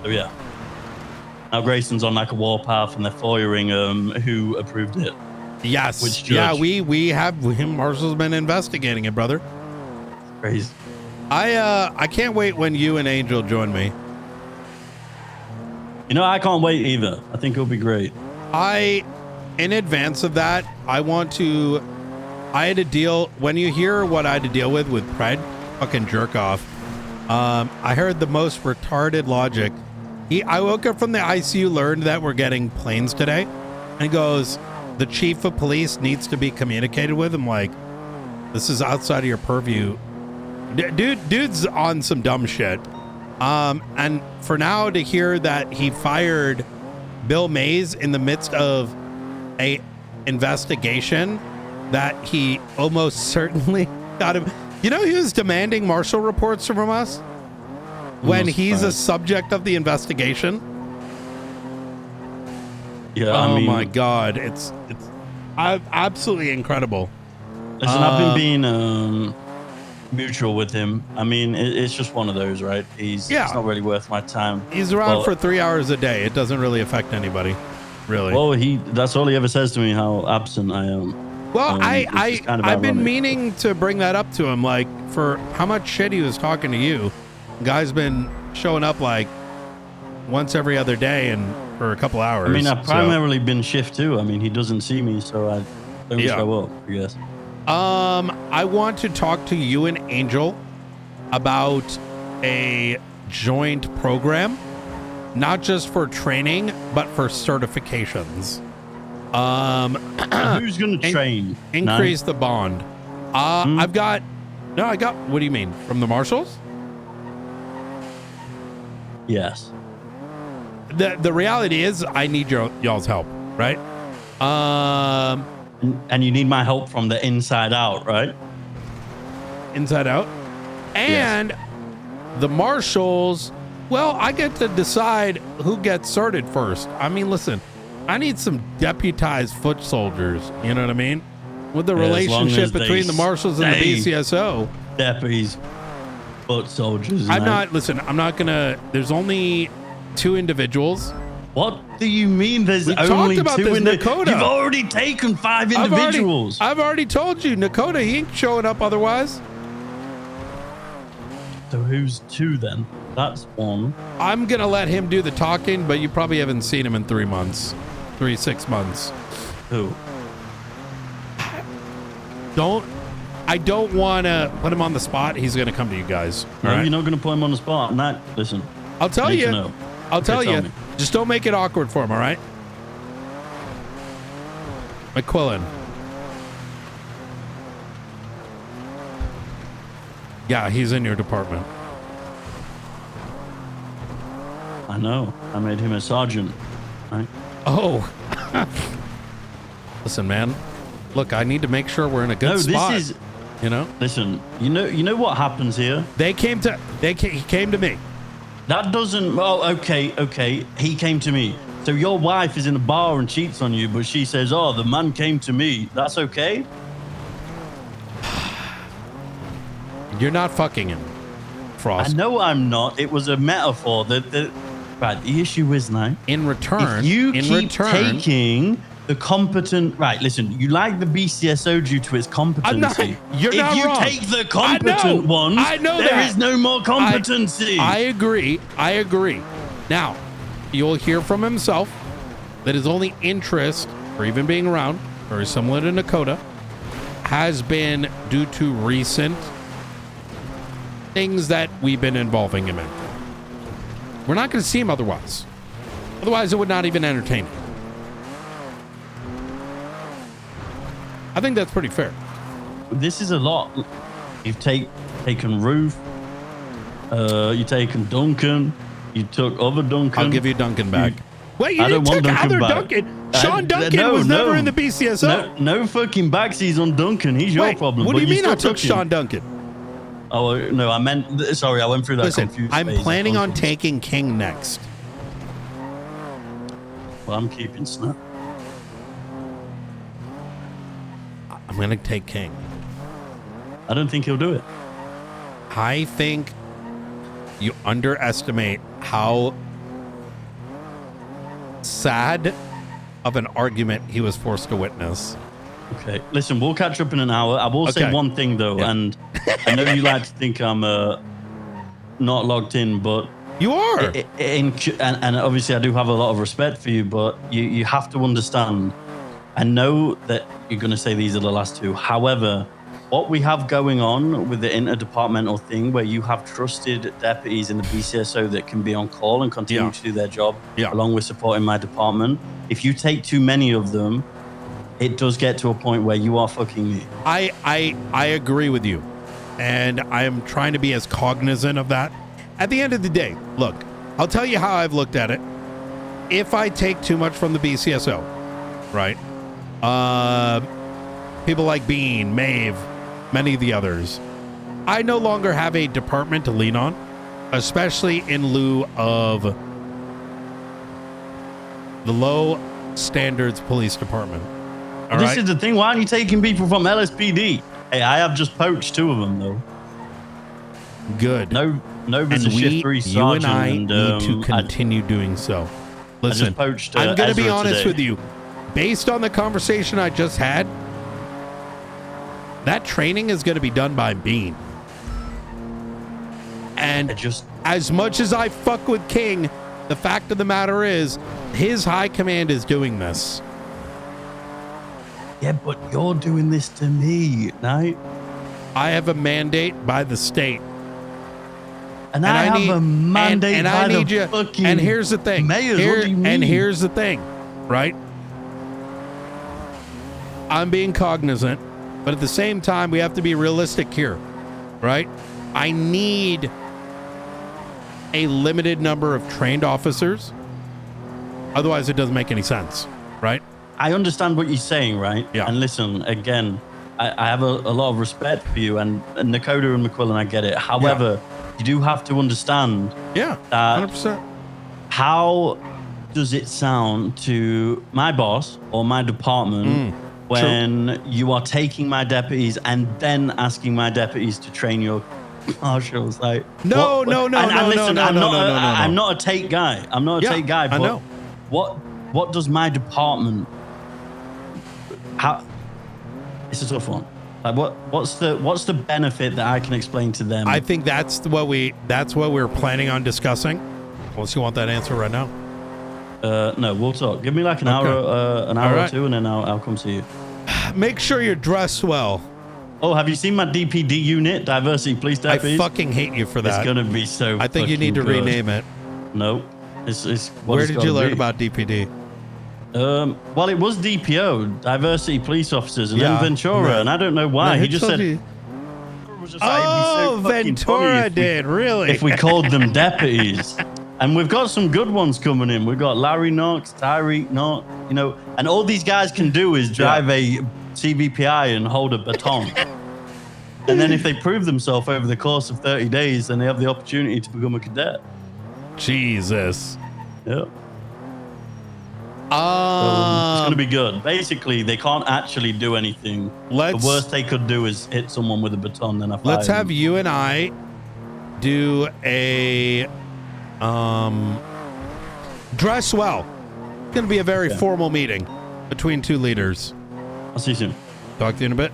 Speaker 22: So yeah. Now Grayson's on like a warpath and they're following who approved it.
Speaker 1: Yes.
Speaker 22: Which judge?
Speaker 1: Yeah, we have him. Marshall's been investigating it, brother.
Speaker 22: Crazy.
Speaker 1: I can't wait when you and Angel join me.
Speaker 22: You know, I can't wait either. I think it'll be great.
Speaker 1: In advance of that, I had to deal, when you hear what I had to deal with Pred, fucking jerk off. I heard the most retarded logic. I woke up from the ICU, learned that we're getting planes today, and he goes, the chief of police needs to be communicated with. I'm like, this is outside of your purview. Dude's on some dumb shit. And for now to hear that he fired Bill Mays in the midst of a investigation that he almost certainly got him. You know, he was demanding Marshall reports from us when he's a subject of the investigation.
Speaker 22: Yeah,
Speaker 1: oh
Speaker 22: I mean,
Speaker 1: my God, it's absolutely incredible.
Speaker 22: Listen, I've been being mutual with him. I mean, it's just one of those, right? It's not really worth my time.
Speaker 1: He's around for 3 hours a day. It doesn't really affect anybody, really.
Speaker 22: Well, that's all he ever says to me, how absent I am.
Speaker 1: Well, I've been
Speaker 22: ironic.
Speaker 1: meaning to bring that up to him, like, for how much shit he was talking to you. Guy's been showing up like once every other day and for a couple hours.
Speaker 22: I mean, I've primarily been shift too. I mean, he doesn't see me, so I don't show up, I guess.
Speaker 1: I want to talk to you and Angel about a joint program, not just for training, but for certifications.
Speaker 22: Who's going to train?
Speaker 1: Increase the bond. I got, what do you mean? From the Marshals?
Speaker 22: Yes.
Speaker 1: The reality is I need y'all's help, right?
Speaker 22: And you need my help from the inside out, right?
Speaker 1: Inside out. And the Marshals, well, I get to decide who gets certed first. I mean, listen, I need some deputized foot soldiers, you know what I mean? With the relationship between the Marshals and the BCSO.
Speaker 22: Deputies, foot soldiers.
Speaker 1: I'm not gonna, there's only 2 individuals.
Speaker 22: What do you mean there's only 2 in Nakota? You've already taken 5 individuals.
Speaker 1: I've already told you, Nakota, he ain't showing up otherwise.
Speaker 22: So who's 2 then? That's 1.
Speaker 1: I'm going to let him do the talking, but you probably haven't seen him in 6 months.
Speaker 22: Who?
Speaker 1: I don't want to put him on the spot. He's going to come to you guys.
Speaker 22: No,
Speaker 1: right?
Speaker 22: you're not going to put him on the spot. Listen.
Speaker 1: I'll tell you. I'll tell you.
Speaker 22: Me.
Speaker 1: Just don't make it awkward for him, all right? McQuillan. Yeah, he's in your department.
Speaker 22: I know. I made him a sergeant. Right?
Speaker 1: Oh. Listen, man. Look, I need to make sure we're in a good spot.
Speaker 22: This is,
Speaker 1: you know.
Speaker 22: Listen, you know what happens here?
Speaker 1: He came to me.
Speaker 22: That doesn't. Well, okay. He came to me. So your wife is in a bar and cheats on you, but she says, "Oh, the man came to me." That's okay.
Speaker 1: You're not fucking him, Frost.
Speaker 22: I know I'm not. It was a metaphor. Right. The issue is now.
Speaker 1: In return,
Speaker 22: if you keep taking the competent. Right. Listen. You like the BCSO due to its competency.
Speaker 1: You're not wrong.
Speaker 22: If you take the competent ones, there is no more competency.
Speaker 1: I agree. Now, you'll hear from himself that his only interest, or even being around, very similar to Nakota, has been due to recent things that we've been involving him in. We're not going to see him otherwise. Otherwise, it would not even entertain him. I think that's pretty fair.
Speaker 22: This is a lot. You've taken Ruth. You've taken Duncan. You took other Duncan.
Speaker 1: I'll give you Duncan back. Wait, you
Speaker 22: I
Speaker 1: didn't
Speaker 22: don't want
Speaker 1: take
Speaker 22: Duncan
Speaker 1: other
Speaker 22: back.
Speaker 1: Duncan? Sean Duncan was never in the BCSO.
Speaker 22: No fucking backsies on Duncan. He's your problem.
Speaker 1: What do
Speaker 22: but
Speaker 1: you mean I
Speaker 22: still
Speaker 1: took Sean Duncan?
Speaker 22: Oh, no, I meant... Sorry, I went through that
Speaker 1: Listen,
Speaker 22: confused
Speaker 1: I'm
Speaker 22: phase.
Speaker 1: planning on taking King next.
Speaker 22: Well, I'm keeping Snap.
Speaker 1: I'm going to take King.
Speaker 22: I don't think he'll do it.
Speaker 1: I think you underestimate how sad of an argument he was forced to witness.
Speaker 22: Okay, listen, we'll catch up in an hour. I will say one thing, though, and I know you like to think I'm not logged in, but...
Speaker 1: You are!
Speaker 22: And obviously I do have a lot of respect for you, but you have to understand, I know that you're going to say these are the last two. However, what we have going on with the interdepartmental thing where you have trusted deputies in the BCSO that can be on call and continue to do their job along with supporting my department, if you take too many of them, it does get to a point where you are fucking me.
Speaker 1: I agree with you, and I am trying to be as cognizant of that. At the end of the day, look, I'll tell you how I've looked at it. If I take too much from the BCSO, right? People like Bean, Maeve, many of the others, I no longer have a department to lean on, especially in lieu of the low standards police department. All
Speaker 22: This
Speaker 1: right?
Speaker 22: is the thing. Why aren't you taking people from LSPD? Hey, I have just poached 2 of them, though.
Speaker 1: Good.
Speaker 22: Nova's a shift 3 sergeant.
Speaker 1: You and I need to continue doing so. Listen,
Speaker 22: poached,
Speaker 1: I'm going to be
Speaker 22: Ezra
Speaker 1: honest
Speaker 22: today.
Speaker 1: with you. Based on the conversation I just had, that training is going to be done by Bean. And as much as I fuck with King, the fact of the matter is, his high command is doing this.
Speaker 22: Yeah, but you're doing this to me, Knight.
Speaker 1: I have a mandate by the state.
Speaker 22: And I have a mandate
Speaker 1: and
Speaker 22: by
Speaker 1: I need
Speaker 22: the
Speaker 1: you.
Speaker 22: fucking
Speaker 1: And here's the thing.
Speaker 22: mayors. What do you mean?
Speaker 1: And here's the thing, right? I'm being cognizant, but at the same time, we have to be realistic here, right? I need a limited number of trained officers. Otherwise, it doesn't make any sense, right?
Speaker 22: I understand what you're saying, right? Yeah. And listen, again, I have a lot of respect for you, and Nakoda and McQuillan, I get it. However, you do have to understand
Speaker 1: that
Speaker 22: 100%. How does it sound to my boss or my department when you are taking my deputies and then asking my deputies to train your marshals? Like,
Speaker 1: No.
Speaker 22: I'm not a take guy. I'm not a take guy. But
Speaker 1: I know.
Speaker 22: What does my department? How? It's a tough one. Like, what's the benefit that I can explain to them?
Speaker 1: I think that's what we're planning on discussing. Unless you want that answer right now.
Speaker 22: No, we'll talk. Give me like an hour or two, and then I'll come see you.
Speaker 1: Make sure you're dressed well.
Speaker 22: Oh, have you seen my DPD unit, Diversity Police Deputies?
Speaker 1: I fucking hate you for that.
Speaker 22: It's gonna be so.
Speaker 1: I think you need to
Speaker 22: fucking good.
Speaker 1: rename it.
Speaker 22: No, it's.
Speaker 1: Where did you learn about DPD?
Speaker 22: Well, it was DPO, Diversity Police Officers, and
Speaker 1: Yeah,
Speaker 22: then Ventura,
Speaker 1: right.
Speaker 22: and I don't know why.
Speaker 1: No,
Speaker 22: he
Speaker 1: who
Speaker 22: just
Speaker 1: told
Speaker 22: said.
Speaker 1: you?
Speaker 22: Was just like, it'd be so fucking
Speaker 1: Ventura
Speaker 22: funny if we-
Speaker 1: did, really?
Speaker 22: If we called them deputies. And we've got some good ones coming in. We've got Larry Knox, Tyreek Knox, and all these guys can do is drive a CVPI and hold a baton. And then if they prove themselves over the course of 30 days, then they have the opportunity to become a cadet.
Speaker 1: Jesus.
Speaker 22: Yeah. So it's going to be good. Basically, they can't actually do anything. The worst they could do is hit someone with a baton. Then
Speaker 1: Let's have you and I do a dress well. It's going to be a very formal meeting between two leaders.
Speaker 22: I'll see you soon.
Speaker 1: Talk to you in a bit.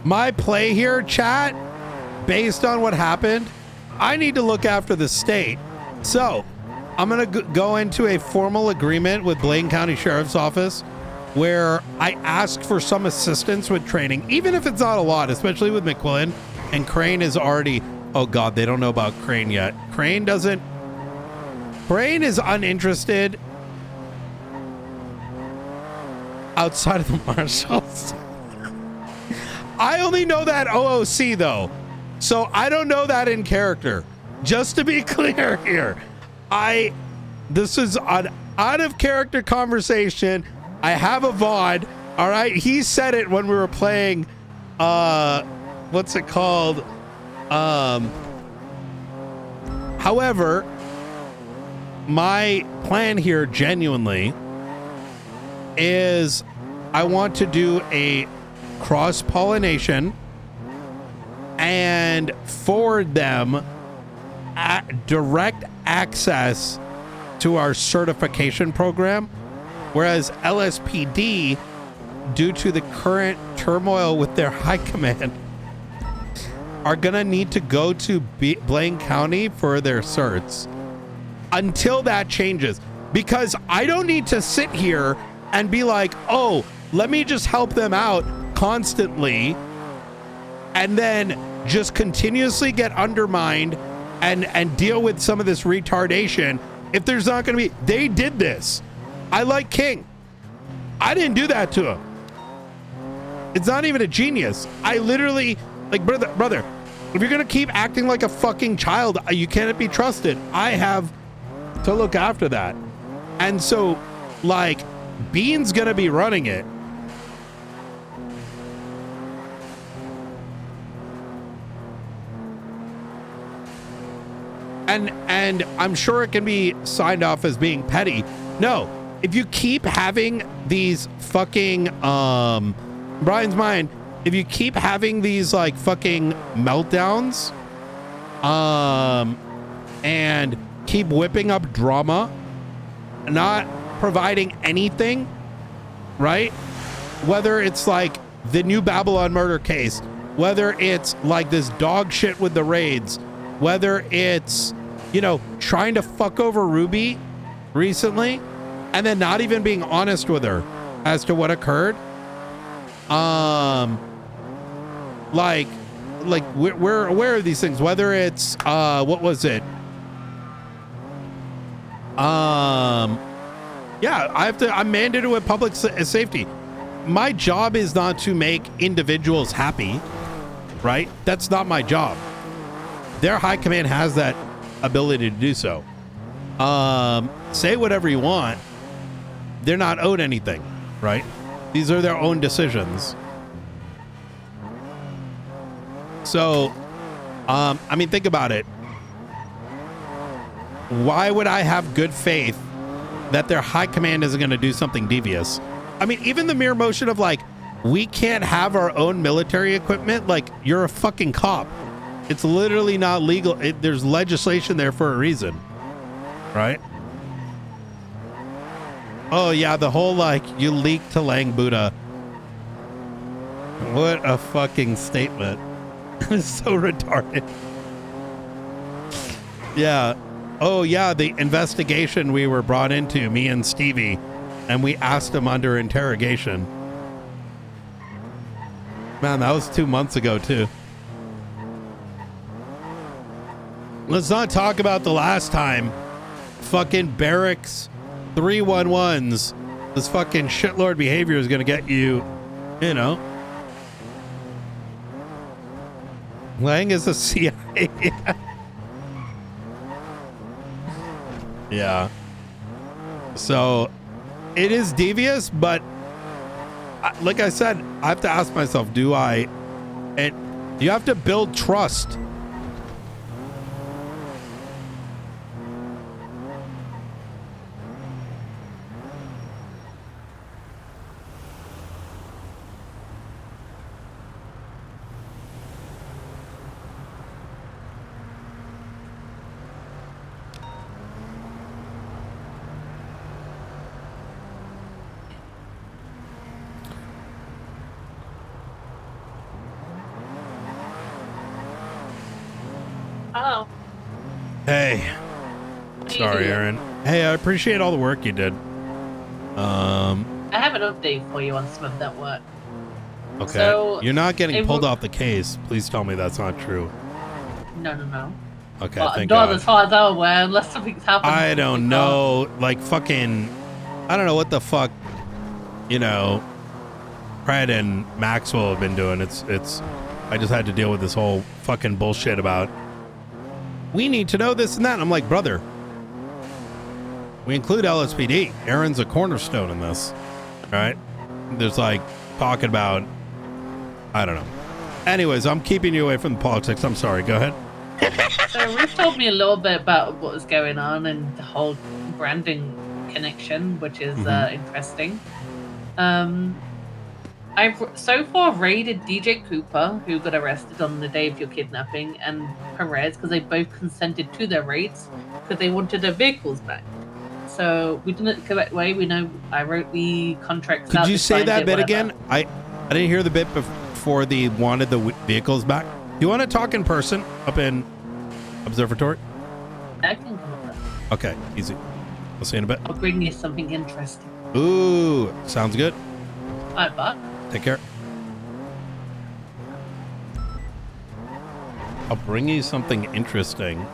Speaker 1: My play here, chat, based on what happened, I need to look after the state. So, I'm going to go into a formal agreement with Blaine County Sheriff's Office where I ask for some assistance with training, even if it's not a lot, especially with McQuillan. And Crane is already, oh God, they don't know about Crane yet. Crane is uninterested outside of the marshals. I only know that OOC though. So I don't know that in character. Just to be clear here. This is an out of character conversation. I have a VOD. All right. He said it when we were playing, what's it called? However, my plan here genuinely is I want to do a cross-pollination and forward them direct access to our certification program, whereas LSPD, due to the current turmoil with their high command, are gonna need to go to Blaine County for their certs until that changes, because I don't need to sit here and be like, oh, let me just help them out constantly and then just continuously get undermined and deal with some of this retardation if there's not going to be. They did this. I like King. I didn't do that to him. It's not even a genius. I literally, like, brother, if you're going to keep acting like a fucking child, you can't be trusted. I have to look after that. And so, like, Bean's going to be running it. And I'm sure it can be signed off as being petty. No, if you keep having these fucking, Brian's mind, if you keep having these like fucking meltdowns, and keep whipping up drama, not providing anything, right? Whether it's like the new Babylon murder case, whether it's like this dog shit with the raids, whether it's, you know, trying to fuck over Ruby recently and then not even being honest with her as to what occurred. Like we're aware of these things, whether it's, what was it? Yeah, I'm mandated with public safety. My job is not to make individuals happy, right? That's not my job. Their high command has that ability to do so. Say whatever you want. They're not owed anything, right? These are their own decisions. So, I mean, think about it. Why would I have good faith that their high command isn't going to do something devious? I mean, even the mere motion of like, we can't have our own military equipment. Like, you're a fucking cop. It's literally not legal. There's legislation there for a reason, right? Oh yeah, the whole like, you leaked to Lang Buddha. What a fucking statement. It's so retarded. Yeah. Oh yeah, the investigation we were brought into, me and Stevie, and we asked him under interrogation. Man, that was 2 months ago too. Let's not talk about the last time. Fucking barracks 311s. This fucking shitlord behavior is gonna get you, you know. Lang is a CIA. Yeah. So it is devious, but like I said, I have to ask myself, do I? And you have to build trust.
Speaker 11: Oh.
Speaker 1: Hey. Sorry, Aaron. Hey, I appreciate all the work you did.
Speaker 11: I have an update for you on some of that work.
Speaker 1: Okay.
Speaker 11: So,
Speaker 1: You're not getting
Speaker 11: it
Speaker 1: pulled
Speaker 11: wo-
Speaker 1: off the case. Please tell me that's not true.
Speaker 11: No.
Speaker 1: Okay,
Speaker 11: Well,
Speaker 1: thank
Speaker 11: not
Speaker 1: God.
Speaker 11: as far as I'm aware, unless something's happened.
Speaker 1: I don't know. Like fucking, I don't know what the fuck, you know, Fred and Maxwell have been doing. It's. I just had to deal with this whole fucking bullshit about. We need to know this and that. And I'm like, brother. We include LSPD. Aaron's a cornerstone in this, right? There's like talking about, I don't know. Anyways, I'm keeping you away from the politics. I'm sorry. Go ahead.
Speaker 11: So Ruth told me a little bit about what was going on and the whole branding connection, which is interesting. I've so far raided DJ Cooper, who got arrested on the day of your kidnapping, and Perez, because they both consented to their raids because they wanted their vehicles back. So we did it the correct way. We know I wrote the contracts out.
Speaker 1: Could you
Speaker 11: they
Speaker 1: say
Speaker 11: signed
Speaker 1: that
Speaker 11: it,
Speaker 1: bit
Speaker 11: whatever.
Speaker 1: again? I didn't hear the bit before the wanted the vehicles back. Do you want to talk in person up in Observatory?
Speaker 11: I can come up with that.
Speaker 1: Okay, easy. I'll see you in a bit.
Speaker 11: I'll bring you something interesting.
Speaker 1: Ooh, sounds good.
Speaker 11: Alright, bye.
Speaker 1: Take care. I'll bring you something interesting.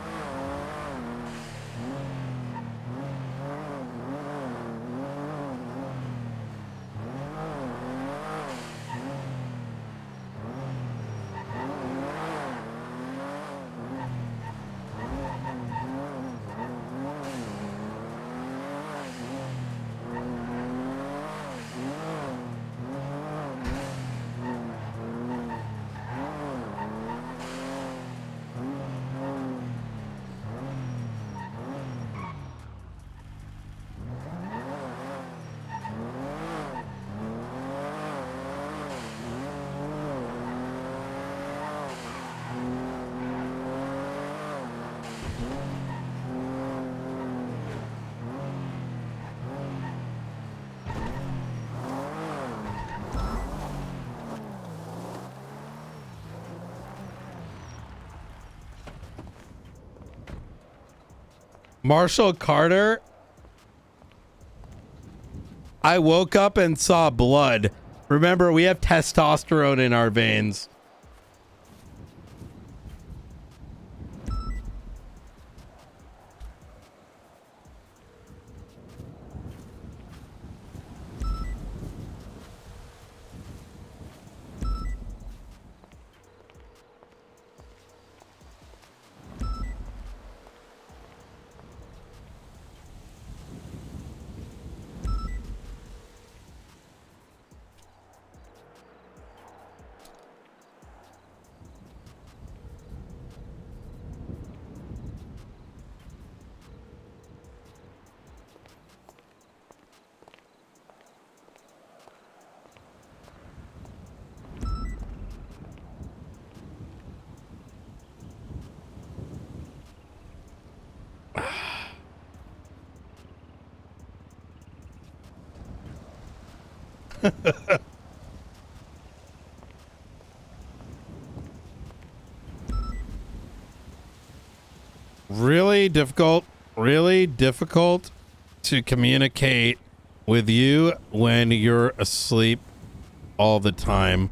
Speaker 1: Marshall Carter. I woke up and saw blood. Remember, we have testosterone in our veins. Really difficult to communicate with you when you're asleep all the time.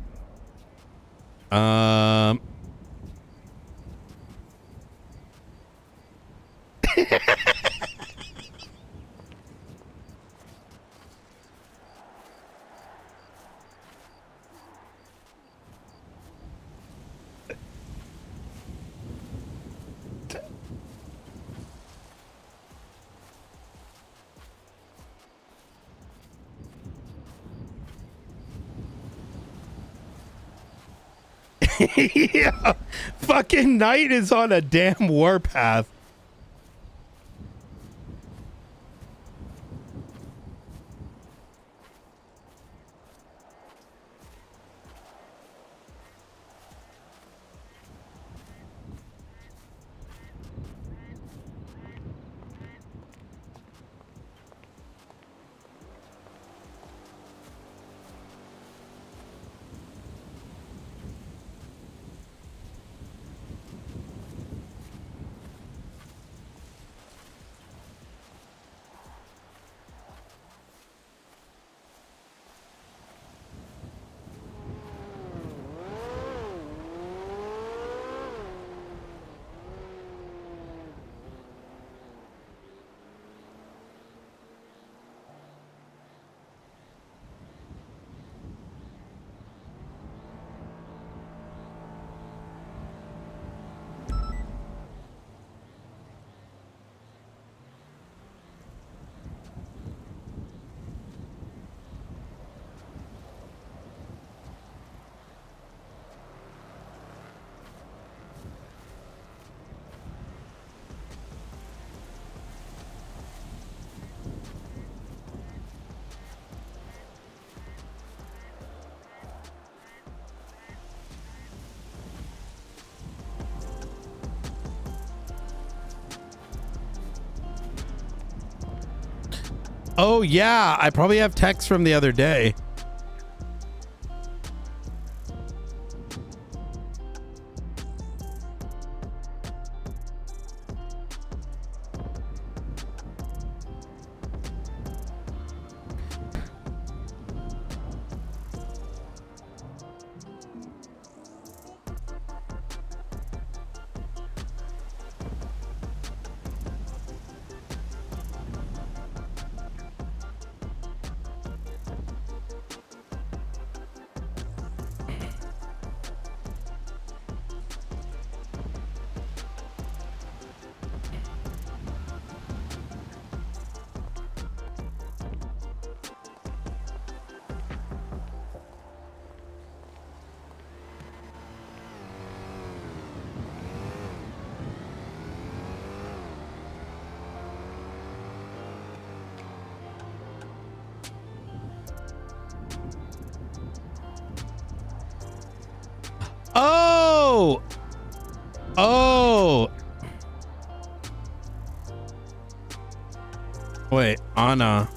Speaker 1: Yeah, fucking Knight is on a damn warpath. Oh yeah, I probably have text from the other day. Oh! Oh! Wait, Anna.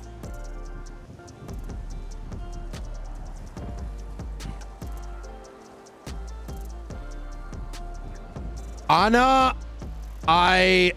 Speaker 1: Anna, I...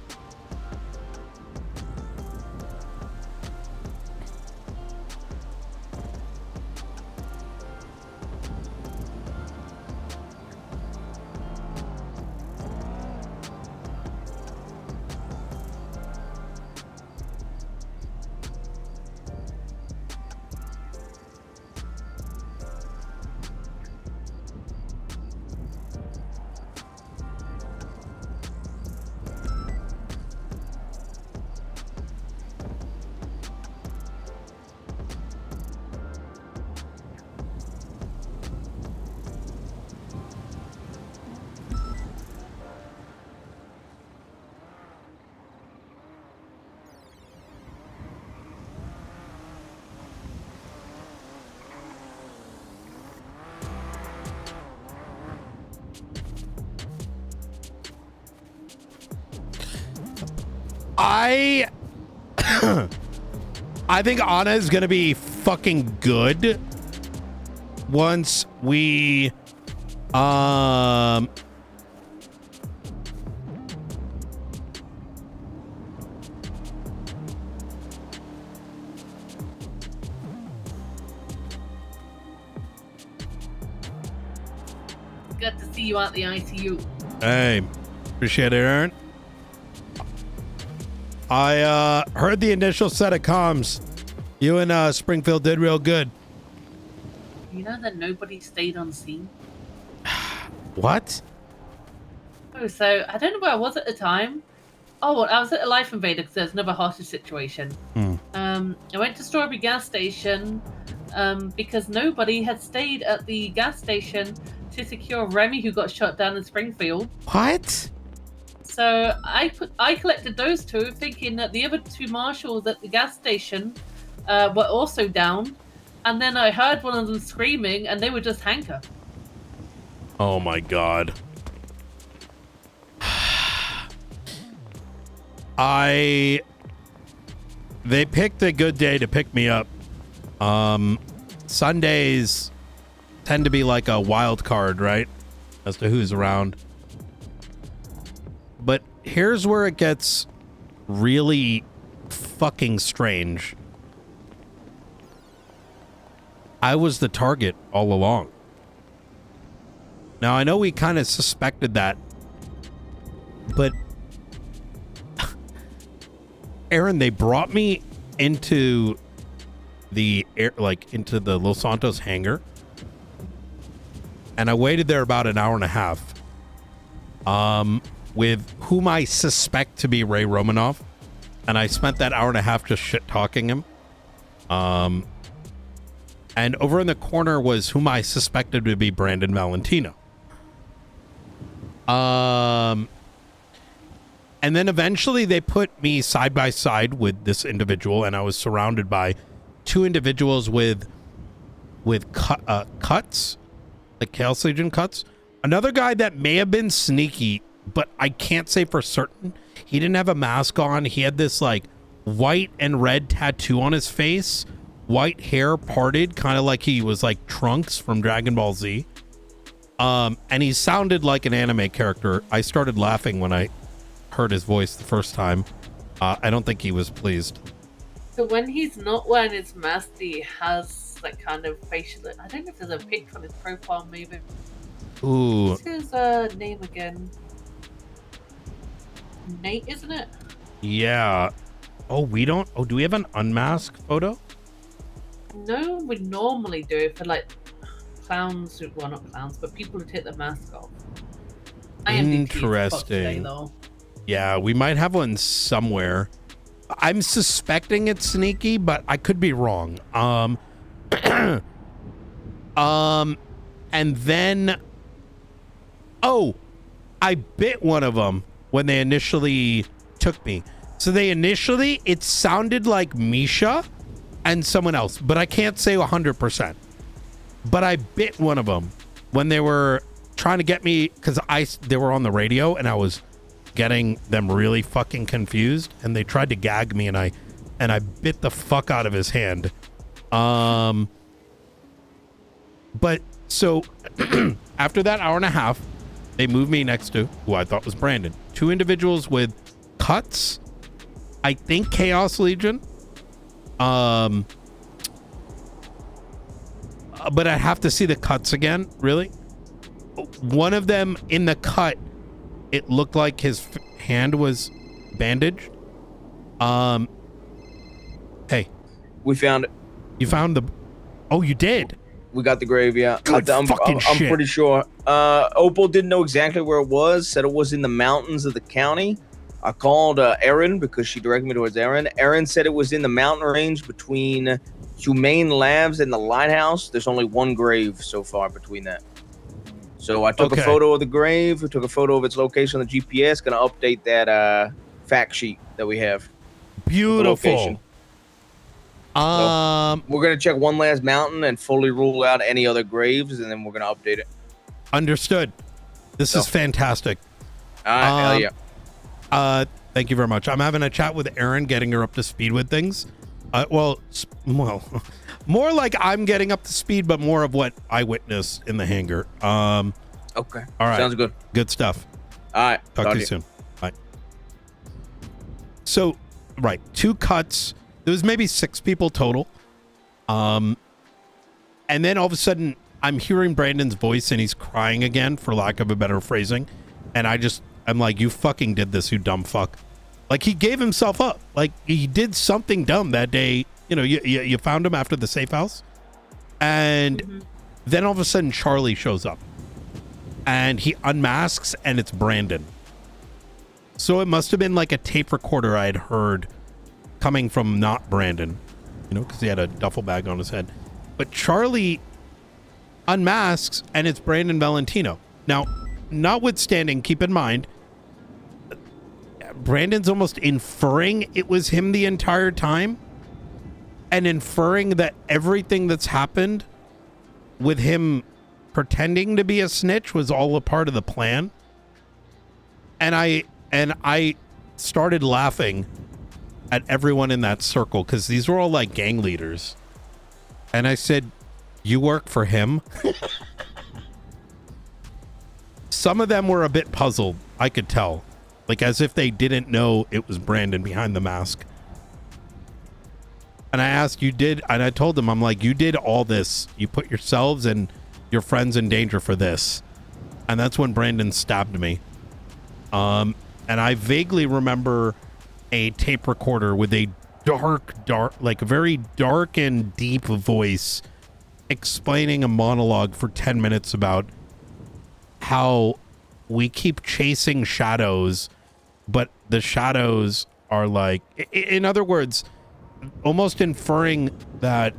Speaker 1: I think Anna is gonna be fucking good once we
Speaker 11: Good to see you at the ICU.
Speaker 1: Hey, appreciate it, Aaron. I heard the initial set of comms. You and Springfield did real good.
Speaker 11: You know that nobody stayed on scene?
Speaker 1: What?
Speaker 11: Oh, so I don't know where I was at the time. Oh, well, I was at a Life Invader because there's another hostage situation. I went to Strawberry gas station because nobody had stayed at the gas station to secure Remy, who got shot down in Springfield.
Speaker 1: What?
Speaker 11: So I collected those two, thinking that the other two marshals at the gas station were also down, and then I heard one of them screaming, and they were just handcuffed.
Speaker 1: Oh my god. They picked a good day to pick me up. Sundays tend to be like a wild card, right? As to who's around. But here's where it gets really fucking strange. I was the target all along. Now, I know we kind of suspected that, but Aaron, they brought me into the air, like into the Los Santos hangar, and I waited there about an hour and a half. With whom I suspect to be Ray Romanoff, and I spent that hour and a half just shit talking him. And over in the corner was whom I suspected to be Brandon Valentino. And then eventually they put me side by side with this individual, and I was surrounded by two individuals with cuts, like Chaos Legion cuts. Another guy that may have been sneaky, but I can't say for certain. He didn't have a mask on. He had this like white and red tattoo on his face, white hair parted, kind of like he was like Trunks from Dragon Ball Z. And he sounded like an anime character. I started laughing when I heard his voice the first time. I don't think he was pleased.
Speaker 11: So when he's not wearing his mask, he has that kind of facial. I don't know if there's a picture on his profile, maybe.
Speaker 1: Ooh.
Speaker 11: What's his name again? Nate, isn't it?
Speaker 1: Yeah. Oh, we don't. Oh, do we have an unmasked photo?
Speaker 11: No, we normally do it for like clowns. Well, not clowns, but people who take their mask off. I am
Speaker 1: Interesting. Yeah, we might have one somewhere. I'm suspecting it's sneaky, but I could be wrong. And then, oh, I bit one of them when they initially took me. So it sounded like Misha and someone else, but I can't say 100%. But I bit one of them when they were trying to get me, because they were on the radio and I was getting them really fucking confused, and they tried to gag me, and I bit the fuck out of his hand. But so after that hour and a half, they moved me next to who I thought was Brandon. 2 individuals with cuts. I think Chaos Legion. But I'd have to see the cuts again, really. One of them in the cut, it looked like his hand was bandaged. Hey.
Speaker 20: We found it.
Speaker 1: You found the... Oh, you did?
Speaker 20: We got the grave, yeah.
Speaker 1: Good
Speaker 20: I'm
Speaker 1: fucking shit.
Speaker 20: pretty sure. Opal didn't know exactly where it was, said it was in the mountains of the county. I called Erin because she directed me towards Erin. Erin said it was in the mountain range between Humane Labs and the lighthouse. There's only one grave so far between that. So I took a photo of the grave. We took a photo of its location on the GPS. Going to update that fact sheet that we have.
Speaker 1: Beautiful.
Speaker 20: So we're going to check one last mountain and fully rule out any other graves, and then we're going to update it.
Speaker 1: Understood. This is fantastic.
Speaker 20: Hell yeah.
Speaker 1: Thank you very much. I'm having a chat with Erin, getting her up to speed with things. Well, more like I'm getting up to speed, but more of what I witnessed in the hangar.
Speaker 20: Okay.
Speaker 1: All right.
Speaker 20: Sounds good.
Speaker 1: Good stuff.
Speaker 20: All right.
Speaker 1: Talk to you soon. Bye. So, right. 2 cuts. There was maybe 6 people total. And then all of a sudden, I'm hearing Brandon's voice and he's crying again, for lack of a better phrasing. And I'm like, you fucking did this, you dumb fuck. Like, he gave himself up. Like, he did something dumb that day. You know, you found him after the safe house. And then all of a sudden, Charlie shows up. And he unmasks, and it's Brandon. So it must have been like a tape recorder I had heard coming from not Brandon. You know, because he had a duffel bag on his head. But Charlie unmasks, and it's Brandon Valentino. Now, notwithstanding, keep in mind, Brandon's almost inferring it was him the entire time, and inferring that everything that's happened with him pretending to be a snitch was all a part of the plan. And I started laughing at everyone in that circle, because these were all like gang leaders. And I said, you work for him? Some of them were a bit puzzled, I could tell. Like, as if they didn't know it was Brandon behind the mask. And I asked, and I told them, I'm like, you did all this. You put yourselves and your friends in danger for this. And that's when Brandon stabbed me. And I vaguely remember a tape recorder with a dark, like very dark and deep voice explaining a monologue for 10 minutes about how we keep chasing shadows, but the shadows are like, in other words, almost inferring that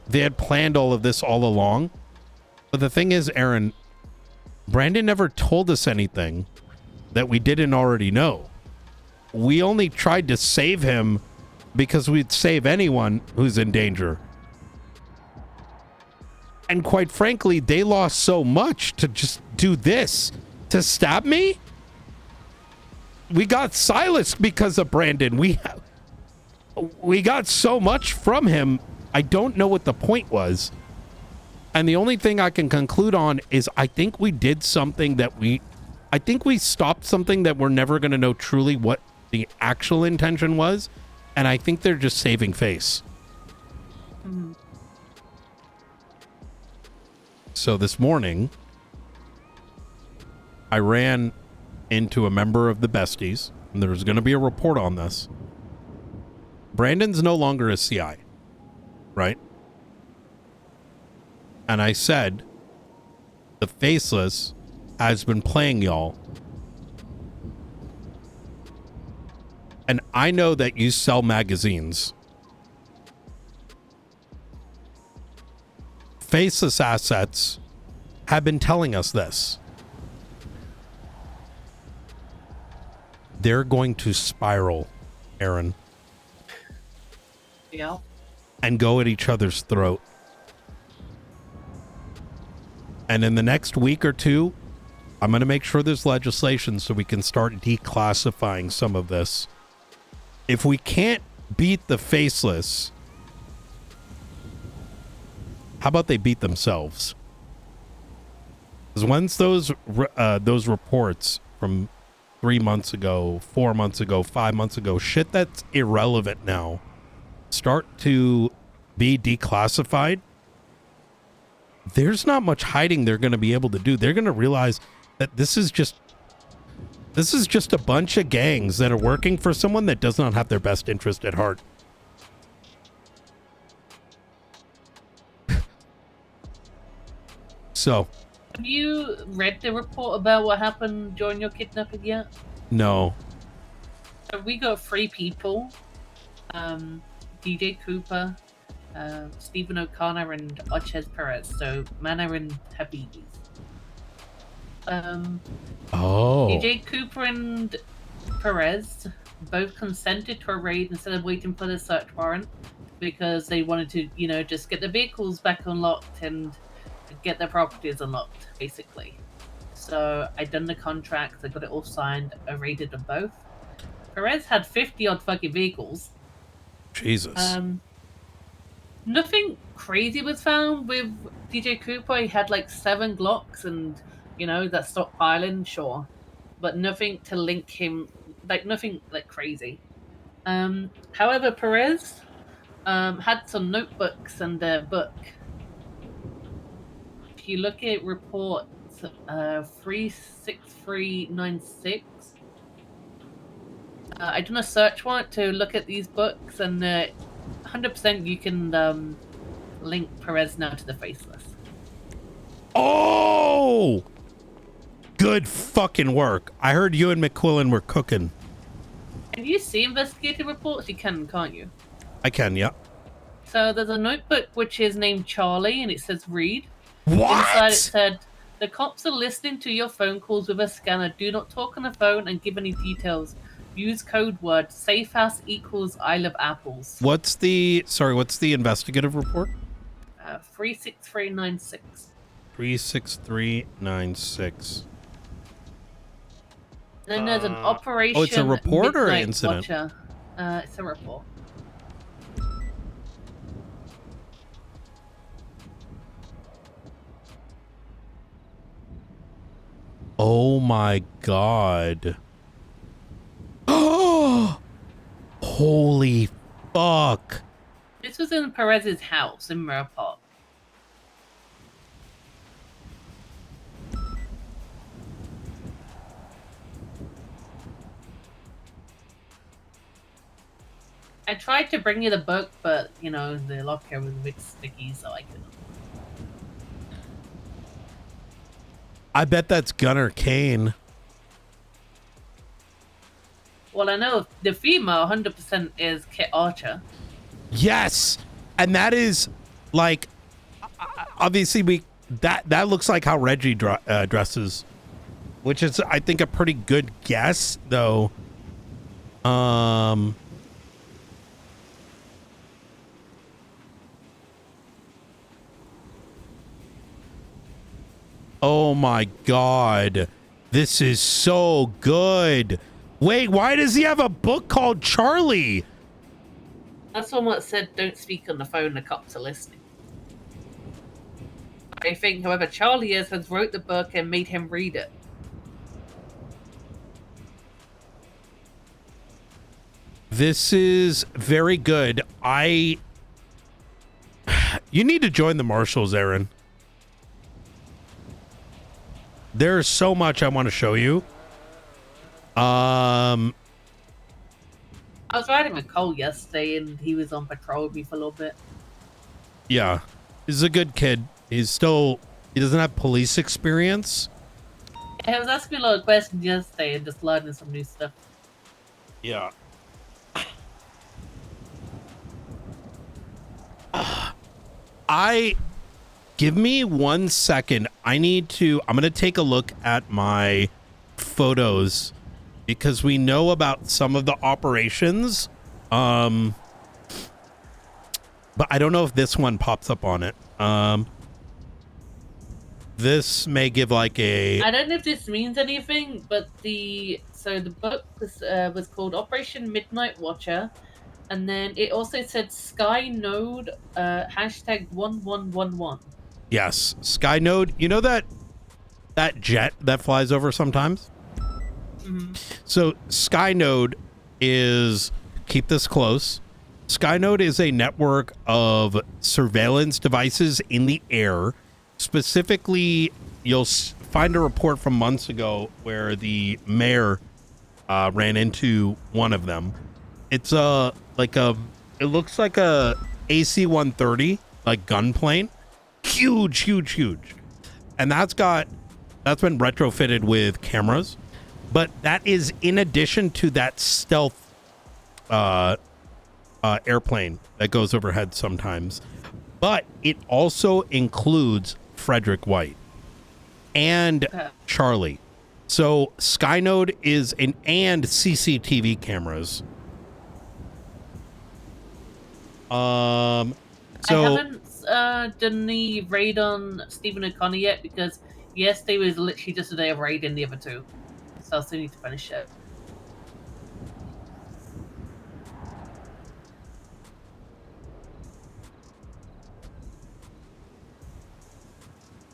Speaker 1: they had planned all of this all along. But the thing is, Aaron, Brandon never told us anything that we didn't already know. We only tried to save him because we'd save anyone who's in danger. And quite frankly, they lost so much to just do this, to stab me. We got silenced because of Brandon. we got so much from him. I don't know what the point was. And the only thing I can conclude on is I think we did something that I think we stopped something that we're never going to know truly what the actual intention was. And I think they're just saving face. So this morning, I ran into a member of the besties, and there's going to be a report on this. Brandon's no longer a CI, right? And I said, the Faceless has been playing y'all. And I know that you sell magazines. Faceless assets have been telling us this. They're going to spiral, Aaron.
Speaker 11: Yeah.
Speaker 1: And go at each other's throat. And in the next week or two, I'm going to make sure there's legislation so we can start declassifying some of this. If we can't beat the Faceless, how about they beat themselves? Because once those reports from 3 months ago, 4 months ago, 5 months ago, shit that's irrelevant now, start to be declassified, there's not much hiding they're going to be able to do. They're going to realize that this is just a bunch of gangs that are working for someone that does not have their best interest at heart. So,
Speaker 11: have you read the report about what happened during your kidnapping yet?
Speaker 1: No.
Speaker 11: So we got 3 people. DJ Cooper, Stephen O'Connor, and Chavez Perez. So Mana and Habibis. DJ Cooper and Perez both consented to a raid instead of waiting for the search warrant because they wanted to, just get the vehicles back unlocked and get their properties unlocked, basically. So I done the contracts, I got it all signed, I raided them both. Perez had 50 odd fucking vehicles.
Speaker 1: Jesus.
Speaker 11: Nothing crazy was found with DJ Cooper. He had like 7 Glocks and, that stockpiling, sure. But nothing to link him, nothing crazy. However, Perez had some notebooks and a book. If you look at report 36396, I done a search warrant to look at these books, and 100% you can link Perez now to the Faceless.
Speaker 1: Oh! Good fucking work. I heard you and McQuillan were cooking.
Speaker 11: Can you see investigative reports? You can, can't you?
Speaker 1: I can, yeah.
Speaker 11: So there's a notebook which is named Charlie, and it says read.
Speaker 1: What?
Speaker 11: Inside it said, the cops are listening to your phone calls with a scanner. Do not talk on the phone and give any details. Use code word safehouse equals I love apples.
Speaker 1: What's the investigative report?
Speaker 11: 36396.
Speaker 1: 36396.
Speaker 11: Then there's an operation.
Speaker 1: Oh, it's a report or
Speaker 11: Midnight
Speaker 1: incident?
Speaker 11: Watcher. It's a report.
Speaker 1: Oh my god. Oh! Holy fuck.
Speaker 11: This was in Perez's house in Mirror Park. I tried to bring you the book, but, the locker was a bit sticky, so I couldn't.
Speaker 1: I bet that's Gunnar Kane.
Speaker 11: Well, I know the female 100% is Kit Archer.
Speaker 1: Yes! And that is, obviously that looks like how Reggie dresses. Which is, I think, a pretty good guess, though. Oh my god. This is so good. Wait, why does he have a book called Charlie?
Speaker 11: That's one that said don't speak on the phone, the cops are listening. I think, however, Charlie has wrote the book and made him read it.
Speaker 1: This is very good. You need to join the Marshals, Aaron. There's so much I want to show you.
Speaker 11: I was riding with Cole yesterday, and he was on patrol with me for a little bit.
Speaker 1: Yeah, he's a good kid. He doesn't have police experience.
Speaker 11: Yeah, he was asking me a lot of questions yesterday and just learning some new stuff.
Speaker 1: Yeah. Give me 1 second. I'm going to take a look at my photos because we know about some of the operations. But I don't know if this one pops up on it. This may give like a...
Speaker 11: I don't know if this means anything, but the book was called Operation Midnight Watcher, and then it also said Sky Node #1111.
Speaker 1: Yes, Skynode. You know that jet that flies over sometimes?
Speaker 11: Mm-hmm.
Speaker 1: So Skynode is, keep this close, Skynode is a network of surveillance devices in the air. Specifically, you'll find a report from months ago where the mayor ran into one of them. It's it looks like a AC-130, like gunplane. Huge. And that's been retrofitted with cameras. But that is in addition to that stealth airplane that goes overhead sometimes. But it also includes Frederick White and Charlie. So Skynode is and CCTV cameras.
Speaker 11: I haven't done the raid on Stephen O'Connor yet because yesterday was literally just a day of raiding the other two. So I still need to finish it.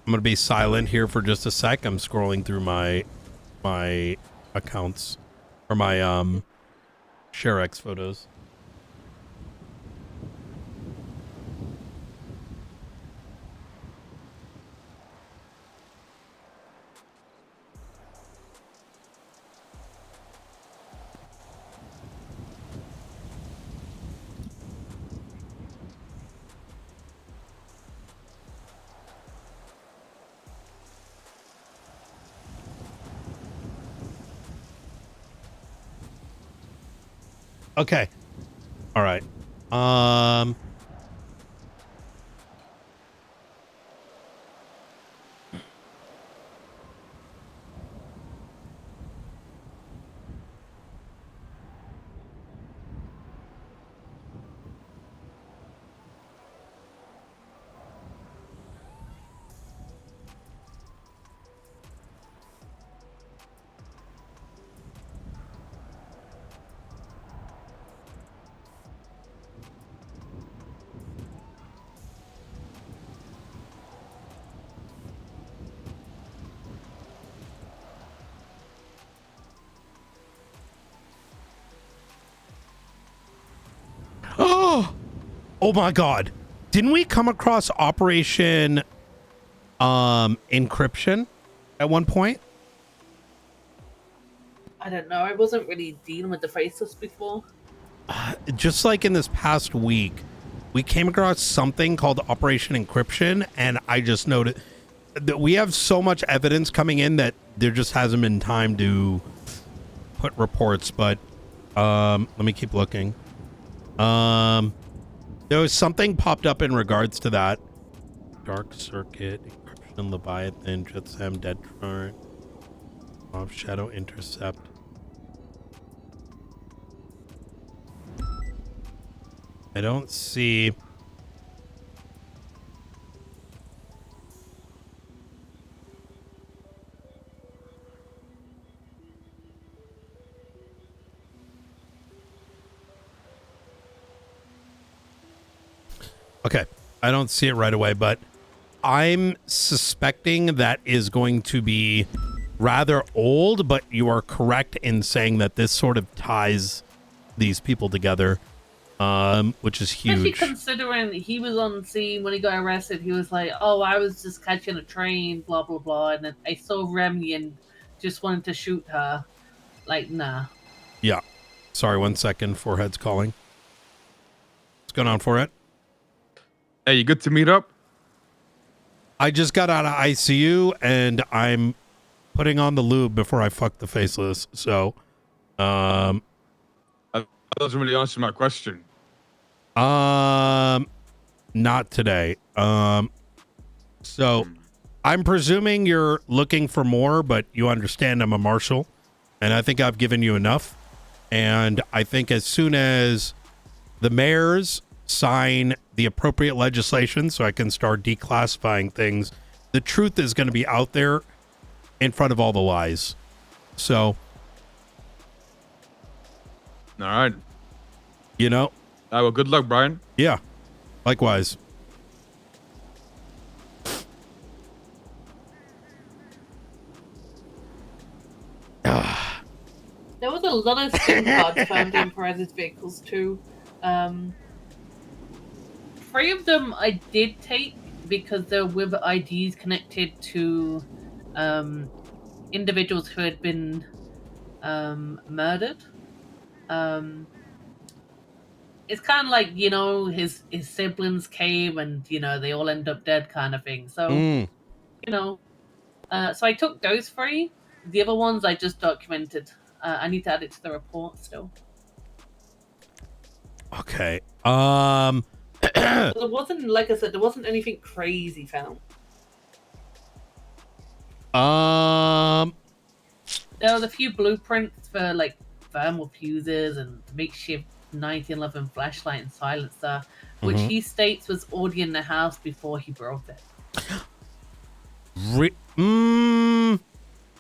Speaker 1: I'm going to be silent here for just a sec. I'm scrolling through my accounts or my ShareX photos. Okay. All right. Oh my God. Didn't we come across Operation Encryption at one point?
Speaker 11: I don't know. I wasn't really dealing with the faceless before.
Speaker 1: Just like in this past week, we came across something called Operation Encryption, and I just noted that we have so much evidence coming in that there just hasn't been time to put reports, but let me keep looking. There was something popped up in regards to that. Dark Circuit, Encryption, Leviathan, Jetsam, Dead Chart, Off Shadow Intercept. I don't see. Okay. I don't see it right away, but I'm suspecting that is going to be rather old, but you are correct in saying that this sort of ties these people together, which is
Speaker 11: Especially
Speaker 1: huge.
Speaker 11: considering he was on scene when he got arrested. He was like, "Oh, I was just catching a train, blah blah blah," and then I saw Remy and just wanted to shoot her. Like, nah.
Speaker 1: Yeah. Sorry, 1 second. Forehead's calling. What's going on, Forehead?
Speaker 13: Hey, you good to meet up?
Speaker 1: I just got out of ICU and I'm putting on the lube before I fuck the faceless. So,
Speaker 13: That doesn't really answer my question.
Speaker 1: not today. So I'm presuming you're looking for more, but you understand I'm a marshal and I think I've given you enough. And I think as soon as the mayors sign the appropriate legislation so I can start declassifying things, the truth is going to be out there in front of all the lies. So,
Speaker 13: All right.
Speaker 1: you know,
Speaker 13: All right, well, good luck, Brian.
Speaker 1: yeah, likewise.
Speaker 11: There was a lot of SIM cards found in Perez's vehicles too. 3 of them I did take because they were with IDs connected to individuals who had been murdered. It's kind of like, you know, his siblings came and, you know, they all end up dead kind of thing. So, you know, so I took those 3. The other ones I just documented. I need to add it to the report still.
Speaker 1: Okay.
Speaker 11: There wasn't, like I said, there wasn't anything crazy found. There was a few blueprints for like thermal fuses and makeshift 1911 flashlight and silencer, which he states was already in the house before he broke it.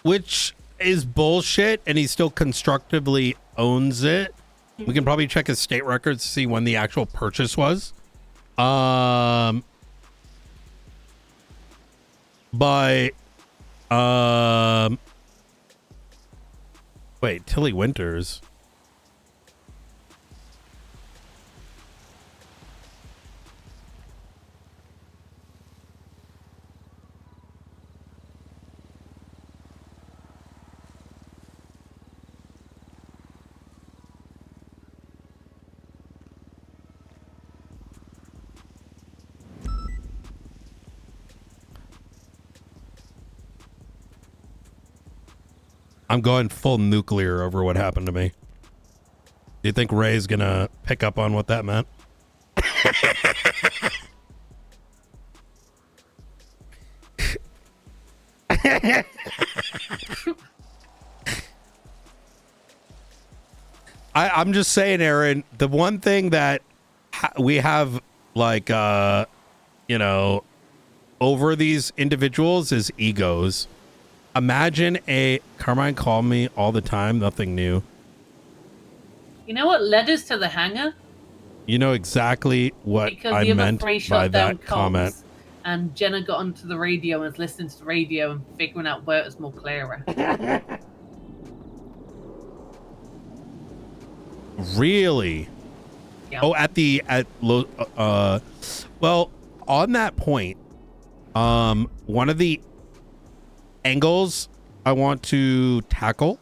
Speaker 1: Which is bullshit, and he still constructively owns it. We can probably check his state records to see when the actual purchase was. But wait, Tilly Winters. I'm going full nuclear over what happened to me. Do you think Ray's gonna pick up on what that meant? I'm just saying, Aaron, the one thing that we have, like, you know, over these individuals is egos. Imagine Carmine called me all the time, nothing new.
Speaker 11: You know what led us to the hangar?
Speaker 1: You know exactly what
Speaker 11: Because
Speaker 1: I
Speaker 11: the other
Speaker 1: meant
Speaker 11: 3
Speaker 1: by
Speaker 11: shot down
Speaker 1: that comment.
Speaker 11: comms, and Jenna got onto the radio and was listening to the radio and figuring out where it was more clearer.
Speaker 1: Really?
Speaker 11: Yeah.
Speaker 1: Oh, well, on that point, one of the angles I want to tackle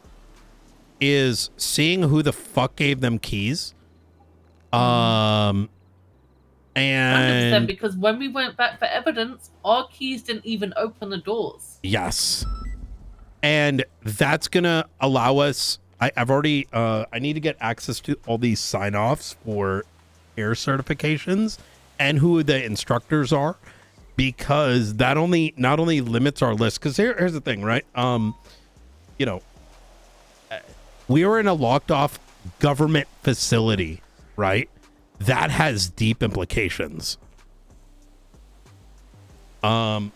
Speaker 1: is seeing who the fuck gave them keys. And
Speaker 11: 100%, because when we went back for evidence, our keys didn't even open the doors.
Speaker 1: yes, and that's gonna allow us. I've already I need to get access to all these sign-offs for air certifications and who the instructors are, because that not only limits our list, because here's the thing, right? You know, we are in a locked off government facility, right? That has deep implications. And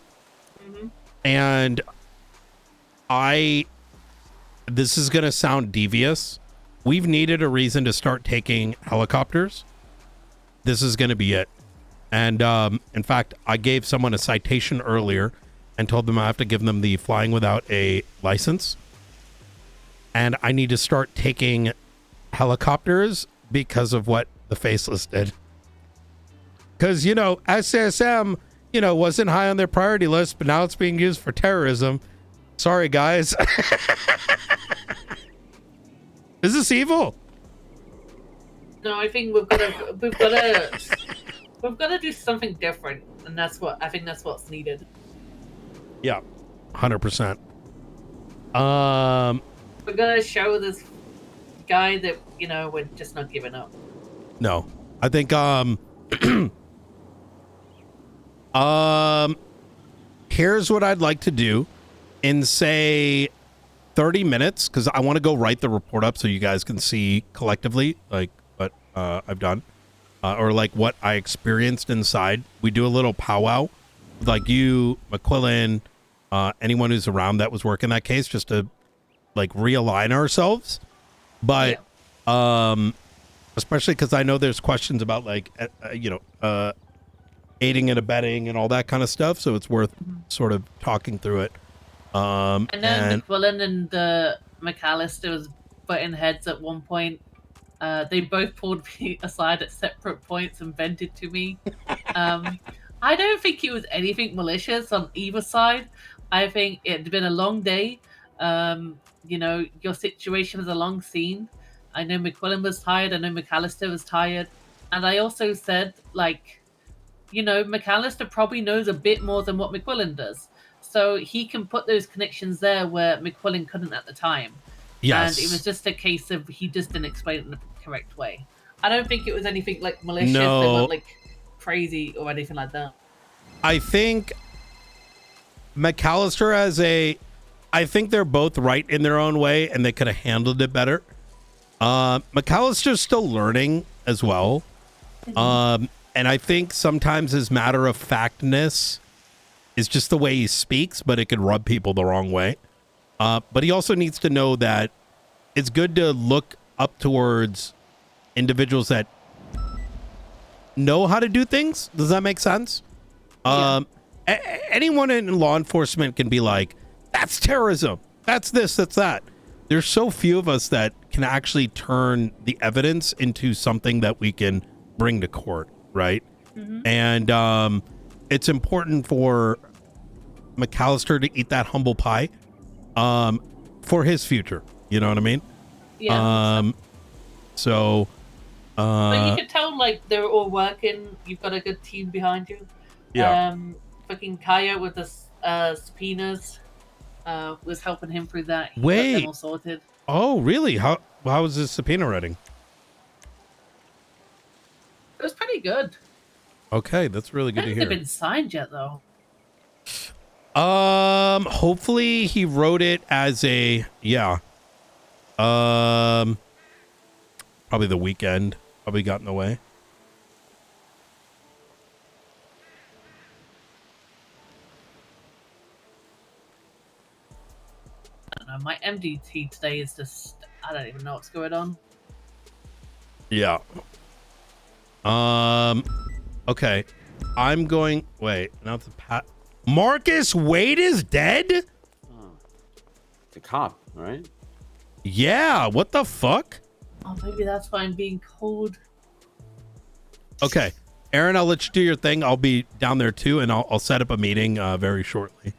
Speaker 1: this is going to sound devious. We've needed a reason to start taking helicopters. This is going to be it. And in fact, I gave someone a citation earlier and told them I have to give them the flying without a license. And I need to start taking helicopters because of what the Faceless did. Because, you know, SSM, you know, wasn't high on their priority list, but now it's being used for terrorism. Sorry, guys. Is this evil?
Speaker 11: No, I think we've got to do something different, and that's what's needed.
Speaker 1: Yeah, 100%.
Speaker 11: We're gonna show this guy that, you know, we're just not giving up.
Speaker 1: No, I think here's what I'd like to do in, say, 30 minutes, because I want to go write the report up so you guys can see collectively like what I've done, or like what I experienced inside. We do a little powwow, like you, McQuillan, anyone who's around that was working that case, just to like realign ourselves. But especially because I know there's questions about like aiding and abetting and all that kind of stuff, so it's worth sort of talking through it.
Speaker 11: I know McQuillan and McAllister was butting heads at one point. They both pulled me aside at separate points and vented to me. I don't think it was anything malicious on either side. I think it had been a long day. You know, your situation was a long scene. I know McQuillan was tired. I know McAllister was tired. And I also said, like, you know, McAllister probably knows a bit more than what McQuillan does. So he can put those connections there where McQuillan couldn't at the time.
Speaker 1: Yes.
Speaker 11: And it was just a case of he just didn't explain it in the correct way. I don't think it was anything like malicious.
Speaker 1: No.
Speaker 11: They weren't like crazy or anything like that.
Speaker 1: I think McAllister I think they're both right in their own way, and they could have handled it better. McAllister's still learning as well. And I think sometimes his matter of factness is just the way he speaks, but it could rub people the wrong way. But he also needs to know that it's good to look up towards individuals that know how to do things. Does that make sense? Yeah. Anyone in law enforcement can be like, that's terrorism. That's this, that's that. There's so few of us that can actually turn the evidence into something that we can bring to court, right? And it's important for McAllister to eat that humble pie for his future. You know what I mean?
Speaker 11: Yeah.
Speaker 1: So
Speaker 11: but you can tell, like, they're all working. You've got a good team behind you.
Speaker 1: Yeah.
Speaker 11: Fucking Kaya with the subpoenas was helping him through that. He got
Speaker 1: Wait.
Speaker 11: them all sorted.
Speaker 1: Oh, really? How was his subpoena writing?
Speaker 11: It was pretty good.
Speaker 1: Okay, that's really good
Speaker 11: I
Speaker 1: to
Speaker 11: don't
Speaker 1: hear.
Speaker 11: think they've been signed yet, though.
Speaker 1: Hopefully he wrote it as a probably the weekend probably got in the way.
Speaker 11: I don't know. My MDT today is just, I don't even know what's going on.
Speaker 1: Yeah. Okay. I'm going. Wait. Not the Marcus Wade is dead?
Speaker 14: The cop, right?
Speaker 1: Yeah. What the fuck?
Speaker 11: Oh, maybe that's why I'm being cold.
Speaker 1: Okay. Aaron, I'll let you do your thing. I'll be down there too, and I'll set up a meeting very shortly.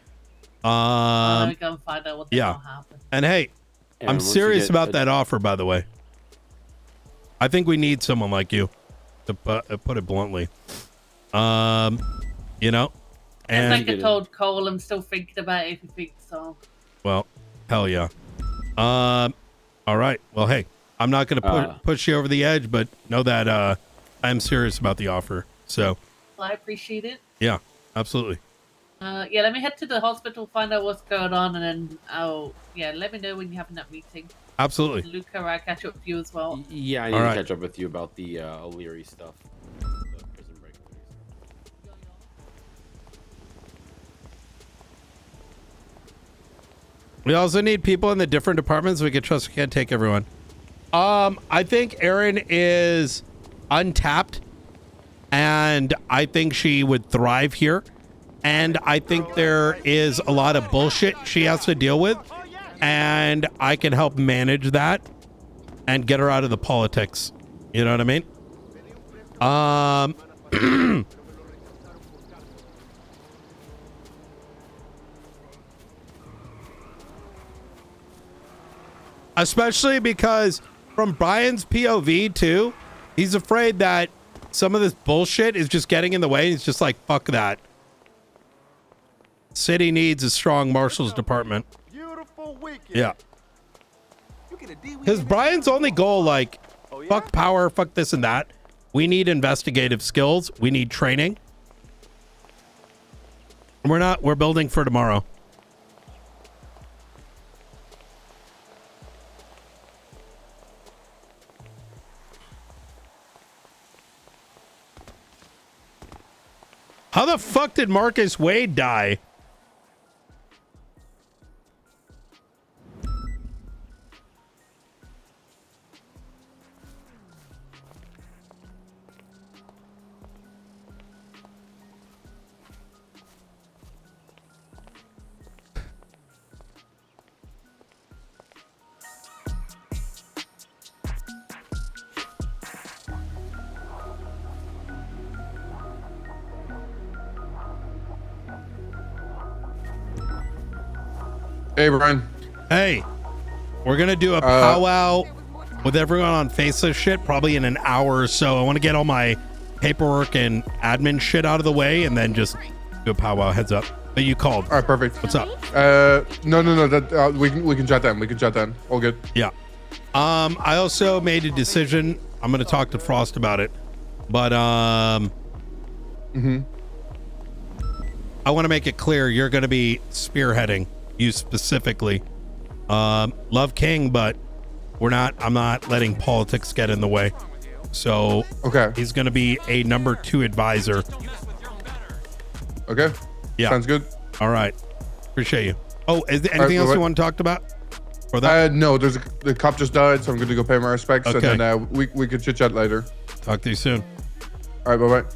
Speaker 11: Let me go and find out what the hell happened.
Speaker 1: And hey,
Speaker 14: Aaron,
Speaker 1: I'm serious about that offer, by the way. I think we need someone like you, to put it bluntly. You know, and
Speaker 11: I think I told Cole I'm still thinking about it if you think so.
Speaker 1: well, hell yeah. All right. Well, hey, I'm not gonna push you over the edge, but know that I'm serious about the offer. So
Speaker 11: Well, I appreciate it.
Speaker 1: yeah, absolutely.
Speaker 11: Yeah, let me head to the hospital, find out what's going on, and then let me know when you're having that meeting.
Speaker 1: Absolutely.
Speaker 11: Luca, I'll catch up with you as well.
Speaker 14: Yeah, I need to catch up with you about the O'Leary stuff. The prison break.
Speaker 1: We also need people in the different departments we can trust. We can't take everyone. I think Aaron is untapped, and and I think she would thrive here. And I think there is a lot of bullshit she has to deal with, and I can help manage that and get her out of the politics. You know what I mean? Especially because from Brian's POV too, he's afraid that some of this bullshit is just getting in the way. He's just like, fuck that. City needs a strong marshal's department. Yeah. Because Brian's only goal, like, fuck power, fuck this and that. We need investigative skills. We need training. We're building for tomorrow. How the fuck did Marcus Wade die?
Speaker 3: Hey, Brian.
Speaker 1: Hey, we're going to do a powwow with everyone on Faceless shit probably in an hour or so. I want to get all my paperwork and admin shit out of the way and then just do a powwow. Heads up. But you called.
Speaker 3: All right, perfect.
Speaker 1: What's up?
Speaker 3: No. That we can chat then. We can chat then. All good.
Speaker 1: Yeah. I also made a decision. I'm going to talk to Frost about it. But I want to make it clear you're going to be spearheading. You specifically. Love King, but I'm not letting politics get in the way. So
Speaker 3: okay,
Speaker 1: he's gonna be a number 2 advisor.
Speaker 3: Okay.
Speaker 1: Yeah.
Speaker 3: Sounds good.
Speaker 1: All right. Appreciate you. Oh, is there anything else you want to talk about? For that?
Speaker 3: No, the cop just died, so I'm going to go pay my respects,
Speaker 1: Okay.
Speaker 3: and then we could chit chat later.
Speaker 1: Talk to you soon.
Speaker 3: All right, bye bye.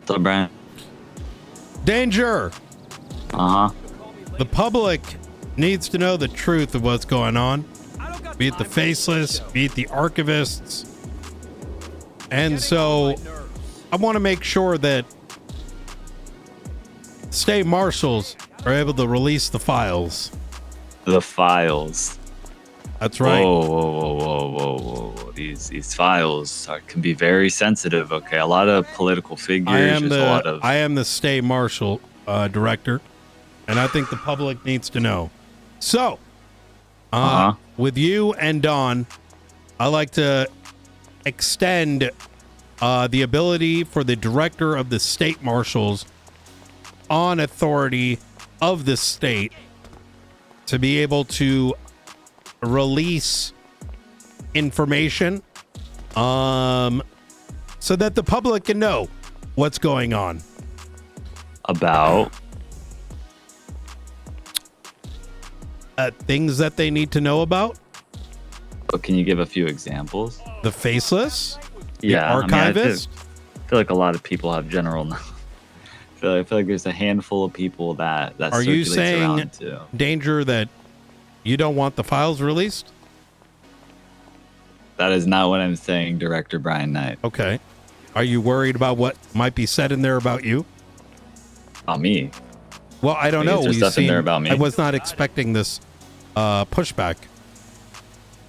Speaker 9: What's up, Brian?
Speaker 1: Danger.
Speaker 9: Uh-huh.
Speaker 1: The public needs to know the truth of what's going on. Be it the Faceless, be it the archivists. And so I want to make sure that state marshals are able to release the files.
Speaker 9: The files.
Speaker 1: That's right.
Speaker 9: Whoa. These files can be very sensitive. Okay, a lot of political figures.
Speaker 1: I am the state marshal director, and I think the public needs to know. So, with you and Don, I like to extend the ability for the director of the state marshals on authority of the state to be able to release information so that the public can know what's going on.
Speaker 9: About
Speaker 1: things that they need to know about.
Speaker 9: But can you give a few examples?
Speaker 1: The faceless?
Speaker 9: Yeah,
Speaker 1: The archivist?
Speaker 9: I feel like a lot of people have general knowledge. I feel like there's a handful of people that
Speaker 1: Are you
Speaker 9: circulates
Speaker 1: saying,
Speaker 9: around too.
Speaker 1: Danger, that you don't want the files released?
Speaker 9: That is not what I'm saying, Director Brian Knight.
Speaker 1: Okay. Are you worried about what might be said in there about you?
Speaker 9: About me?
Speaker 1: Well, I don't
Speaker 9: Like,
Speaker 1: know.
Speaker 9: is there stuff in there about me?
Speaker 1: I was not expecting this pushback.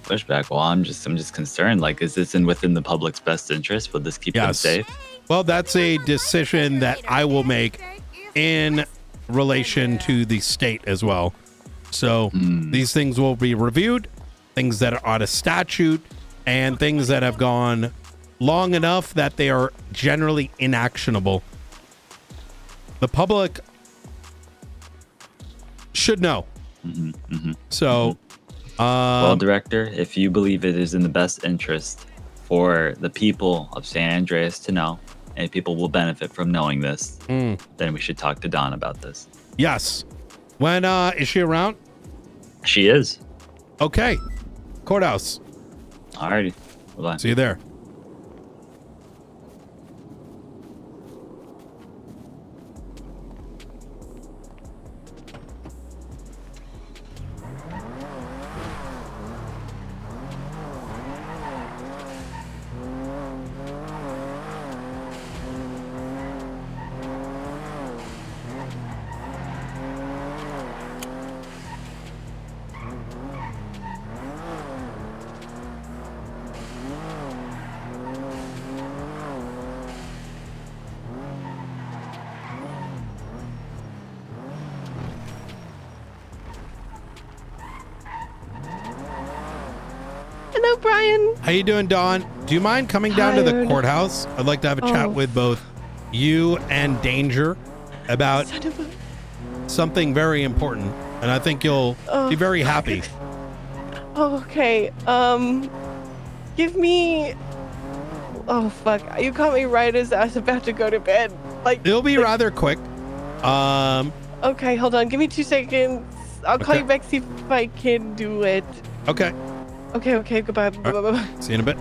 Speaker 9: Pushback? Well, I'm just concerned. Like, is this within the public's best interest? Would this keep them safe?
Speaker 1: Well, that's a decision that I will make in relation to the state as well. So these things will be reviewed, things that are out of statute, and things that have gone long enough that they are generally inactionable. The public should know. So,
Speaker 9: well, Director, if you believe it is in the best interest for the people of San Andreas to know, and people will benefit from knowing this, then we should talk to Dawn about this.
Speaker 1: Yes. When is she around?
Speaker 9: She is.
Speaker 1: Okay. Courthouse.
Speaker 9: Alrighty. Bye-bye.
Speaker 1: See you there.
Speaker 16: Hello, Brian.
Speaker 1: How you doing, Dawn? Do you mind coming down to the
Speaker 16: Tired.
Speaker 1: courthouse? I'd like to have a chat
Speaker 16: Oh.
Speaker 1: with both you and Danger about something very important, and I think you'll be very happy.
Speaker 16: Oh, okay. Give me. Oh fuck! You caught me right as I was about to go to bed. Like
Speaker 1: It'll be rather quick.
Speaker 16: Okay, hold on. Give me 2 seconds. I'll call you back, see if I can do it.
Speaker 1: Okay.
Speaker 16: Okay. Goodbye. Bye.
Speaker 1: See you in a bit.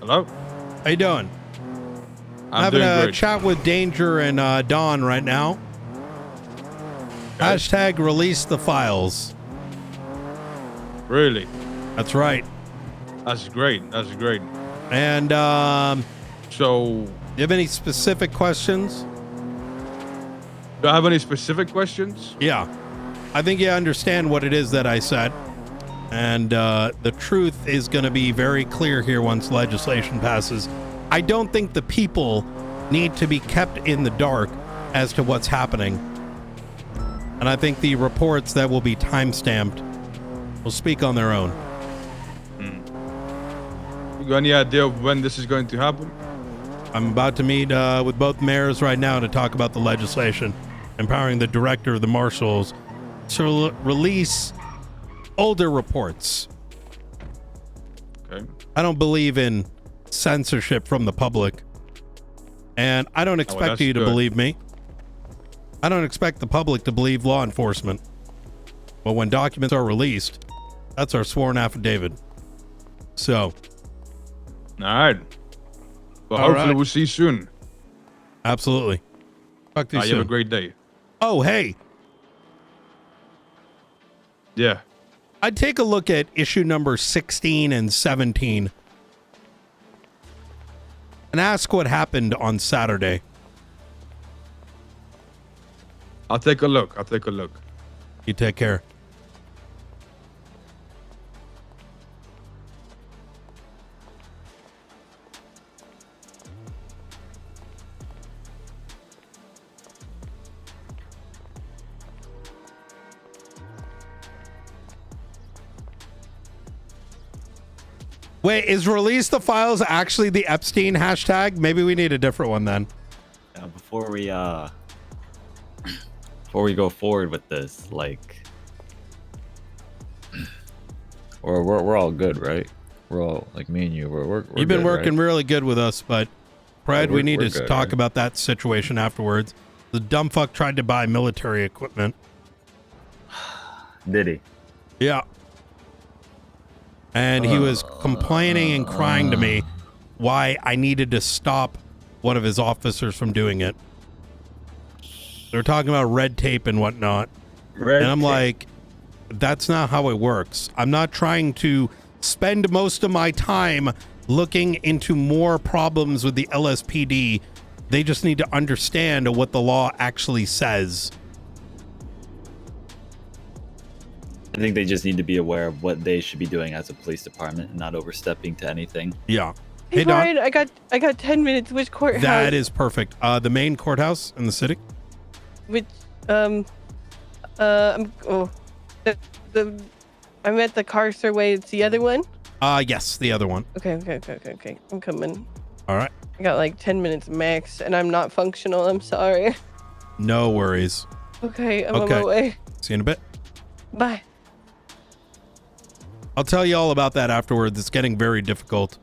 Speaker 13: Hello.
Speaker 1: How you doing?
Speaker 13: I'm
Speaker 1: having
Speaker 13: doing
Speaker 1: a
Speaker 13: great.
Speaker 1: chat with Danger and Dawn right now. Hashtag release the files.
Speaker 13: Really?
Speaker 1: That's right.
Speaker 13: That's great. That's great.
Speaker 1: And
Speaker 13: so,
Speaker 1: do you have any specific questions?
Speaker 13: Do I have any specific questions?
Speaker 1: Yeah. I think you understand what it is that I said. And the truth is going to be very clear here once legislation passes. I don't think the people need to be kept in the dark as to what's happening. And I think the reports that will be time-stamped will speak on their own.
Speaker 13: You got any idea of when this is going to happen?
Speaker 1: I'm about to meet with both mayors right now to talk about the legislation, empowering the director of the marshals to release older reports.
Speaker 13: Okay.
Speaker 1: I don't believe in censorship from the public, and I don't expect
Speaker 13: that's
Speaker 1: you to
Speaker 13: good.
Speaker 1: believe me. I don't expect the public to believe law enforcement. But when documents are released, that's our sworn affidavit. So,
Speaker 13: all right. Well,
Speaker 1: All
Speaker 13: hopefully
Speaker 1: right.
Speaker 13: we'll see you soon.
Speaker 1: absolutely. Talk to you
Speaker 13: You
Speaker 1: soon.
Speaker 13: have a great day.
Speaker 1: Oh, hey,
Speaker 13: Yeah.
Speaker 1: I'd take a look at issue number 16 and 17 and ask what happened on Saturday.
Speaker 13: I'll take a look.
Speaker 1: You take care. Wait, is release the files actually the Epstein hashtag? Maybe we need a different one then.
Speaker 9: Before we go forward with this, like, we're all good, right? We're all like me and you. We're
Speaker 1: You've been
Speaker 9: good,
Speaker 1: working
Speaker 9: right?
Speaker 1: really good with us, but Fred, we need to
Speaker 9: good,
Speaker 1: talk
Speaker 9: right?
Speaker 1: about that situation afterwards. The dumb fuck tried to buy military equipment.
Speaker 9: Did he?
Speaker 1: Yeah. And he was complaining and crying to me why I needed to stop one of his officers from doing it. They were talking about red tape and whatnot. And I'm like, that's not how it works. I'm not trying to spend most of my time looking into more problems with the LSPD. They just need to understand what the law actually says.
Speaker 9: I think they just need to be aware of what they should be doing as a police department and not overstepping to anything.
Speaker 1: Yeah.
Speaker 16: Hey, Brian, I got 10 minutes. Which courthouse?
Speaker 1: That is perfect. The main courthouse in the city.
Speaker 16: Which I'm at the Carcer It's the other one.
Speaker 1: Yes, the other one.
Speaker 16: Okay. I'm coming.
Speaker 1: All right.
Speaker 16: I got like 10 minutes max, and I'm not functional. I'm sorry.
Speaker 1: No worries.
Speaker 16: Okay, I'm on my way.
Speaker 1: See you in a bit.
Speaker 16: Bye.
Speaker 1: I'll tell you all about that afterwards. It's getting very difficult.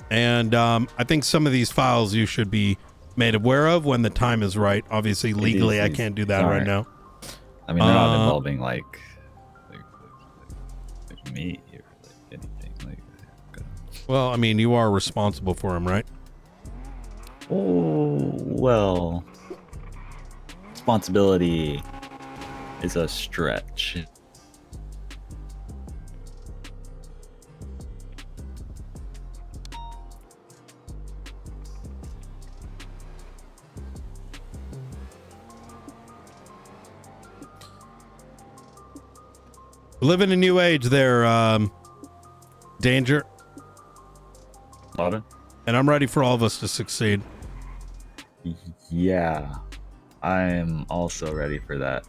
Speaker 1: And I think some of these files you should be made aware of when the time is right. Obviously, legally, I can't do that right now.
Speaker 9: I mean, they're not involving like me or like anything like.
Speaker 1: Well, I mean, you are responsible for him, right?
Speaker 9: Oh well, responsibility is a stretch.
Speaker 1: We live in a new age there, Danger.
Speaker 9: Pardon?
Speaker 1: And I'm ready for all of us to succeed.
Speaker 9: Yeah, I'm also ready for that.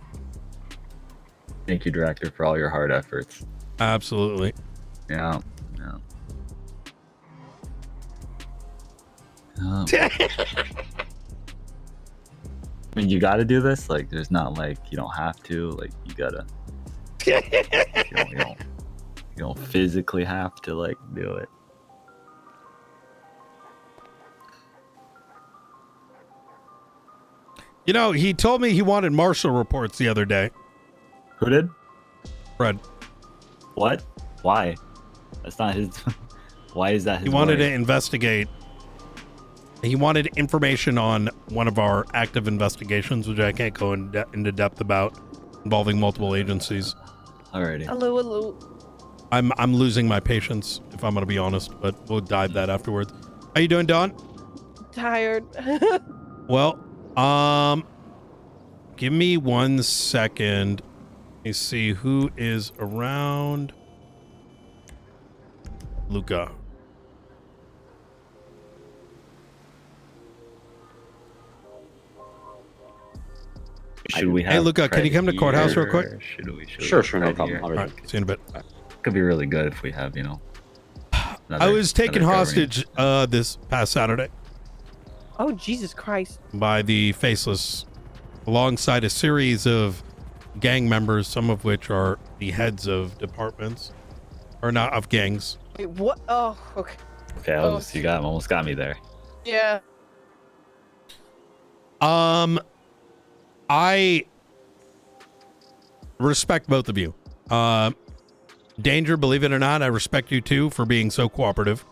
Speaker 9: Thank you, Director, for all your hard efforts.
Speaker 1: Absolutely.
Speaker 9: Yeah. I mean, you got to do this. Like, there's not like you don't have to. Like, you gotta. You don't physically have to like do it.
Speaker 1: You know, he told me he wanted marshal reports the other day.
Speaker 9: Who did?
Speaker 1: Fred.
Speaker 9: What? Why? That's not his. Why is that his
Speaker 1: He wanted
Speaker 9: way?
Speaker 1: to investigate. He wanted information on one of our active investigations, which I can't go into depth about, involving multiple agencies.
Speaker 9: Alrighty.
Speaker 16: Hello.
Speaker 1: I'm losing my patience, if I'm going to be honest, but we'll dive that afterwards. How you doing, Dawn?
Speaker 16: Tired.
Speaker 1: Well, give me 1 second. Let me see who is around. Luca.
Speaker 9: Should we have?
Speaker 1: Hey, Luca, can you come to
Speaker 9: Fred
Speaker 1: courthouse
Speaker 9: here,
Speaker 1: real quick?
Speaker 9: or Should we?
Speaker 14: Sure, no
Speaker 9: Fred
Speaker 14: problem.
Speaker 9: here?
Speaker 14: I'll be
Speaker 1: All right, see you in a bit.
Speaker 9: Could be really good if we have,
Speaker 1: I was taken
Speaker 9: another
Speaker 1: hostage this past Saturday
Speaker 16: Oh, Jesus Christ.
Speaker 1: by the Faceless, alongside a series of gang members, some of which are the heads of departments, or not of gangs.
Speaker 16: Wait, what? Oh, okay.
Speaker 9: Okay, you almost got me there.
Speaker 16: Yeah.
Speaker 1: I respect both of you. Danger, believe it or not, I respect you too for being so cooperative.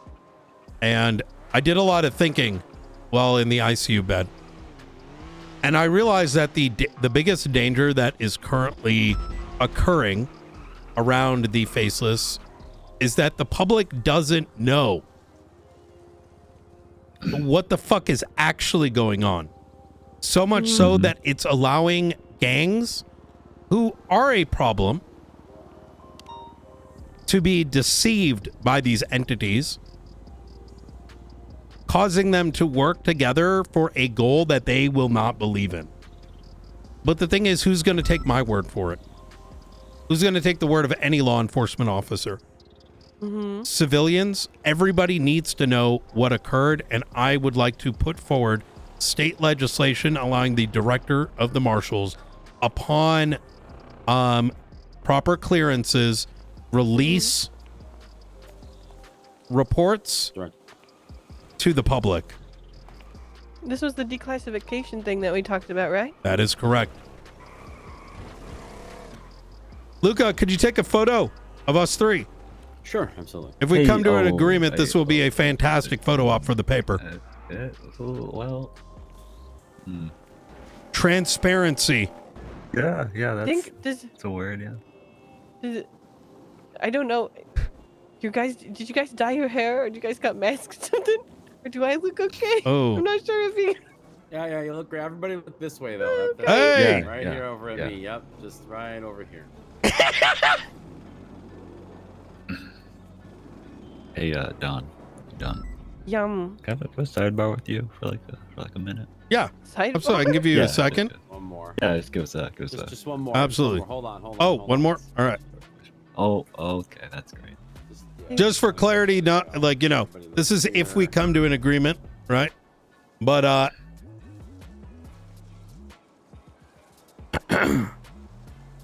Speaker 1: And I did a lot of thinking while in the ICU bed. And I realized that the biggest danger that is currently occurring around the Faceless is that the public doesn't know what the fuck is actually going on. So much so that it's allowing gangs who are a problem to be deceived by these entities, causing them to work together for a goal that they will not believe in. But the thing is, who's going to take my word for it? Who's going to take the word of any law enforcement officer? civilians, everybody needs to know what occurred, and I would like to put forward state legislation allowing the director of the marshals, upon proper clearances, release reports to the public.
Speaker 16: This was the declassification thing that we talked about, right?
Speaker 1: That is correct. Luca, could you take a photo of us three?
Speaker 14: Sure, absolutely.
Speaker 1: If we come to an agreement, this will be a fantastic photo op for the paper.
Speaker 9: Well,
Speaker 1: Transparency.
Speaker 9: yeah, that's
Speaker 16: it's
Speaker 9: a word, yeah.
Speaker 16: I don't know. Did you guys dye your hair, or you guys got masks or something? Or do I look okay?
Speaker 1: Oh.
Speaker 16: I'm not sure if you...
Speaker 14: Yeah, you look great. Everybody look this way, though.
Speaker 16: Okay.
Speaker 1: Hey!
Speaker 14: Right
Speaker 9: Yeah,
Speaker 14: here over at
Speaker 9: yeah.
Speaker 14: me. Yep, just right over here.
Speaker 9: Hey, Don.
Speaker 16: Yum.
Speaker 9: Can I have a sidebar with you for like a minute?
Speaker 1: Yeah.
Speaker 16: Sidebar?
Speaker 1: So I can give you
Speaker 9: Yeah,
Speaker 1: a second.
Speaker 14: One more.
Speaker 9: Yeah, just give us a.
Speaker 14: Just one more.
Speaker 1: Absolutely.
Speaker 14: Just one more. Hold on.
Speaker 1: Oh, one more? All right.
Speaker 9: Oh, okay, that's great.
Speaker 1: Just for clarity, not like, this is if we come to an agreement, right? But are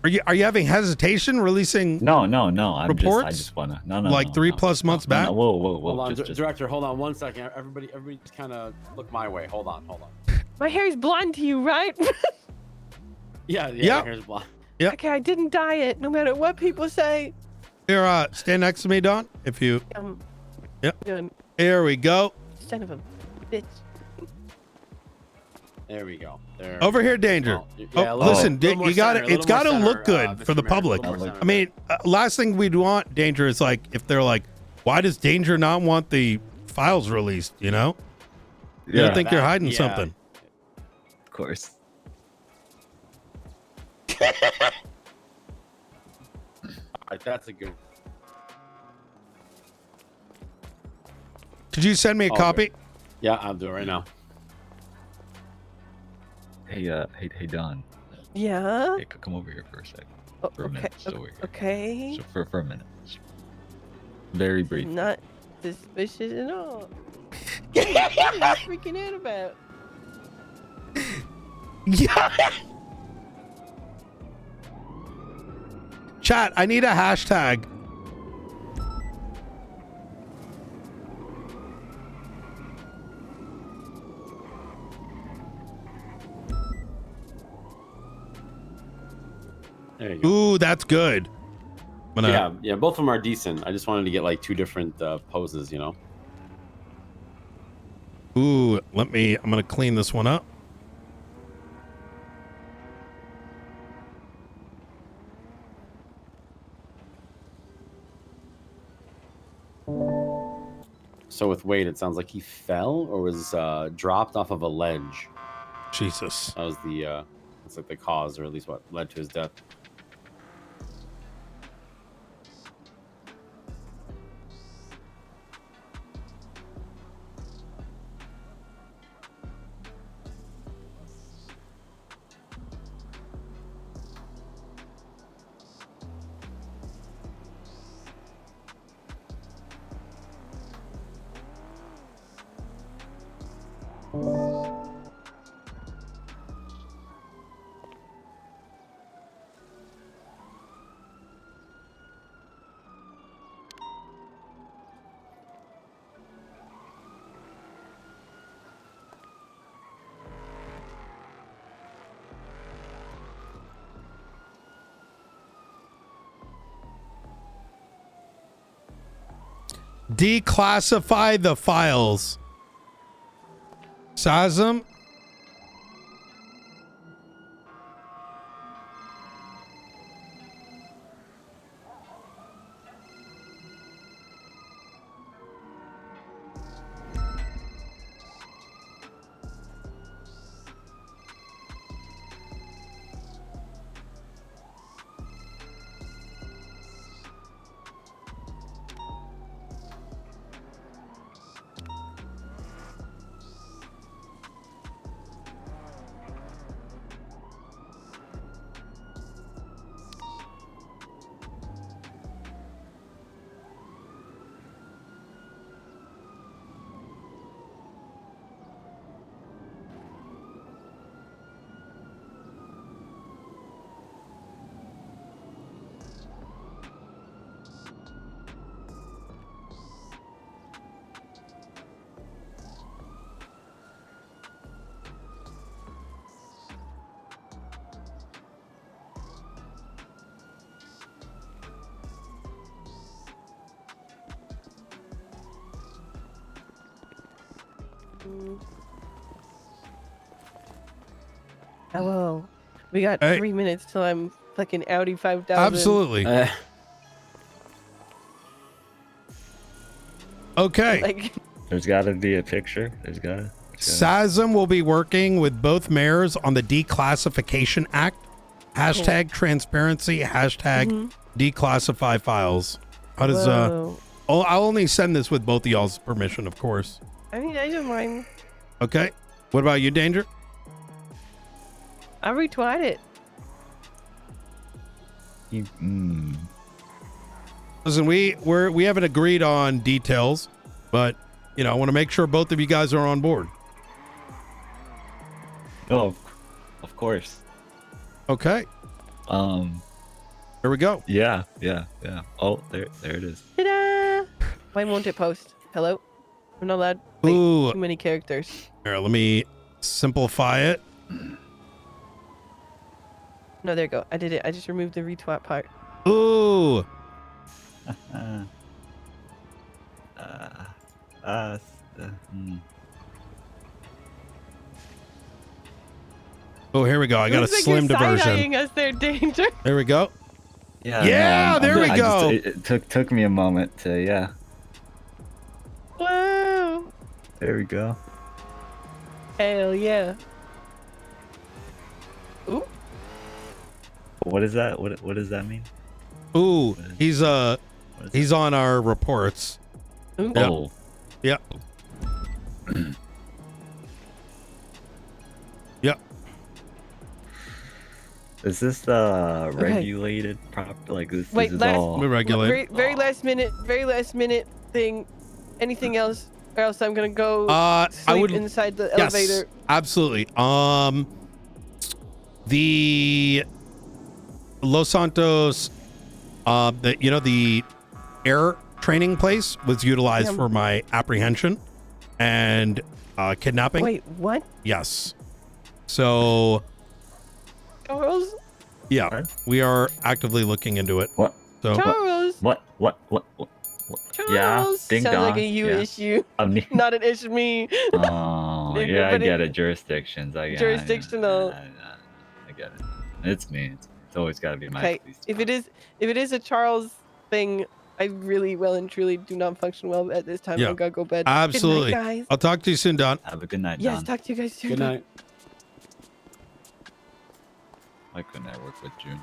Speaker 1: you having hesitation releasing
Speaker 9: No.
Speaker 1: reports?
Speaker 9: I just wanna. No.
Speaker 1: Like 3+ months back?
Speaker 9: No, whoa.
Speaker 14: Hold on,
Speaker 9: Just,
Speaker 14: Director. Hold on 1 second. Everybody, just kind of look my way. Hold on.
Speaker 16: My hair is blonde to you, right?
Speaker 14: Yeah.
Speaker 1: Yep.
Speaker 14: Here's blonde.
Speaker 1: Yep.
Speaker 16: Okay, I didn't dye it, no matter what people say.
Speaker 1: Here, stand next to me, Don. If you. Yep. Here we go.
Speaker 16: Son of a bitch.
Speaker 14: There we go. There.
Speaker 1: Over here, Danger. Listen, you got it. It's got to look good for the public. I mean, last thing we'd want, Danger, is like if they're like, why does Danger not want the files released? You know? You don't think you're hiding something?
Speaker 9: Of course.
Speaker 14: That's a good.
Speaker 1: Could you send me a copy?
Speaker 14: Yeah, I'll do it right now.
Speaker 9: Hey, Don.
Speaker 16: Yeah?
Speaker 9: Hey, come over here for a second. For a
Speaker 16: Okay.
Speaker 9: minute, just over here.
Speaker 16: Okay.
Speaker 9: So for a minute. Just very brief.
Speaker 16: Not suspicious at all. What are you freaking out about?
Speaker 1: Yeah. Chat, I need a hashtag.
Speaker 14: There you go.
Speaker 1: Ooh, that's good.
Speaker 14: Yeah, both of them are decent. I just wanted to get like two different poses,
Speaker 1: Ooh, I'm gonna clean this one up.
Speaker 14: So with Wade, it sounds like he fell or was dropped off of a ledge.
Speaker 1: Jesus.
Speaker 14: That was it's like the cause, or at least what led to his death.
Speaker 1: Declassify the files. Sazam.
Speaker 16: Hello. We got
Speaker 1: Hey.
Speaker 16: 3 minutes till I'm fucking Audi 5000.
Speaker 1: Absolutely. Okay.
Speaker 16: Like,
Speaker 15: There's got to be a picture. There's got to.
Speaker 1: SASM will be working with both mayors on the Declassification Act. Hashtag transparency. Hashtag declassify files. How does
Speaker 16: Whoa.
Speaker 1: I'll only send this with both of y'all's permission, of course.
Speaker 16: I mean, I don't mind.
Speaker 1: Okay. What about you, Danger?
Speaker 16: I'll retweet it.
Speaker 1: Listen, we haven't agreed on details, but you know, I want to make sure both of you guys are on board.
Speaker 15: Oh, of course.
Speaker 1: Okay. Here we go.
Speaker 15: Yeah. Oh, there it is.
Speaker 16: Ta-da! Why won't it post? Hello? I'm not allowed. Wait,
Speaker 1: Ooh.
Speaker 16: too many characters.
Speaker 1: Here, let me simplify it.
Speaker 16: No, there you go. I did it. I just removed the retweet part.
Speaker 1: Ooh. Oh, here we go. I got a
Speaker 16: Looks like
Speaker 1: slimmed
Speaker 16: you're
Speaker 1: version.
Speaker 16: side-eyeing us there, Danger.
Speaker 1: There we go.
Speaker 15: Yeah,
Speaker 1: there we go.
Speaker 15: It took me a moment to
Speaker 16: Wow.
Speaker 15: There we go.
Speaker 16: Hell yeah. Ooh.
Speaker 15: What is that? What does that mean?
Speaker 1: Ooh, he's on our reports.
Speaker 16: Ooh.
Speaker 1: Yep.
Speaker 15: Oh.
Speaker 1: Yep. Yep.
Speaker 15: Is this regulated like this?
Speaker 16: Wait,
Speaker 15: this is all...
Speaker 16: very last minute thing. Anything else? Or else I'm gonna go sleep inside the elevator.
Speaker 1: Absolutely. The Los Santos, the air training place was utilized for my apprehension and kidnapping.
Speaker 16: Wait, what?
Speaker 1: Yes. So,
Speaker 16: Charles?
Speaker 1: yeah, we are actively looking into it.
Speaker 15: What?
Speaker 1: So,
Speaker 16: Charles?
Speaker 15: What?
Speaker 16: Charles?
Speaker 15: Yeah, ding
Speaker 16: Sounds
Speaker 15: dong.
Speaker 16: like a you issue. Not an issue me.
Speaker 15: Oh, yeah, I get it. Jurisdictions.
Speaker 16: Jurisdictional.
Speaker 15: I get it. It's me. It's always got to be my
Speaker 16: Okay,
Speaker 15: police.
Speaker 16: if it is a Charles thing, I really well and truly do not function well at this time.
Speaker 1: yeah,
Speaker 16: I gotta go bed.
Speaker 1: absolutely.
Speaker 16: Good night, guys.
Speaker 1: I'll talk to you soon, Don.
Speaker 15: Have a good night,
Speaker 16: Yes,
Speaker 15: Don.
Speaker 16: talk to you guys soon.
Speaker 14: Good night.
Speaker 15: Why couldn't I work with June?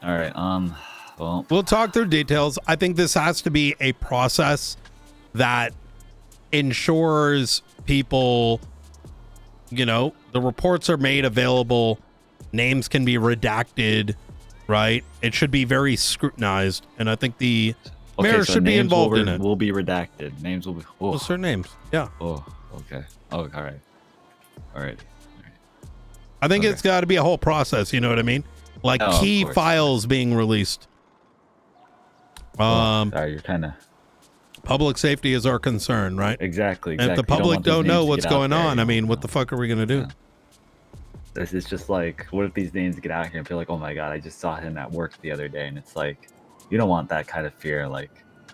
Speaker 15: All right. Well,
Speaker 1: we'll talk through details. I think this has to be a process that ensures people, the reports are made available, names can be redacted, right? It should be very scrutinized, and I think the mayor should be involved in it.
Speaker 15: Will be redacted. Names will be. Oh.
Speaker 1: Well, certain names, yeah.
Speaker 15: Oh, okay. Oh, all right.
Speaker 1: I think it's got to be a whole process. You know what I mean? Like key files being released.
Speaker 15: Sorry, you're kind of.
Speaker 1: Public safety is our concern, right?
Speaker 15: Exactly.
Speaker 1: And if the public don't know what's going on, I mean, what the fuck are we gonna do?
Speaker 15: It's just like, what if these names get out here and feel like, oh my god, I just saw him at work the other day, and it's like, you don't want that kind of fear, like,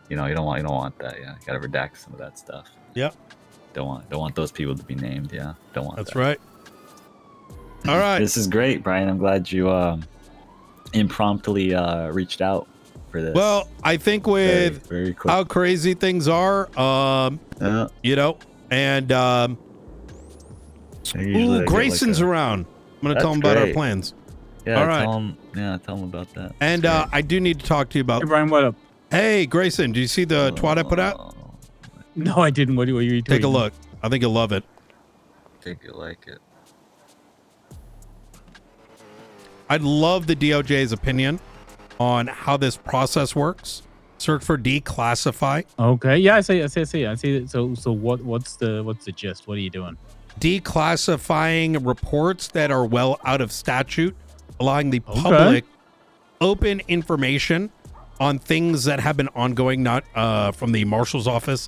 Speaker 15: you don't want that. Yeah, you gotta redact some of that stuff.
Speaker 1: Yep.
Speaker 15: Don't want those people to be named. Yeah, don't want.
Speaker 1: That's
Speaker 15: that.
Speaker 1: right. All right.
Speaker 15: This is great, Brian. I'm glad you impromptly reached out for this.
Speaker 1: Well, I think with
Speaker 15: very quick.
Speaker 1: how crazy things are, and Grayson's around. I'm gonna tell him about our plans.
Speaker 15: Yeah,
Speaker 1: all right.
Speaker 15: Tell him about that.
Speaker 1: And I do need to talk to you about.
Speaker 18: Hey, Brian, what up?
Speaker 1: Hey, Grayson, do you see the twat I put out?
Speaker 18: No, I didn't. What are you
Speaker 1: Take a
Speaker 18: tweeting?
Speaker 1: look. I think you'll love it.
Speaker 15: I think you'll like it.
Speaker 1: I'd love the DOJ's opinion on how this process works. Search for declassify.
Speaker 18: Okay. Yeah, I see. So what's the gist? What are you doing?
Speaker 1: Declassifying reports that are well out of statute, allowing the public open information on things that have been ongoing, not from the marshal's office,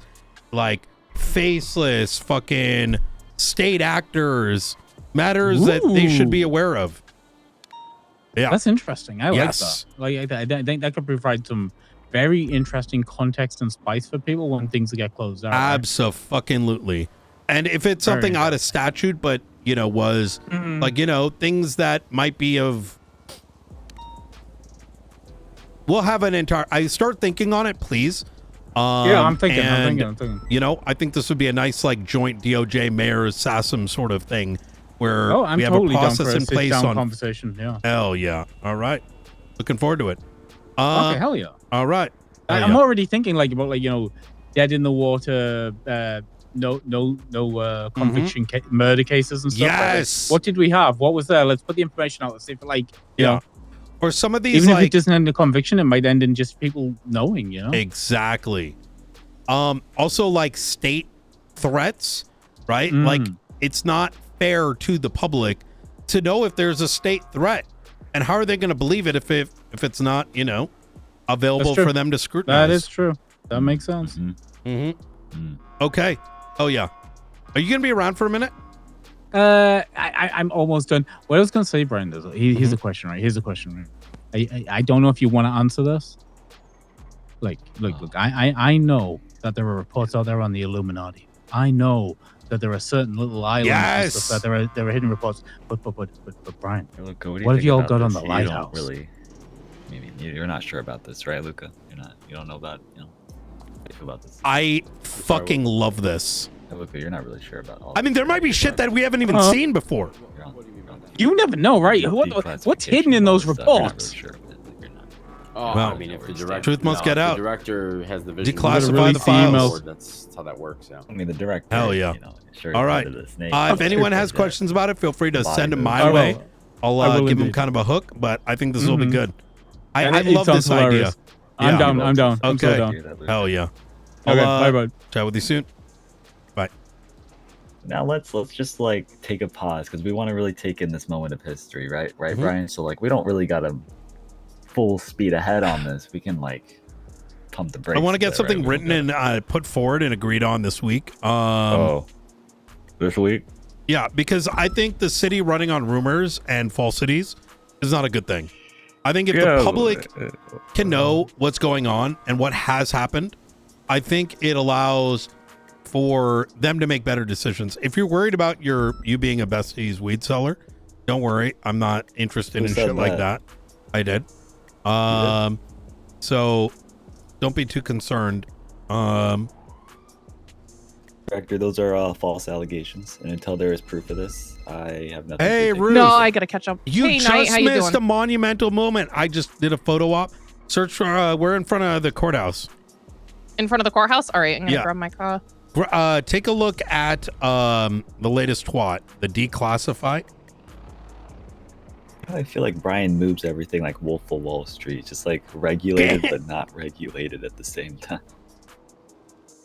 Speaker 1: like faceless fucking state actors, matters that they should be aware of. Yeah,
Speaker 18: that's interesting. I like that. Like I think that could provide some very interesting context and spice for people when things get closed out.
Speaker 1: Absolutely. And if it's something out of statute, but was like things that might be of, we'll have an entire. I start thinking on it, please.
Speaker 18: Yeah, I'm thinking.
Speaker 1: I think this would be a nice like joint DOJ mayor SASM sort of thing, where
Speaker 18: Oh, I'm
Speaker 1: we have
Speaker 18: totally
Speaker 1: a process
Speaker 18: down for a
Speaker 1: in place
Speaker 18: sit-down
Speaker 1: on
Speaker 18: conversation. Yeah.
Speaker 1: Hell yeah! All right, looking forward to it.
Speaker 18: Okay, hell yeah.
Speaker 1: All right.
Speaker 18: I'm already thinking about dead in the water, conviction murder cases and stuff.
Speaker 1: Yes.
Speaker 18: What did we have? What was there? Let's put the information out. Let's see if
Speaker 1: or some of these,
Speaker 18: even if it doesn't end in conviction, it might end in just people knowing.
Speaker 1: Exactly. Also, like state threats, right? Like it's not fair to the public to know if there's a state threat, and how are they going to believe it if it's not available for them to scrutinize?
Speaker 18: That is true. That makes sense.
Speaker 1: Okay. Oh yeah. Are you gonna be around for a minute?
Speaker 18: I'm almost done. What I was gonna say, Brian, is here's the question, right? Here's the question, right? I don't know if you want to answer this. Look. I know that there are reports out there on the Illuminati. I know that there are certain little islands and stuff that there are hidden reports. But Brian, what have you all got on the lighthouse?
Speaker 15: You're not sure about this, right, Luca? You don't know about this.
Speaker 1: I fucking love this.
Speaker 15: Hey, Luca, you're not really sure about all.
Speaker 1: I mean, there might be shit that we haven't even seen before.
Speaker 18: You never know, right? What's hidden in those reports?
Speaker 14: Oh,
Speaker 1: Well,
Speaker 14: I mean, if the director,
Speaker 1: truth must get out.
Speaker 14: The director has the vision.
Speaker 1: Declassify the files.
Speaker 14: That's how that works. Yeah.
Speaker 15: I mean, the director.
Speaker 1: Hell yeah.
Speaker 15: Sure.
Speaker 1: All right. If anyone has questions about it, feel free to send them my way. I'll give them kind of a hook, but I think this will be good. I love this idea.
Speaker 18: I'm down. I'm down. I'm so
Speaker 1: Okay.
Speaker 18: down.
Speaker 1: Hell yeah.
Speaker 18: Okay,
Speaker 1: I'll
Speaker 18: bye.
Speaker 1: chat with you soon. Bye.
Speaker 15: Now let's just take a pause because we want to really take in this moment of history, right, Brian? So we don't really got to full speed ahead on this. We can pump the brakes.
Speaker 1: I want to get something written and put forward and agreed on this week.
Speaker 15: This week?
Speaker 1: Yeah, because I think the city running on rumors and falsities is not a good thing. I think if the public can know what's going on and what has happened, I think it allows for them to make better decisions. If you're worried about you being a besties weed seller, don't worry. I'm not interested in shit like that. I did. So don't be too concerned.
Speaker 15: Director, those are false allegations, and until there is proof of this, I have nothing.
Speaker 1: Hey,
Speaker 15: to
Speaker 1: Ruth.
Speaker 5: No, I gotta catch up.
Speaker 1: You
Speaker 5: hey,
Speaker 1: just
Speaker 5: Knight, how you
Speaker 1: missed
Speaker 5: doing?
Speaker 1: a monumental moment. I just did a photo op. Search for we're in front of the courthouse.
Speaker 5: In front of the courthouse? All right, I'm gonna
Speaker 1: Yeah.
Speaker 5: grab my car.
Speaker 1: Take a look at the latest twat, the declassify.
Speaker 15: I feel like Brian moves everything like Wolf of Wall Street, just regulated but not regulated at the same time.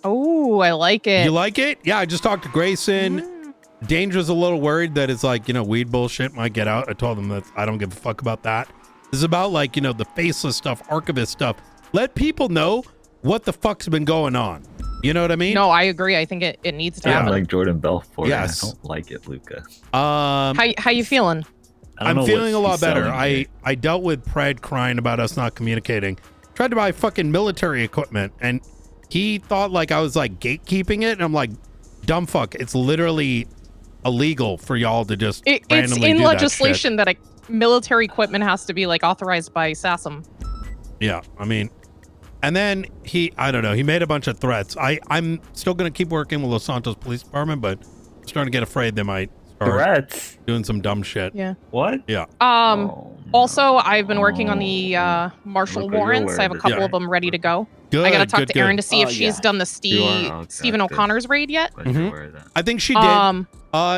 Speaker 5: Oh, I like it.
Speaker 1: You like it? Yeah, I just talked to Grayson. Danger's a little worried that it's weed bullshit might get out. I told him that I don't give a fuck about that. This is about the faceless stuff, archivist stuff. Let people know what the fuck's been going on. You know what I mean?
Speaker 5: No, I agree. I think it needs to
Speaker 15: I
Speaker 5: happen.
Speaker 15: like Jordan Belfort.
Speaker 1: Yes.
Speaker 15: I don't like it, Luca.
Speaker 5: How you feeling?
Speaker 1: I'm feeling a lot better. I dealt with Pred crying about us not communicating. Tried to buy fucking military equipment, and he thought I was gatekeeping it, and I'm like, dumb fuck. It's literally illegal for y'all to just
Speaker 5: It's
Speaker 1: randomly
Speaker 5: in
Speaker 1: do
Speaker 5: legislation that military equipment has to be authorized by SASM.
Speaker 1: Yeah, I mean, and then I don't know, he made a bunch of threats. I'm still gonna keep working with Los Santos Police Department, but I'm starting to get afraid they might start
Speaker 15: threats
Speaker 1: doing some dumb shit.
Speaker 5: Yeah.
Speaker 15: What?
Speaker 1: Yeah.
Speaker 5: Also, I've been working on the martial warrants. I have a couple of them ready to go.
Speaker 1: Good,
Speaker 5: I gotta talk
Speaker 1: good,
Speaker 5: to Erin
Speaker 1: good.
Speaker 5: to see if she's done the Stephen O'Connor's raid yet.
Speaker 1: I think she did.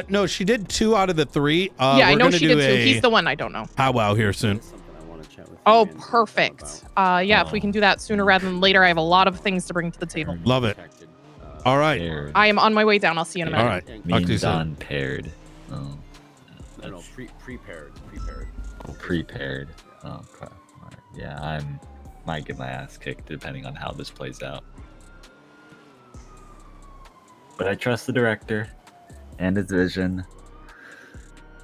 Speaker 1: No, she did 2 out of the 3.
Speaker 5: Yeah, I know she did too. He's the one I don't know.
Speaker 1: Powwow here soon.
Speaker 5: Oh, perfect. Yeah, if we can do that sooner rather than later, I have a lot of things to bring to the table.
Speaker 1: Love it. All right.
Speaker 5: I am on my way down. I'll see you in a minute.
Speaker 1: All right. Talk to you soon.
Speaker 15: Unpaired. Oh.
Speaker 14: No, prepared.
Speaker 15: Prepared. Oh crap. All right. Yeah, might get my ass kicked depending on how this plays out. But I trust the director and his vision,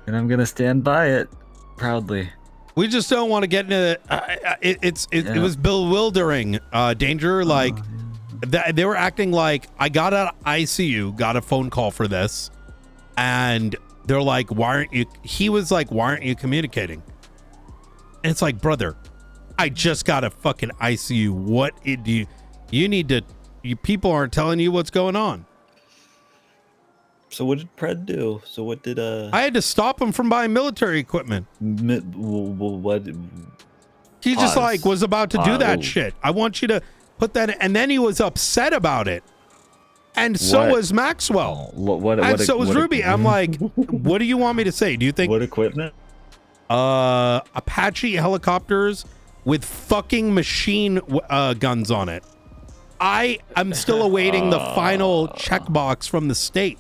Speaker 15: and I'm gonna stand by it proudly.
Speaker 1: We just don't want to get into it was bewildering. Danger, They were acting like I got out of ICU, got a phone call for this, and they're like, why aren't you? He was like, why aren't you communicating? And it's like, brother, I just got a fucking ICU. What do you need to? You people aren't telling you what's going on.
Speaker 9: So what did Pred do? So what did
Speaker 1: I had to stop him from buying military equipment.
Speaker 9: What?
Speaker 1: He just like was about to do that shit. I want you to put that in. And then he was upset about it. And so was Maxwell. And so was Ruby. I'm like, what do you want me to say? Do you think
Speaker 9: what equipment?
Speaker 1: Apache helicopters with fucking machine guns on it. I'm still awaiting the final checkbox from the state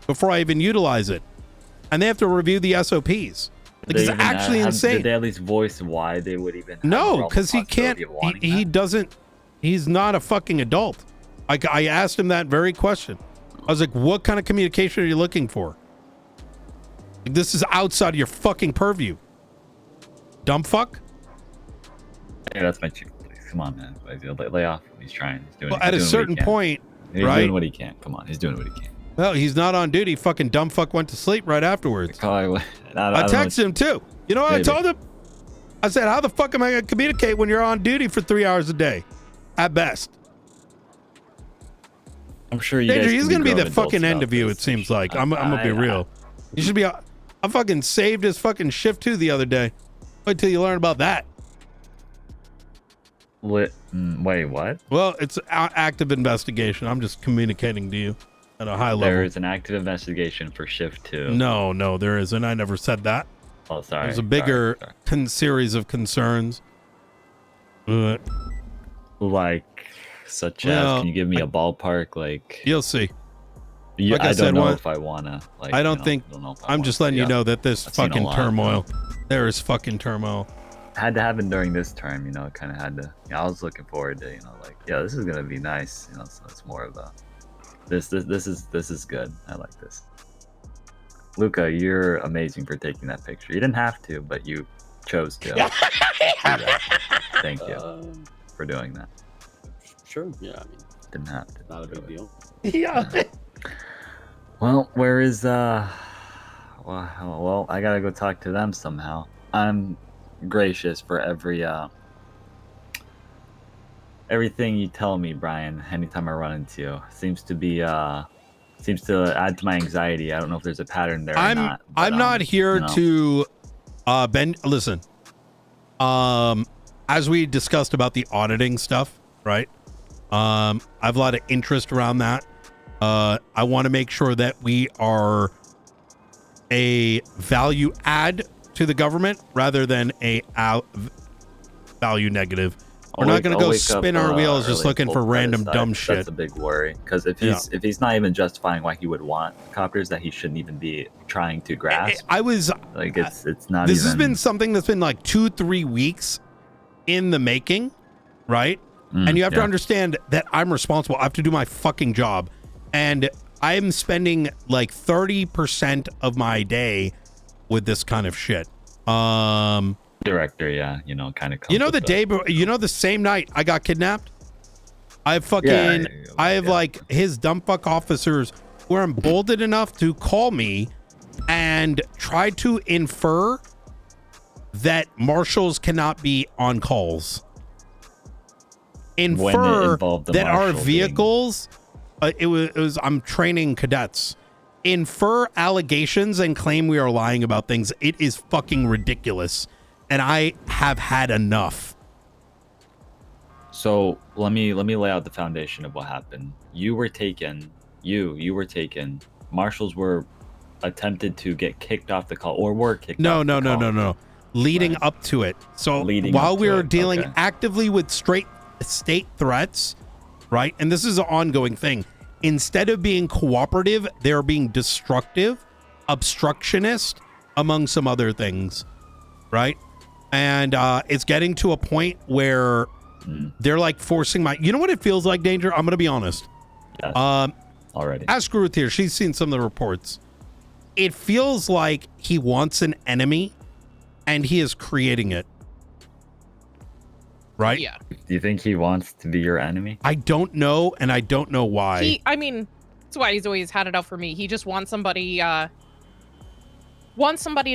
Speaker 1: before I even utilize it. And they have to review the SOPs. Like, it's actually insane.
Speaker 15: Did they at least voice why they would even have
Speaker 1: no, because he can't. He doesn't. He's not a fucking adult. I asked him that very question. I was like, what kind of communication are you looking for? Like, this is outside of your fucking purview. Dumb fuck.
Speaker 15: Hey, that's my chick. Please. Come on, man. Lay off. He's trying. He's doing.
Speaker 1: Well, at a certain point,
Speaker 15: he's
Speaker 1: right?
Speaker 15: doing what he can. Come on, he's doing what he can.
Speaker 1: Well, he's not on duty. Fucking dumb fuck went to sleep right afterwards. I texted him too. You know what I told him? I said, how the fuck am I going to communicate when you're on duty for 3 hours a day? At best.
Speaker 9: I'm sure you guys
Speaker 1: he's
Speaker 9: going
Speaker 1: to be the fucking end of you, it seems like. I'm going to be real. You should be... I fucking saved his fucking shift too the other day. Wait till you learn about that.
Speaker 15: Wait, what?
Speaker 1: Well, it's active investigation. I'm just communicating to you at a high level.
Speaker 15: There is an active investigation for shift 2.
Speaker 1: No, there isn't. I never said that.
Speaker 15: Oh, sorry.
Speaker 1: There's a bigger series of concerns.
Speaker 15: Like, such as, can you give me a ballpark? Like,
Speaker 1: you'll see.
Speaker 15: Like I don't know if I wanna. Like,
Speaker 1: I don't think. I'm just letting you know that this fucking turmoil. There is fucking turmoil.
Speaker 15: Had to happen during this term, kind of had to. I was looking forward to, this is gonna be nice. So it's more of a. This is good. I like this. Luca, you're amazing for taking that picture. You didn't have to, but you chose to. Thank you for doing that.
Speaker 14: Sure. Yeah. I mean,
Speaker 15: didn't have to.
Speaker 14: Not a big deal.
Speaker 1: Yeah.
Speaker 15: Well, where is well, I gotta go talk to them somehow. I'm gracious for everything you tell me, Brian. Anytime I run into you, seems to add to my anxiety. I don't know if there's a pattern there or not.
Speaker 1: I'm not here to bend. Listen, as we discussed about the auditing stuff, right? I have a lot of interest around that. I want to make sure that we are a value add to the government rather than a value negative. We're not going to go spin our wheels just looking for random dumb shit.
Speaker 15: That's a big worry, because if he's not even justifying why he would want copters that he shouldn't even be trying to grasp.
Speaker 1: I was
Speaker 15: like, it's not.
Speaker 1: This has been something that's been like 2-3 weeks in the making, right? And you have to understand that I'm responsible. I have to do my fucking job. And I'm spending like 30% of my day with this kind of shit.
Speaker 15: Director, yeah, kind of.
Speaker 1: The same night I got kidnapped, I have like his dumb fuck officers were emboldened enough to call me and try to infer that marshals cannot be on calls. Infer that our vehicles, it was I'm training cadets. Infer allegations and claim we are lying about things. It is fucking ridiculous. And I have had enough.
Speaker 15: So let me lay out the foundation of what happened. You were taken. You were taken. Marshals were attempted to get kicked off the call, or were kicked.
Speaker 1: No. Leading up to it. So while we were dealing actively with state threats, right? And this is an ongoing thing. Instead of being cooperative, they're being destructive, obstructionist, among some other things, right? And it's getting to a point where they're like forcing you know what it feels like, Danger? I'm going to be honest.
Speaker 15: Yes. Already.
Speaker 1: Ask Ruth here. She's seen some of the reports. It feels like he wants an enemy and he is creating it. Right?
Speaker 5: Yeah.
Speaker 15: Do you think he wants to be your enemy?
Speaker 1: I don't know, and I don't know why.
Speaker 5: I mean, that's why he's always had it out for me. He just wants somebody to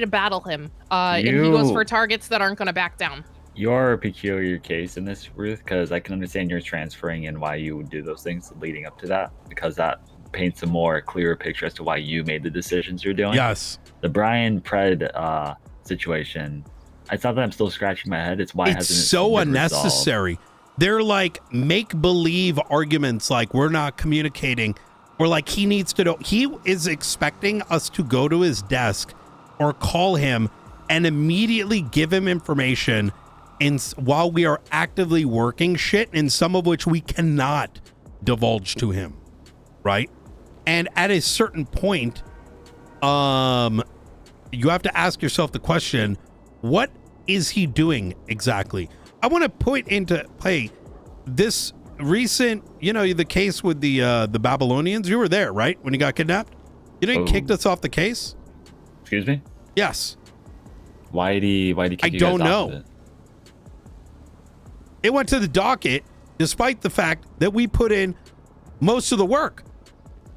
Speaker 5: battle him. And he goes for targets that aren't going to back down.
Speaker 15: You're a peculiar case in this, Ruth, because I can understand you're transferring and why you would do those things leading up to that, because that paints a more clearer picture as to why you made the decisions you're doing.
Speaker 1: Yes.
Speaker 15: The Brian Pred situation, it's not that I'm still scratching my head. It's why
Speaker 1: it's so unnecessary.
Speaker 15: Resolved.
Speaker 1: They're like make-believe arguments like we're not communicating, or like he needs to know. He is expecting us to go to his desk or call him and immediately give him information while we are actively working shit, and some of which we cannot divulge to him, right? And at a certain point, you have to ask yourself the question, what is he doing exactly? I want to point into play this recent, the case with the Babylonians. You were there, right? When he got kidnapped? You didn't kick us off the case?
Speaker 15: Excuse me?
Speaker 1: Yes.
Speaker 15: Why'd he kick
Speaker 1: I
Speaker 15: you
Speaker 1: don't
Speaker 15: guys
Speaker 1: know.
Speaker 15: off of it?
Speaker 1: It went to the docket despite the fact that we put in most of the work.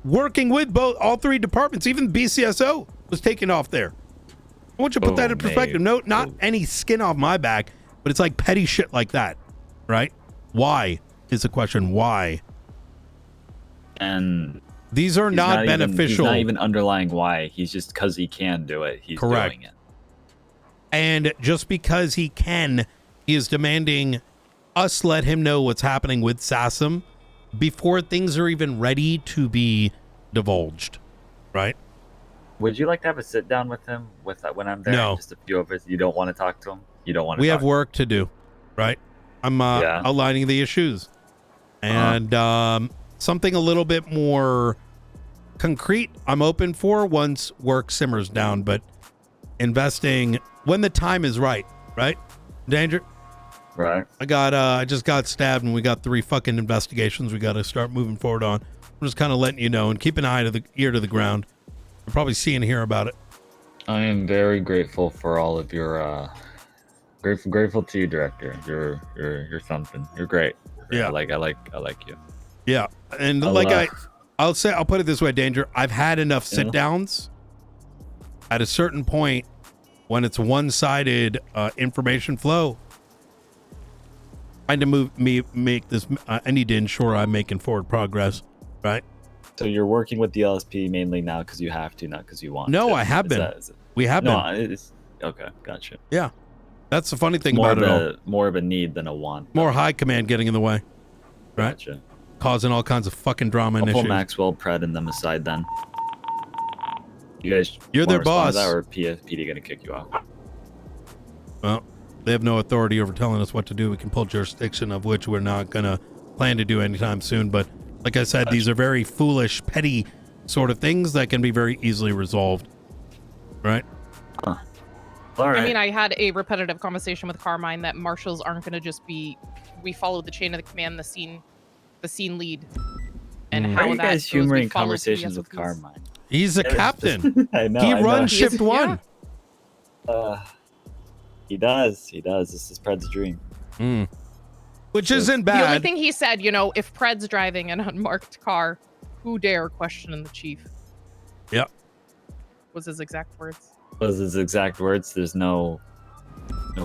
Speaker 1: Working with all three departments, even BCSO was taken off there. I want you to put that in perspective. No, not any skin off my back, but it's like petty shit like that, right? Why is the question? Why?
Speaker 15: And
Speaker 1: these are not beneficial.
Speaker 15: He's not even underlying why. He's just because he can do it. He's doing it.
Speaker 1: And just because he can, he is demanding us let him know what's happening with SASM before things are even ready to be divulged, right?
Speaker 15: Would you like to have a sit down with him when I'm there?
Speaker 1: No.
Speaker 15: Just a few of us. You don't want to talk to him? You don't want to
Speaker 1: We have work to do, right? I'm outlining the issues. And something a little bit more concrete I'm open for once work simmers down, but investing when the time is right? Danger?
Speaker 15: Right.
Speaker 1: I just got stabbed and we got 3 fucking investigations we got to start moving forward on. I'm just kind of letting you know and keep an ear to the ground. You'll probably see and hear about it.
Speaker 15: I am very grateful for all of your grateful to you, director. You're something. You're great.
Speaker 1: Yeah.
Speaker 15: I like you.
Speaker 1: Yeah. And I'll put it this way, Danger. I've had enough sit downs at a certain point when it's one-sided information flow. I need to ensure I'm making forward progress, right?
Speaker 15: So you're working with the LSP mainly now because you have to, not because you want to.
Speaker 1: No, I have been. We have been.
Speaker 15: It's okay. Gotcha.
Speaker 1: Yeah. That's the funny thing about it all.
Speaker 15: More of a need than a want.
Speaker 1: More high command getting in the way, right?
Speaker 15: Gotcha.
Speaker 1: Causing all kinds of fucking drama and
Speaker 15: I'll pull
Speaker 1: issues.
Speaker 15: Maxwell, Pred, and them aside then. You guys,
Speaker 1: you're their boss.
Speaker 15: Or PD gonna kick you out?
Speaker 1: Well, they have no authority over telling us what to do. We can pull jurisdiction, of which we're not gonna plan to do anytime soon. But like I said, these are very foolish, petty sort of things that can be very easily resolved, right?
Speaker 15: Huh. All right.
Speaker 5: I mean, I had a repetitive conversation with Carmine that marshals aren't going to just be. We follow the chain of the command, the scene lead, and
Speaker 15: how
Speaker 5: how
Speaker 15: are you
Speaker 5: that
Speaker 15: guys
Speaker 5: goes,
Speaker 15: humoring
Speaker 5: we follow
Speaker 15: conversations
Speaker 5: the
Speaker 15: with Carmine?
Speaker 1: He's a captain.
Speaker 15: I know.
Speaker 1: He runs shift 1.
Speaker 15: He does. This is Pred's dream.
Speaker 1: Which isn't bad.
Speaker 5: The only thing he said, if Pred's driving an unmarked car, who dare question the chief?
Speaker 1: Yep.
Speaker 5: Was his exact words.
Speaker 15: There's no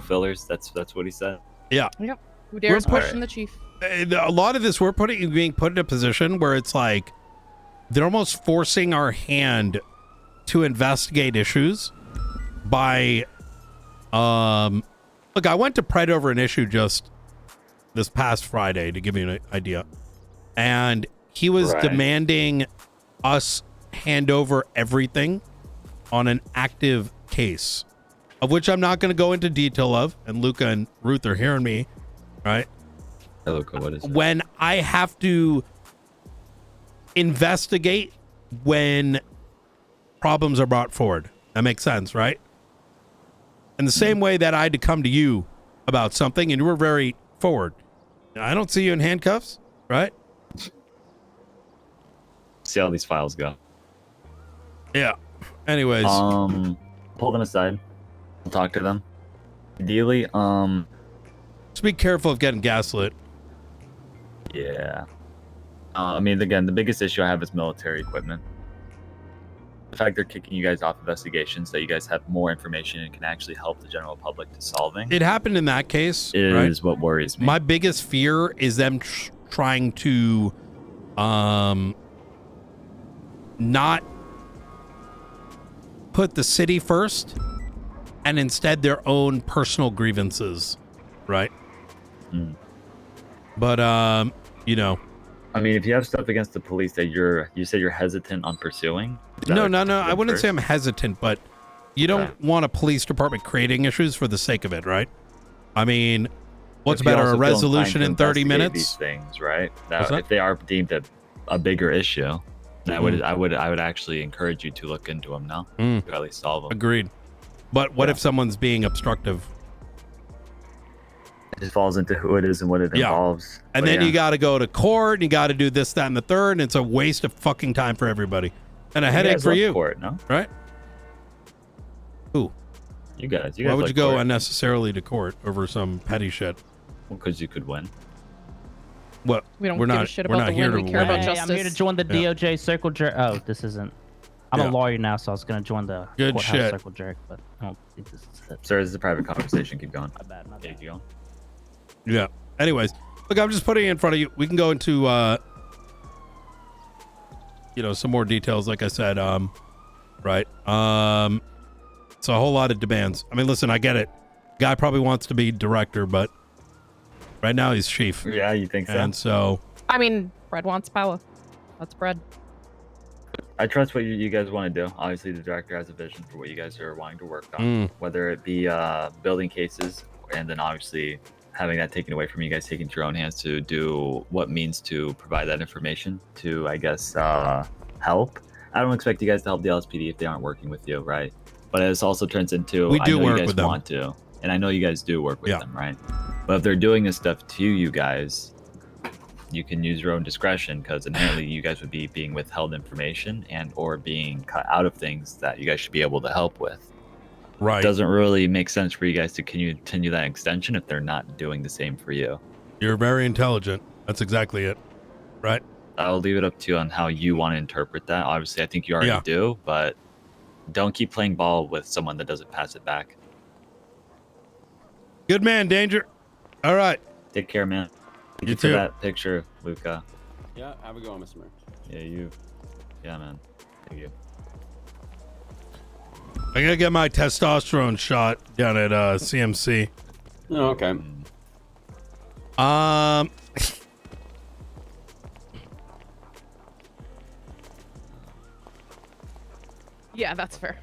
Speaker 15: fillers. That's what he said.
Speaker 1: Yeah.
Speaker 5: Yep. Who dares question the chief?
Speaker 1: A lot of this, we're being put in a position where it's like they're almost forcing our hand to investigate issues by look, I went to Pred over an issue just this past Friday to give you an idea, and he was demanding us hand over everything on an active case, of which I'm not going to go into detail of, and Luca and Ruth are hearing me, right?
Speaker 15: Hey, Luca, what is it?
Speaker 1: When I have to investigate when problems are brought forward. That makes sense, right? In the same way that I had to come to you about something and you were very forward. I don't see you in handcuffs, right?
Speaker 15: See how these files go.
Speaker 1: Yeah. Anyways.
Speaker 15: Pull them aside. I'll talk to them. Ideally,
Speaker 1: just be careful of getting gaslit.
Speaker 15: Yeah. I mean, again, the biggest issue I have is military equipment. The fact they're kicking you guys off investigations, that you guys have more information and can actually help the general public to solving.
Speaker 1: It happened in that case.
Speaker 15: Is what worries me.
Speaker 1: My biggest fear is them trying to not put the city first and instead their own personal grievances, right? But you know,
Speaker 15: I mean, if you have stuff against the police that you say you're hesitant on pursuing.
Speaker 1: no, I wouldn't say I'm hesitant, but you don't want a police department creating issues for the sake of it, right? I mean, what's
Speaker 15: If you
Speaker 1: better,
Speaker 15: also
Speaker 1: a
Speaker 15: feel
Speaker 1: resolution in
Speaker 15: inclined to
Speaker 1: 30
Speaker 15: investigate
Speaker 1: minutes?
Speaker 15: These things, right?
Speaker 1: What's that?
Speaker 15: If they are deemed a bigger issue, I would actually encourage you to look into them now. To at least solve them.
Speaker 1: Agreed. But what if someone's being obstructive?
Speaker 15: It just falls into who it is and what it involves.
Speaker 1: And
Speaker 15: But
Speaker 1: then
Speaker 15: yeah.
Speaker 1: you got to go to court and you got to do this, that, and the third, and it's a waste of fucking time for everybody. And a headache
Speaker 15: guys
Speaker 1: for
Speaker 15: love
Speaker 1: you.
Speaker 15: court, no?
Speaker 1: Right? Who?
Speaker 15: You guys.
Speaker 1: Why would
Speaker 15: like
Speaker 1: you go
Speaker 15: court.
Speaker 1: unnecessarily to court over some petty shit?
Speaker 15: Well, because you could win.
Speaker 1: What?
Speaker 5: We don't
Speaker 1: we're
Speaker 5: give
Speaker 1: not,
Speaker 5: a shit
Speaker 1: we're
Speaker 5: about
Speaker 1: not
Speaker 5: the
Speaker 1: here
Speaker 5: win.
Speaker 1: to
Speaker 5: We care about
Speaker 1: win.
Speaker 5: justice.
Speaker 8: I'm here to join the
Speaker 1: Yeah.
Speaker 8: DOJ circle jerk. Oh, this isn't. I'm
Speaker 1: Yeah.
Speaker 8: a lawyer now, so I was gonna join the
Speaker 1: Good
Speaker 8: courthouse
Speaker 1: shit.
Speaker 8: circle jerk, but I don't think this is it.
Speaker 15: Sir, this is a private conversation. Keep going.
Speaker 8: My bad.
Speaker 15: Yeah, keep going.
Speaker 1: Yeah. Anyways, look, I'm just putting it in front of you. We can go into some more details, like I said. Right. It's a whole lot of demands. I mean, listen, I get it. Guy probably wants to be director, but right now he's chief.
Speaker 15: Yeah, you think so?
Speaker 1: And so
Speaker 5: I mean, Brad wants power. That's Brad.
Speaker 15: I trust what you guys want to do. Obviously, the director has a vision for what you guys are wanting to work on, whether it be building cases, and then obviously having that taken away from you guys, taking to your own hands to do what means to provide that information to, I guess, help. I don't expect you guys to help the LSPD if they aren't working with you, right? But it also turns into
Speaker 1: We do
Speaker 15: I know
Speaker 1: work
Speaker 15: you guys
Speaker 1: with them.
Speaker 15: want to, and I know you guys do work with them, right? But if they're doing this stuff to you guys, you can use your own discretion, because inherently you guys would be being withheld information and or being cut out of things that you guys should be able to help with.
Speaker 1: Right.
Speaker 15: It doesn't really make sense for you guys to continue that extension if they're not doing the same for you.
Speaker 1: you're very intelligent. That's exactly it. Right.
Speaker 15: I'll leave it up to you on how you want to interpret that. Obviously, I think you already do, but don't keep playing ball with someone that doesn't pass it back.
Speaker 1: Good man, Danger. All right.
Speaker 15: Take care, man. Thank
Speaker 1: You
Speaker 15: you for
Speaker 1: too.
Speaker 15: that picture, Luca.
Speaker 14: Yeah, have a go on, Mr. Mayor.
Speaker 15: Yeah, you. Yeah, man. Thank you.
Speaker 1: I gotta get my testosterone shot down at CMC.
Speaker 14: Oh, okay.
Speaker 5: Yeah, that's fair.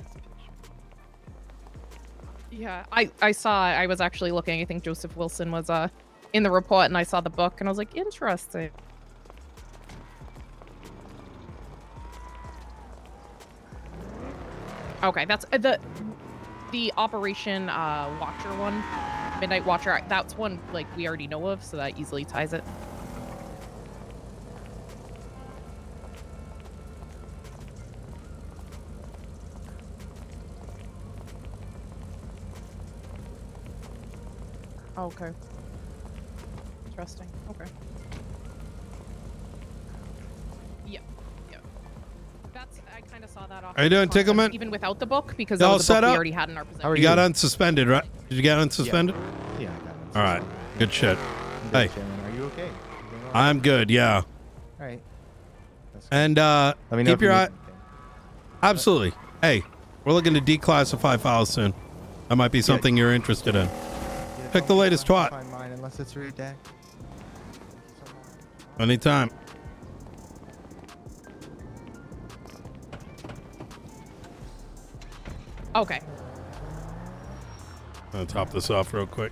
Speaker 5: Yeah, I was actually looking. I think Joseph Wilson was in the report, and I saw the book, and I was like, interesting. Okay, that's the Operation Watcher one, Midnight Watcher. That's one like we already know of, so that easily ties it. Okay. Interesting. Okay. Yeah. Yeah. That's I kind of saw that off.
Speaker 1: How you doing, Tickleman?
Speaker 5: Even without the book, because
Speaker 1: You
Speaker 5: that
Speaker 1: all
Speaker 5: was a book
Speaker 1: set
Speaker 5: we
Speaker 1: up?
Speaker 5: already had in our possession.
Speaker 1: You got unsuspended, right? Did you get unsuspended?
Speaker 19: Yeah, I got it.
Speaker 1: All right. Good shit. Hey.
Speaker 19: Are you okay?
Speaker 1: I'm good, yeah.
Speaker 19: All right.
Speaker 1: And
Speaker 19: me know
Speaker 1: keep
Speaker 19: if
Speaker 1: your
Speaker 19: you
Speaker 1: eye.
Speaker 19: need
Speaker 1: Absolutely. Hey, we're looking to declassify files soon. That might be something you're interested in. Pick the latest twat.
Speaker 19: Find mine unless it's redacted.
Speaker 1: Anytime.
Speaker 5: Okay.
Speaker 1: I'll top this off real quick.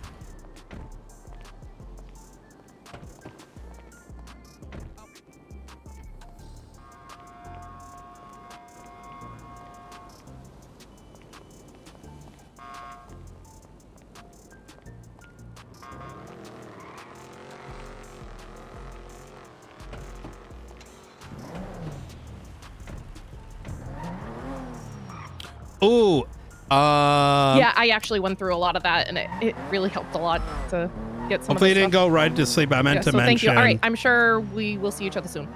Speaker 1: Ooh.
Speaker 5: Yeah, I actually went through a lot of that, and it really helped a lot to get some.
Speaker 1: Hopefully,
Speaker 5: of
Speaker 1: you
Speaker 5: the
Speaker 1: didn't
Speaker 5: stuff.
Speaker 1: go right to sleep. I meant
Speaker 5: Yeah,
Speaker 1: to
Speaker 5: so
Speaker 1: mention.
Speaker 5: thank you. All right, I'm sure we will see each other soon.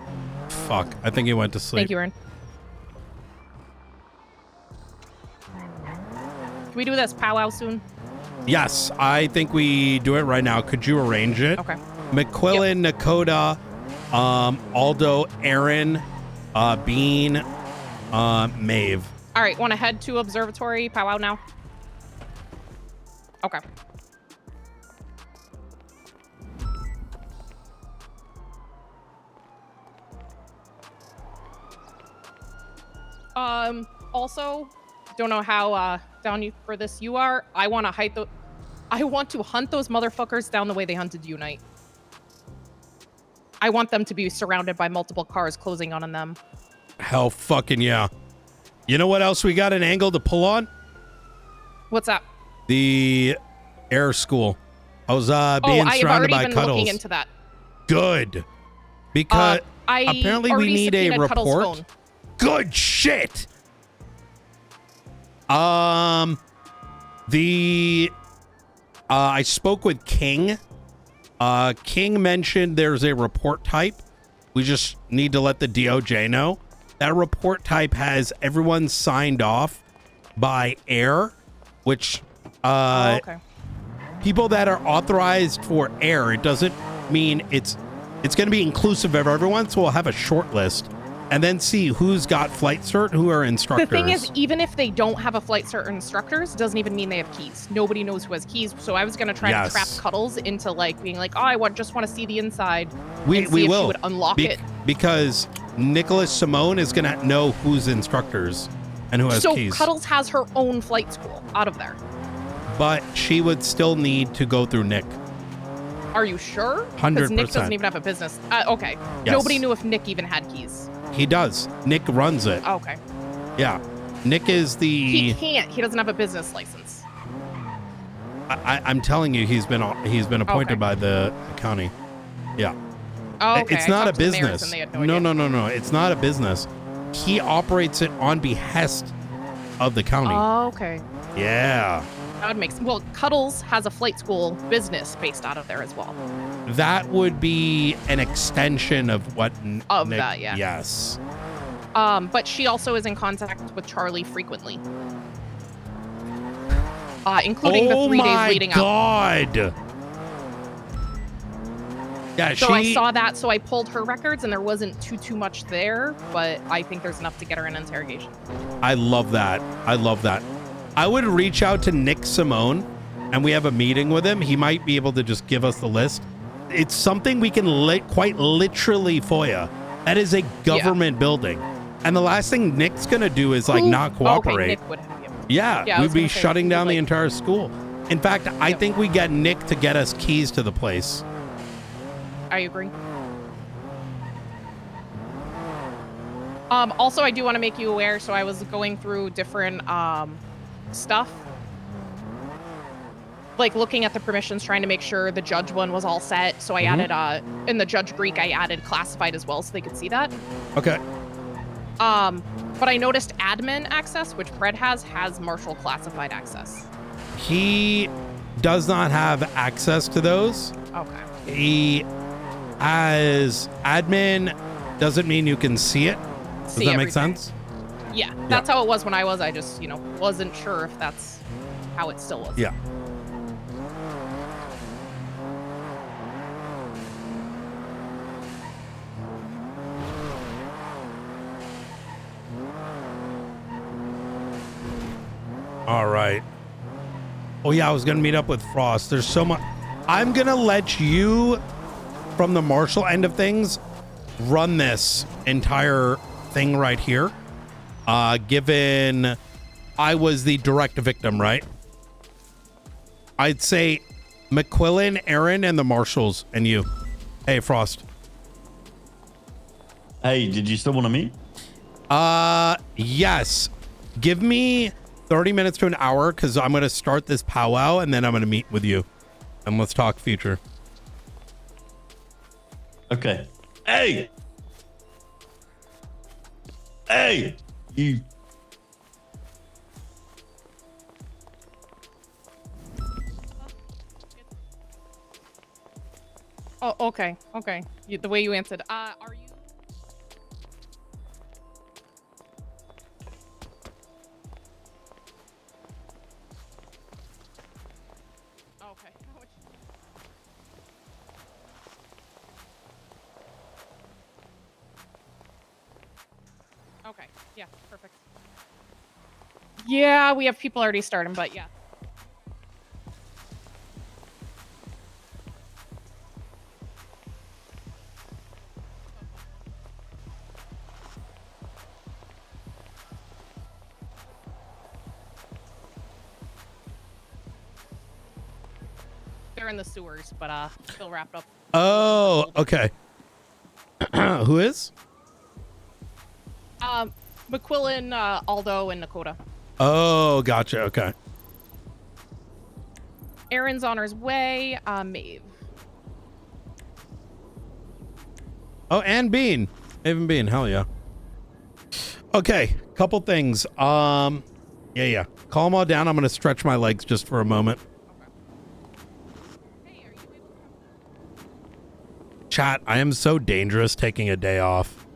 Speaker 1: Fuck, I think he went to sleep.
Speaker 5: Thank you, Aaron. Can we do this powwow soon?
Speaker 1: Yes, I think we do it right now. Could you arrange it?
Speaker 5: Okay.
Speaker 1: McQuillan, Nakota, Aldo, Aaron, Bean, Maeve.
Speaker 5: All right, want to head to observatory powwow now? Okay. Also, don't know how down you for this you are. I want to hunt those motherfuckers down the way they hunted Unite. I want them to be surrounded by multiple cars closing on them.
Speaker 1: Hell fucking yeah. You know what else we got an angle to pull on?
Speaker 5: What's that?
Speaker 1: The air school. I was being
Speaker 5: I have
Speaker 1: surrounded
Speaker 5: already
Speaker 1: by
Speaker 5: been
Speaker 1: Cuddles.
Speaker 5: looking into that.
Speaker 1: Good. Because
Speaker 5: I
Speaker 1: apparently we
Speaker 5: already
Speaker 1: need a
Speaker 5: subpoenaed Cuddles'
Speaker 1: report.
Speaker 5: phone.
Speaker 1: Good shit. I spoke with King. King mentioned there's a report type. We just need to let the DOJ know. That report type has everyone signed off by air, which
Speaker 5: Okay.
Speaker 1: people that are authorized for air, it doesn't mean it's going to be inclusive of everyone, so we'll have a short list and then see who's got flight cert, who are instructors.
Speaker 5: The thing is, even if they don't have a flight cert or instructors, doesn't even mean they have keys. Nobody knows who has keys. So I was gonna try to trap Cuddles into like being like, oh, I just want to see the inside.
Speaker 1: we
Speaker 5: and see if
Speaker 1: will
Speaker 5: she would unlock it.
Speaker 1: because Nicholas Simone is going to know who's instructors and who has
Speaker 5: So
Speaker 1: keys.
Speaker 5: Cuddles has her own flight school out of there.
Speaker 1: But she would still need to go through Nick.
Speaker 5: Are you sure? Because Nick
Speaker 1: 100%.
Speaker 5: doesn't even have a business. Okay.
Speaker 1: Yes.
Speaker 5: Nobody knew if Nick even had keys.
Speaker 1: He does. Nick runs it.
Speaker 5: Okay.
Speaker 1: Yeah. Nick is
Speaker 5: He
Speaker 1: the.
Speaker 5: can't. He doesn't have a business license.
Speaker 1: I'm telling you, he's been appointed
Speaker 5: Okay.
Speaker 1: by the county. Yeah.
Speaker 5: Oh, okay.
Speaker 1: It's
Speaker 5: I
Speaker 1: not a
Speaker 5: talked to the mayors
Speaker 1: business.
Speaker 5: and they had
Speaker 1: No,
Speaker 5: idea.
Speaker 1: no. It's not a business. He operates it on behest of the county.
Speaker 5: Oh, okay.
Speaker 1: Yeah.
Speaker 5: That would make sense. Well, Cuddles has a flight school business based out of there as well.
Speaker 1: That would be an extension of what
Speaker 5: Of
Speaker 1: Nick,
Speaker 5: that, yeah.
Speaker 1: Yes.
Speaker 5: But she also is in contact with Charlie frequently. Including the 3 days leading up.
Speaker 1: Oh my God. Yeah,
Speaker 5: So I saw that, so I pulled her records, and there wasn't too much there, but I think there's enough to get her in interrogation.
Speaker 1: I love that. I love that. I would reach out to Nick Simone, and we have a meeting with him. He might be able to just give us the list. It's something we can quite literally FOIA. That is a government building. And the last thing Nick's going to do is like not cooperate.
Speaker 5: Okay, Nick would have
Speaker 1: Yeah,
Speaker 5: I
Speaker 1: we'd
Speaker 5: was
Speaker 1: be
Speaker 5: gonna say,
Speaker 1: shutting
Speaker 5: he
Speaker 1: down
Speaker 5: would,
Speaker 1: the
Speaker 5: like-
Speaker 1: entire school. In fact, I think we get Nick to get us keys to the place.
Speaker 5: I agree. Also, I do want to make you aware, so I was going through different stuff. Like looking at the permissions, trying to make sure the judge one was all set. So I
Speaker 1: Mhm.
Speaker 5: added, in the judge Greek, I added classified as well so they could see that.
Speaker 1: Okay.
Speaker 5: But I noticed admin access, which Fred has Marshall classified access.
Speaker 1: He does not have access to those.
Speaker 5: Okay.
Speaker 1: He has admin, doesn't mean you can see it. Does
Speaker 5: See
Speaker 1: that make
Speaker 5: everything.
Speaker 1: sense?
Speaker 5: Yeah, that's how it was when I was. I just, wasn't sure if that's how it still was.
Speaker 1: Yeah. All right. Oh yeah, I was gonna meet up with Frost. There's so much. I'm gonna let you, from the Marshall end of things, run this entire thing right here. Given I was the direct victim, right? I'd say McQuillan, Aaron, and the Marshalls, and you. Hey, Frost.
Speaker 22: Hey, did you still want to meet?
Speaker 1: Yes. Give me 30 minutes to an hour because I'm going to start this powwow and then I'm going to meet with you. And let's talk future.
Speaker 22: Okay. Hey! Hey! You.
Speaker 5: Oh, okay. The way you answered. Are you? Okay. Okay. Yeah. Perfect. Yeah, we have people already starting, but yeah. They're in the sewers, but still wrapped up.
Speaker 1: Oh, okay. Who is?
Speaker 5: McQuillan, Aldo, and Nakota.
Speaker 1: Oh, gotcha. Okay.
Speaker 5: Aaron's on his way. Maeve.
Speaker 1: Oh, and Bean. Even Bean. Hell yeah. Okay. Couple things. Yeah. Calm all down. I'm gonna stretch my legs just for a moment. Chat, I am so dangerous taking a day off.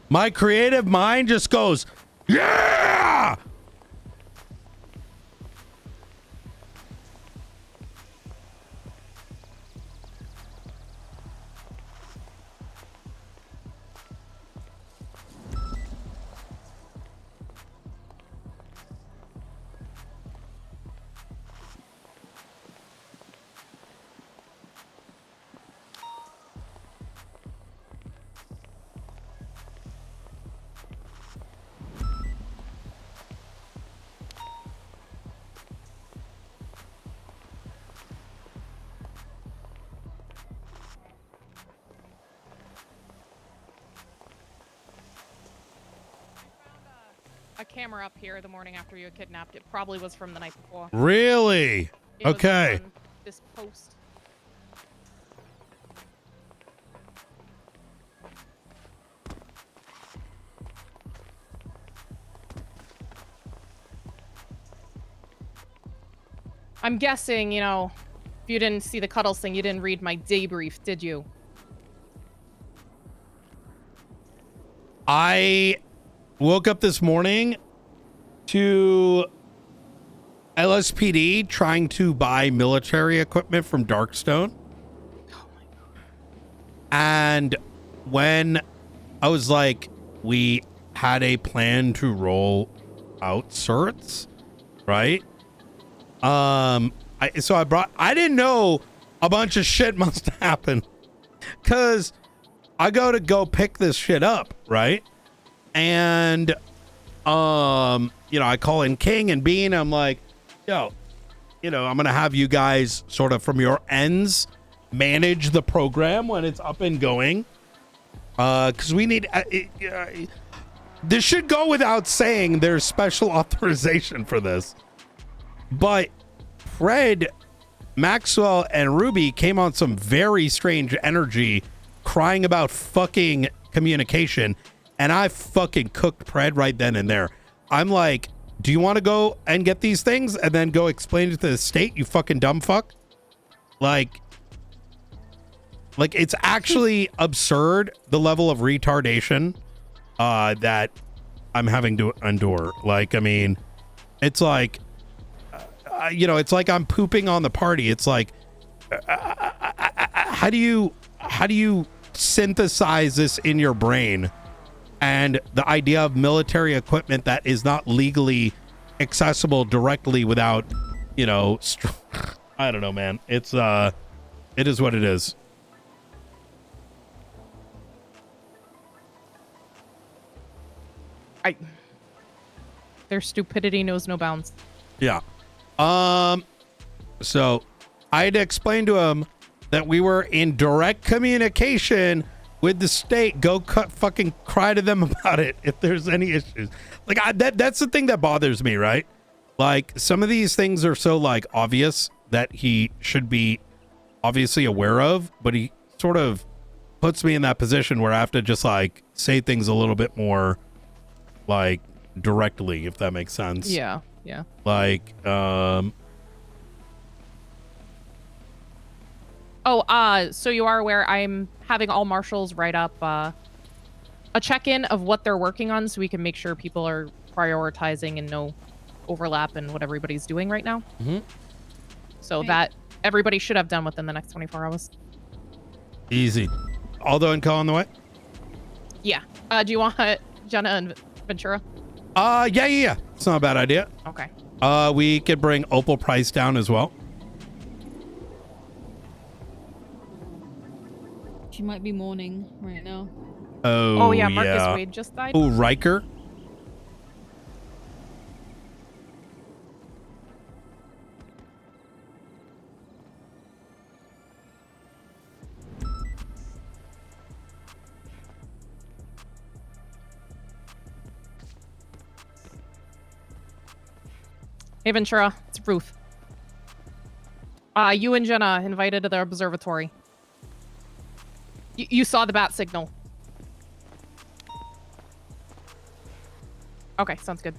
Speaker 1: My creative mind just goes, yeah!
Speaker 5: A camera up here the morning after you were kidnapped. It probably was from the night before.
Speaker 1: Really?
Speaker 5: It was
Speaker 1: Okay.
Speaker 5: on this post. I'm guessing, if you didn't see the Cuddles thing, you didn't read my debrief, did you?
Speaker 1: I woke up this morning to LSPD trying to buy military equipment from Darkstone. And when I was like, we had a plan to roll out certs, right? I didn't know a bunch of shit must happen, because I go pick this shit up, right? And I call in King and Bean. I'm like, yo, I'm gonna have you guys sort of from your ends manage the program when it's up and going, because we need this should go without saying there's special authorization for this. But Fred, Maxwell, and Ruby came on some very strange energy crying about fucking communication, and I fucking cooked Pred right then and there. I'm like, do you want to go and get these things and then go explain it to the state, you fucking dumb fuck? Like it's actually absurd, the level of retardation that I'm having to endure. Like, I mean, it's like, it's like I'm pooping on the party. It's like, how do you synthesize this in your brain? And the idea of military equipment that is not legally accessible directly without, I don't know, man. It is what it is.
Speaker 5: Their stupidity knows no bounds.
Speaker 1: Yeah. So I had to explain to him that we were in direct communication with the state. Go fucking cry to them about it if there's any issues. Like, that's the thing that bothers me, right? Like, some of these things are so like obvious that he should be obviously aware of, but he sort of puts me in that position where I have to just like say things a little bit more like directly, if that makes sense.
Speaker 5: Yeah.
Speaker 1: Like,
Speaker 5: Oh, so you are aware I'm having all marshals write up a check-in of what they're working on so we can make sure people are prioritizing and no overlap in what everybody's doing right now.
Speaker 1: Mm-hmm.
Speaker 5: So that everybody should have done within the next 24 hours.
Speaker 1: Easy. Aldo and Co on the way?
Speaker 5: Yeah. Do you want Jenna and Ventura?
Speaker 1: Yeah. It's not a bad idea.
Speaker 5: Okay.
Speaker 1: We could bring Opal Price down as well.
Speaker 7: She might be mourning right now.
Speaker 1: Oh
Speaker 5: yeah, Marcus Wade just died.
Speaker 1: Oh, Riker.
Speaker 5: Hey, Ventura. It's Ruth. You and Jenna invited to the observatory. You saw the bat signal. Okay, sounds good.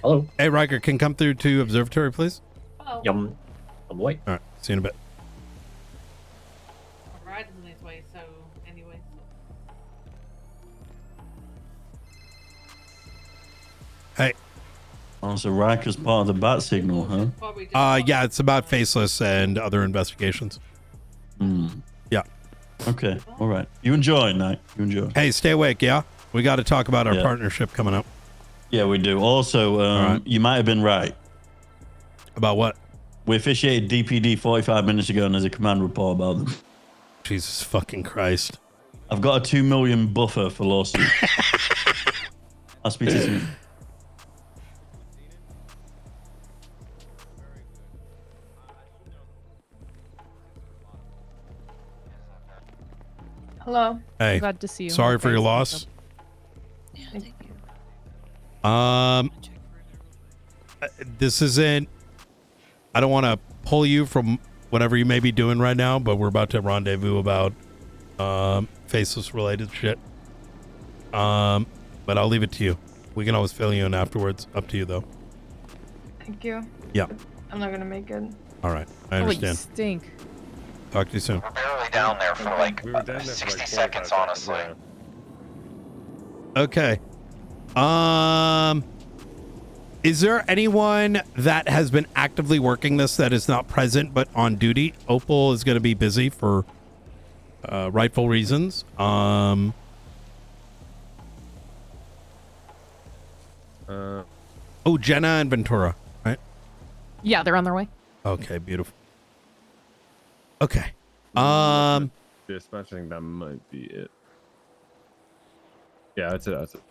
Speaker 12: Hello.
Speaker 1: Hey, Riker, can you come through to observatory, please?
Speaker 5: Hello.
Speaker 12: Yum. I'm away.
Speaker 1: All right. See you in a bit.
Speaker 11: Ride is on his way, so anyway.
Speaker 1: Hey.
Speaker 22: Oh, so Riker's part of the bat signal, huh?
Speaker 1: Yeah, it's about Faceless and other investigations. Yeah.
Speaker 22: Okay. All right. You enjoy, Knight. You enjoy.
Speaker 1: Hey, stay awake, yeah? We got to talk about our partnership coming up.
Speaker 22: Yeah, we do. Also, you might have been right.
Speaker 1: About what?
Speaker 22: We officiated DPD 45 minutes ago, and there's a command report about them.
Speaker 1: Jesus fucking Christ.
Speaker 22: I've got a 2 million buffer for lawsuit. I'll speak to you soon.
Speaker 5: Hello.
Speaker 1: Hey.
Speaker 5: Glad to see you.
Speaker 1: Sorry for your loss.
Speaker 5: Thank you.
Speaker 1: This isn't. I don't want to pull you from whatever you may be doing right now, but we're about to rendezvous about Faceless related shit. But I'll leave it to you. We can always fill you in afterwards. Up to you though.
Speaker 21: Thank you.
Speaker 1: Yeah.
Speaker 21: I'm not gonna make it.
Speaker 1: All right. I
Speaker 5: Oh, you
Speaker 1: understand.
Speaker 5: stink.
Speaker 1: Talk to you soon.
Speaker 24: We're barely down there for like 60 seconds, honestly.
Speaker 1: Okay. Is there anyone that has been actively working this that is not present but on duty? Opal is going to be busy for rightful reasons.
Speaker 23: Uh,
Speaker 1: Oh, Jenna and Ventura, right?
Speaker 5: Yeah, they're on their way.
Speaker 1: Okay, beautiful. Okay.
Speaker 23: Dispatching, that might be it. Yeah, that's it. That's it.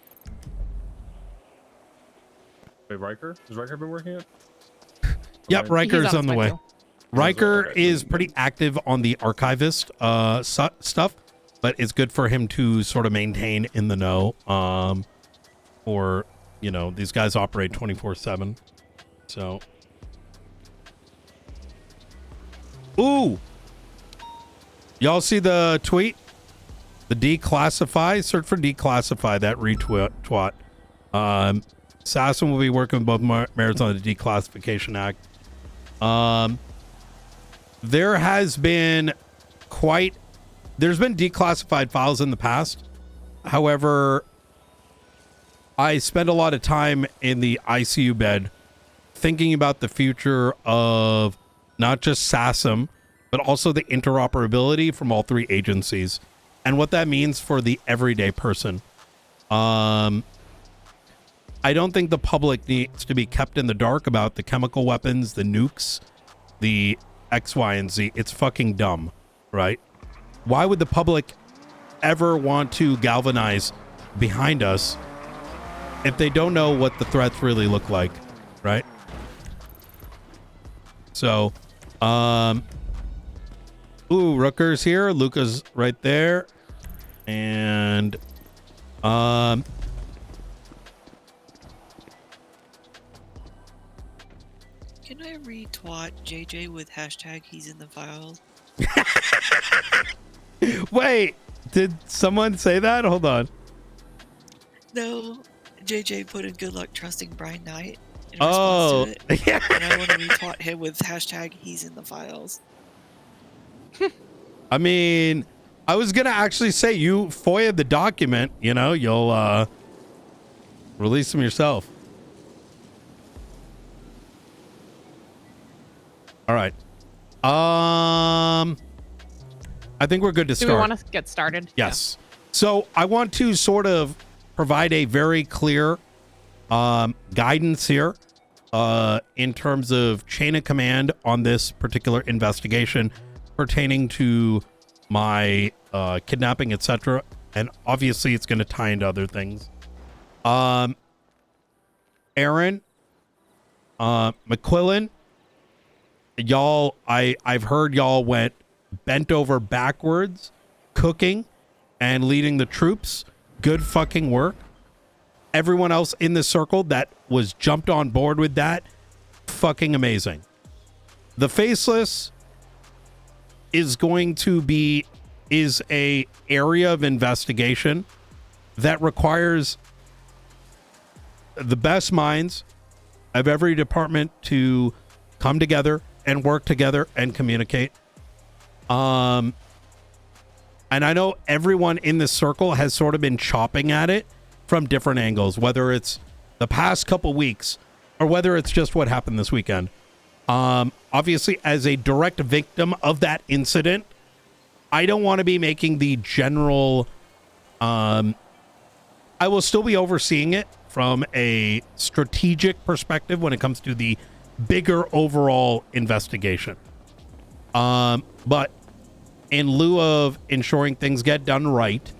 Speaker 23: Wait, Riker? Has Riker been working yet?
Speaker 1: Yep, Riker's on the way. Riker
Speaker 23: Okay.
Speaker 1: is pretty active on the archivist stuff, but it's good for him to sort of maintain in the know. Or, you know, these guys operate 24/7. So. Ooh. Y'all see the tweet? The declassify? Search for declassify, that retweet. Sasson will be working with both mayors on the Declassification Act. There has been there's been declassified files in the past. However, I spend a lot of time in the ICU bed thinking about the future of not just SASM, but also the interoperability from all three agencies and what that means for the everyday person. I don't think the public needs to be kept in the dark about the chemical weapons, the nukes, the X, Y, and Z. It's fucking dumb, right? Why would the public ever want to galvanize behind us if they don't know what the threats really look like, right? So, ooh, Rooker's here. Luca's right there. And,
Speaker 25: Can I retweet JJ with hashtag he's in the files?
Speaker 1: wait, did someone say that? Hold on.
Speaker 25: No, JJ put in good luck trusting Brian Knight in
Speaker 1: Oh,
Speaker 25: response to it. And I want to retweet him with hashtag he's in the files.
Speaker 1: I mean, I was gonna actually say you FOIA the document, you know, you'll release them yourself. All right. I think we're good to start.
Speaker 5: Do we want to get started?
Speaker 1: Yes. So I want to sort of provide a very clear guidance here in terms of chain of command on this particular investigation pertaining to my kidnapping, etc. And obviously it's going to tie into other things. Aaron, McQuillan, y'all, I've heard y'all went bent over backwards cooking and leading the troops. Good fucking work. Everyone else in the circle that was jumped on board with that, fucking amazing. The Faceless is going to be a area of investigation that requires the best minds of every department to come together and work together and communicate. And I know everyone in this circle has sort of been chopping at it from different angles, whether it's the past couple weeks or whether it's just what happened this weekend. Obviously, as a direct victim of that incident, I don't want to be making the general... I will still be overseeing it from a strategic perspective when it comes to the bigger overall investigation. But in lieu of ensuring things get done right,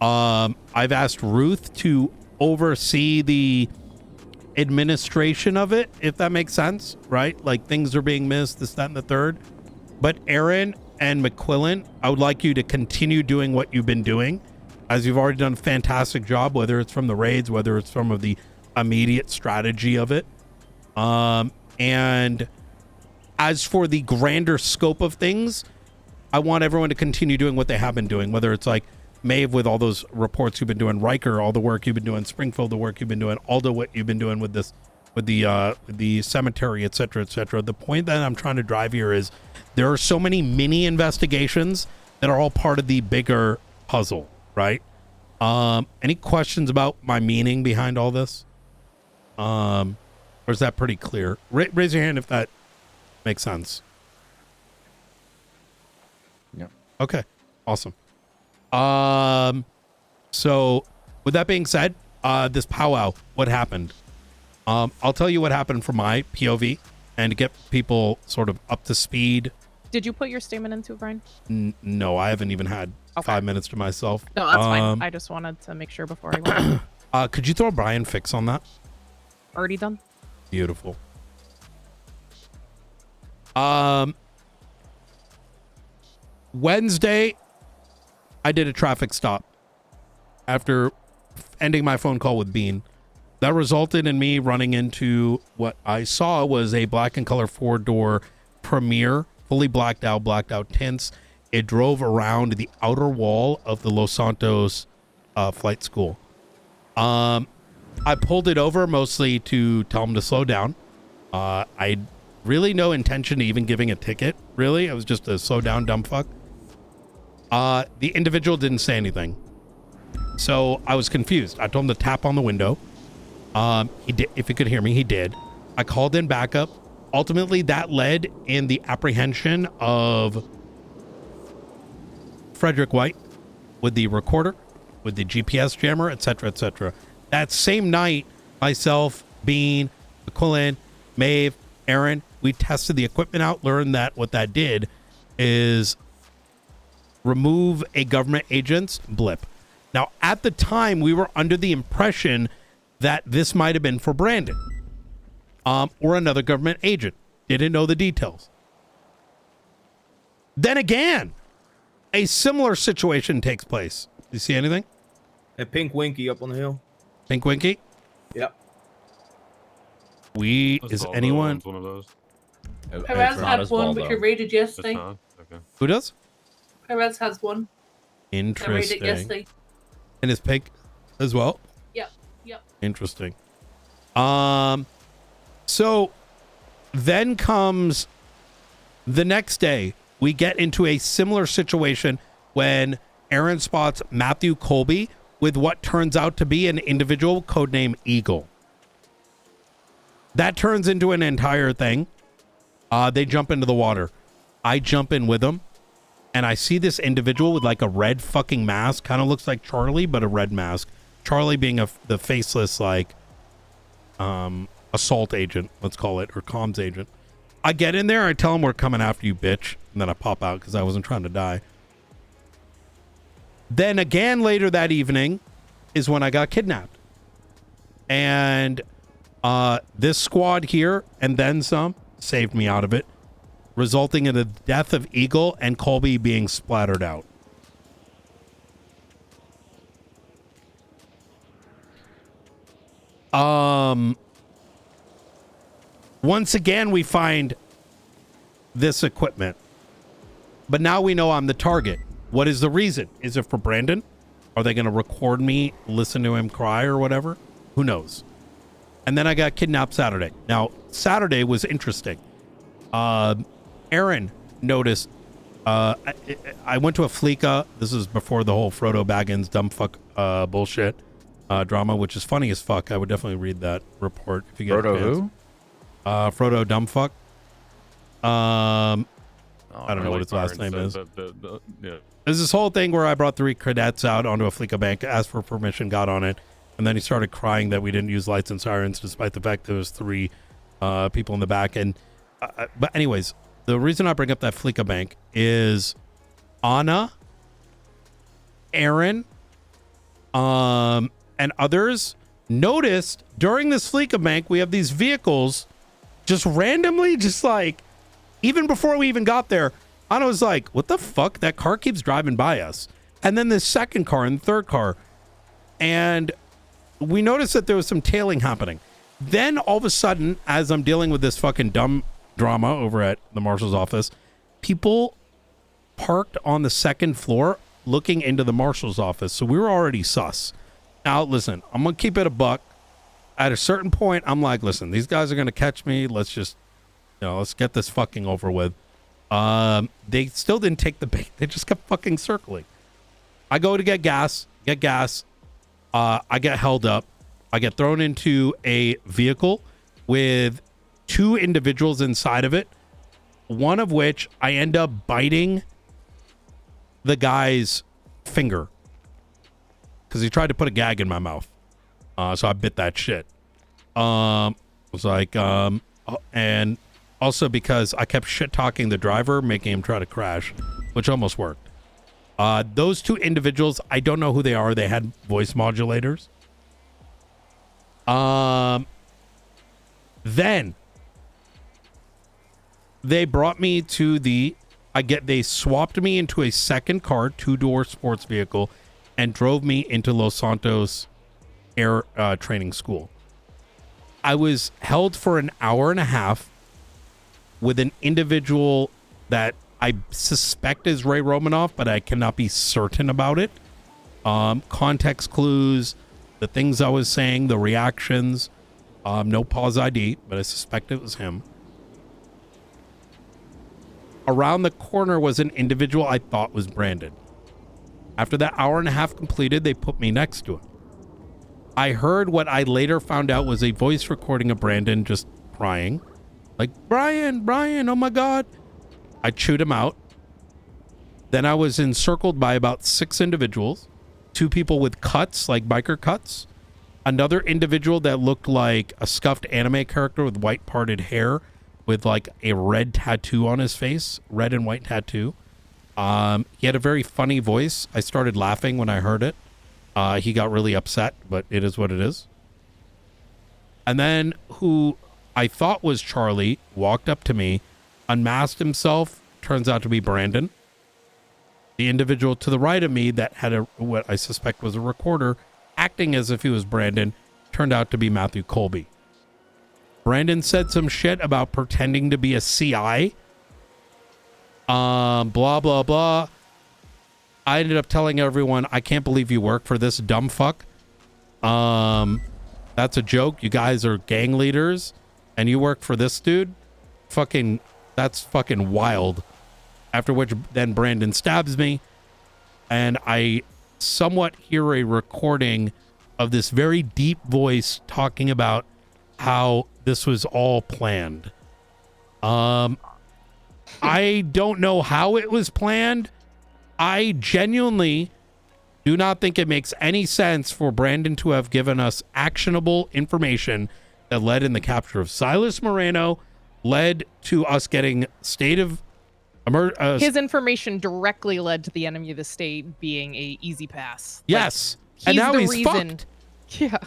Speaker 1: I've asked Ruth to oversee the administration of it, if that makes sense, right? Like things are being missed, this, that, and the third. But Aaron and McQuillan, I would like you to continue doing what you've been doing, as you've already done a fantastic job, whether it's from the raids, whether it's from the immediate strategy of it. And as for the grander scope of things, I want everyone to continue doing what they have been doing, whether it's like Maeve with all those reports you've been doing, Riker, all the work you've been doing, Springfield, the work you've been doing, Aldo, what you've been doing with this, with the cemetery, etc., etc. The point that I'm trying to drive here is there are so many mini investigations that are all part of the bigger puzzle, right? Any questions about my meaning behind all this? Or is that pretty clear? Raise your hand if that makes sense.
Speaker 2: Yep.
Speaker 1: Okay. Awesome. So with that being said, this powwow, what happened? I'll tell you what happened from my POV and to get people sort of up to speed.
Speaker 5: Did you put your statement into it, Brian?
Speaker 1: No, I haven't even had 5 minutes to myself.
Speaker 5: No, that's fine. I just wanted to make sure before I went.
Speaker 1: Could you throw Brian Fix on that?
Speaker 5: Already done.
Speaker 1: Beautiful. Wednesday, I did a traffic stop after ending my phone call with Bean. That resulted in me running into what I saw was a black and color 4-door Premier, fully blacked out tints. It drove around the outer wall of the Los Santos flight school. I pulled it over mostly to tell him to slow down. I really no intention to even giving a ticket, really. It was just a slow down, dumb fuck. The individual didn't say anything. So I was confused. I told him to tap on the window. He did, if he could hear me, he did. I called in backup. Ultimately, that led in the apprehension of Frederick White with the recorder, with the GPS jammer, etc., etc. That same night, myself, Bean, McQuillan, Maeve, Aaron, we tested the equipment out, learned that what that did is remove a government agent's blip. Now, at the time, we were under the impression that this might have been for Brandon or another government agent. Didn't know the details. Then again, a similar situation takes place. You see anything?
Speaker 20: Hey, Pink Winky up on the hill.
Speaker 1: Pink Winky?
Speaker 20: Yep.
Speaker 1: Is anyone?
Speaker 23: One of those.
Speaker 11: Perez had one, which we raided yesterday.
Speaker 23: Okay.
Speaker 1: Who does?
Speaker 11: Perez has one. I raided
Speaker 1: Interesting.
Speaker 11: it yesterday.
Speaker 1: And is Pink as well?
Speaker 11: Yep. Yep.
Speaker 1: Interesting. So then comes the next day. we get into a similar situation when Aaron spots Matthew Colby with what turns out to be an individual codename Eagle. That turns into an entire thing. They jump into the water. I jump in with them, and I see this individual with like a red fucking mask. Kind of looks like Charlie, but a red mask. Charlie being the faceless, like, assault agent, let's call it, or comms agent. I get in there, I tell him we're coming after you, bitch. And then I pop out because I wasn't trying to die. Then again, later that evening is when I got kidnapped. And this squad here, and then some, saved me out of it, resulting in the death of Eagle and Colby being splattered out. Once again, we find this equipment. But now we know I'm the target. What is the reason? Is it for Brandon? Are they going to record me, listen to him cry or whatever? Who knows? And then I got kidnapped Saturday. Now, Saturday was interesting. Aaron noticed, I went to a Fleeka. This is before the whole Frodo Baggins dumb fuck bullshit drama, which is funny as fuck. I would definitely read that report if you get
Speaker 4: Frodo
Speaker 1: a chance.
Speaker 4: who?
Speaker 1: Frodo Dumbfuck. I don't know what his last name is.
Speaker 23: Yeah.
Speaker 1: There's this whole thing where I brought 3 cadets out onto a Fleeka bank, asked for permission, got on it, and then he started crying that we didn't use lights and sirens, despite the fact there was 3 people in the back. And but anyways, the reason I bring up that Fleeka bank is Anna, Aaron, and others noticed during this Fleeka bank we have these vehicles just randomly, just like, even before we even got there, Anna was like, what the fuck? That car keeps driving by us. And then this second car and third car. And we noticed that there was some tailing happening. Then all of a sudden, as I'm dealing with this fucking dumb drama over at the marshal's office, people parked on the second floor looking into the marshal's office. So we were already sus. Now, listen, I'm going to keep it a buck. At a certain point, I'm like, listen, these guys are going to catch me. Let's just, let's get this fucking over with. They still didn't take the bait. They just kept fucking circling. I go to get gas. I get held up. I get thrown into a vehicle with 2 individuals inside of it. One of which I end up biting the guy's finger because he tried to put a gag in my mouth. So I bit that shit. Was like, and also because I kept shit talking the driver, making him try to crash, which almost worked. Those 2 individuals, I don't know who they are. They had voice modulators. Then they brought me to they swapped me into a second car, 2-door sports vehicle, and drove me into Los Santos Air Training School. I was held for an hour and a half with an individual that I suspect is Ray Romanoff, but I cannot be certain about it. Context clues, the things I was saying, the reactions, no pause ID, but I suspect it was him. Around the corner was an individual I thought was Brandon. After that hour and a half completed, they put me next to him. I heard what I later found out was a voice recording of Brandon just crying. Like, Brian, oh my God. I chewed him out. Then I was encircled by about 6 individuals. 2 people with cuts, like biker cuts. Another individual that looked like a scuffed anime character with white parted hair with like a red tattoo on his face. Red and white tattoo. He had a very funny voice. I started laughing when I heard it. He got really upset, but it is what it is. And then who I thought was Charlie walked up to me, unmasked himself, turns out to be Brandon. The individual to the right of me that had what I suspect was a recorder, acting as if he was Brandon, turned out to be Matthew Colby. Brandon said some shit about pretending to be a CI. Blah, blah, blah. I ended up telling everyone, I can't believe you work for this dumb fuck. That's a joke. You guys are gang leaders and you work for this dude. That's fucking wild. after which then Brandon stabs me, and I somewhat hear a recording of this very deep voice talking about how this was all planned. I don't know how it was planned. I genuinely do not think it makes any sense for Brandon to have given us actionable information that led in the capture of Silas Moreno, led to us getting state of
Speaker 5: His information directly led to the enemy of the state being a easy pass.
Speaker 1: Yes.
Speaker 5: Like,
Speaker 1: And now
Speaker 5: the
Speaker 1: he's
Speaker 5: reason.
Speaker 1: fucked.
Speaker 5: Yeah.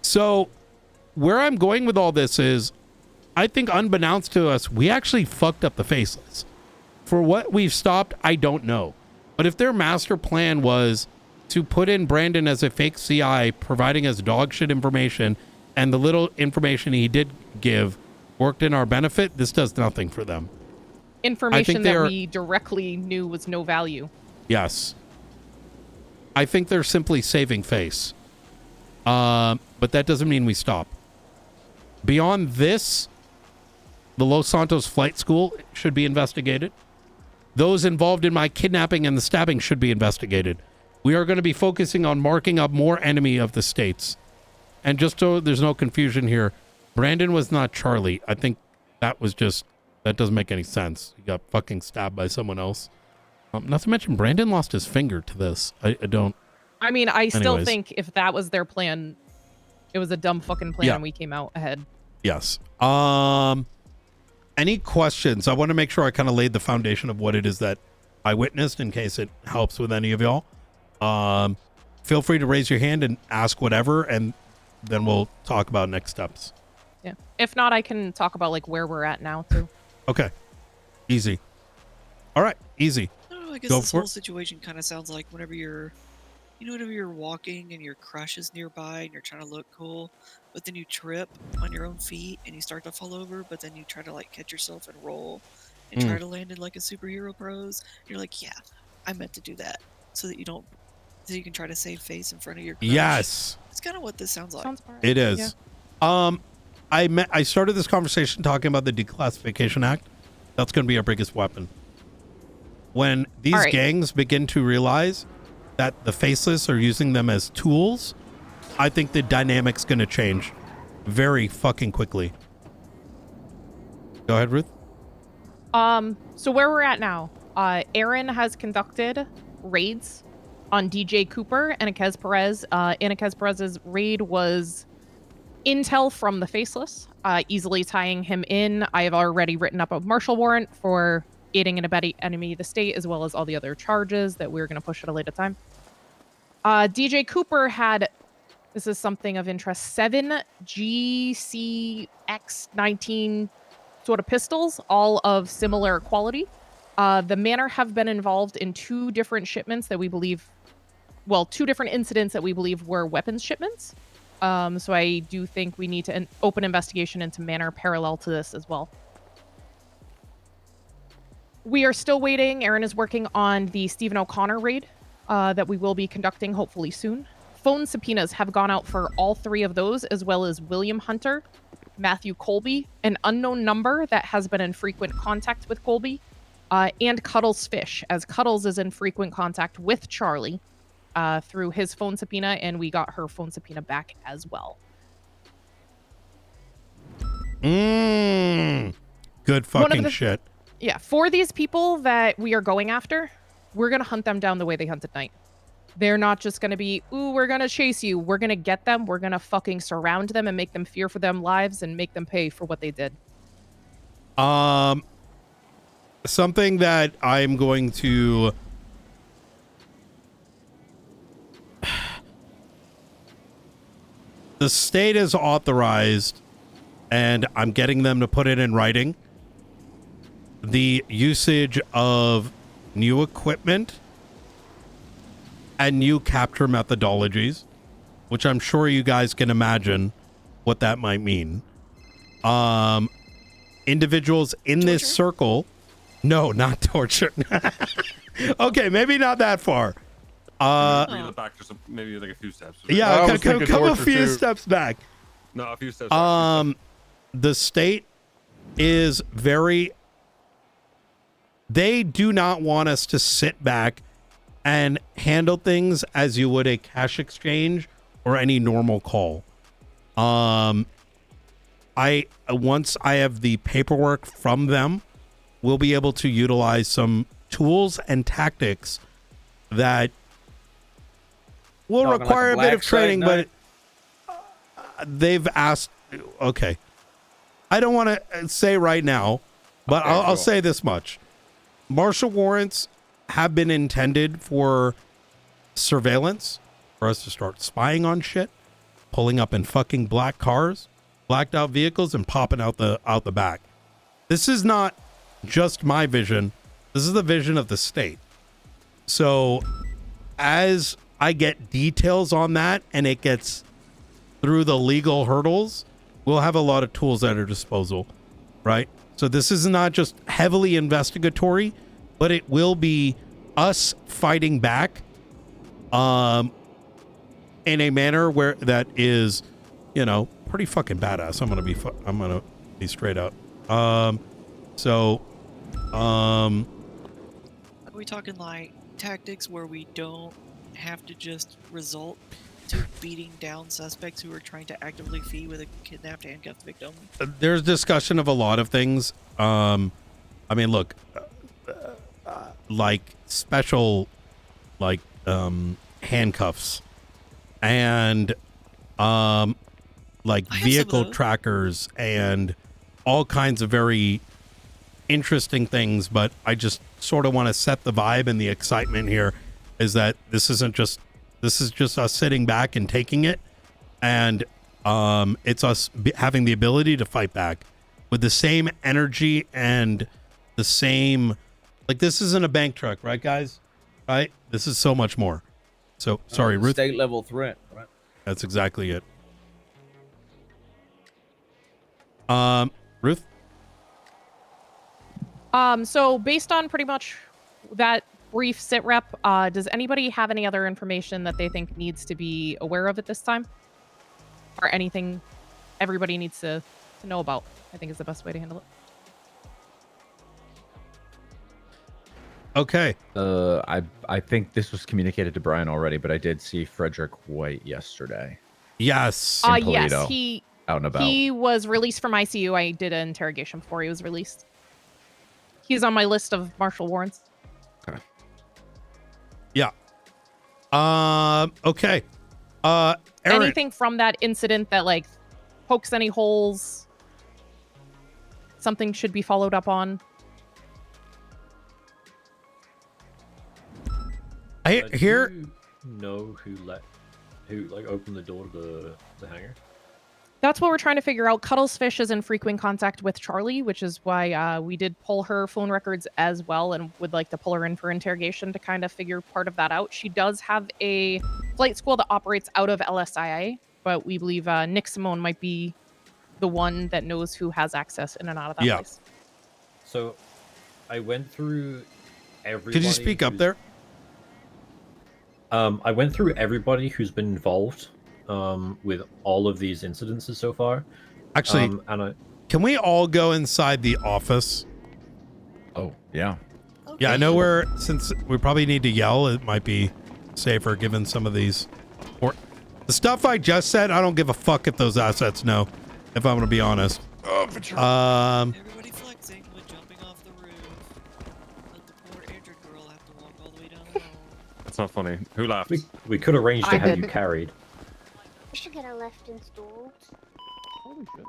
Speaker 1: So where I'm going with all this is, I think unbeknownst to us, we actually fucked up the Faceless. For what we've stopped, I don't know. But if their master plan was to put in Brandon as a fake CI, providing us dog shit information, and the little information he did give worked in our benefit, this does nothing for them.
Speaker 5: Information that we directly knew was no value.
Speaker 1: Yes. I think they're simply saving face. But that doesn't mean we stop. Beyond this, the Los Santos flight school should be investigated. Those involved in my kidnapping and the stabbing should be investigated. We are going to be focusing on marking up more enemy of the states. And just so there's no confusion here, Brandon was not Charlie. I think that was just, that doesn't make any sense. He got fucking stabbed by someone else. Not to mention, Brandon lost his finger to this. I don't.
Speaker 5: I mean, I still
Speaker 1: Anyways.
Speaker 5: think if that was their plan, it was a dumb fucking plan
Speaker 1: Yeah.
Speaker 5: and we came out ahead.
Speaker 1: Yes. Any questions? I want to make sure I kind of laid the foundation of what it is that I witnessed in case it helps with any of y'all. Feel free to raise your hand and ask whatever, and then we'll talk about next steps.
Speaker 5: Yeah. If not, I can talk about like where we're at now too.
Speaker 1: Okay. Easy. All right. Easy.
Speaker 25: I don't know, I guess
Speaker 1: Go
Speaker 25: this
Speaker 1: for
Speaker 25: whole
Speaker 1: it.
Speaker 25: situation kind of sounds like whenever you're, whenever you're walking and your crush is nearby and you're trying to look cool, but then you trip on your own feet and you start to fall over, but then you try to like catch yourself and roll and try
Speaker 1: Mm.
Speaker 25: to land in like a superhero pose. You're like, yeah, I meant to do that so that you don't, so you can try to save face in front of your crush.
Speaker 1: Yes.
Speaker 25: It's kind of what this sounds like.
Speaker 1: It is. I started this conversation talking about the Declassification Act. That's going to be our biggest weapon. When these
Speaker 5: All right.
Speaker 1: gangs begin to realize that the faceless are using them as tools, I think the dynamic's going to change very fucking quickly. Go ahead, Ruth.
Speaker 5: So where we're at now, Aaron has conducted raids on DJ Cooper and Inquez Perez. Inquez Perez's raid was intel from the Faceless, easily tying him in. I have already written up a martial warrant for aiding and abetting enemy of the state, as well as all the other charges that we're going to push at a later time. DJ Cooper had, this is something of interest, 7 GCX-19 sort of pistols, all of similar quality. The Manor have been involved in 2 different shipments that we believe, well, 2 different incidents that we believe were weapons shipments. So I do think we need to open investigation into Manor parallel to this as well. We are still waiting. Aaron is working on the Stephen O'Connor raid that we will be conducting hopefully soon. Phone subpoenas have gone out for all 3 of those, as well as William Hunter, Matthew Colby, an unknown number that has been in frequent contact with Colby, and Cuddles Fish, as Cuddles is in frequent contact with Charlie through his phone subpoena, and we got her phone subpoena back as well.
Speaker 1: Good fucking shit.
Speaker 5: Yeah, for these people that we are going after, we're going to hunt them down the way they hunt at night. They're not just going to be, ooh, we're going to chase you. We're going to get them. We're going to fucking surround them and make them fear for their lives and make them pay for what they did.
Speaker 1: Something that I'm going to the state is authorized, and I'm getting them to put it in writing, the usage of new equipment and new capture methodologies, which I'm sure you guys can imagine what that might mean. Individuals in this circle, no, not torture. Okay, maybe not that far.
Speaker 23: Bring it back to some, maybe like a few steps.
Speaker 1: Yeah, come a few steps back.
Speaker 23: No, a few steps back.
Speaker 1: The state is very They do not want us to sit back and handle things as you would a cash exchange or any normal call. Once I have the paperwork from them, we'll be able to utilize some tools and tactics that will
Speaker 20: Talking
Speaker 1: require
Speaker 20: like
Speaker 1: a bit of training,
Speaker 20: Black
Speaker 1: but they've asked. Okay, I don't want to say right now, but
Speaker 20: Okay,
Speaker 1: I'll
Speaker 20: sure.
Speaker 1: say this much: martial warrants have been intended for surveillance, for us to start spying on shit, pulling up in fucking black cars, blacked out vehicles, and popping out the back. This is not just my vision. This is the vision of the state. So as I get details on that and it gets through the legal hurdles, we'll have a lot of tools at our disposal, right? So this is not just heavily investigatory, but it will be us fighting back in a manner where that is, you know, pretty fucking badass. I'm gonna be straight up.
Speaker 25: Are we talking like tactics where we don't have to just result to beating down suspects who are trying to actively flee with a kidnapped, handcuffed victim?
Speaker 1: There's discussion of a lot of things. I mean, look, like special, like handcuffs, and like vehicle trackers, and all kinds of very interesting things. But I just sort of want to set the vibe and the excitement here is that this is just us sitting back and taking it, and it's us having the ability to fight back with the same energy and the same, like, this isn't a bank truck, right, guys? Right? This is so much more. So sorry, Ruth.
Speaker 20: State level threat, right?
Speaker 1: That's exactly it. Ruth.
Speaker 5: So based on pretty much that brief sit rep, does anybody have any other information that they think needs to be aware of at this time? Or anything everybody needs to know about, I think is the best way to handle it.
Speaker 1: Okay.
Speaker 4: I think this was communicated to Brian already, but I did see Frederick White yesterday.
Speaker 1: Yes.
Speaker 4: In
Speaker 5: Yes,
Speaker 4: Toledo,
Speaker 5: he
Speaker 4: out and about.
Speaker 5: He was released from ICU. I did an interrogation before he was released. He's on my list of martial warrants.
Speaker 1: Yeah. Okay. Aaron.
Speaker 5: Anything from that incident that like pokes any holes, something should be followed up on.
Speaker 1: I here.
Speaker 6: Do you know who opened the door to the hangar?
Speaker 5: That's what we're trying to figure out. Cuddlesfish is in frequent contact with Charlie, which is why we did pull her phone records as well and would like to pull her in for interrogation to kind of figure part of that out. She does have a flight school that operates out of LSIA, but we believe Nick Simone might be the one that knows who has access in and out of that place.
Speaker 6: So I went through everybody.
Speaker 1: Could you speak up there?
Speaker 6: I went through everybody who's been involved with all of these incidences so far.
Speaker 1: Actually, can we all go inside the office?
Speaker 4: Oh, yeah.
Speaker 1: Yeah, I know since we probably need to yell, it might be safer given some of these. Or the stuff I just said, I don't give a fuck if those assets know, if I'm going to be honest.
Speaker 25: Everybody flexing with jumping off the roof. Let the poor injured girl have to walk all the way down the hall.
Speaker 23: That's not funny. Who laughed?
Speaker 6: We could arrange to
Speaker 21: I
Speaker 6: have
Speaker 21: did.
Speaker 6: you carried.
Speaker 21: We should get a lift installed.
Speaker 23: Holy shit,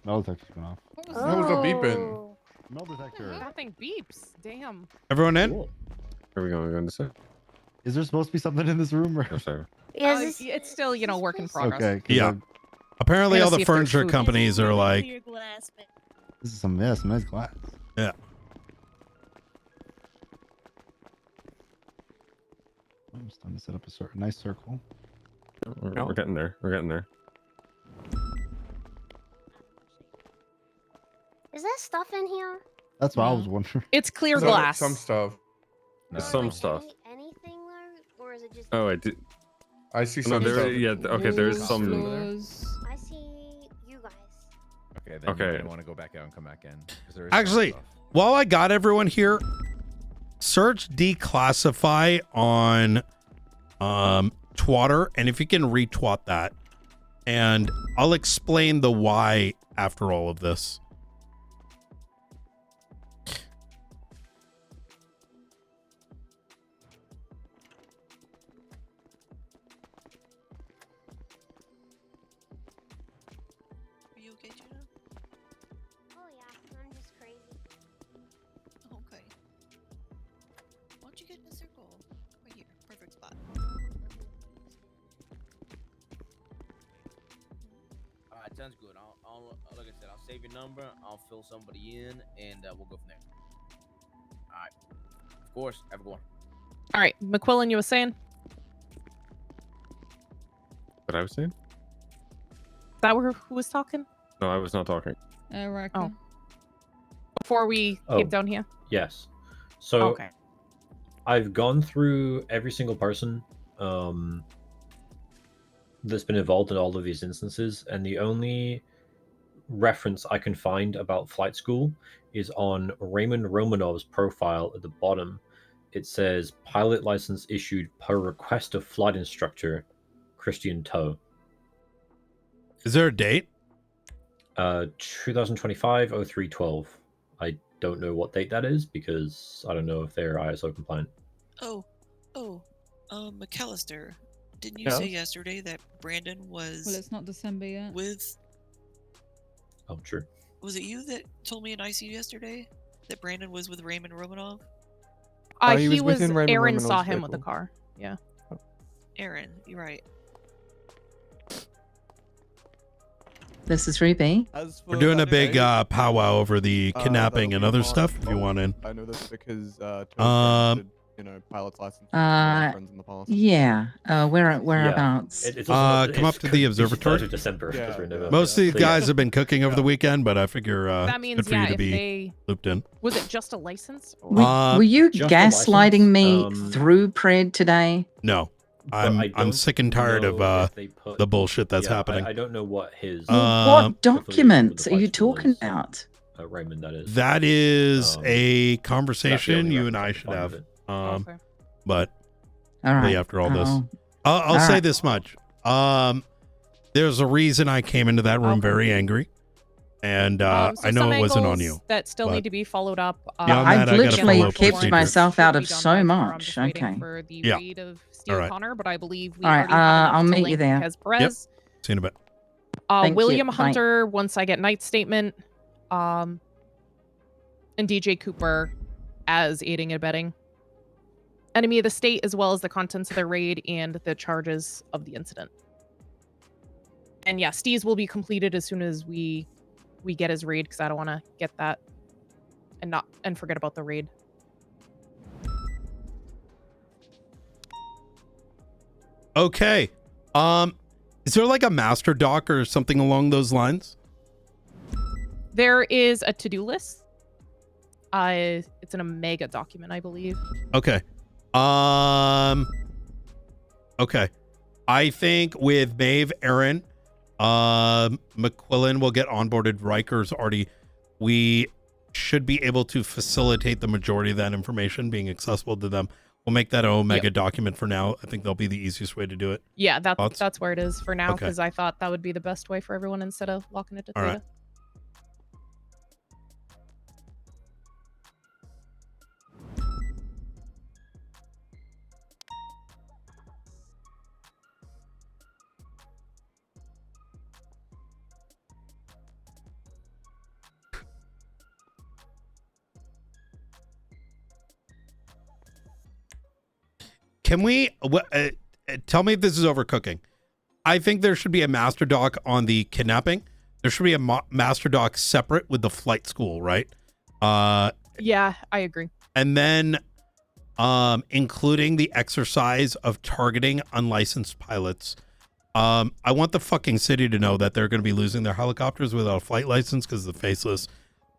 Speaker 2: Metal detector's going off.
Speaker 23: That was a beeping.
Speaker 2: Metal detector.
Speaker 5: Nothing beeps. Damn.
Speaker 1: Everyone in?
Speaker 23: Where are we going to say?
Speaker 2: Is there supposed to be something in this room? Or?
Speaker 23: No, sorry.
Speaker 5: It's still, work in progress.
Speaker 2: Okay. 'Cause
Speaker 1: Yeah. Apparently,
Speaker 5: Gonna
Speaker 1: all
Speaker 5: see
Speaker 1: the
Speaker 5: if there's
Speaker 1: furniture
Speaker 5: food.
Speaker 1: companies are like,
Speaker 2: This is some nice glass.
Speaker 1: yeah.
Speaker 2: I'm just trying to set up a nice circle.
Speaker 23: We're getting there. We're getting there.
Speaker 21: Is there stuff in here?
Speaker 2: That's what I was wondering.
Speaker 5: It's clear
Speaker 23: Some-
Speaker 5: glass.
Speaker 23: Some stuff. There's some stuff.
Speaker 21: Anything though, or is it just?
Speaker 23: Oh, I did.
Speaker 3: I see
Speaker 23: No,
Speaker 3: some
Speaker 23: there.
Speaker 3: stuff.
Speaker 23: Yeah. Okay. There's some.
Speaker 21: I see you guys.
Speaker 4: Okay, then
Speaker 23: Okay.
Speaker 4: you're gonna want to go back out and come back in. 'cause there is
Speaker 1: Actually,
Speaker 4: some stuff.
Speaker 1: while I got everyone here, search declassify on Twatter, and if you can retweet that, and I'll explain the why after all of this.
Speaker 25: Are you okay, Juno?
Speaker 21: Oh yeah, I'm just crazy.
Speaker 25: Okay. Why don't you get in a circle? Right here. Perfect spot.
Speaker 20: All right, sounds good. I'll like I said, I'll save your number. I'll fill somebody in, and we'll go from there. All right. Of course, everyone.
Speaker 5: All right, McQuillan, you were saying?
Speaker 23: What I was saying?
Speaker 5: Who was talking?
Speaker 23: No, I was not talking.
Speaker 7: Raka.
Speaker 5: Oh. Before we came down here?
Speaker 6: Yes. So
Speaker 5: Okay.
Speaker 6: I've gone through every single person that's been involved in all of these instances, and the only reference I can find about flight school is on Raymond Romanov's profile at the bottom. It says pilot license issued per request of flight instructor Christian Toe.
Speaker 1: Is there a date?
Speaker 6: 2025-03-12. I don't know what date that is because I don't know if they're ISO compliant.
Speaker 25: McAllister, didn't you
Speaker 6: Yeah?
Speaker 25: say yesterday that Brandon was
Speaker 7: Well, it's not December yet.
Speaker 25: with?
Speaker 6: Oh, true.
Speaker 25: Was it you that told me in ICU yesterday that Brandon was with Raymond Romanov?
Speaker 5: He was Aaron saw him with the car. Yeah.
Speaker 25: Aaron, you're right.
Speaker 10: This is Ruby.
Speaker 1: We're doing a big powwow over the kidnapping and other stuff. If you want in.
Speaker 12: I know this because pilot's license. Friends in the past.
Speaker 10: Yeah. Whereabouts?
Speaker 1: Come up to the observatory.
Speaker 6: December.
Speaker 1: Most of these guys have been cooking over the weekend, but I figure
Speaker 5: That
Speaker 1: it's
Speaker 5: means,
Speaker 1: good for you
Speaker 5: yeah,
Speaker 1: to
Speaker 5: if
Speaker 1: be
Speaker 5: they-
Speaker 1: looped in.
Speaker 5: Was it just a license? Or...
Speaker 10: Were you
Speaker 1: Just a
Speaker 10: gaslighting me
Speaker 1: license?
Speaker 10: through Pred today?
Speaker 1: No,
Speaker 6: I
Speaker 1: I'm
Speaker 6: don't
Speaker 1: sick and tired of
Speaker 6: know if they put-
Speaker 1: the bullshit that's
Speaker 6: Yeah,
Speaker 1: happening.
Speaker 6: I don't know what his.
Speaker 10: What documents are you talking about?
Speaker 6: Raymond, that is.
Speaker 1: That is a conversation you and I should
Speaker 6: find
Speaker 1: have.
Speaker 6: of it.
Speaker 1: But
Speaker 10: All right.
Speaker 1: after all this,
Speaker 10: Uh-oh.
Speaker 1: I'll
Speaker 10: All
Speaker 1: say
Speaker 10: right.
Speaker 1: this much. There's a reason I came into that room very angry, and
Speaker 5: So
Speaker 1: I know
Speaker 5: some
Speaker 1: it wasn't on
Speaker 5: angles
Speaker 1: you.
Speaker 5: that still
Speaker 1: but
Speaker 5: need to be followed up.
Speaker 1: beyond that,
Speaker 10: I've
Speaker 1: I gotta
Speaker 10: literally
Speaker 1: follow
Speaker 10: kept
Speaker 1: procedure.
Speaker 10: myself out of
Speaker 5: Be done
Speaker 10: so
Speaker 5: by tomorrow. I'm
Speaker 10: much.
Speaker 5: just waiting
Speaker 10: Okay.
Speaker 5: For the
Speaker 1: Yeah.
Speaker 5: raid of
Speaker 1: All
Speaker 5: Steel
Speaker 1: right.
Speaker 5: Connor, but I believe we
Speaker 10: All right,
Speaker 5: already have enough
Speaker 10: I'll
Speaker 5: to
Speaker 10: meet you
Speaker 5: link
Speaker 10: there.
Speaker 5: Kez Perez.
Speaker 1: See you in a bit.
Speaker 10: Thank you.
Speaker 5: William
Speaker 10: Bye.
Speaker 5: Hunter, once I get Knight's statement, and DJ Cooper as aiding and abetting. Enemy of the state, as well as the contents of the raid and the charges of the incident. And yeah, Steve's will be completed as soon as we get his raid, because I don't want to get that and forget about the raid.
Speaker 1: Okay. Is there like a master doc or something along those lines?
Speaker 5: There is a to-do list. It's an Omega document, I believe.
Speaker 1: Okay. Okay. I think with Maeve, Aaron, McQuillan will get onboarded. Riker's already. We should be able to facilitate the majority of that information being accessible to them. We'll make that an Omega document for now. I think that'll be the easiest way to do it.
Speaker 5: Yeah,
Speaker 1: Thoughts?
Speaker 5: that's where it is for now,
Speaker 1: Okay.
Speaker 5: because I thought that would be the best way for everyone instead of locking it to
Speaker 1: All
Speaker 5: Theta.
Speaker 1: right. Can we tell me if this is overcooking? I think there should be a master doc on the kidnapping. There should be a master doc separate with the flight school, right?
Speaker 5: Yeah, I agree.
Speaker 1: And then including the exercise of targeting unlicensed pilots. I want the fucking city to know that they're going to be losing their helicopters without a flight license because of the faceless.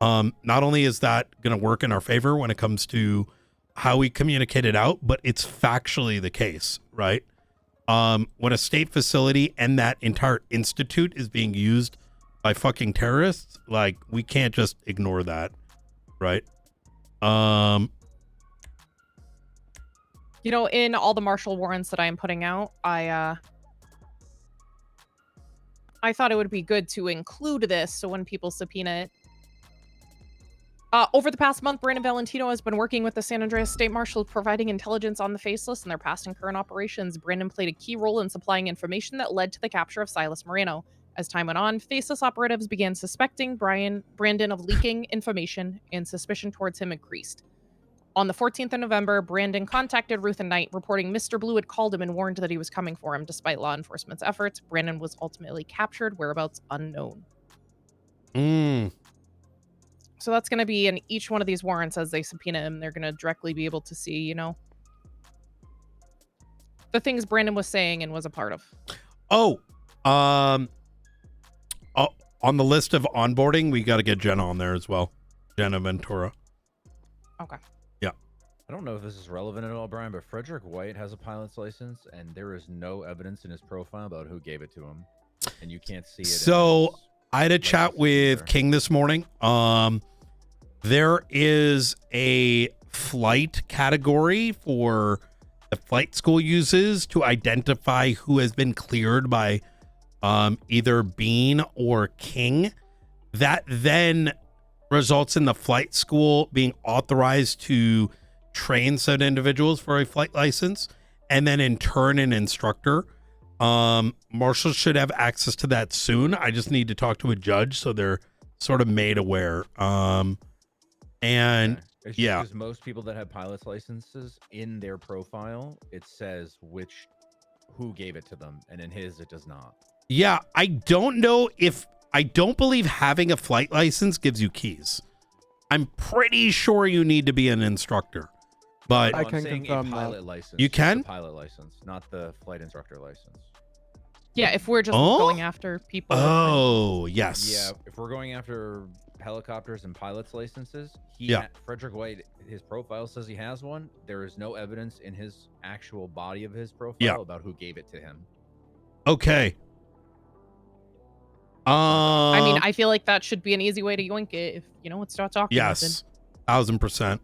Speaker 1: Not only is that going to work in our favor when it comes to how we communicate it out, but it's factually the case, right? When a state facility and that entire institute is being used by fucking terrorists, like, we can't just ignore that, right?
Speaker 5: You know, in all the martial warrants that I am putting out, I thought it would be good to include this so when people subpoena it. Over the past month, Brandon Valentino has been working with the San Andreas State Marshals, providing intelligence on the faceless and their past and current operations. Brandon played a key role in supplying information that led to the capture of Silas Moreno. As time went on, faceless operatives began suspecting Brandon of leaking information, and suspicion towards him increased. On the 14th of November, Brandon contacted Ruth and Knight, reporting Mr. Blue had called him and warned that he was coming for him. Despite law enforcement's efforts, Brandon was ultimately captured, whereabouts unknown. So that's going to be in each one of these warrants as they subpoena him. They're going to directly be able to see, you know, the things Brandon was saying and was a part of.
Speaker 1: On the list of onboarding, we got to get Jenna on there as well. Jenna Ventura.
Speaker 5: Okay.
Speaker 1: Yeah.
Speaker 4: I don't know if this is relevant at all, Brian, but Frederick White has a pilot's license, and there is no evidence in his profile about who gave it to him, and you can't see it.
Speaker 1: So I had a chat with King this morning. There is a flight category for the flight school uses to identify who has been cleared by either Bean or King. That then results in the flight school being authorized to train said individuals for a flight license, and then in turn an instructor. Marshals should have access to that soon. I just need to talk to a judge so they're sort of made aware. And
Speaker 4: it's
Speaker 1: yeah,
Speaker 4: because most people that have pilot's licenses in their profile, it says who gave it to them, and in his it does not.
Speaker 1: yeah, I don't believe having a flight license gives you keys. I'm pretty sure you need to be an instructor, but
Speaker 4: No, I can confirm a pilot license.
Speaker 1: You can?
Speaker 4: Just a pilot license, not the flight instructor license.
Speaker 5: Yeah, if we're just going after people.
Speaker 1: Oh, yes.
Speaker 4: Yeah, if we're going after helicopters and pilots licenses, Frederick White, his profile says he has one. There is no evidence in his actual body of his profile about who gave it to him.
Speaker 1: Okay.
Speaker 5: I mean, I feel like that should be an easy way to yoink it if, you know, start talking.
Speaker 1: Yes, 1000%.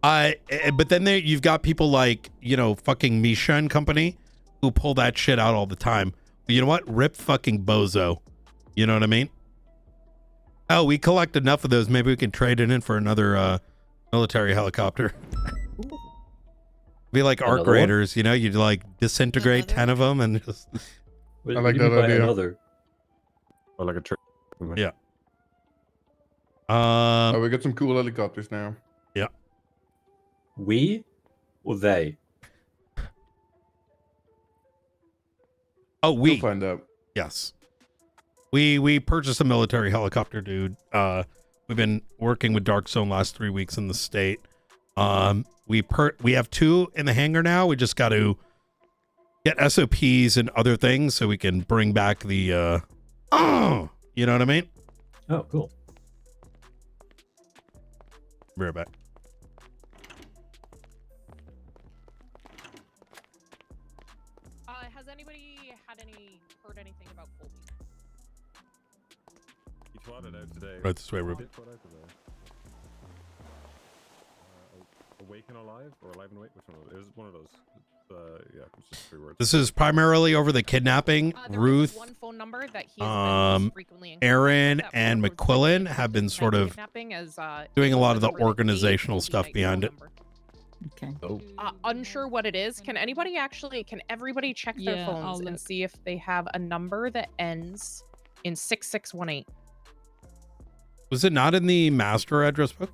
Speaker 1: But then you've got people like, you know, fucking Misha and company who pull that shit out all the time. But you know what? Rip fucking bozo. You know what I mean? Oh, we collect enough of those. Maybe we can trade it in for another military helicopter. Be like arc raiders, you know? You'd like disintegrate 10 of them and just.
Speaker 3: I like that idea.
Speaker 23: Or like a trip.
Speaker 1: Yeah.
Speaker 3: Oh, we got some cool helicopters now.
Speaker 1: Yeah.
Speaker 6: We or they?
Speaker 1: Oh, we
Speaker 3: We'll find out.
Speaker 1: Yes. We purchased a military helicopter, dude. We've been working with Dark Zone last 3 weeks in the state. We have 2 in the hangar now. We just got to get SOPs and other things so we can bring back the you know what I mean?
Speaker 6: Oh, cool.
Speaker 1: Be right back.
Speaker 5: Has anybody heard anything about Colby?
Speaker 23: He plotted out today.
Speaker 1: Right this way, Ruby.
Speaker 23: Awake and Alive or Alive and Awake? Which one was it? It was one of those. Yeah, it's just 3 words.
Speaker 1: This is primarily over the kidnapping. Ruth,
Speaker 5: one phone number that he has been frequently in
Speaker 1: Aaron, and McQuillan have been sort of doing a lot of the organizational stuff behind it.
Speaker 10: Okay.
Speaker 5: Unsure what it is. Can everybody check their phones and see if they have a number that ends in 6618?
Speaker 1: Was it not in the master address book?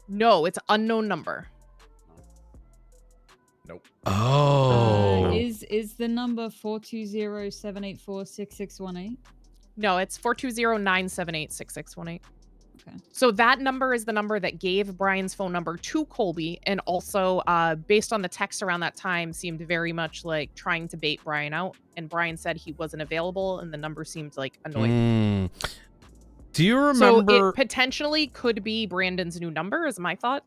Speaker 5: No, it's unknown number.
Speaker 23: Nope.
Speaker 1: Oh.
Speaker 7: Is the number 420-784-6618?
Speaker 5: No, it's 420-978-6618. Okay. So that number is the number that gave Brian's phone number to Colby, and also based on the text around that time seemed very much like trying to bait Brian out, and Brian said he wasn't available and the number seemed like annoying.
Speaker 1: Do you remember?
Speaker 5: So it potentially could be Brandon's new number is my thought.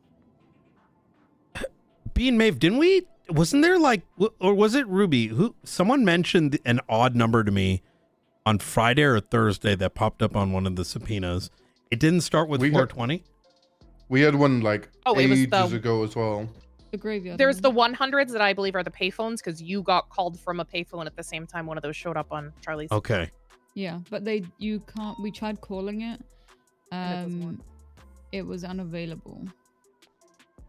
Speaker 1: Bean Maeve, wasn't there like, or was it Ruby? Someone mentioned an odd number to me on Friday or Thursday that popped up on one of the subpoenas. It didn't start with 420.
Speaker 3: We had one like
Speaker 5: it was
Speaker 3: ages ago as well.
Speaker 7: The graveyard.
Speaker 5: There's the 100s that I believe are the payphones because you got called from a payphone at the same time one of those showed up on Charlie's.
Speaker 1: Okay.
Speaker 7: Yeah, but you can't. We tried calling it. It was unavailable.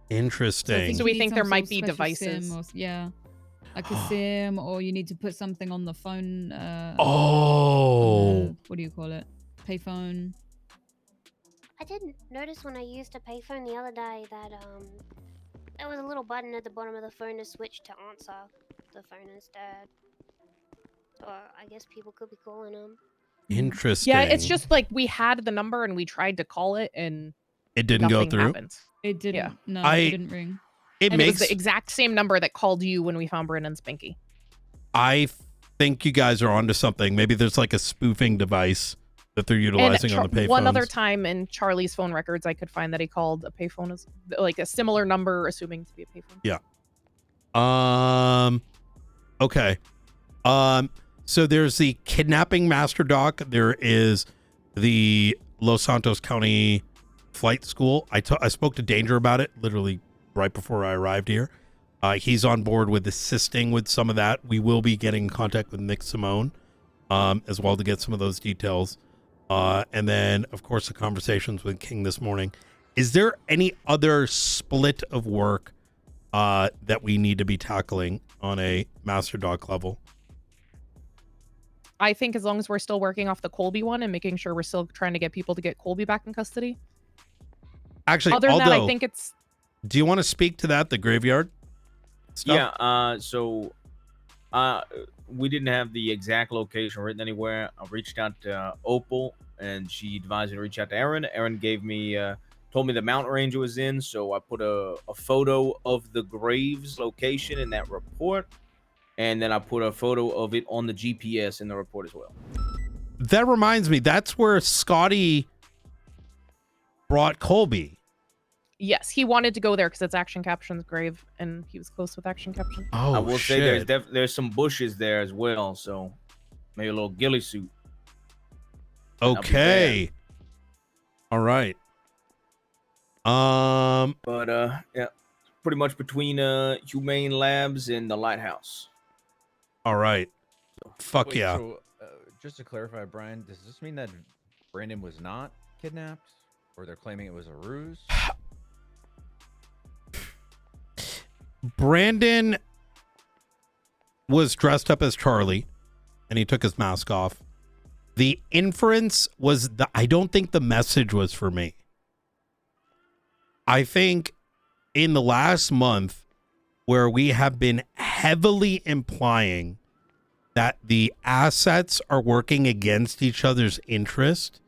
Speaker 1: Interesting.
Speaker 5: So we think there might be devices.
Speaker 7: Yeah, like a SIM, or you need to put something on the phone. What do you call it? Payphone.
Speaker 21: I did notice when I used a payphone the other day that there was a little button at the bottom of the phone to switch to answer the phone instead. So I guess people could be calling them.
Speaker 1: Interesting.
Speaker 5: Yeah, it's just like we had the number and we tried to call it and
Speaker 1: it didn't go through.
Speaker 5: Happened.
Speaker 7: It didn't.
Speaker 5: Yeah.
Speaker 7: No, it didn't ring.
Speaker 5: It was the exact same number that called you when we found Brandon's Binky.
Speaker 1: I think you guys are onto something. Maybe there's like a spoofing device that they're utilizing on the payphones.
Speaker 5: One other time in Charlie's phone records, I could find that he called a payphone as like a similar number, assuming to be a payphone.
Speaker 1: Yeah. Okay. So there's the kidnapping master doc. There is the Los Santos County flight school. I spoke to Danger about it literally right before I arrived here. He's on board with assisting with some of that. We will be getting in contact with Nick Simone as well to get some of those details. And then, of course, the conversations with King this morning. Is there any other split of work that we need to be tackling on a master doc level?
Speaker 5: I think as long as we're still working off the Colby one and making sure we're still trying to get people to get Colby back in custody.
Speaker 1: Actually,
Speaker 5: other than that, I think it's...
Speaker 1: Do you want to speak to that, the graveyard stuff?
Speaker 20: Yeah, so we didn't have the exact location written anywhere. I reached out to Opal, and she advised me to reach out to Aaron. Aaron gave me, told me the mountain range it was in, so I put a photo of the graves location in that report, and then I put a photo of it on the GPS in the report as well.
Speaker 1: That reminds me, that's where Scotty brought Colby.
Speaker 5: Yes, he wanted to go there because it's Action Caption's grave, and he was close with Action Caption.
Speaker 1: Oh,
Speaker 20: I will say there's some bushes there as well, so maybe a little ghillie suit.
Speaker 1: Okay. All right.
Speaker 20: But yeah, pretty much between Humane Labs and the Lighthouse.
Speaker 1: All right. Fuck
Speaker 4: Wait,
Speaker 1: yeah.
Speaker 4: So, just to clarify, Brian, does this mean that Brandon was not kidnapped, or they're claiming it was a ruse?
Speaker 1: Brandon was dressed up as Charlie and he took his mask off. The inference was I don't think the message was for me. I think in the last month where we have been heavily implying that the assets are working against each other's interest,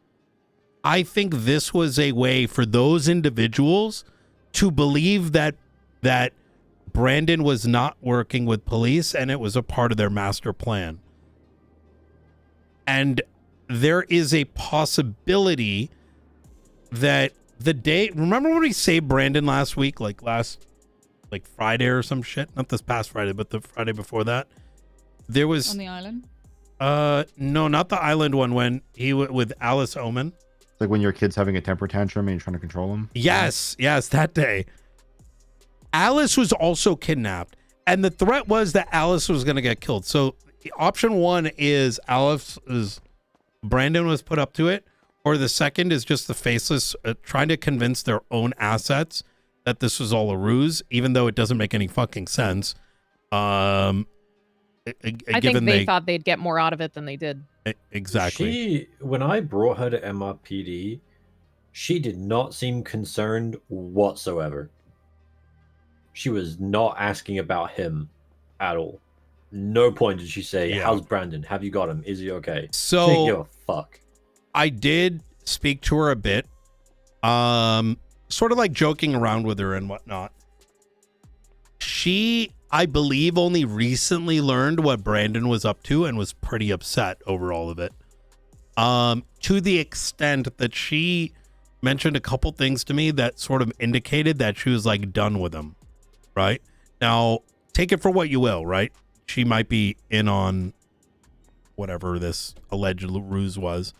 Speaker 1: I think this was a way for those individuals to believe that Brandon was not working with police and it was a part of their master plan. And there is a possibility that the day, remember when we saved Brandon last week, like Friday or some shit? Not this past Friday, but the Friday before that. There was
Speaker 7: on the island?
Speaker 1: No, not the island one, when he with Alice Omen.
Speaker 2: It's like when your kid's having a temper tantrum and you're trying to control them.
Speaker 1: Yes, that day. Alice was also kidnapped, and the threat was that Alice was going to get killed. So option one is Brandon was put up to it, or the second is just the faceless trying to convince their own assets that this was all a ruse, even though it doesn't make any fucking sense.
Speaker 5: I think they thought they'd get more out of it than they did.
Speaker 1: Exactly.
Speaker 6: When I brought her to MRPD, she did not seem concerned whatsoever. She was not asking about him at all. No point did she say, how's Brandon? Have you got him? Is he okay?
Speaker 1: So
Speaker 6: she didn't give a fuck.
Speaker 1: I did speak to her a bit, sort of like joking around with her and whatnot. She, I believe, only recently learned what Brandon was up to and was pretty upset over all of it. To the extent that she mentioned a couple things to me that sort of indicated that she was like done with him. Right now, take it for what you will, right? She might be in on whatever this alleged ruse was.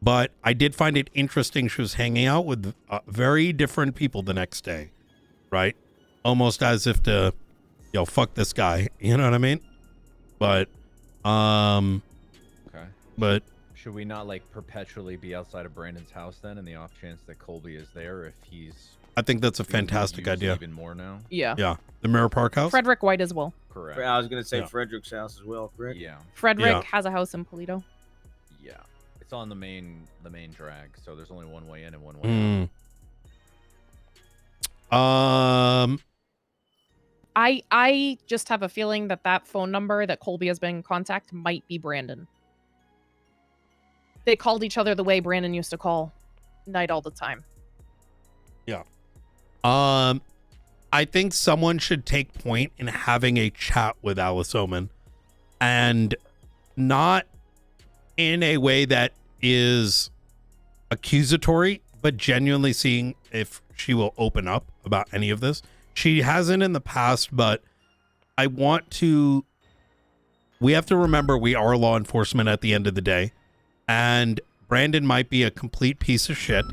Speaker 1: But I did find it interesting. She was hanging out with very different people the next day, right? Almost as if to, fuck this guy. You know what I mean? But,
Speaker 4: Okay.
Speaker 1: But
Speaker 4: should we not like perpetually be outside of Brandon's house then, in the off chance that Colby is there if he's?
Speaker 1: I think that's a
Speaker 4: being
Speaker 1: fantastic
Speaker 4: used
Speaker 1: idea.
Speaker 4: Even more now.
Speaker 5: Yeah.
Speaker 1: Yeah. The Mirror Park house.
Speaker 5: Frederick White as well.
Speaker 4: Correct.
Speaker 20: I was gonna say
Speaker 1: Yeah.
Speaker 20: Frederick's house as well, correct?
Speaker 4: Yeah.
Speaker 5: Frederick
Speaker 1: Yeah.
Speaker 5: has a house in Polito.
Speaker 4: Yeah. It's on the main drag, so there's only one way in and one way out.
Speaker 5: I just have a feeling that phone number that Colby has been in contact might be Brandon. They called each other the way Brandon used to call Night all the time.
Speaker 1: Yeah. I think someone should take point in having a chat with Alice Oman, and not in a way that is accusatory, but genuinely seeing if she will open up about any of this. She hasn't in the past, but we have to remember we are law enforcement at the end of the day, and Brandon might be a complete piece of shit.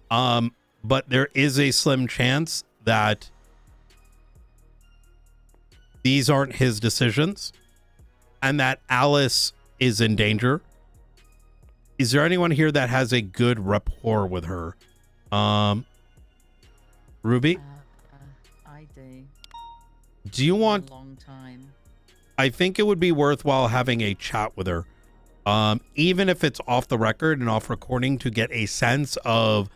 Speaker 1: But there is a slim chance that these aren't his decisions and that Alice is in danger. Is there anyone here that has a good rapport with her? Ruby?
Speaker 10: I do.
Speaker 1: Do you want...
Speaker 10: A long time.
Speaker 1: I think it would be worthwhile having a chat with her. Even if it's off the record and off recording, to get a sense of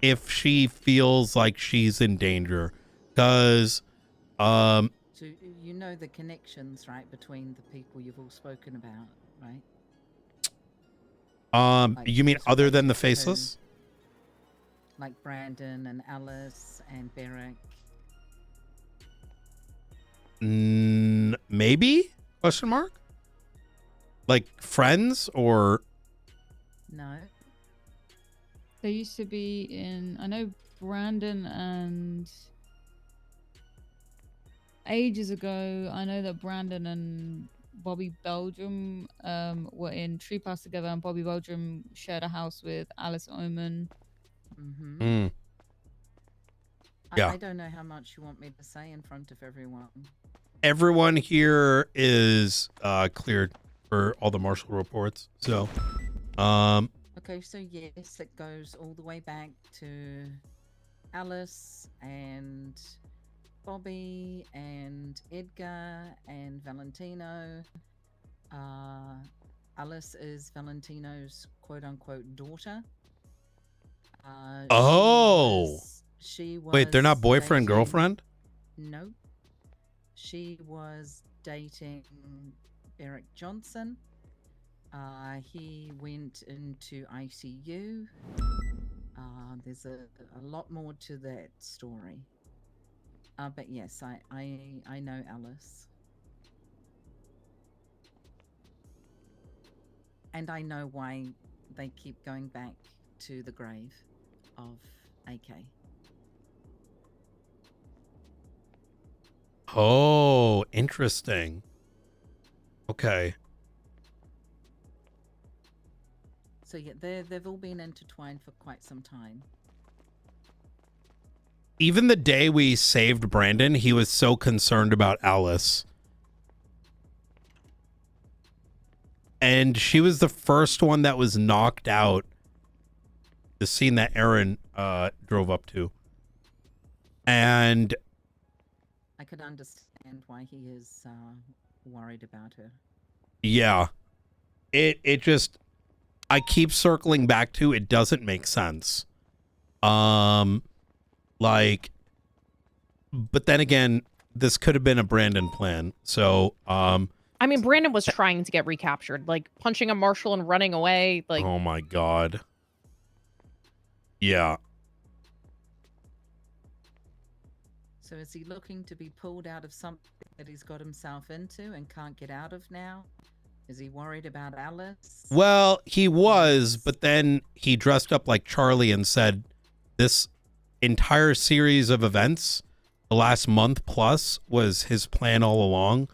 Speaker 1: if she feels like she's in danger. Because...
Speaker 10: So you know the connections, right, between the people you've all spoken about, right?
Speaker 1: You mean other than the faceless?
Speaker 10: Like Brandon and Alice and Beric.
Speaker 1: Maybe? Question mark? Like friends or...
Speaker 7: No. They used to be in... I know Brandon and... Ages ago, I know that Brandon and Bobby Belgium were in Tree Pass together, and Bobby Belgium shared a house with Alice Oman.
Speaker 10: Mm-hmm.
Speaker 1: Yeah.
Speaker 10: I don't know how much you want me to say in front of everyone.
Speaker 1: Everyone here is cleared for all the marshal reports. So,
Speaker 10: Okay, so yes, it goes all the way back to Alice and Bobby and Edgar and Valentino. Alice is Valentino's quote-unquote daughter. She was
Speaker 1: wait, they're not boyfriend,
Speaker 10: dating-
Speaker 1: girlfriend?
Speaker 10: No. She was dating Eric Johnson. He went into ICU. There's a lot more to that story. But yes, I know Alice. And I know why they keep going back to the grave of AK.
Speaker 1: Oh, interesting. Okay.
Speaker 10: So yeah, they've all been intertwined for quite some time.
Speaker 1: Even the day we saved Brandon, he was so concerned about Alice. And she was the first one that was knocked out. The scene that Aaron drove up to. And
Speaker 10: I could understand why he is worried about her.
Speaker 1: yeah, it just, I keep circling back to, it doesn't make sense. Like, but then again, this could have been a Brandon plan. So,
Speaker 5: I mean, Brandon was trying to get recaptured, like punching a marshal and running away. Like,
Speaker 1: oh my God. Yeah.
Speaker 10: So is he looking to be pulled out of something that he's got himself into and can't get out of now? Is he worried about Alice?
Speaker 1: Well, he was, but then he dressed up like Charlie and said this entire series of events, the last month plus, was his plan all along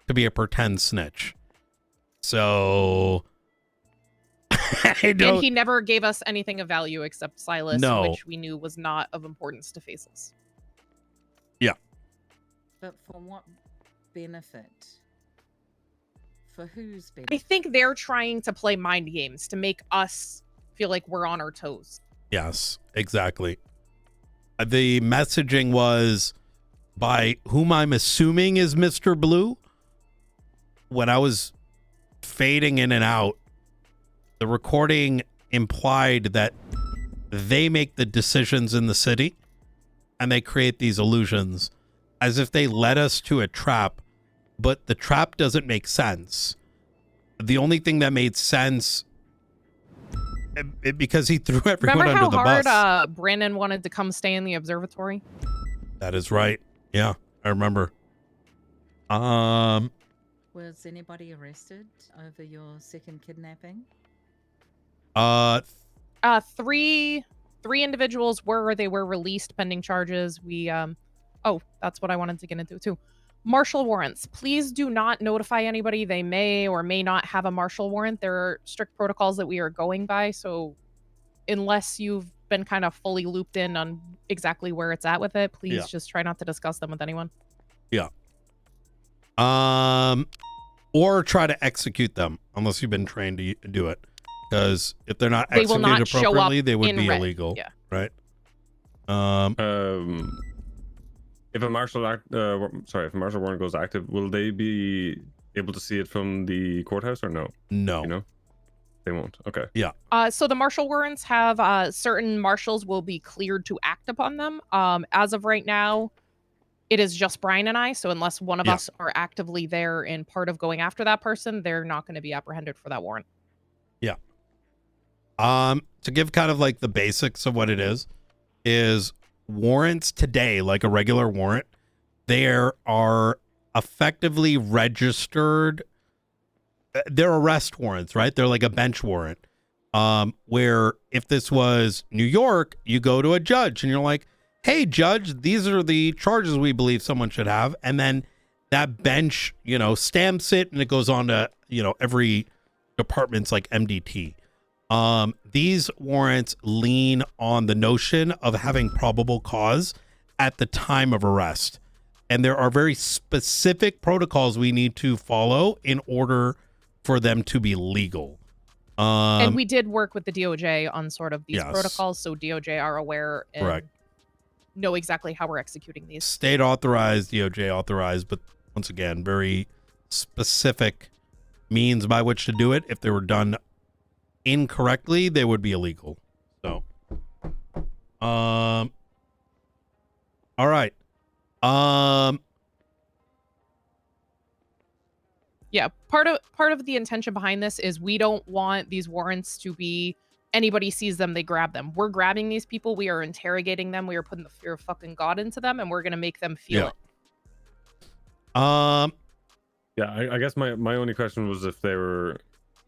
Speaker 1: to be a pretend snitch. So I don't.
Speaker 5: And he never gave us anything of value except Silas,
Speaker 1: No.
Speaker 5: which we knew was not of importance to Faceless.
Speaker 1: Yeah.
Speaker 10: But for what benefit? For whose
Speaker 5: I
Speaker 10: benefit?
Speaker 5: think they're trying to play mind games to make us feel like we're on our toes.
Speaker 1: Yes, exactly. The messaging was by whom I'm assuming is Mr. Blue. When I was fading in and out, the recording implied that they make the decisions in the city and they create these illusions as if they led us to a trap, but the trap doesn't make sense. The only thing that made sense, because he threw everyone
Speaker 5: Remember
Speaker 1: under the
Speaker 5: how
Speaker 1: bus.
Speaker 5: hard Brandon wanted to come stay in the observatory?
Speaker 1: That is right. Yeah, I remember.
Speaker 10: Was anybody arrested over your second kidnapping?
Speaker 5: Three individuals were released pending charges. We oh, that's what I wanted to get into too. Marshal warrants. Please do not notify anybody. They may or may not have a marshal warrant. There are strict protocols that we are going by, so unless you've been kind of fully looped in on exactly where it's at with it, please just try not to discuss them with anyone.
Speaker 1: Yeah. Or try to execute them unless you've been trained to do it. Because if they're not
Speaker 5: They will
Speaker 1: executed
Speaker 5: not show up
Speaker 1: appropriately, they would
Speaker 5: in
Speaker 1: be
Speaker 5: red.
Speaker 1: illegal.
Speaker 5: Yeah.
Speaker 1: Right.
Speaker 23: If a martial warrant goes active, will they be able to see it from the courthouse or no?
Speaker 1: No.
Speaker 23: You know, they won't. Okay.
Speaker 1: Yeah.
Speaker 5: So the marshal warrants have certain marshals will be cleared to act upon them. As of right now, it is just Brian and I. So unless one of us are actively there and part of going after that person, they're not going to be apprehended for that warrant.
Speaker 1: Yeah. To give kind of like the basics of what it is warrants today, like a regular warrant, there are effectively registered. They're arrest warrants, right? They're like a bench warrant. Where if this was New York, you go to a judge and you're like, hey, judge, these are the charges we believe someone should have. And then that bench, stamps it and it goes on to, every department's like MDT. These warrants lean on the notion of having probable cause at the time of arrest. And there are very specific protocols we need to follow in order for them to be legal.
Speaker 5: And we did work with the DOJ on sort of these
Speaker 1: Yes.
Speaker 5: protocols, so DOJ are aware and
Speaker 1: Correct.
Speaker 5: know exactly how we're executing these.
Speaker 1: State authorized, DOJ authorized, but once again, very specific means by which to do it. If they were done incorrectly, they would be illegal. So, all right.
Speaker 5: Yeah, part of the intention behind this is we don't want these warrants to be anybody sees them, they grab them. We're grabbing these people, we are interrogating them, we are putting the fear of fucking God into them, and we're gonna make them feel it.
Speaker 23: Yeah, I guess my only question was if they were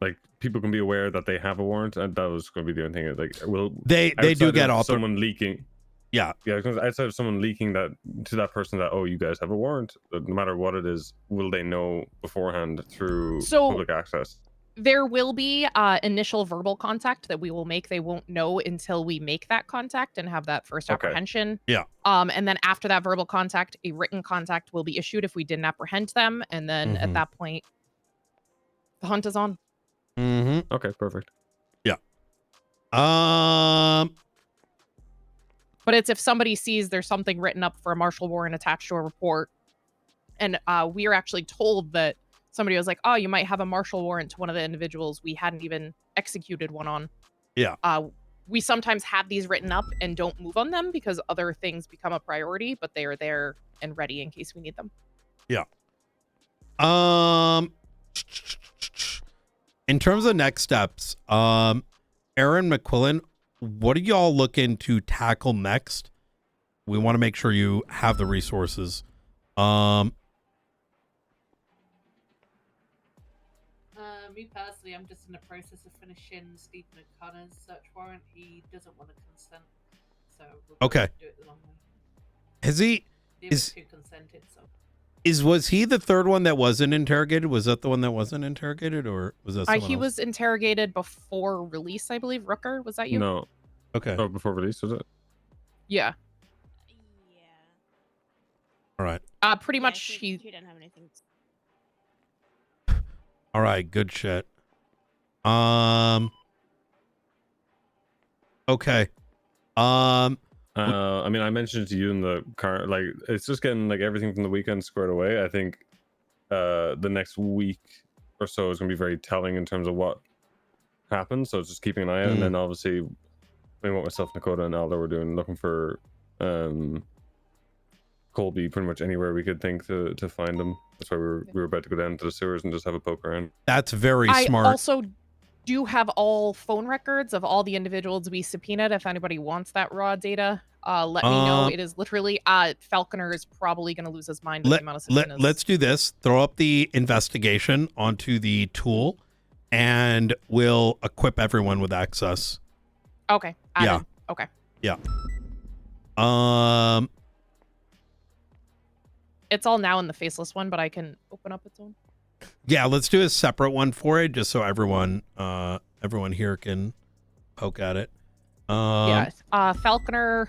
Speaker 23: like people can be aware that they have a warrant, and that was going to be the only thing. Like, will
Speaker 1: they do
Speaker 23: outside
Speaker 1: get
Speaker 23: of someone leaking?
Speaker 1: Yeah,
Speaker 23: because outside of someone leaking that to that person that you guys have a warrant, no matter what it is, will they know beforehand through public access?
Speaker 5: There will be initial verbal contact that we will make. They won't know until we make that contact and have that first apprehension.
Speaker 1: Yeah.
Speaker 5: And then after that verbal contact, a written contact will be issued if we didn't apprehend them. And then at that point, the hunt is on.
Speaker 1: Mm-hmm.
Speaker 23: Okay, perfect.
Speaker 1: Yeah.
Speaker 5: But it's if somebody sees there's something written up for a martial warrant attached to a report, and we are actually told that somebody was like, oh, you might have a martial warrant to one of the individuals we hadn't even executed one on.
Speaker 1: Yeah.
Speaker 5: We sometimes have these written up and don't move on them because other things become a priority, but they are there and ready in case we need them.
Speaker 1: Yeah. In terms of next steps, Aaron McQuillan, what are y'all looking to tackle next? We want to make sure you have the resources.
Speaker 11: Me personally, I'm just in the process of finishing Stephen O'Connor's search warrant. He doesn't want to consent, so we'll
Speaker 1: Okay.
Speaker 11: do it the long way.
Speaker 1: Has he?
Speaker 11: The other two consented, so.
Speaker 1: Was he the third one that wasn't interrogated? Was that the one that wasn't interrogated, or was that someone
Speaker 5: He
Speaker 1: else?
Speaker 5: was interrogated before release, I believe. Rooker, was that you?
Speaker 23: No.
Speaker 1: Okay.
Speaker 23: Oh, before release, was it?
Speaker 5: Yeah.
Speaker 1: All right.
Speaker 5: Pretty much he
Speaker 9: didn't have anything.
Speaker 1: All right. Good shit. Okay.
Speaker 23: I mean, I mentioned to you in the car, like, it's just getting like everything from the weekend squared away. I think the next week or so is going to be very telling in terms of what happens. So it's just keeping an eye out. And then obviously, I mean, what myself, Dakota, and Aldo were doing, looking for Colby pretty much anywhere we could think to find him. That's why we were about to go down to the sewers and just have a poke around.
Speaker 1: That's very smart.
Speaker 5: I also do have all phone records of all the individuals we subpoenaed. If anybody wants that raw data, let me know. It is literally Falconer is probably going to lose his mind with the amount of subpoenas.
Speaker 1: Let's do this. Throw up the investigation onto the tool, and we'll equip everyone with access.
Speaker 5: Okay.
Speaker 1: Yeah.
Speaker 5: Okay.
Speaker 1: Yeah.
Speaker 5: It's all now in the faceless one, but I can open up its own.
Speaker 1: Yeah, let's do a separate one for it, just so everyone here can poke at it.
Speaker 5: Yeah. Falconer,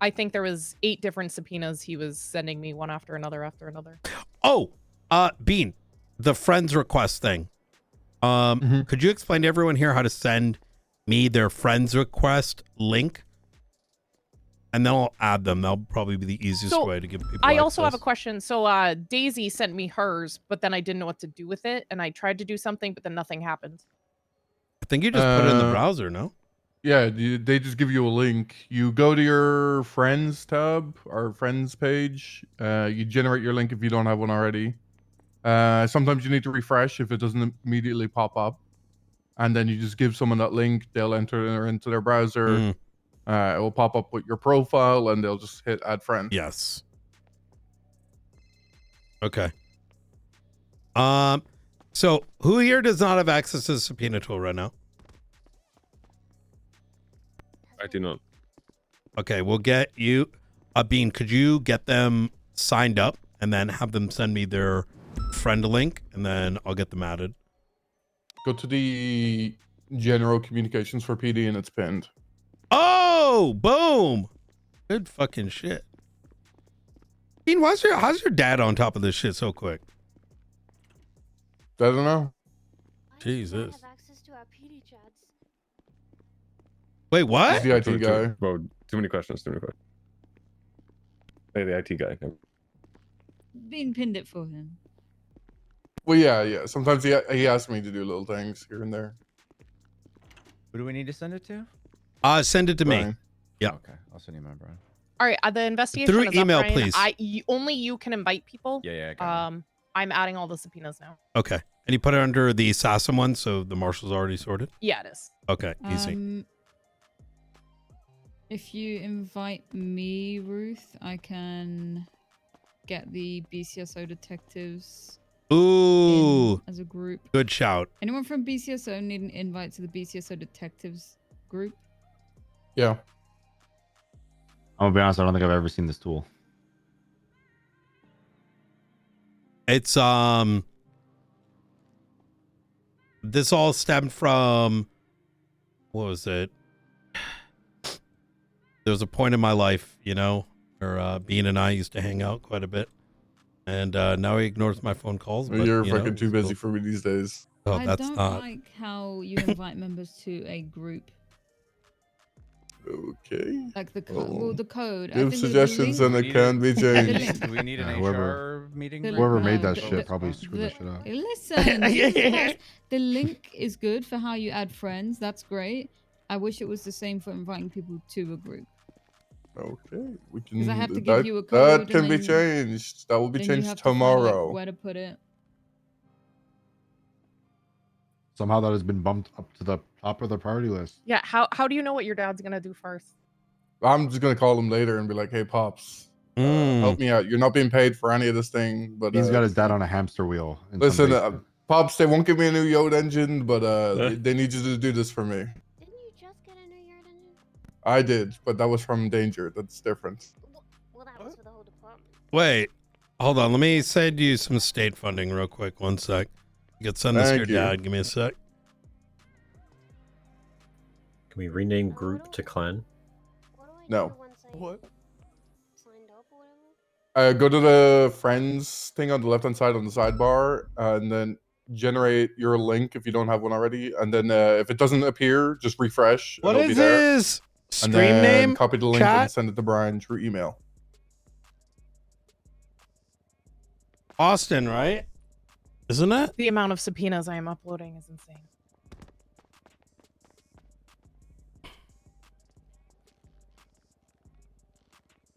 Speaker 5: I think there was 8 different subpoenas he was sending me one after another.
Speaker 1: Oh, Bean, the friends request thing. Could you explain to everyone here how to send me their friends request link? And then I'll add them. That'll probably be the easiest way to give people
Speaker 5: I also have a
Speaker 1: access.
Speaker 5: question. So Daisy sent me hers, but then I didn't know what to do with it. And I tried to do something, but then nothing happened.
Speaker 1: I think you just put it in the browser, no?
Speaker 3: Yeah, they just give you a link. You go to your friends tab, our friends page. You generate your link if you don't have one already. Sometimes you need to refresh if it doesn't immediately pop up. And then you just give someone that link. They'll enter it into their browser. It will pop up with your profile, and they'll just hit add friend.
Speaker 1: Yes. Okay. So who here does not have access to the subpoena tool right now?
Speaker 23: I do not.
Speaker 1: Okay, we'll get you. Bean, could you get them signed up and then have them send me their friend link, and then I'll get them added.
Speaker 3: Go to the general communications for PD, and it's pinned.
Speaker 1: Oh, boom. Good fucking shit. Bean, how's your dad on top of this shit so quick?
Speaker 3: I don't know.
Speaker 1: Jesus.
Speaker 21: Have access to our PD chats.
Speaker 1: Wait, what?
Speaker 3: He's the IT guy.
Speaker 23: Bro, too many questions. Hey, the IT guy.
Speaker 7: Bean pinned it for him.
Speaker 3: Well, yeah. Sometimes he asks me to do little things here and there.
Speaker 4: Who do we need to send it to?
Speaker 1: Send it to me.
Speaker 3: Brian.
Speaker 1: Yeah.
Speaker 4: Okay, I'll send you my Brian.
Speaker 5: All right, the investigation
Speaker 1: Through
Speaker 5: is
Speaker 1: email,
Speaker 5: up, Brian.
Speaker 1: please.
Speaker 5: Only you can invite people.
Speaker 4: Yeah, I got it.
Speaker 5: I'm adding all the subpoenas now.
Speaker 1: Okay. And you put it under the assassin one, so the marshal's already sorted?
Speaker 5: Yeah, it is.
Speaker 1: Okay, easy.
Speaker 7: If you invite me, Ruth, I can get the BCSO detectives
Speaker 1: Ooh.
Speaker 7: in as a group.
Speaker 1: Good shout.
Speaker 7: Anyone from BCSO need an invite to the BCSO detectives group?
Speaker 3: Yeah.
Speaker 2: I'm gonna be honest, I don't think I've ever seen this tool.
Speaker 1: It's this all stemmed from, what was it? There was a point in my life, where Bean and I used to hang out quite a bit, and now he ignores my phone calls. But,
Speaker 3: You're fucking too busy for me these days.
Speaker 1: Oh,
Speaker 7: I
Speaker 1: that's
Speaker 7: don't
Speaker 1: not.
Speaker 7: like how you invite members to a group.
Speaker 3: Okay.
Speaker 7: Like the the code.
Speaker 3: Give suggestions and it can be changed.
Speaker 4: Do we need an
Speaker 2: whoever-
Speaker 4: HR meeting?
Speaker 2: Whoever made that shit probably screwed that shit up.
Speaker 7: Listen, Jesus Christ. The link is good for how you add friends. That's great. I wish it was the same for inviting people to a group.
Speaker 3: Okay, we can.
Speaker 7: 'Cause I have to give you a code
Speaker 3: That
Speaker 7: and
Speaker 3: can be
Speaker 7: then-
Speaker 3: changed. That will be
Speaker 7: Then you
Speaker 3: changed
Speaker 7: have to find, like,
Speaker 3: tomorrow.
Speaker 7: where to put it.
Speaker 2: Somehow that has been bumped up to the top of the priority list.
Speaker 5: Yeah, how do you know what your dad's gonna do first?
Speaker 3: I'm just gonna call him later and be like, "Hey, pops, help me out. You're not being paid for any of this thing." But
Speaker 2: He's got his dad on a hamster wheel. in some
Speaker 3: listen,
Speaker 2: basement.
Speaker 3: pops, they won't give me a new Yod engine, but they need you to do this for me.
Speaker 21: Didn't you just get a new Yard engine?
Speaker 3: I did, but that was from Danger. That's different.
Speaker 21: Well, that was for the whole department.
Speaker 1: Wait, Hold on, let me send you some state funding real quick. One sec. You could send this to your
Speaker 3: Thank you.
Speaker 1: dad. Give me a sec.
Speaker 6: Can we rename group to clan?
Speaker 3: No.
Speaker 12: What?
Speaker 3: Go to the friends thing on the left hand side on the sidebar, and then generate your link if you don't have one already. And then if it doesn't appear, just refresh.
Speaker 1: What
Speaker 3: and it'll
Speaker 1: is
Speaker 3: be there.
Speaker 1: this?
Speaker 3: And
Speaker 1: Stream
Speaker 3: then
Speaker 1: name?
Speaker 3: copy the link
Speaker 1: Chat?
Speaker 3: and send it to Brian through email.
Speaker 1: Austin, right? Isn't it?
Speaker 5: The amount of subpoenas I am uploading is insane.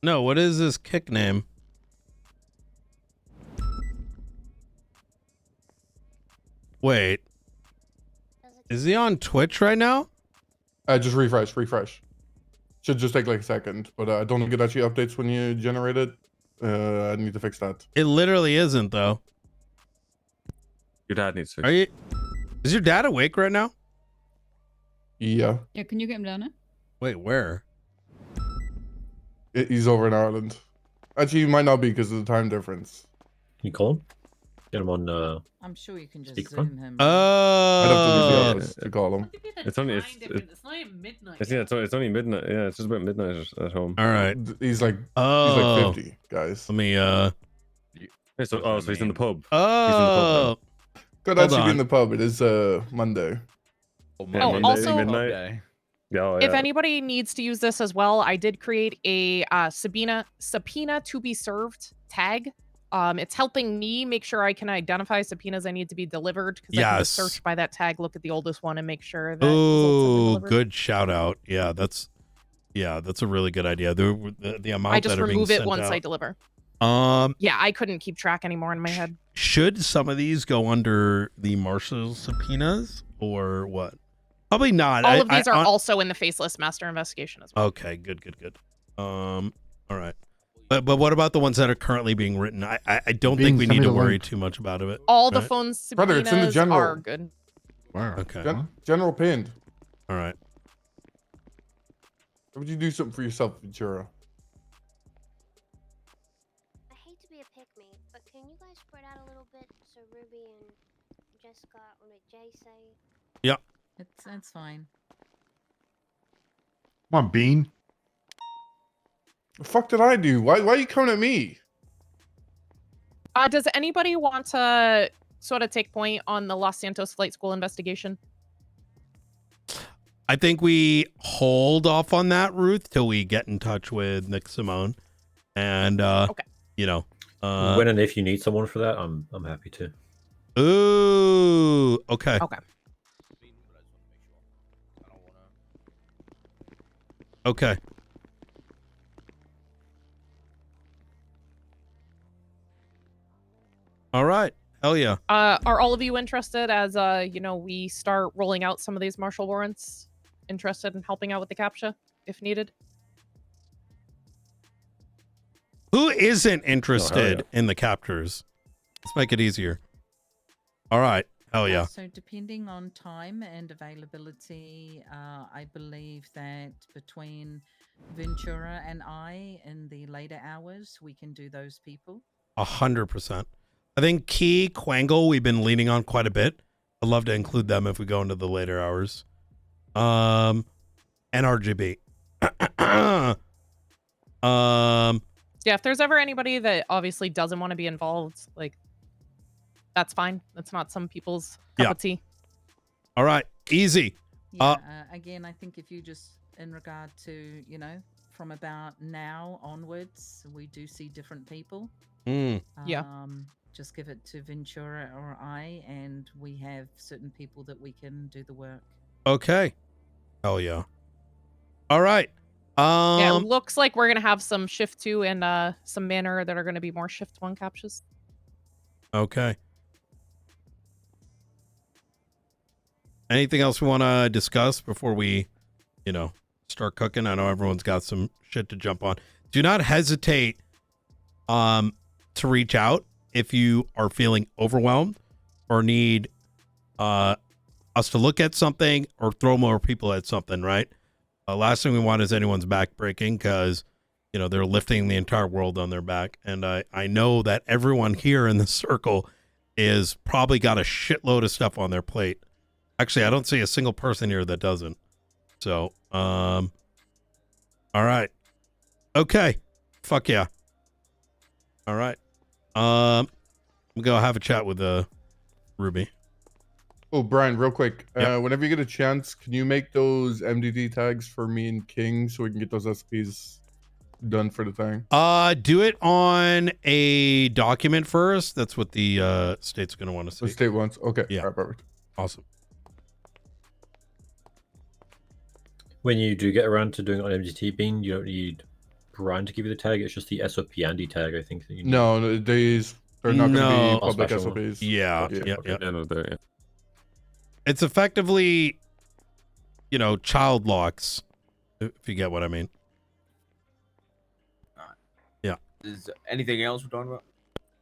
Speaker 1: No, what is this kick name? Wait. Is he on Twitch right now?
Speaker 3: Just refresh. Should just take like a second, but I don't think it actually updates when you generate it. I need to fix that.
Speaker 1: It literally isn't though.
Speaker 23: Your dad needs to.
Speaker 1: Are you? Is your dad awake right now?
Speaker 3: Yeah.
Speaker 7: Yeah, can you get him down there?
Speaker 1: Wait, where?
Speaker 3: He's over in Ireland. Actually, he might not be because of the time difference.
Speaker 6: You call him? Get him on.
Speaker 10: I'm sure you can just
Speaker 6: Speakerphone?
Speaker 10: zoom him.
Speaker 3: I'd have to leave the
Speaker 1: Oh.
Speaker 3: office to call him.
Speaker 23: It's only
Speaker 11: It's not even midnight.
Speaker 23: it's only midnight. Yeah, it's just about midnight at home.
Speaker 1: All right.
Speaker 3: He's like
Speaker 1: Oh.
Speaker 3: he's like 50, guys.
Speaker 1: Let me
Speaker 23: Yeah, so he's in the pub.
Speaker 1: Oh.
Speaker 3: Could
Speaker 1: Hold
Speaker 3: actually be
Speaker 1: on.
Speaker 3: in the pub. It is Monday.
Speaker 23: Yeah,
Speaker 5: Oh,
Speaker 23: Monday,
Speaker 5: also-
Speaker 23: midnight.
Speaker 4: Okay.
Speaker 23: Yeah, oh,
Speaker 5: If
Speaker 23: yeah.
Speaker 5: anybody needs to use this as well, I did create a subpoena to be served tag. It's helping me make sure I can identify subpoenas I need to be delivered because I can just
Speaker 1: Yes.
Speaker 5: search by that tag, look at the oldest one, and make sure that results have been
Speaker 1: Oh,
Speaker 5: delivered.
Speaker 1: good shout out. Yeah, that's a really good idea. The amount
Speaker 5: I just
Speaker 1: that are being
Speaker 5: remove it
Speaker 1: sent
Speaker 5: once
Speaker 1: out.
Speaker 5: I deliver.
Speaker 1: Yeah,
Speaker 5: I couldn't keep track anymore in my head.
Speaker 1: Should some of these go under the marshal's subpoenas or what? Probably not.
Speaker 5: All of these are also in the faceless master investigation as well.
Speaker 1: Okay, good. All right. But what about the ones that are currently being written? I don't think we
Speaker 2: Send
Speaker 1: need
Speaker 2: me
Speaker 1: to
Speaker 2: the
Speaker 1: worry
Speaker 2: link.
Speaker 1: too much about it.
Speaker 5: All the
Speaker 1: right?
Speaker 5: phone
Speaker 3: Brother,
Speaker 5: subpoenas
Speaker 3: it's in the general.
Speaker 5: are good.
Speaker 2: Wow.
Speaker 1: Okay.
Speaker 3: General pinned.
Speaker 1: All right.
Speaker 3: Why would you do something for yourself, Ventura?
Speaker 21: I hate to be a pick me, but can you guys spread out a little bit so Ruby and Jessica or Jay say?
Speaker 1: Yeah.
Speaker 10: It's fine.
Speaker 2: Come on, Bean.
Speaker 3: The fuck did I do? Why are you coming at me?
Speaker 5: Does anybody want to sort of take point on the Los Santos Flight School investigation?
Speaker 1: I think we hold off on that, Ruth, till we get in touch with Nick Simone. And
Speaker 5: Okay.
Speaker 1: you know,
Speaker 6: when and if you need someone for that, I'm happy to.
Speaker 1: Ooh, okay.
Speaker 5: Okay.
Speaker 1: Okay. All right. Hell yeah.
Speaker 5: Are all of you interested as we start rolling out some of these martial warrants? Interested in helping out with the CAPTCHA if needed?
Speaker 1: Who isn't interested in the captors? Let's make it easier. All right. Hell yeah.
Speaker 10: So depending on time and availability, I believe that between Ventura and I in the later hours, we can do those people.
Speaker 1: 100%. I think Key, Quangle, we've been leaning on quite a bit. I'd love to include them if we go into the later hours. And RGB.
Speaker 5: Yeah, if there's ever anybody that obviously doesn't want to be involved, like, that's fine. That's not some people's cup of tea.
Speaker 1: All right. Easy.
Speaker 10: Yeah, again, I think if you just, in regard to, from about now onwards, we do see different people.
Speaker 5: Yeah.
Speaker 10: Just give it to Ventura or I, and we have certain people that we can do the work.
Speaker 1: Okay. Hell yeah. All right.
Speaker 5: Yeah, it looks like we're gonna have some shift 2 and some manner that are gonna be more shift 1 captures.
Speaker 1: Okay. Anything else we want to discuss before we, start cooking? I know everyone's got some shit to jump on. Do not hesitate to reach out if you are feeling overwhelmed or need us to look at something or throw more people at something, right? Last thing we want is anyone's back breaking because you know, they're lifting the entire world on their back. And I know that everyone here in the circle is probably got a shitload of stuff on their plate. Actually, I don't see a single person here that doesn't. So, all right. Okay. Fuck yeah. All right. I'm gonna go have a chat with Ruby.
Speaker 3: Oh, Brian, real quick.
Speaker 1: Yep.
Speaker 3: Whenever you get a chance, can you make those MDD tags for me and King so we can get those SPs done for the thing?
Speaker 1: Do it on a document first. That's what the state's gonna want to see.
Speaker 3: The state wants. Okay.
Speaker 1: Yeah.
Speaker 3: All right, perfect.
Speaker 1: Awesome.
Speaker 6: When you do get around to doing it on MGT Bean, you don't need Brian to give you the tag. It's just the SOP Andy tag, I think. That you need.
Speaker 3: No, they're not going to be public
Speaker 6: special.
Speaker 3: SOPs.
Speaker 1: Yeah.
Speaker 3: Okay,
Speaker 1: Yeah.
Speaker 3: okay.
Speaker 1: Yeah. It's effectively, you know, child locks, if you get what I mean. Yeah.
Speaker 20: Is anything else we're talking about?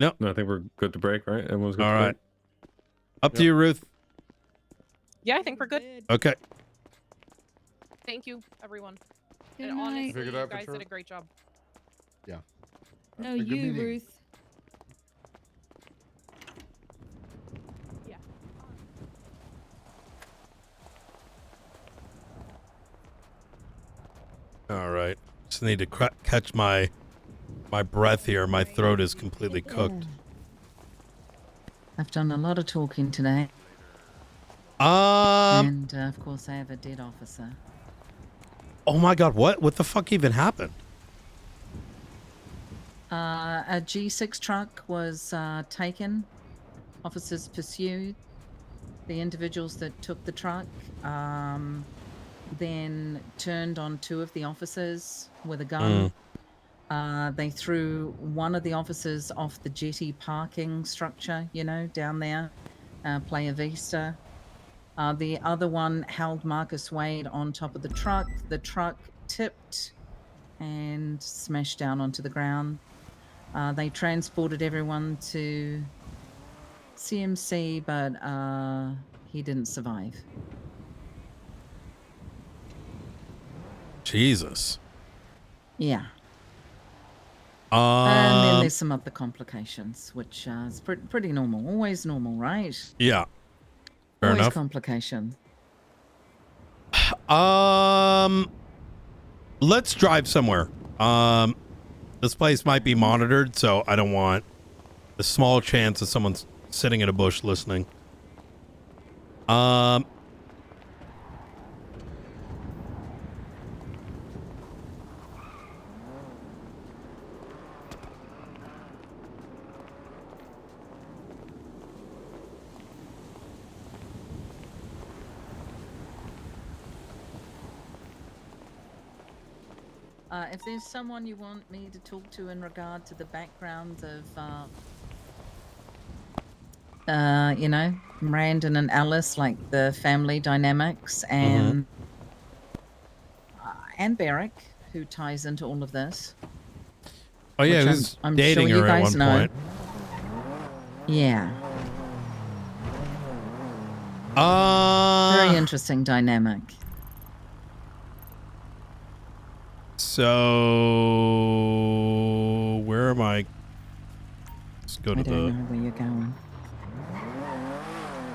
Speaker 1: No.
Speaker 23: No, I think we're good to break, right? Everyone's good
Speaker 1: All
Speaker 23: to
Speaker 1: right.
Speaker 23: break?
Speaker 1: Up to you, Ruth.
Speaker 5: Yeah, I think we're good.
Speaker 1: Okay.
Speaker 5: Thank you, everyone.
Speaker 7: Good
Speaker 5: And
Speaker 7: night.
Speaker 5: honestly,
Speaker 3: Figured
Speaker 5: you
Speaker 3: out for
Speaker 5: guys
Speaker 3: sure.
Speaker 5: did a great job.
Speaker 2: Yeah.
Speaker 7: No,
Speaker 2: Good
Speaker 7: you,
Speaker 2: meeting.
Speaker 7: Ruth.
Speaker 1: All right. Just need to catch my breath here. My throat is completely cooked.
Speaker 10: I've done a lot of talking today.
Speaker 1: And
Speaker 10: of course, I have a dead officer.
Speaker 1: oh my God, what the fuck even happened?
Speaker 10: A G6 truck was taken. Officers pursued the individuals that took the truck, then turned on two of the officers with a gun. They threw one of the officers off the jetty parking structure, you know, down there, Playa Vista. The other one held Marcus Wade on top of the truck. The truck tipped and smashed down onto the ground. They transported everyone to CMC, but he didn't survive.
Speaker 1: Jesus.
Speaker 10: Yeah. And then
Speaker 1: Um,
Speaker 10: there's some other complications, which is pretty normal. Always normal, right?
Speaker 1: yeah. Fair
Speaker 10: Always
Speaker 1: enough.
Speaker 10: complication.
Speaker 1: Let's drive somewhere. This place might be monitored, so I don't want a small chance of someone's sitting in a bush listening.
Speaker 10: If there's someone you want me to talk to in regard to the background of, you know, Brandon and Alice, like the family dynamics, and Barrick, who ties into all of this.
Speaker 1: Oh yeah,
Speaker 10: which
Speaker 1: he was
Speaker 10: I'm
Speaker 1: dating
Speaker 10: sure you
Speaker 1: her at
Speaker 10: guys
Speaker 1: one
Speaker 10: know.
Speaker 1: point.
Speaker 10: Yeah. Very interesting dynamic.
Speaker 1: So where am I? Let's go to
Speaker 10: I
Speaker 1: the.
Speaker 10: don't know where you're going.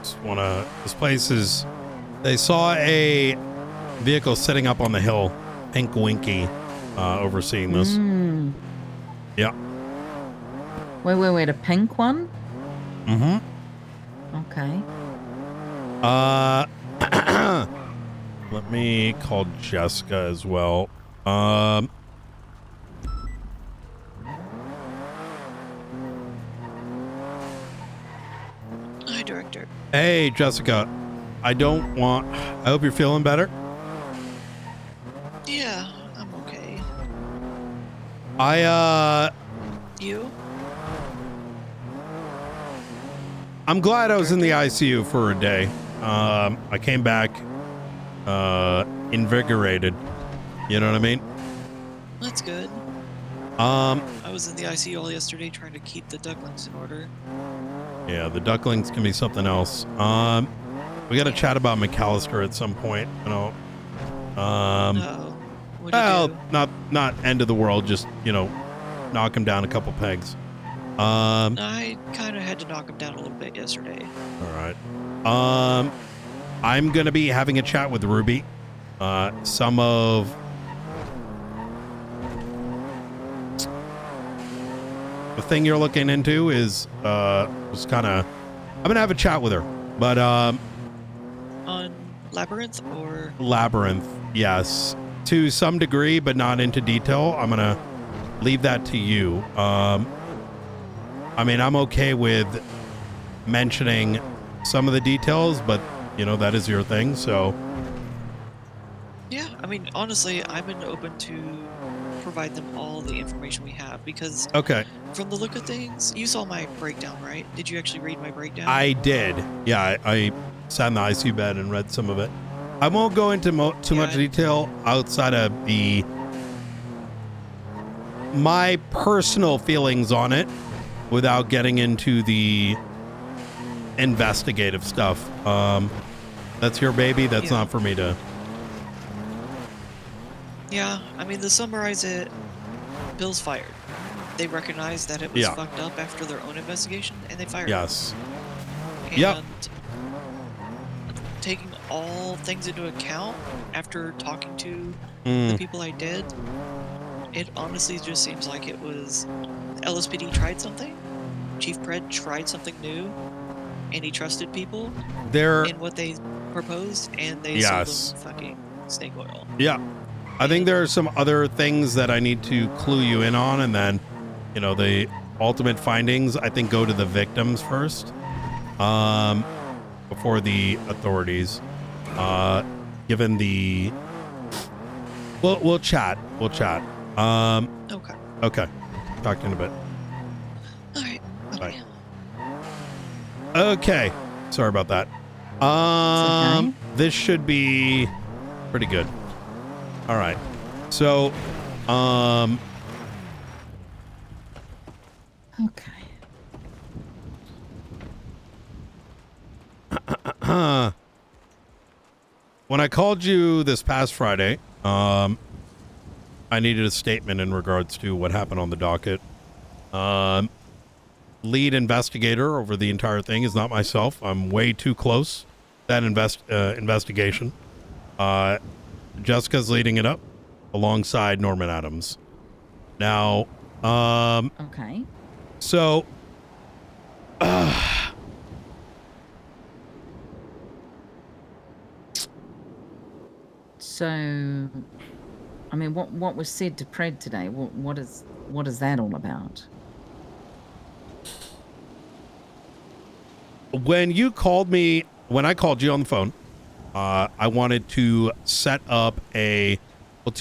Speaker 1: Just wanna. This place is. They saw a vehicle sitting up on the hill, Pink Winky, overseeing this. Yeah.
Speaker 10: Wait, a pink one?
Speaker 1: Mm-hmm.
Speaker 10: Okay.
Speaker 1: Let me call Jessica as well.
Speaker 10: Hi,
Speaker 25: Director.
Speaker 1: Hey, Jessica. I hope you're feeling better.
Speaker 25: Yeah, I'm okay. You?
Speaker 1: I'm glad I was in the ICU for a day. I came back invigorated. You know what I mean?
Speaker 25: That's good.
Speaker 1: I
Speaker 25: was in the ICU all yesterday trying to keep the ducklings in order.
Speaker 1: Yeah, the ducklings can be something else. We got to chat about McAllister at some point. You know.
Speaker 25: No,
Speaker 1: Well, not end of the world, just, you know, knock him down a couple pegs.
Speaker 25: I kind of had to knock him down a little bit yesterday.
Speaker 1: All right. I'm going to be having a chat with Ruby. Some of the thing you're looking into is was kind of, I'm going to have a chat with her, but
Speaker 25: On Labyrinth or?
Speaker 1: Labyrinth, yes, to some degree, but not into detail. I'm going to leave that to you. I mean, I'm okay with mentioning some of the details, but you know, that is your thing, so.
Speaker 25: Yeah, I mean, honestly, I've been open to provide them all the information we have because
Speaker 1: Okay.
Speaker 25: from the look of things, you saw my breakdown, right? Did you actually read my breakdown?
Speaker 1: I did. Yeah, I sat in the ICU bed and read some of it. I won't go into too much detail outside of my personal feelings on it without getting into the investigative stuff. That's your baby. That's not for me to.
Speaker 25: Yeah, I mean, to summarize it, Bill's fired. They recognized that it was fucked up after their own investigation, and they fired him.
Speaker 1: Yes.
Speaker 25: And taking all things into account after talking to the people I did, it honestly just seems like it was LSPD tried something, Chief Pred tried something new, and he trusted people in what they proposed, and they sold them fucking snake oil.
Speaker 1: Yeah. I think there are some other things that I need to clue you in on, and then, you know, the ultimate findings, I think, go to the victims first, before the authorities. Given the, we'll chat. Okay. Okay. Talk to you in a bit.
Speaker 25: All right.
Speaker 1: Bye. Okay. Sorry about that. This should be pretty good. All right. So,
Speaker 10: Okay.
Speaker 1: when I called you this past Friday, I needed a statement in regards to what happened on the docket. Lead investigator over the entire thing is not myself. I'm way too close to that investigation. Jessica's leading it up alongside Norman Adams. Now,
Speaker 10: okay.
Speaker 1: So,
Speaker 10: so, I mean, what was said to Pred today? What is that all about?
Speaker 1: when I called you on the phone, I wanted to set up two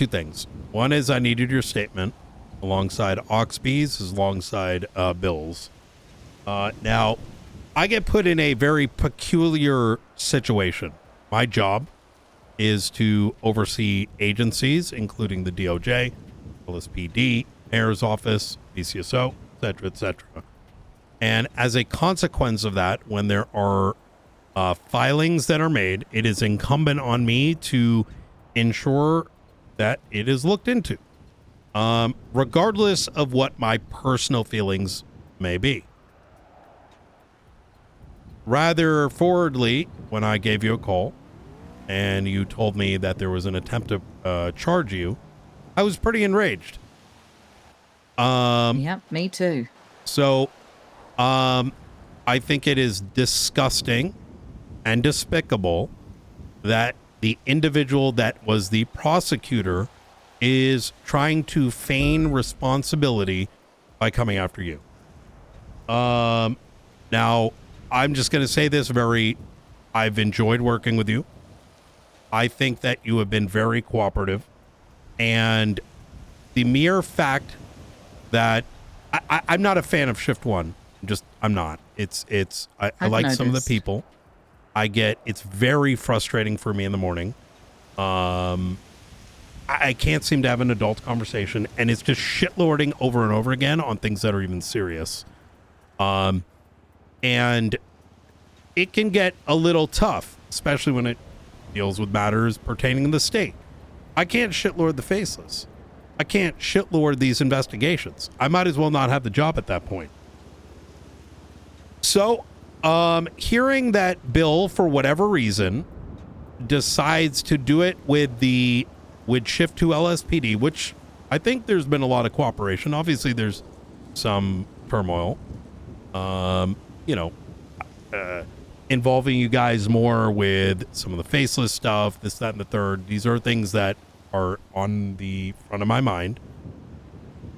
Speaker 1: things. One is I needed your statement alongside Oxby's, alongside Bill's. Now, I get put in a very peculiar situation. My job is to oversee agencies, including the DOJ, LSPD, Mayor's Office, BCSO, etc., etc. And as a consequence of that, when there are filings that are made, it is incumbent on me to ensure that it is looked into, regardless of what my personal feelings may be. Rather forwardly, when I gave you a call and you told me that there was an attempt to charge you, I was pretty enraged.
Speaker 10: Yep, me too.
Speaker 1: So, I think it is disgusting and despicable that the individual that was the prosecutor is trying to feign responsibility by coming after you. Now, I'm just going to say this I've enjoyed working with you. I think that you have been very cooperative, and the mere fact that I'm not a fan of Shift 1. I'm not. I like some of the people. It's very frustrating for me in the morning. I can't seem to have an adult conversation, and it's just shitlording over and over again on things that are even serious. And it can get a little tough, especially when it deals with matters pertaining to the state. I can't shitlord the faceless. I can't shitlord these investigations. I might as well not have the job at that point. So, hearing that Bill, for whatever reason, decides to do it with Shift 2 LSPD, which I think there's been a lot of cooperation. Obviously, there's some turmoil, involving you guys more with some of the faceless stuff, this, that, and the third. These are things that are on the front of my mind.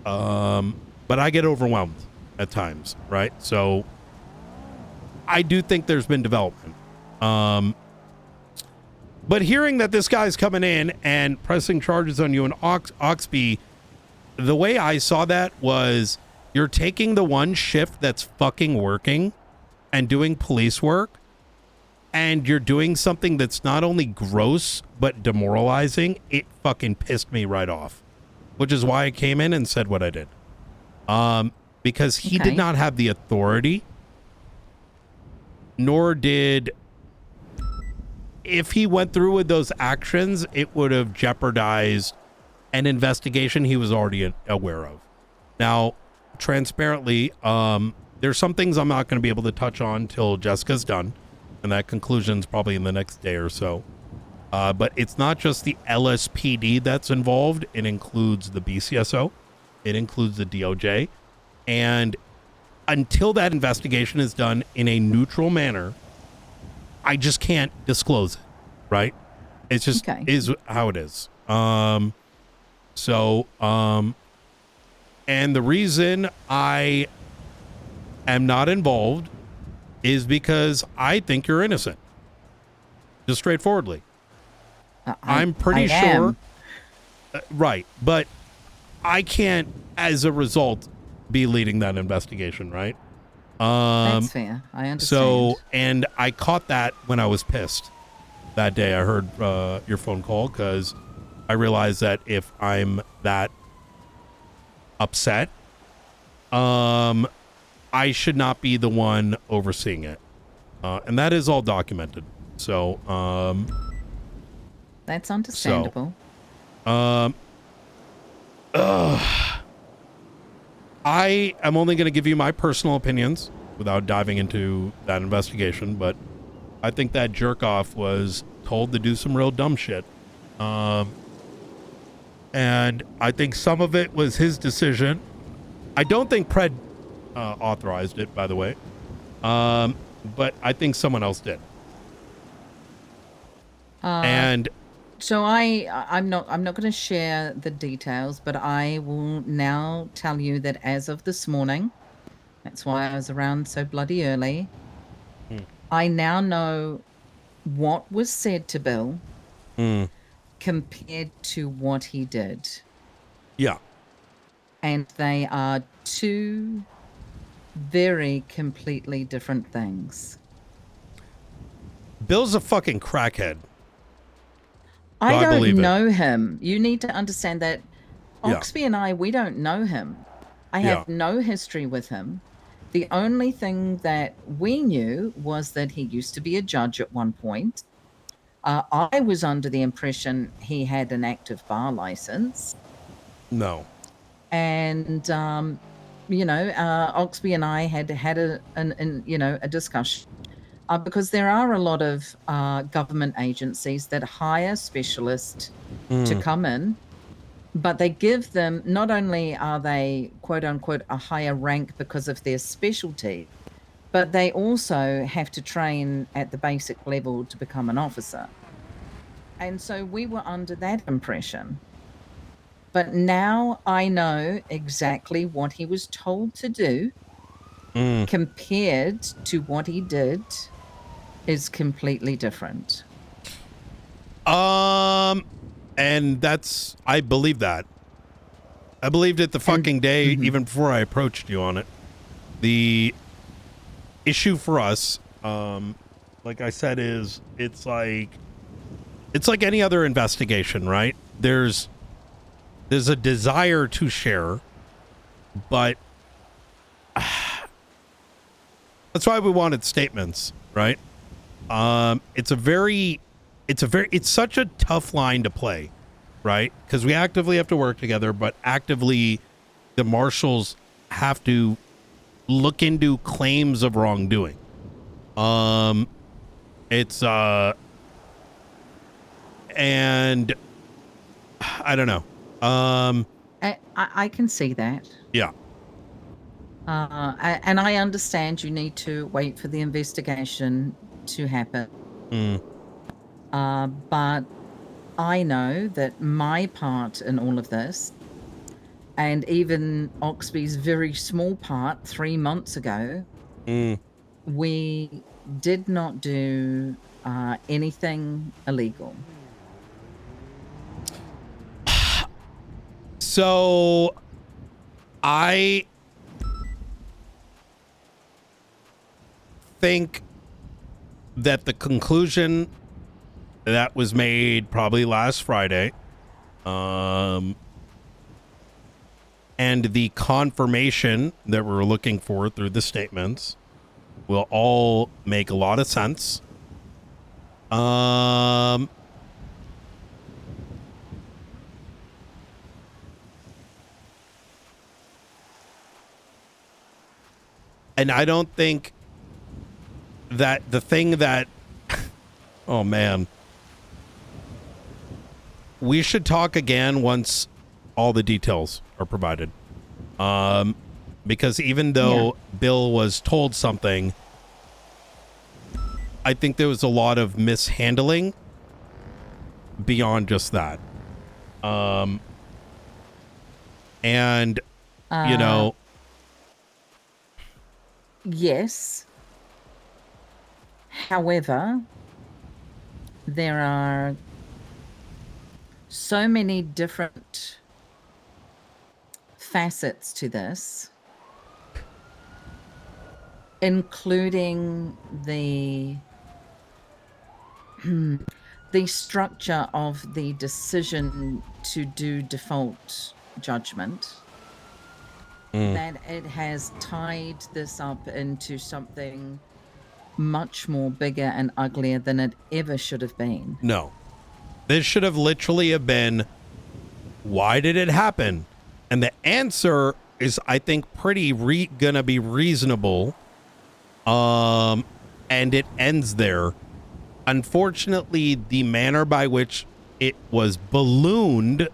Speaker 1: But I get overwhelmed at times, right? So I do think there's been development. But hearing that this guy's coming in and pressing charges on you and Oxby, the way I saw that was you're taking the one shift that's fucking working and doing police work, and you're doing something that's not only gross but demoralizing. It fucking pissed me right off, which is why I came in and said what I did. Because he did not have the authority, nor did... If he went through with those actions, it would have jeopardized an investigation he was already aware of. Now, transparently, there's some things I'm not going to be able to touch on till Jessica's done, and that conclusion's probably in the next day or so. But it's not just the LSPD that's involved. It includes the BCSO. It includes the DOJ. And until that investigation is done in a neutral manner, I just can't disclose it, right? It's just is how it is. And the reason I am not involved is because I think you're innocent. Just straightforwardly. I'm pretty sure. Right. But I can't, as a result, be leading that investigation, right?
Speaker 10: That's fair. I understand.
Speaker 1: So, and I caught that when I was pissed that day. I heard your phone call because I realized that if I'm that upset, I should not be the one overseeing it. And that is all documented. So,
Speaker 10: that's understandable.
Speaker 1: I am only going to give you my personal opinions without diving into that investigation, but I think that jerk off was told to do some real dumb shit. And I think some of it was his decision. I don't think Pred authorized it, by the way. But I think someone else did. And
Speaker 10: so I'm not going to share the details, but I will now tell you that as of this morning, that's why I was around so bloody early. I now know what was said to Bill compared to what he did.
Speaker 1: Yeah.
Speaker 10: And they are two very completely different things.
Speaker 1: Bill's a fucking crackhead.
Speaker 10: I don't know him. You need to understand that
Speaker 1: Yeah.
Speaker 10: Oxby and we don't know him. I have no history with him. The only thing that we knew was that he used to be a judge at one point. I was under the impression he had an active bar license.
Speaker 1: No.
Speaker 10: And, Oxby and I had a discussion. Because there are a lot of government agencies that hire specialists to come in, but they give them, not only are they, quote unquote, a higher rank because of their specialty, but they also have to train at the basic level to become an officer. And so we were under that impression. But now I know exactly what he was told to do compared to what he did is completely different.
Speaker 1: And that's, I believe that. I believed it the fucking day, even before I approached you on it. The issue for us, like I said, is it's like any other investigation, right? There's a desire to share, but that's why we wanted statements, right? It's such a tough line to play right? Because we actively have to work together, but actively the marshals have to look into claims of wrongdoing. It's and I don't know.
Speaker 10: I can see that.
Speaker 1: Yeah.
Speaker 10: And I understand you need to wait for the investigation to happen. But I know that my part in all of this, and even Oxby's very small part 3 months ago, we did not do anything illegal.
Speaker 1: So I think that the conclusion that was made probably last Friday, and the confirmation that we're looking for through the statements will all make a lot of sense. And I don't think that the thing that, oh man, we should talk again once all the details are provided. Because even though Bill was told something, I think there was a lot of mishandling beyond just that. And, you know,
Speaker 10: yes. However, there are so many different facets to this, including the the structure of the decision to do default judgment, that it has tied this up into something much more bigger and uglier than it ever should have been.
Speaker 1: No. This should have literally have been, why did it happen? And the answer is, I think, pretty gonna be reasonable. And it ends there. Unfortunately, the manner by which it was ballooned,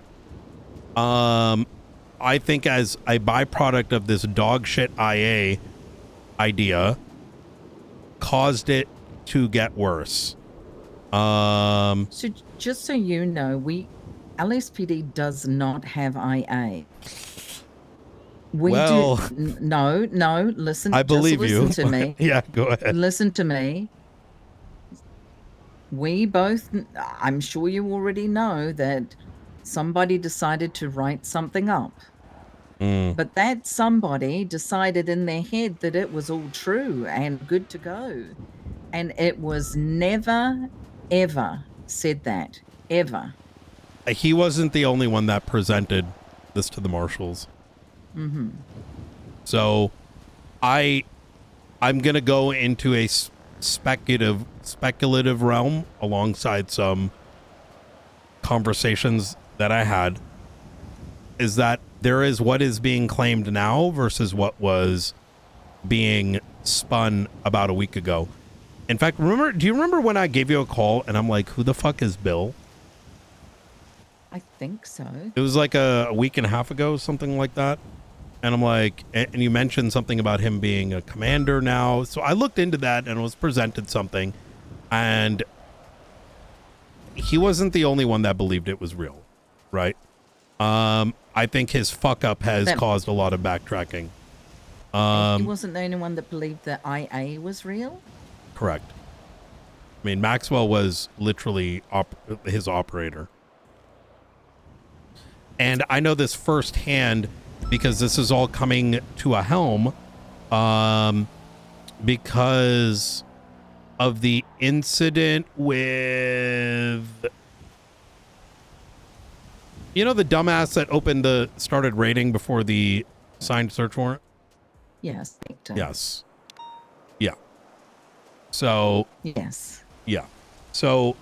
Speaker 1: I think as a byproduct of this dog shit IA idea, caused it to get worse.
Speaker 10: So just so you know, LSPD does not have IA. We
Speaker 1: Well,
Speaker 10: do. No, listen.
Speaker 1: I believe
Speaker 10: just listen
Speaker 1: you.
Speaker 10: to me.
Speaker 1: Yeah, go ahead.
Speaker 10: Listen to me. We both, I'm sure you already know that somebody decided to write something up. But that somebody decided in their head that it was all true and good to go. And it was never, ever said that. Ever.
Speaker 1: He wasn't the only one that presented this to the marshals. So I'm going to go into a speculative realm alongside some conversations that I had, is that there is what is being claimed now versus what was being spun about a week ago. In fact, do you remember when I gave you a call and I'm like, who the fuck is Bill?
Speaker 10: I think so.
Speaker 1: It was like a week and a half ago, something like that. And I'm like, and you mentioned something about him being a commander now. So I looked into that and was presented something. And he wasn't the only one that believed it was real, right? I think his fuck up has caused a lot of backtracking.
Speaker 10: He wasn't the only one that believed that IA was real?
Speaker 1: Correct. I mean, Maxwell was literally his operator. And I know this firsthand because this is all coming to a helm because of the incident with, you know, the dumbass that started raiding before the signed search warrant?
Speaker 10: Yes.
Speaker 1: Yes. Yeah. So.
Speaker 10: Yes.
Speaker 1: Yeah. So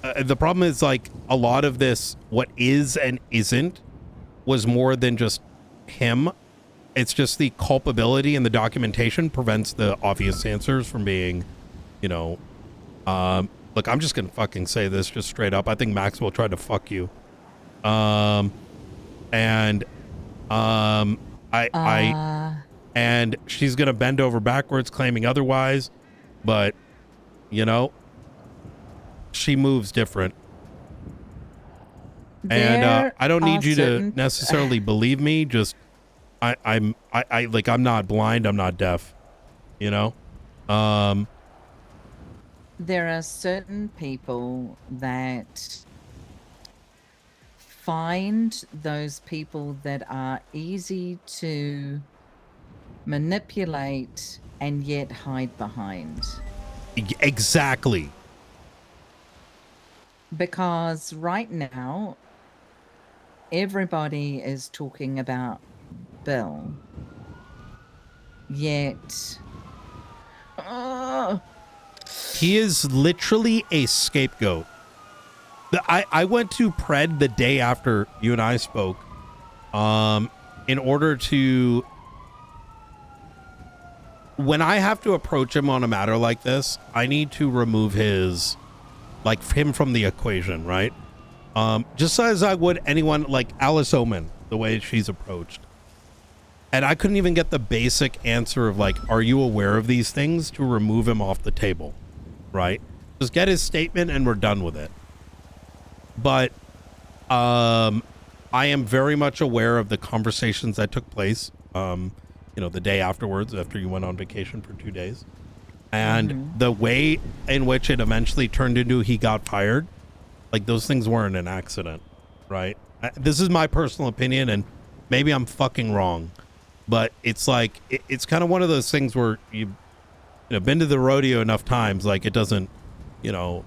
Speaker 1: the problem is like a lot of this, what is and isn't, was more than just him. It's just the culpability and the documentation prevents the obvious answers from being, you know, look, I'm just gonna fucking say this just straight up. I think Maxwell tried to fuck you. And she's gonna bend over backwards claiming otherwise, but you know, she moves different. And I don't need you to necessarily believe me. Just I'm not blind, I'm not deaf, you know.
Speaker 10: There are certain people that find those people that are easy to manipulate and yet hide behind.
Speaker 1: Exactly.
Speaker 10: Because right now, everybody is talking about Bill. Yet,
Speaker 1: he is literally a scapegoat. I went to Pred the day after you and I spoke, in order to, when I have to approach him on a matter like this, I need to remove his, like, him from the equation, right? Just as I would anyone like Alice Oman, the way she's approached. And I couldn't even get the basic answer of like, are you aware of these things, to remove him off the table, right? Just get his statement and we're done with it. But I am very much aware of the conversations that took place, you know, the day afterwards, after you went on vacation for 2 days. And the way in which it eventually turned into he got fired, like those things weren't an accident, right? This is my personal opinion, and maybe I'm fucking wrong, but it's like, it's kind of one of those things where you know, been to the rodeo enough times, like it doesn't, you know,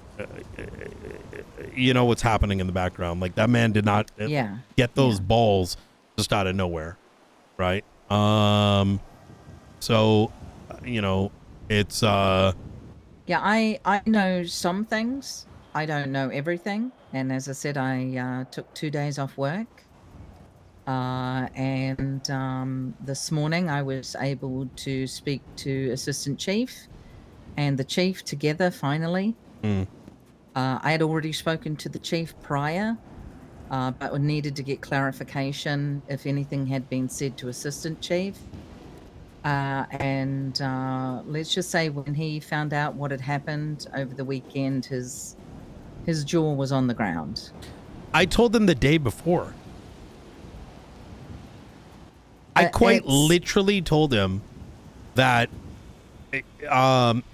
Speaker 1: you know what's happening in the background. Like that man did not get those balls just out of nowhere, right? So, you know, it's
Speaker 10: yeah, I know some things. I don't know everything. And as I said, I took 2 days off work. And this morning I was able to speak to Assistant Chief and the Chief together finally. I had already spoken to the Chief prior, but needed to get clarification if anything had been said to Assistant Chief. And let's just say when he found out what had happened over the weekend, his jaw was on the ground.
Speaker 1: I told him the day before. I quite literally told him that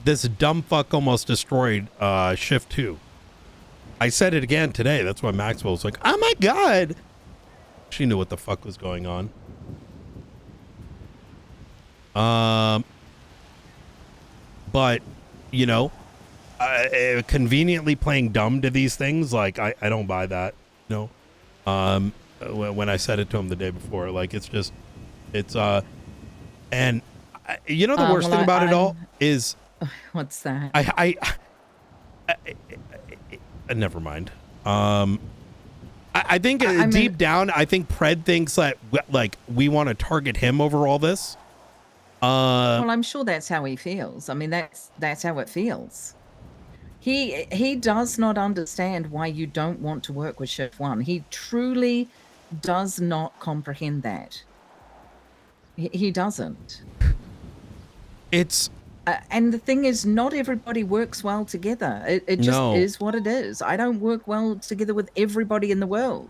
Speaker 1: this dumb fuck almost destroyed shift 2. I said it again today. That's why Maxwell was like, oh my God. She knew what the fuck was going on. But, you know, conveniently playing dumb to these things, like, I don't buy that, you know? When I said it to him the day before, like, it's just, it's, and, you know, the worst thing about it all is...
Speaker 10: What's that?
Speaker 1: I never mind. I think deep down, I think Pred thinks that, like, we want to target him over all this.
Speaker 10: Well, I'm sure that's how he feels. I mean, that's how it feels. He does not understand why you don't want to work with Shift 1. He truly does not comprehend that. He doesn't.
Speaker 1: It's...
Speaker 10: and the thing is, not everybody works well together. It just is what it is. I don't work well together with everybody in the world.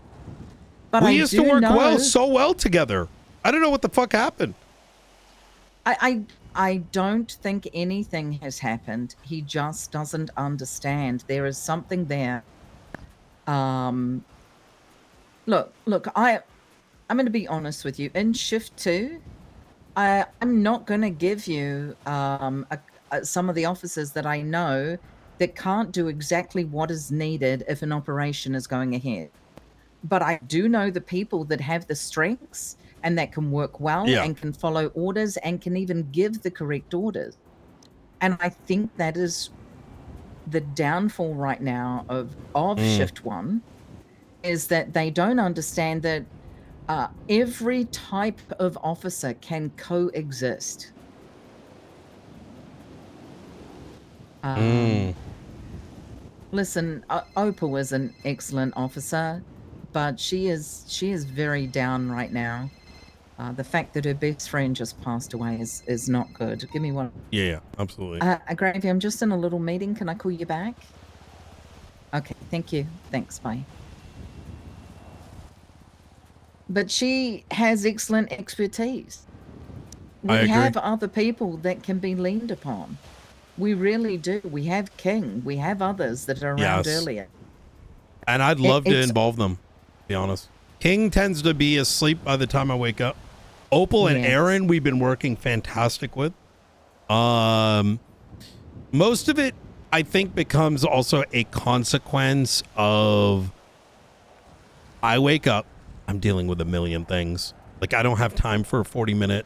Speaker 10: But
Speaker 1: we used to work so well together. I don't know what the fuck happened.
Speaker 10: I don't think anything has happened. He just doesn't understand. There is something there. Look, I'm going to be honest with you. In Shift 2, I'm not going to give you some of the officers that I know that can't do exactly what is needed if an operation is going ahead. But I do know the people that have the strengths and that can work well and can follow orders and can even give the correct orders. And I think that is the downfall right now of Shift 1 is that they don't understand that every type of officer can coexist. Listen, Opa was an excellent officer, but she is very down right now. The fact that her best friend just passed away is not good. Give me one.
Speaker 1: Yeah, absolutely.
Speaker 10: Gravy, I'm just in a little meeting. Can I call you back? Okay, thank you. Thanks, bye. But she has excellent expertise. We have other people that can be leaned upon. We really do. We have King. We have others that are around earlier.
Speaker 1: And I'd love to involve them, to be honest. King tends to be asleep by the time I wake up. Opal and Aaron, we've been working fantastic with. Most of it, I think, becomes also a consequence of I wake up, I'm dealing with a million things. Like, I don't have time for a 40-minute,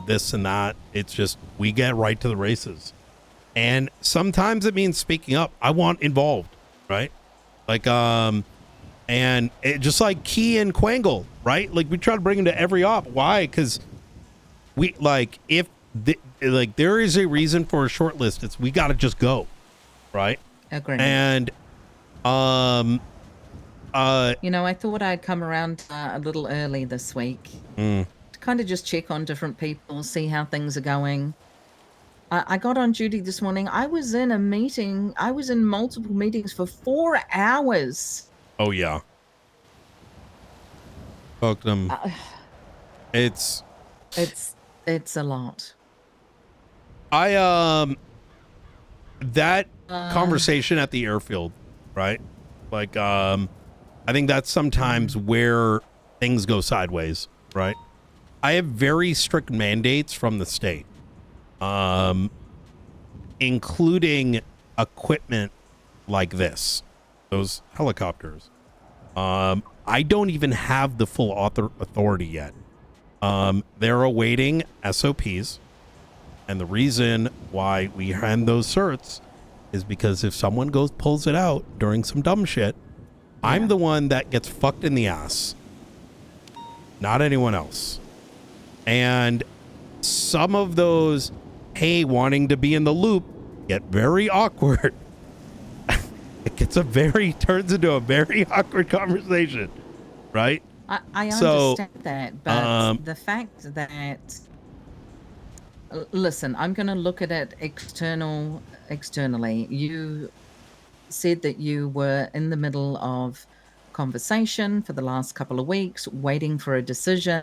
Speaker 1: this and that. It's just, we get right to the races. And sometimes it means speaking up. I want involved, right? Like, and it, just like Key and Quangle, right? Like, we try to bring them to every op. Why? Because we, like, if, there is a reason for a short list. It's, we got to just go, right?
Speaker 10: Agreed.
Speaker 1: And,
Speaker 10: I thought I'd come around a little early this week to kind of just check on different people, see how things are going. I got on duty this morning. I was in a meeting. I was in multiple meetings for 4 hours.
Speaker 1: Oh, yeah. Fuck them. It's
Speaker 10: a lot.
Speaker 1: That conversation at the airfield, right? Like, I think that's sometimes where things go sideways, right? I have very strict mandates from the state, including equipment like this, those helicopters. I don't even have the full authority yet. They're awaiting SOPs, and the reason why we hand those certs is because if someone pulls it out during some dumb shit, I'm the one that gets fucked in the ass, not anyone else. And some of those, hey, wanting to be in the loop, get very awkward. Turns into a very awkward conversation, right?
Speaker 10: I understand that, but the fact that, listen, I'm going to look at it externally. You said that you were in the middle of conversation for the last couple of weeks, waiting for a decision.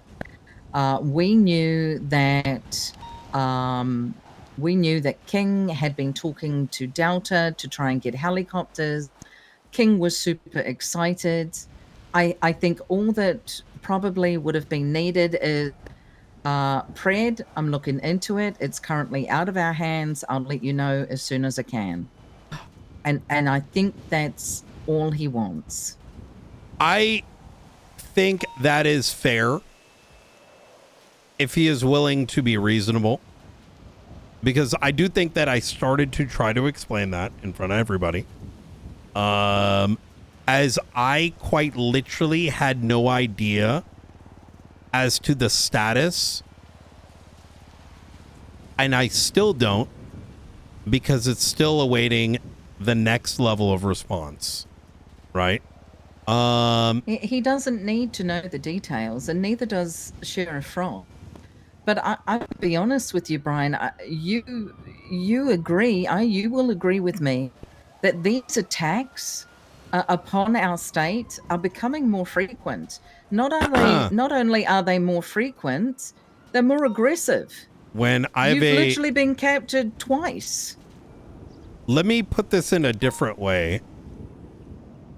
Speaker 10: We knew that King had been talking to Delta to try and get helicopters. King was super excited. I think all that probably would have been needed is Pred. I'm looking into it. It's currently out of our hands. I'll let you know as soon as I can. And I think that's all he wants.
Speaker 1: I think that is fair if he is willing to be reasonable, because I do think that I started to try to explain that in front of everybody, as I quite literally had no idea as to the status, and I still don't, because it's still awaiting the next level of response, right?
Speaker 10: He doesn't need to know the details, and neither does Sheriff Frog. But I'll be honest with you, Brian. You agree? You will agree with me that these attacks upon our state are becoming more frequent. Not only are they more frequent, they're more aggressive.
Speaker 1: When
Speaker 10: You've literally been captured twice.
Speaker 1: Let me put this in a different way.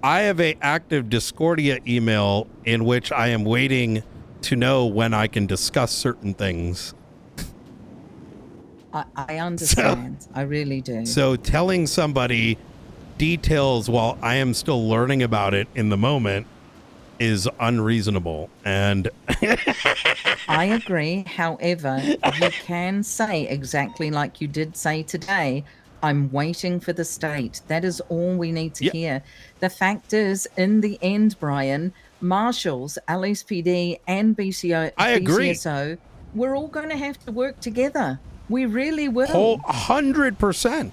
Speaker 1: I have an active Discordia email in which I am waiting to know when I can discuss certain things.
Speaker 10: I understand. I really do.
Speaker 1: So telling somebody details while I am still learning about it in the moment is unreasonable. And
Speaker 10: I agree. However, you can say exactly like you did say today, I'm waiting for the state. That is all we need to hear. The fact is, in the end, Brian, marshals, LSPD, and
Speaker 1: I agree.
Speaker 10: BCSO, we're all going to have to work together. We really will.
Speaker 1: Whole 100%.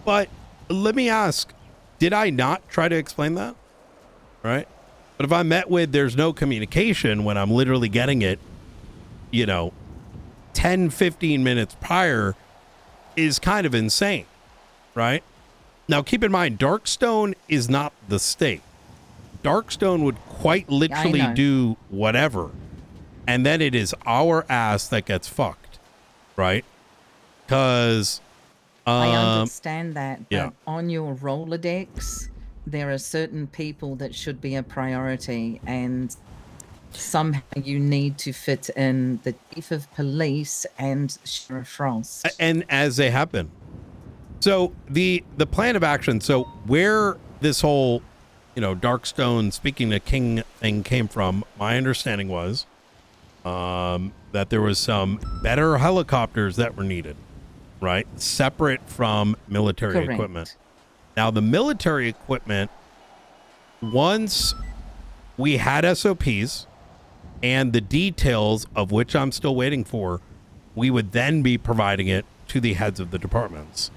Speaker 1: But let me ask, did I not try to explain that? Right? But if I'm met with there's no communication when I'm literally getting it, 10, 15 minutes prior is kind of insane, right? Now, keep in mind, Darkstone is not the state. Darkstone would quite literally do whatever. And then it is our ass that gets fucked, right? Because...
Speaker 10: I understand that, but on your Rolodex, there are certain people that should be a priority, and somehow you need to fit in the chief of police and Sheriff Frost.
Speaker 1: And as they have been. So the plan of action, so where this whole, Darkstone speaking to King thing came from, my understanding was that there was some better helicopters that were needed. Right? Separate from military equipment. Now, the military equipment, once we had SOPs and the details of which I'm still waiting for, we would then be providing it to the heads of the departments.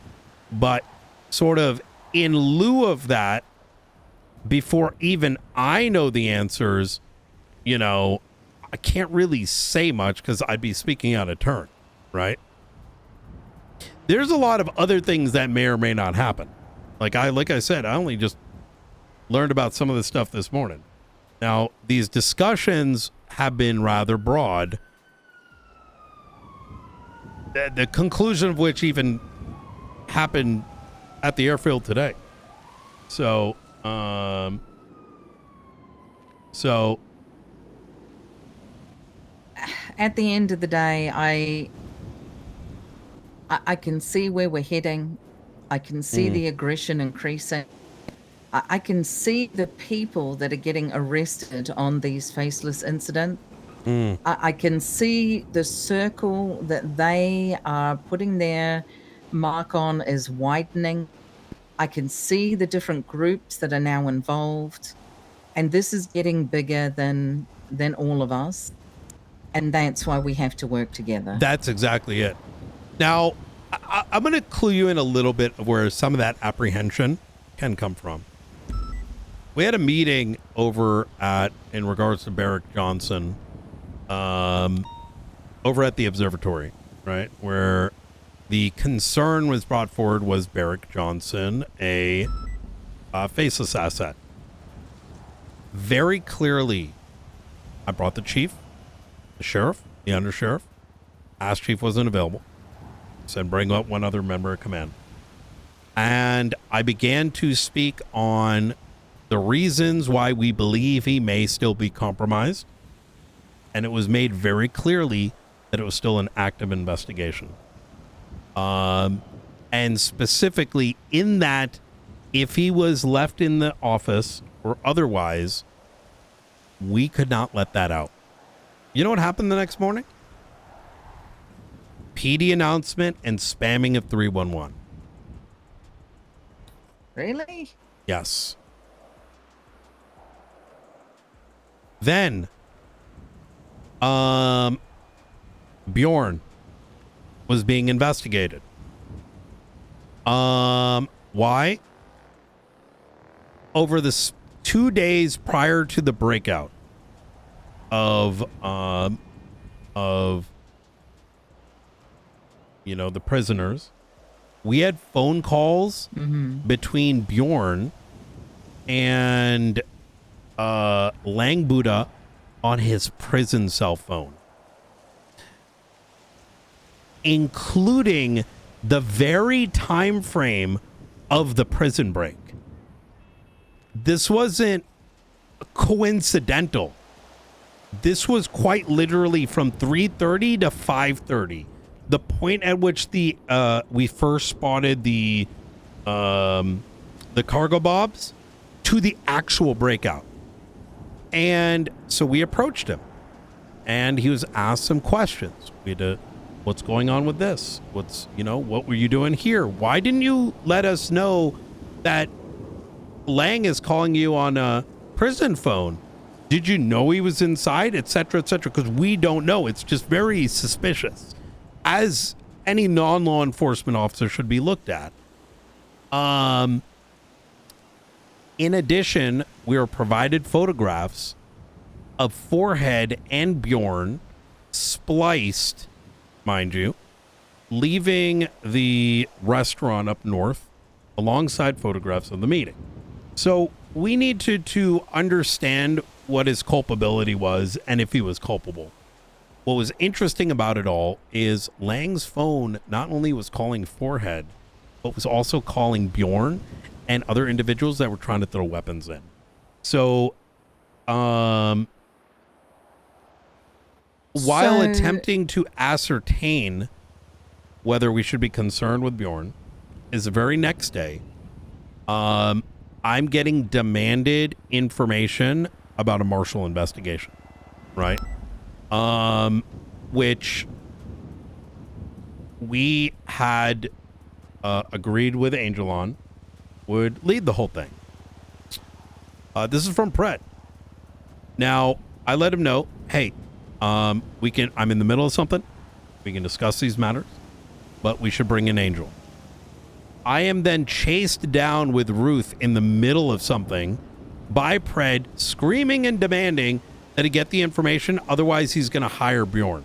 Speaker 1: But sort of in lieu of that, before even I know the answers, I can't really say much because I'd be speaking out of turn, right? There's a lot of other things that may or may not happen. Like I said, I only just learned about some of this stuff this morning. Now, these discussions have been rather broad. The conclusion of which even happened at the airfield today. So,
Speaker 10: at the end of the day, I can see where we're heading. I can see the aggression increasing. I can see the people that are getting arrested on these faceless incidents. I can see the circle that they are putting their mark on is widening. I can see the different groups that are now involved. And this is getting bigger than all of us. And that's why we have to work together.
Speaker 1: That's exactly it. Now, I'm going to clue you in a little bit of where some of that apprehension can come from. We had a meeting in regards to Barrick Johnson, over at the observatory, right? Where the concern was brought forward was Barrick Johnson, a faceless asset. Very clearly, I brought the chief, the sheriff, the undersheriff. Asked chief wasn't available. Said bring up one other member of command. And I began to speak on the reasons why we believe he may still be compromised. And it was made very clearly that it was still an active investigation. And specifically in that, if he was left in the office or otherwise, we could not let that out. You know what happened the next morning? PD announcement and spamming of 311.
Speaker 10: Really?
Speaker 1: Yes. Then, Bjorn was being investigated. Why? Over the 2 days prior to the breakout of the prisoners, we had phone calls between Bjorn and Lang Buddha on his prison cell phone, including the very time frame of the prison break. This wasn't coincidental. This was quite literally from 3:30 to 5:30, the point at which we first spotted the cargo bobs, to the actual breakout. And so we approached him, and he was asked some questions. We had to what's going on with this? What's, what were you doing here? Why didn't you let us know that Lang is calling you on a prison phone? Did you know he was inside, etc., etc.? Because we don't know. It's just very suspicious, as any non-law enforcement officer should be looked at. In addition, we were provided photographs of Forehead and Bjorn spliced, mind you, leaving the restaurant up north alongside photographs of the meeting. So we need to understand what his culpability was and if he was culpable. What was interesting about it all is Lang's phone not only was calling Forehead, but was also calling Bjorn and other individuals that were trying to throw weapons in. So, while attempting to ascertain whether we should be concerned with Bjorn, is the very next day, I'm getting demanded information about a martial investigation, right? Which we had agreed with Angel on would lead the whole thing. This is from Pret. Now, I let him know, hey, I'm in the middle of something. We can discuss these matters, but we should bring in Angel. I am then chased down with Ruth in the middle of something by Pred, screaming and demanding that he get the information, otherwise he's going to hire Bjorn.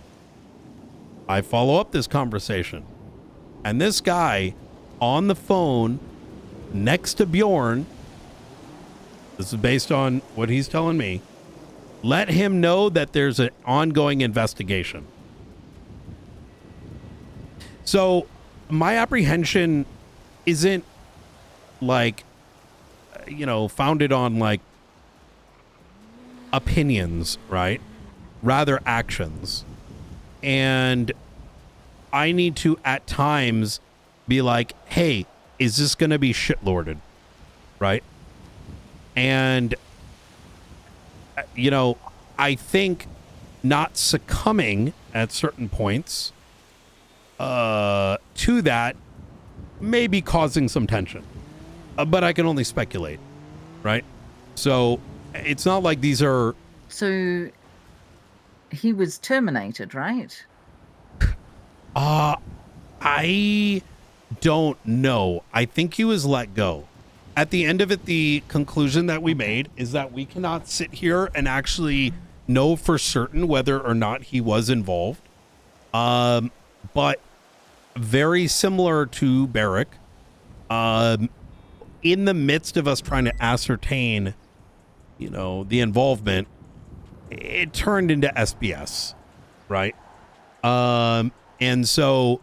Speaker 1: I follow up this conversation, and this guy on the phone next to Bjorn, this is based on what he's telling me, let him know that there's an ongoing investigation. So my apprehension isn't like, founded on like opinions, right? Rather actions. And I need to at times be like, hey, is this going to be shitlorded? Right? And, I think not succumbing at certain points to that may be causing some tension. But I can only speculate, right? So it's not like these are...
Speaker 10: So he was terminated, right?
Speaker 1: I don't know. I think he was let go. At the end of it, the conclusion that we made is that we cannot sit here and actually know for certain whether or not he was involved. But very similar to Barrick, in the midst of us trying to ascertain, the involvement, it turned into SBS, right? And so,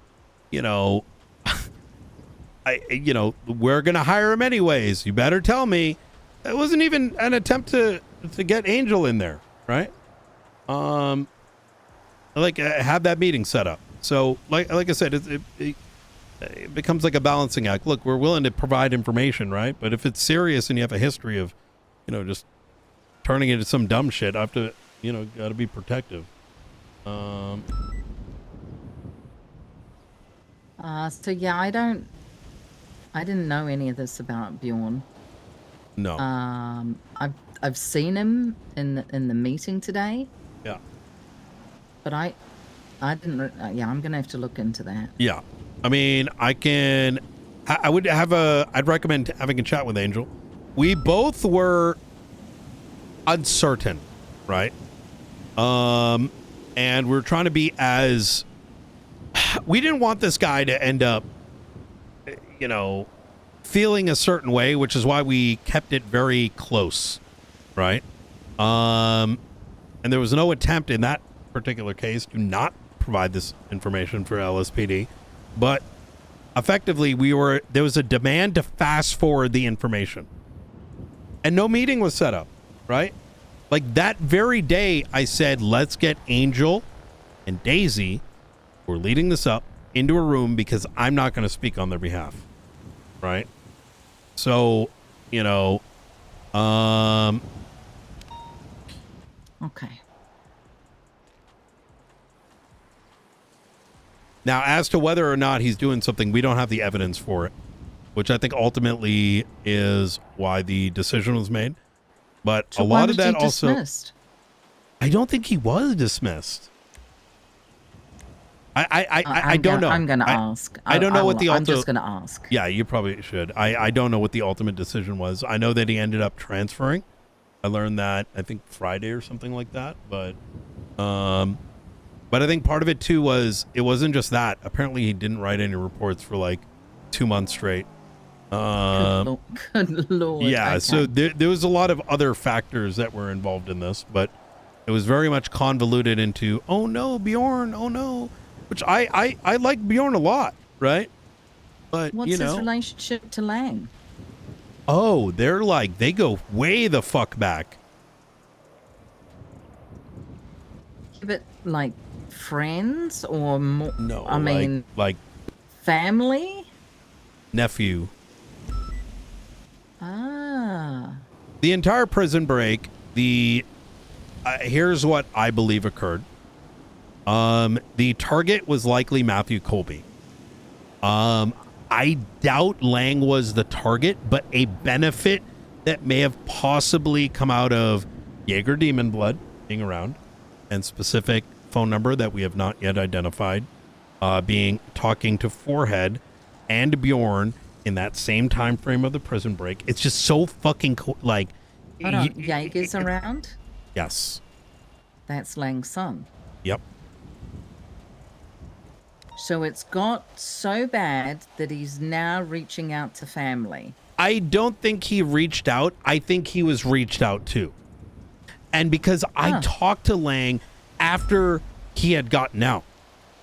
Speaker 1: we're going to hire him anyways. You better tell me. It wasn't even an attempt to get Angel in there, right? Have that meeting set up. So like I said, it becomes like a balancing act. Look, we're willing to provide information, right? But if it's serious and you have a history of, just turning into some dumb shit, I have to, got to be protective.
Speaker 10: So yeah, I didn't know any of this about Bjorn.
Speaker 1: No.
Speaker 10: I've seen him in the meeting today.
Speaker 1: Yeah.
Speaker 10: But I didn't. Yeah, I'm gonna have to look into that.
Speaker 1: Yeah. I mean, I'd recommend having a chat with Angel. We both were uncertain, right? And we're trying to be as, we didn't want this guy to end up, feeling a certain way, which is why we kept it very close, right? And there was no attempt in that particular case to not provide this information for LSPD, but effectively there was a demand to fast forward the information, and no meeting was set up, right? Like that very day I said, let's get Angel and Daisy, who are leading this up, into a room because I'm not going to speak on their behalf, right? So,
Speaker 10: Okay.
Speaker 1: Now, as to whether or not he's doing something, we don't have the evidence for it, which I think ultimately is why the decision was made. But
Speaker 10: So
Speaker 1: a
Speaker 10: why
Speaker 1: lot of
Speaker 10: was he
Speaker 1: that also,
Speaker 10: dismissed?
Speaker 1: I don't think he was dismissed. I don't know.
Speaker 10: I'm gonna ask.
Speaker 1: I don't know what the
Speaker 10: I'm just gonna ask.
Speaker 1: Yeah, you probably should. I don't know what the ultimate decision was. I know that he ended up transferring. I learned that I think Friday or something like that. But I think part of it too was it wasn't just that. Apparently, he didn't write any reports for like 2 months straight.
Speaker 10: Good lord.
Speaker 1: Yeah,
Speaker 10: okay.
Speaker 1: so there was a lot of other factors that were involved in this, but it was very much convoluted into, oh no, Bjorn, oh no, which I like Bjorn a lot, right? But
Speaker 10: What's
Speaker 1: you know,
Speaker 10: his relationship to Lang?
Speaker 1: oh, they go way the fuck back.
Speaker 10: But like friends or more?
Speaker 1: No,
Speaker 10: I mean,
Speaker 1: like
Speaker 10: family.
Speaker 1: nephew.
Speaker 10: Ah.
Speaker 1: The entire prison break, here's what I believe occurred. The target was likely Matthew Colby. I doubt Lang was the target, but a benefit that may have possibly come out of Jaeger Demon Blood being around and specific phone number that we have not yet identified, being talking to Forehead and Bjorn in that same time frame of the prison break. It's just so fucking cool. Like,
Speaker 10: Hold on, Jaeger's around?
Speaker 1: yes.
Speaker 10: That's Lang's son.
Speaker 1: Yep.
Speaker 10: So it's got so bad that he's now reaching out to family.
Speaker 1: I don't think he reached out. I think he was reached out to. And because I talked to Lang after he had gotten out.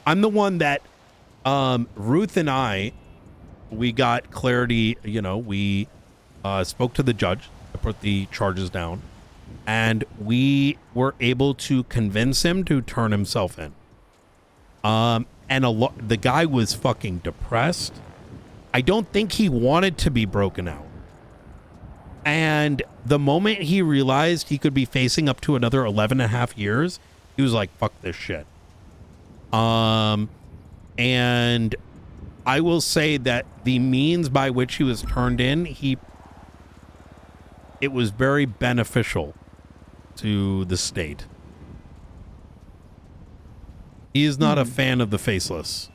Speaker 1: I'm the one that Ruth and I, we got clarity, you know, we spoke to the judge to put the charges down, and we were able to convince him to turn himself in. And the guy was fucking depressed. I don't think he wanted to be broken out. And the moment he realized he could be facing up to another 11 and a half years, he was like, fuck this shit. And I will say that the means by which he was turned in, it was very beneficial to the state. He is not a fan of the faceless.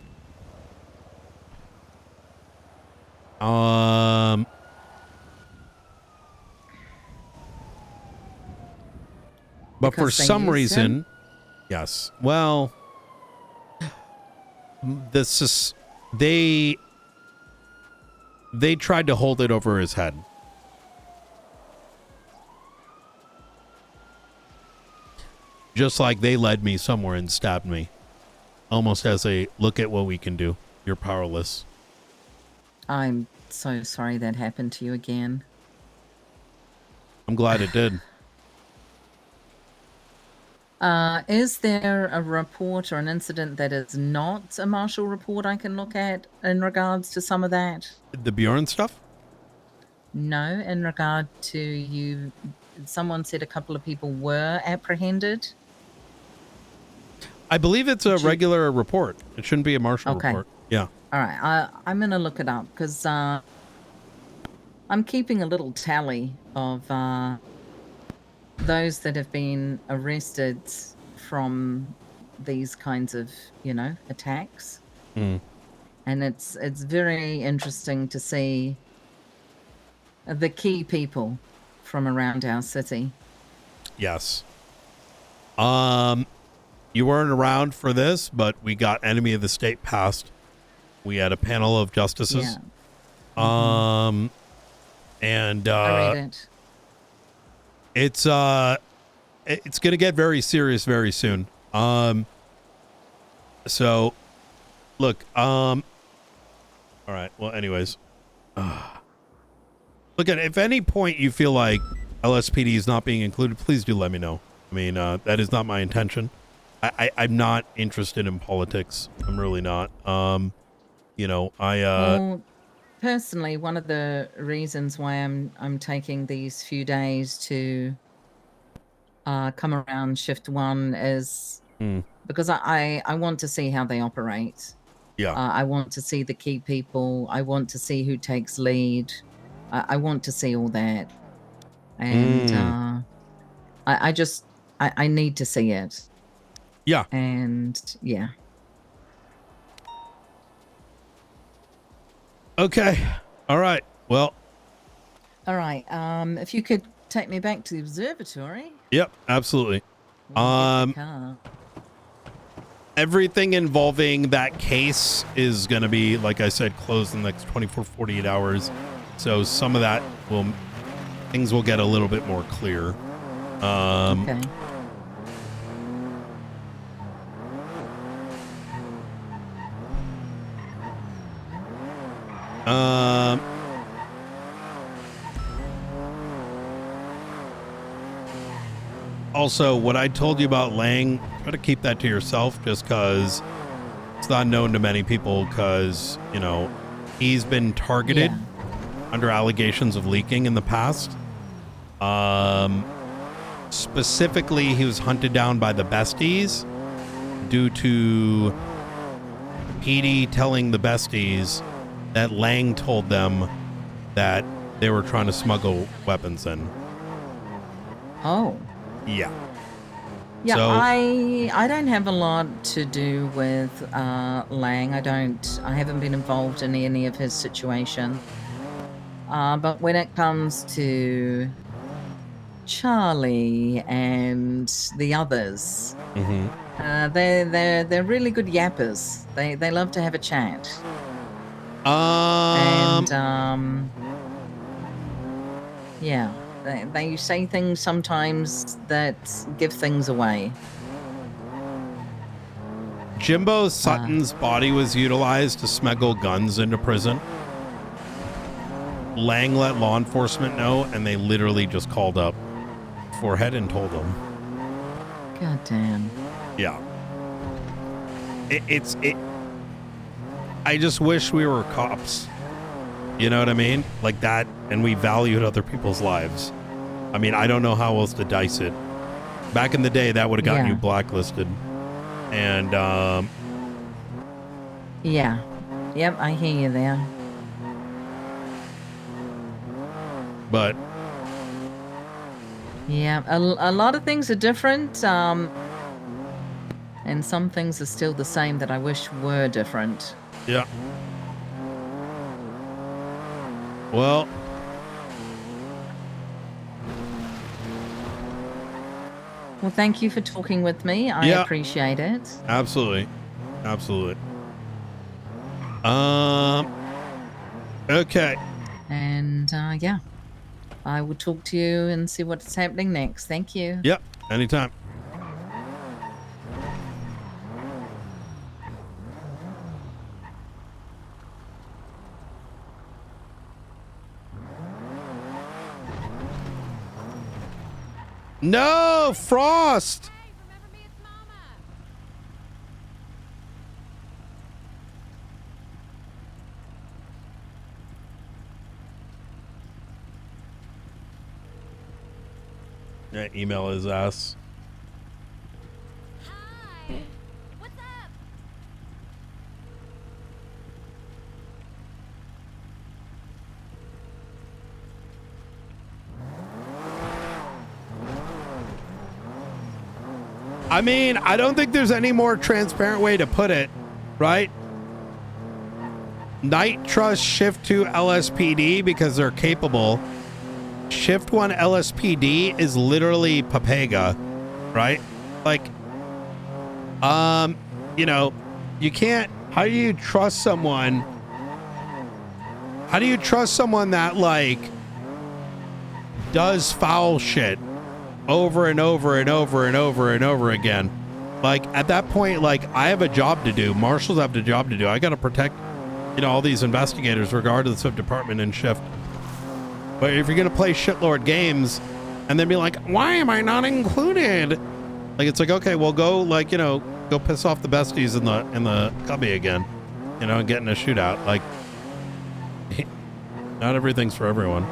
Speaker 1: But for some reason, yes. Well, this is they tried to hold it over his head. Just like they led me somewhere and stabbed me. Almost as a look at what we can do. You're powerless.
Speaker 10: I'm so sorry that happened to you again.
Speaker 1: I'm glad it did.
Speaker 10: Is there a report or an incident that is not a martial report I can look at in regards to some of that?
Speaker 1: The Bjorn stuff?
Speaker 10: No, in regard to you, someone said a couple of people were apprehended.
Speaker 1: I believe it's a regular report. It shouldn't be a martial report. Yeah.
Speaker 10: All right, I'm going to look it up because I'm keeping a little tally of those that have been arrested from these kinds of, attacks.
Speaker 1: Mm.
Speaker 10: And it's very interesting to see the key people from around our city.
Speaker 1: Yes. You weren't around for this, but we got Enemy of the State passed. We had a panel of justices.
Speaker 10: Yeah.
Speaker 1: And
Speaker 10: I read it.
Speaker 1: It's going to get very serious very soon. So look, all right. Well, anyways, look, at if any point you feel like LSPD is not being included, please do let me know. I mean, that is not my intention. I'm not interested in politics. I'm really not.
Speaker 10: Well, personally, one of the reasons why I'm taking these few days to come around shift one is because I want to see how they operate.
Speaker 1: Yeah.
Speaker 10: I want to see the key people. I want to see who takes lead. I want to see all that. And I need to see it.
Speaker 1: Yeah.
Speaker 10: And yeah.
Speaker 1: Okay. All right. Well.
Speaker 10: All right. If you could take me back to the observatory.
Speaker 1: Yep. Absolutely.
Speaker 10: We'll get the car.
Speaker 1: Everything involving that case is going to be, like I said, closed in the next 24, 48 hours. So some of that things will get a little bit more clear.
Speaker 10: Okay.
Speaker 1: Also, what I told you about Lang, try to keep that to yourself just because it's not known to many people because, you know, he's been targeted under allegations of leaking in the past. Specifically, he was hunted down by the besties due to PD telling the besties that Lang told them that they were trying to smuggle weapons in.
Speaker 10: Oh.
Speaker 1: Yeah.
Speaker 10: Yeah,
Speaker 1: So,
Speaker 10: I don't have a lot to do with Lang. I haven't been involved in any of his situation. But when it comes to Charlie and the others, they're really good yappers. They love to have a chat. Yeah. They say things sometimes that give things away.
Speaker 1: Jimbo Sutton's body was utilized to smuggle guns into prison. Lang let law enforcement know, and they literally just called up Forehead and told them.
Speaker 10: God damn.
Speaker 1: Yeah. I just wish we were cops. You know what I mean? Like that, and we valued other people's lives. I mean, I don't know how else to dice it. Back in the day, that would have gotten you blacklisted. And,
Speaker 10: yeah. Yep, I hear you there.
Speaker 1: But
Speaker 10: yeah, a lot of things are different. And some things are still the same that I wish were different.
Speaker 1: yeah. Well,
Speaker 10: well, thank you for talking with me. I appreciate it.
Speaker 1: Absolutely. Absolutely. Okay.
Speaker 10: And yeah, I will talk to you and see what's happening next. Thank you.
Speaker 1: Yep. Anytime. No, Frost. Yeah, email his ass. I mean, I don't think there's any more transparent way to put it, right? Night Trust Shift 2 LSPD because they're capable. Shift 1 LSPD is literally Papega, right? Like, you know, you can't, how do you trust someone? How do you trust someone that, like, does foul shit over and over and over and over and over again? Like, at that point, like, I have a job to do. Marshals have a job to do. I got to protect, you know, all these investigators regardless of department and shift. But if you're going to play shitlord games and then be like, why am I not included? Like, it's like, okay, well, go, like, you know, go piss off the besties in the cubby again, you know, and get in a shootout. Like, not everything's for everyone.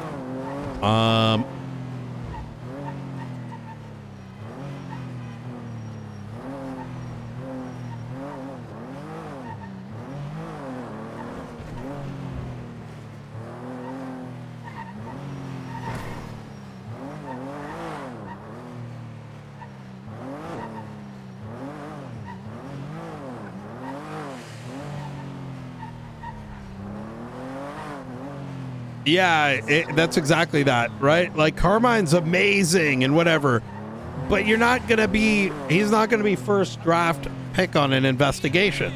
Speaker 1: Yeah, that's exactly that, right? Like Carmine's amazing and whatever, but he's not going to be first draft pick on an investigation,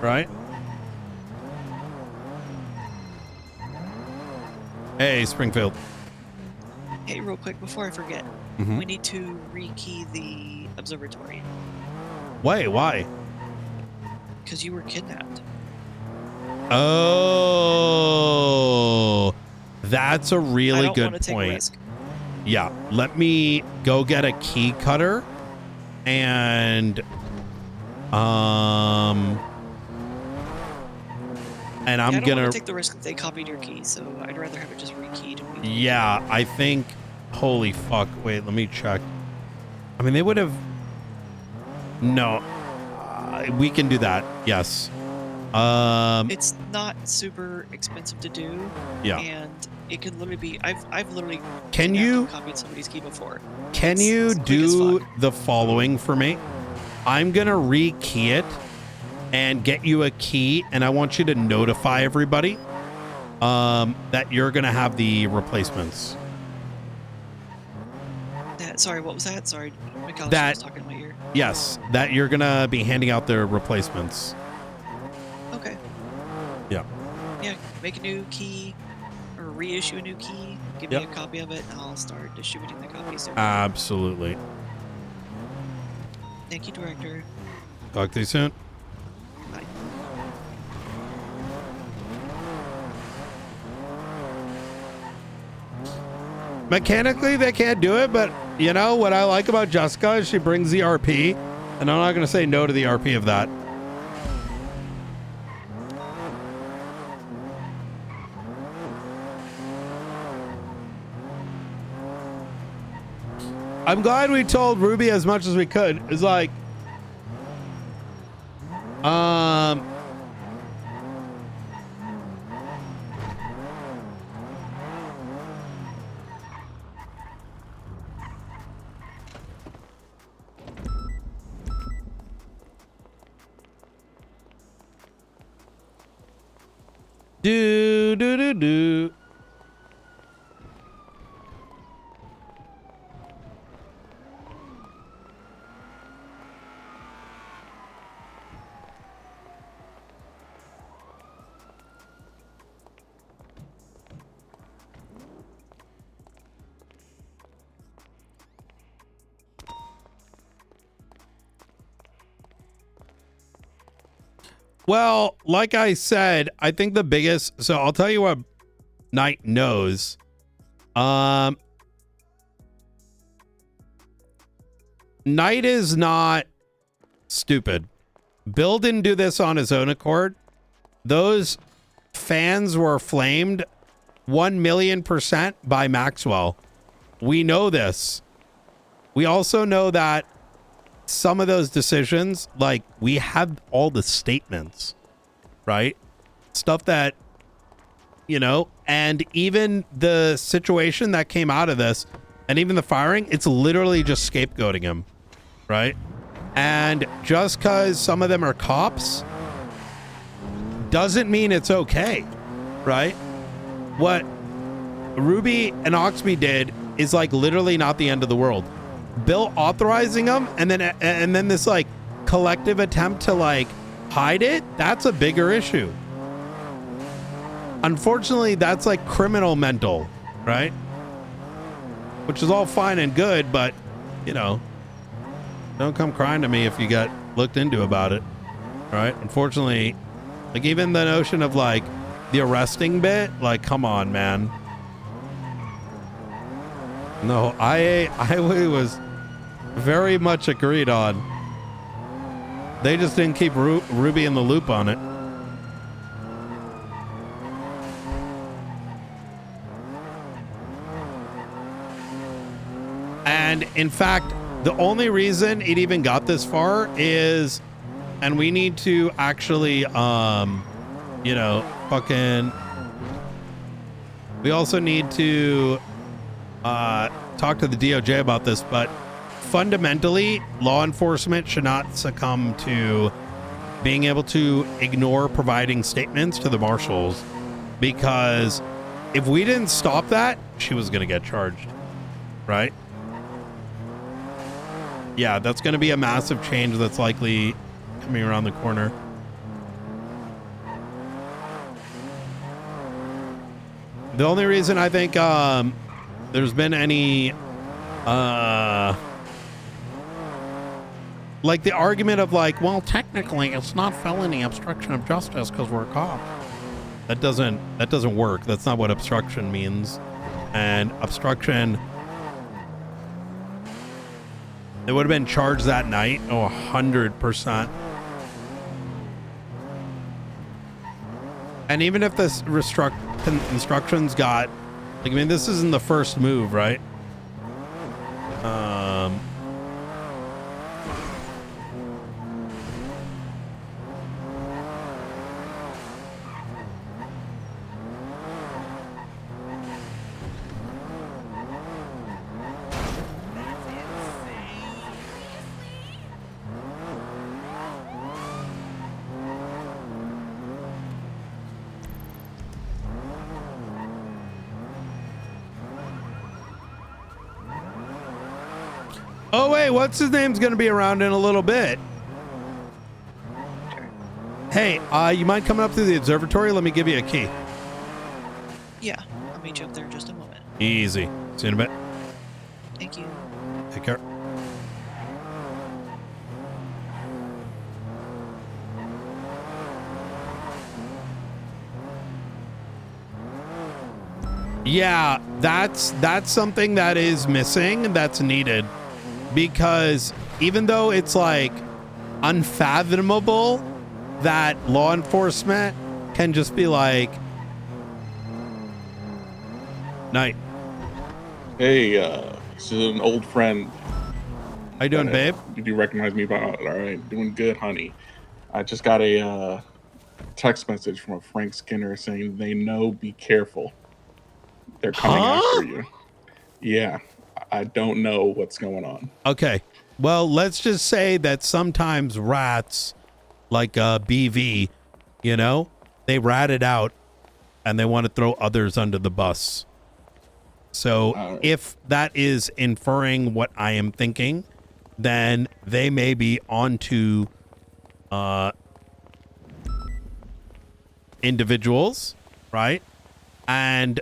Speaker 1: right? Hey, Springfield.
Speaker 25: Hey, real quick, before I forget,
Speaker 1: Mhm.
Speaker 25: we need to rekey the observatory
Speaker 1: Wait, why?
Speaker 25: because you were kidnapped.
Speaker 1: Oh, that's a really
Speaker 25: I don't
Speaker 1: good
Speaker 25: wanna take a
Speaker 1: point.
Speaker 25: risk.
Speaker 1: Yeah, let me go get a key cutter and I'm
Speaker 25: I don't
Speaker 1: gonna
Speaker 25: want to take the risk that they copied your key, so I'd rather have it just rekeyed. And we
Speaker 1: yeah, I think holy fuck. Wait, let me check. I mean, they would have no. We can do that. Yes.
Speaker 25: It's not super expensive to do.
Speaker 1: Yeah.
Speaker 25: And it can literally be. I've literally
Speaker 1: Can
Speaker 25: kidnapped
Speaker 1: you-
Speaker 25: and copied somebody's key before.
Speaker 1: Can you do the following for me? I'm going to rekey it and get you a key, and I want you to notify everybody that you're going to have the replacements.
Speaker 25: Sorry, what was that? Sorry, McAllister
Speaker 1: That-
Speaker 25: was talking in my ear.
Speaker 1: Yes, that you're going to be handing out the replacements.
Speaker 25: Okay.
Speaker 1: Yeah.
Speaker 25: Yeah, make a new key or reissue a new key. Give me a copy of it, and I'll start distributing the copies.
Speaker 1: Absolutely.
Speaker 25: Thank you, Director.
Speaker 1: Talk to you soon.
Speaker 25: Bye.
Speaker 1: Mechanically, they can't do it, but you know what I like about Jessica is she brings the RP, and I'm not going to say no to the RP of that. I'm glad we told Ruby as much as we could. It's like, do. Well, like I said, I think the biggest, so I'll tell you what Knight knows. Knight is not stupid. Bill didn't do this on his own accord. Those fans were flamed 1,000,000% by Maxwell. We know this. We also know that some of those decisions, like we have all the statements, right? Stuff that, you know, and even the situation that came out of this and even the firing, it's literally just scapegoating him, right? And just because some of them are cops doesn't mean it's okay, right? What Ruby and Oxby did is like literally not the end of the world. Bill authorizing them and then this like collective attempt to like hide it, that's a bigger issue. Unfortunately, that's like criminal mental, right? Which is all fine and good, but you know, don't come crying to me if you got looked into about it, right? Unfortunately, like even the notion of like the arresting bit, like come on, man. No, I was very much agreed on. They just didn't keep Ruby in the loop on it. And in fact, the only reason it even got this far is, and we need to actually, you know, fucking, we also need to talk to the DOJ about this, but fundamentally, law enforcement should not succumb to being able to ignore providing statements to the marshals, because if we didn't stop that, she was gonna get charged, right? Yeah, that's gonna be a massive change that's likely coming around the corner. The only reason I think there's been any like the argument of like, well, technically it's not felony obstruction of justice because we're a cop. That doesn't work. That's not what obstruction means. And obstruction, it would have been charged that night. Oh, 100%. And even if this instructions got, like, I mean, this isn't the first move, right? Oh, wait, what's his name's going to be around in a little bit. Hey, you mind coming up to the observatory? Let me give you a key.
Speaker 25: Yeah, I'll meet you up there in just a moment.
Speaker 1: Easy. See you in a bit.
Speaker 25: Thank you.
Speaker 1: Take care. Yeah, that's something that is missing, that's needed. Because even though it's like unfathomable that law enforcement can just be like, night.
Speaker 9: Hey, this is an old friend.
Speaker 1: How you doing, babe?
Speaker 9: Did you recognize me? All right, doing good, honey. I just got a text message from a Frank Skinner saying they know, be careful. They're coming after you. Yeah, I don't know what's going on.
Speaker 1: Okay. Well, let's just say that sometimes rats, like BV, you know, they rat it out and they want to throw others under the bus. So if that is inferring what I am thinking, then they may be onto individuals, right? And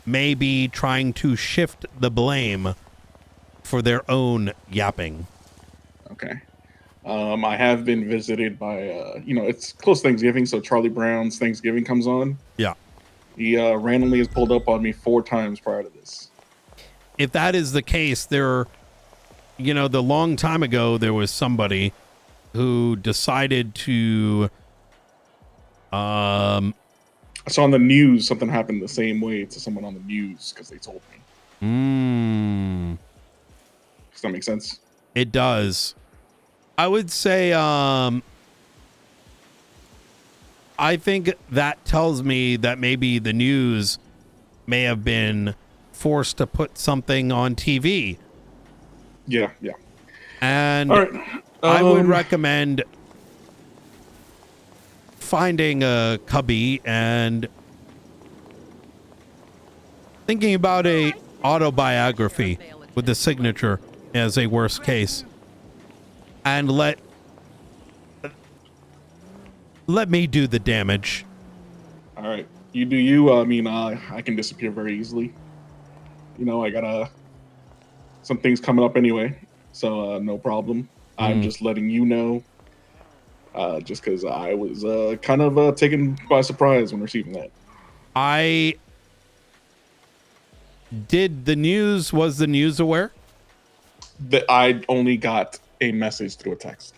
Speaker 1: maybe trying to shift the blame for their own yapping.
Speaker 9: Okay. I have been visited by, it's close to Thanksgiving, so Charlie Brown's Thanksgiving comes on.
Speaker 1: Yeah.
Speaker 9: He randomly has pulled up on me 4 times prior to this.
Speaker 1: If that is the case, the long time ago, there was somebody who decided to,
Speaker 9: I saw on the news something happened the same way to someone on the news because they told me. Does that make sense?
Speaker 1: It does. I would say, I think that tells me that maybe the news may have been forced to put something on TV.
Speaker 9: Yeah.
Speaker 1: And
Speaker 9: all right.
Speaker 1: I would recommend finding a cubby and thinking about a autobiography with the signature as a worst case, and let me do the damage.
Speaker 9: All right. You do you. I mean, I can disappear very easily. I got some things coming up anyway, so no problem. I'm just letting you know, just because I was kind of taken by surprise when receiving that.
Speaker 1: Was the news aware?
Speaker 9: That I only got a message through a text.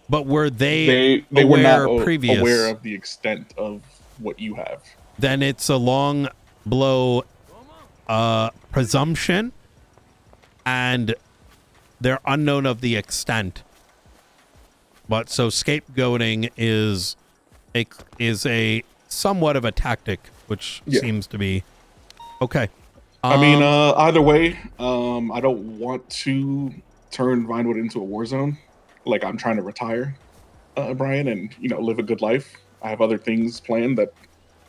Speaker 1: But were they
Speaker 9: were not
Speaker 1: previous?
Speaker 9: Aware of the extent of what you have?
Speaker 1: Then it's a long blow presumption, and they're unknown of the extent. But so scapegoating is a somewhat of a tactic, which seems to be okay.
Speaker 9: I mean, either way, I don't want to turn Vinewood into a war zone. Like, I'm trying to retire, Brian, and live a good life. I have other things planned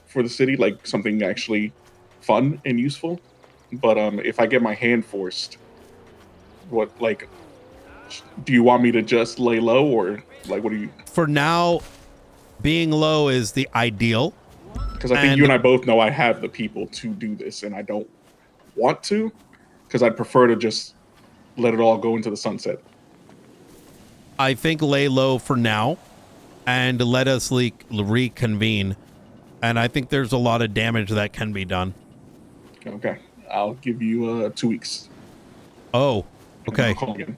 Speaker 9: for the city, like something actually fun and useful. But if I get my hand forced, what, like, do you want me to just lay low, or like, what do you?
Speaker 1: For now, being low is the ideal.
Speaker 9: Because I think you and I both know I have the people to do this, and I don't want to, because I'd prefer to just let it all go into the sunset.
Speaker 1: I think lay low for now and let us reconvene. And I think there's a lot of damage that can be done.
Speaker 9: Okay. I'll give you 2 weeks.
Speaker 1: Oh, okay.
Speaker 9: I'll call again.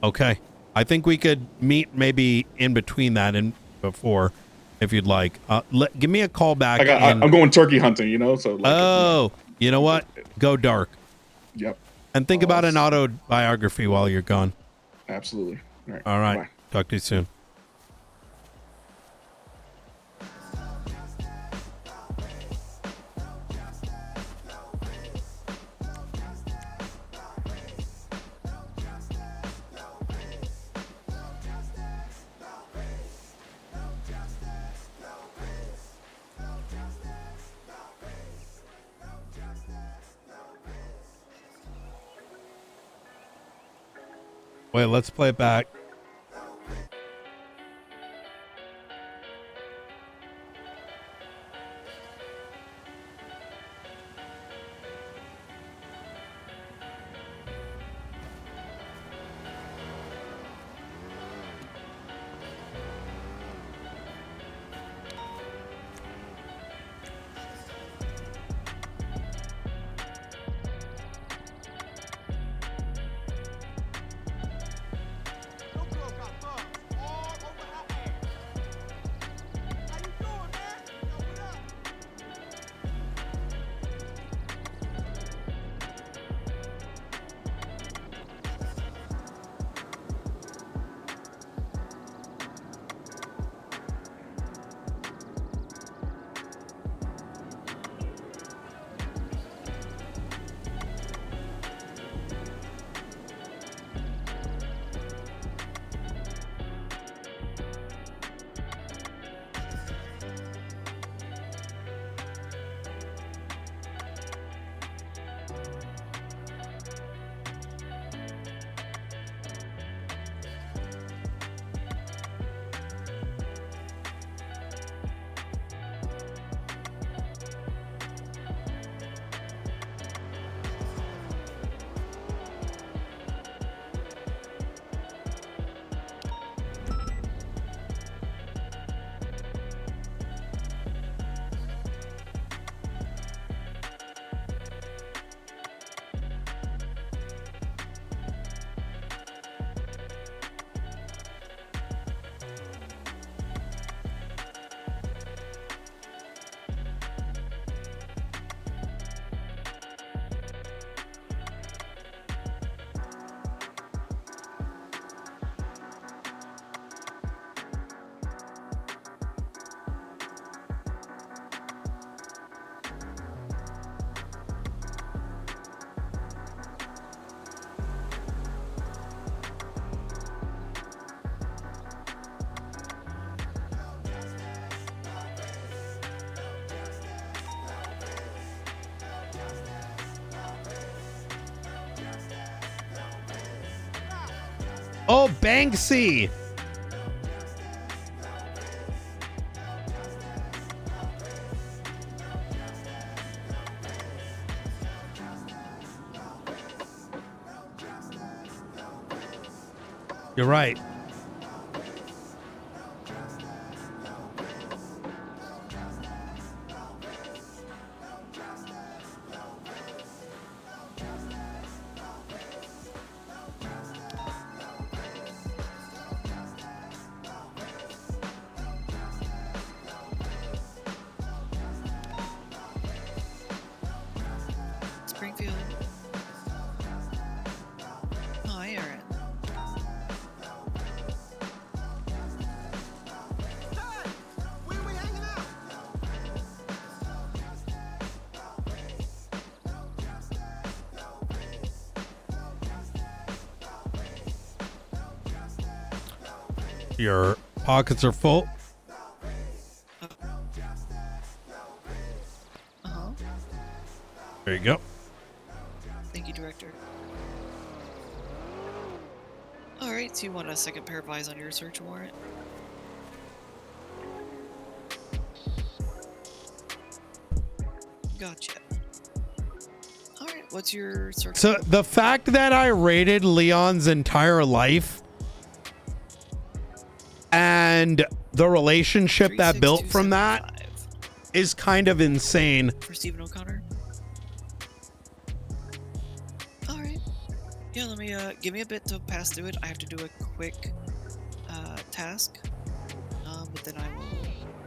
Speaker 1: Okay. I think we could meet maybe in between that and before, if you'd like. Give me a call back.
Speaker 9: I'm going turkey hunting, you know? So like,
Speaker 1: you know what? Go dark.
Speaker 9: Yep.
Speaker 1: And think about an autobiography while you're gone.
Speaker 9: Absolutely.
Speaker 1: All right.
Speaker 9: Bye.
Speaker 1: Talk to you soon. Wait, let's play it back. Oh, Banksy. You're right.
Speaker 25: Springfield. Hi, Aaron.
Speaker 1: Your pockets are full. There you go.
Speaker 25: Thank you, Director. All right, so you want a second pair of eyes on your search warrant? Gotcha. All right, what's your search
Speaker 1: So
Speaker 25: warrant?
Speaker 1: the fact that I raided Leon's entire life and the relationship that built from that is kind of insane.
Speaker 25: For Stephen O'Connor? All right. Yeah, let me, give me a bit to pass through it. I have to do a quick, task. But then I will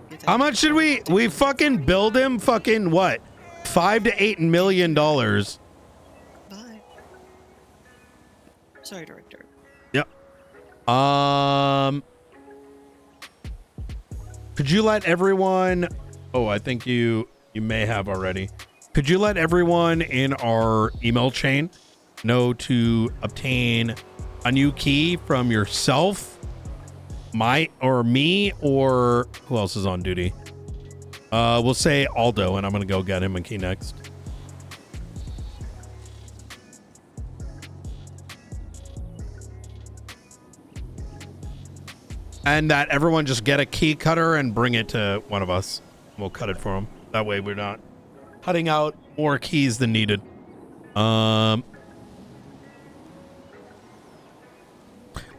Speaker 25: get that.
Speaker 1: How much did we fucking build him? Fucking what? $5 to $8 million.
Speaker 25: Bye. Sorry, Director.
Speaker 1: Yep. Could you let everyone? Oh, I think you may have already. Could you let everyone in our email chain know to obtain a new key from yourself, me, or who else is on duty? We'll say Aldo, and I'm gonna go get him a key next. And that everyone just get a key cutter and bring it to one of us. We'll cut it for them. That way we're not cutting out more keys than needed.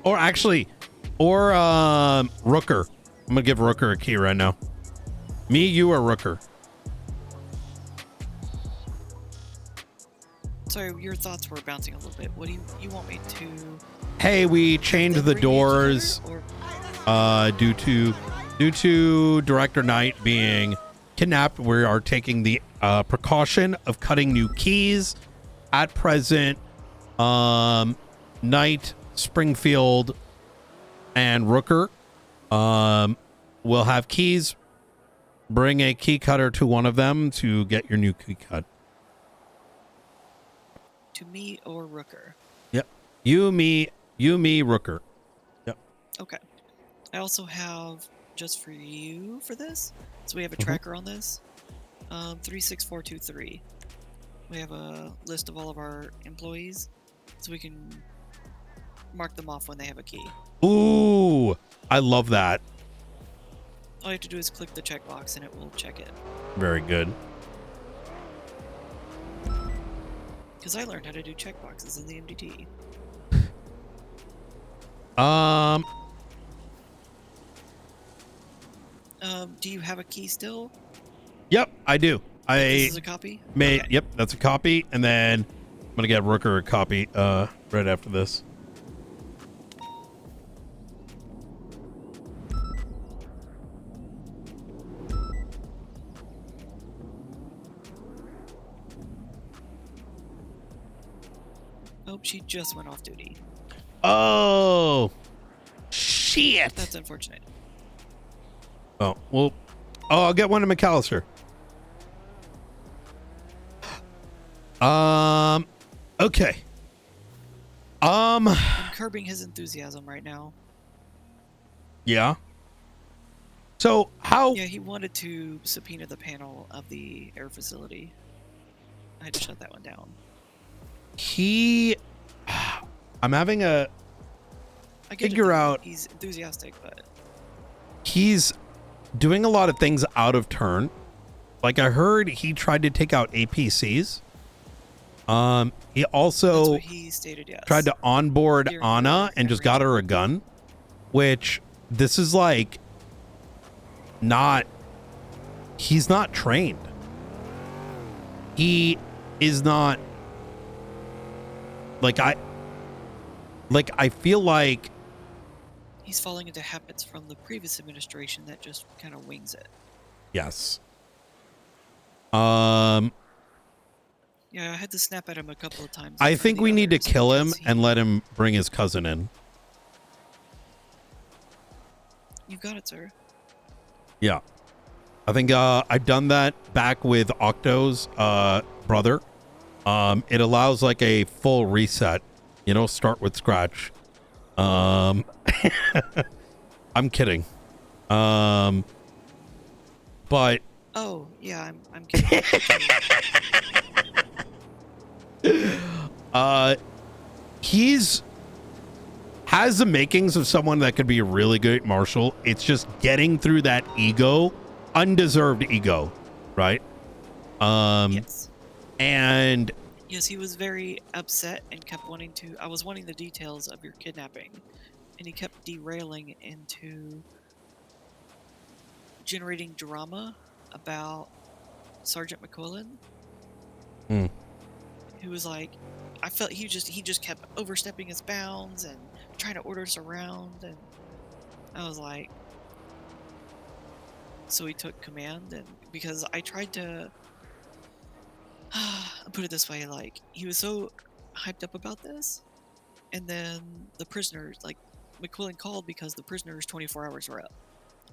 Speaker 1: Or actually, Rooker. I'm gonna give Rooker a key right now. Me, you, or Rooker?
Speaker 25: Sorry, your thoughts were bouncing a little bit. What do you want me to?
Speaker 1: Hey, we changed the doors due to Director Knight being kidnapped. We are taking the precaution of cutting new keys. At present, Knight, Springfield, and Rooker will have keys. Bring a key cutter to one of them to get your new key cut.
Speaker 25: To me or Rooker?
Speaker 1: Yep. You, me, Rooker. Yep.
Speaker 25: Okay. I also have, just for you for this, so we have a tracker on this. 36423. We have a list of all of our employees, so we can mark them off when they have a key.
Speaker 1: Ooh, I love that.
Speaker 25: All you have to do is click the checkbox and it will check it.
Speaker 1: Very good.
Speaker 25: Because I learned how to do checkboxes in the MDT. Do you have a key still?
Speaker 1: Yep, I do.
Speaker 25: This is a copy?
Speaker 1: Okay. Yep, that's a copy, and then I'm gonna get Rooker a copy right after this.
Speaker 25: Oh, she just went off duty.
Speaker 1: Oh, shit.
Speaker 25: That's unfortunate.
Speaker 1: Oh, well, I'll get one to McAllister. Okay.
Speaker 25: I'm curbing his enthusiasm right now.
Speaker 1: Yeah. So how?
Speaker 25: Yeah, he wanted to subpoena the panel of the air facility. I had to shut that one down.
Speaker 1: I'm having a figure out.
Speaker 25: He's enthusiastic, but
Speaker 1: He's doing a lot of things out of turn. Like I heard he tried to take out APCs. He also
Speaker 25: that's what he stated, yes.
Speaker 1: tried to onboard Anna and just got her a gun, which this is like not, he's not trained. He is not like I feel like
Speaker 25: he's falling into habits from the previous administration that just kind of wings it.
Speaker 1: yes.
Speaker 25: Yeah, I had to snap at him a couple of times.
Speaker 1: I think we need to kill him and let him bring his cousin in.
Speaker 25: You got it, sir.
Speaker 1: Yeah. I think I've done that back with Octo's brother. It allows like a full reset, you know, start with scratch. I'm kidding. But
Speaker 25: oh, yeah, I'm kidding.
Speaker 1: He's has the makings of someone that could be a really good marshal. It's just getting through that ego, undeserved ego, right?
Speaker 25: Yes.
Speaker 1: And
Speaker 25: Yes, he was very upset and kept wanting to. I was wanting the details of your kidnapping, and he kept derailing into generating drama about Sergeant McQuillan, who was like, I felt he just kept overstepping his bounds and trying to order us around, and I was like, so he took command, and because I tried to put it this way, like, he was so hyped up about this, and then the prisoners, like, McQuillan called because the prisoners' 24 hours were up.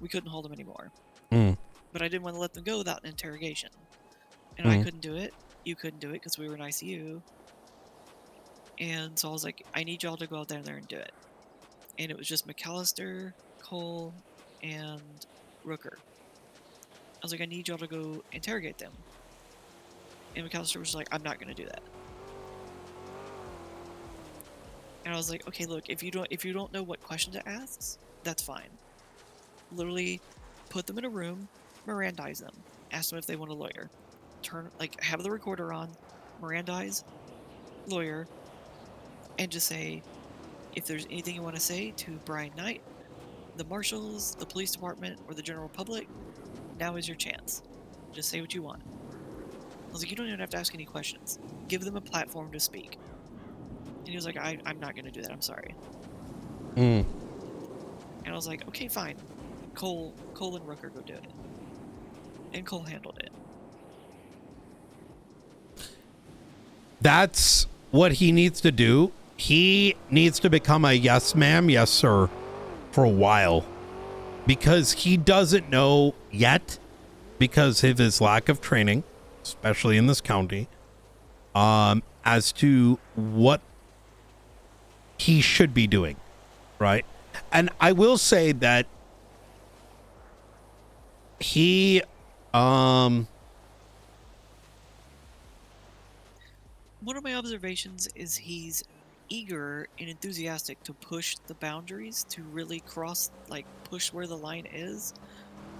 Speaker 25: We couldn't hold them anymore. But I didn't want to let them go without an interrogation. And I couldn't do it. You couldn't do it because we were in ICU. And so I was like, I need y'all to go out there and do it. And it was just McAllister, Cole, and Rooker. I was like, I need y'all to go interrogate them. And McAllister was like, I'm not going to do that. And I was like, okay, look, if you don't know what question to ask, that's fine. Literally, put them in a room, Mirandize them, ask them if they want a lawyer, have the recorder on, Mirandize, lawyer, and just say, if there's anything you want to say to Brian Knight, the marshals, the police department, or the general public, now is your chance. Just say what you want. I was like, you don't even have to ask any questions. Give them a platform to speak. And he was like, I'm not going to do that. I'm sorry. And I was like, okay, fine. Cole and Rooker go do it. And Cole handled it.
Speaker 1: that's what he needs to do. He needs to become a yes ma'am, yes sir for a while, because he doesn't know yet, because of his lack of training, especially in this county, as to what he should be doing, right? And I will say that he
Speaker 25: one of my observations is he's eager and enthusiastic to push the boundaries, to really push where the line is,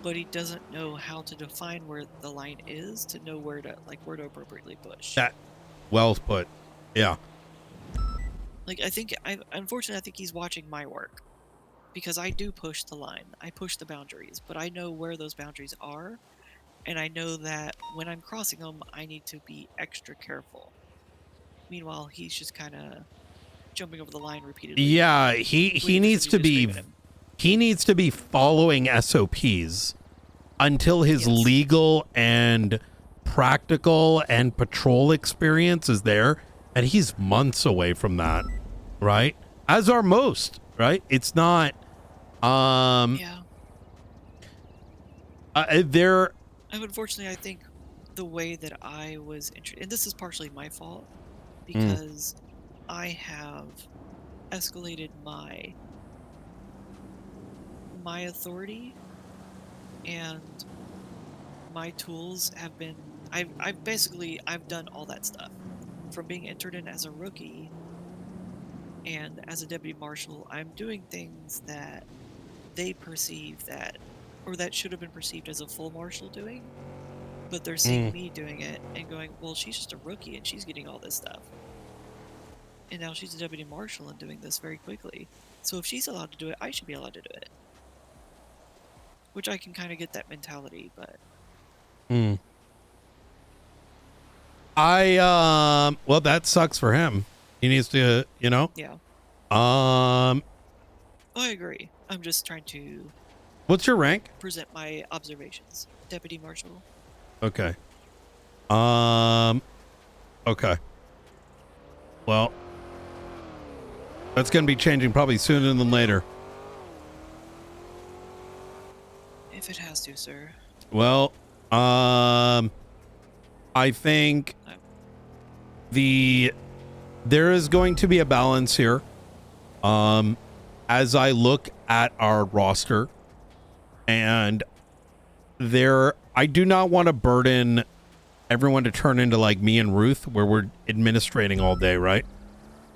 Speaker 25: but he doesn't know how to define where the line is to know where to appropriately push.
Speaker 1: that well put. Yeah.
Speaker 25: Unfortunately, I think he's watching my work, because I do push the line. I push the boundaries, but I know where those boundaries are, and I know that when I'm crossing them, I need to be extra careful. Meanwhile, he's just kind of jumping over the line repeatedly.
Speaker 1: Yeah, he needs to be following SOPs until his legal and practical and patrol experience is there, and he's months away from that, right? As are most, right? It's not
Speaker 25: Unfortunately, I think the way that I was and this is partially my fault, because I have escalated my authority, and my tools have been I've done all that stuff from being entered in as a rookie, and as a deputy marshal I'm doing things that they perceive that should have been perceived as a full marshal doing, but they're seeing me doing it and going, well, she's just a rookie and she's getting all this stuff, and now she's a deputy marshal and doing this very quickly, so if she's allowed to do it, I should be allowed to do it. Which I can kind of get that mentality, but
Speaker 1: well, that sucks for him. He needs to,
Speaker 25: Yeah.
Speaker 1: I
Speaker 25: agree. I'm just trying to
Speaker 1: What's your rank?
Speaker 25: present my observations. Deputy Marshal.
Speaker 1: Okay. Okay. Well, that's going to be changing probably sooner than later.
Speaker 25: If it has to, sir.
Speaker 1: Well, I think there is going to be a balance here. As I look at our roster, and I do not want to burden everyone to turn into like me and Ruth, where we're administrating all day, right?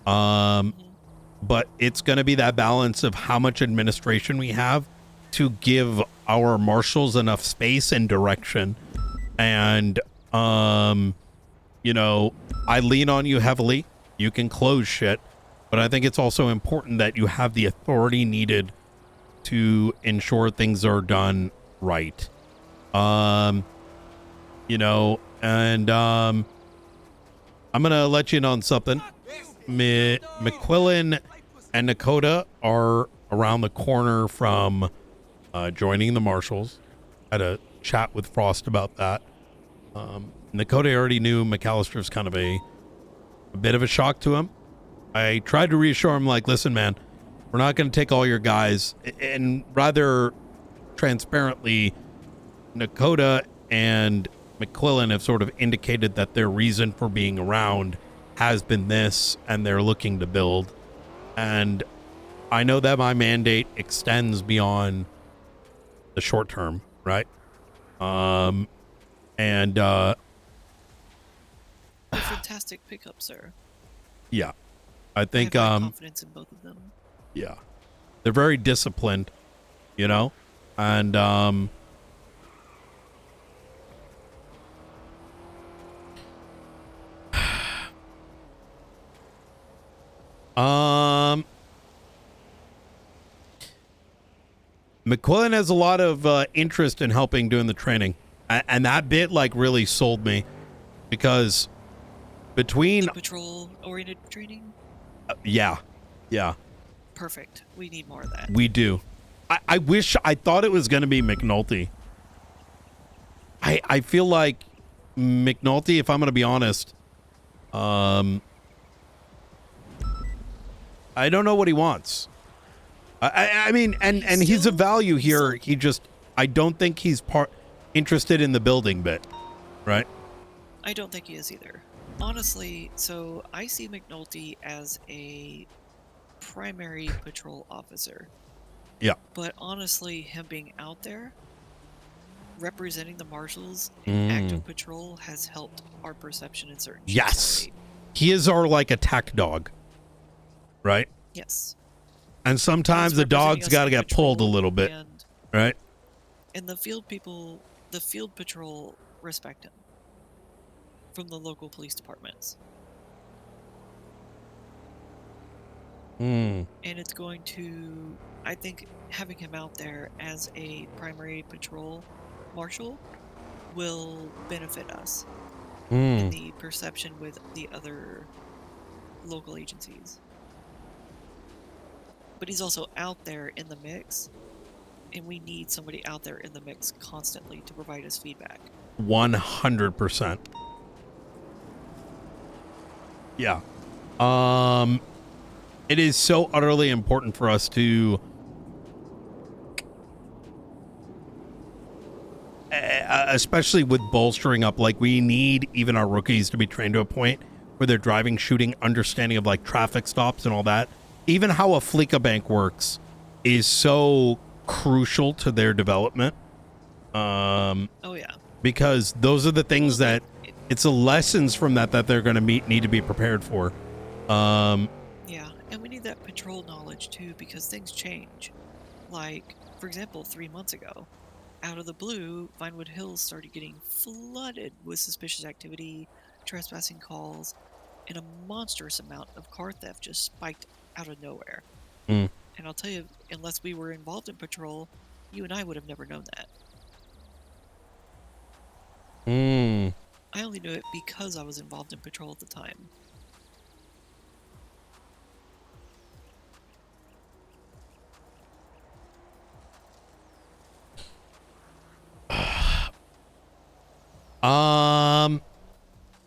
Speaker 1: But it's going to be that balance of how much administration we have to give our marshals enough space and direction. And, you know, I lean on you heavily. You can close shit, but I think it's also important that you have the authority needed to ensure things are done right. You know, and I'm gonna let you in on something. McQuillan and Nakota are around the corner from joining the marshals. Had a chat with Frost about that. Nakota already knew McAllister's kind of a bit of a shock to him. I tried to reassure him, like, listen, man, we're not going to take all your guys. And rather transparently, Nakota and McQuillan have sort of indicated that their reason for being around has been this, and they're looking to build. And I know that my mandate extends beyond the short term, right?
Speaker 25: A fantastic pickup, sir.
Speaker 1: Yeah, I think
Speaker 25: I have confidence in both of them.
Speaker 1: Yeah, they're very disciplined, you know, and McQuillan has a lot of interest in helping doing the training, and that bit like really sold me, because between
Speaker 25: patrol-oriented training.
Speaker 1: Yeah.
Speaker 25: Perfect. We need more of that.
Speaker 1: We do. I wish, I thought it was going to be McNulty. I feel like McNulty, if I'm going to be honest, I don't know what he wants. I mean, and he's a value here. He just, I don't think he's interested in the building bit, right?
Speaker 25: I don't think he is either. Honestly, so I see McNulty as a primary patrol officer.
Speaker 1: Yeah.
Speaker 25: But honestly, him being out there, representing the marshals in active patrol has helped our perception in certain shifts
Speaker 1: Yes.
Speaker 25: already.
Speaker 1: He is our like attack dog, right?
Speaker 25: Yes.
Speaker 1: And sometimes the dog's got to get pulled a little bit, right?
Speaker 25: And the field people, the field patrol respect him from the local police departments. And it's going to, I think, having him out there as a primary patrol marshal will benefit us in the perception with the other local agencies. But he's also out there in the mix, and we need somebody out there in the mix constantly to provide us feedback.
Speaker 1: 100%. Yeah. It is so utterly important for us to especially with bolstering up, like we need even our rookies to be trained to a point where they're driving, shooting, understanding of like traffic stops and all that. Even how a Fleeca bank works is so crucial to their development.
Speaker 25: Oh yeah.
Speaker 1: Because those are the things that it's the lessons from that they're going to need to be prepared for.
Speaker 25: Yeah, and we need that patrol knowledge too, because things change. Like, for example, 3 months ago, out of the blue, Vinewood Hills started getting flooded with suspicious activity, trespassing calls, and a monstrous amount of car theft just spiked out of nowhere. And I'll tell you, unless we were involved in patrol, you and I would have never known that. I only knew it because I was involved in patrol at the time.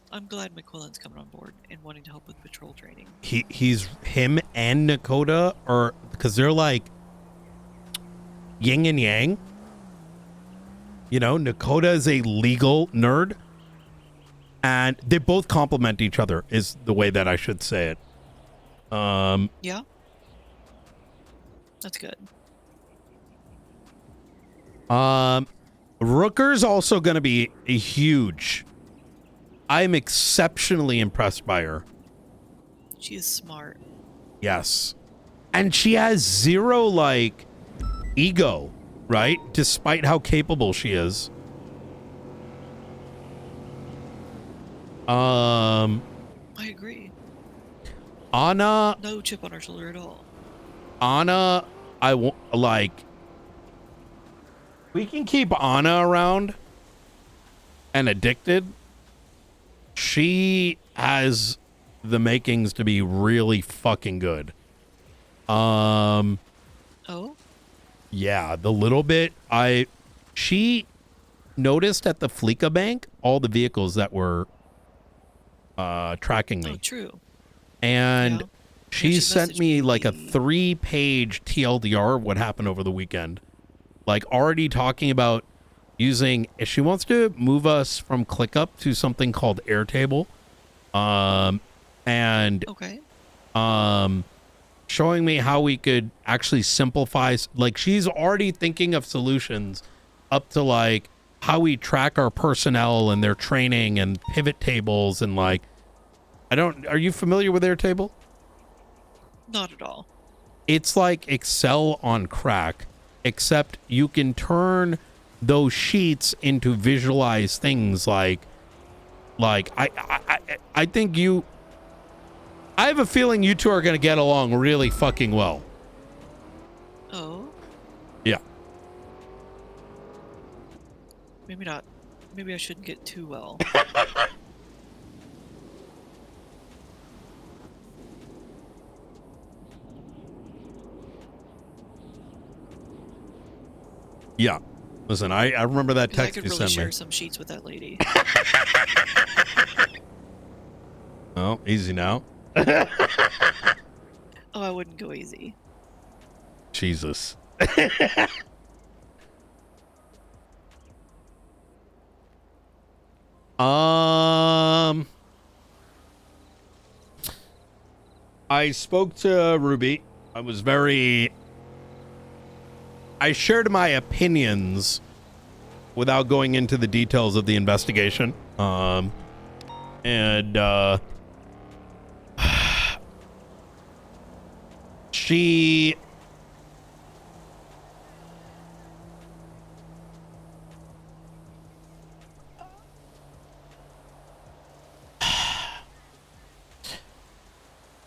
Speaker 25: I'm glad McQuillan's coming on board and wanting to help with patrol training.
Speaker 1: He's him and Nakota are, because they're like yin and yang. You know, Nakota is a legal nerd, and they both complement each other, is the way that I should say it.
Speaker 25: Yeah, that's good.
Speaker 1: Rooker's also going to be a huge I'm exceptionally impressed by her.
Speaker 25: She is smart.
Speaker 1: Yes. And she has zero, like, ego, right? Despite how capable she is.
Speaker 25: I agree.
Speaker 1: Anna,
Speaker 25: No chip on her shoulder at all.
Speaker 1: Anna, I want, like, we can keep Anna around and addicted. She has the makings to be really fucking good.
Speaker 25: Oh?
Speaker 1: Yeah, the little bit she noticed at the Fleeca Bank all the vehicles that were tracking me.
Speaker 25: Oh, true.
Speaker 1: And
Speaker 25: Yeah.
Speaker 1: she sent me like a 3-page TLDR of what happened over the weekend. Like already talking about using, if she wants to move us from ClickUp to something called Airtable. And
Speaker 25: okay.
Speaker 1: Showing me how we could actually simplify, like she's already thinking of solutions up to like how we track our personnel and their training and pivot tables and like, are you familiar with Airtable?
Speaker 25: Not at all.
Speaker 1: It's like Excel on crack, except you can turn those sheets into visualized things like I think I have a feeling you two are going to get along really fucking well.
Speaker 25: Oh?
Speaker 1: Yeah.
Speaker 25: Maybe not. Maybe I shouldn't get too well.
Speaker 1: Yeah. Listen, I remember that text
Speaker 25: I could
Speaker 1: you
Speaker 25: really
Speaker 1: sent
Speaker 25: share
Speaker 1: me.
Speaker 25: some sheets with that lady.
Speaker 1: Oh, easy now.
Speaker 25: Oh, I wouldn't go easy.
Speaker 1: Jesus. I spoke to Ruby. I shared my opinions without going into the details of the investigation. She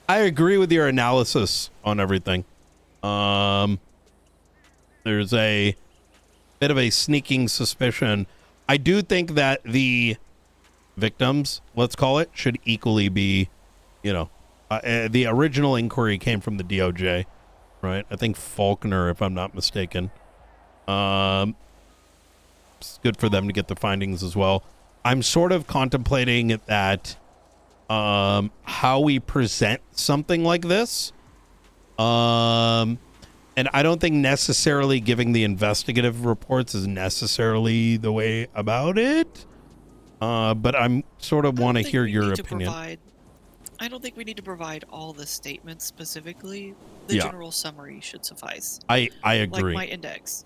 Speaker 1: I agree with your analysis on everything. There's a bit of a sneaking suspicion. I do think that the victims, let's call it, should equally be, the original inquiry came from the DOJ, right? I think Faulkner, if I'm not mistaken. It's good for them to get the findings as well. I'm sort of contemplating that how we present something like this. And I don't think necessarily giving the investigative reports is necessarily the way about it. But I'm sort of want to hear your opinion.
Speaker 25: I don't think we need to provide all the statements specifically. The general summary should suffice.
Speaker 1: I agree.
Speaker 25: Like my index.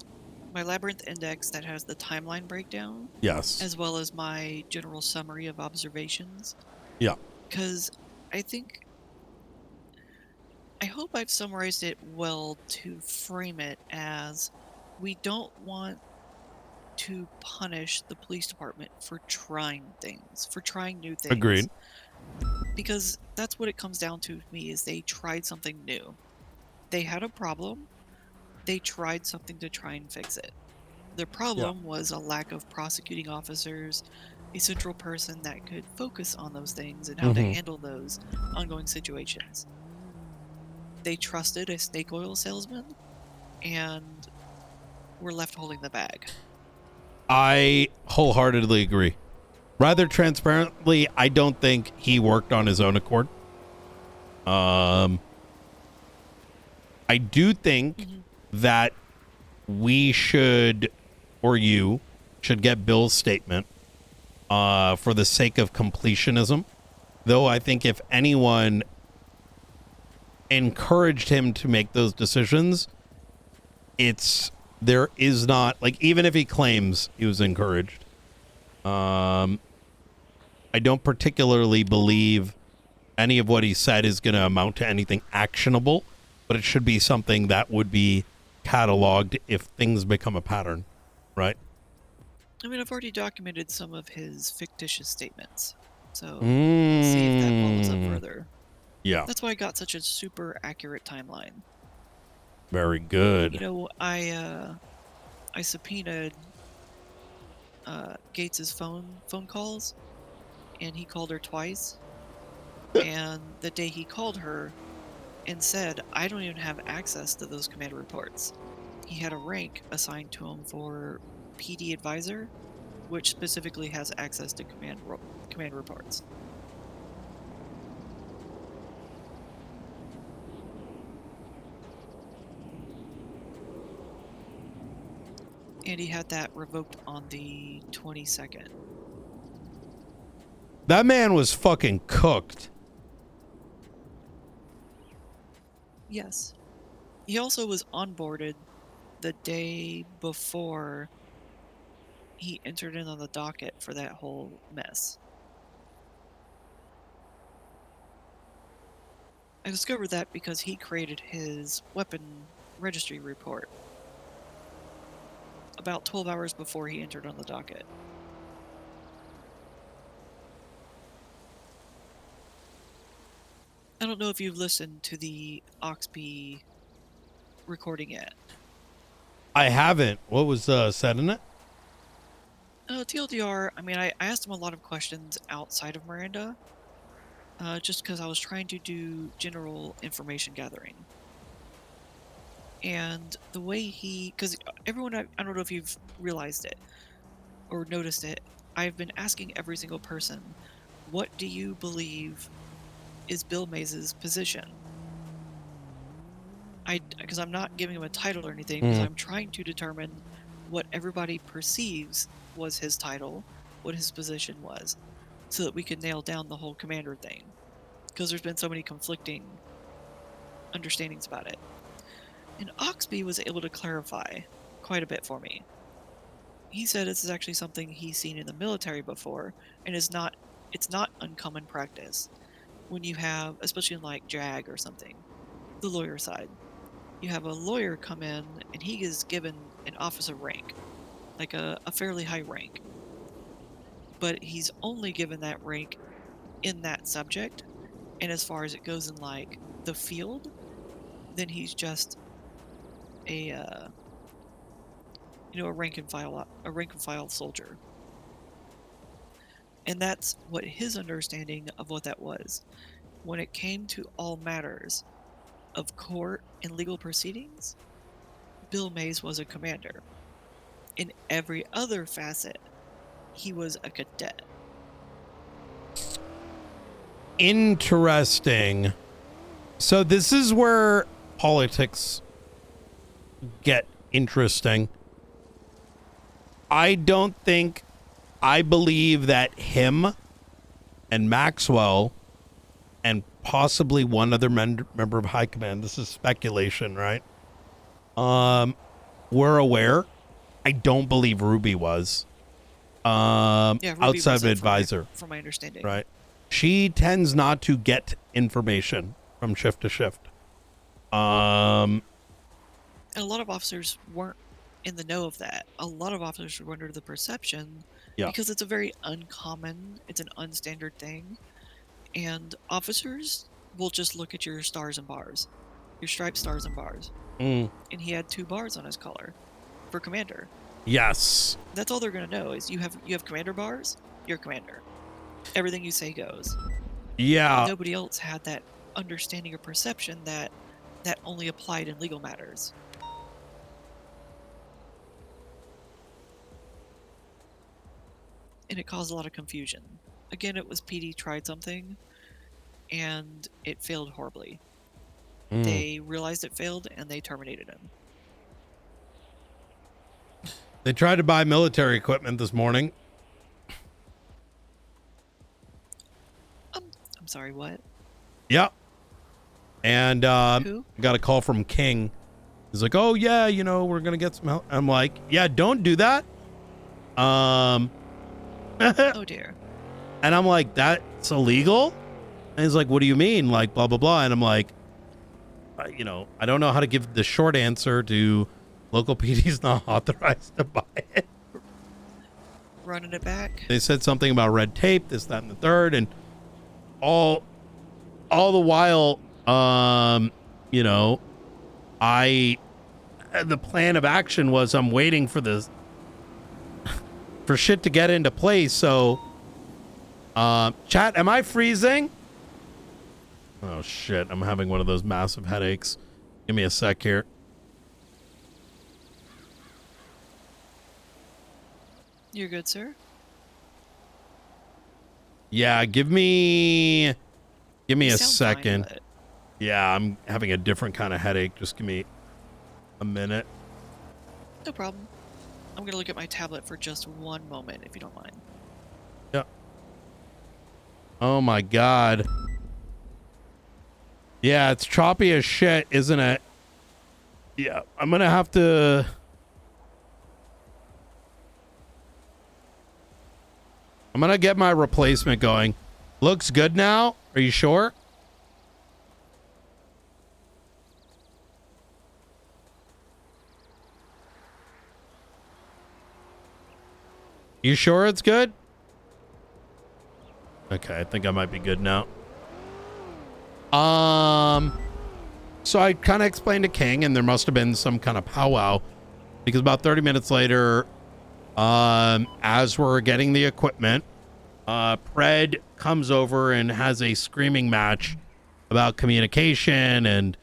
Speaker 25: My Labyrinth index that has the timeline breakdown.
Speaker 1: Yes.
Speaker 25: As well as my general summary of observations.
Speaker 1: Yeah.
Speaker 25: Because I hope I've summarized it well to frame it as we don't want to punish the police department for trying things, for trying new things.
Speaker 1: Agreed.
Speaker 25: Because that's what it comes down to me, is they tried something new. They had a problem. They tried something to try and fix it. The problem was a lack of prosecuting officers, a central person that could focus on those things and how to handle those ongoing situations. They trusted a snake oil salesman and were left holding the bag.
Speaker 1: I wholeheartedly agree. Rather transparently, I don't think he worked on his own accord. I do think that we should, or you should, get Bill's statement for the sake of completionism. Though I think if anyone encouraged him to make those decisions, there is not, like, even if he claims he was encouraged, I don't particularly believe any of what he said is going to amount to anything actionable, but it should be something that would be cataloged if things become a pattern, right?
Speaker 25: I mean, I've already documented some of his fictitious statements, so we'll see if that follows up further.
Speaker 1: Yeah.
Speaker 25: That's why I got such a super accurate timeline.
Speaker 1: Very good.
Speaker 25: You know, I subpoenaed Gates's phone calls, and he called her twice. And the day he called her and said, I don't even have access to those command reports. He had a rank assigned to him for PD advisor, which specifically has access to command reports. And he had that revoked on the 22nd.
Speaker 1: That man was fucking cooked.
Speaker 25: Yes. He also was onboarded the day before he entered in on the docket for that whole mess. I discovered that because he created his weapon registry report about 12 hours before he entered on the docket. I don't know if you've listened to the Oxby recording yet.
Speaker 1: I haven't. What was said in it?
Speaker 25: TLDR, I mean, I asked him a lot of questions outside of Miranda, just because I was trying to do general information gathering. And the way because everyone, I don't know if you've realized it or noticed it, I've been asking every single person, what do you believe is Bill Mays' position? Because I'm not giving him a title or anything, because I'm trying to determine what everybody perceives was his title, what his position was, so that we can nail down the whole commander thing. Because there's been so many conflicting understandings about it. And Oxby was able to clarify quite a bit for me. He said this is actually something he's seen in the military before, and it's not uncommon practice. When you have, especially in like JAG or something, the lawyer side, you have a lawyer come in and he is given an officer rank, like a fairly high rank. But he's only given that rank in that subject, and as far as it goes in like the field, then he's just a rank and file soldier. And that's what his understanding of what that was. When it came to all matters of court and legal proceedings, Bill Mays was a commander. In every other facet, he was a cadet.
Speaker 1: Interesting. So this is where politics get interesting. I believe that him and Maxwell and possibly one other member of high command, this is speculation, right? Were aware. I don't believe Ruby was.
Speaker 25: Ruby
Speaker 1: Outside
Speaker 25: was
Speaker 1: of advisor.
Speaker 25: From my understanding.
Speaker 1: Right. She tends not to get information from shift to shift.
Speaker 25: And a lot of officers weren't in the know of that. A lot of officers were under the perception, because it's a very uncommon, it's an unstandard thing, and officers will just look at your stars and bars, your striped stars and bars. And he had 2 bars on his collar for commander.
Speaker 1: Yes.
Speaker 25: That's all they're gonna know is you have commander bars, you're commander. Everything you say goes.
Speaker 1: Yeah.
Speaker 25: Nobody else had that understanding or perception that only applied in legal matters. And it caused a lot of confusion. Again, it was PD tried something, and it failed horribly. They realized it failed, and they terminated him.
Speaker 1: They tried to buy military equipment this morning.
Speaker 25: I'm sorry, what?
Speaker 1: Yeah. And
Speaker 25: Who?
Speaker 1: got a call from King. He's like, oh, yeah, we're going to get some help. I'm like, yeah, don't do that.
Speaker 25: Oh, dear.
Speaker 1: And I'm like, that's illegal? And he's like, what do you mean? Like, blah, blah, blah. And I'm like, you know, I don't know how to give the short answer to local PD's not authorized to buy it.
Speaker 25: Running it back.
Speaker 1: They said something about red tape, this, that, and the third. And all the while, you know, the plan of action was I'm waiting for this, for shit to get into place. So, chat, am I freezing? Oh shit, I'm having one of those massive headaches. Give me a sec here.
Speaker 25: You're good, sir.
Speaker 1: Yeah, give me a
Speaker 25: sound
Speaker 1: second.
Speaker 25: fine, but-
Speaker 1: Yeah, I'm having a different kind of headache. Just give me a minute.
Speaker 25: No problem. I'm gonna look at my tablet for just one moment, if you don't mind.
Speaker 1: Yeah. Oh my god. Yeah, it's choppy as shit, isn't it? Yeah, I'm gonna have to... I'm gonna get my replacement going. Looks good now? Are you sure? You sure it's good? Okay, I think I might be good now. So I kind of explained to King, and there must have been some kind of powwow, because about 30 minutes later, as we're getting the equipment, Pred comes over and has a screaming match about communication and,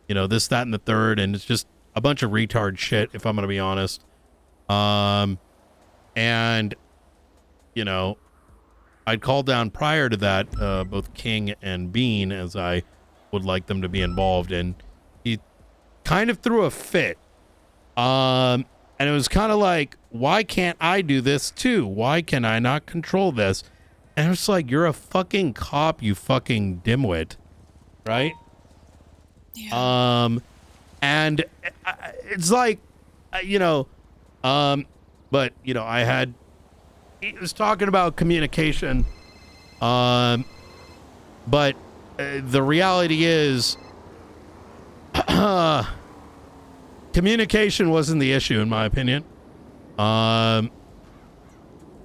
Speaker 1: you know, this, that, and the third, and it's just a bunch of retard shit, if I'm going to be honest. And, you know, I'd called down prior to that, both King and Bean, as I would like them to be involved, and he kind of threw a fit. And it was kind of like, why can't I do this too? Why can I not control this? And it's like, you're a fucking cop, you fucking dimwit, right?
Speaker 25: Yeah.
Speaker 1: And it's like, you know, but you know, he was talking about communication, but the reality is, communication wasn't the issue, in my opinion. It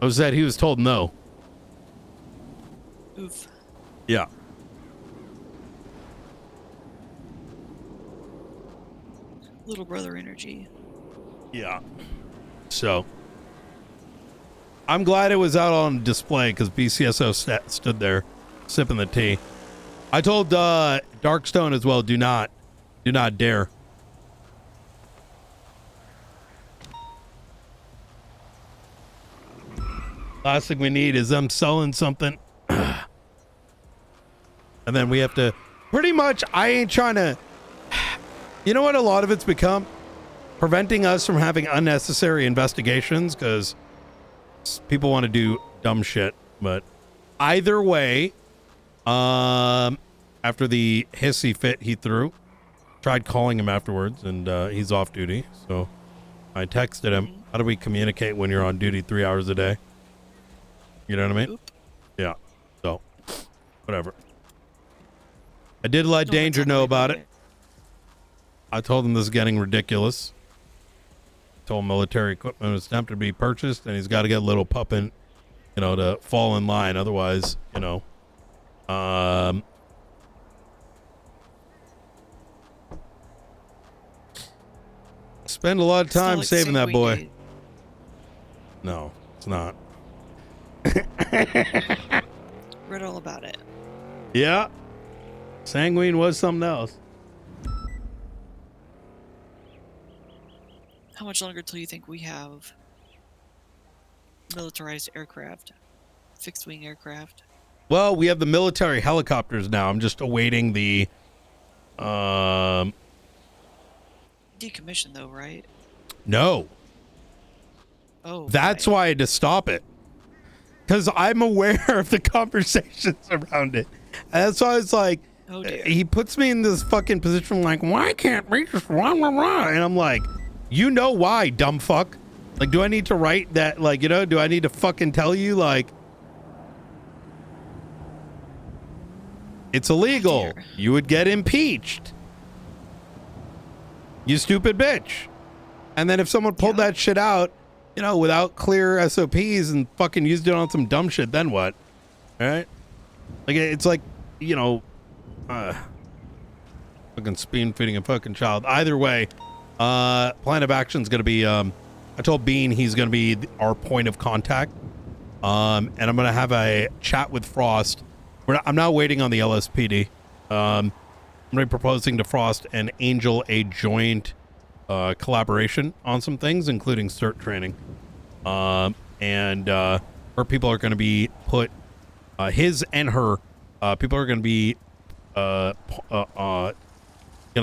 Speaker 1: was that he was told no.
Speaker 25: Oof.
Speaker 1: Yeah.
Speaker 25: Little brother energy.
Speaker 1: Yeah. So I'm glad it was out on display, because BCSO stood there sipping the tea. I told Darkstone as well, do not dare. Last thing we need is them selling something. And then we have to, pretty much, I ain't trying to, you know what a lot of it's become? Preventing us from having unnecessary investigations, because people want to do dumb shit. But either way, after the hissy fit he threw, tried calling him afterwards, and he's off duty. So I texted him, how do we communicate when you're on duty 3 hours a day? You know what I mean? Yeah. So, whatever. I did let Danger know about it. I told him this is getting ridiculous. Told him military equipment was attempted to be purchased, and he's got to get a little puppet, you know, to fall in line. Otherwise, you know, spend a lot of time saving that boy. No, it's not.
Speaker 25: Read all about it.
Speaker 1: Yeah. Sanguine was something else.
Speaker 25: How much longer till you think we have militarized aircraft, fixed wing aircraft?
Speaker 1: Well, we have the military helicopters now. I'm just awaiting the
Speaker 25: Decommission though, right?
Speaker 1: no.
Speaker 25: Oh.
Speaker 1: That's why I had to stop it. Because I'm aware of the conversations around it. And that's why it's like,
Speaker 25: oh, dear.
Speaker 1: He puts me in this fucking position like, why can't we just rah, rah, rah? And I'm like, you know why, dumb fuck? Like, do I need to write that? Like, you know, do I need to fucking tell you? Like, It's illegal. You would get impeached. You stupid bitch. And then if someone pulled that shit out, you know, without clear SOPs and fucking used it on some dumb shit, then what? All right? Like, it's like, you know, fucking spoon feeding a fucking child. Either way, plan of action is going to be, I told Bean he's going to be our point of contact. And I'm going to have a chat with Frost. I'm now waiting on the LSPD. I'm going to be proposing to Frost and Angel a joint collaboration on some things, including CERT training. And her people are going to be put, his and her people are going to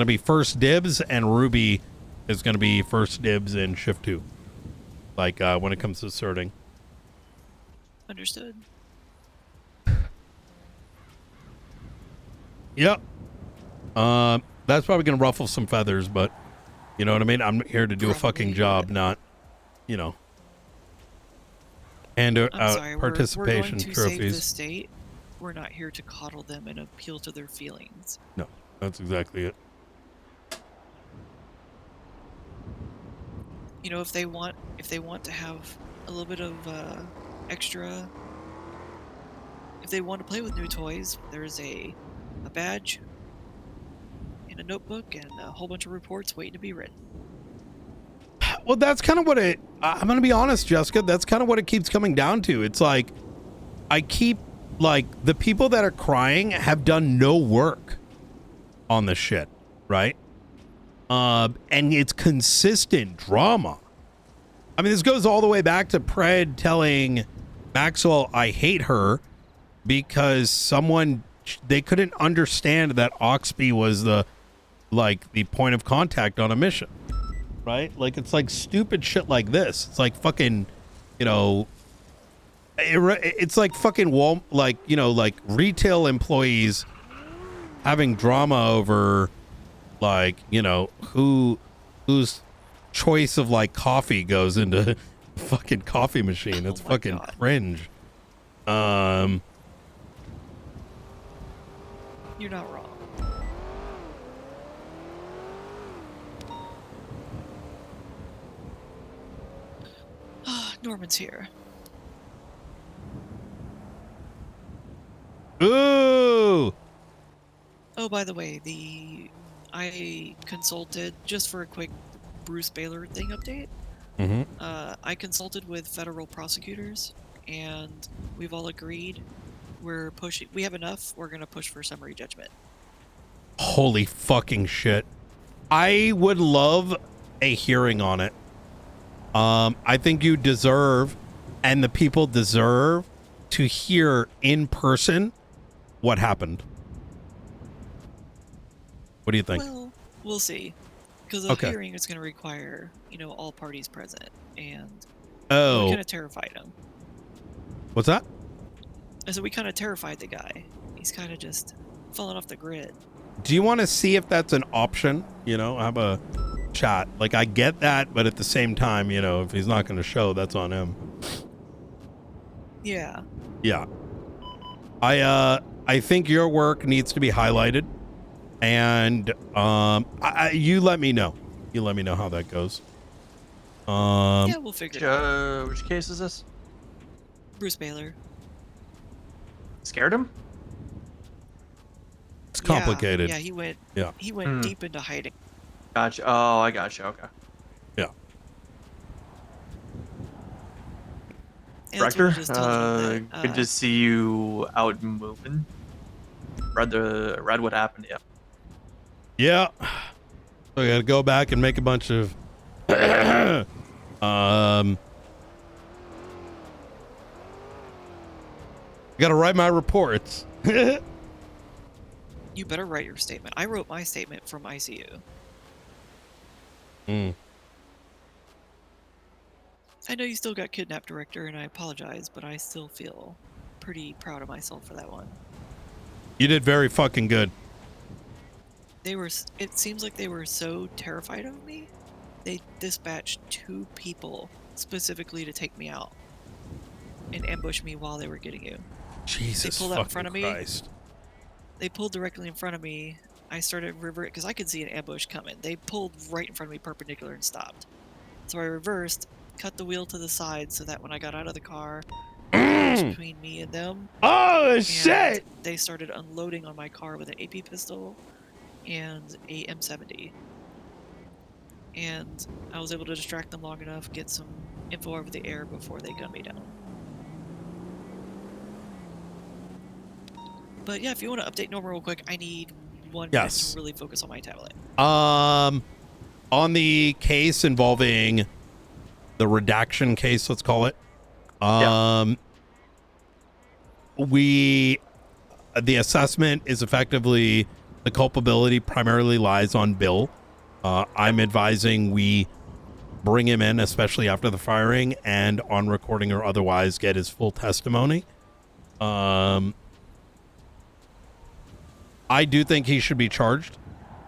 Speaker 1: be first dibs, and Ruby is going to be first dibs in shift 2. Like when it comes to certing.
Speaker 25: Understood.
Speaker 1: Yep. That's probably going to ruffle some feathers, but you know what I mean? I'm here to do a fucking job, not, you know, hand out participation
Speaker 25: we're going to
Speaker 1: trophies.
Speaker 25: Save the state. We're not here to coddle them and appeal to their feelings.
Speaker 1: No, that's exactly it.
Speaker 25: You know, if they want to have a little bit of extra, if they want to play with new toys, there's a badge and a notebook and a whole bunch of reports waiting to be written.
Speaker 1: Well, that's kind of what I'm going to be honest, Jessica, that's kind of what it keeps coming down to. It's like, I keep, like, the people that are crying have done no work on this shit, right? And it's consistent drama. I mean, this goes all the way back to Pred telling Maxwell, I hate her, because they couldn't understand that Oxby was the point of contact on a mission, right? Like, it's like stupid shit like this. It's like fucking, you know, it's like fucking like retail employees having drama over, like, you know, whose choice of like coffee goes into fucking coffee machine. It's fucking cringe.
Speaker 25: You're not wrong. Norman's here.
Speaker 1: Ooh.
Speaker 25: Oh, by the way, I consulted, just for a quick Bruce Baylor thing update.
Speaker 1: Mm-hmm.
Speaker 25: I consulted with federal prosecutors, and we've all agreed we have enough. We're going to push for summary judgment.
Speaker 1: Holy fucking shit. I would love a hearing on it. I think you deserve, and the people deserve, to hear in person what happened. What do you think?
Speaker 25: Well, we'll see. Because a hearing is going to require, you know, all parties present, and we kind of terrified him.
Speaker 1: What's that?
Speaker 25: I said we kind of terrified the guy. He's kind of just falling off the grid.
Speaker 1: Do you want to see if that's an option? You know, have a chat. Like, I get that, but at the same time, you know, if he's not going to show, that's on him.
Speaker 25: Yeah.
Speaker 1: Yeah. I think your work needs to be highlighted, and you let me know. You let me know how that goes.
Speaker 25: Yeah, we'll figure it out.
Speaker 8: Which case is this?
Speaker 25: Bruce Baylor.
Speaker 8: Scared him?
Speaker 1: It's complicated.
Speaker 25: Yeah, he went.
Speaker 1: Yeah.
Speaker 25: He went deep into hiding.
Speaker 8: Gotcha. Oh, I gotcha. Okay.
Speaker 1: Yeah.
Speaker 8: Director, good to see you out moving. Read what happened. Yeah.
Speaker 1: Yeah. So I got to go back and make a bunch of got to write my reports.
Speaker 25: You better write your statement. I wrote my statement from ICU. I know you still got kidnapped, Director, and I apologize, but I still feel pretty proud of myself for that one.
Speaker 1: You did very fucking good.
Speaker 25: It seems like they were so terrified of me, they dispatched 2 people specifically to take me out and ambush me while they were getting you.
Speaker 1: Jesus
Speaker 25: they pulled out in front of me.
Speaker 1: Christ.
Speaker 25: They pulled directly in front of me. I started reversing because I could see an ambush coming. They pulled right in front of me perpendicular and stopped. So I reversed, cut the wheel to the side so that when I got out of the car, it was between me and them.
Speaker 1: Oh,
Speaker 25: and
Speaker 1: shit!
Speaker 25: They started unloading on my car with an AP pistol and a M70. And I was able to distract them long enough, get some info over the air before they gunned me down. But yeah, if you want to update Norma real quick, I need 1 minute to really focus on my tablet.
Speaker 1: On the case involving the redaction case, let's call it. The assessment is effectively the culpability primarily lies on Bill. I'm advising we bring him in, especially after the firing, and on recording or otherwise get his full testimony. I do think he should be charged,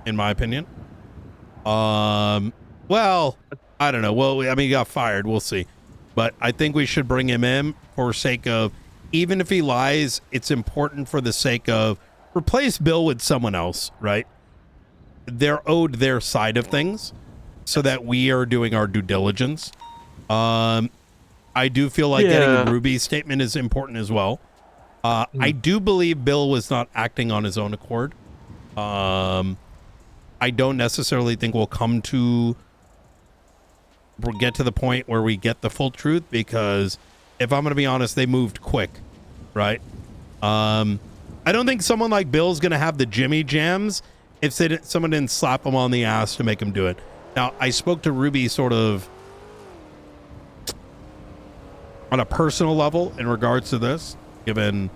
Speaker 1: in my opinion. Well, I don't know. Well, I mean, he got fired. We'll see. But I think we should bring him in for sake of, even if he lies, it's important for the sake of replace Bill with someone else, right? They're owed their side of things so that we are doing our due diligence. I do feel like getting Ruby's statement is important as well. I do believe Bill was not acting on his own accord. I don't necessarily think we'll get to the point where we get the full truth, because if I'm going to be honest, they moved quick, right? I don't think someone like Bill's going to have the Jimmy jams if someone didn't slap him on the ass to make him do it. Now, I spoke to Ruby sort of on a personal level in regards to this, given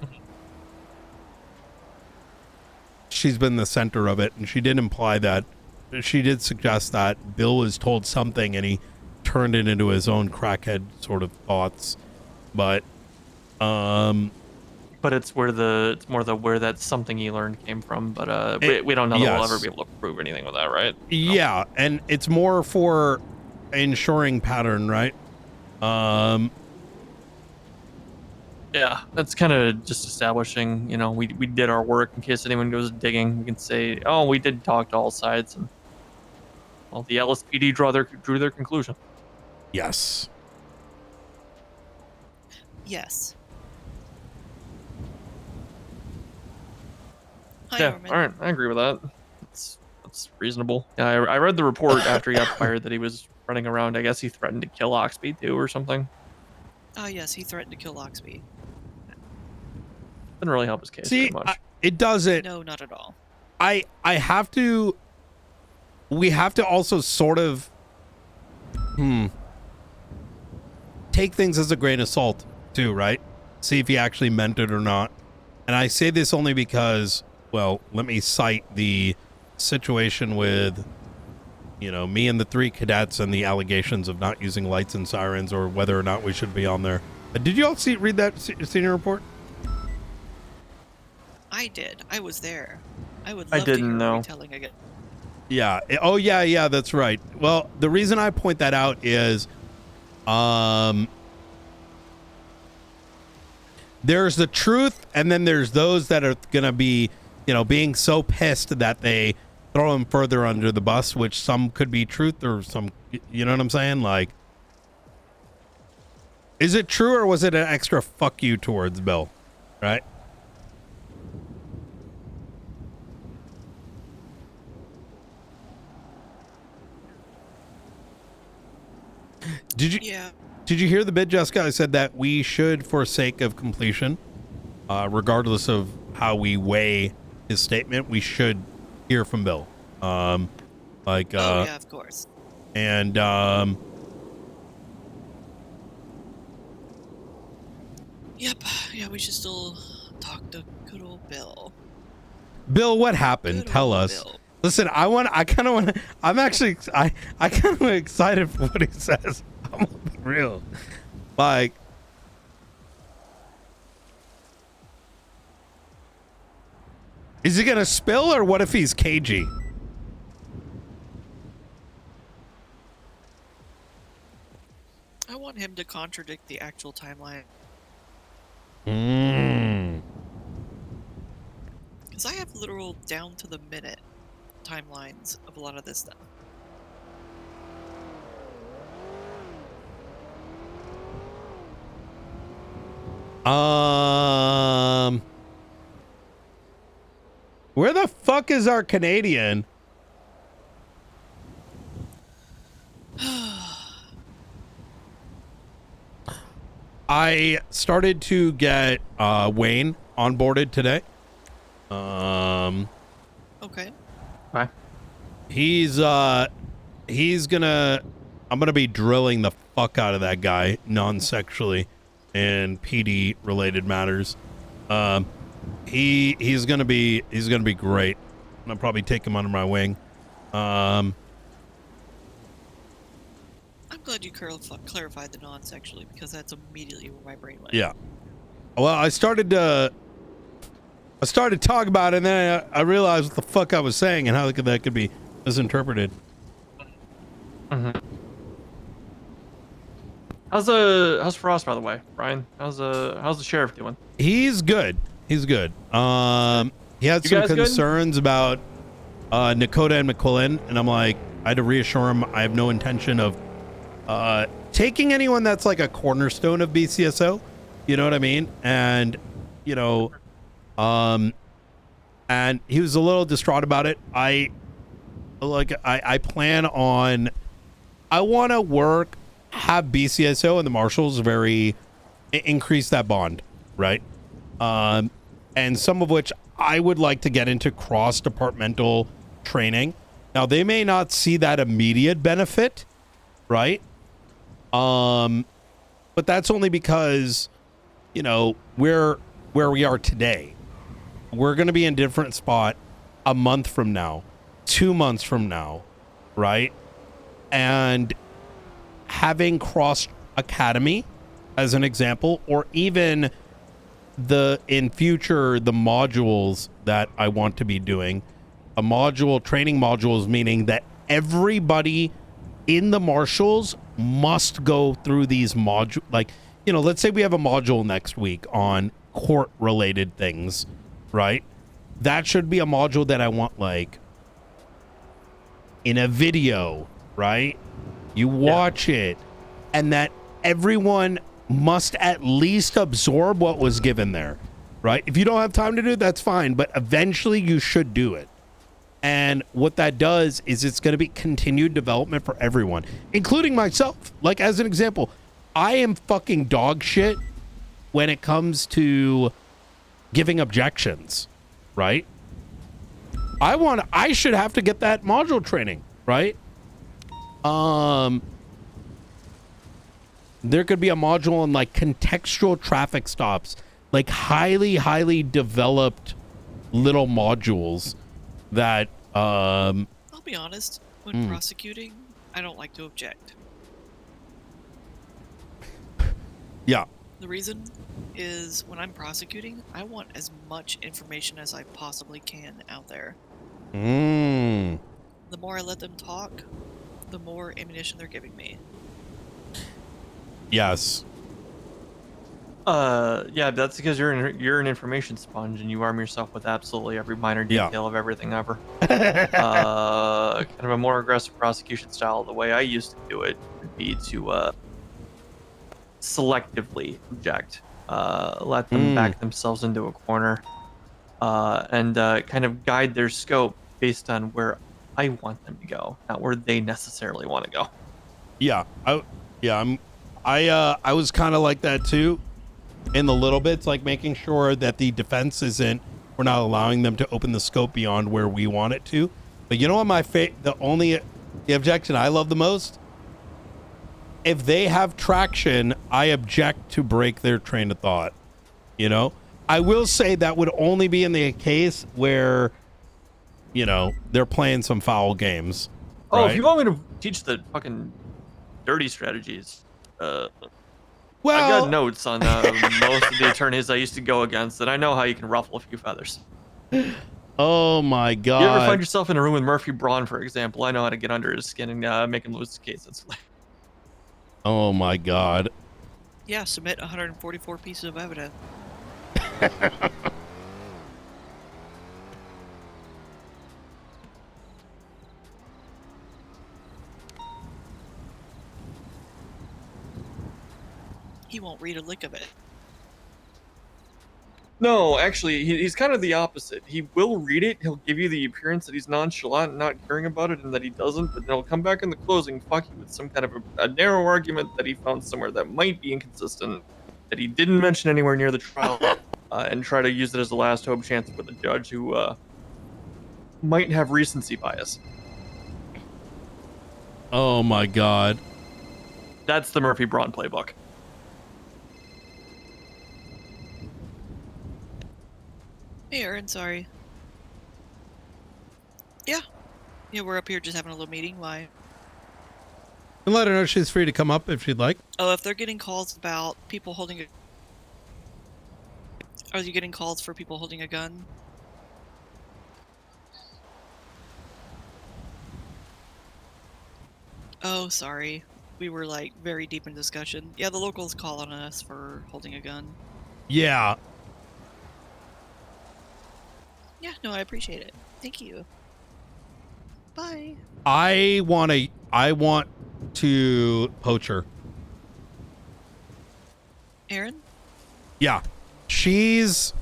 Speaker 1: she's been the center of it, and she did imply that, she did suggest that Bill was told something and he turned it into his own crackhead sort of thoughts. But
Speaker 13: it's more where that something he learned came from. But we don't know that we'll ever be able to prove anything with that, right?
Speaker 1: Yeah, and it's more for ensuring pattern, right?
Speaker 13: Yeah, that's kind of just establishing, we did our work. In case anyone goes digging, we can say, oh, we did talk to all sides, and well, the LSPD drew their conclusion.
Speaker 1: Yes.
Speaker 25: Yes.
Speaker 13: Yeah, all right, I agree with that. That's reasonable. Yeah, I read the report after he got fired that he was running around. I guess he threatened to kill Oxby too, or something.
Speaker 25: Oh yes, he threatened to kill Oxby.
Speaker 13: Didn't really help his case
Speaker 1: See,
Speaker 13: very much.
Speaker 1: It doesn't.
Speaker 25: No, not at all.
Speaker 1: We have to also sort of take things as a grain of salt too, right? See if he actually meant it or not. And I say this only because, well, let me cite the situation with, me and the 3 cadets and the allegations of not using lights and sirens, or whether or not we should be on there. Did you all read that senior report?
Speaker 25: I did. I was there. I would love to hear a retelling again.
Speaker 1: Yeah. Oh, yeah, that's right. Well, the reason I point that out is there's the truth, and then there's those that are going to be, being so pissed that they throw him further under the bus, which some could be truth or some, you know what I'm saying? Like, is it true, or was it an extra fuck you towards Bill? Right? Did you hear the bit, Jessica? I said that we should, for sake of completion, regardless of how we weigh his statement, we should hear from Bill.
Speaker 25: Oh yeah, of course.
Speaker 1: And
Speaker 25: Yep. Yeah, we should still talk to good old Bill.
Speaker 1: Bill, what happened? Tell us. Bill. Listen, I kind of want to. I'm actually. I kind of excited for what he says. I'm gonna be real. Like, is he gonna spill, or what if he's cagey?
Speaker 25: I want him to contradict the actual timeline. Because I have literal down to the minute timelines of a lot of this stuff.
Speaker 1: Where the fuck is our Canadian? I started to get Wayne onboarded today.
Speaker 25: Okay.
Speaker 13: Bye.
Speaker 1: He's gonna, I'm gonna be drilling the fuck out of that guy non-sexually and PD related matters. He's gonna be great. I'll probably take him under my wing.
Speaker 25: I'm glad you clarified the non-sexually, because that's immediately where my brain went.
Speaker 1: Yeah. Well, I started talking about it, and then I realized what the fuck I was saying and how that could be misinterpreted.
Speaker 13: Mm-hmm. How's Frost, by the way, Brian? How's the sheriff doing?
Speaker 1: He's good. He's good. He had
Speaker 13: You
Speaker 1: some
Speaker 13: guys good?
Speaker 1: concerns about Nakota and McQuillan, and I'm like, I had to reassure him I have no intention of taking anyone that's like a cornerstone of BCSO. You know what I mean? And you know, and he was a little distraught about it. I plan on, I want to have BCSO and the marshals increase that bond, right? And some of which I would like to get into cross-departmental training. Now, they may not see that immediate benefit, right? But that's only because, you know, we're where we are today. We're going to be in a different spot a month from now, 2 months from now, right? And having cross academy as an example, or even in future, the modules that I want to be doing, training modules, meaning that everybody in the marshals must go through these modules. Like, you know, let's say we have a module next week on court related things, right? That should be a module that I want, like, in a video, right? You watch it, and that everyone must at least absorb what was given there, right? If you don't have time to do it, that's fine, but eventually you should do it. And what that does is it's going to be continued development for everyone, including myself. Like, as an example, I am fucking dog shit when it comes to giving objections, right? I should have to get that module training, right? There could be a module on like contextual traffic stops, like highly developed little modules that
Speaker 25: I'll be honest, when prosecuting, I don't like to object.
Speaker 1: Yeah.
Speaker 25: The reason is when I'm prosecuting, I want as much information as I possibly can out there. The more I let them talk, the more ammunition they're giving me.
Speaker 1: Yes.
Speaker 13: Yeah, that's because you're an information sponge and you arm yourself with absolutely every minor detail of everything ever. Kind of a more aggressive prosecution style, the way I used to do it would be to selectively object, let them back themselves into a corner, and kind of guide their scope based on where I want them to go, not where they necessarily want to go.
Speaker 1: Yeah, I was kind of like that too, in the little bits, like making sure that the defense we're not allowing them to open the scope beyond where we want it to. But you know what, the objection I love the most? If they have traction, I object to break their train of thought. You know, I will say that would only be in the case where, you know, they're playing some foul games.
Speaker 13: Oh,
Speaker 1: right?
Speaker 13: if you want me to teach the fucking dirty strategies, I've got notes on most of the attorneys I used to go against, and I know how you can ruffle a few feathers.
Speaker 1: Oh my god!
Speaker 13: You ever find yourself in a room with Murphy Braun, for example? I know how to get under his skin and make him lose his case.
Speaker 1: Oh my god!
Speaker 25: Yeah, submit 144 pieces of evidence. He won't read a lick of it.
Speaker 13: No, actually, he's kind of the opposite. He will read it. He'll give you the appearance that he's nonchalant and not caring about it and that he doesn't, but then he'll come back in the closing, fuck you with some kind of a narrow argument that he found somewhere that might be inconsistent, that he didn't mention anywhere near the trial, and try to use it as a last hope chance with a judge who might have recency bias.
Speaker 1: Oh my God.
Speaker 13: That's the Murphy Braun playbook.
Speaker 25: Hey, Aaron, sorry. Yeah. Yeah, we're up here just having a little meeting. Why?
Speaker 1: And let her know she's free to come up if she'd like.
Speaker 25: Oh, if they're getting calls about people holding a... Are you getting calls for people holding a gun? Oh, sorry. We were, like, very deep in discussion. Yeah, the locals call on us for holding a gun.
Speaker 1: Yeah.
Speaker 25: Yeah, no, I appreciate it. Thank you. Bye.
Speaker 1: I want to poach her.
Speaker 25: Aaron?
Speaker 1: Yeah. She's...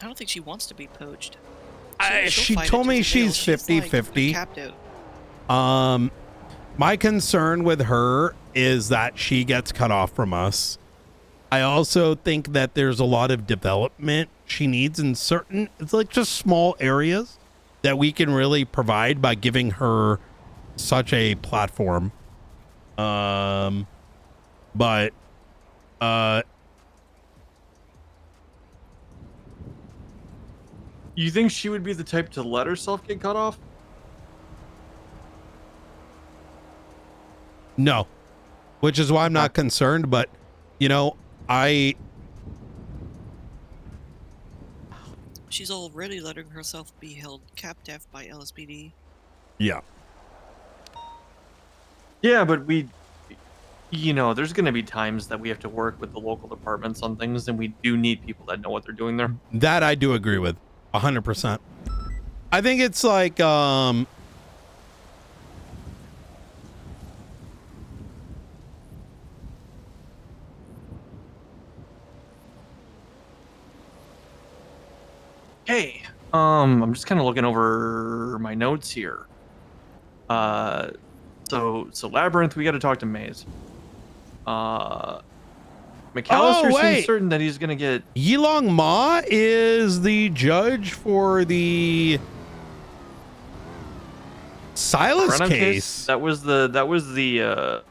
Speaker 25: I don't think she wants to be poached.
Speaker 1: She told me she's 50-50.
Speaker 25: Captive.
Speaker 1: My concern with her is that she gets cut off from us. I also think that there's a lot of development she needs in certain, it's like just small areas that we can really provide by giving her such a platform. But
Speaker 13: You think she would be the type to let herself get cut off?
Speaker 1: no, which is why I'm not concerned, but you know,
Speaker 25: She's already letting herself be held captive by LSPD.
Speaker 1: Yeah.
Speaker 13: Yeah, but you know, there's going to be times that we have to work with the local departments on things, and we do need people that know what they're doing there.
Speaker 1: that I do agree with 100%. I think it's like,
Speaker 13: Hey, I'm just kind of looking over my notes here. So Labyrinth, we got to talk to Maze. McAllister seems certain that he's gonna get.
Speaker 1: Yilong Ma is the judge for the Silas
Speaker 13: Brennan
Speaker 1: case.
Speaker 13: That was the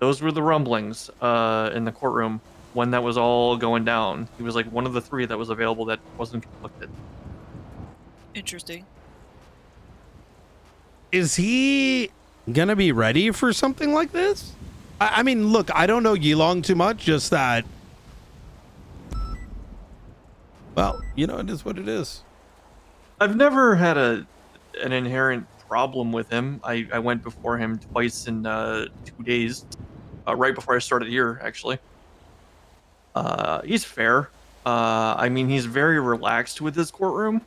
Speaker 13: those were the rumblings in the courtroom when that was all going down. He was like one of the three that was available that wasn't conflicted.
Speaker 25: Interesting.
Speaker 1: Is he gonna be ready for something like this? I mean, look, I don't know Yilong too much, just that, well, you know, it is what it is.
Speaker 13: I've never had an inherent problem with him. I went before him twice in 2 days, right before I started here, actually. He's fair. I mean, he's very relaxed with his courtroom.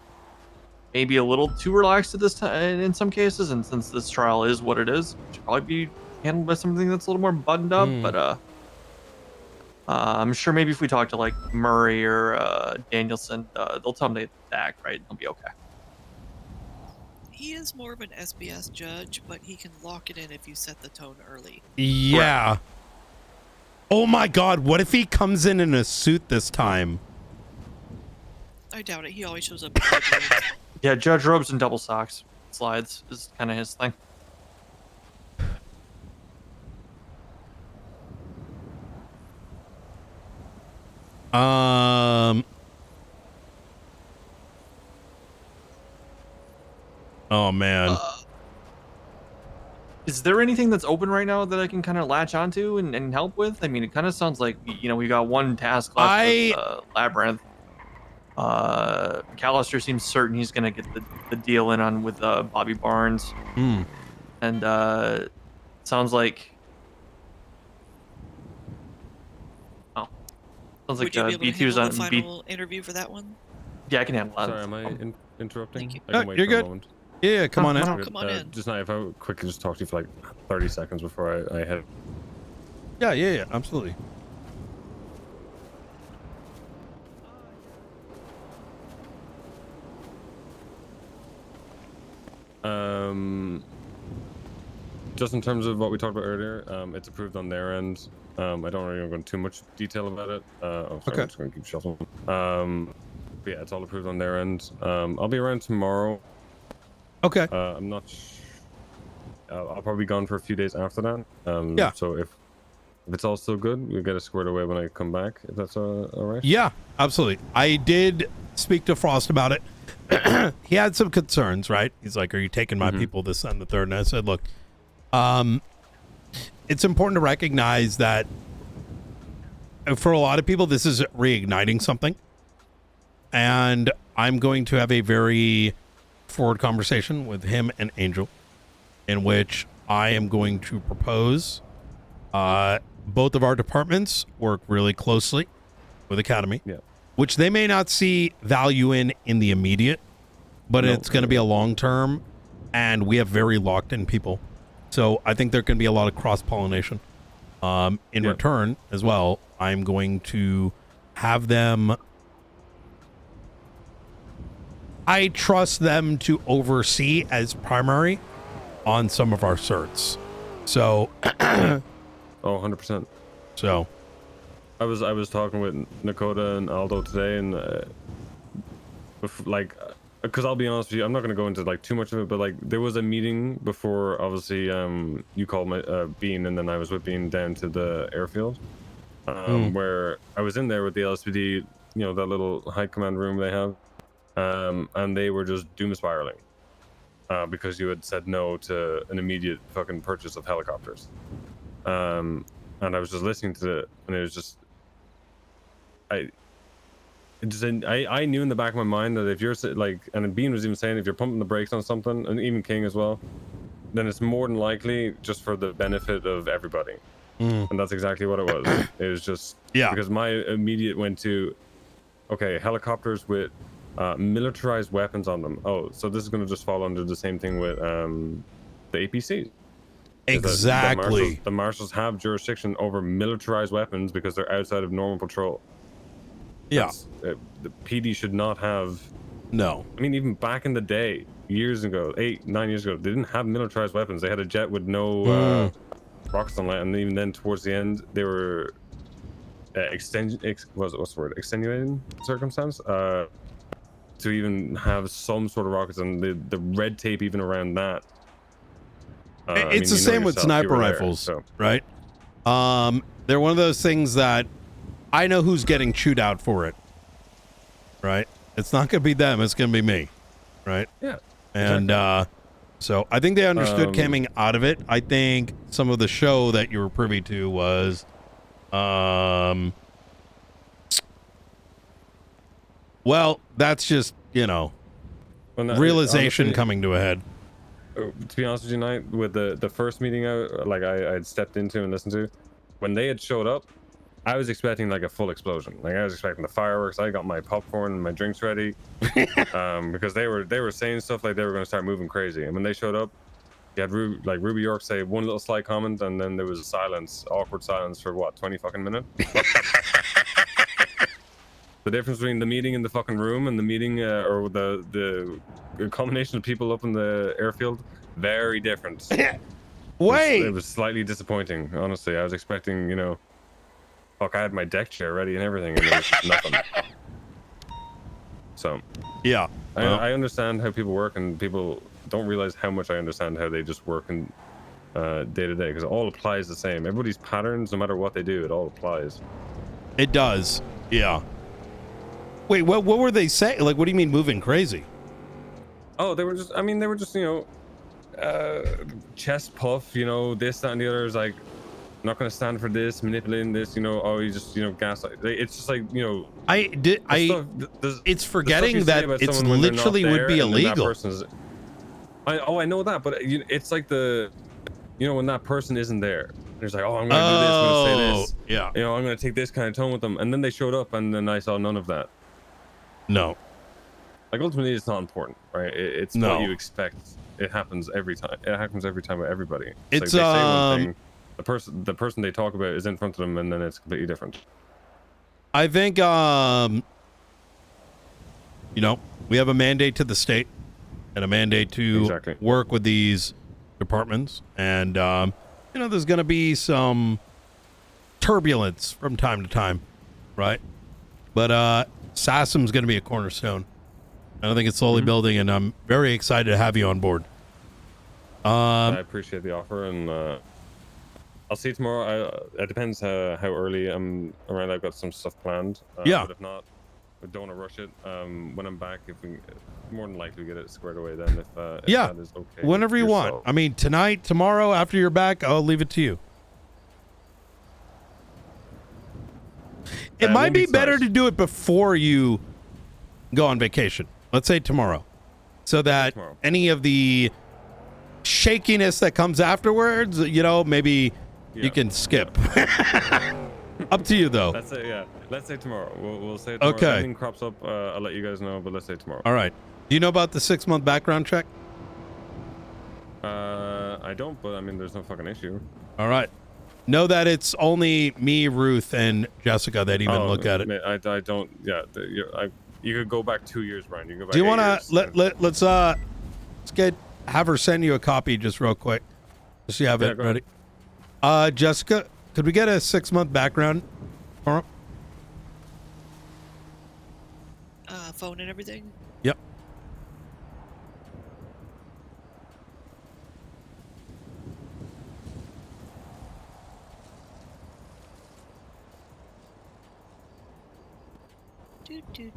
Speaker 13: Maybe a little too relaxed at this time in some cases, and since this trial is what it is, it should probably be handled by something that's a little more buttoned up. But I'm sure maybe if we talk to like Murray or Danielson, they'll tell him to act right. They'll be okay.
Speaker 25: He is more of an SBS judge, but he can lock it in if you set the tone early.
Speaker 1: Yeah. Right. Oh my God! What if he comes in a suit this time?
Speaker 25: I doubt it. He always shows up.
Speaker 13: Yeah, judge robes and double socks slides is kind of his thing.
Speaker 1: Oh man.
Speaker 13: Is there anything that's open right now that I can kind of latch onto and help with? I mean, it kind of sounds like, you know, we got one task left with Labyrinth. McAllister seems certain he's going to get the deal in on with Bobby Barnes. And sounds like... Oh. Sounds like B2's on...
Speaker 25: Final interview for that one?
Speaker 13: Yeah, I can handle that.
Speaker 23: Sorry, am I interrupting?
Speaker 25: Thank you.
Speaker 23: I can wait
Speaker 1: You're
Speaker 23: for a
Speaker 1: good.
Speaker 23: moment.
Speaker 1: Yeah, come on in.
Speaker 25: Come on in.
Speaker 23: Just now, if I would quickly just talk to you for like 30 seconds before I head.
Speaker 1: Yeah, absolutely.
Speaker 23: Just in terms of what we talked about earlier, it's approved on their end. I don't really go into too much detail about it. Oh, sorry, I'm just gonna keep shuffling. But yeah, it's all approved on their end. I'll be around tomorrow.
Speaker 1: Okay.
Speaker 23: I'm not. I'll probably be gone for a few days after that.
Speaker 1: Yeah.
Speaker 23: So if it's all still good, we'll get it squared away when I come back. If that's all right.
Speaker 1: Yeah, absolutely. I did speak to Frost about it. He had some concerns, right? He's like, "Are you taking my people?" This and the third. And I said, "Look, it's important to recognize that for a lot of people, this is reigniting something, and I'm going to have a very forward conversation with him and Angel, in which I am going to propose both of our departments work really closely with Academy, which they may not see value in the immediate, but it's going to be a long term, and we have very locked in people. So I think there can be a lot of cross-pollination. In return, as well, I'm going to have them... I trust them to oversee as primary on some of our certs. So...
Speaker 23: 100%.
Speaker 1: So...
Speaker 23: I was talking with Nakota and Aldo today, and because I'll be honest with you, I'm not going to go into like too much of it, but like there was a meeting before, obviously, you called my Bean, and then I was with Bean down to the airfield, where I was in there with the LSPD, you know, that little high command room they have, and they were just doom spiraling because you had said no to an immediate fucking purchase of helicopters, and I was just listening to it, and it was just I knew in the back of my mind that if you're like, and Bean was even saying, if you're pumping the brakes on something, and even King as well, then it's more than likely just for the benefit of everybody. And that's exactly what it was. It was just because my immediate went to, okay, helicopters with militarized weapons on them. Oh, so this is going to just fall under the same thing with the APCs.
Speaker 1: Exactly.
Speaker 23: The marshals have jurisdiction over militarized weapons because they're outside of normal patrol.
Speaker 1: Yeah.
Speaker 23: The PD should not have.
Speaker 1: No.
Speaker 23: I mean, even back in the day, years ago, 8-9 years ago, they didn't have militarized weapons. They had a jet with no rockets on it, and even then, towards the end, they were extenuating circumstance to even have some sort of rockets, and the red tape even around that.
Speaker 1: It's the same with sniper rifles, right? They're one of those things that I know who's getting chewed out for it, right? It's not going to be them. It's going to be me, right?
Speaker 23: Yeah.
Speaker 1: And so I think they understood coming out of it. I think some of the show that you were privy to was well, that's just, you know, realization coming to a head.
Speaker 23: To be honest with you, Knight, with the first meeting I had stepped into and listened to, when they had showed up, I was expecting like a full explosion. Like I was expecting the fireworks. I got my popcorn and my drinks ready because they were saying stuff like they were going to start moving crazy. And when they showed up, you had Ruby York say one little slight comment, and then there was a silence, awkward silence for what, 20 fucking minutes. The difference between the meeting in the fucking room and the meeting or the combination of people up in the airfield, very different.
Speaker 1: Wait,
Speaker 23: it was slightly disappointing, honestly. I was expecting, you know, fuck, I had my deck chair ready and everything, and there was nothing. So
Speaker 1: yeah,
Speaker 23: I understand how people work, and people don't realize how much I understand how they just work in day to day, because it all applies the same. Everybody's patterns, no matter what they do, it all applies.
Speaker 1: It does. Yeah. Wait, what were they saying? Like, what do you mean moving crazy?
Speaker 23: Oh, they were just, you know, chest puff, you know, this, that, and the other is like, not going to stand for this, manipulating this, you know, oh, you just, you know, gaslight. It's just like, you know,
Speaker 1: it's forgetting that it's literally would be illegal.
Speaker 23: I know that, but it's like you know, when that person isn't there, there's like, oh, I'm going to do this, I'm going to say this.
Speaker 1: Yeah.
Speaker 23: You know, I'm going to take this kind of tone with them. And then they showed up, and then I saw none of that.
Speaker 1: No.
Speaker 23: Like, ultimately, it's not important, right? It's what you expect. It happens every time. It happens every time with everybody.
Speaker 1: It's
Speaker 23: like they say one thing, the person they talk about is in front of them, and then it's completely different.
Speaker 1: I think, you know, we have a mandate to the state and a mandate to work with these departments. And, you know, there's going to be some turbulence from time to time, right? But SASM's going to be a cornerstone. I think it's slowly building, and I'm very excited to have you on board.
Speaker 23: I appreciate the offer, and I'll see you tomorrow. It depends how early I'm around. I've got some stuff planned.
Speaker 1: Yeah.
Speaker 23: But if not, we don't want to rush it. When I'm back, if we more than likely get it squared away then. If
Speaker 1: Yeah,
Speaker 23: that is okay.
Speaker 1: whenever you want. I mean, tonight, tomorrow, after you're back, I'll leave it to you. It might be better to do it before you go on vacation. Let's say tomorrow, so that any of the shakiness that comes afterwards, you know, maybe you can skip. Up to you, though.
Speaker 23: Let's say, yeah. Let's say tomorrow. We'll say tomorrow.
Speaker 1: Okay.
Speaker 23: If anything crops up, I'll let you guys know, but let's say tomorrow.
Speaker 1: All right. Do you know about the 6-month background check?
Speaker 23: I don't, but I mean, there's no fucking issue.
Speaker 1: All right. Know that it's only me, Ruth, and Jessica that even look at it.
Speaker 23: I don't. Yeah. You could go back 2 years, Brian. You can go back.
Speaker 1: Do you want
Speaker 23: 8 years.
Speaker 1: let's have her send you a copy just real quick, just so you have it ready. Jessica, could we get a 6-month background tomorrow?
Speaker 25: Phone and everything.
Speaker 1: Yep.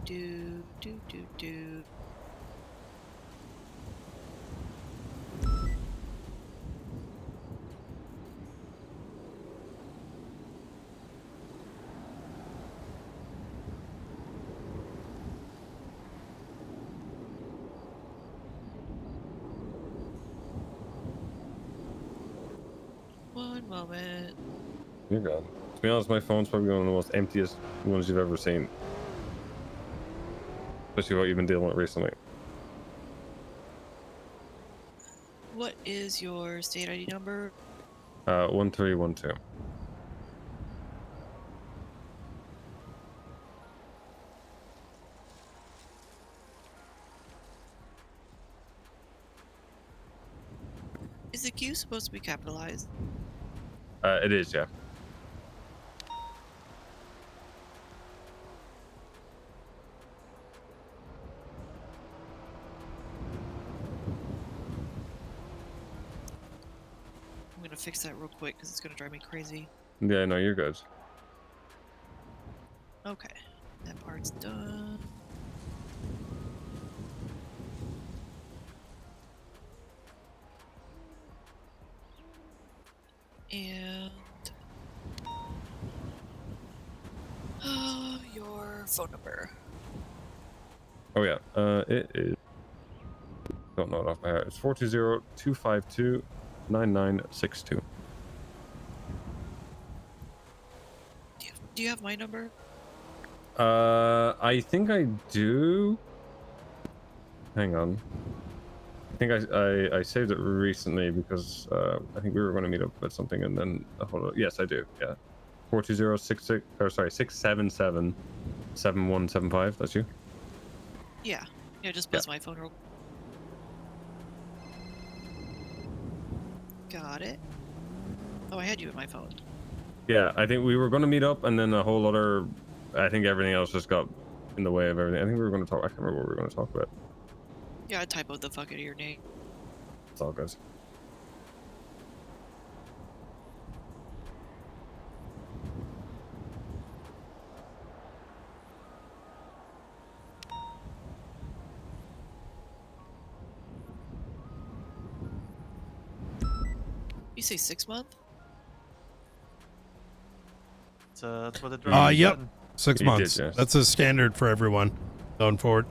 Speaker 25: Do. One moment.
Speaker 23: You're good. To be honest, my phone's probably one of the most emptiest ones you've ever seen. Especially what you've been dealing with recently.
Speaker 25: What is your state ID number?
Speaker 23: 1312.
Speaker 25: Is the Q supposed to be capitalized?
Speaker 23: It is, yeah.
Speaker 25: I'm gonna fix that real quick because it's gonna drive me crazy.
Speaker 23: Yeah, no, you're good.
Speaker 25: Okay, that part's done. And your phone number.
Speaker 23: Oh yeah, it is. Don't know it off my head. It's 420-252-9962.
Speaker 25: Do you have my number?
Speaker 23: I think I do. Hang on. I think I saved it recently because I think we were going to meet up with something, and then hold on. Yes, I do. Yeah, 420-677-7175. That's you.
Speaker 25: Yeah. Yeah, just buzz my phone real. Got it. Oh, I had you in my phone.
Speaker 23: Yeah, I think we were going to meet up, and then a whole other. I think everything else just got in the way of everything. I think we were going to talk. I can't remember what we were going to talk about.
Speaker 25: Yeah, I typoed the fuck out of your name.
Speaker 23: It's all good.
Speaker 25: You say 6 month?
Speaker 8: That's what it
Speaker 1: Yep. 6 months.
Speaker 23: Did, yes.
Speaker 1: That's a standard for everyone going forward.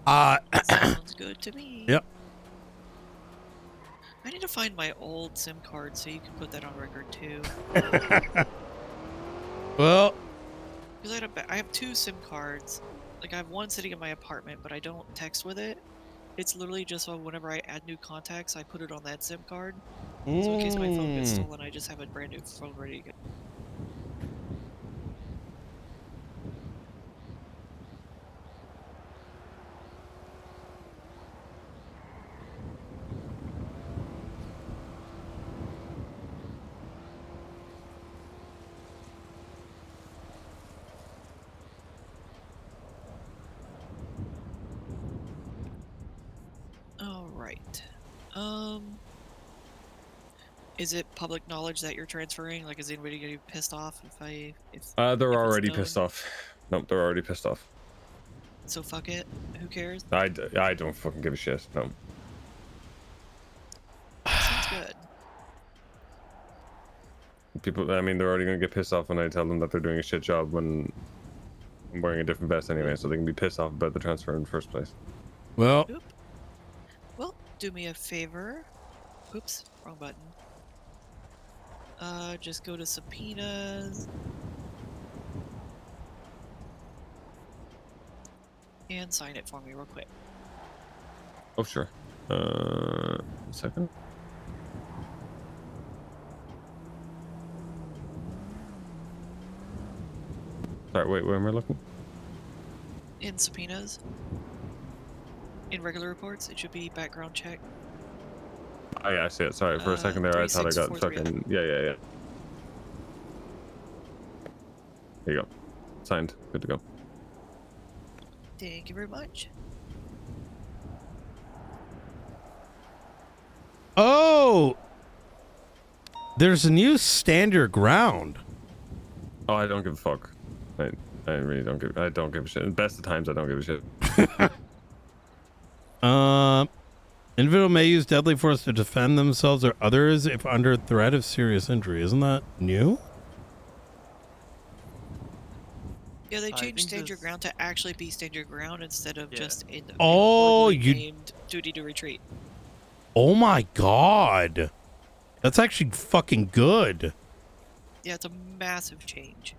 Speaker 1: Sounds
Speaker 25: good to me.
Speaker 1: Yep.
Speaker 25: I need to find my old SIM card so you can put that on record too.
Speaker 1: Well,
Speaker 25: Because I have 2 SIM cards. Like I have one sitting in my apartment, but I don't text with it. It's literally just whenever I add new contacts, I put it on that SIM card. So in case my phone gets stolen, I just have a brand new phone ready to go. All right. Is it public knowledge that you're transferring? Like, is anybody getting pissed off if
Speaker 23: They're
Speaker 25: it's
Speaker 23: already
Speaker 25: known?
Speaker 23: pissed off. Nope, they're already pissed off.
Speaker 25: So fuck it. Who cares?
Speaker 23: I don't fucking give a shit. No.
Speaker 25: Sounds good.
Speaker 23: People, I mean, they're already gonna get pissed off when I tell them that they're doing a shit job when I'm wearing a different vest anyway, so they can be pissed off about the transfer in the first place.
Speaker 1: Well,
Speaker 25: Oop. Well, do me a favor. Oops, wrong button. Just go to subpoenas. And sign it for me real quick.
Speaker 23: Oh, sure. A second. Sorry, wait, where am I looking?
Speaker 25: In subpoenas. In regular reports, it should be background check.
Speaker 23: Oh, yeah, I see it. Sorry, for a second there, I thought I got
Speaker 25: 3643.
Speaker 23: fucking... Yeah. There you go. Signed. Good to go.
Speaker 25: Thank you very much.
Speaker 1: Oh, there's a new stand your ground.
Speaker 23: Oh, I don't give a fuck. I really don't give... I don't give a shit. In the best of times, I don't give a shit.
Speaker 1: Individual may use deadly force to defend themselves or others if under threat of serious injury. Isn't that new?
Speaker 25: Yeah, they changed stand your ground to actually be stand your ground instead of just in the
Speaker 1: Oh, you
Speaker 25: named duty to retreat.
Speaker 1: Oh my god. That's actually fucking good.
Speaker 25: Yeah, it's a massive change.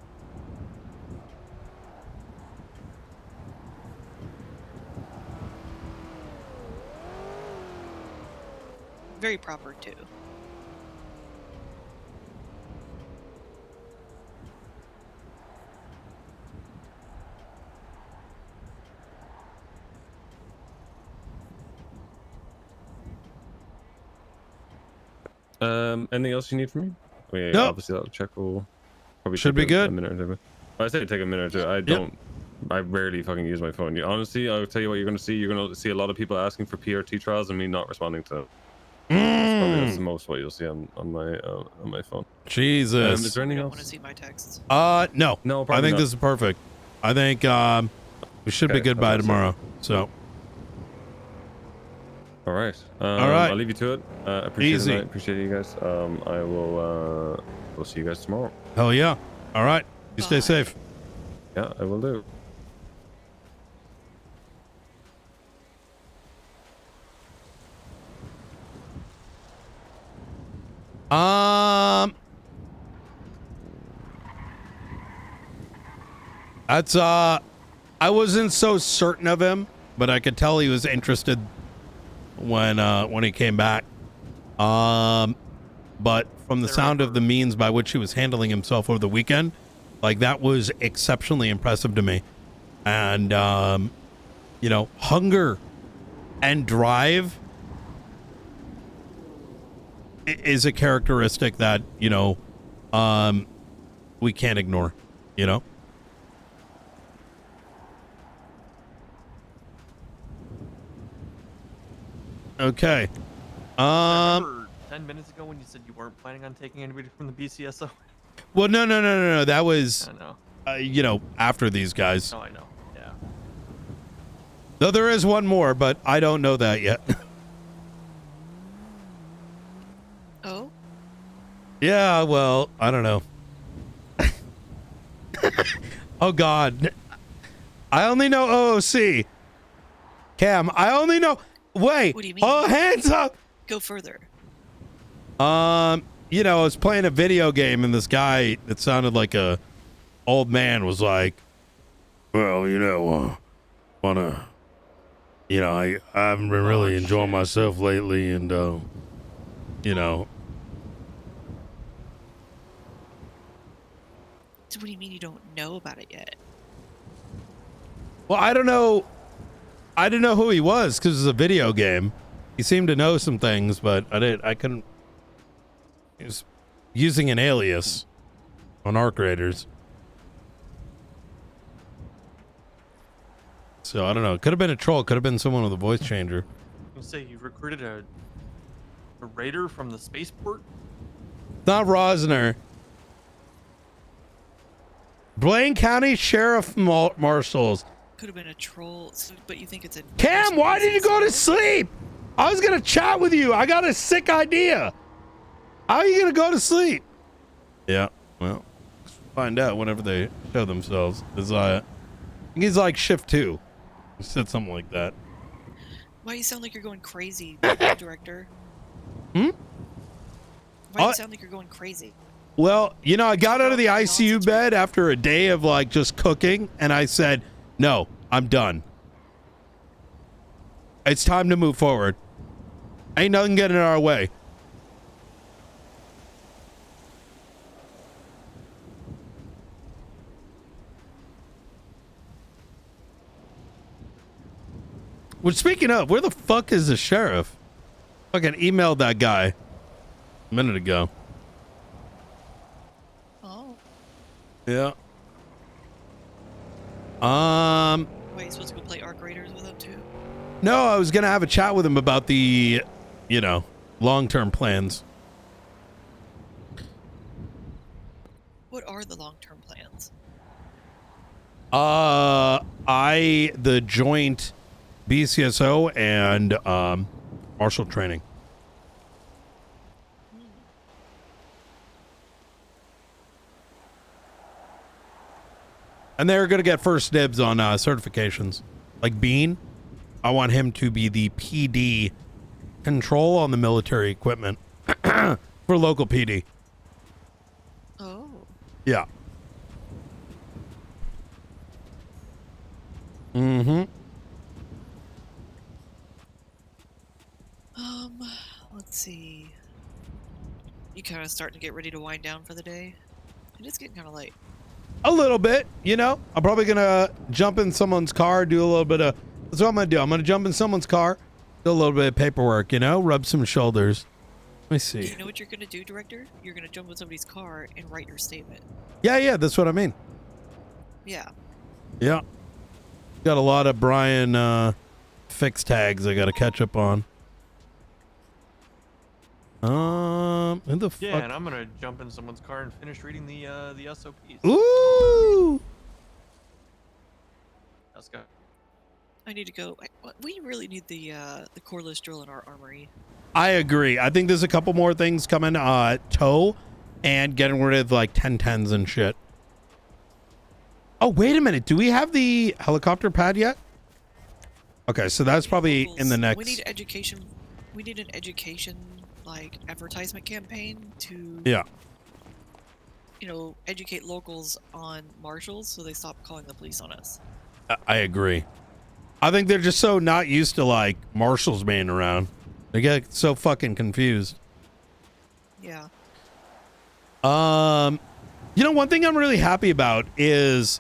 Speaker 25: Very proper too.
Speaker 23: Anything else you need from me? We
Speaker 1: Nope.
Speaker 23: obviously that'll check will probably
Speaker 1: Should
Speaker 23: take
Speaker 1: be good.
Speaker 23: a minute or two. I say take a minute or two. I don't. I rarely fucking use my phone. Honestly, I'll tell you what you're gonna see. You're gonna see a lot of people asking for PRT trials and me not responding to them. That's the most what you'll see on my phone.
Speaker 1: Jesus.
Speaker 23: Is there anything
Speaker 25: Want to
Speaker 23: else?
Speaker 25: see my texts?
Speaker 1: No.
Speaker 23: No,
Speaker 1: I
Speaker 23: probably
Speaker 1: think
Speaker 23: not.
Speaker 1: this is perfect. I think we should be
Speaker 23: Okay,
Speaker 1: good by
Speaker 23: fantastic.
Speaker 1: tomorrow. So
Speaker 23: All right.
Speaker 1: All right.
Speaker 23: I'll leave you to it. Appreciate
Speaker 1: Easy.
Speaker 23: it. Appreciate you guys. I will. We'll see you guys tomorrow.
Speaker 1: hell yeah. All right. You stay safe.
Speaker 23: Yeah, I will do.
Speaker 1: That's I wasn't so certain of him, but I could tell he was interested when he came back. But from the sound of the means by which he was handling himself over the weekend, like that was exceptionally impressive to me. And you know, hunger and drive is a characteristic that, you know, we can't ignore, you know? Okay.
Speaker 13: Remember 10 minutes ago when you said you weren't planning on taking anybody from the BCSO?
Speaker 1: Well, no. That was,
Speaker 13: I know.
Speaker 1: you know, after these guys.
Speaker 13: Oh, I know. Yeah.
Speaker 1: Though there is one more, but I don't know that yet.
Speaker 25: Oh?
Speaker 1: Yeah, well, I don't know. Oh, God. I only know OOC. Cam, I only know... Wait.
Speaker 25: What do you mean?
Speaker 1: Oh, hands up.
Speaker 25: Go further.
Speaker 1: You know, I was playing a video game and this guy that sounded like a old man was like, well, you know, you know, I haven't been really enjoying myself lately, and you know.
Speaker 25: So what do you mean you don't know about it yet?
Speaker 1: Well, I don't know. I didn't know who he was because it's a video game. He seemed to know some things, but I couldn't. He was using an alias on Arc Raiders. So I don't know. It could have been a troll. Could have been someone with a voice changer.
Speaker 13: You say you recruited a raider from the spaceport?
Speaker 1: Not Rosner. Blaine County Sheriff Marshals.
Speaker 25: Could have been a troll, but you think it's a...
Speaker 1: Cam, why did you go to sleep? I was going to chat with you. I got a sick idea. How are you going to go to sleep? Yeah, well, find out whenever they show themselves. I think he's like shift 2. He said something like that.
Speaker 25: Why you sound like you're going crazy, director?
Speaker 1: Hmm?
Speaker 25: Why you sound like you're going crazy?
Speaker 1: Well, you know, I got out of the ICU bed after a day of like just cooking, and I said, no, I'm done. It's time to move forward. Ain't nothing getting in our way. Well, speaking of, where the fuck is the sheriff? Fucking emailed that guy a minute ago.
Speaker 25: Oh.
Speaker 1: Yeah.
Speaker 25: Wait, you supposed to go play Arc Raiders with him too?
Speaker 1: No, I was gonna have a chat with him about the, you know, long-term plans.
Speaker 25: What are the long-term plans?
Speaker 1: The joint BCSO and martial training. And they're going to get first dibs on certifications. Like Bean, I want him to be the PD control on the military equipment for local PD.
Speaker 25: Oh.
Speaker 1: Yeah. Mm-hmm.
Speaker 25: Let's see. You kind of starting to get ready to wind down for the day? It is getting kind of late.
Speaker 1: A little bit, you know. I'm probably gonna jump in someone's car, do a little bit of. That's what I'm gonna do. I'm gonna jump in someone's car, do a little bit of paperwork, you know, rub some shoulders. Let me see.
Speaker 25: Do you know what you're gonna do, director? You're gonna jump in somebody's car and write your statement.
Speaker 1: Yeah, that's what I mean.
Speaker 25: Yeah.
Speaker 1: Yeah. Got a lot of Brian fix tags I gotta catch up on. Who the fuck?
Speaker 13: Yeah, and I'm gonna jump in someone's car and finish reading the SOPs.
Speaker 1: Ooh.
Speaker 13: Let's go.
Speaker 25: I need to go. We really need the coreless drill in our armory.
Speaker 1: I agree. I think there's a couple more things coming. Tow and getting rid of like 1010s and shit. Oh, wait a minute. Do we have the helicopter pad yet? Okay, so that's probably in the next.
Speaker 25: We need education. We need an education like advertisement campaign to.
Speaker 1: Yeah.
Speaker 25: You know, educate locals on marshals so they stop calling the police on us.
Speaker 1: I agree. I think they're just so not used to like marshals being around. They get so fucking confused.
Speaker 25: Yeah.
Speaker 1: You know, one thing I'm really happy about is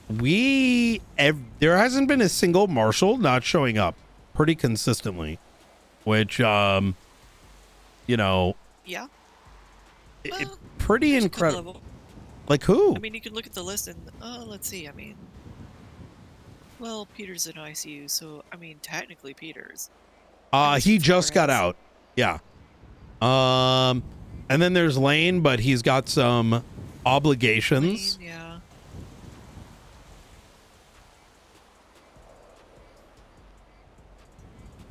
Speaker 1: there hasn't been a single marshal not showing up pretty consistently, which you know.
Speaker 25: Yeah.
Speaker 1: Pretty incredible. Like who?
Speaker 25: I mean, you can look at the list and let's see. I mean, well, Peter's in ICU, so I mean, technically Peter's.
Speaker 1: He just got out. Yeah. And then there's Lane, but he's got some obligations.
Speaker 25: Lane, yeah.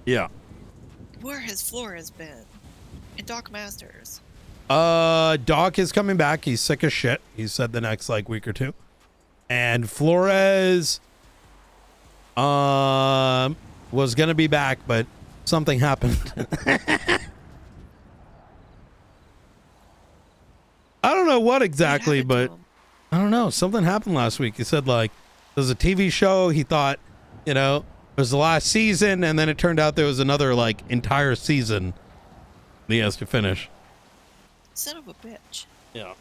Speaker 1: Yeah.
Speaker 25: Where has Flores been? And Doc Masters.
Speaker 1: Doc is coming back. He's sick as shit. He said the next like week or two. And Flores was gonna be back, but something happened. I don't know what exactly, but I don't know. Something happened last week. He said like there's a TV show. He thought, you know, was the last season, and then it turned out there was another like entire season he has to finish.
Speaker 25: Son of a bitch.
Speaker 1: Yeah.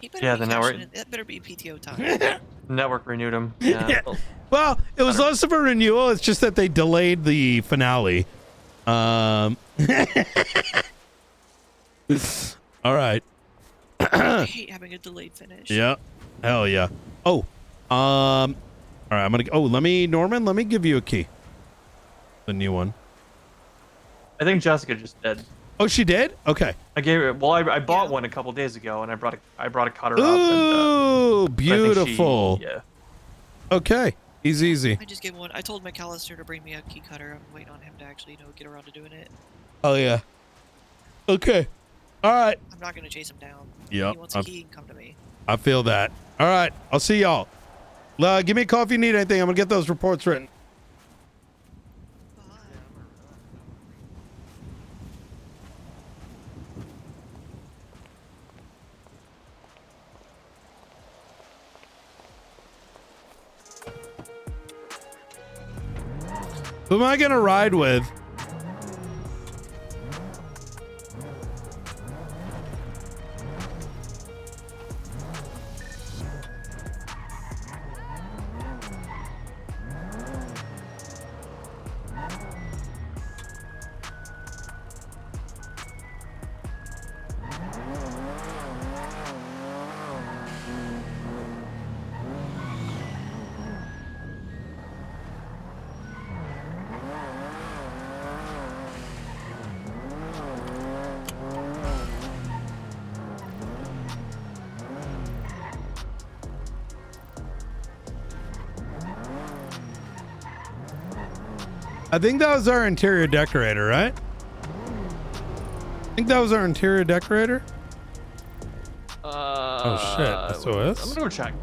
Speaker 25: He better
Speaker 13: Yeah,
Speaker 25: be
Speaker 13: the network.
Speaker 25: cashing it. That better be PTO time.
Speaker 13: Network renewed him. Yeah.
Speaker 1: Well, it was less of a renewal. It's just that they delayed the finale. All right.
Speaker 25: I hate having a delayed finish.
Speaker 1: Yeah. Hell yeah. Oh. All right. I'm gonna. Oh, Norman. Let me give you a key. The new one.
Speaker 13: I think Jessica just did.
Speaker 1: Oh, she did. Okay.
Speaker 13: I gave her. Well, I bought one a couple days ago, and I brought a cutter up.
Speaker 1: Ooh,
Speaker 13: And,
Speaker 1: beautiful.
Speaker 13: yeah.
Speaker 1: Okay. Easy.
Speaker 25: I just gave one. I told McAllister to bring me a key cutter. I'm waiting on him to actually, get around to doing it.
Speaker 1: Oh yeah. Okay. All right.
Speaker 25: I'm not gonna chase him down.
Speaker 1: Yep.
Speaker 25: He wants a key, he can come to me.
Speaker 1: I feel that. All right. I'll see y'all. Give me a call if you need anything. I'm gonna get those reports written. Who am I gonna ride with? I think that was our interior decorator, right? I think that was our interior decorator. Oh shit, SOS.
Speaker 13: I'm gonna go check.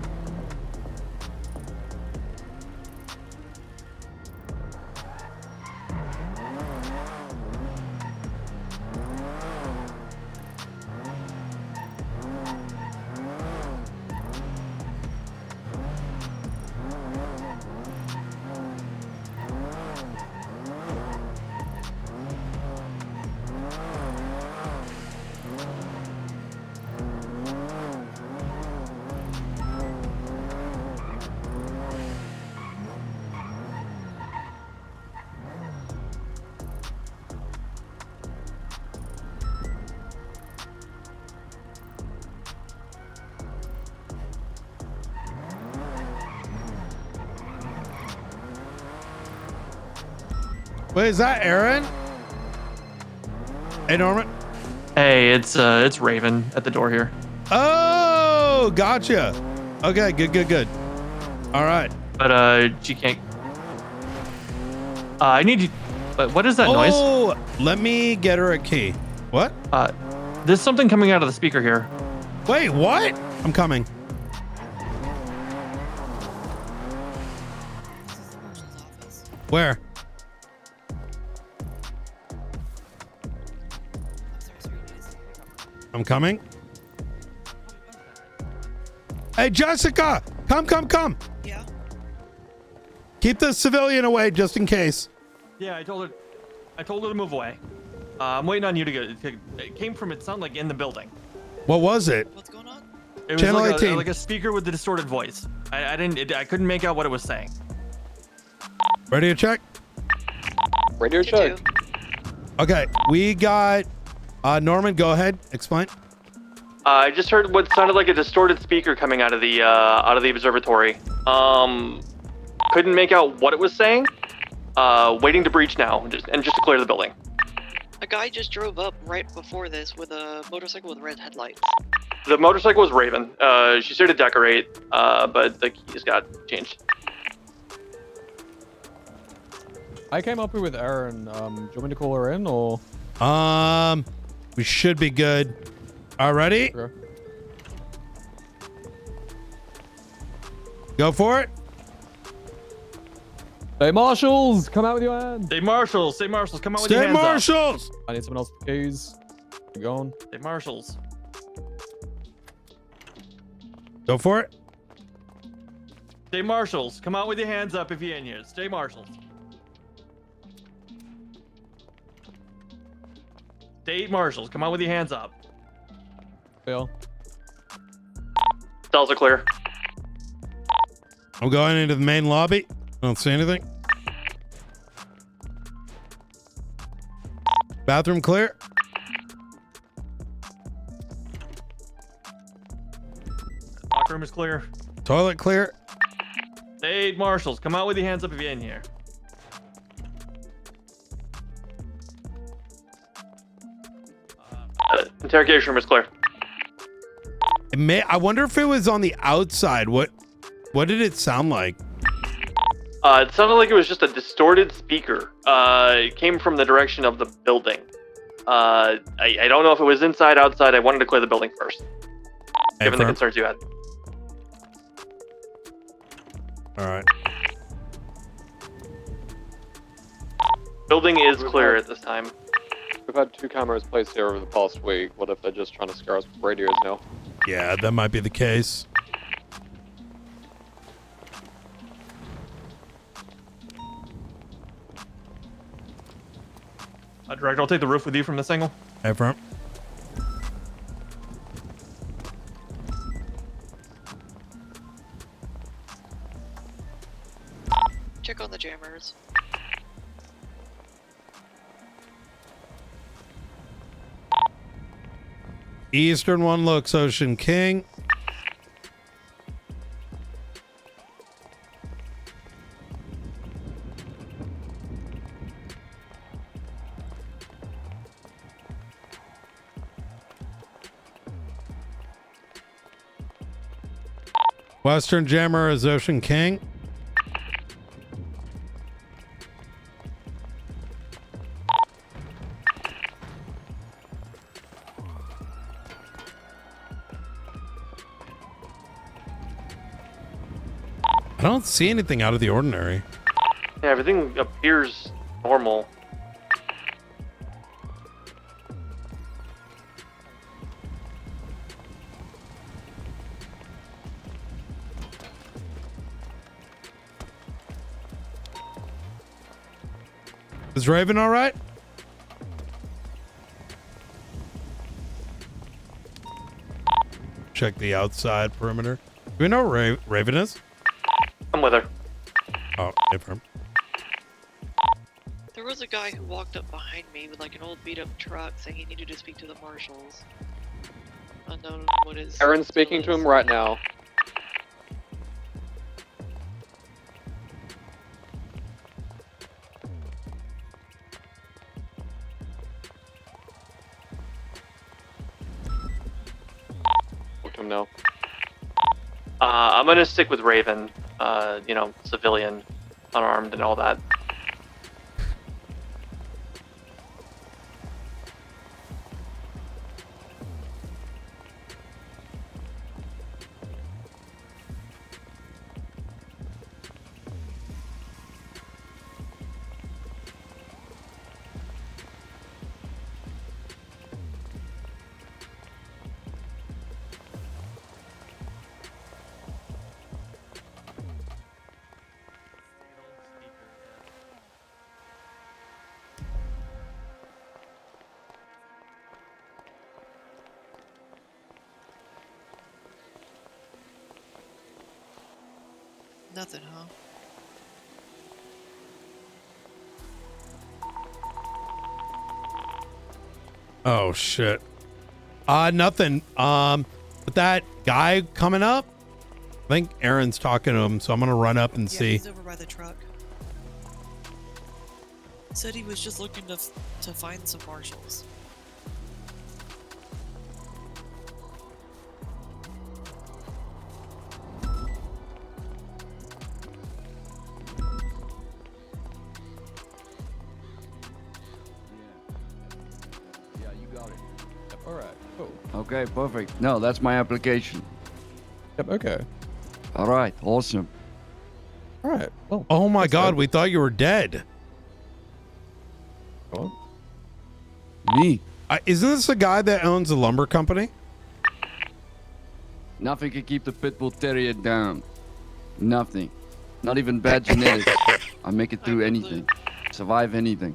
Speaker 1: Wait, is that Aaron? Hey, Norman.
Speaker 13: Hey, it's Raven at the door here.
Speaker 1: Oh, gotcha. Okay, good. All right.
Speaker 13: But she can't. I need you. What is that noise?
Speaker 1: Oh, let me get her a key. What?
Speaker 13: There's something coming out of the speaker here.
Speaker 1: Wait, what? I'm coming. Where? I'm coming. Hey, Jessica, come.
Speaker 25: Yeah.
Speaker 1: Keep the civilian away just in case.
Speaker 13: Yeah, I told her to move away. I'm waiting on you to get. It came from. It sounded like in the building.
Speaker 1: What was it?
Speaker 25: What's going on?
Speaker 13: It was
Speaker 1: Channel
Speaker 13: like
Speaker 1: 18.
Speaker 13: like a speaker with the distorted voice. I couldn't make out what it was saying.
Speaker 1: Ready to check?
Speaker 14: Radio check.
Speaker 1: Okay, we got Norman. Go ahead. Explain.
Speaker 13: I just heard what sounded like a distorted speaker coming out of the observatory. Couldn't make out what it was saying. Waiting to breach now, just to clear the building.
Speaker 25: A guy just drove up right before this with a motorcycle with red headlights.
Speaker 13: The motorcycle was Raven. She's here to decorate, but the keys got changed.
Speaker 12: I came up here with Aaron. Do you want me to call her in or?
Speaker 1: We should be good. All right, ready?
Speaker 12: Sure.
Speaker 1: Go for it.
Speaker 12: Hey, marshals, come out with your hands.
Speaker 13: Hey, marshals, come out with your hands up.
Speaker 1: Marshals.
Speaker 12: I need someone else with keys. Keep going.
Speaker 13: Hey, marshals.
Speaker 1: Go for it.
Speaker 13: Stay marshals. Come out with your hands up if you're in here. Stay marshals. State marshals, come on with your hands up.
Speaker 12: Bill.
Speaker 13: Cells are clear.
Speaker 1: I'm going into the main lobby. I don't see anything. Bathroom clear.
Speaker 13: Locker room is clear.
Speaker 1: Toilet clear.
Speaker 13: State marshals, come out with your hands up if you're in here. Interrogation room is clear.
Speaker 1: I wonder if it was on the outside. What did it sound like?
Speaker 13: It sounded like it was just a distorted speaker. It came from the direction of the building. I don't know if it was inside, outside. I wanted to clear the building first, given the concerns you had.
Speaker 1: All right.
Speaker 13: Building is clear at this time.
Speaker 14: We've had 2 cameras placed here over the past week. What if they're just trying to scare us with radios now?
Speaker 1: Yeah, that might be the case.
Speaker 13: Director, I'll take the roof with you from this angle.
Speaker 1: Hey, front.
Speaker 15: Check on the jammers.
Speaker 1: Eastern one looks Ocean King. Western Jammer is Ocean King. I don't see anything out of the ordinary.
Speaker 13: Yeah, everything appears normal.
Speaker 1: Is Raven all right? Check the outside perimeter. Do we know where Raven is?
Speaker 13: I'm with her.
Speaker 1: Oh, different.
Speaker 15: There was a guy who walked up behind me with like an old beat up truck saying he needed to speak to the marshals. Unknown what his.
Speaker 14: Aaron's speaking to him right now. Talk to him now.
Speaker 13: I'm gonna stick with Raven. You know, civilian, unarmed, and all that.
Speaker 15: Nothing, huh?
Speaker 1: Oh shit. Nothing. But that guy coming up, I think Aaron's talking to him, so I'm gonna run up and see.
Speaker 15: He's over by the truck. Said he was just looking to find some marshals.
Speaker 16: Yeah, you got it.
Speaker 12: All right. Cool.
Speaker 16: Okay, perfect. No, that's my application.
Speaker 12: Yep. Okay.
Speaker 16: All right, awesome.
Speaker 12: All right. Well.
Speaker 1: Oh my
Speaker 12: that's
Speaker 1: god,
Speaker 12: good.
Speaker 1: we thought you were dead.
Speaker 12: Hello?
Speaker 16: Me?
Speaker 1: Isn't this the guy that owns the lumber company?
Speaker 16: Nothing can keep the Pitbull Terrier down. Nothing. Not even bad genetics. I make it through anything. Survive anything.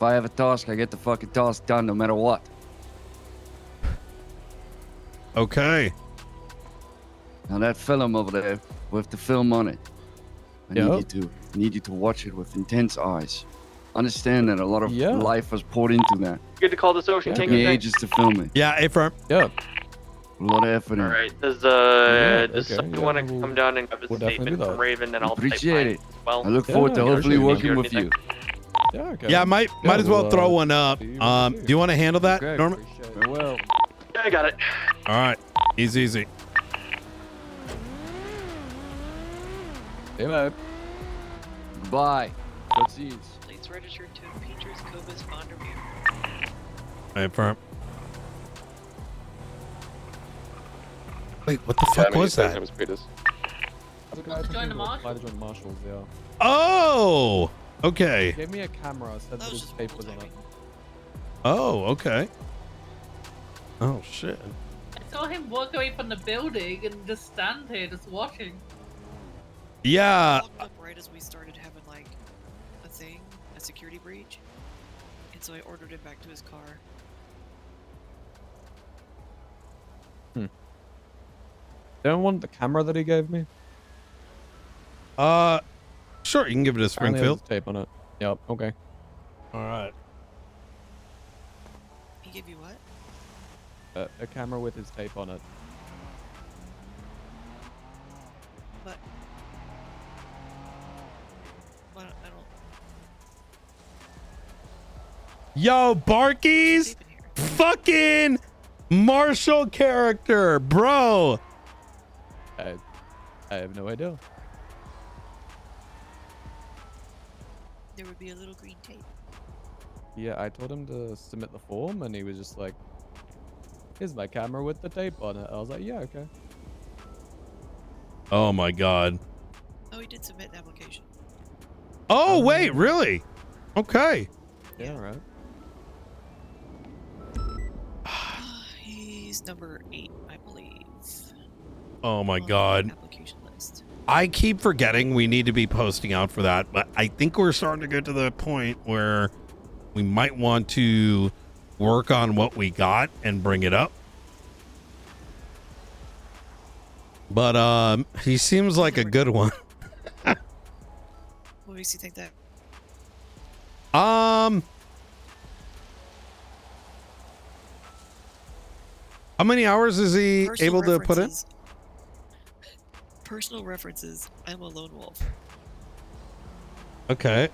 Speaker 16: If I have a task, I get the fucking task done no matter what.
Speaker 1: Okay.
Speaker 16: Now that film over there with the film on it, I need you to watch it with intense eyes. Understand that a lot of life was poured into that.
Speaker 13: Good to call this ocean.
Speaker 16: It
Speaker 13: Take
Speaker 16: took me
Speaker 13: it.
Speaker 16: ages to film it.
Speaker 1: Yeah, A-Firm.
Speaker 16: Yeah. A lot of effort.
Speaker 13: All
Speaker 16: in it.
Speaker 13: right. Does somebody want to come down and have a statement from Raven, and I'll
Speaker 16: Appreciate it.
Speaker 13: type mine as well.
Speaker 16: I look forward to hopefully working with you.
Speaker 12: Yeah, okay.
Speaker 1: Yeah, might as well throw one up. Do you want to handle that,
Speaker 16: Okay,
Speaker 1: Norman?
Speaker 16: I will.
Speaker 13: Yeah, I got it.
Speaker 1: All right. Easy.
Speaker 16: Hey, man. Goodbye. Good seas.
Speaker 15: Plates registered to Peters Cobus Vondermeer.
Speaker 1: A-Firm. Wait, what the fuck was that?
Speaker 12: Join the marshals, yeah.
Speaker 1: Oh, okay.
Speaker 12: He gave me a camera, said that his tape was on it.
Speaker 1: Oh, okay. Oh, shit.
Speaker 11: I saw him walk away from the building and just stand here, just watching.
Speaker 1: Yeah.
Speaker 15: Walked up right as we started having like a security breach, and so I ordered him back to his car.
Speaker 12: Don't want the camera that he gave me.
Speaker 1: Sure, you can give it to Springfield.
Speaker 12: Tape on it. Yep. Okay.
Speaker 1: All right.
Speaker 15: He gave you what?
Speaker 12: A camera with his tape on it.
Speaker 15: But I don't.
Speaker 1: Yo, Barky's fucking Marshall character, bro.
Speaker 12: I have no idea.
Speaker 15: There would be a little green tape.
Speaker 12: Yeah, I told him to submit the form, and he was just like, "Here's my camera with the tape on it." I was like, "Yeah, okay."
Speaker 1: Oh my God.
Speaker 15: Oh, he did submit an application.
Speaker 1: Oh wait, really? Okay.
Speaker 12: Yeah, right.
Speaker 15: He's number 8, I believe.
Speaker 1: Oh my
Speaker 15: on the
Speaker 1: God.
Speaker 15: Application list.
Speaker 1: I keep forgetting we need to be posting out for that, but I think we're starting to get to the point where we might want to work on what we got and bring it up. But he seems like a good one.
Speaker 15: What makes you think that?
Speaker 1: How many hours is he able to put in?
Speaker 15: Personal references. I'm a lone wolf.
Speaker 1: Okay.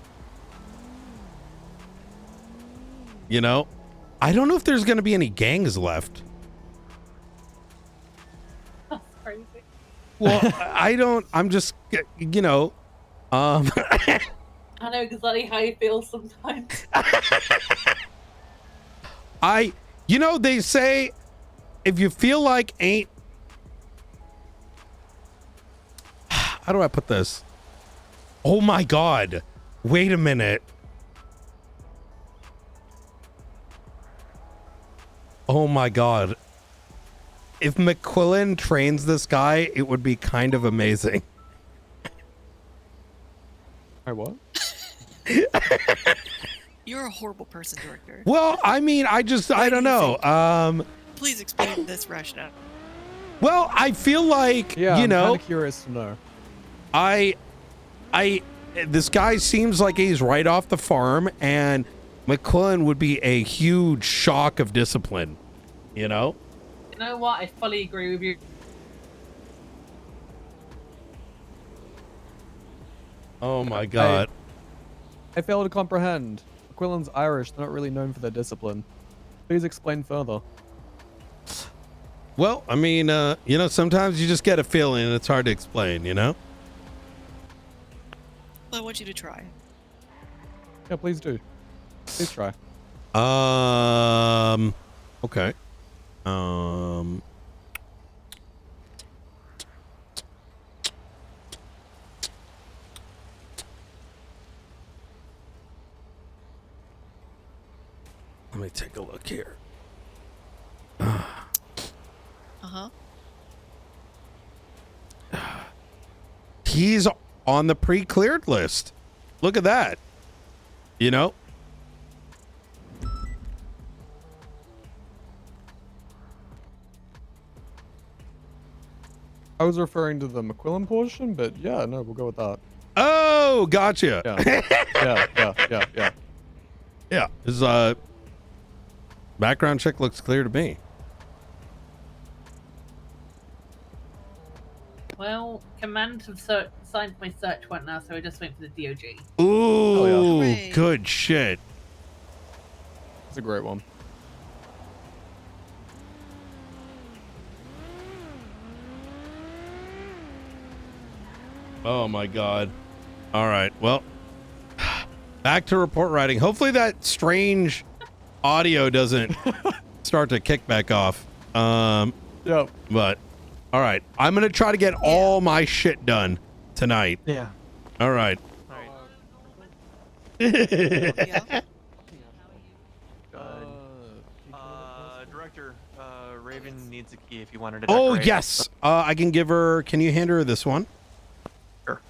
Speaker 1: You know, I don't know if there's going to be any gangs left.
Speaker 11: That's crazy.
Speaker 1: Well, I don't. I'm just, you know,
Speaker 11: I know exactly how you feel sometimes.
Speaker 1: you know, they say if you feel like ain't, how do I put this? Oh my God. Wait a minute. Oh my God. If McQuillan trains this guy, it would be kind of amazing.
Speaker 12: Hey, what?
Speaker 15: You're a horrible person, director.
Speaker 1: Well, I mean, I don't know.
Speaker 15: Please explain this rationale.
Speaker 1: Well, I feel like,
Speaker 12: Yeah,
Speaker 1: you
Speaker 12: I'm
Speaker 1: know,
Speaker 12: kinda curious to know.
Speaker 1: this guy seems like he's right off the farm, and McQuillan would be a huge shock of discipline, you know?
Speaker 11: You know what? I fully agree with you.
Speaker 1: Oh my God.
Speaker 12: I fail to comprehend. McQuillan's Irish. They're not really known for their discipline. Please explain further.
Speaker 1: Well, I mean, you know, sometimes you just get a feeling and it's hard to explain, you know?
Speaker 15: I want you to try.
Speaker 12: Yeah, please do. Please try.
Speaker 1: Okay. Let me take a look here.
Speaker 15: Uh-huh.
Speaker 1: He's on the pre-cleared list. Look at that. You know?
Speaker 12: I was referring to the McQuillan portion, but yeah, no, we'll go with that.
Speaker 1: Oh, gotcha.
Speaker 12: Yeah.
Speaker 1: Yeah, his background check looks clear to me.
Speaker 11: Well, command have signed my search warrant now, so we're just waiting for the DOJ.
Speaker 1: Ooh, good shit.
Speaker 12: It's a great one.
Speaker 1: Oh my god. All right. Well, back to report writing. Hopefully that strange audio doesn't start to kick back off.
Speaker 12: Yep.
Speaker 1: But all right. I'm going to try to get all my shit done tonight.
Speaker 13: Yeah.
Speaker 1: All right.
Speaker 13: Director, Raven needs a key if you wanted to
Speaker 1: Oh,
Speaker 13: decorate.
Speaker 1: yes. I can give her. Can you hand her this one?
Speaker 13: Sure.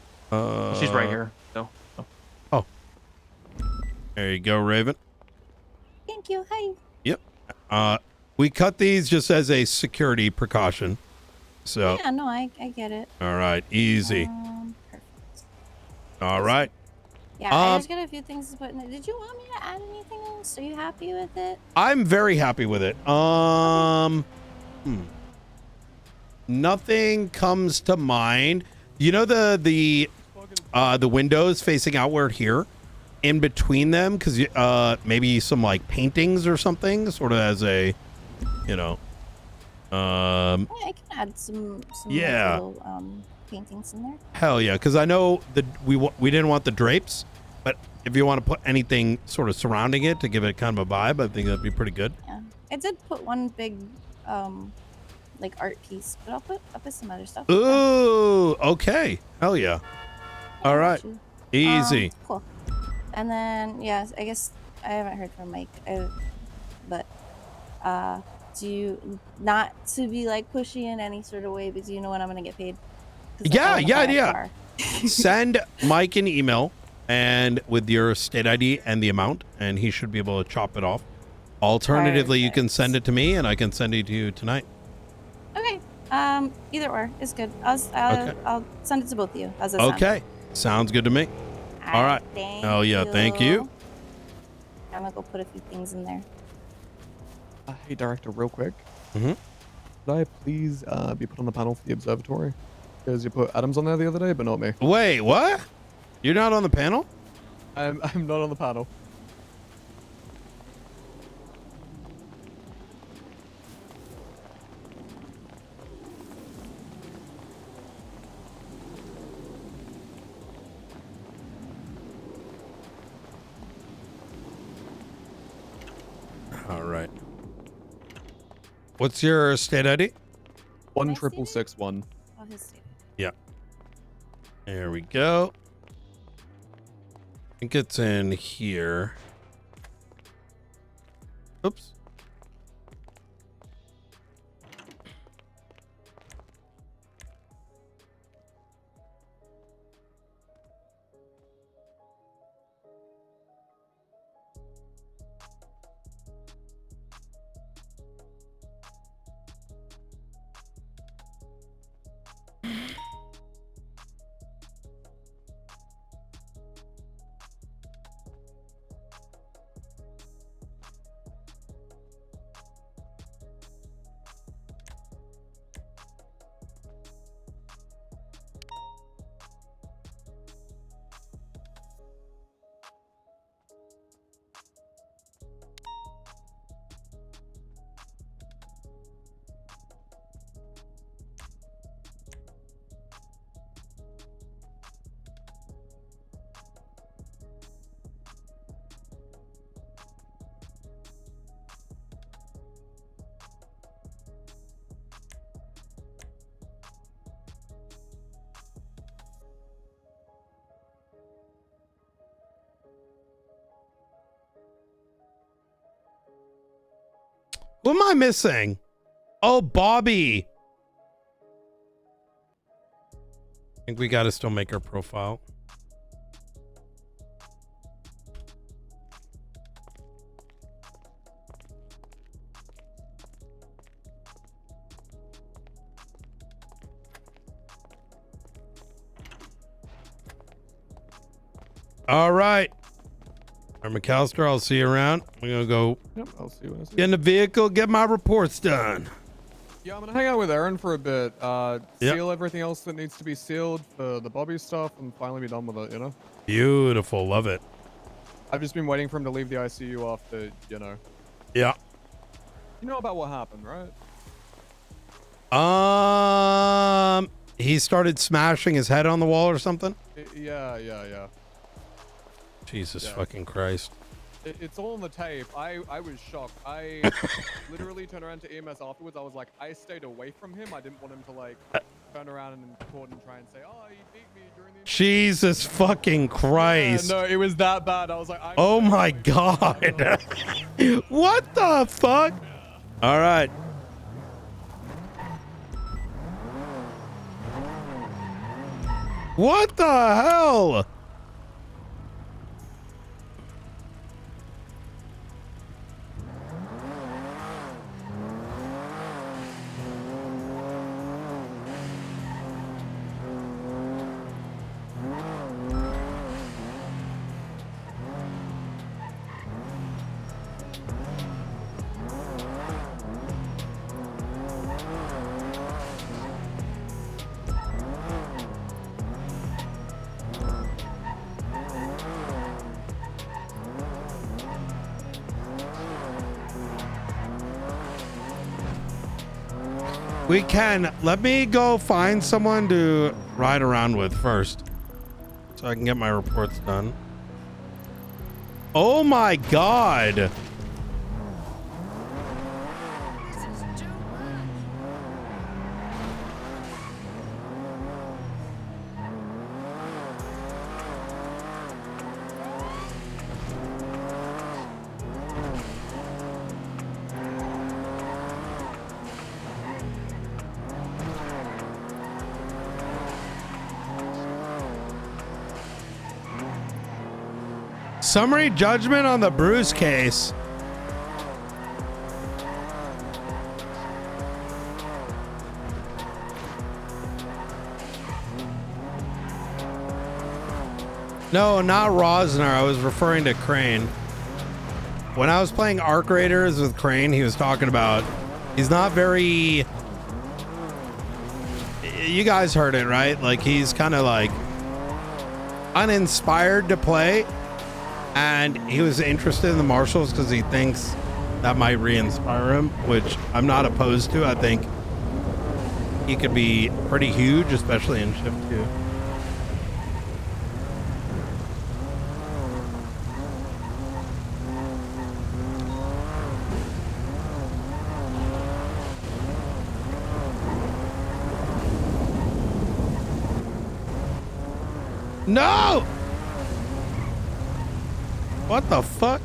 Speaker 13: She's right here. So.
Speaker 1: Oh. There you go, Raven.
Speaker 17: Thank you. Hi.
Speaker 1: Yep. We cut these just as a security precaution. So.
Speaker 17: Yeah, no, I get it.
Speaker 1: All right. Easy.
Speaker 17: Perfect.
Speaker 1: All right.
Speaker 17: Yeah, I just got a few things to put in there. Did you want me to add anything else? Are you happy with it?
Speaker 1: I'm very happy with it. Nothing comes to mind. You know the windows facing outward here, in between them, because maybe some like paintings or something, sort of as a,
Speaker 17: Yeah, I can add some
Speaker 1: yeah.
Speaker 17: little paintings in there.
Speaker 1: Hell yeah, because I know that we didn't want the drapes, but if you want to put anything sort of surrounding it to give it kind of a vibe, I think that'd be pretty good.
Speaker 17: Yeah, I did put one big like art piece, but I'll put some other stuff.
Speaker 1: Ooh, okay. Hell yeah. All right. Easy.
Speaker 17: Cool. And then yeah, I guess I haven't heard from Mike, but do you, not to be like pushy in any sort of way, but do you know when I'm gonna get paid? 'Cause I wanna buy a car.
Speaker 1: Send Mike an email and with your state ID and the amount, and he should be able to chop it off. Alternatively, you can send it to me, and I can send it to you tonight.
Speaker 17: Okay. Either or is good. I'll send it to both of you. How's that sound?
Speaker 1: Okay. Sounds good to me. All right. Oh yeah. Thank you.
Speaker 17: I'm gonna go put a few things in there.
Speaker 12: Hey, Director, real quick.
Speaker 1: Mm-hmm.
Speaker 12: Could I please be put on the panel for the observatory? Because you put Adams on there the other day, but not me.
Speaker 1: Wait, what? You're not on the panel?
Speaker 12: I'm not on the panel.
Speaker 1: All right. What's your state ID?
Speaker 12: 16661.
Speaker 17: Oh, his state.
Speaker 1: Yeah. There we go. I think it's in here. Oops. Who am I missing? Oh, Bobby. I think we got to still make our profile. All right. All right, McAllister, I'll see you around. We're going to go
Speaker 12: Yep, I'll see you when I see
Speaker 1: get in the vehicle, get my reports done.
Speaker 12: Yeah, I'm gonna hang out with Aaron for a bit.
Speaker 1: Yep.
Speaker 12: Seal everything else that needs to be sealed for the Bobby stuff, and finally be done with it. You know.
Speaker 1: Beautiful. Love it.
Speaker 12: I've just been waiting for him to leave the ICU after, you know.
Speaker 1: Yeah.
Speaker 12: You know about what happened, right?
Speaker 1: He started smashing his head on the wall or something.
Speaker 12: Yeah.
Speaker 1: Jesus
Speaker 12: Yeah.
Speaker 1: fucking Christ.
Speaker 12: It's all on the tape. I was shocked. I literally turned around to EMS afterwards. I was like, I stayed away from him. I didn't want him to like turn around and in court and try and say, oh, he beat me during the.
Speaker 1: Jesus fucking Christ.
Speaker 12: No, it was that bad. I was like,
Speaker 1: Oh my God. What the fuck? All right. What the hell? We can. Let me go find someone to ride around with first so I can get my reports done. Oh my God. Summary judgment on the Bruce case. No, not Rosner. I was referring to Crane. When I was playing Arc Raiders with Crane, he was talking about he's not very. You guys heard it, right? Like he's kind of like uninspired to play. And he was interested in the marshals because he thinks that might re-inspire him, which I'm not opposed to. I think he could be pretty huge, especially in Shift 2. No! What the fuck?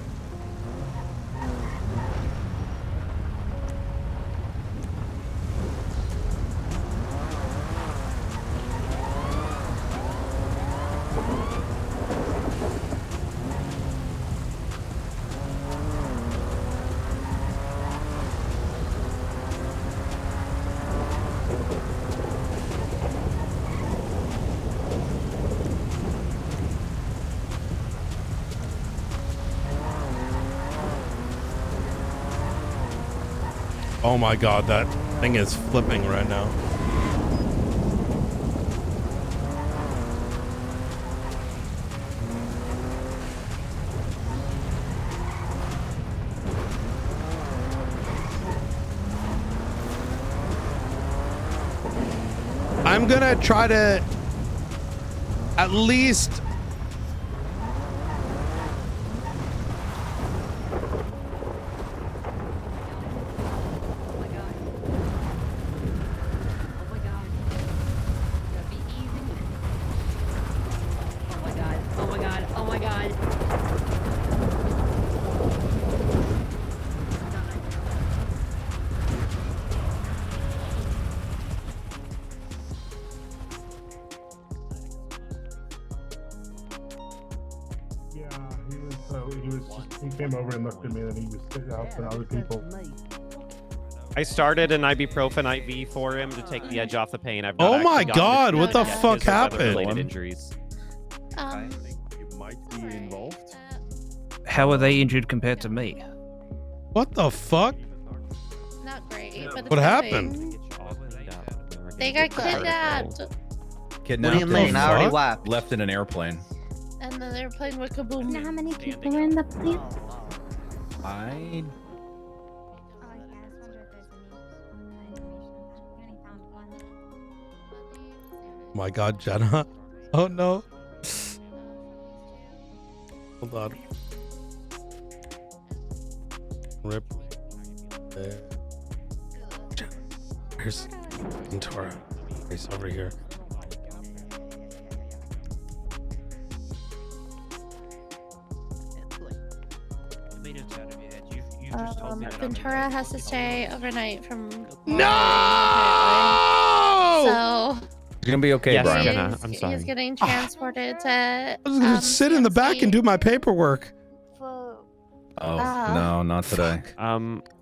Speaker 1: Oh my God, that thing is flipping right now. I'm gonna try to at least
Speaker 4: He came over and looked at me, and he was helping other people.
Speaker 18: I started an ibuprofen IV for him to take the edge off the pain. I've
Speaker 1: Oh
Speaker 18: not
Speaker 1: my
Speaker 18: actually gotten
Speaker 1: God,
Speaker 18: to
Speaker 1: what the
Speaker 18: yet
Speaker 1: fuck
Speaker 18: because of
Speaker 1: happened?
Speaker 18: weather-related injuries.
Speaker 6: might be involved.
Speaker 19: How are they injured compared to me?
Speaker 1: What the fuck?
Speaker 21: Not great, but
Speaker 1: What happened?
Speaker 21: they got kidnapped,
Speaker 22: Kidnapped.
Speaker 21: What do you mean? I already
Speaker 22: wiped. Left in an airplane.
Speaker 21: and then they were playing with Kaboom.
Speaker 24: You know how many people are in the plane?
Speaker 22: I
Speaker 1: My God, Jenna. Oh no. Hold on. Rip. Here's Ventura. He's over here.
Speaker 21: Ventura has to stay overnight from.
Speaker 1: No!
Speaker 21: So
Speaker 22: It's gonna be okay,
Speaker 18: Yes,
Speaker 22: Brian.
Speaker 18: Jenna, I'm sorry.
Speaker 21: he's getting transported to.
Speaker 1: I was gonna sit in the back and do my paperwork.
Speaker 22: Oh
Speaker 21: Ah.
Speaker 22: no, not today.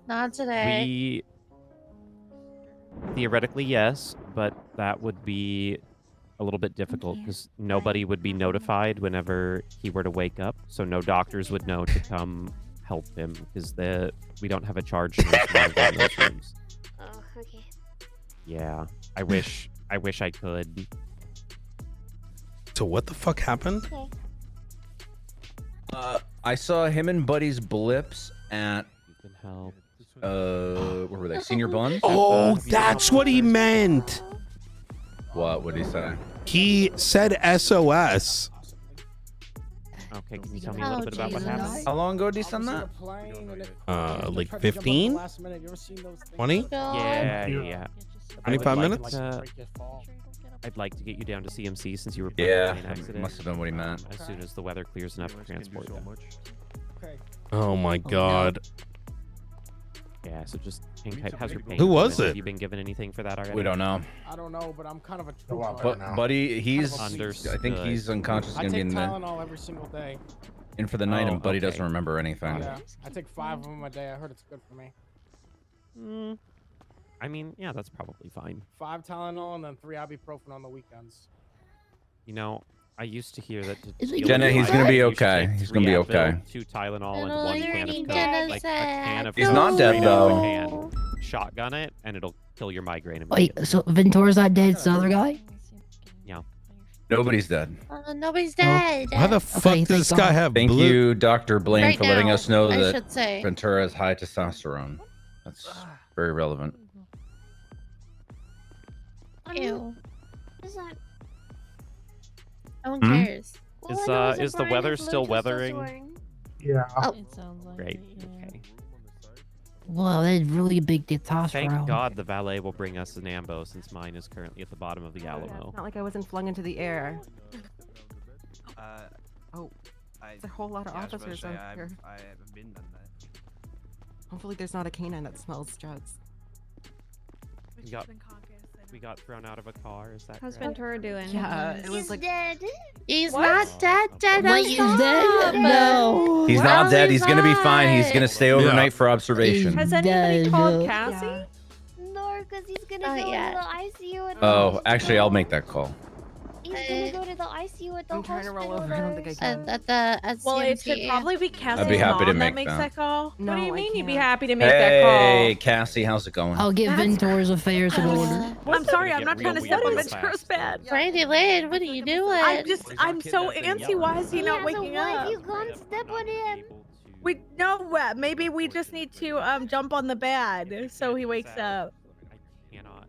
Speaker 21: Not today.
Speaker 18: Theoretically, yes, but that would be a little bit difficult because nobody would be notified whenever he were to wake up, so no doctors would know to come help him because we don't have a charge nurse monitoring those rooms.
Speaker 24: Oh, okay.
Speaker 18: Yeah, I wish I could.
Speaker 1: So what the fuck happened?
Speaker 22: I saw him and Buddy's blips at
Speaker 18: help.
Speaker 22: Where were they? Senior Buns?
Speaker 1: Oh, that's what he meant.
Speaker 22: What would he say?
Speaker 1: He said SOS.
Speaker 18: Okay, can you tell me a little bit about what happened?
Speaker 22: How long ago did he send that?
Speaker 1: Like 15? 20?
Speaker 18: Yeah.
Speaker 1: 25 minutes?
Speaker 18: I'd like to get you down to CMC since you were
Speaker 22: Yeah,
Speaker 18: in an accident.
Speaker 22: must have been what he meant.
Speaker 18: As soon as the weather clears enough to transport you.
Speaker 1: Oh my God.
Speaker 18: Yeah, so just how's your pain?
Speaker 1: Who was
Speaker 18: Have
Speaker 1: it?
Speaker 18: you been given anything for that already?
Speaker 22: We don't know.
Speaker 26: I don't know, but I'm kind of a
Speaker 22: But Buddy, he's
Speaker 18: Understood.
Speaker 22: I think he's unconscious.
Speaker 26: I
Speaker 22: Gonna be
Speaker 26: take
Speaker 22: in the
Speaker 26: Tylenol every single day.
Speaker 22: in for the night,
Speaker 18: Oh,
Speaker 22: and Buddy
Speaker 18: okay.
Speaker 22: doesn't remember anything.
Speaker 26: Yeah, I take 5 of them a day. I heard it's good for me.
Speaker 18: I mean, yeah, that's probably fine.
Speaker 26: 5 Tylenol and then 3 ibuprofen on the weekends.
Speaker 18: You know, I used to hear that.
Speaker 22: Jenna, he's gonna be okay. He's gonna be okay.
Speaker 18: 2 Tylenol and
Speaker 21: Little
Speaker 18: 1 can of
Speaker 21: Jenna
Speaker 18: Coke, like a can of
Speaker 22: He's
Speaker 18: Coke
Speaker 22: not dead,
Speaker 18: straight out of
Speaker 22: though.
Speaker 18: a can, shotgun it, and it'll kill your migraine.
Speaker 24: Wait, so Ventura's not dead, it's the other guy?
Speaker 18: Yeah.
Speaker 22: Nobody's dead.
Speaker 21: Nobody's dead.
Speaker 1: Why the fuck does this guy have
Speaker 22: Thank
Speaker 1: blue?
Speaker 22: you, Dr. Blaine,
Speaker 21: Right
Speaker 22: for letting
Speaker 21: now,
Speaker 22: us know
Speaker 21: I
Speaker 22: that
Speaker 21: should say.
Speaker 22: Ventura has high testosterone. That's very relevant.
Speaker 21: Ew.
Speaker 24: Is that?
Speaker 21: No one
Speaker 22: Hmm?
Speaker 21: cares.
Speaker 18: Is the weather still weathering?
Speaker 4: Yeah.
Speaker 21: Oh.
Speaker 18: Great. Okay.
Speaker 24: Wow, that's really big
Speaker 18: Thank
Speaker 24: testosterone.
Speaker 18: God the valet will bring us an ambo since mine is currently at the bottom of the Alamo.
Speaker 27: It's not like I wasn't flung into the air.
Speaker 28: Oh,
Speaker 27: There's a whole lot of officers out here.
Speaker 28: I haven't been done that.
Speaker 27: Hopefully there's not a canine that smells drugs.
Speaker 18: We got thrown out of a car. Is that
Speaker 24: How's
Speaker 18: correct?
Speaker 24: Ventura doing?
Speaker 27: Yeah, it was like
Speaker 24: dead.
Speaker 21: He's
Speaker 24: What?
Speaker 21: not dead, Jenna.
Speaker 24: Wait, he's dead? No.
Speaker 22: He's not dead. He's gonna be fine. He's gonna stay overnight for observation.
Speaker 24: Has anybody called
Speaker 27: Cassie?
Speaker 24: No, because he's gonna
Speaker 21: Not
Speaker 24: go
Speaker 21: yet.
Speaker 24: to the ICU. At
Speaker 22: Oh, actually, I'll make that call.
Speaker 24: He's gonna go to the ICU at the
Speaker 27: I'm trying to roll over. I don't think I can.
Speaker 21: At
Speaker 29: Well, it
Speaker 21: CMC.
Speaker 29: should probably be Cassie's
Speaker 22: I'd be happy to
Speaker 29: mom
Speaker 22: make
Speaker 29: that makes
Speaker 22: that.
Speaker 29: that call.
Speaker 27: No,
Speaker 29: what do you
Speaker 27: I
Speaker 29: mean you'd be
Speaker 27: can't.
Speaker 29: happy to make that call?
Speaker 22: Hey, Cassie, how's it going?
Speaker 24: I'll get Ventura's affairs in order.
Speaker 29: I'm sorry, I'm
Speaker 18: get
Speaker 29: not trying to
Speaker 18: real
Speaker 29: step on
Speaker 18: weird
Speaker 29: Ventura's bed.
Speaker 21: Brandy Lynn, what are you doing?
Speaker 29: I'm so antsy. Why is he not waking up?
Speaker 24: You can't step on him.
Speaker 29: We no, maybe we just need to jump on the bed so he wakes up.
Speaker 18: Cannot.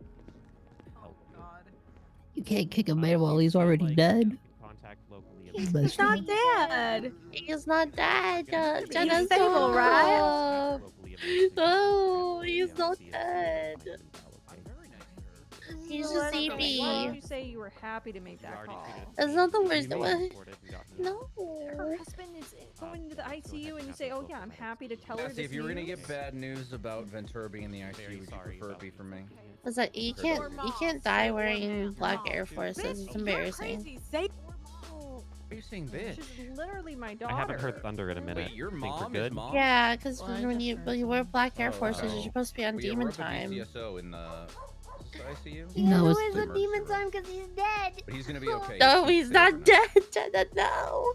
Speaker 24: You can't kick a man while he's already dead.
Speaker 18: Contact locally.
Speaker 29: He's not dead.
Speaker 21: He's not dead. Jenna's
Speaker 29: He's stable, right?
Speaker 21: No, he's not dead. He's just
Speaker 29: Why did
Speaker 21: sleepy.
Speaker 29: you say you were happy to make that call?
Speaker 21: That's not the worst. No.
Speaker 29: Her husband is going to the ICU, and you say, "Oh yeah, I'm happy to tell her
Speaker 22: Cassie,
Speaker 29: this
Speaker 22: if you were gonna
Speaker 29: news."
Speaker 22: get bad news about Ventura being in the ICU, would you prefer it be from me?
Speaker 21: Is that you can't die wearing black Air Forces. It's embarrassing.
Speaker 29: Say,
Speaker 22: Are you saying bitch?
Speaker 29: she's literally my daughter.
Speaker 18: I haven't heard thunder in a minute.
Speaker 22: Wait, your
Speaker 18: Think we're
Speaker 22: mom
Speaker 18: good?
Speaker 22: is mom?
Speaker 21: Yeah, because when you wear black Air Forces,
Speaker 22: wow.
Speaker 21: you're supposed to be on
Speaker 22: Well, yeah,
Speaker 21: demon
Speaker 22: we're up at
Speaker 21: time.
Speaker 22: DCSO in the ICU?
Speaker 24: No,
Speaker 22: it's
Speaker 24: it's a demon time because he's dead.
Speaker 22: But he's gonna be okay.
Speaker 21: No, he's not dead, Jenna. No.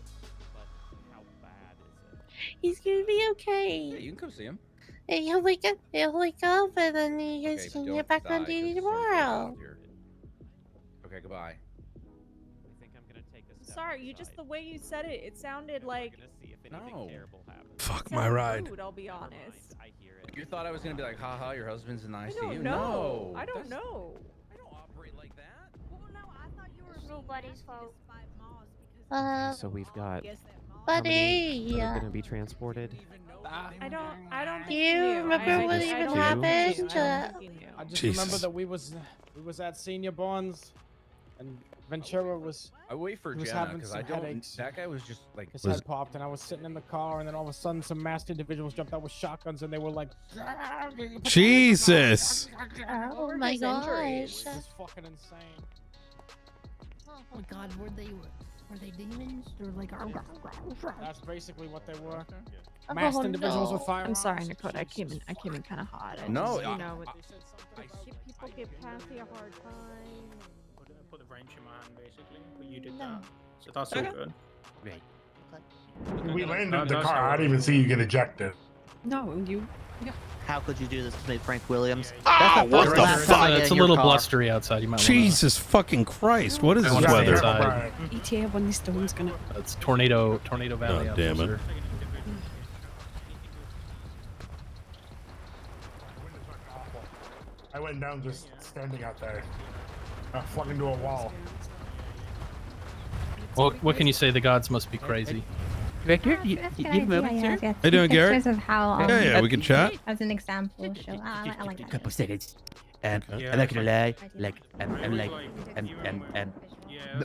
Speaker 21: He's gonna be okay.
Speaker 22: Yeah, you can come see him.
Speaker 21: Hey, he'll wake up. He'll wake up, and then you guys
Speaker 22: Okay,
Speaker 21: can
Speaker 22: but
Speaker 21: get back on
Speaker 22: don't die,
Speaker 21: duty
Speaker 22: 'cause someone's gonna die
Speaker 21: tomorrow.
Speaker 22: out here. Okay, goodbye.
Speaker 18: I think I'm gonna take a step
Speaker 29: Sorry, you just the way you said it, it sounded like.
Speaker 22: No.
Speaker 1: Fuck my ride.
Speaker 29: Rude, I'll be honest.
Speaker 22: You thought I was gonna be like, haha, your husband's in the ICU?
Speaker 29: I don't
Speaker 22: No.
Speaker 29: know. I don't know.
Speaker 22: I don't operate like that.
Speaker 29: Well, no, I thought you were
Speaker 21: Nobody's fault.
Speaker 18: So we've got
Speaker 21: Buddy.
Speaker 18: that are gonna be transported.
Speaker 29: I don't.
Speaker 21: Do you remember what even happened?
Speaker 26: I just remember that we was at Senior Bonds, and Ventura was.
Speaker 22: I wait for
Speaker 26: he was
Speaker 22: Jenna
Speaker 26: having
Speaker 22: because
Speaker 26: some
Speaker 22: I don't.
Speaker 26: headaches.
Speaker 22: That guy was just like.
Speaker 26: His head popped, and I was sitting in the car, and then all of a sudden, some masked individuals jumped out with shotguns, and they were like,
Speaker 1: Jesus.
Speaker 21: Oh my gosh.
Speaker 26: It's fucking insane.
Speaker 24: Oh my god, were they demons or like?
Speaker 26: That's basically what they were.
Speaker 21: Oh,
Speaker 26: Masked individuals
Speaker 21: no.
Speaker 26: with firearms.
Speaker 29: I'm sorry, Dakota. I came in kind of hot.
Speaker 22: No,
Speaker 29: you
Speaker 22: I-
Speaker 29: know, people get Patty a hard time.
Speaker 27: Put a wrench in my hand, basically. But you did
Speaker 21: No.
Speaker 27: that. So that's all good.
Speaker 22: Great.
Speaker 4: We landed the car. I didn't even see you get ejected.
Speaker 29: No, you.
Speaker 2: How could you do this to me, Frank Williams?
Speaker 1: Ah,
Speaker 2: That's the
Speaker 1: what
Speaker 2: first
Speaker 1: the
Speaker 2: last
Speaker 1: fuck?
Speaker 2: time I get
Speaker 27: It's a
Speaker 2: in your
Speaker 27: little
Speaker 2: car.
Speaker 27: blustery outside. You might
Speaker 1: Jesus fucking Christ! What is this
Speaker 27: wanna stay
Speaker 1: weather?
Speaker 27: inside.
Speaker 29: ETA when this storm's gonna.
Speaker 27: It's tornado valley.
Speaker 1: Oh,
Speaker 27: out
Speaker 1: damn
Speaker 27: there,
Speaker 1: it.
Speaker 27: sir.
Speaker 4: I went down just standing out there. I flung into a wall.
Speaker 27: Well, what can you say? The gods must be crazy.
Speaker 3: Victor, you have a moment, sir?
Speaker 1: How you doing, Garrett?
Speaker 3: Of how,
Speaker 1: Yeah, we can chat.
Speaker 3: As an example, show. I like that.
Speaker 5: Couple seconds. I'm not gonna lie. Like,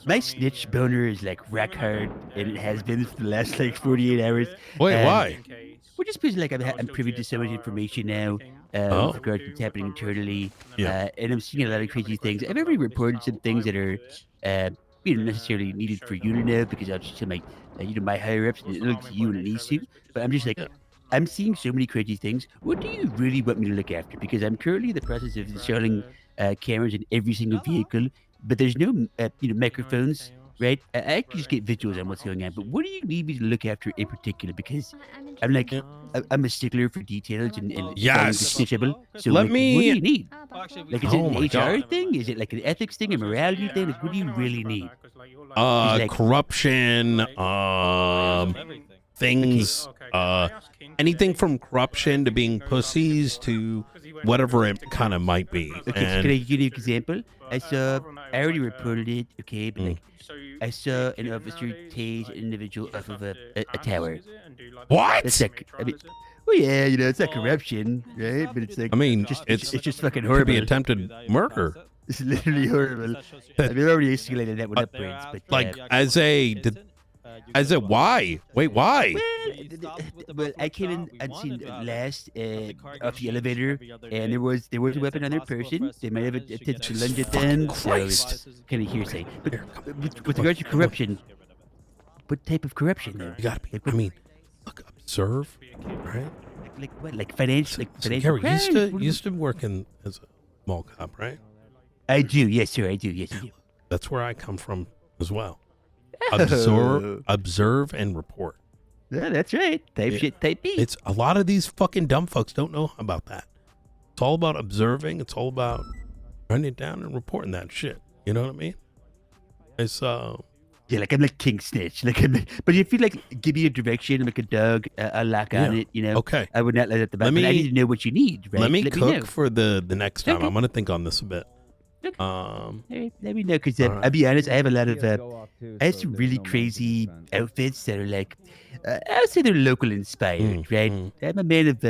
Speaker 5: my snitch boner is like rock hard, and it has been for the last like 48 hours.
Speaker 1: Wait, why?
Speaker 5: Well, just because like I'm privy to so much information now with regard to what's happening internally, and I'm seeing a lot of crazy things. I've already reported some things that are, necessarily needed for you to know because I'll just tell my, my higher ups, and it looks to you and it needs to. But I'm just like, I'm seeing so many crazy things. What do you really want me to look after? Because I'm currently in the process of installing cameras in every single vehicle, but there's no, microphones, right? I can just get visuals on what's going on. But what do you need me to look after in particular? Because I'm like, I'm a stickler for details and
Speaker 1: Yes.
Speaker 5: snitchable. So
Speaker 1: Let
Speaker 5: like,
Speaker 1: me-
Speaker 5: What do you need? Like, is it
Speaker 1: Oh
Speaker 5: an
Speaker 1: my
Speaker 5: HR
Speaker 1: God.
Speaker 5: thing? Is it like an ethics thing, a morality thing? Like, what do you really need? Like-
Speaker 1: Corruption, things, anything from corruption to being pussies to whatever it kind of might be.
Speaker 5: Okay, so can I give you an example? I already reported it, okay, but like, I saw an officer tase an individual off of a tower.
Speaker 1: What?
Speaker 5: It's like, I mean, well, yeah, it's not corruption, right? But it's like,
Speaker 1: I mean,
Speaker 5: it's just fucking
Speaker 1: could
Speaker 5: horrible.
Speaker 1: be attempted murder.
Speaker 5: It's literally horrible. I mean, I already escalated that one upwards, but
Speaker 1: Like as a why? Wait, why?
Speaker 5: Well, I came in and seen last off the elevator, and there was a weapon on their person. They might have attempted to lunge at them. So it's kind of hearsay. But with regards to corruption, what type of corruption? Though?
Speaker 1: You gotta be. I mean, look, observe, right?
Speaker 5: Like what? Like financial? Like
Speaker 1: So
Speaker 5: financial
Speaker 1: Gary,
Speaker 5: crime?
Speaker 1: you used to work as a mall cop, right?
Speaker 5: I do. Yes, sir. I do. Yes, I do.
Speaker 1: That's where I come from as well.
Speaker 5: Oh.
Speaker 1: Observe and report.
Speaker 5: Yeah, that's right. Type shit, type B.
Speaker 1: It's a lot of these fucking dumb fucks don't know about that. It's all about observing. It's all about writing it down and reporting that shit. You know what I mean? It's
Speaker 5: Yeah, like I'm like King Snitch. Like, but if you like give me a direction, like a dog, a lock on it,
Speaker 1: Okay.
Speaker 5: I would not let it the back.
Speaker 1: Let
Speaker 5: But I
Speaker 1: me-
Speaker 5: need to know what you need, right?
Speaker 1: Let me
Speaker 5: know.
Speaker 1: cook for the next time.
Speaker 5: Okay.
Speaker 1: I'm gonna think on this a bit.
Speaker 5: Hey, let me know, because
Speaker 1: all right.
Speaker 5: I'll be honest, I have a lot of, I have some really crazy outfits that are like, I would say they're local inspired, right? I'm a man of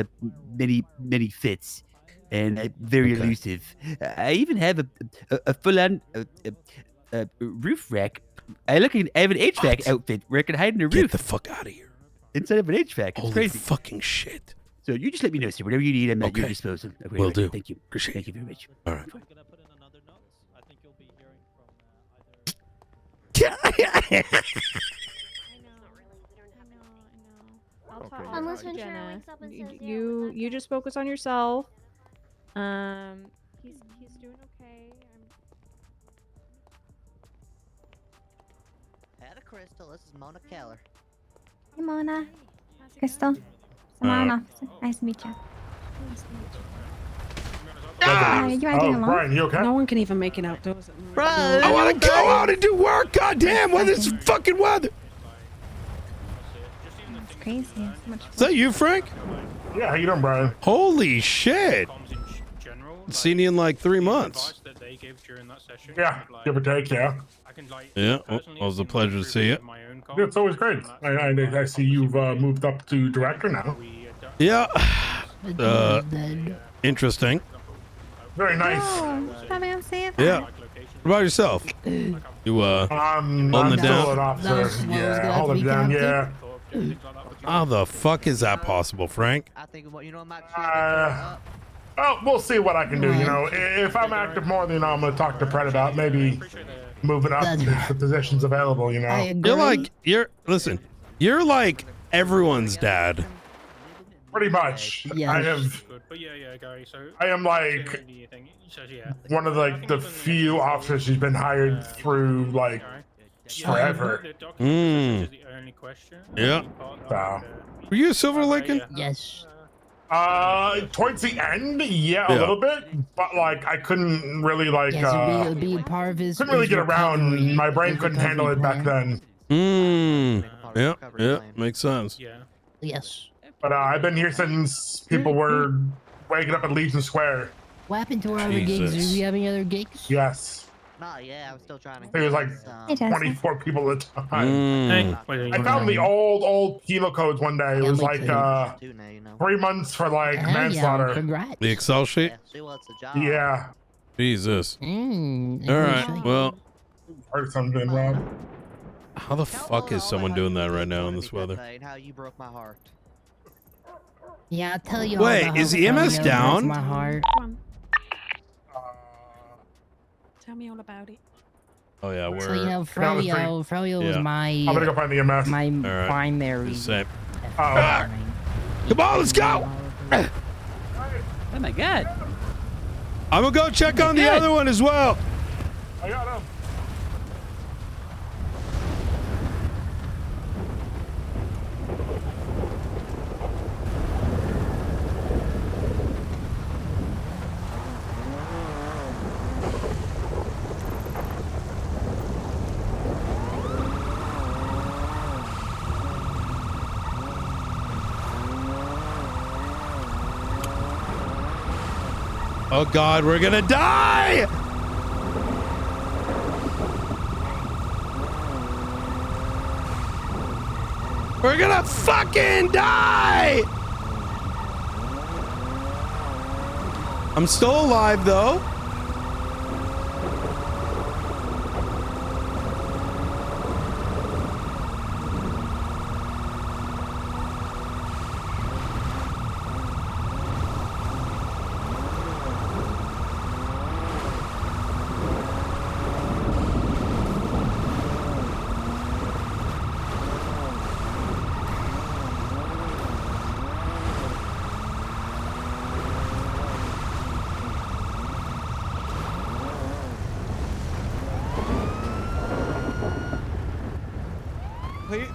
Speaker 5: many fits, and I'm very elusive. I even have a full-on roof rack. I have an HVAC outfit where I can hide in a roof.
Speaker 1: Get the fuck out of here.
Speaker 5: Inside of an HVAC. It's
Speaker 1: Holy
Speaker 5: crazy.
Speaker 1: fucking shit.
Speaker 5: So you just let me know, sir. Whatever you need, I'm at your
Speaker 1: Okay.
Speaker 5: disposal. Okay,
Speaker 1: Will
Speaker 5: right.
Speaker 1: do.
Speaker 5: Thank you.
Speaker 1: Appreciate
Speaker 5: Thank you very much.
Speaker 1: All right.
Speaker 3: Unless Ventura wakes up and says,
Speaker 29: You just focus on yourself. He's doing okay.
Speaker 2: Had a crystal. This is Mona Keller.
Speaker 3: Hey, Mona. Crystal. Saman officer. Nice to meet you. You want to take a
Speaker 4: Brian, you okay?
Speaker 6: No one can even make it outdoors.
Speaker 2: Bro,
Speaker 1: I want to go out and do work. God damn, what is this fucking weather?
Speaker 3: It's crazy. So much
Speaker 1: Is that you, Frank?
Speaker 4: Yeah, how you doing, Brian?
Speaker 1: Holy shit. Seen you in like 3 months.
Speaker 4: Yeah, give or take, yeah.
Speaker 1: Yeah, well, it was a pleasure to see you.
Speaker 4: Yeah, it's always great. I see you've moved up to director now.
Speaker 1: Yeah. Interesting.
Speaker 4: Very nice.
Speaker 1: Yeah. What about yourself? You
Speaker 4: I'm
Speaker 1: holding it
Speaker 4: still an
Speaker 1: down?
Speaker 4: officer. Yeah, hold it down, yeah.
Speaker 1: How the fuck is that possible, Frank?
Speaker 4: Well, we'll see what I can do. You know, if I'm active more, then I'm gonna talk to Pred about maybe moving up if the positions available. You know,
Speaker 1: Listen, you're like everyone's dad.
Speaker 4: Pretty much. I am like one of the few officers who's been hired through like forever.
Speaker 1: Yeah.
Speaker 4: So.
Speaker 1: Were you a Silver Lakean?
Speaker 24: Yes.
Speaker 4: Towards the end, yeah, a little bit, but like I couldn't really like
Speaker 24: be part of his.
Speaker 4: couldn't really get around. My brain couldn't handle it back then.
Speaker 1: Yeah, makes sense.
Speaker 24: Yes.
Speaker 4: But I've been here since people were waking up at Legion Square.
Speaker 24: What happened to our other gigs? Do we have any other gigs?
Speaker 4: Yes.
Speaker 2: Nah, yeah, I'm still trying to.
Speaker 4: There was like
Speaker 2: Hey,
Speaker 4: 24 people at a time.
Speaker 2: Hey.
Speaker 4: I found the old penal codes one day. It was like 3 months for like manslaughter.
Speaker 1: The Excel sheet?
Speaker 4: Yeah.
Speaker 1: Jesus. All right, well.
Speaker 4: Heard something, Rob.
Speaker 1: How the fuck is someone doing that right now in this weather?
Speaker 2: How you broke my heart.
Speaker 24: Yeah, I'll tell you.
Speaker 1: Wait,
Speaker 24: all about
Speaker 1: is
Speaker 24: how
Speaker 1: the EMS
Speaker 24: Froyo
Speaker 1: down?
Speaker 24: broke My heart.
Speaker 6: Tell me all about it.
Speaker 1: Oh yeah, we're.
Speaker 24: So you know, Froyo was my.
Speaker 4: I'm gonna go find the EMS.
Speaker 24: My
Speaker 1: right.
Speaker 24: primary.
Speaker 1: Same.
Speaker 24: Ah!
Speaker 1: Come on, let's go.
Speaker 5: Oh my god.
Speaker 1: I'm gonna go check on the other one as well.
Speaker 4: I got him.
Speaker 1: Oh God, we're gonna die! We're gonna fucking die! I'm still alive though.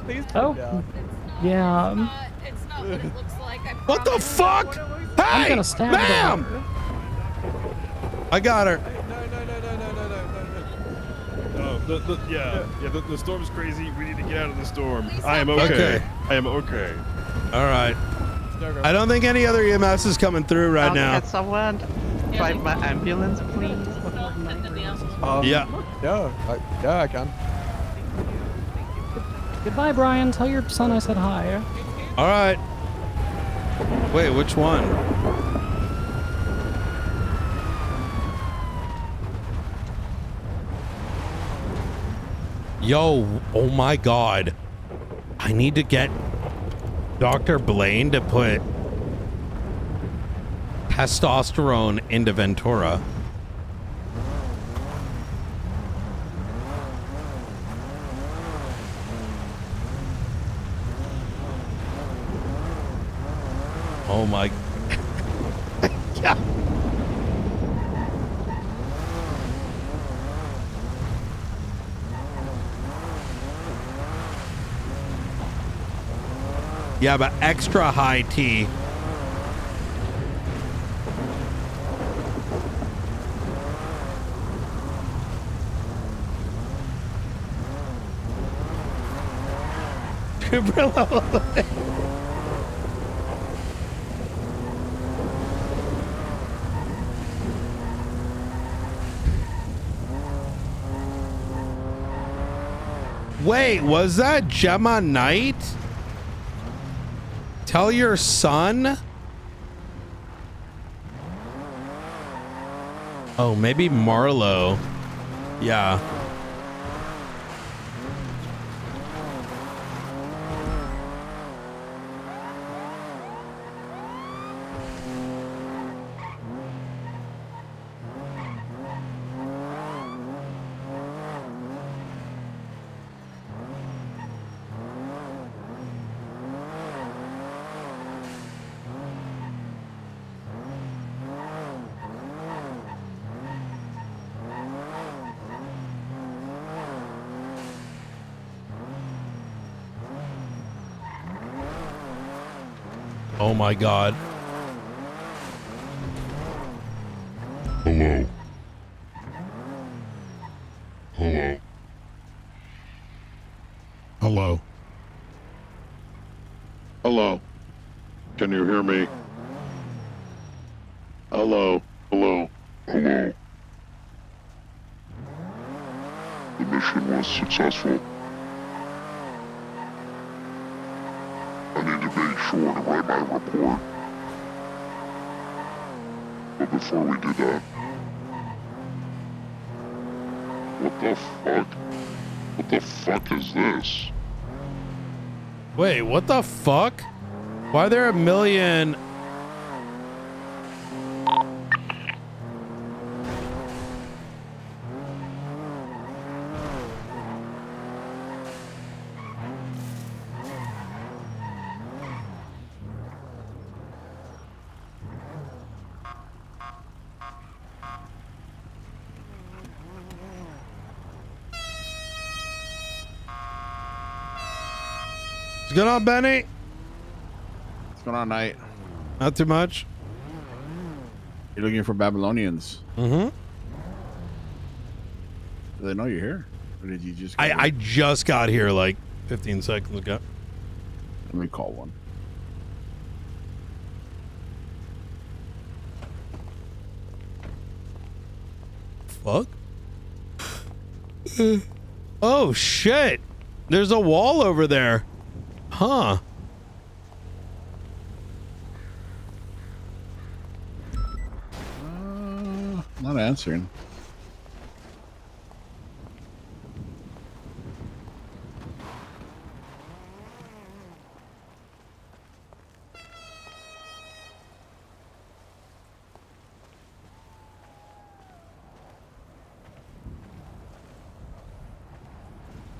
Speaker 12: Please
Speaker 7: Oh. Yeah.
Speaker 24: It's not what it looks like.
Speaker 1: What the fuck? Hey,
Speaker 7: gonna stab
Speaker 1: ma'am! I got her.
Speaker 8: The storm's crazy. We need to get out of the storm. I am okay. I am okay.
Speaker 1: All right. I don't think any other EMS is coming through right now.
Speaker 2: Can someone drive my ambulance, please?
Speaker 1: Yeah.
Speaker 12: Yeah, I can.
Speaker 7: Goodbye, Brian. Tell your son I said hi.
Speaker 1: All right. Wait, which one? Yo, oh my God. I need to get Dr. Blaine to put testosterone into Ventura. Oh my. Yeah. Yeah, but extra high T. Super low. Wait, was that Gemma Knight? Tell your son? Oh, maybe Marlo. Yeah. Oh my God.
Speaker 9: Hello. Hello.
Speaker 1: Hello.
Speaker 9: Hello. Can you hear me? Hello. Hello. Hello. The mission was successful. I need to be sure to write my report. But before we do that, what the fuck? What the fuck is this?
Speaker 1: Wait, what the fuck? Why are there a million? What's going on, Benny?
Speaker 10: What's going on, Knight?
Speaker 1: Not too much.
Speaker 10: You're looking for Babylonians.
Speaker 1: Mm-hmm.
Speaker 10: Do they know you're here? Or did you just...
Speaker 1: I just got here like 15 seconds ago.
Speaker 10: Let me call one.
Speaker 1: Fuck. Oh, shit. There's a wall over there. Huh.
Speaker 10: Not answering.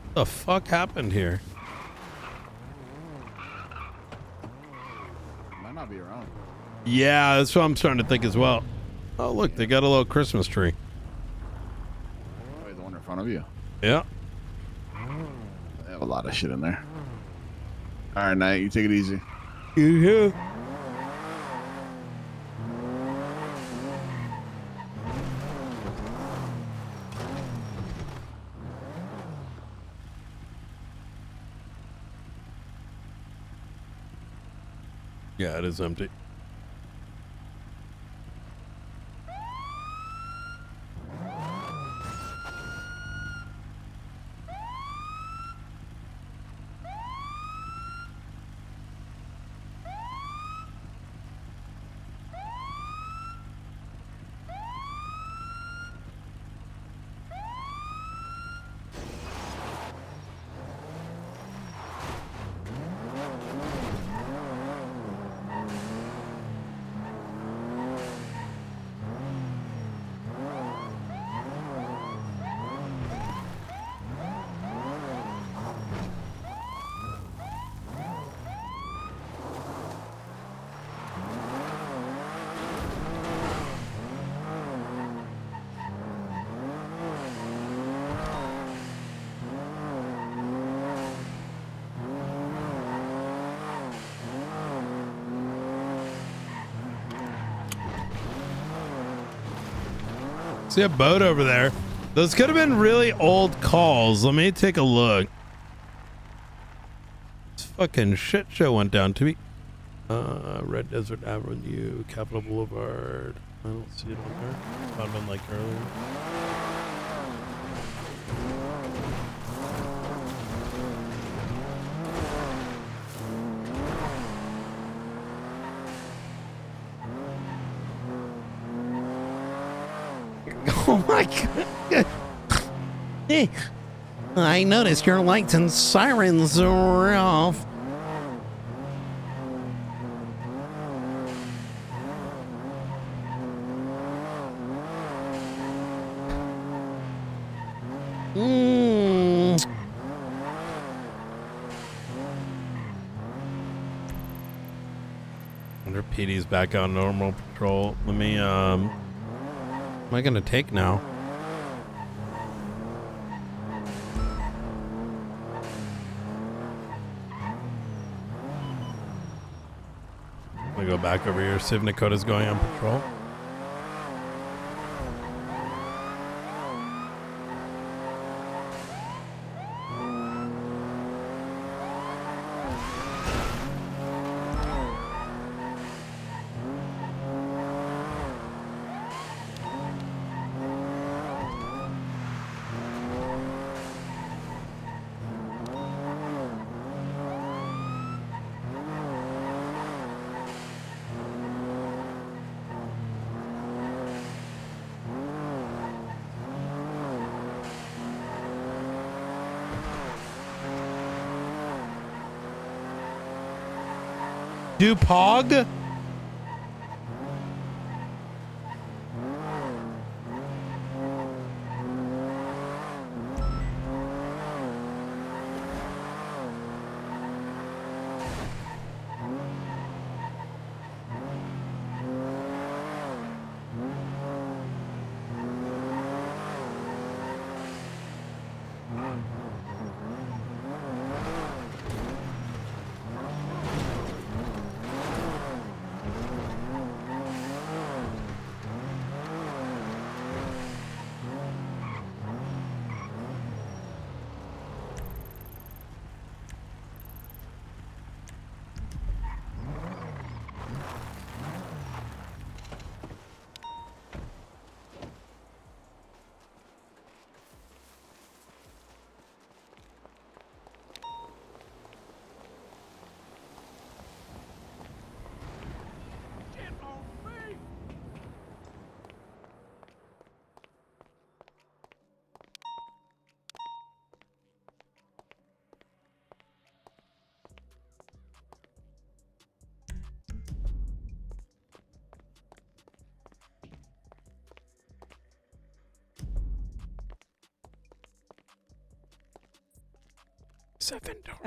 Speaker 1: What the fuck happened here?
Speaker 10: Might not be around.
Speaker 1: Yeah, that's what I'm starting to think as well. Oh, look, they got a little Christmas tree.
Speaker 10: Oh, the one in front of you.
Speaker 1: Yeah.
Speaker 10: They have a lot of shit in there. All right, Knight, you take it easy.
Speaker 1: Yeah. Yeah, it is empty. see a boat over there. Those could have been really old calls. Let me take a look. This fucking shit show went down to me. Red Desert Avenue, Capitol Boulevard. I don't see it on there. Might have been like earlier. Oh my god. Hey, I noticed your lights and sirens are off. Wonder if PD's back on normal patrol. Let me, what am I gonna take now? I'm gonna go back over here. Civ Nakota's going on patrol. Do Pog?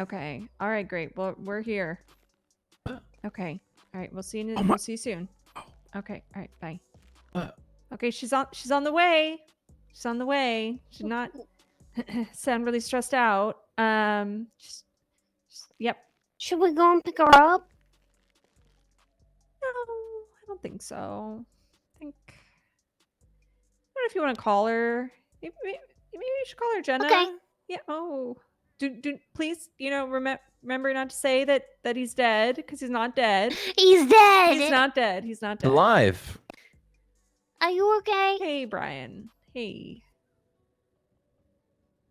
Speaker 11: Okay. All right. Great. Well, we're here. Okay. All right. We'll see you.
Speaker 1: Oh my-
Speaker 11: We'll see you soon. Okay. All right. Bye. Okay. She's on the way. She's on the way. Should not sound really stressed out. Yep.
Speaker 21: Should we go and pick her up?
Speaker 11: No, I don't think so. I don't know if you want to call her. Maybe you should call her Jenna.
Speaker 21: Okay.
Speaker 11: Yeah. Oh. Do please, remember not to say that he's dead, because he's not dead.
Speaker 21: He's dead.
Speaker 11: He's not dead. He's not dead.
Speaker 22: Alive.
Speaker 21: Are you okay?
Speaker 11: Hey, Brian. Hey.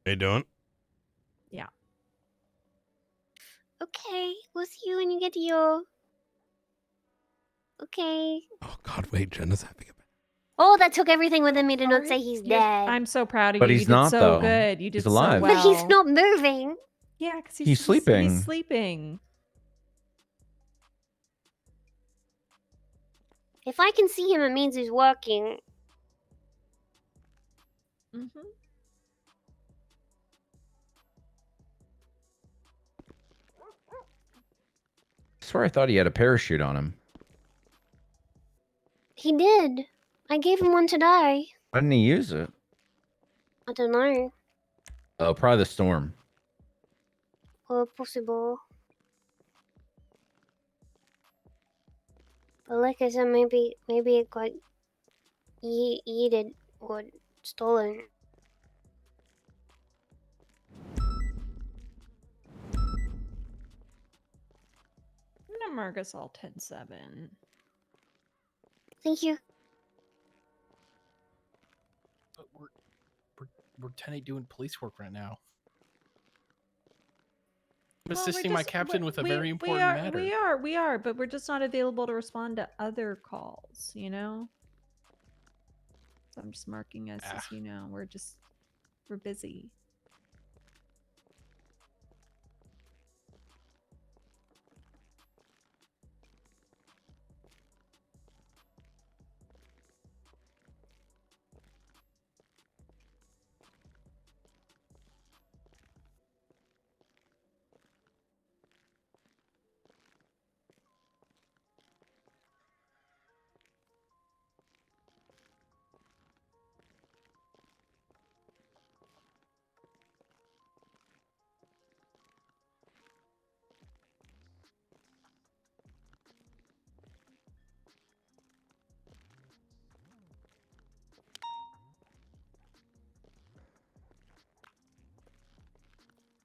Speaker 1: How you doing?
Speaker 11: Yeah.
Speaker 21: Okay. We'll see you when you get to your. Okay.
Speaker 1: Oh God, wait, Jenna's having a.
Speaker 21: Oh, that took everything within me to not say he's dead.
Speaker 11: I'm so proud of
Speaker 22: But
Speaker 11: you.
Speaker 22: he's
Speaker 11: You
Speaker 22: not,
Speaker 11: did so
Speaker 22: though.
Speaker 11: good. You did
Speaker 22: He's alive.
Speaker 11: so well.
Speaker 21: But he's not moving.
Speaker 11: Yeah, because
Speaker 22: He's sleeping.
Speaker 11: He's sleeping.
Speaker 21: If I can see him, it means he's working.
Speaker 11: Mm-hmm.
Speaker 22: I swear I thought he had a parachute on him.
Speaker 21: He did. I gave him one today.
Speaker 22: Why didn't he use it?
Speaker 21: I don't know.
Speaker 22: Oh, probably the storm.
Speaker 21: Or possible. But like I said, maybe it got yeeted.
Speaker 13: or stolen.
Speaker 11: Margasol 10-7.
Speaker 13: Thank you.
Speaker 27: But we're 10-8 doing police work right now. I'm assisting my captain with a very important matter.
Speaker 11: We are, but we're just not available to respond to other calls, you know? So I'm just marking us as, you know, we're busy.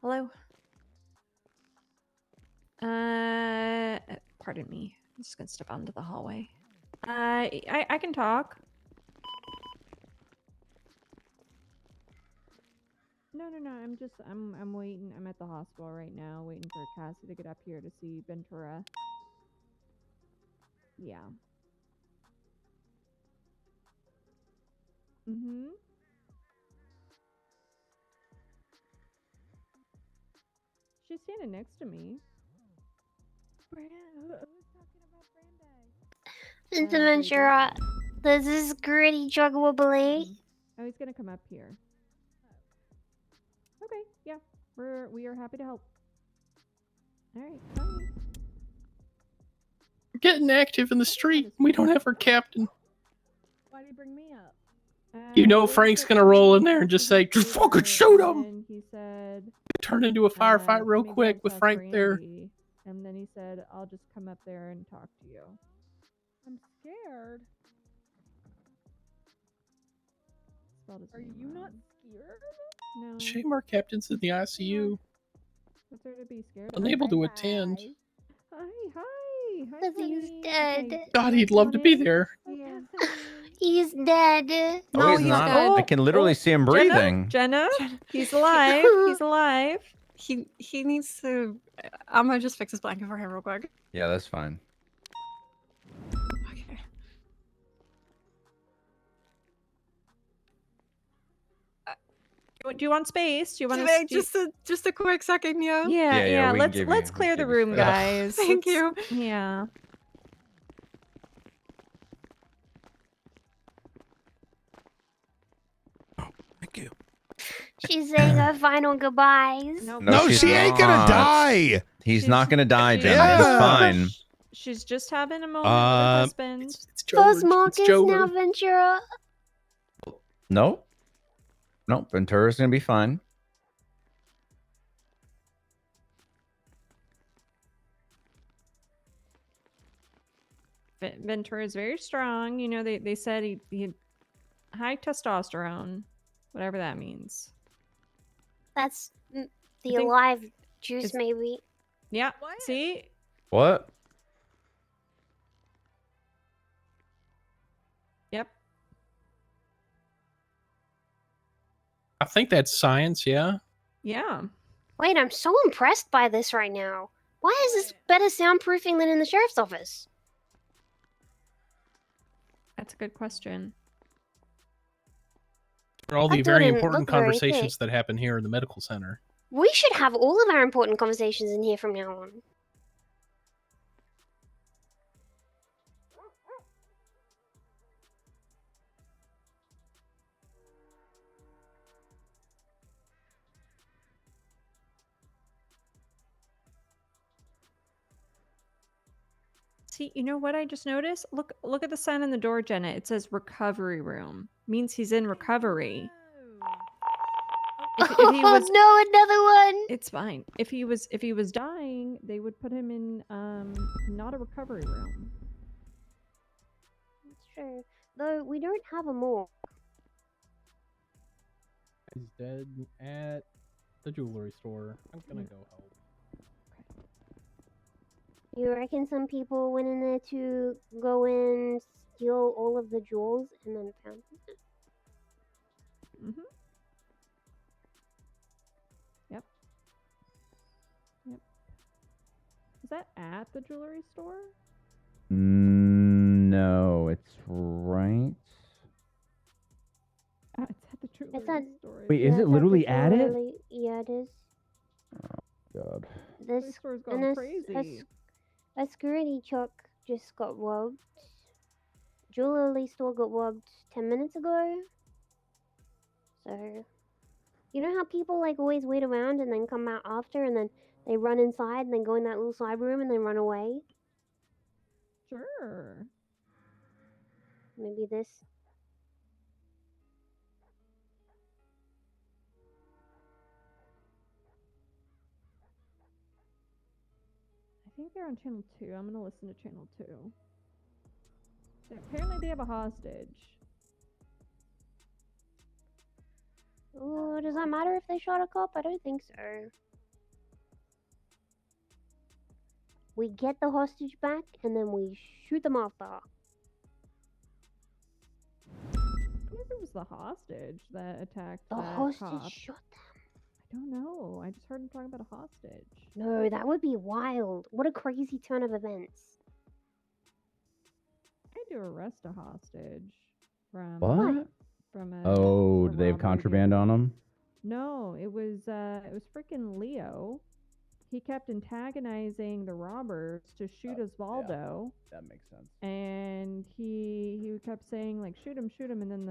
Speaker 11: Hello? Pardon me. I'm just gonna step out into the hallway. I can talk. No, I'm waiting. I'm at the hospital right now, waiting for Cassie to get up here to see Ventura. Yeah. Mm-hmm. She's standing next to me.
Speaker 13: Ventura, this is gritty drug wobbly.
Speaker 11: Oh, he's gonna come up here. Okay, yeah. We are happy to help. Alright, bye.
Speaker 27: We're getting active in the street. We don't have our captain.
Speaker 11: Why did you bring me up?
Speaker 27: You know Frank's gonna roll in there and just say, "Just fucking shoot him!"
Speaker 11: And he said,
Speaker 27: Turn into a firefight real
Speaker 11: maybe
Speaker 27: quick
Speaker 11: I'll
Speaker 27: with
Speaker 11: talk
Speaker 27: Frank there.
Speaker 11: Brandy. And then he said, I'll just come up there and talk to you. I'm scared. Are you not scared? No.
Speaker 27: Shame our captain's in the ICU,
Speaker 11: What's there to be scared of?
Speaker 27: unable to attend.
Speaker 11: Hi, hi. Hi,
Speaker 13: Because he's
Speaker 11: honey.
Speaker 13: dead.
Speaker 11: Okay.
Speaker 27: God, he'd love to be there.
Speaker 11: Yeah.
Speaker 13: He's dead.
Speaker 22: No, he's not. I can literally see him breathing.
Speaker 11: Jenna, he's alive. He's alive.
Speaker 14: He needs to. I'm gonna just fix his blanket for him real quick.
Speaker 22: Yeah, that's fine.
Speaker 14: Okay.
Speaker 11: Do you want space? Do you want
Speaker 14: just a quick second, yeah?
Speaker 11: Yeah. Let's clear the room, guys.
Speaker 14: Thank you.
Speaker 11: Yeah.
Speaker 1: Thank you.
Speaker 13: She's saying her final goodbyes.
Speaker 1: No, she ain't gonna die.
Speaker 22: He's not gonna die, Jenna.
Speaker 1: Yeah.
Speaker 22: He's fine.
Speaker 11: She's just having a moment with her husband.
Speaker 13: Those Marcus now, Ventura.
Speaker 22: No. No, Ventura's gonna be fine.
Speaker 11: Ventura is very strong. You know, they said he had high testosterone, whatever that means.
Speaker 13: That's the alive juice, maybe.
Speaker 11: Yeah. See?
Speaker 22: What?
Speaker 11: Yep.
Speaker 27: I think that's science, yeah.
Speaker 11: Yeah.
Speaker 13: Wait, I'm so impressed by this right now. Why is this better soundproofing than in the sheriff's office?
Speaker 11: That's a good question.
Speaker 27: For all the
Speaker 13: That
Speaker 27: very
Speaker 13: didn't
Speaker 27: important
Speaker 13: look very
Speaker 27: conversations
Speaker 13: thick.
Speaker 27: that happen here in the medical center.
Speaker 13: We should have all of our important conversations in here from now on.
Speaker 11: See, you know what I just noticed? Look at the sign on the door, Jenna. It says recovery room. Means he's in recovery. If he was,
Speaker 13: no, another one.
Speaker 11: It's fine. If he was dying, they would put him in not a recovery room.
Speaker 13: That's true. Though we don't have a morgue.
Speaker 27: He's dead at the jewelry store. I'm gonna go help.
Speaker 13: You reckon some people went in there to go and steal all of the jewels and then found them?
Speaker 11: Mm-hmm. Yep. Yep. Is that at the jewelry store?
Speaker 22: No, it's right.
Speaker 11: It's at the jewelry
Speaker 13: It's at,
Speaker 11: store.
Speaker 22: Wait,
Speaker 13: yeah,
Speaker 22: is it
Speaker 13: it's
Speaker 22: literally
Speaker 13: at
Speaker 22: at
Speaker 13: the
Speaker 22: it?
Speaker 13: jewelry. Yeah, it is.
Speaker 22: God.
Speaker 13: This
Speaker 11: store's
Speaker 13: and
Speaker 11: going crazy.
Speaker 13: a security truck just got robbed. Jewelry store got robbed 10 minutes ago. So, you know how people like always wait around and then come out after and then they run inside and then go in that little side room and then run away?
Speaker 11: Sure.
Speaker 13: Maybe this.
Speaker 11: I think they're on channel 2. I'm gonna listen to channel 2. Apparently they have a hostage.
Speaker 13: Oh, does that matter if they shot a cop? I don't think so. We get the hostage back and then we shoot them off the.
Speaker 11: I guess it was the hostage that attacked
Speaker 13: The
Speaker 11: that
Speaker 13: hostage
Speaker 11: cop.
Speaker 13: shot them.
Speaker 11: I don't know. I just heard him talking about a hostage.
Speaker 13: No, that would be wild. What a crazy turn of events.
Speaker 11: I had to arrest a hostage from
Speaker 22: What?
Speaker 11: from a
Speaker 22: Oh,
Speaker 11: a
Speaker 22: do they have
Speaker 11: robbery
Speaker 22: contraband
Speaker 11: deal.
Speaker 22: on them?
Speaker 11: No, it was freaking Leo. He kept antagonizing the robbers to shoot Osvaldo.
Speaker 22: That makes sense.
Speaker 11: And he kept saying like shoot him, and then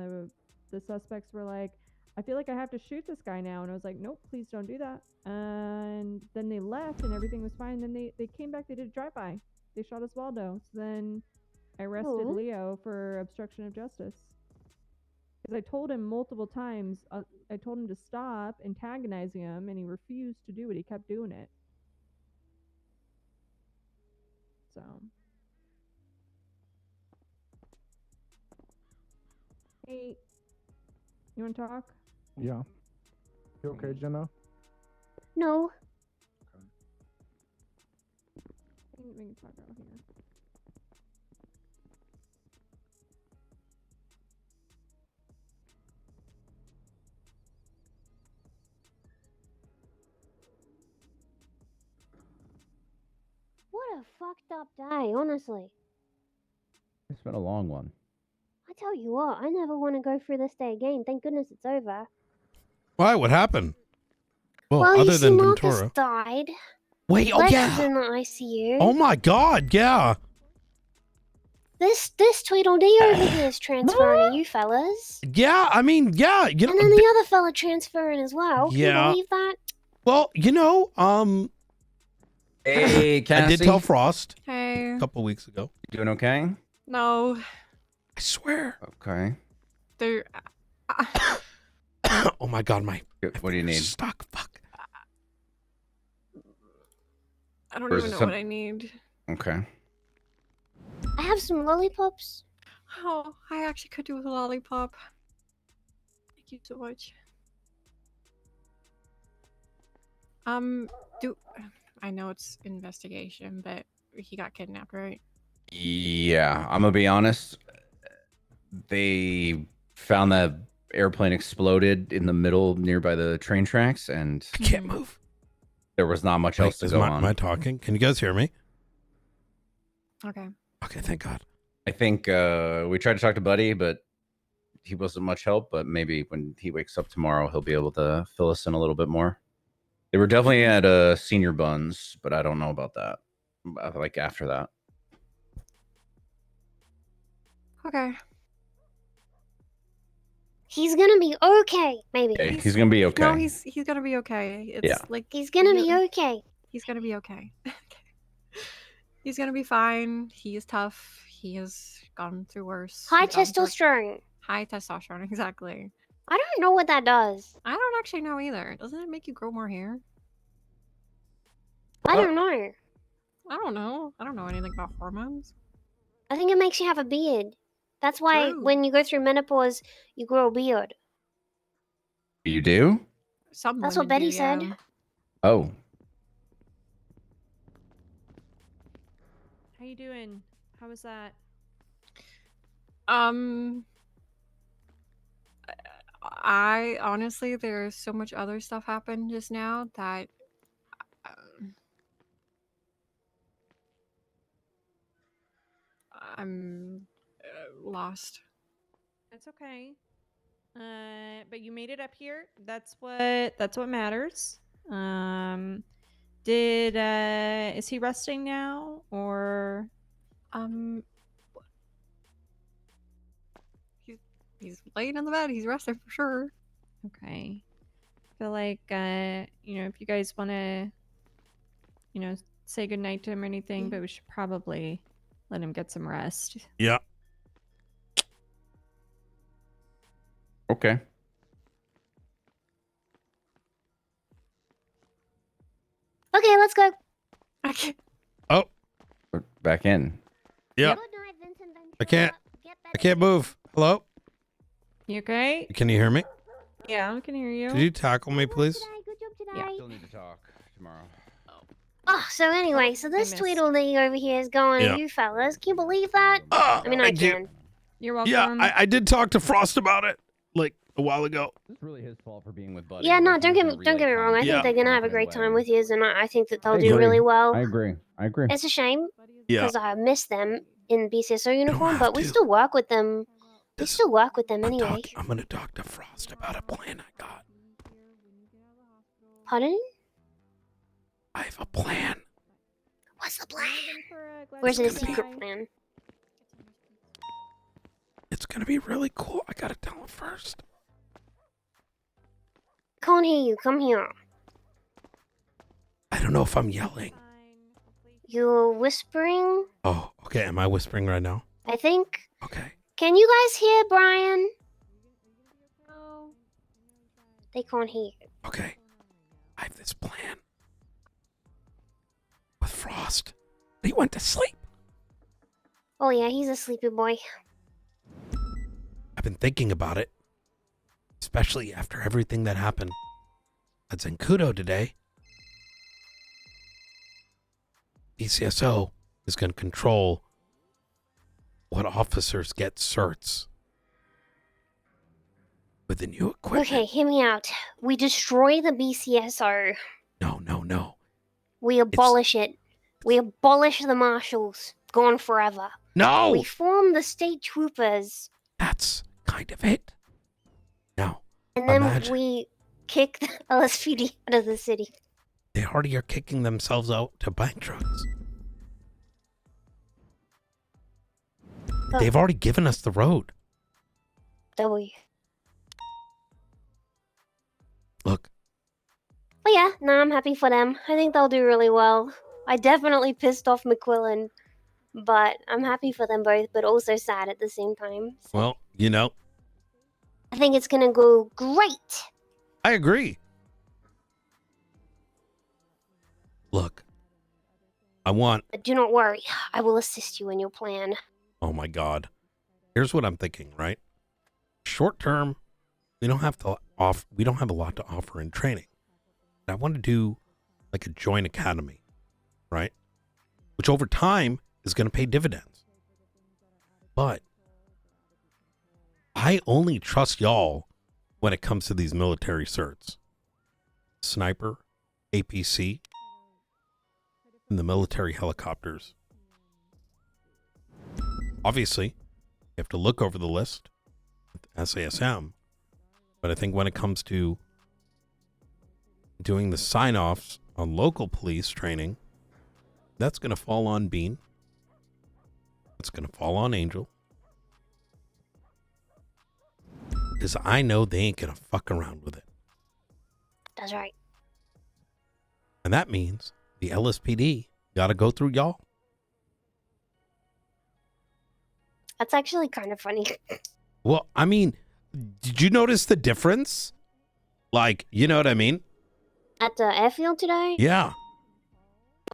Speaker 11: the suspects were like, I feel like I have to shoot this guy now, and I was like, nope, please don't do that. And then they left and everything was fine. Then they came back, they did a drive-by, they shot Osvaldo. So then I arrested Leo for obstruction of justice because I told him multiple times, I told him to stop antagonizing him and he refused to do it. He kept doing it. So hey, you want to talk?
Speaker 27: Yeah. You okay, Jenna?
Speaker 13: No.
Speaker 11: We can talk out here.
Speaker 13: What a fucked up day, honestly.
Speaker 22: It's been a long one.
Speaker 13: I tell you what, I never want to go through this day again. Thank goodness it's over.
Speaker 1: Why? What happened? Well,
Speaker 13: Well, you
Speaker 1: other
Speaker 13: see,
Speaker 1: than
Speaker 13: Marcus
Speaker 1: Ventura.
Speaker 13: died.
Speaker 1: Wait, oh
Speaker 13: Lex
Speaker 1: yeah.
Speaker 13: is in the ICU.
Speaker 1: Oh my God, yeah.
Speaker 13: This Tweedledee over here is transferring to you fellas.
Speaker 1: Yeah, I mean, yeah, you know.
Speaker 13: And then the other fella transferring as well. Can
Speaker 1: Yeah.
Speaker 13: you believe that?
Speaker 1: Well, you know,
Speaker 22: Hey,
Speaker 1: I
Speaker 22: Cassie.
Speaker 1: did tell Frost
Speaker 14: Hey.
Speaker 1: a couple weeks ago.
Speaker 22: You doing okay?
Speaker 14: No.
Speaker 1: I swear.
Speaker 22: Okay.
Speaker 14: There.
Speaker 1: Oh my God, my.
Speaker 22: What do you need?
Speaker 1: Stuck. Fuck.
Speaker 14: I don't
Speaker 22: Or is
Speaker 14: even
Speaker 22: it
Speaker 14: know
Speaker 22: some-
Speaker 14: what I need.
Speaker 22: Okay.
Speaker 13: I have some lollipops.
Speaker 14: Oh, I actually could do with a lollipop. Thank you so much. I know it's investigation, but he got kidnapped, right?
Speaker 22: Yeah, I'm gonna be honest. They found that airplane exploded in the middle nearby the train tracks, and
Speaker 1: I can't move.
Speaker 22: There was not much else to go on.
Speaker 1: Am I talking? Can you guys hear me?
Speaker 14: Okay.
Speaker 1: Okay, thank God.
Speaker 22: I think we tried to talk to Buddy, but he wasn't much help. But maybe when he wakes up tomorrow, he'll be able to fill us in a little bit more. They were definitely at Senior Buns, but I don't know about that. Like after that.
Speaker 14: Okay.
Speaker 13: He's gonna be okay, maybe.
Speaker 22: Okay, he's gonna be okay.
Speaker 14: No, he's gonna be okay. It's
Speaker 22: Yeah.
Speaker 14: like
Speaker 13: He's gonna be okay.
Speaker 14: He's gonna be okay. He's gonna be fine. He is tough. He has gone through worse.
Speaker 13: High
Speaker 14: He's gone through-
Speaker 13: testosterone.
Speaker 14: High testosterone, exactly.
Speaker 13: I don't know what that does.
Speaker 14: I don't actually know either. Doesn't it make you grow more hair?
Speaker 13: I don't know.
Speaker 14: I don't know. I don't know anything about hormones.
Speaker 13: I think it makes you have a beard. That's why
Speaker 14: True.
Speaker 13: when you go through menopause, you grow a beard.
Speaker 22: You do?
Speaker 14: Some
Speaker 13: That's
Speaker 14: women
Speaker 13: what Betty
Speaker 14: do,
Speaker 13: said.
Speaker 14: yeah.
Speaker 22: Oh.
Speaker 11: How you doing? How was that?
Speaker 14: I honestly, there's so much other stuff happened just now that I'm lost.
Speaker 11: That's okay. But you made it up here. That's what matters. Did is he resting now or
Speaker 14: he's laying in the bed. He's resting for sure.
Speaker 11: Okay. I feel like if you guys want to say goodnight to him or anything, but we should probably let him get some rest.
Speaker 1: Yeah.
Speaker 22: Okay.
Speaker 13: Okay, let's go.
Speaker 14: Okay.
Speaker 1: Oh.
Speaker 22: We're back in.
Speaker 1: Yeah. I can't move. Hello?
Speaker 11: You okay?
Speaker 1: Can you hear me?
Speaker 11: Yeah, I can hear you.
Speaker 1: Could you tackle me, please?
Speaker 13: Yeah.
Speaker 22: Still need to talk tomorrow.
Speaker 13: Oh, so anyway, so this Tweedledee over here is going
Speaker 1: Yeah.
Speaker 13: to you fellas. Can you believe that? I mean, I
Speaker 1: thank you.
Speaker 13: can.
Speaker 11: You're welcome.
Speaker 1: Yeah, I did talk to Frost about it like a while ago.
Speaker 22: It's really his fault for being with Buddy.
Speaker 13: Yeah, no, don't get me wrong. I think they're gonna have a great time with you, and I think that they'll do really well.
Speaker 22: I agree.
Speaker 13: It's a shame
Speaker 1: Yeah.
Speaker 13: because I miss them in BCSO uniform, but we still work with them. We still work with them anyway.
Speaker 1: I'm gonna talk to Frost about a plan I got.
Speaker 13: Pardon?
Speaker 1: I have a plan.
Speaker 13: What's the plan? Or is it a secret plan?
Speaker 1: It's gonna be really cool. I gotta tell him first.
Speaker 13: Can't hear you. Come here.
Speaker 1: I don't know if I'm yelling.
Speaker 13: You're whispering?
Speaker 1: Oh, okay. Am I whispering right now?
Speaker 13: I think.
Speaker 1: Okay.
Speaker 13: Can you guys hear Brian? No. They can't hear you.
Speaker 1: Okay. I have this plan with Frost. He went to sleep.
Speaker 13: Oh yeah, he's a sleepy boy.
Speaker 1: I've been thinking about it, especially after everything that happened at Zenkudo today. BCSO is going to control what officers get certs with the new equipment.
Speaker 13: Okay, hear me out. We destroy the BCSO.
Speaker 1: No.
Speaker 13: We abolish it. We abolish the marshals. Gone forever.
Speaker 1: No!
Speaker 13: We form the state troopers.
Speaker 1: That's kind of it. Now,
Speaker 13: And then
Speaker 1: imagine
Speaker 13: we kick the LSPD out of the city.
Speaker 1: they already are kicking themselves out to bank roads. They've already given us the road.
Speaker 13: W.
Speaker 1: Look.
Speaker 13: But yeah, no, I'm happy for them. I think they'll do really well. I definitely pissed off McQuillan, but I'm happy for them both, but also sad at the same time.
Speaker 1: Well,
Speaker 13: I think it's gonna go great.
Speaker 1: I agree. Look,
Speaker 13: But do not worry. I will assist you in your plan.
Speaker 1: oh my God. Here's what I'm thinking, right? Short term, we don't have a lot to offer in training. I want to do like a joint academy, right? Which over time is going to pay dividends. But I only trust y'all when it comes to these military certs. Sniper, APC, and the military helicopters. Obviously, you have to look over the list with SASM, but I think when it comes to doing the sign-offs on local police training, that's going to fall on Bean. It's going to fall on Angel. Because I know they ain't going to fuck around with it.
Speaker 13: That's right.
Speaker 1: And that means the LSPD got to go through y'all.
Speaker 13: That's actually kind of funny.
Speaker 1: Well, I mean, did you notice the difference? Like, you know what I mean?
Speaker 13: At the airfield today?
Speaker 1: Yeah.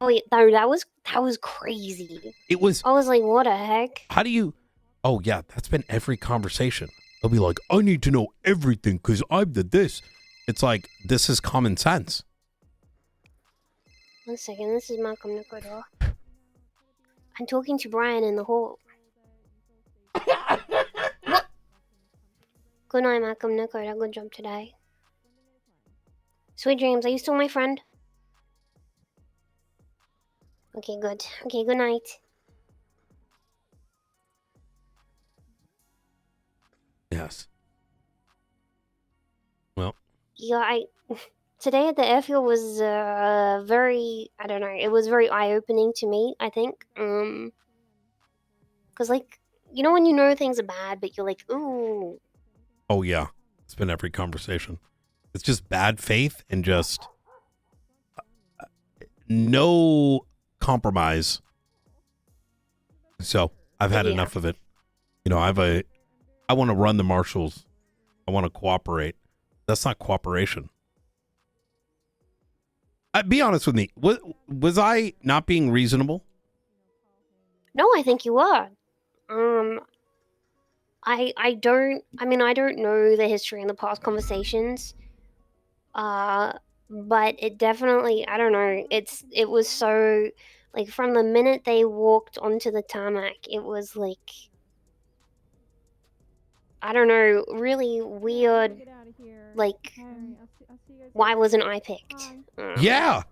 Speaker 13: Oh, yeah, that was crazy.
Speaker 1: It was.
Speaker 13: I was like, what the heck?
Speaker 1: How do you... Oh, yeah, that's been every conversation. They'll be like, I need to know everything because I'm the this. It's like, this is common sense.
Speaker 13: 1 second, this is Malcolm Nakoda. I'm talking to Brian in the hall. What? Good night, Malcolm Nakoda. Good job today. Sweet dreams. Are you still my friend? Okay, good. Okay, good night.
Speaker 1: Yes. Well.
Speaker 13: Yeah, today at the airfield was very, I don't know, it was very eye-opening to me, I think. Because, like, you know when you know things are bad, but you're like, ooh.
Speaker 1: Oh, yeah. It's been every conversation. It's just bad faith and just no compromise. So I've had enough of it. You know, I want to run the marshals. I want to cooperate. That's not cooperation. Be honest with me. Was I not being reasonable?
Speaker 13: No, I think you are. I don't know the history in the past conversations. But it definitely, I don't know, it was so, like, from the minute they walked onto the tarmac, it was like, I don't know, really weird, like, why wasn't I picked?
Speaker 1: Yeah.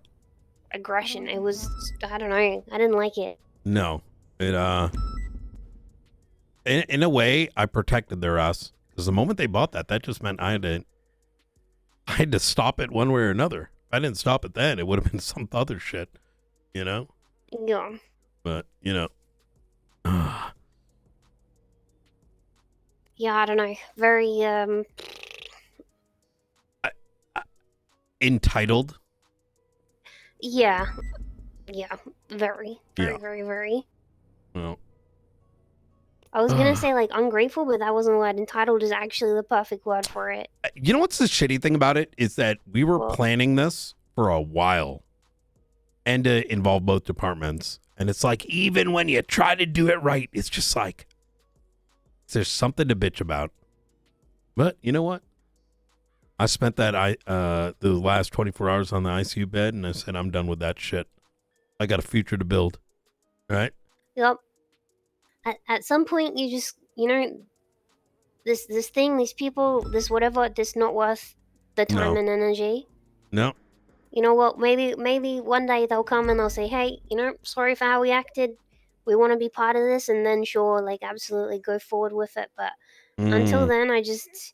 Speaker 13: Aggression. It was, I don't know, I didn't like it.
Speaker 1: No. It, in a way, I protected their ass. Because the moment they bought that just meant I had to stop it one way or another. If I didn't stop it then, it would have been some other shit, you know?
Speaker 13: Yeah.
Speaker 1: But, you know.
Speaker 13: Yeah, I don't know. Very,
Speaker 1: entitled?
Speaker 13: Yeah. Yeah. Very. Very.
Speaker 1: Well.
Speaker 13: I was gonna say, like, ungrateful, but that wasn't the word. Entitled is actually the perfect word for it.
Speaker 1: You know what's the shitty thing about it? Is that we were planning this for a while. And to involve both departments. And it's like, even when you try to do it right, it's just like, there's something to bitch about. But you know what? I spent the last 24 hours on the ICU bed, and I said, I'm done with that shit. I got a future to build. Right?
Speaker 13: Yep. At some point, you just, you know, this thing, these people, this whatever, this not worth the time and energy.
Speaker 1: No.
Speaker 13: You know what? Maybe one day they'll come and they'll say, hey, you know, sorry for how we acted. We want to be part of this, and then sure, like, absolutely go forward with it. But until then, I just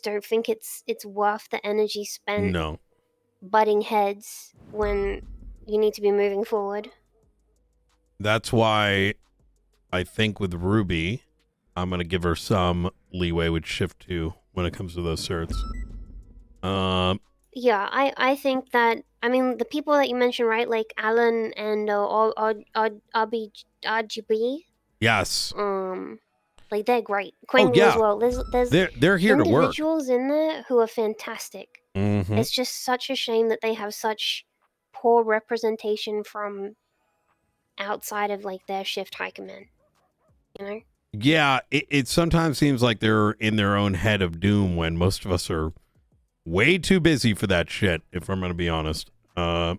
Speaker 13: don't think it's worth the energy spent butting heads when you need to be moving forward.
Speaker 1: That's why I think with Ruby, I'm going to give her some leeway with Shift 2 when it comes to those certs.
Speaker 13: Yeah, I think that, I mean, the people that you mentioned, right, like Alan and RGB.
Speaker 1: Yes.
Speaker 13: Like, they're great. Quingle as well. There's
Speaker 1: they're here to work.
Speaker 13: Individuals in there who are fantastic.
Speaker 1: Mm-hmm.
Speaker 13: It's just such a shame that they have such poor representation from outside of, like, their shift high command. You know?
Speaker 1: Yeah, it sometimes seems like they're in their own head of doom when most of us are way too busy for that shit, if I'm going to be honest.
Speaker 13: Yeah.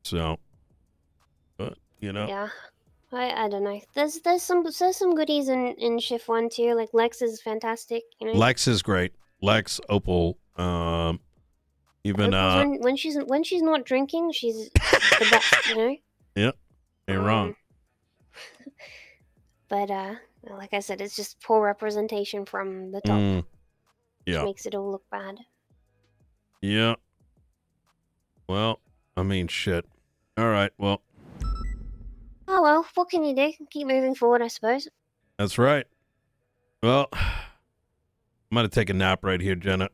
Speaker 1: So, but, you know.
Speaker 13: Yeah. I don't know. There's some goodies in shift 1 too. Like, Lex is fantastic, you know.
Speaker 1: Lex is great. Lex, Opal, even
Speaker 13: when she's not drinking, she's the best, you know.
Speaker 1: Yep. Ain't wrong.
Speaker 13: But like I said, it's just poor representation from the top.
Speaker 1: Yeah.
Speaker 13: Which makes it all look bad.
Speaker 1: Yeah. Well, I mean, shit. All right. Well.
Speaker 13: Oh well, what can you do? Keep moving forward, I suppose.
Speaker 1: That's right. Well, I'm gonna take a nap right here, Jenna.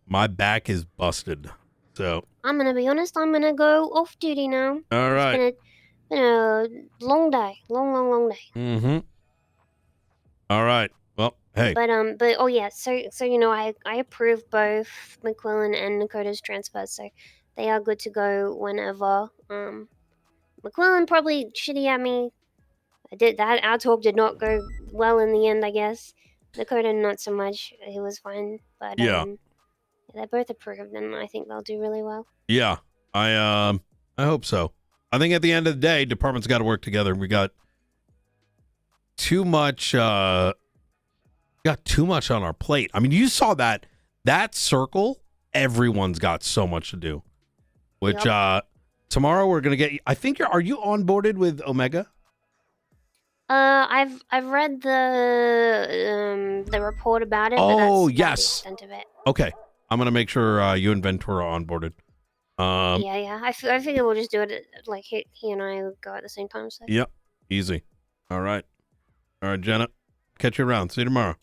Speaker 1: My back is busted. So
Speaker 13: I'm gonna be honest. I'm gonna go off duty now.
Speaker 1: All right.
Speaker 13: It's been a long day, long day.
Speaker 1: Mm-hmm. All right. Well, hey.
Speaker 13: But oh yeah. So you know, I approve both McQuillan and Dakota's transfers, so they are good to go whenever. McQuillan probably shitty at me. Our talk did not go well in the end, I guess. Dakota not so much. He was fine, but
Speaker 1: yeah.
Speaker 13: they're both approved, and I think they'll do really well.
Speaker 1: Yeah, I hope so. I think at the end of the day, departments got to work together. We got too much on our plate. I mean, you saw that circle. Everyone's got so much to do. Which tomorrow we're gonna get. I think are you onboarded with Omega?
Speaker 13: I've read the report about it.
Speaker 1: Oh,
Speaker 13: but that's
Speaker 1: yes.
Speaker 13: about the extent of it.
Speaker 1: Okay, I'm gonna make sure you and Ventura are onboarded.
Speaker 13: Yeah. I figure we'll just do it like he and I will go at the same time. So.
Speaker 1: Yep, easy. All right, Jenna. Catch you around. See you tomorrow.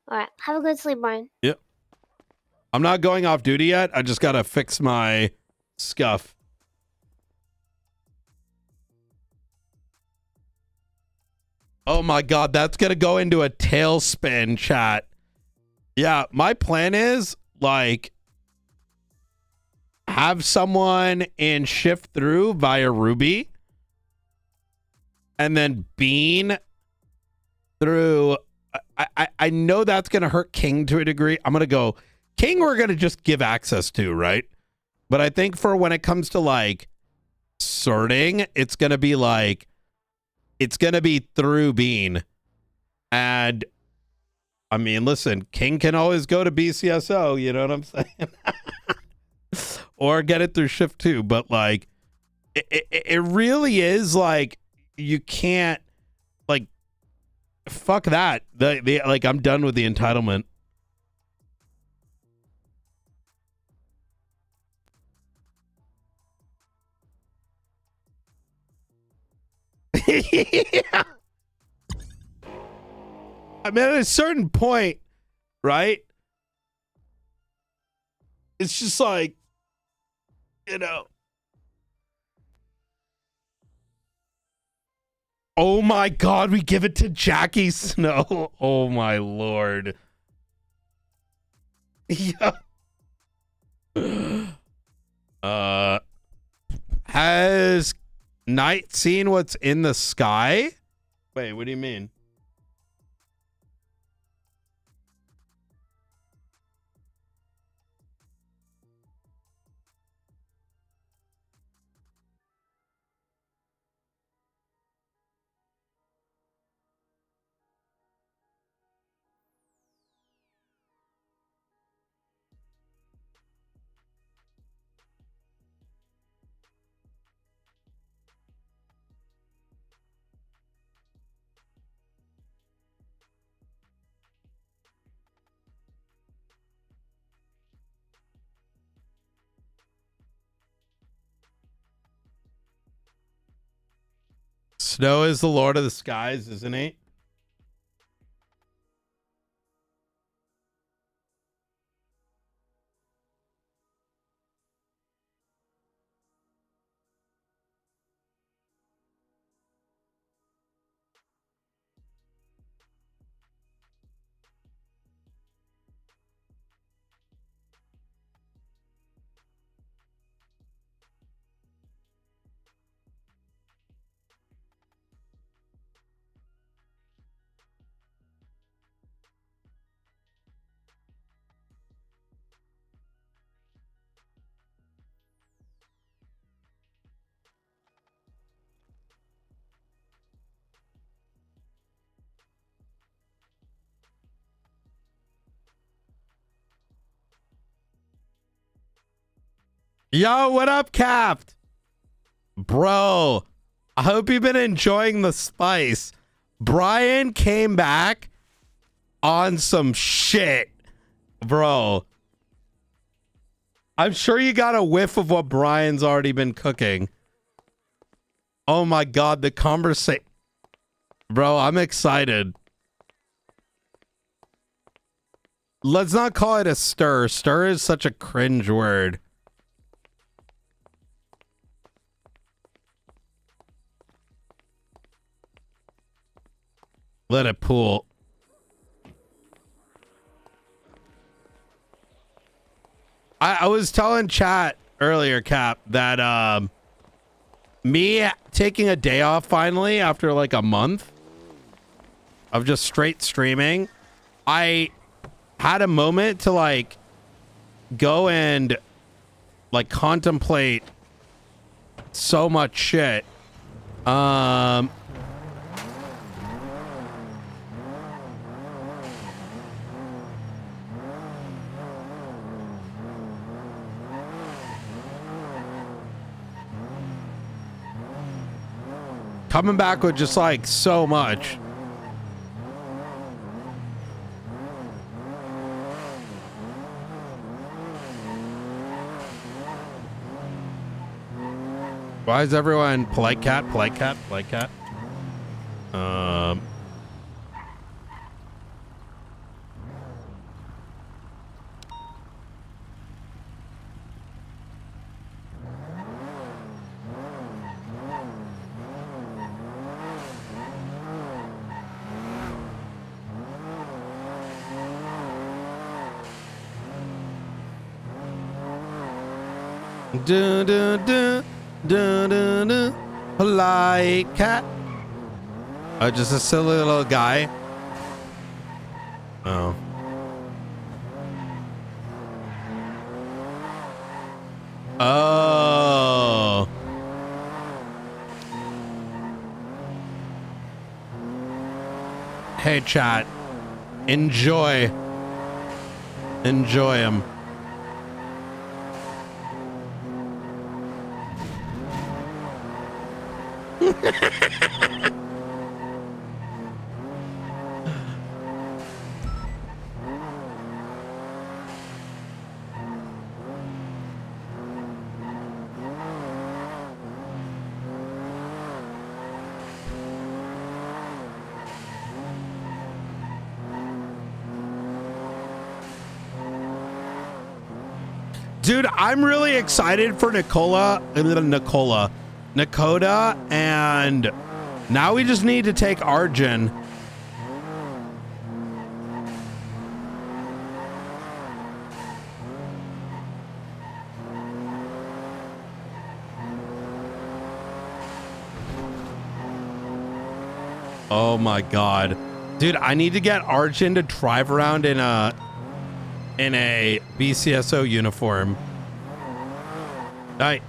Speaker 13: All right. Have a good sleep, Brian.
Speaker 1: Yep. I'm not going off duty yet. I just gotta fix my scuff. Oh my God, that's gonna go into a tailspin, chat. Yeah, my plan is like have someone in shift through via Ruby and then Bean through. I know that's gonna hurt King to a degree. I'm gonna go King, we're gonna just give access to, right? But I think for when it comes to like sorting, it's gonna be through Bean. And I mean, listen, King can always go to BCSO, you know what I'm saying? Or get it through shift 2. But like it really is like you can't like fuck that. The like I'm done with the entitlement. Yeah. I mean, at a certain point, right? It's just like, you know. Oh my God, we give it to Jackie Snow. Oh my Lord. Yeah. Has Knight seen what's in the sky? Wait, what do you mean? Snow is the Lord of the Skies, isn't he? Yo, what up, Capt? Bro, I hope you've been enjoying the spice. Brian came back on some shit, bro. I'm sure you got a whiff of what Brian's already been cooking. Oh my God, the conversation. Bro, I'm excited. Let's not call it a stir. Stir is such a cringe word. Let it pool. I was telling chat earlier, Cap, that me taking a day off finally after like a month of just straight streaming, I had a moment to like go and like contemplate so much shit. Coming back with just like so much. Why is everyone polite cat, polite cat, polite cat? Dun, dun, dun, dun, dun, dun. Polite cat. Oh, just a silly little guy. Oh. Oh. Hey, chat. Enjoy. Enjoy him. Dude, I'm really excited for Nakota, and now we just need to take Arjun. Oh my god. Dude, I need to get Arjun to drive around in a BCSO uniform. Hi.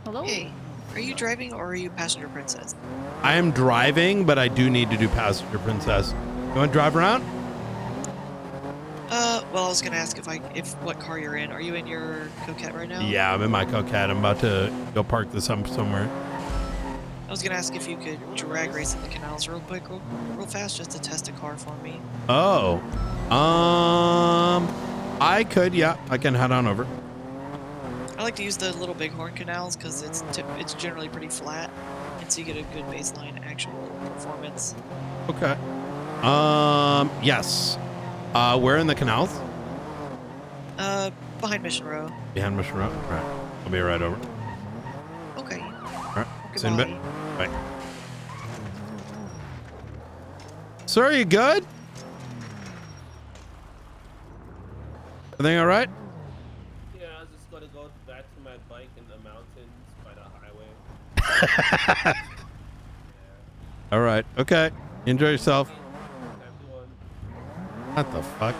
Speaker 15: Hello? Hey, are you driving or are you passenger princess?
Speaker 1: I am driving, but I do need to do passenger princess. You want to drive around?
Speaker 15: Well, I was gonna ask if what car you're in. Are you in your Coquette right now?
Speaker 1: Yeah, I'm in my Coquette. I'm about to go park this up somewhere.
Speaker 15: I was gonna ask if you could drag race in the canals real quick, real fast, just to test a car for me.
Speaker 1: Oh. I could, yeah. I can head on over.
Speaker 15: I like to use the Little Bighorn canals because it's generally pretty flat, and so you get a good baseline actual performance.
Speaker 1: Okay. Yes. Where in the canals?
Speaker 15: Behind Mission Row.
Speaker 1: Behind Mission Row? All right. I'll be right over.
Speaker 15: Okay.
Speaker 1: All right. See you in a bit. Bye. Sir, are you good? Everything all right?
Speaker 16: Yeah, I was just gonna go back to my bike in the mountains by the highway.
Speaker 1: All right. Okay. Enjoy yourself. What the fuck?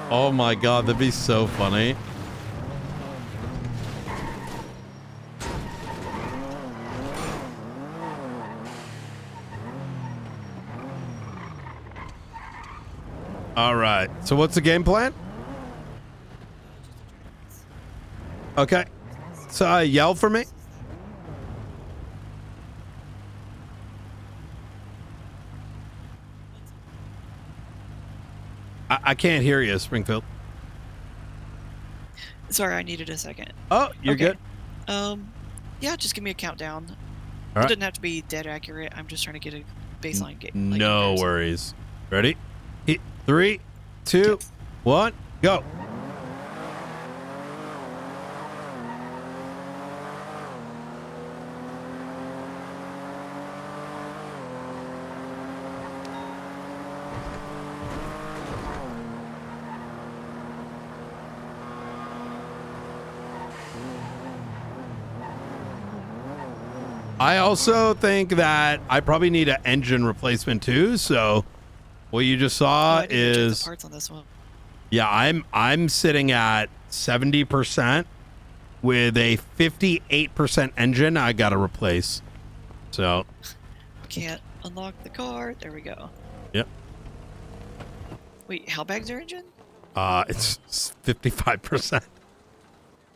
Speaker 1: Oh my god, that'd be so funny. All right. So what's the game plan? Okay. So yell for me. I can't hear you, Springfield.
Speaker 15: Sorry, I needed a second.
Speaker 1: Oh, you're good.
Speaker 15: Yeah, just give me a countdown.
Speaker 1: All right.
Speaker 15: It doesn't have to be dead accurate. I'm just trying to get a baseline game.
Speaker 1: No worries. Ready? 3, 2, 1, go. I also think that I probably need an engine replacement too. So what you just saw
Speaker 15: I need to check the
Speaker 1: is,
Speaker 15: parts on this one.
Speaker 1: yeah, I'm sitting at 70% with a 58% engine I got to replace. So
Speaker 15: Can't unlock the car. There we go.
Speaker 1: yep.
Speaker 15: Wait, how bag's your engine?
Speaker 1: It's 55%.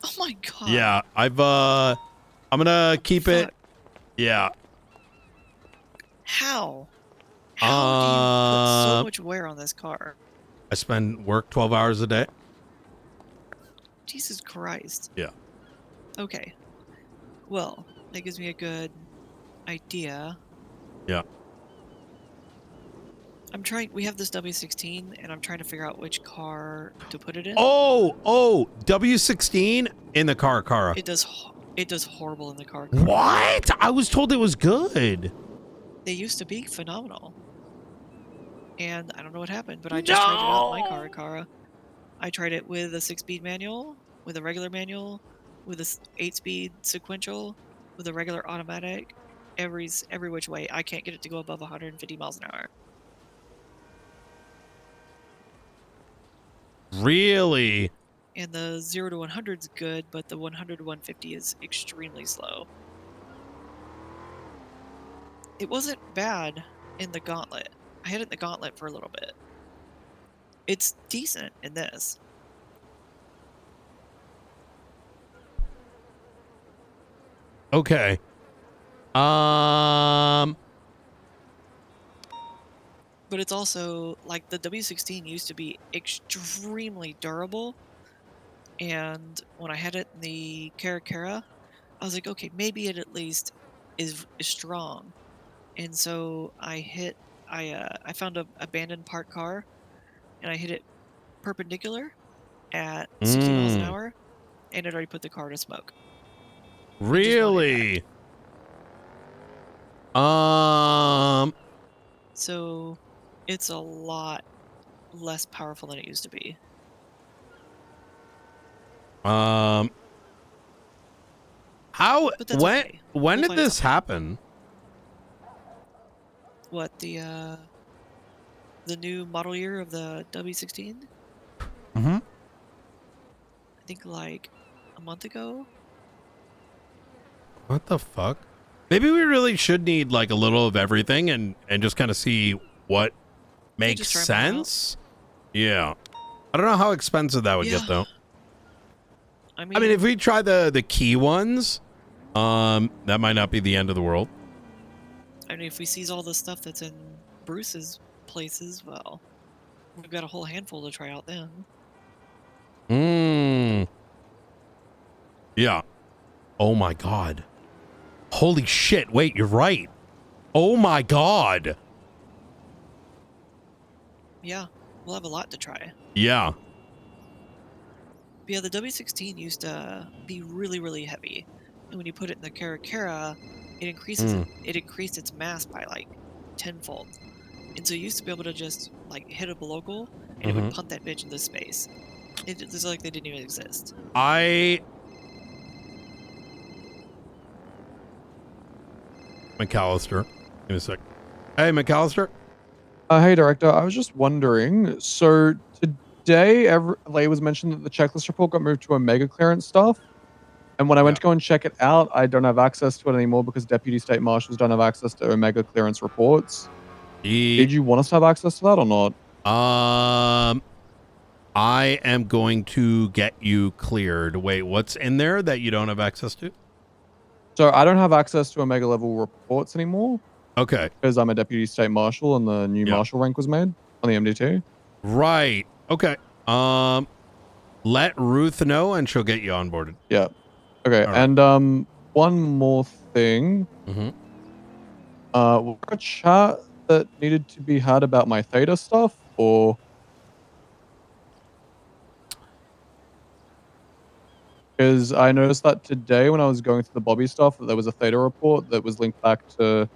Speaker 15: Oh my god.
Speaker 1: Yeah, I'm gonna keep it. Yeah.
Speaker 15: How? How do you put so much wear on this car?
Speaker 1: I spend work 12 hours a day.
Speaker 15: Jesus Christ.
Speaker 1: Yeah.
Speaker 15: Okay. Well, that gives me a good idea.
Speaker 1: Yeah.
Speaker 15: We have this W16 and I'm trying to figure out which car to put it in.
Speaker 1: Oh, W16 in the car, Kara.
Speaker 15: It does horrible in the car.
Speaker 1: What? I was told it was good.
Speaker 15: They used to be phenomenal. And I don't know what happened, but I just tried it out in my car, Kara. I tried it with a 6-speed manual, with a regular manual, with a 8-speed sequential, with a regular automatic, every which way. I can't get it to go above 150 miles an hour.
Speaker 1: Really?
Speaker 15: And the 0 to 100 is good, but the 100 to 150 is extremely slow. It wasn't bad in the Gauntlet. I had it in the Gauntlet for a little bit. It's decent in this.
Speaker 1: Okay.
Speaker 15: But it's also like the W16 used to be extremely durable. And when I had it in the Caracara, I was like, okay, maybe it at least is strong. And so I found an abandoned parked car, and I hit it perpendicular at 60 miles an hour, and it already put the car to smoke.
Speaker 1: Really?
Speaker 15: So it's a lot less powerful than it used to be.
Speaker 1: When did this happen?
Speaker 15: What, the new model year of the W16?
Speaker 1: Mm-hmm.
Speaker 15: I think like a month ago.
Speaker 1: What the fuck? Maybe we really should need like a little of everything and just kind of see what makes sense. Yeah. I don't know how expensive that would get though. I mean, if we try the key ones, that might not be the end of the world.
Speaker 15: I mean, if we seize all the stuff that's in Bruce's places, well, we've got a whole handful to try out then.
Speaker 1: Yeah. Oh my god. Holy shit. Wait, you're right. Oh my god.
Speaker 15: Yeah, we'll have a lot to try.
Speaker 1: Yeah.
Speaker 15: But yeah, the W16 used to be really, really heavy. And when you put it in the Caracara, it increases it increased its mass by like tenfold. And so you used to be able to just like hit a local and it would punt that bitch into space. It's like they didn't even exist.
Speaker 1: McAllister. Give me a sec. Hey, McAllister.
Speaker 17: Hey, Director. I was just wondering, so today, it was mentioned that the checklist report got moved to Omega clearance stuff. And when I went to go and check it out, I don't have access to it anymore because Deputy State Marshals don't have access to Omega clearance reports. Did you want us to have access to that or not?
Speaker 1: I am going to get you cleared. Wait, what's in there that you don't have access to?
Speaker 17: So I don't have access to Omega level reports anymore.
Speaker 1: Okay.
Speaker 17: Because I'm a Deputy State Marshal and the new Marshal rank was made on the MDT.
Speaker 1: Right. Okay. Let Ruth know and she'll get you onboarded.
Speaker 17: Yeah. Okay.
Speaker 1: All right.
Speaker 17: And one more thing. Was there a chat that needed to be had about my Theta stuff, or? Because I noticed that today when I was going through the Bobby stuff, that there was a Theta report that was linked back to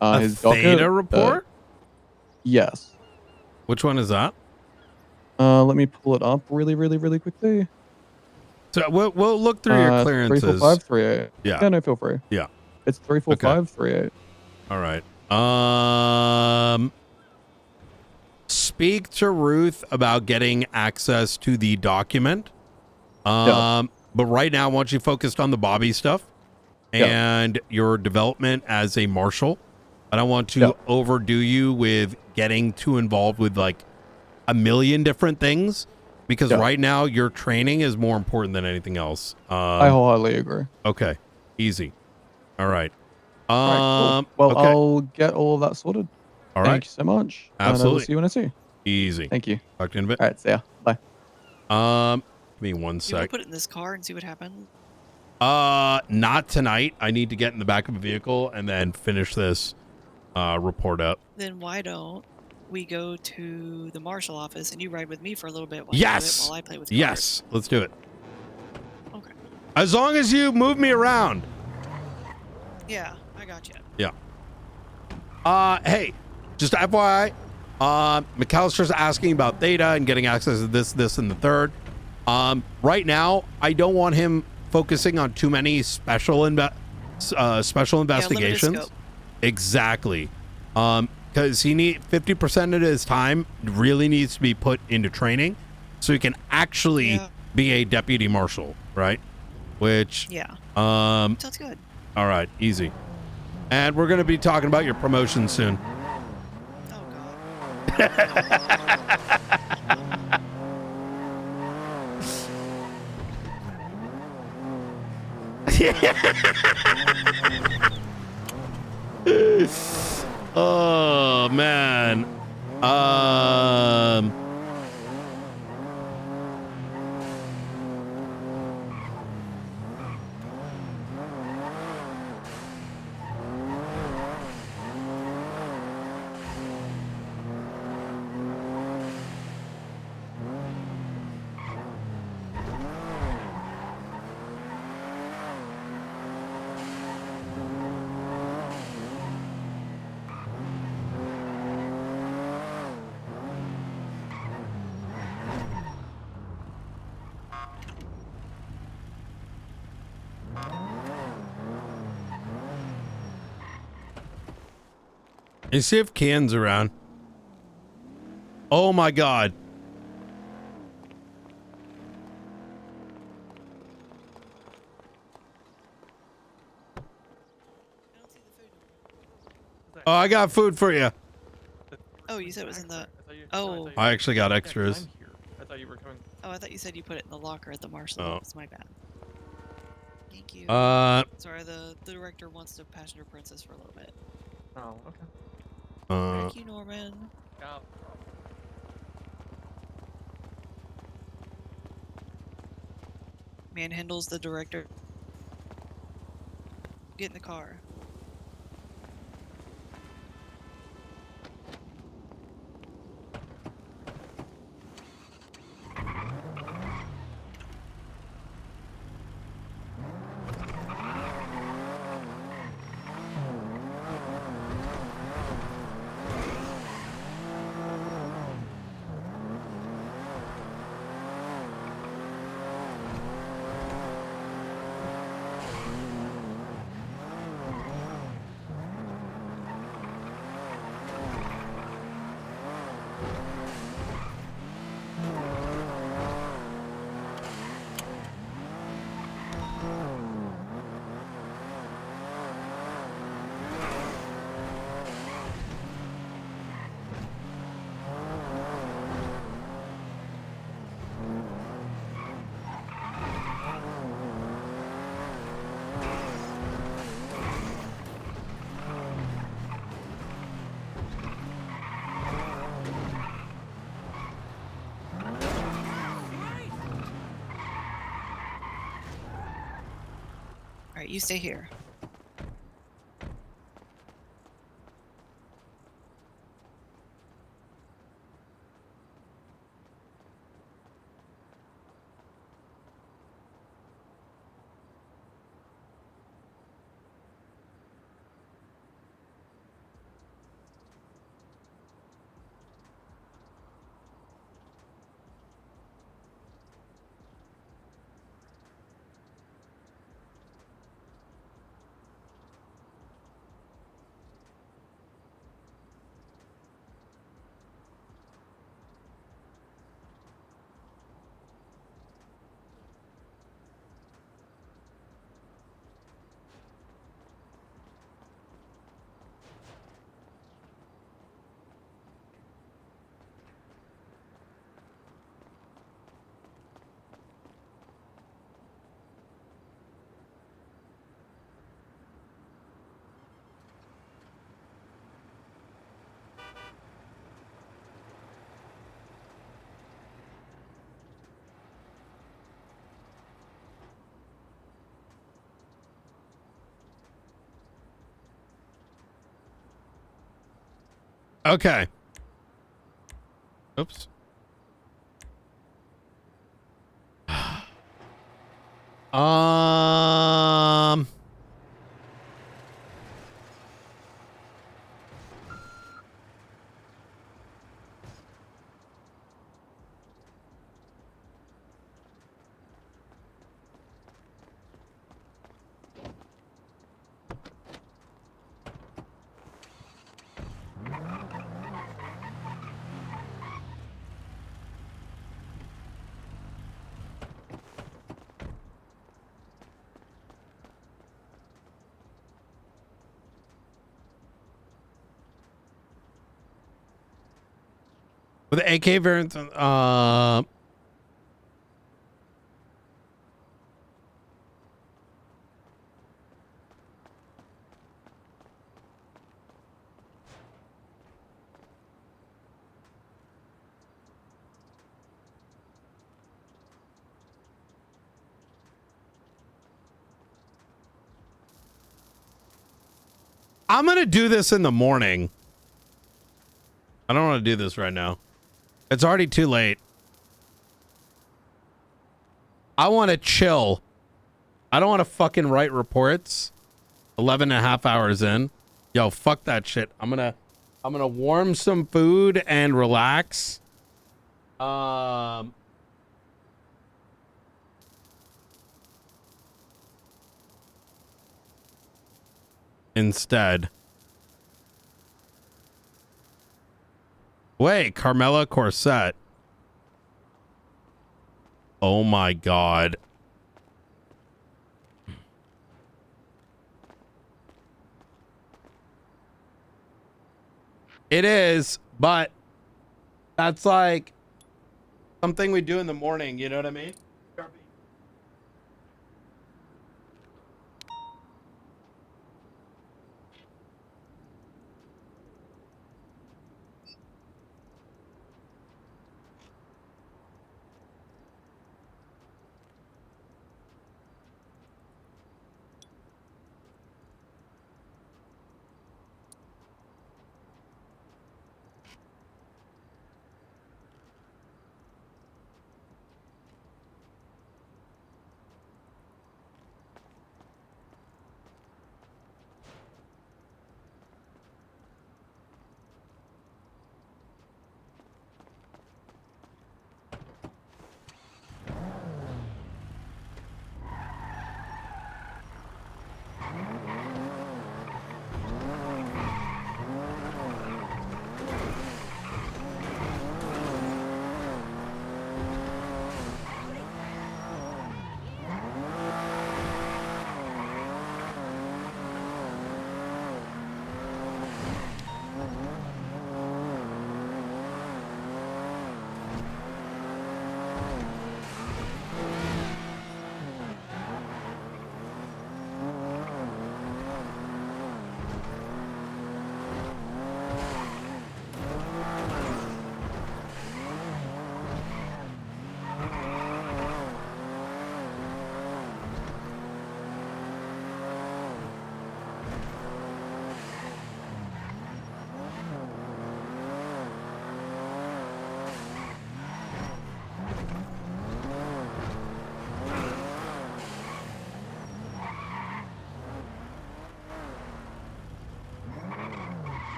Speaker 17: his docket.
Speaker 1: Theta report?
Speaker 17: Yes.
Speaker 1: Which one is that?
Speaker 17: Let me pull it up really quickly.
Speaker 1: So we'll look through your clearances.
Speaker 17: 34538.
Speaker 1: Yeah.
Speaker 17: Yeah, no, feel free.
Speaker 1: Yeah.
Speaker 17: It's 34538.
Speaker 1: All right. Speak to Ruth about getting access to the document. But right now, I want you focused on the Bobby stuff and your development as a marshal. I don't want to overdo you with getting too involved with like a million different things, because right now your training is more important than anything else.
Speaker 17: I wholeheartedly agree.
Speaker 1: Okay. Easy. All right.
Speaker 17: All right, cool. Well,
Speaker 1: okay.
Speaker 17: I'll get all of that sorted.
Speaker 1: All
Speaker 17: Thank
Speaker 1: right.
Speaker 17: you so much.
Speaker 1: Absolutely.
Speaker 17: And I will see you when I see you.
Speaker 1: Easy.
Speaker 17: Thank you.
Speaker 1: Talk to you in a bit.
Speaker 17: All right, see ya. Bye.
Speaker 1: Give me one
Speaker 15: You want to
Speaker 1: sec.
Speaker 15: put it in this car and see what happens?
Speaker 1: Not tonight. I need to get in the back of a vehicle and then finish this report up.
Speaker 15: Then why don't we go to the marshal office and you ride with me for a little bit while
Speaker 1: Yes.
Speaker 15: you do it while I play with
Speaker 1: Yes. Let's do it.
Speaker 15: Okay.
Speaker 1: As long as you move me around.
Speaker 15: Yeah, I got you.
Speaker 1: Yeah. Hey, just FYI, McAllister's asking about Theta and getting access to this, and the third. Right now, I don't want him focusing on too many special investigations.
Speaker 15: scope.
Speaker 1: Exactly. Because he 50% of his time really needs to be put into training, so he can actually be a deputy marshal, right? Which
Speaker 15: sounds good.
Speaker 1: All right, easy. And we're going to be talking about your promotion soon.
Speaker 15: Oh,
Speaker 1: Oh, man. You see if Can's around. Oh my God. Oh, I got food for you.
Speaker 15: Oh, you said it was in the. Oh.
Speaker 1: I actually got extras.
Speaker 27: I thought you were coming.
Speaker 15: Oh, I thought you said you put it in the locker at the marshal
Speaker 1: Oh.
Speaker 15: office. My bad. Thank you. Sorry, the director wants to passenger princess for a little bit.
Speaker 27: Oh, okay.
Speaker 15: Thank you, Norman. Manhandles the director. Get in the car. Alright, you stay here.
Speaker 1: Okay. Oops. Um. With the AK variant, I'm gonna do this in the morning. I don't want to do this right now. It's already too late. I want to chill. I don't want to fucking write reports 11 and a half hours in. Yo, fuck that shit. I'm gonna warm some food and relax. Instead. Wait, Carmela Corset. Oh my god. It is, but that's like something we do in the morning, you know what I mean?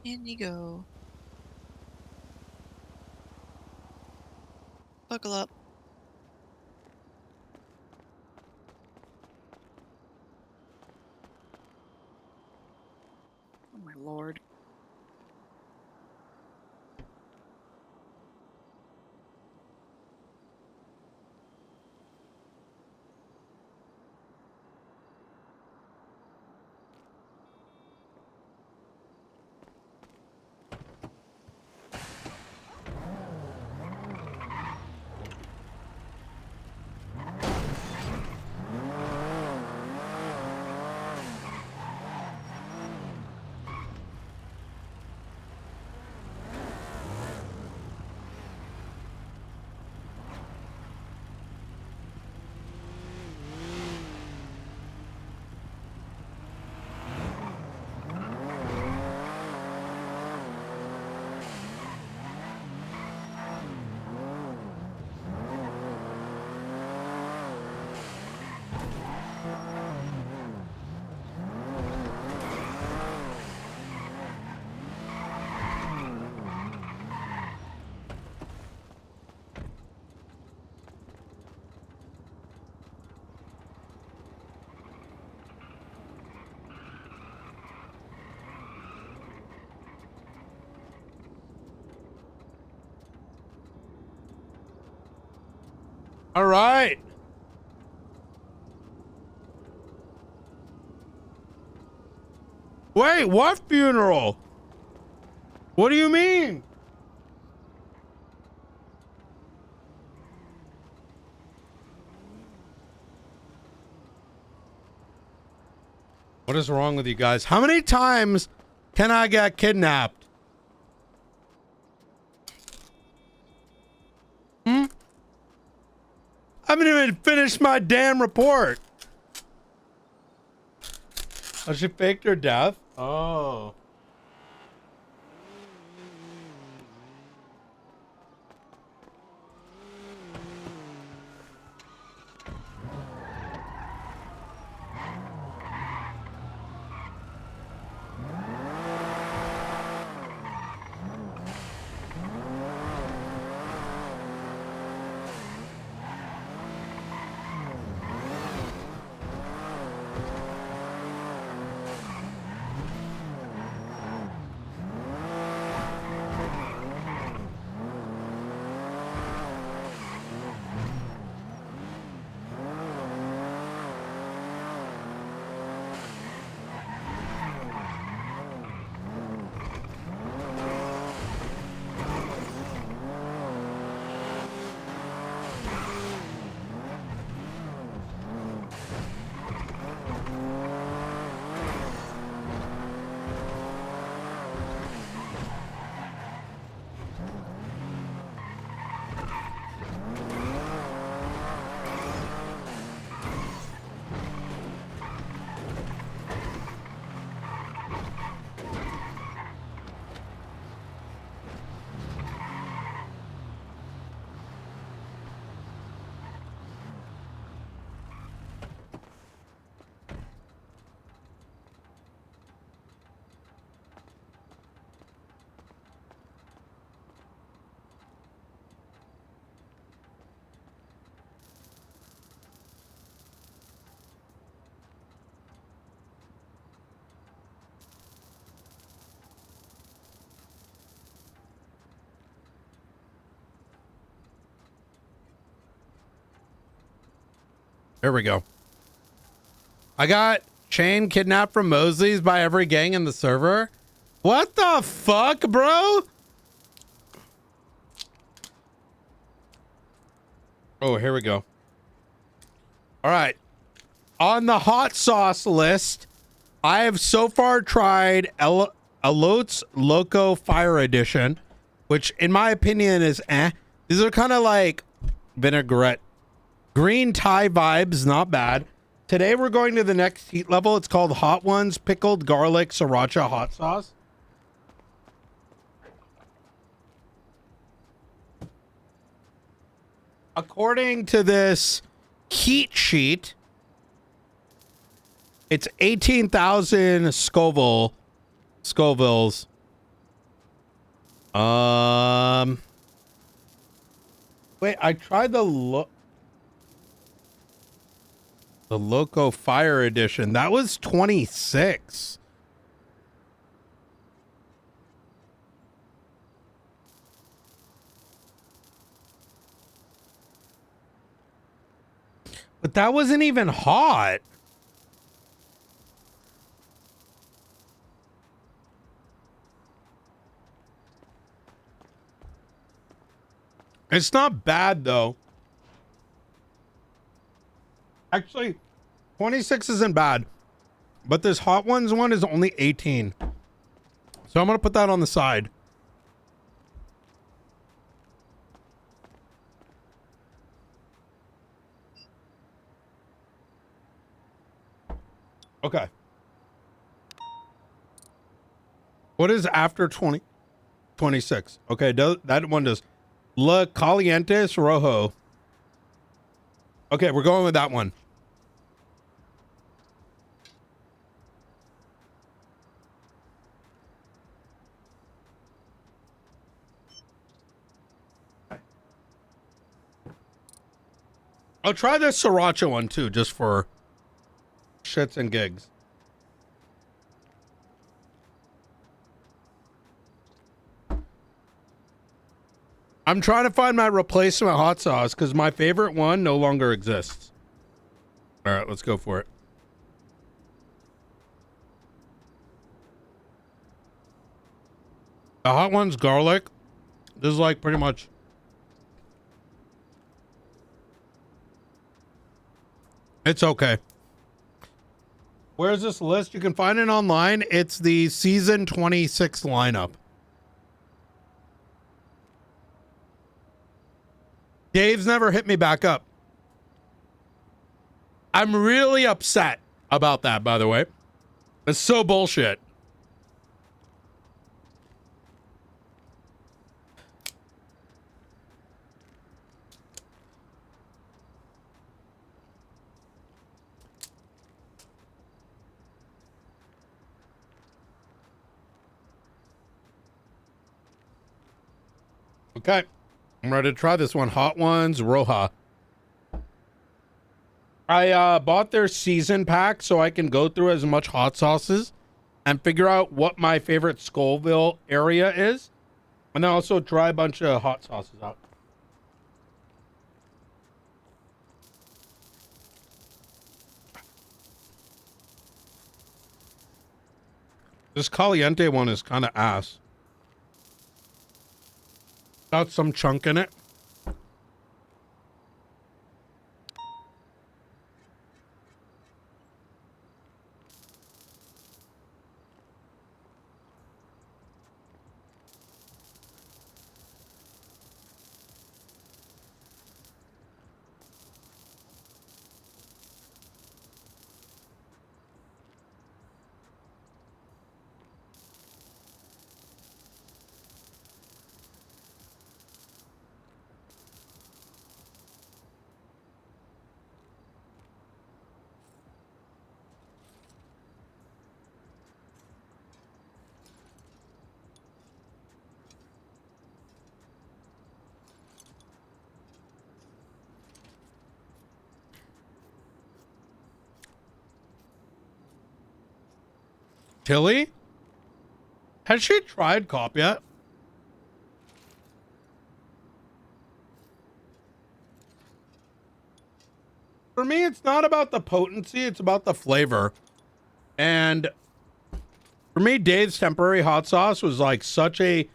Speaker 15: In you go. Buckle up. Oh my lord.
Speaker 1: All right. Wait, what funeral? What do you mean? What is wrong with you guys? How many times can I get kidnapped? I haven't even finished my damn report. Oh, she faked her death? Oh. Here we go. I got chain kidnapped from Mosley's by every gang in the server. What the fuck, bro? Oh, here we go. All right. On the hot sauce list, I have so far tried Elote's Loco Fire Edition, which in my opinion is eh. These are kind of like vinaigrette. Green Thai vibes, not bad. Today we're going to the next heat level. It's called Hot Ones Pickled Garlic Sriracha Hot Sauce. According to this heat sheet, it's 18,000 Scovilles. Wait, I tried the Loco Fire Edition. That was 26. But that wasn't even hot. It's not bad though. Actually, 26 isn't bad. But this Hot Ones one is only 18. So I'm going to put that on the side. Okay. What is after 26? Okay, that one does. La Calientes Rojo. Okay, we're going with that one. I'll try this Sriracha one too, just for shits and gigs. I'm trying to find my replacement hot sauce because my favorite one no longer exists. All right, let's go for it. The hot one's garlic. This is like pretty much. It's okay. Where's this list? You can find it online. It's the season 26 lineup. Dave's never hit me back up. I'm really upset about that, by the way. It's so bullshit. Okay. I'm ready to try this one. Hot Ones Roja. I bought their season pack so I can go through as much hot sauces and figure out what my favorite Scoville area is. And then also try a bunch of hot sauces out. This Caliente one is kind of ass. Got some chunk in it. Tilly? Has she tried Cop yet? For me, it's not about the potency, it's about the flavor. And for me, Dave's temporary hot sauce was like such a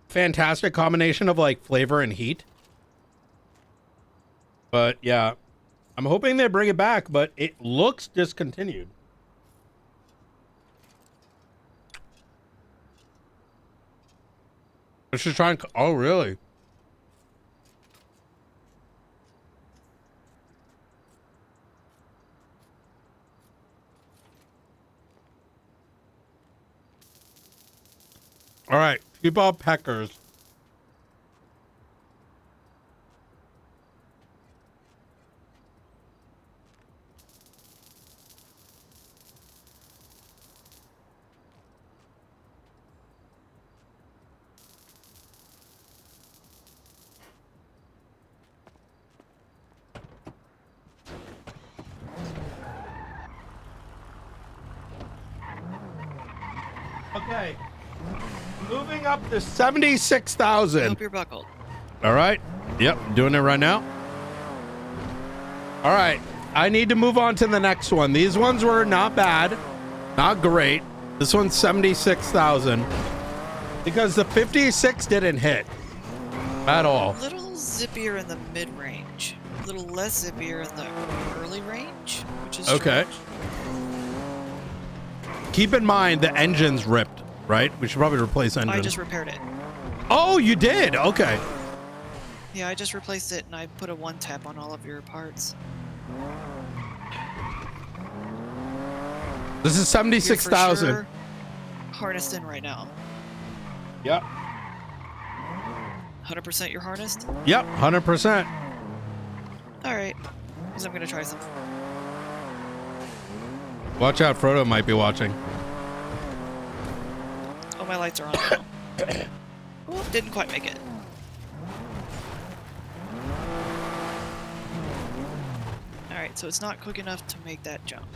Speaker 1: fantastic combination of like flavor and heat. But yeah, I'm hoping they bring it back, but it looks discontinued. Let's just try and... Oh, really? All right. Keep all peckers. Okay. Moving up to 76,000.
Speaker 15: Hope you're buckled.
Speaker 1: All right. Yep, doing it right now. All right. I need to move on to the next one. These ones were not bad, not great. This one's 76,000 because the 56 didn't hit at all.
Speaker 15: A little zippier in the mid-range. A little less zippier in the early range, which is
Speaker 1: okay.
Speaker 15: strange.
Speaker 1: Keep in mind the engine's ripped, right? We should probably replace engine.
Speaker 15: I just repaired it.
Speaker 1: Oh, you did? Okay.
Speaker 15: Yeah, I just replaced it and I put a one tap on all of your parts.
Speaker 1: This is 76,000.
Speaker 15: Sure harnessed in right now.
Speaker 1: Yep.
Speaker 15: 100% you're harnessed?
Speaker 1: Yep, 100%.
Speaker 15: Alright. Because I'm going to try some.
Speaker 1: Watch out, Frodo might be watching.
Speaker 15: Oh, my lights are on now. Oh, didn't quite make it. Alright, so it's not quick enough to make that jump.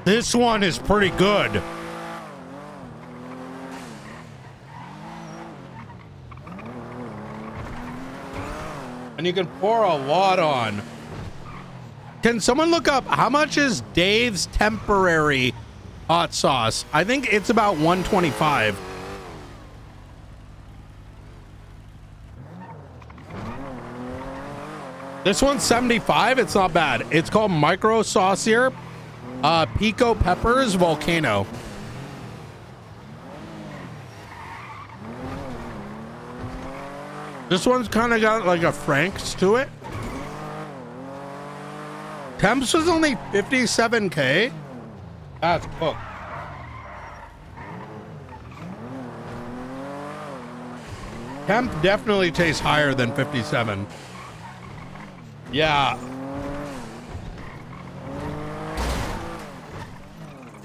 Speaker 1: This one is pretty good. And you can pour a lot on. Can someone look up how much is Dave's temporary hot sauce? I think it's about 125. This one's 75. It's not bad. It's called Micro Saucier Pico Peppers Volcano. This one's kind of got like a Frank's to it. Temps was only 57K. That's cooked. Temp definitely tastes higher than 57. Yeah.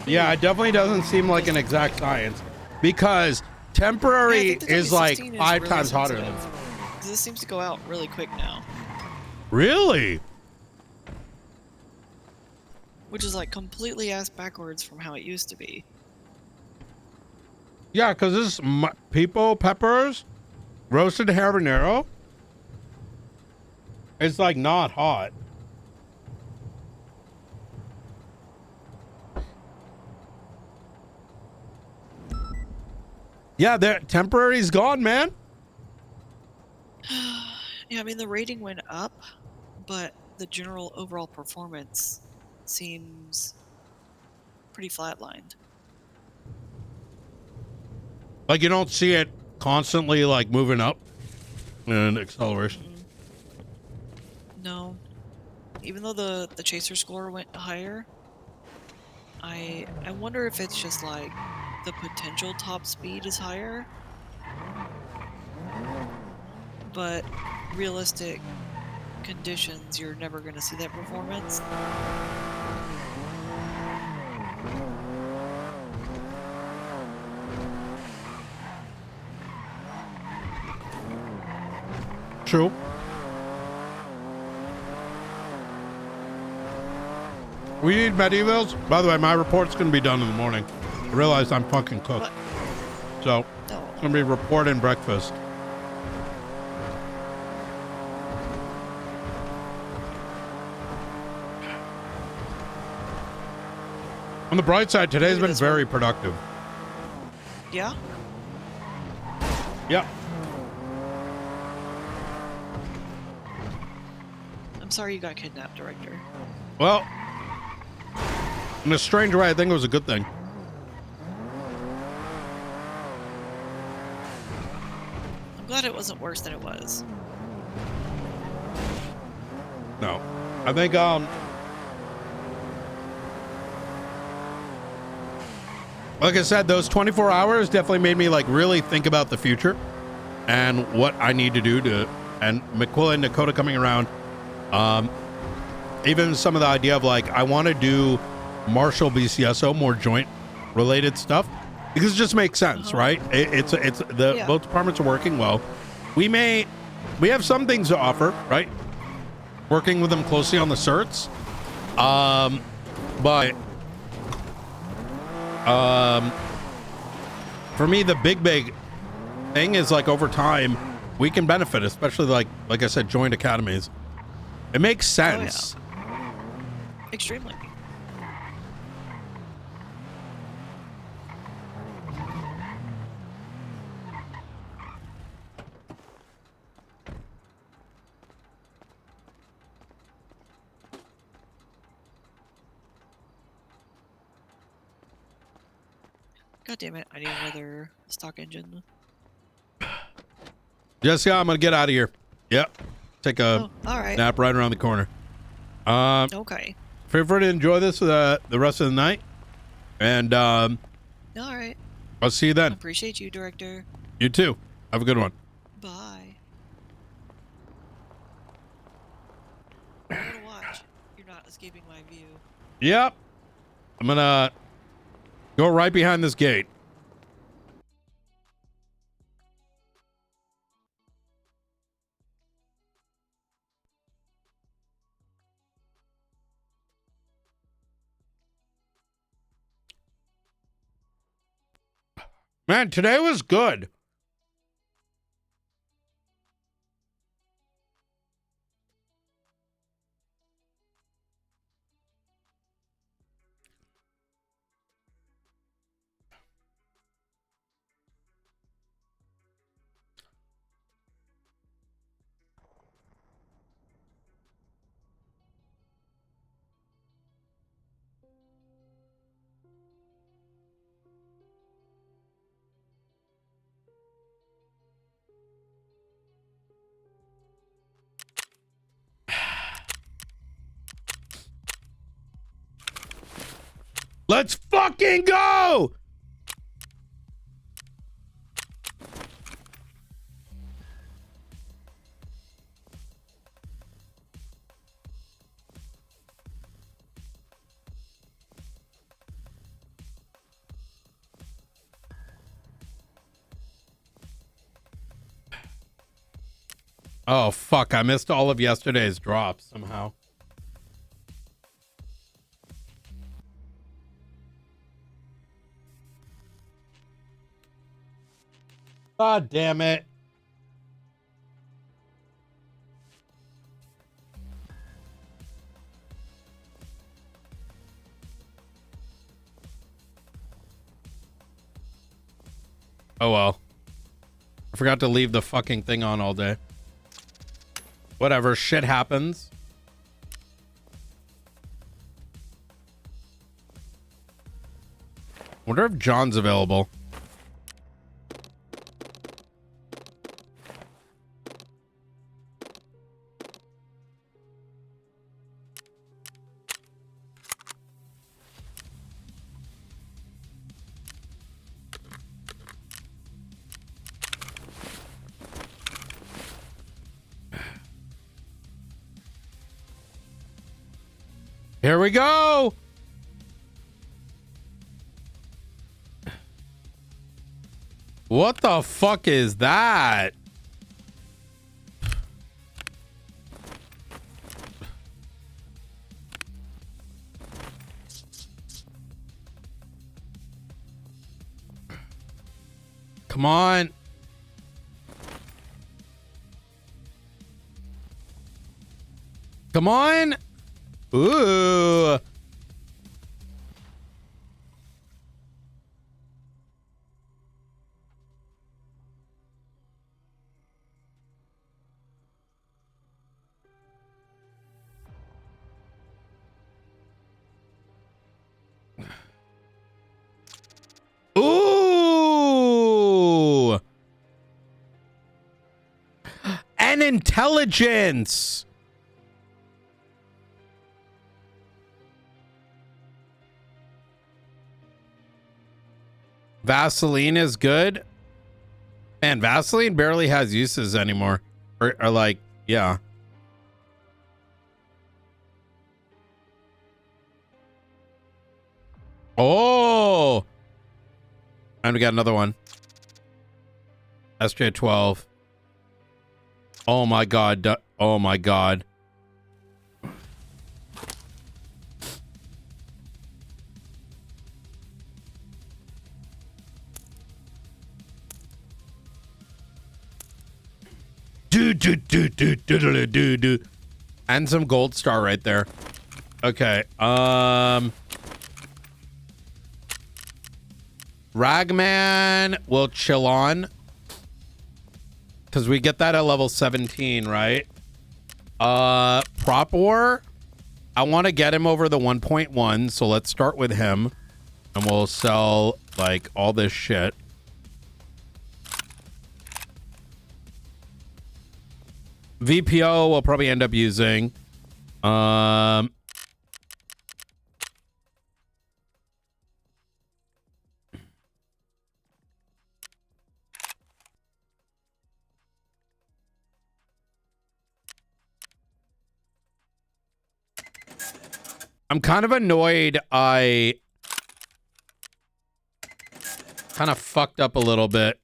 Speaker 1: Yeah, it definitely doesn't seem like an exact science because temporary is like 5 times hotter than.
Speaker 15: This seems to go out really quick now.
Speaker 1: Really?
Speaker 15: Which is like completely ass backwards from how it used to be.
Speaker 1: Yeah, because this is pico peppers, roasted habanero. It's like not hot. Yeah, the temporary's gone, man.
Speaker 15: Yeah, I mean the rating went up, but the general overall performance seems pretty flatlined.
Speaker 1: Like you don't see it constantly like moving up in acceleration.
Speaker 15: No. Even though the chaser score went higher, I wonder if it's just like the potential top speed is higher, but realistic conditions, you're never going to see that performance.
Speaker 1: True. We need medevals. By the way, my report's going to be done in the morning. I realized I'm fucking cooked. What? So, it's going to be report and breakfast. On the bright side, today's been very productive.
Speaker 15: Yeah?
Speaker 1: Yep.
Speaker 15: I'm sorry you got kidnapped, Director.
Speaker 1: Well, in a strange way, I think it was a good thing.
Speaker 15: I'm glad it wasn't worse than it was.
Speaker 1: No. I think, like I said, those 24 hours definitely made me like really think about the future and what I need to do to, and McQuilla and Dakota coming around. Even some of the idea of like, I want to do Marshall BCSO, more joint related stuff, because it just makes sense, right? Both departments are working well. We have some things to offer, right? Working with them closely on the certs. for me, the big thing is like over time, we can benefit, especially like I said, joint academies. It makes sense.
Speaker 15: Oh, yeah. Extremely. God damn it! I need another stock engine.
Speaker 1: Jesse, I'm gonna get out of here. Yep. Take a
Speaker 15: all right.
Speaker 1: nap right around the corner.
Speaker 15: Okay.
Speaker 1: Feel free to enjoy this the rest of the night, and
Speaker 15: All right.
Speaker 1: I'll see you then.
Speaker 15: Appreciate you, Director.
Speaker 1: You too. Have a good one.
Speaker 15: Bye. I'm gonna watch. You're not escaping my view.
Speaker 1: Yep. I'm gonna go right behind this gate. Man, today was good. Let's fucking go! Oh, fuck. I missed all of yesterday's drops somehow. God damn it. Oh well. I forgot to leave the fucking thing on all day. Whatever, shit happens. Wonder if John's available. Here we go. What the fuck is that? Come on. Come on. Ooh. Ooh. And intelligence. Vaseline is good. Man, Vaseline barely has uses anymore. Or like, yeah. Oh. And we got another one. SJ12. Oh my god. Oh my god. And some gold star right there. Okay. Ragman will chill on. Because we get that at level 17, right? Prop War. I want to get him over the 1.1. So let's start with him. And we'll sell like all this shit. VPO we'll probably end up using. I'm kind of annoyed I kind of fucked up a little bit.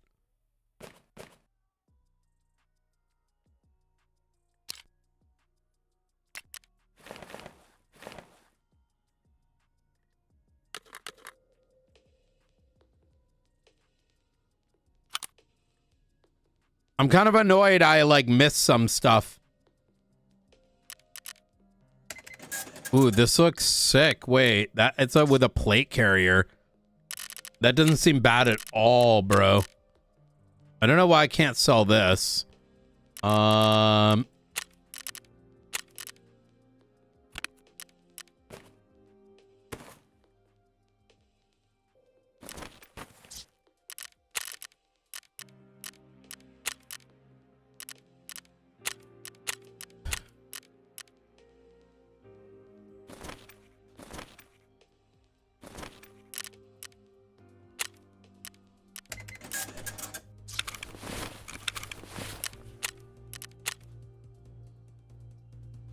Speaker 1: I'm kind of annoyed I like missed some stuff. Ooh, this looks sick. Wait, that it's with a plate carrier. That doesn't seem bad at all, bro. I don't know why I can't sell this.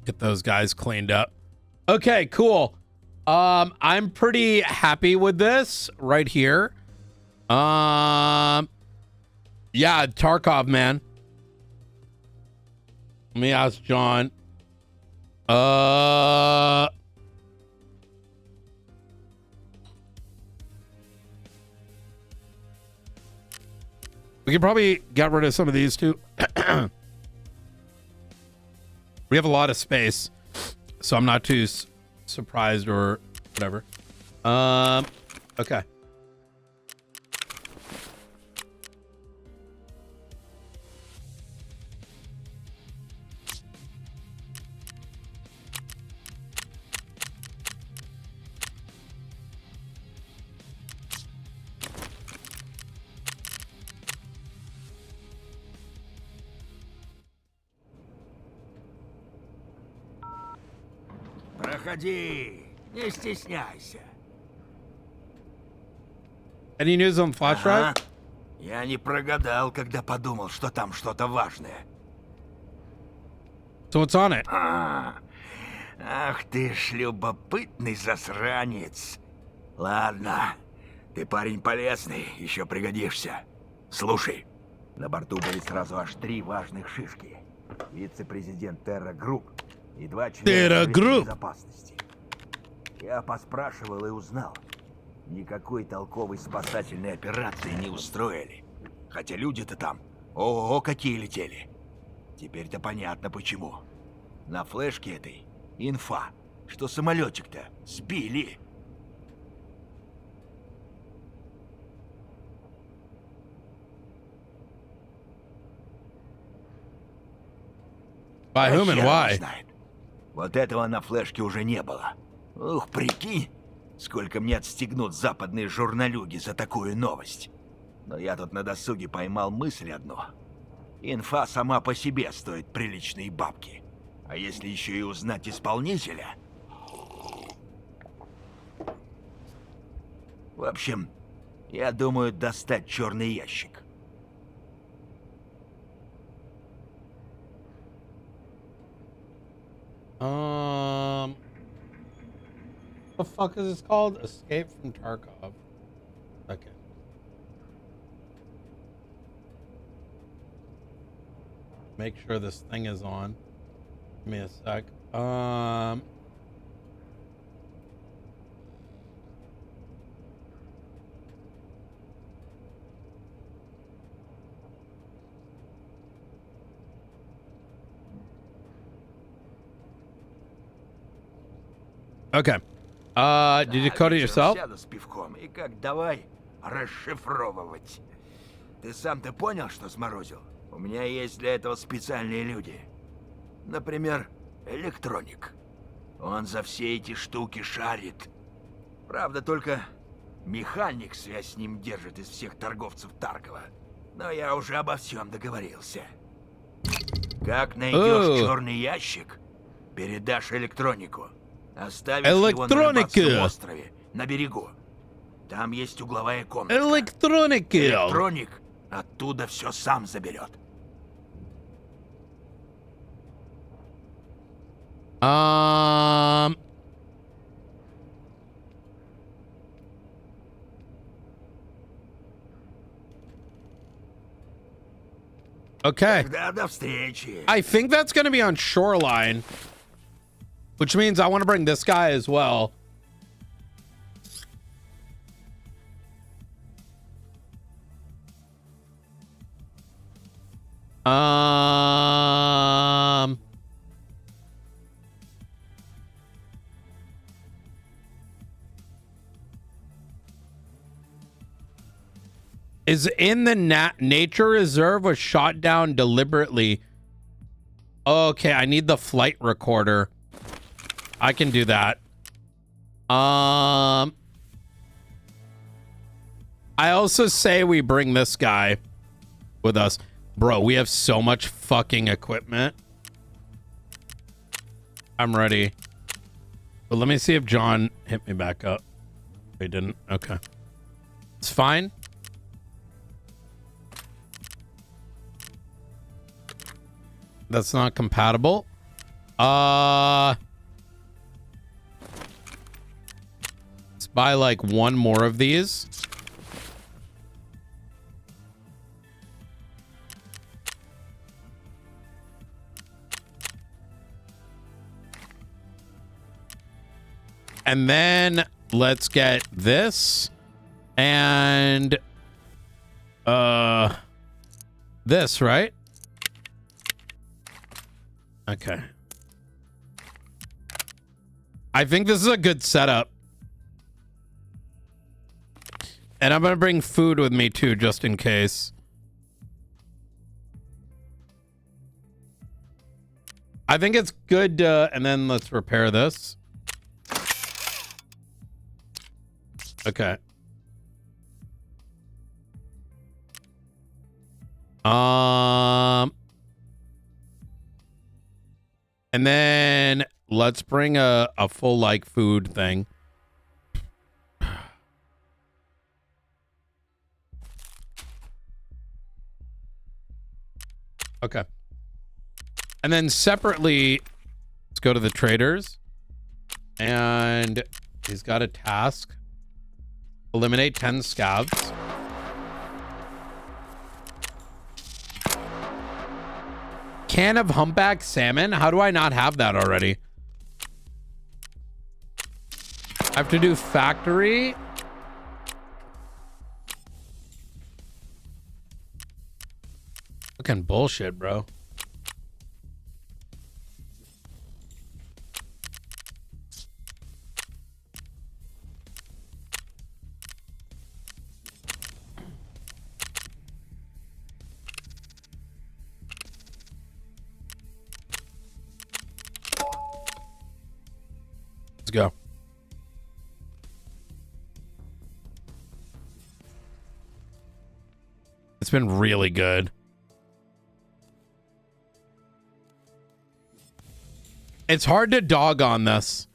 Speaker 1: Get those guys cleaned up. Okay, cool. I'm pretty happy with this right here. Yeah, Tarkov, man. Let me ask John. We can probably get rid of some of these too. We have a lot of space, so I'm not too surprised or whatever. Okay.
Speaker 3: Проходи, не стесняйся.
Speaker 1: Any news on flash drive?
Speaker 3: Ага. Я не прогадал, когда подумал, что там что-то важное.
Speaker 1: So what's on it?
Speaker 3: Ах ты ж любопытный засранец. Ладно, ты парень полезный, еще пригодишься. Слушай, на борту были сразу аж 3 важных шишки. Вице-президент Терра Групп и 2 члена безопасности. Я поспрашивал и узнал. Никакой толковой спасательной операции не устроили. Хотя люди-то там, ого, какие летели. Теперь-то понятно почему. На флешке этой инфа, что самолетик-то сбили.
Speaker 1: By whom and why?
Speaker 3: Вот этого на флешке уже не было. Ух, прикинь, сколько мне отстегнут западные журналюги за такую новость. Но я тут на досуге поймал мысль одну. Инфа сама по себе стоит приличные бабки. А если еще и узнать исполнителя... В общем, я думаю достать черный ящик.
Speaker 1: The fuck is this called? Escape from Tarkov. Okay. Make sure this thing is on. Give me a sec. Okay. Did you code it yourself?
Speaker 3: Сяду с пивком и как давай расшифровывать. Ты сам-то понял, что сморозил? У меня есть для этого специальные люди. Например, электроник. Он за все эти штуки шарит. Правда, только механик связь с ним держит из всех торговцев Таркова. Но я уже обо всем договорился. Как найдешь черный ящик, передашь электронику. Оставишь его на рыбацком острове, на берегу. Там есть угловая комната. Электроник оттуда все сам заберет.
Speaker 1: Okay.
Speaker 3: До встречи.
Speaker 1: I think that's going to be on Shoreline, which means I want to bring this guy as well. Is in the nature reserve was shot down deliberately. Okay, I need the flight recorder. I can do that. I also say we bring this guy with us. Bro, we have so much fucking equipment. I'm ready. But let me see if John hit me back up. He didn't. Okay. It's fine. That's not compatible. Let's buy like one more of these. And then let's get this and this, right? Okay. I think this is a good setup. And I'm going to bring food with me too, just in case. I think it's good. And then let's repair this. Okay. And then let's bring a full like food thing. Okay. And then separately, let's go to the traders. And he's got a task. Eliminate 10 scavs. Can of humpback salmon? How do I not have that already? I have to do factory. Fucking bullshit, bro. Let's go. It's been really good. It's hard to dog on this.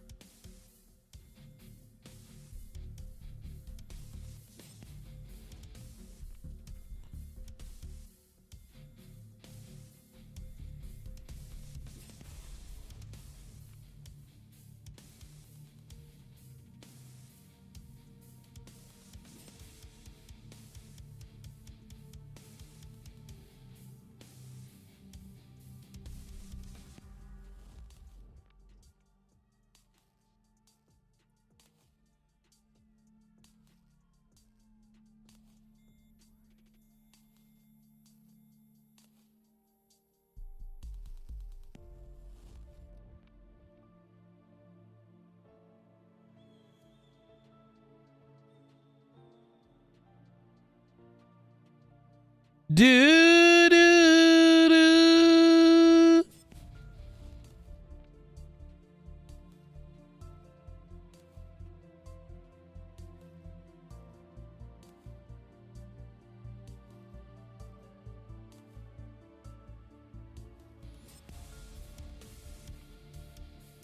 Speaker 1: dude.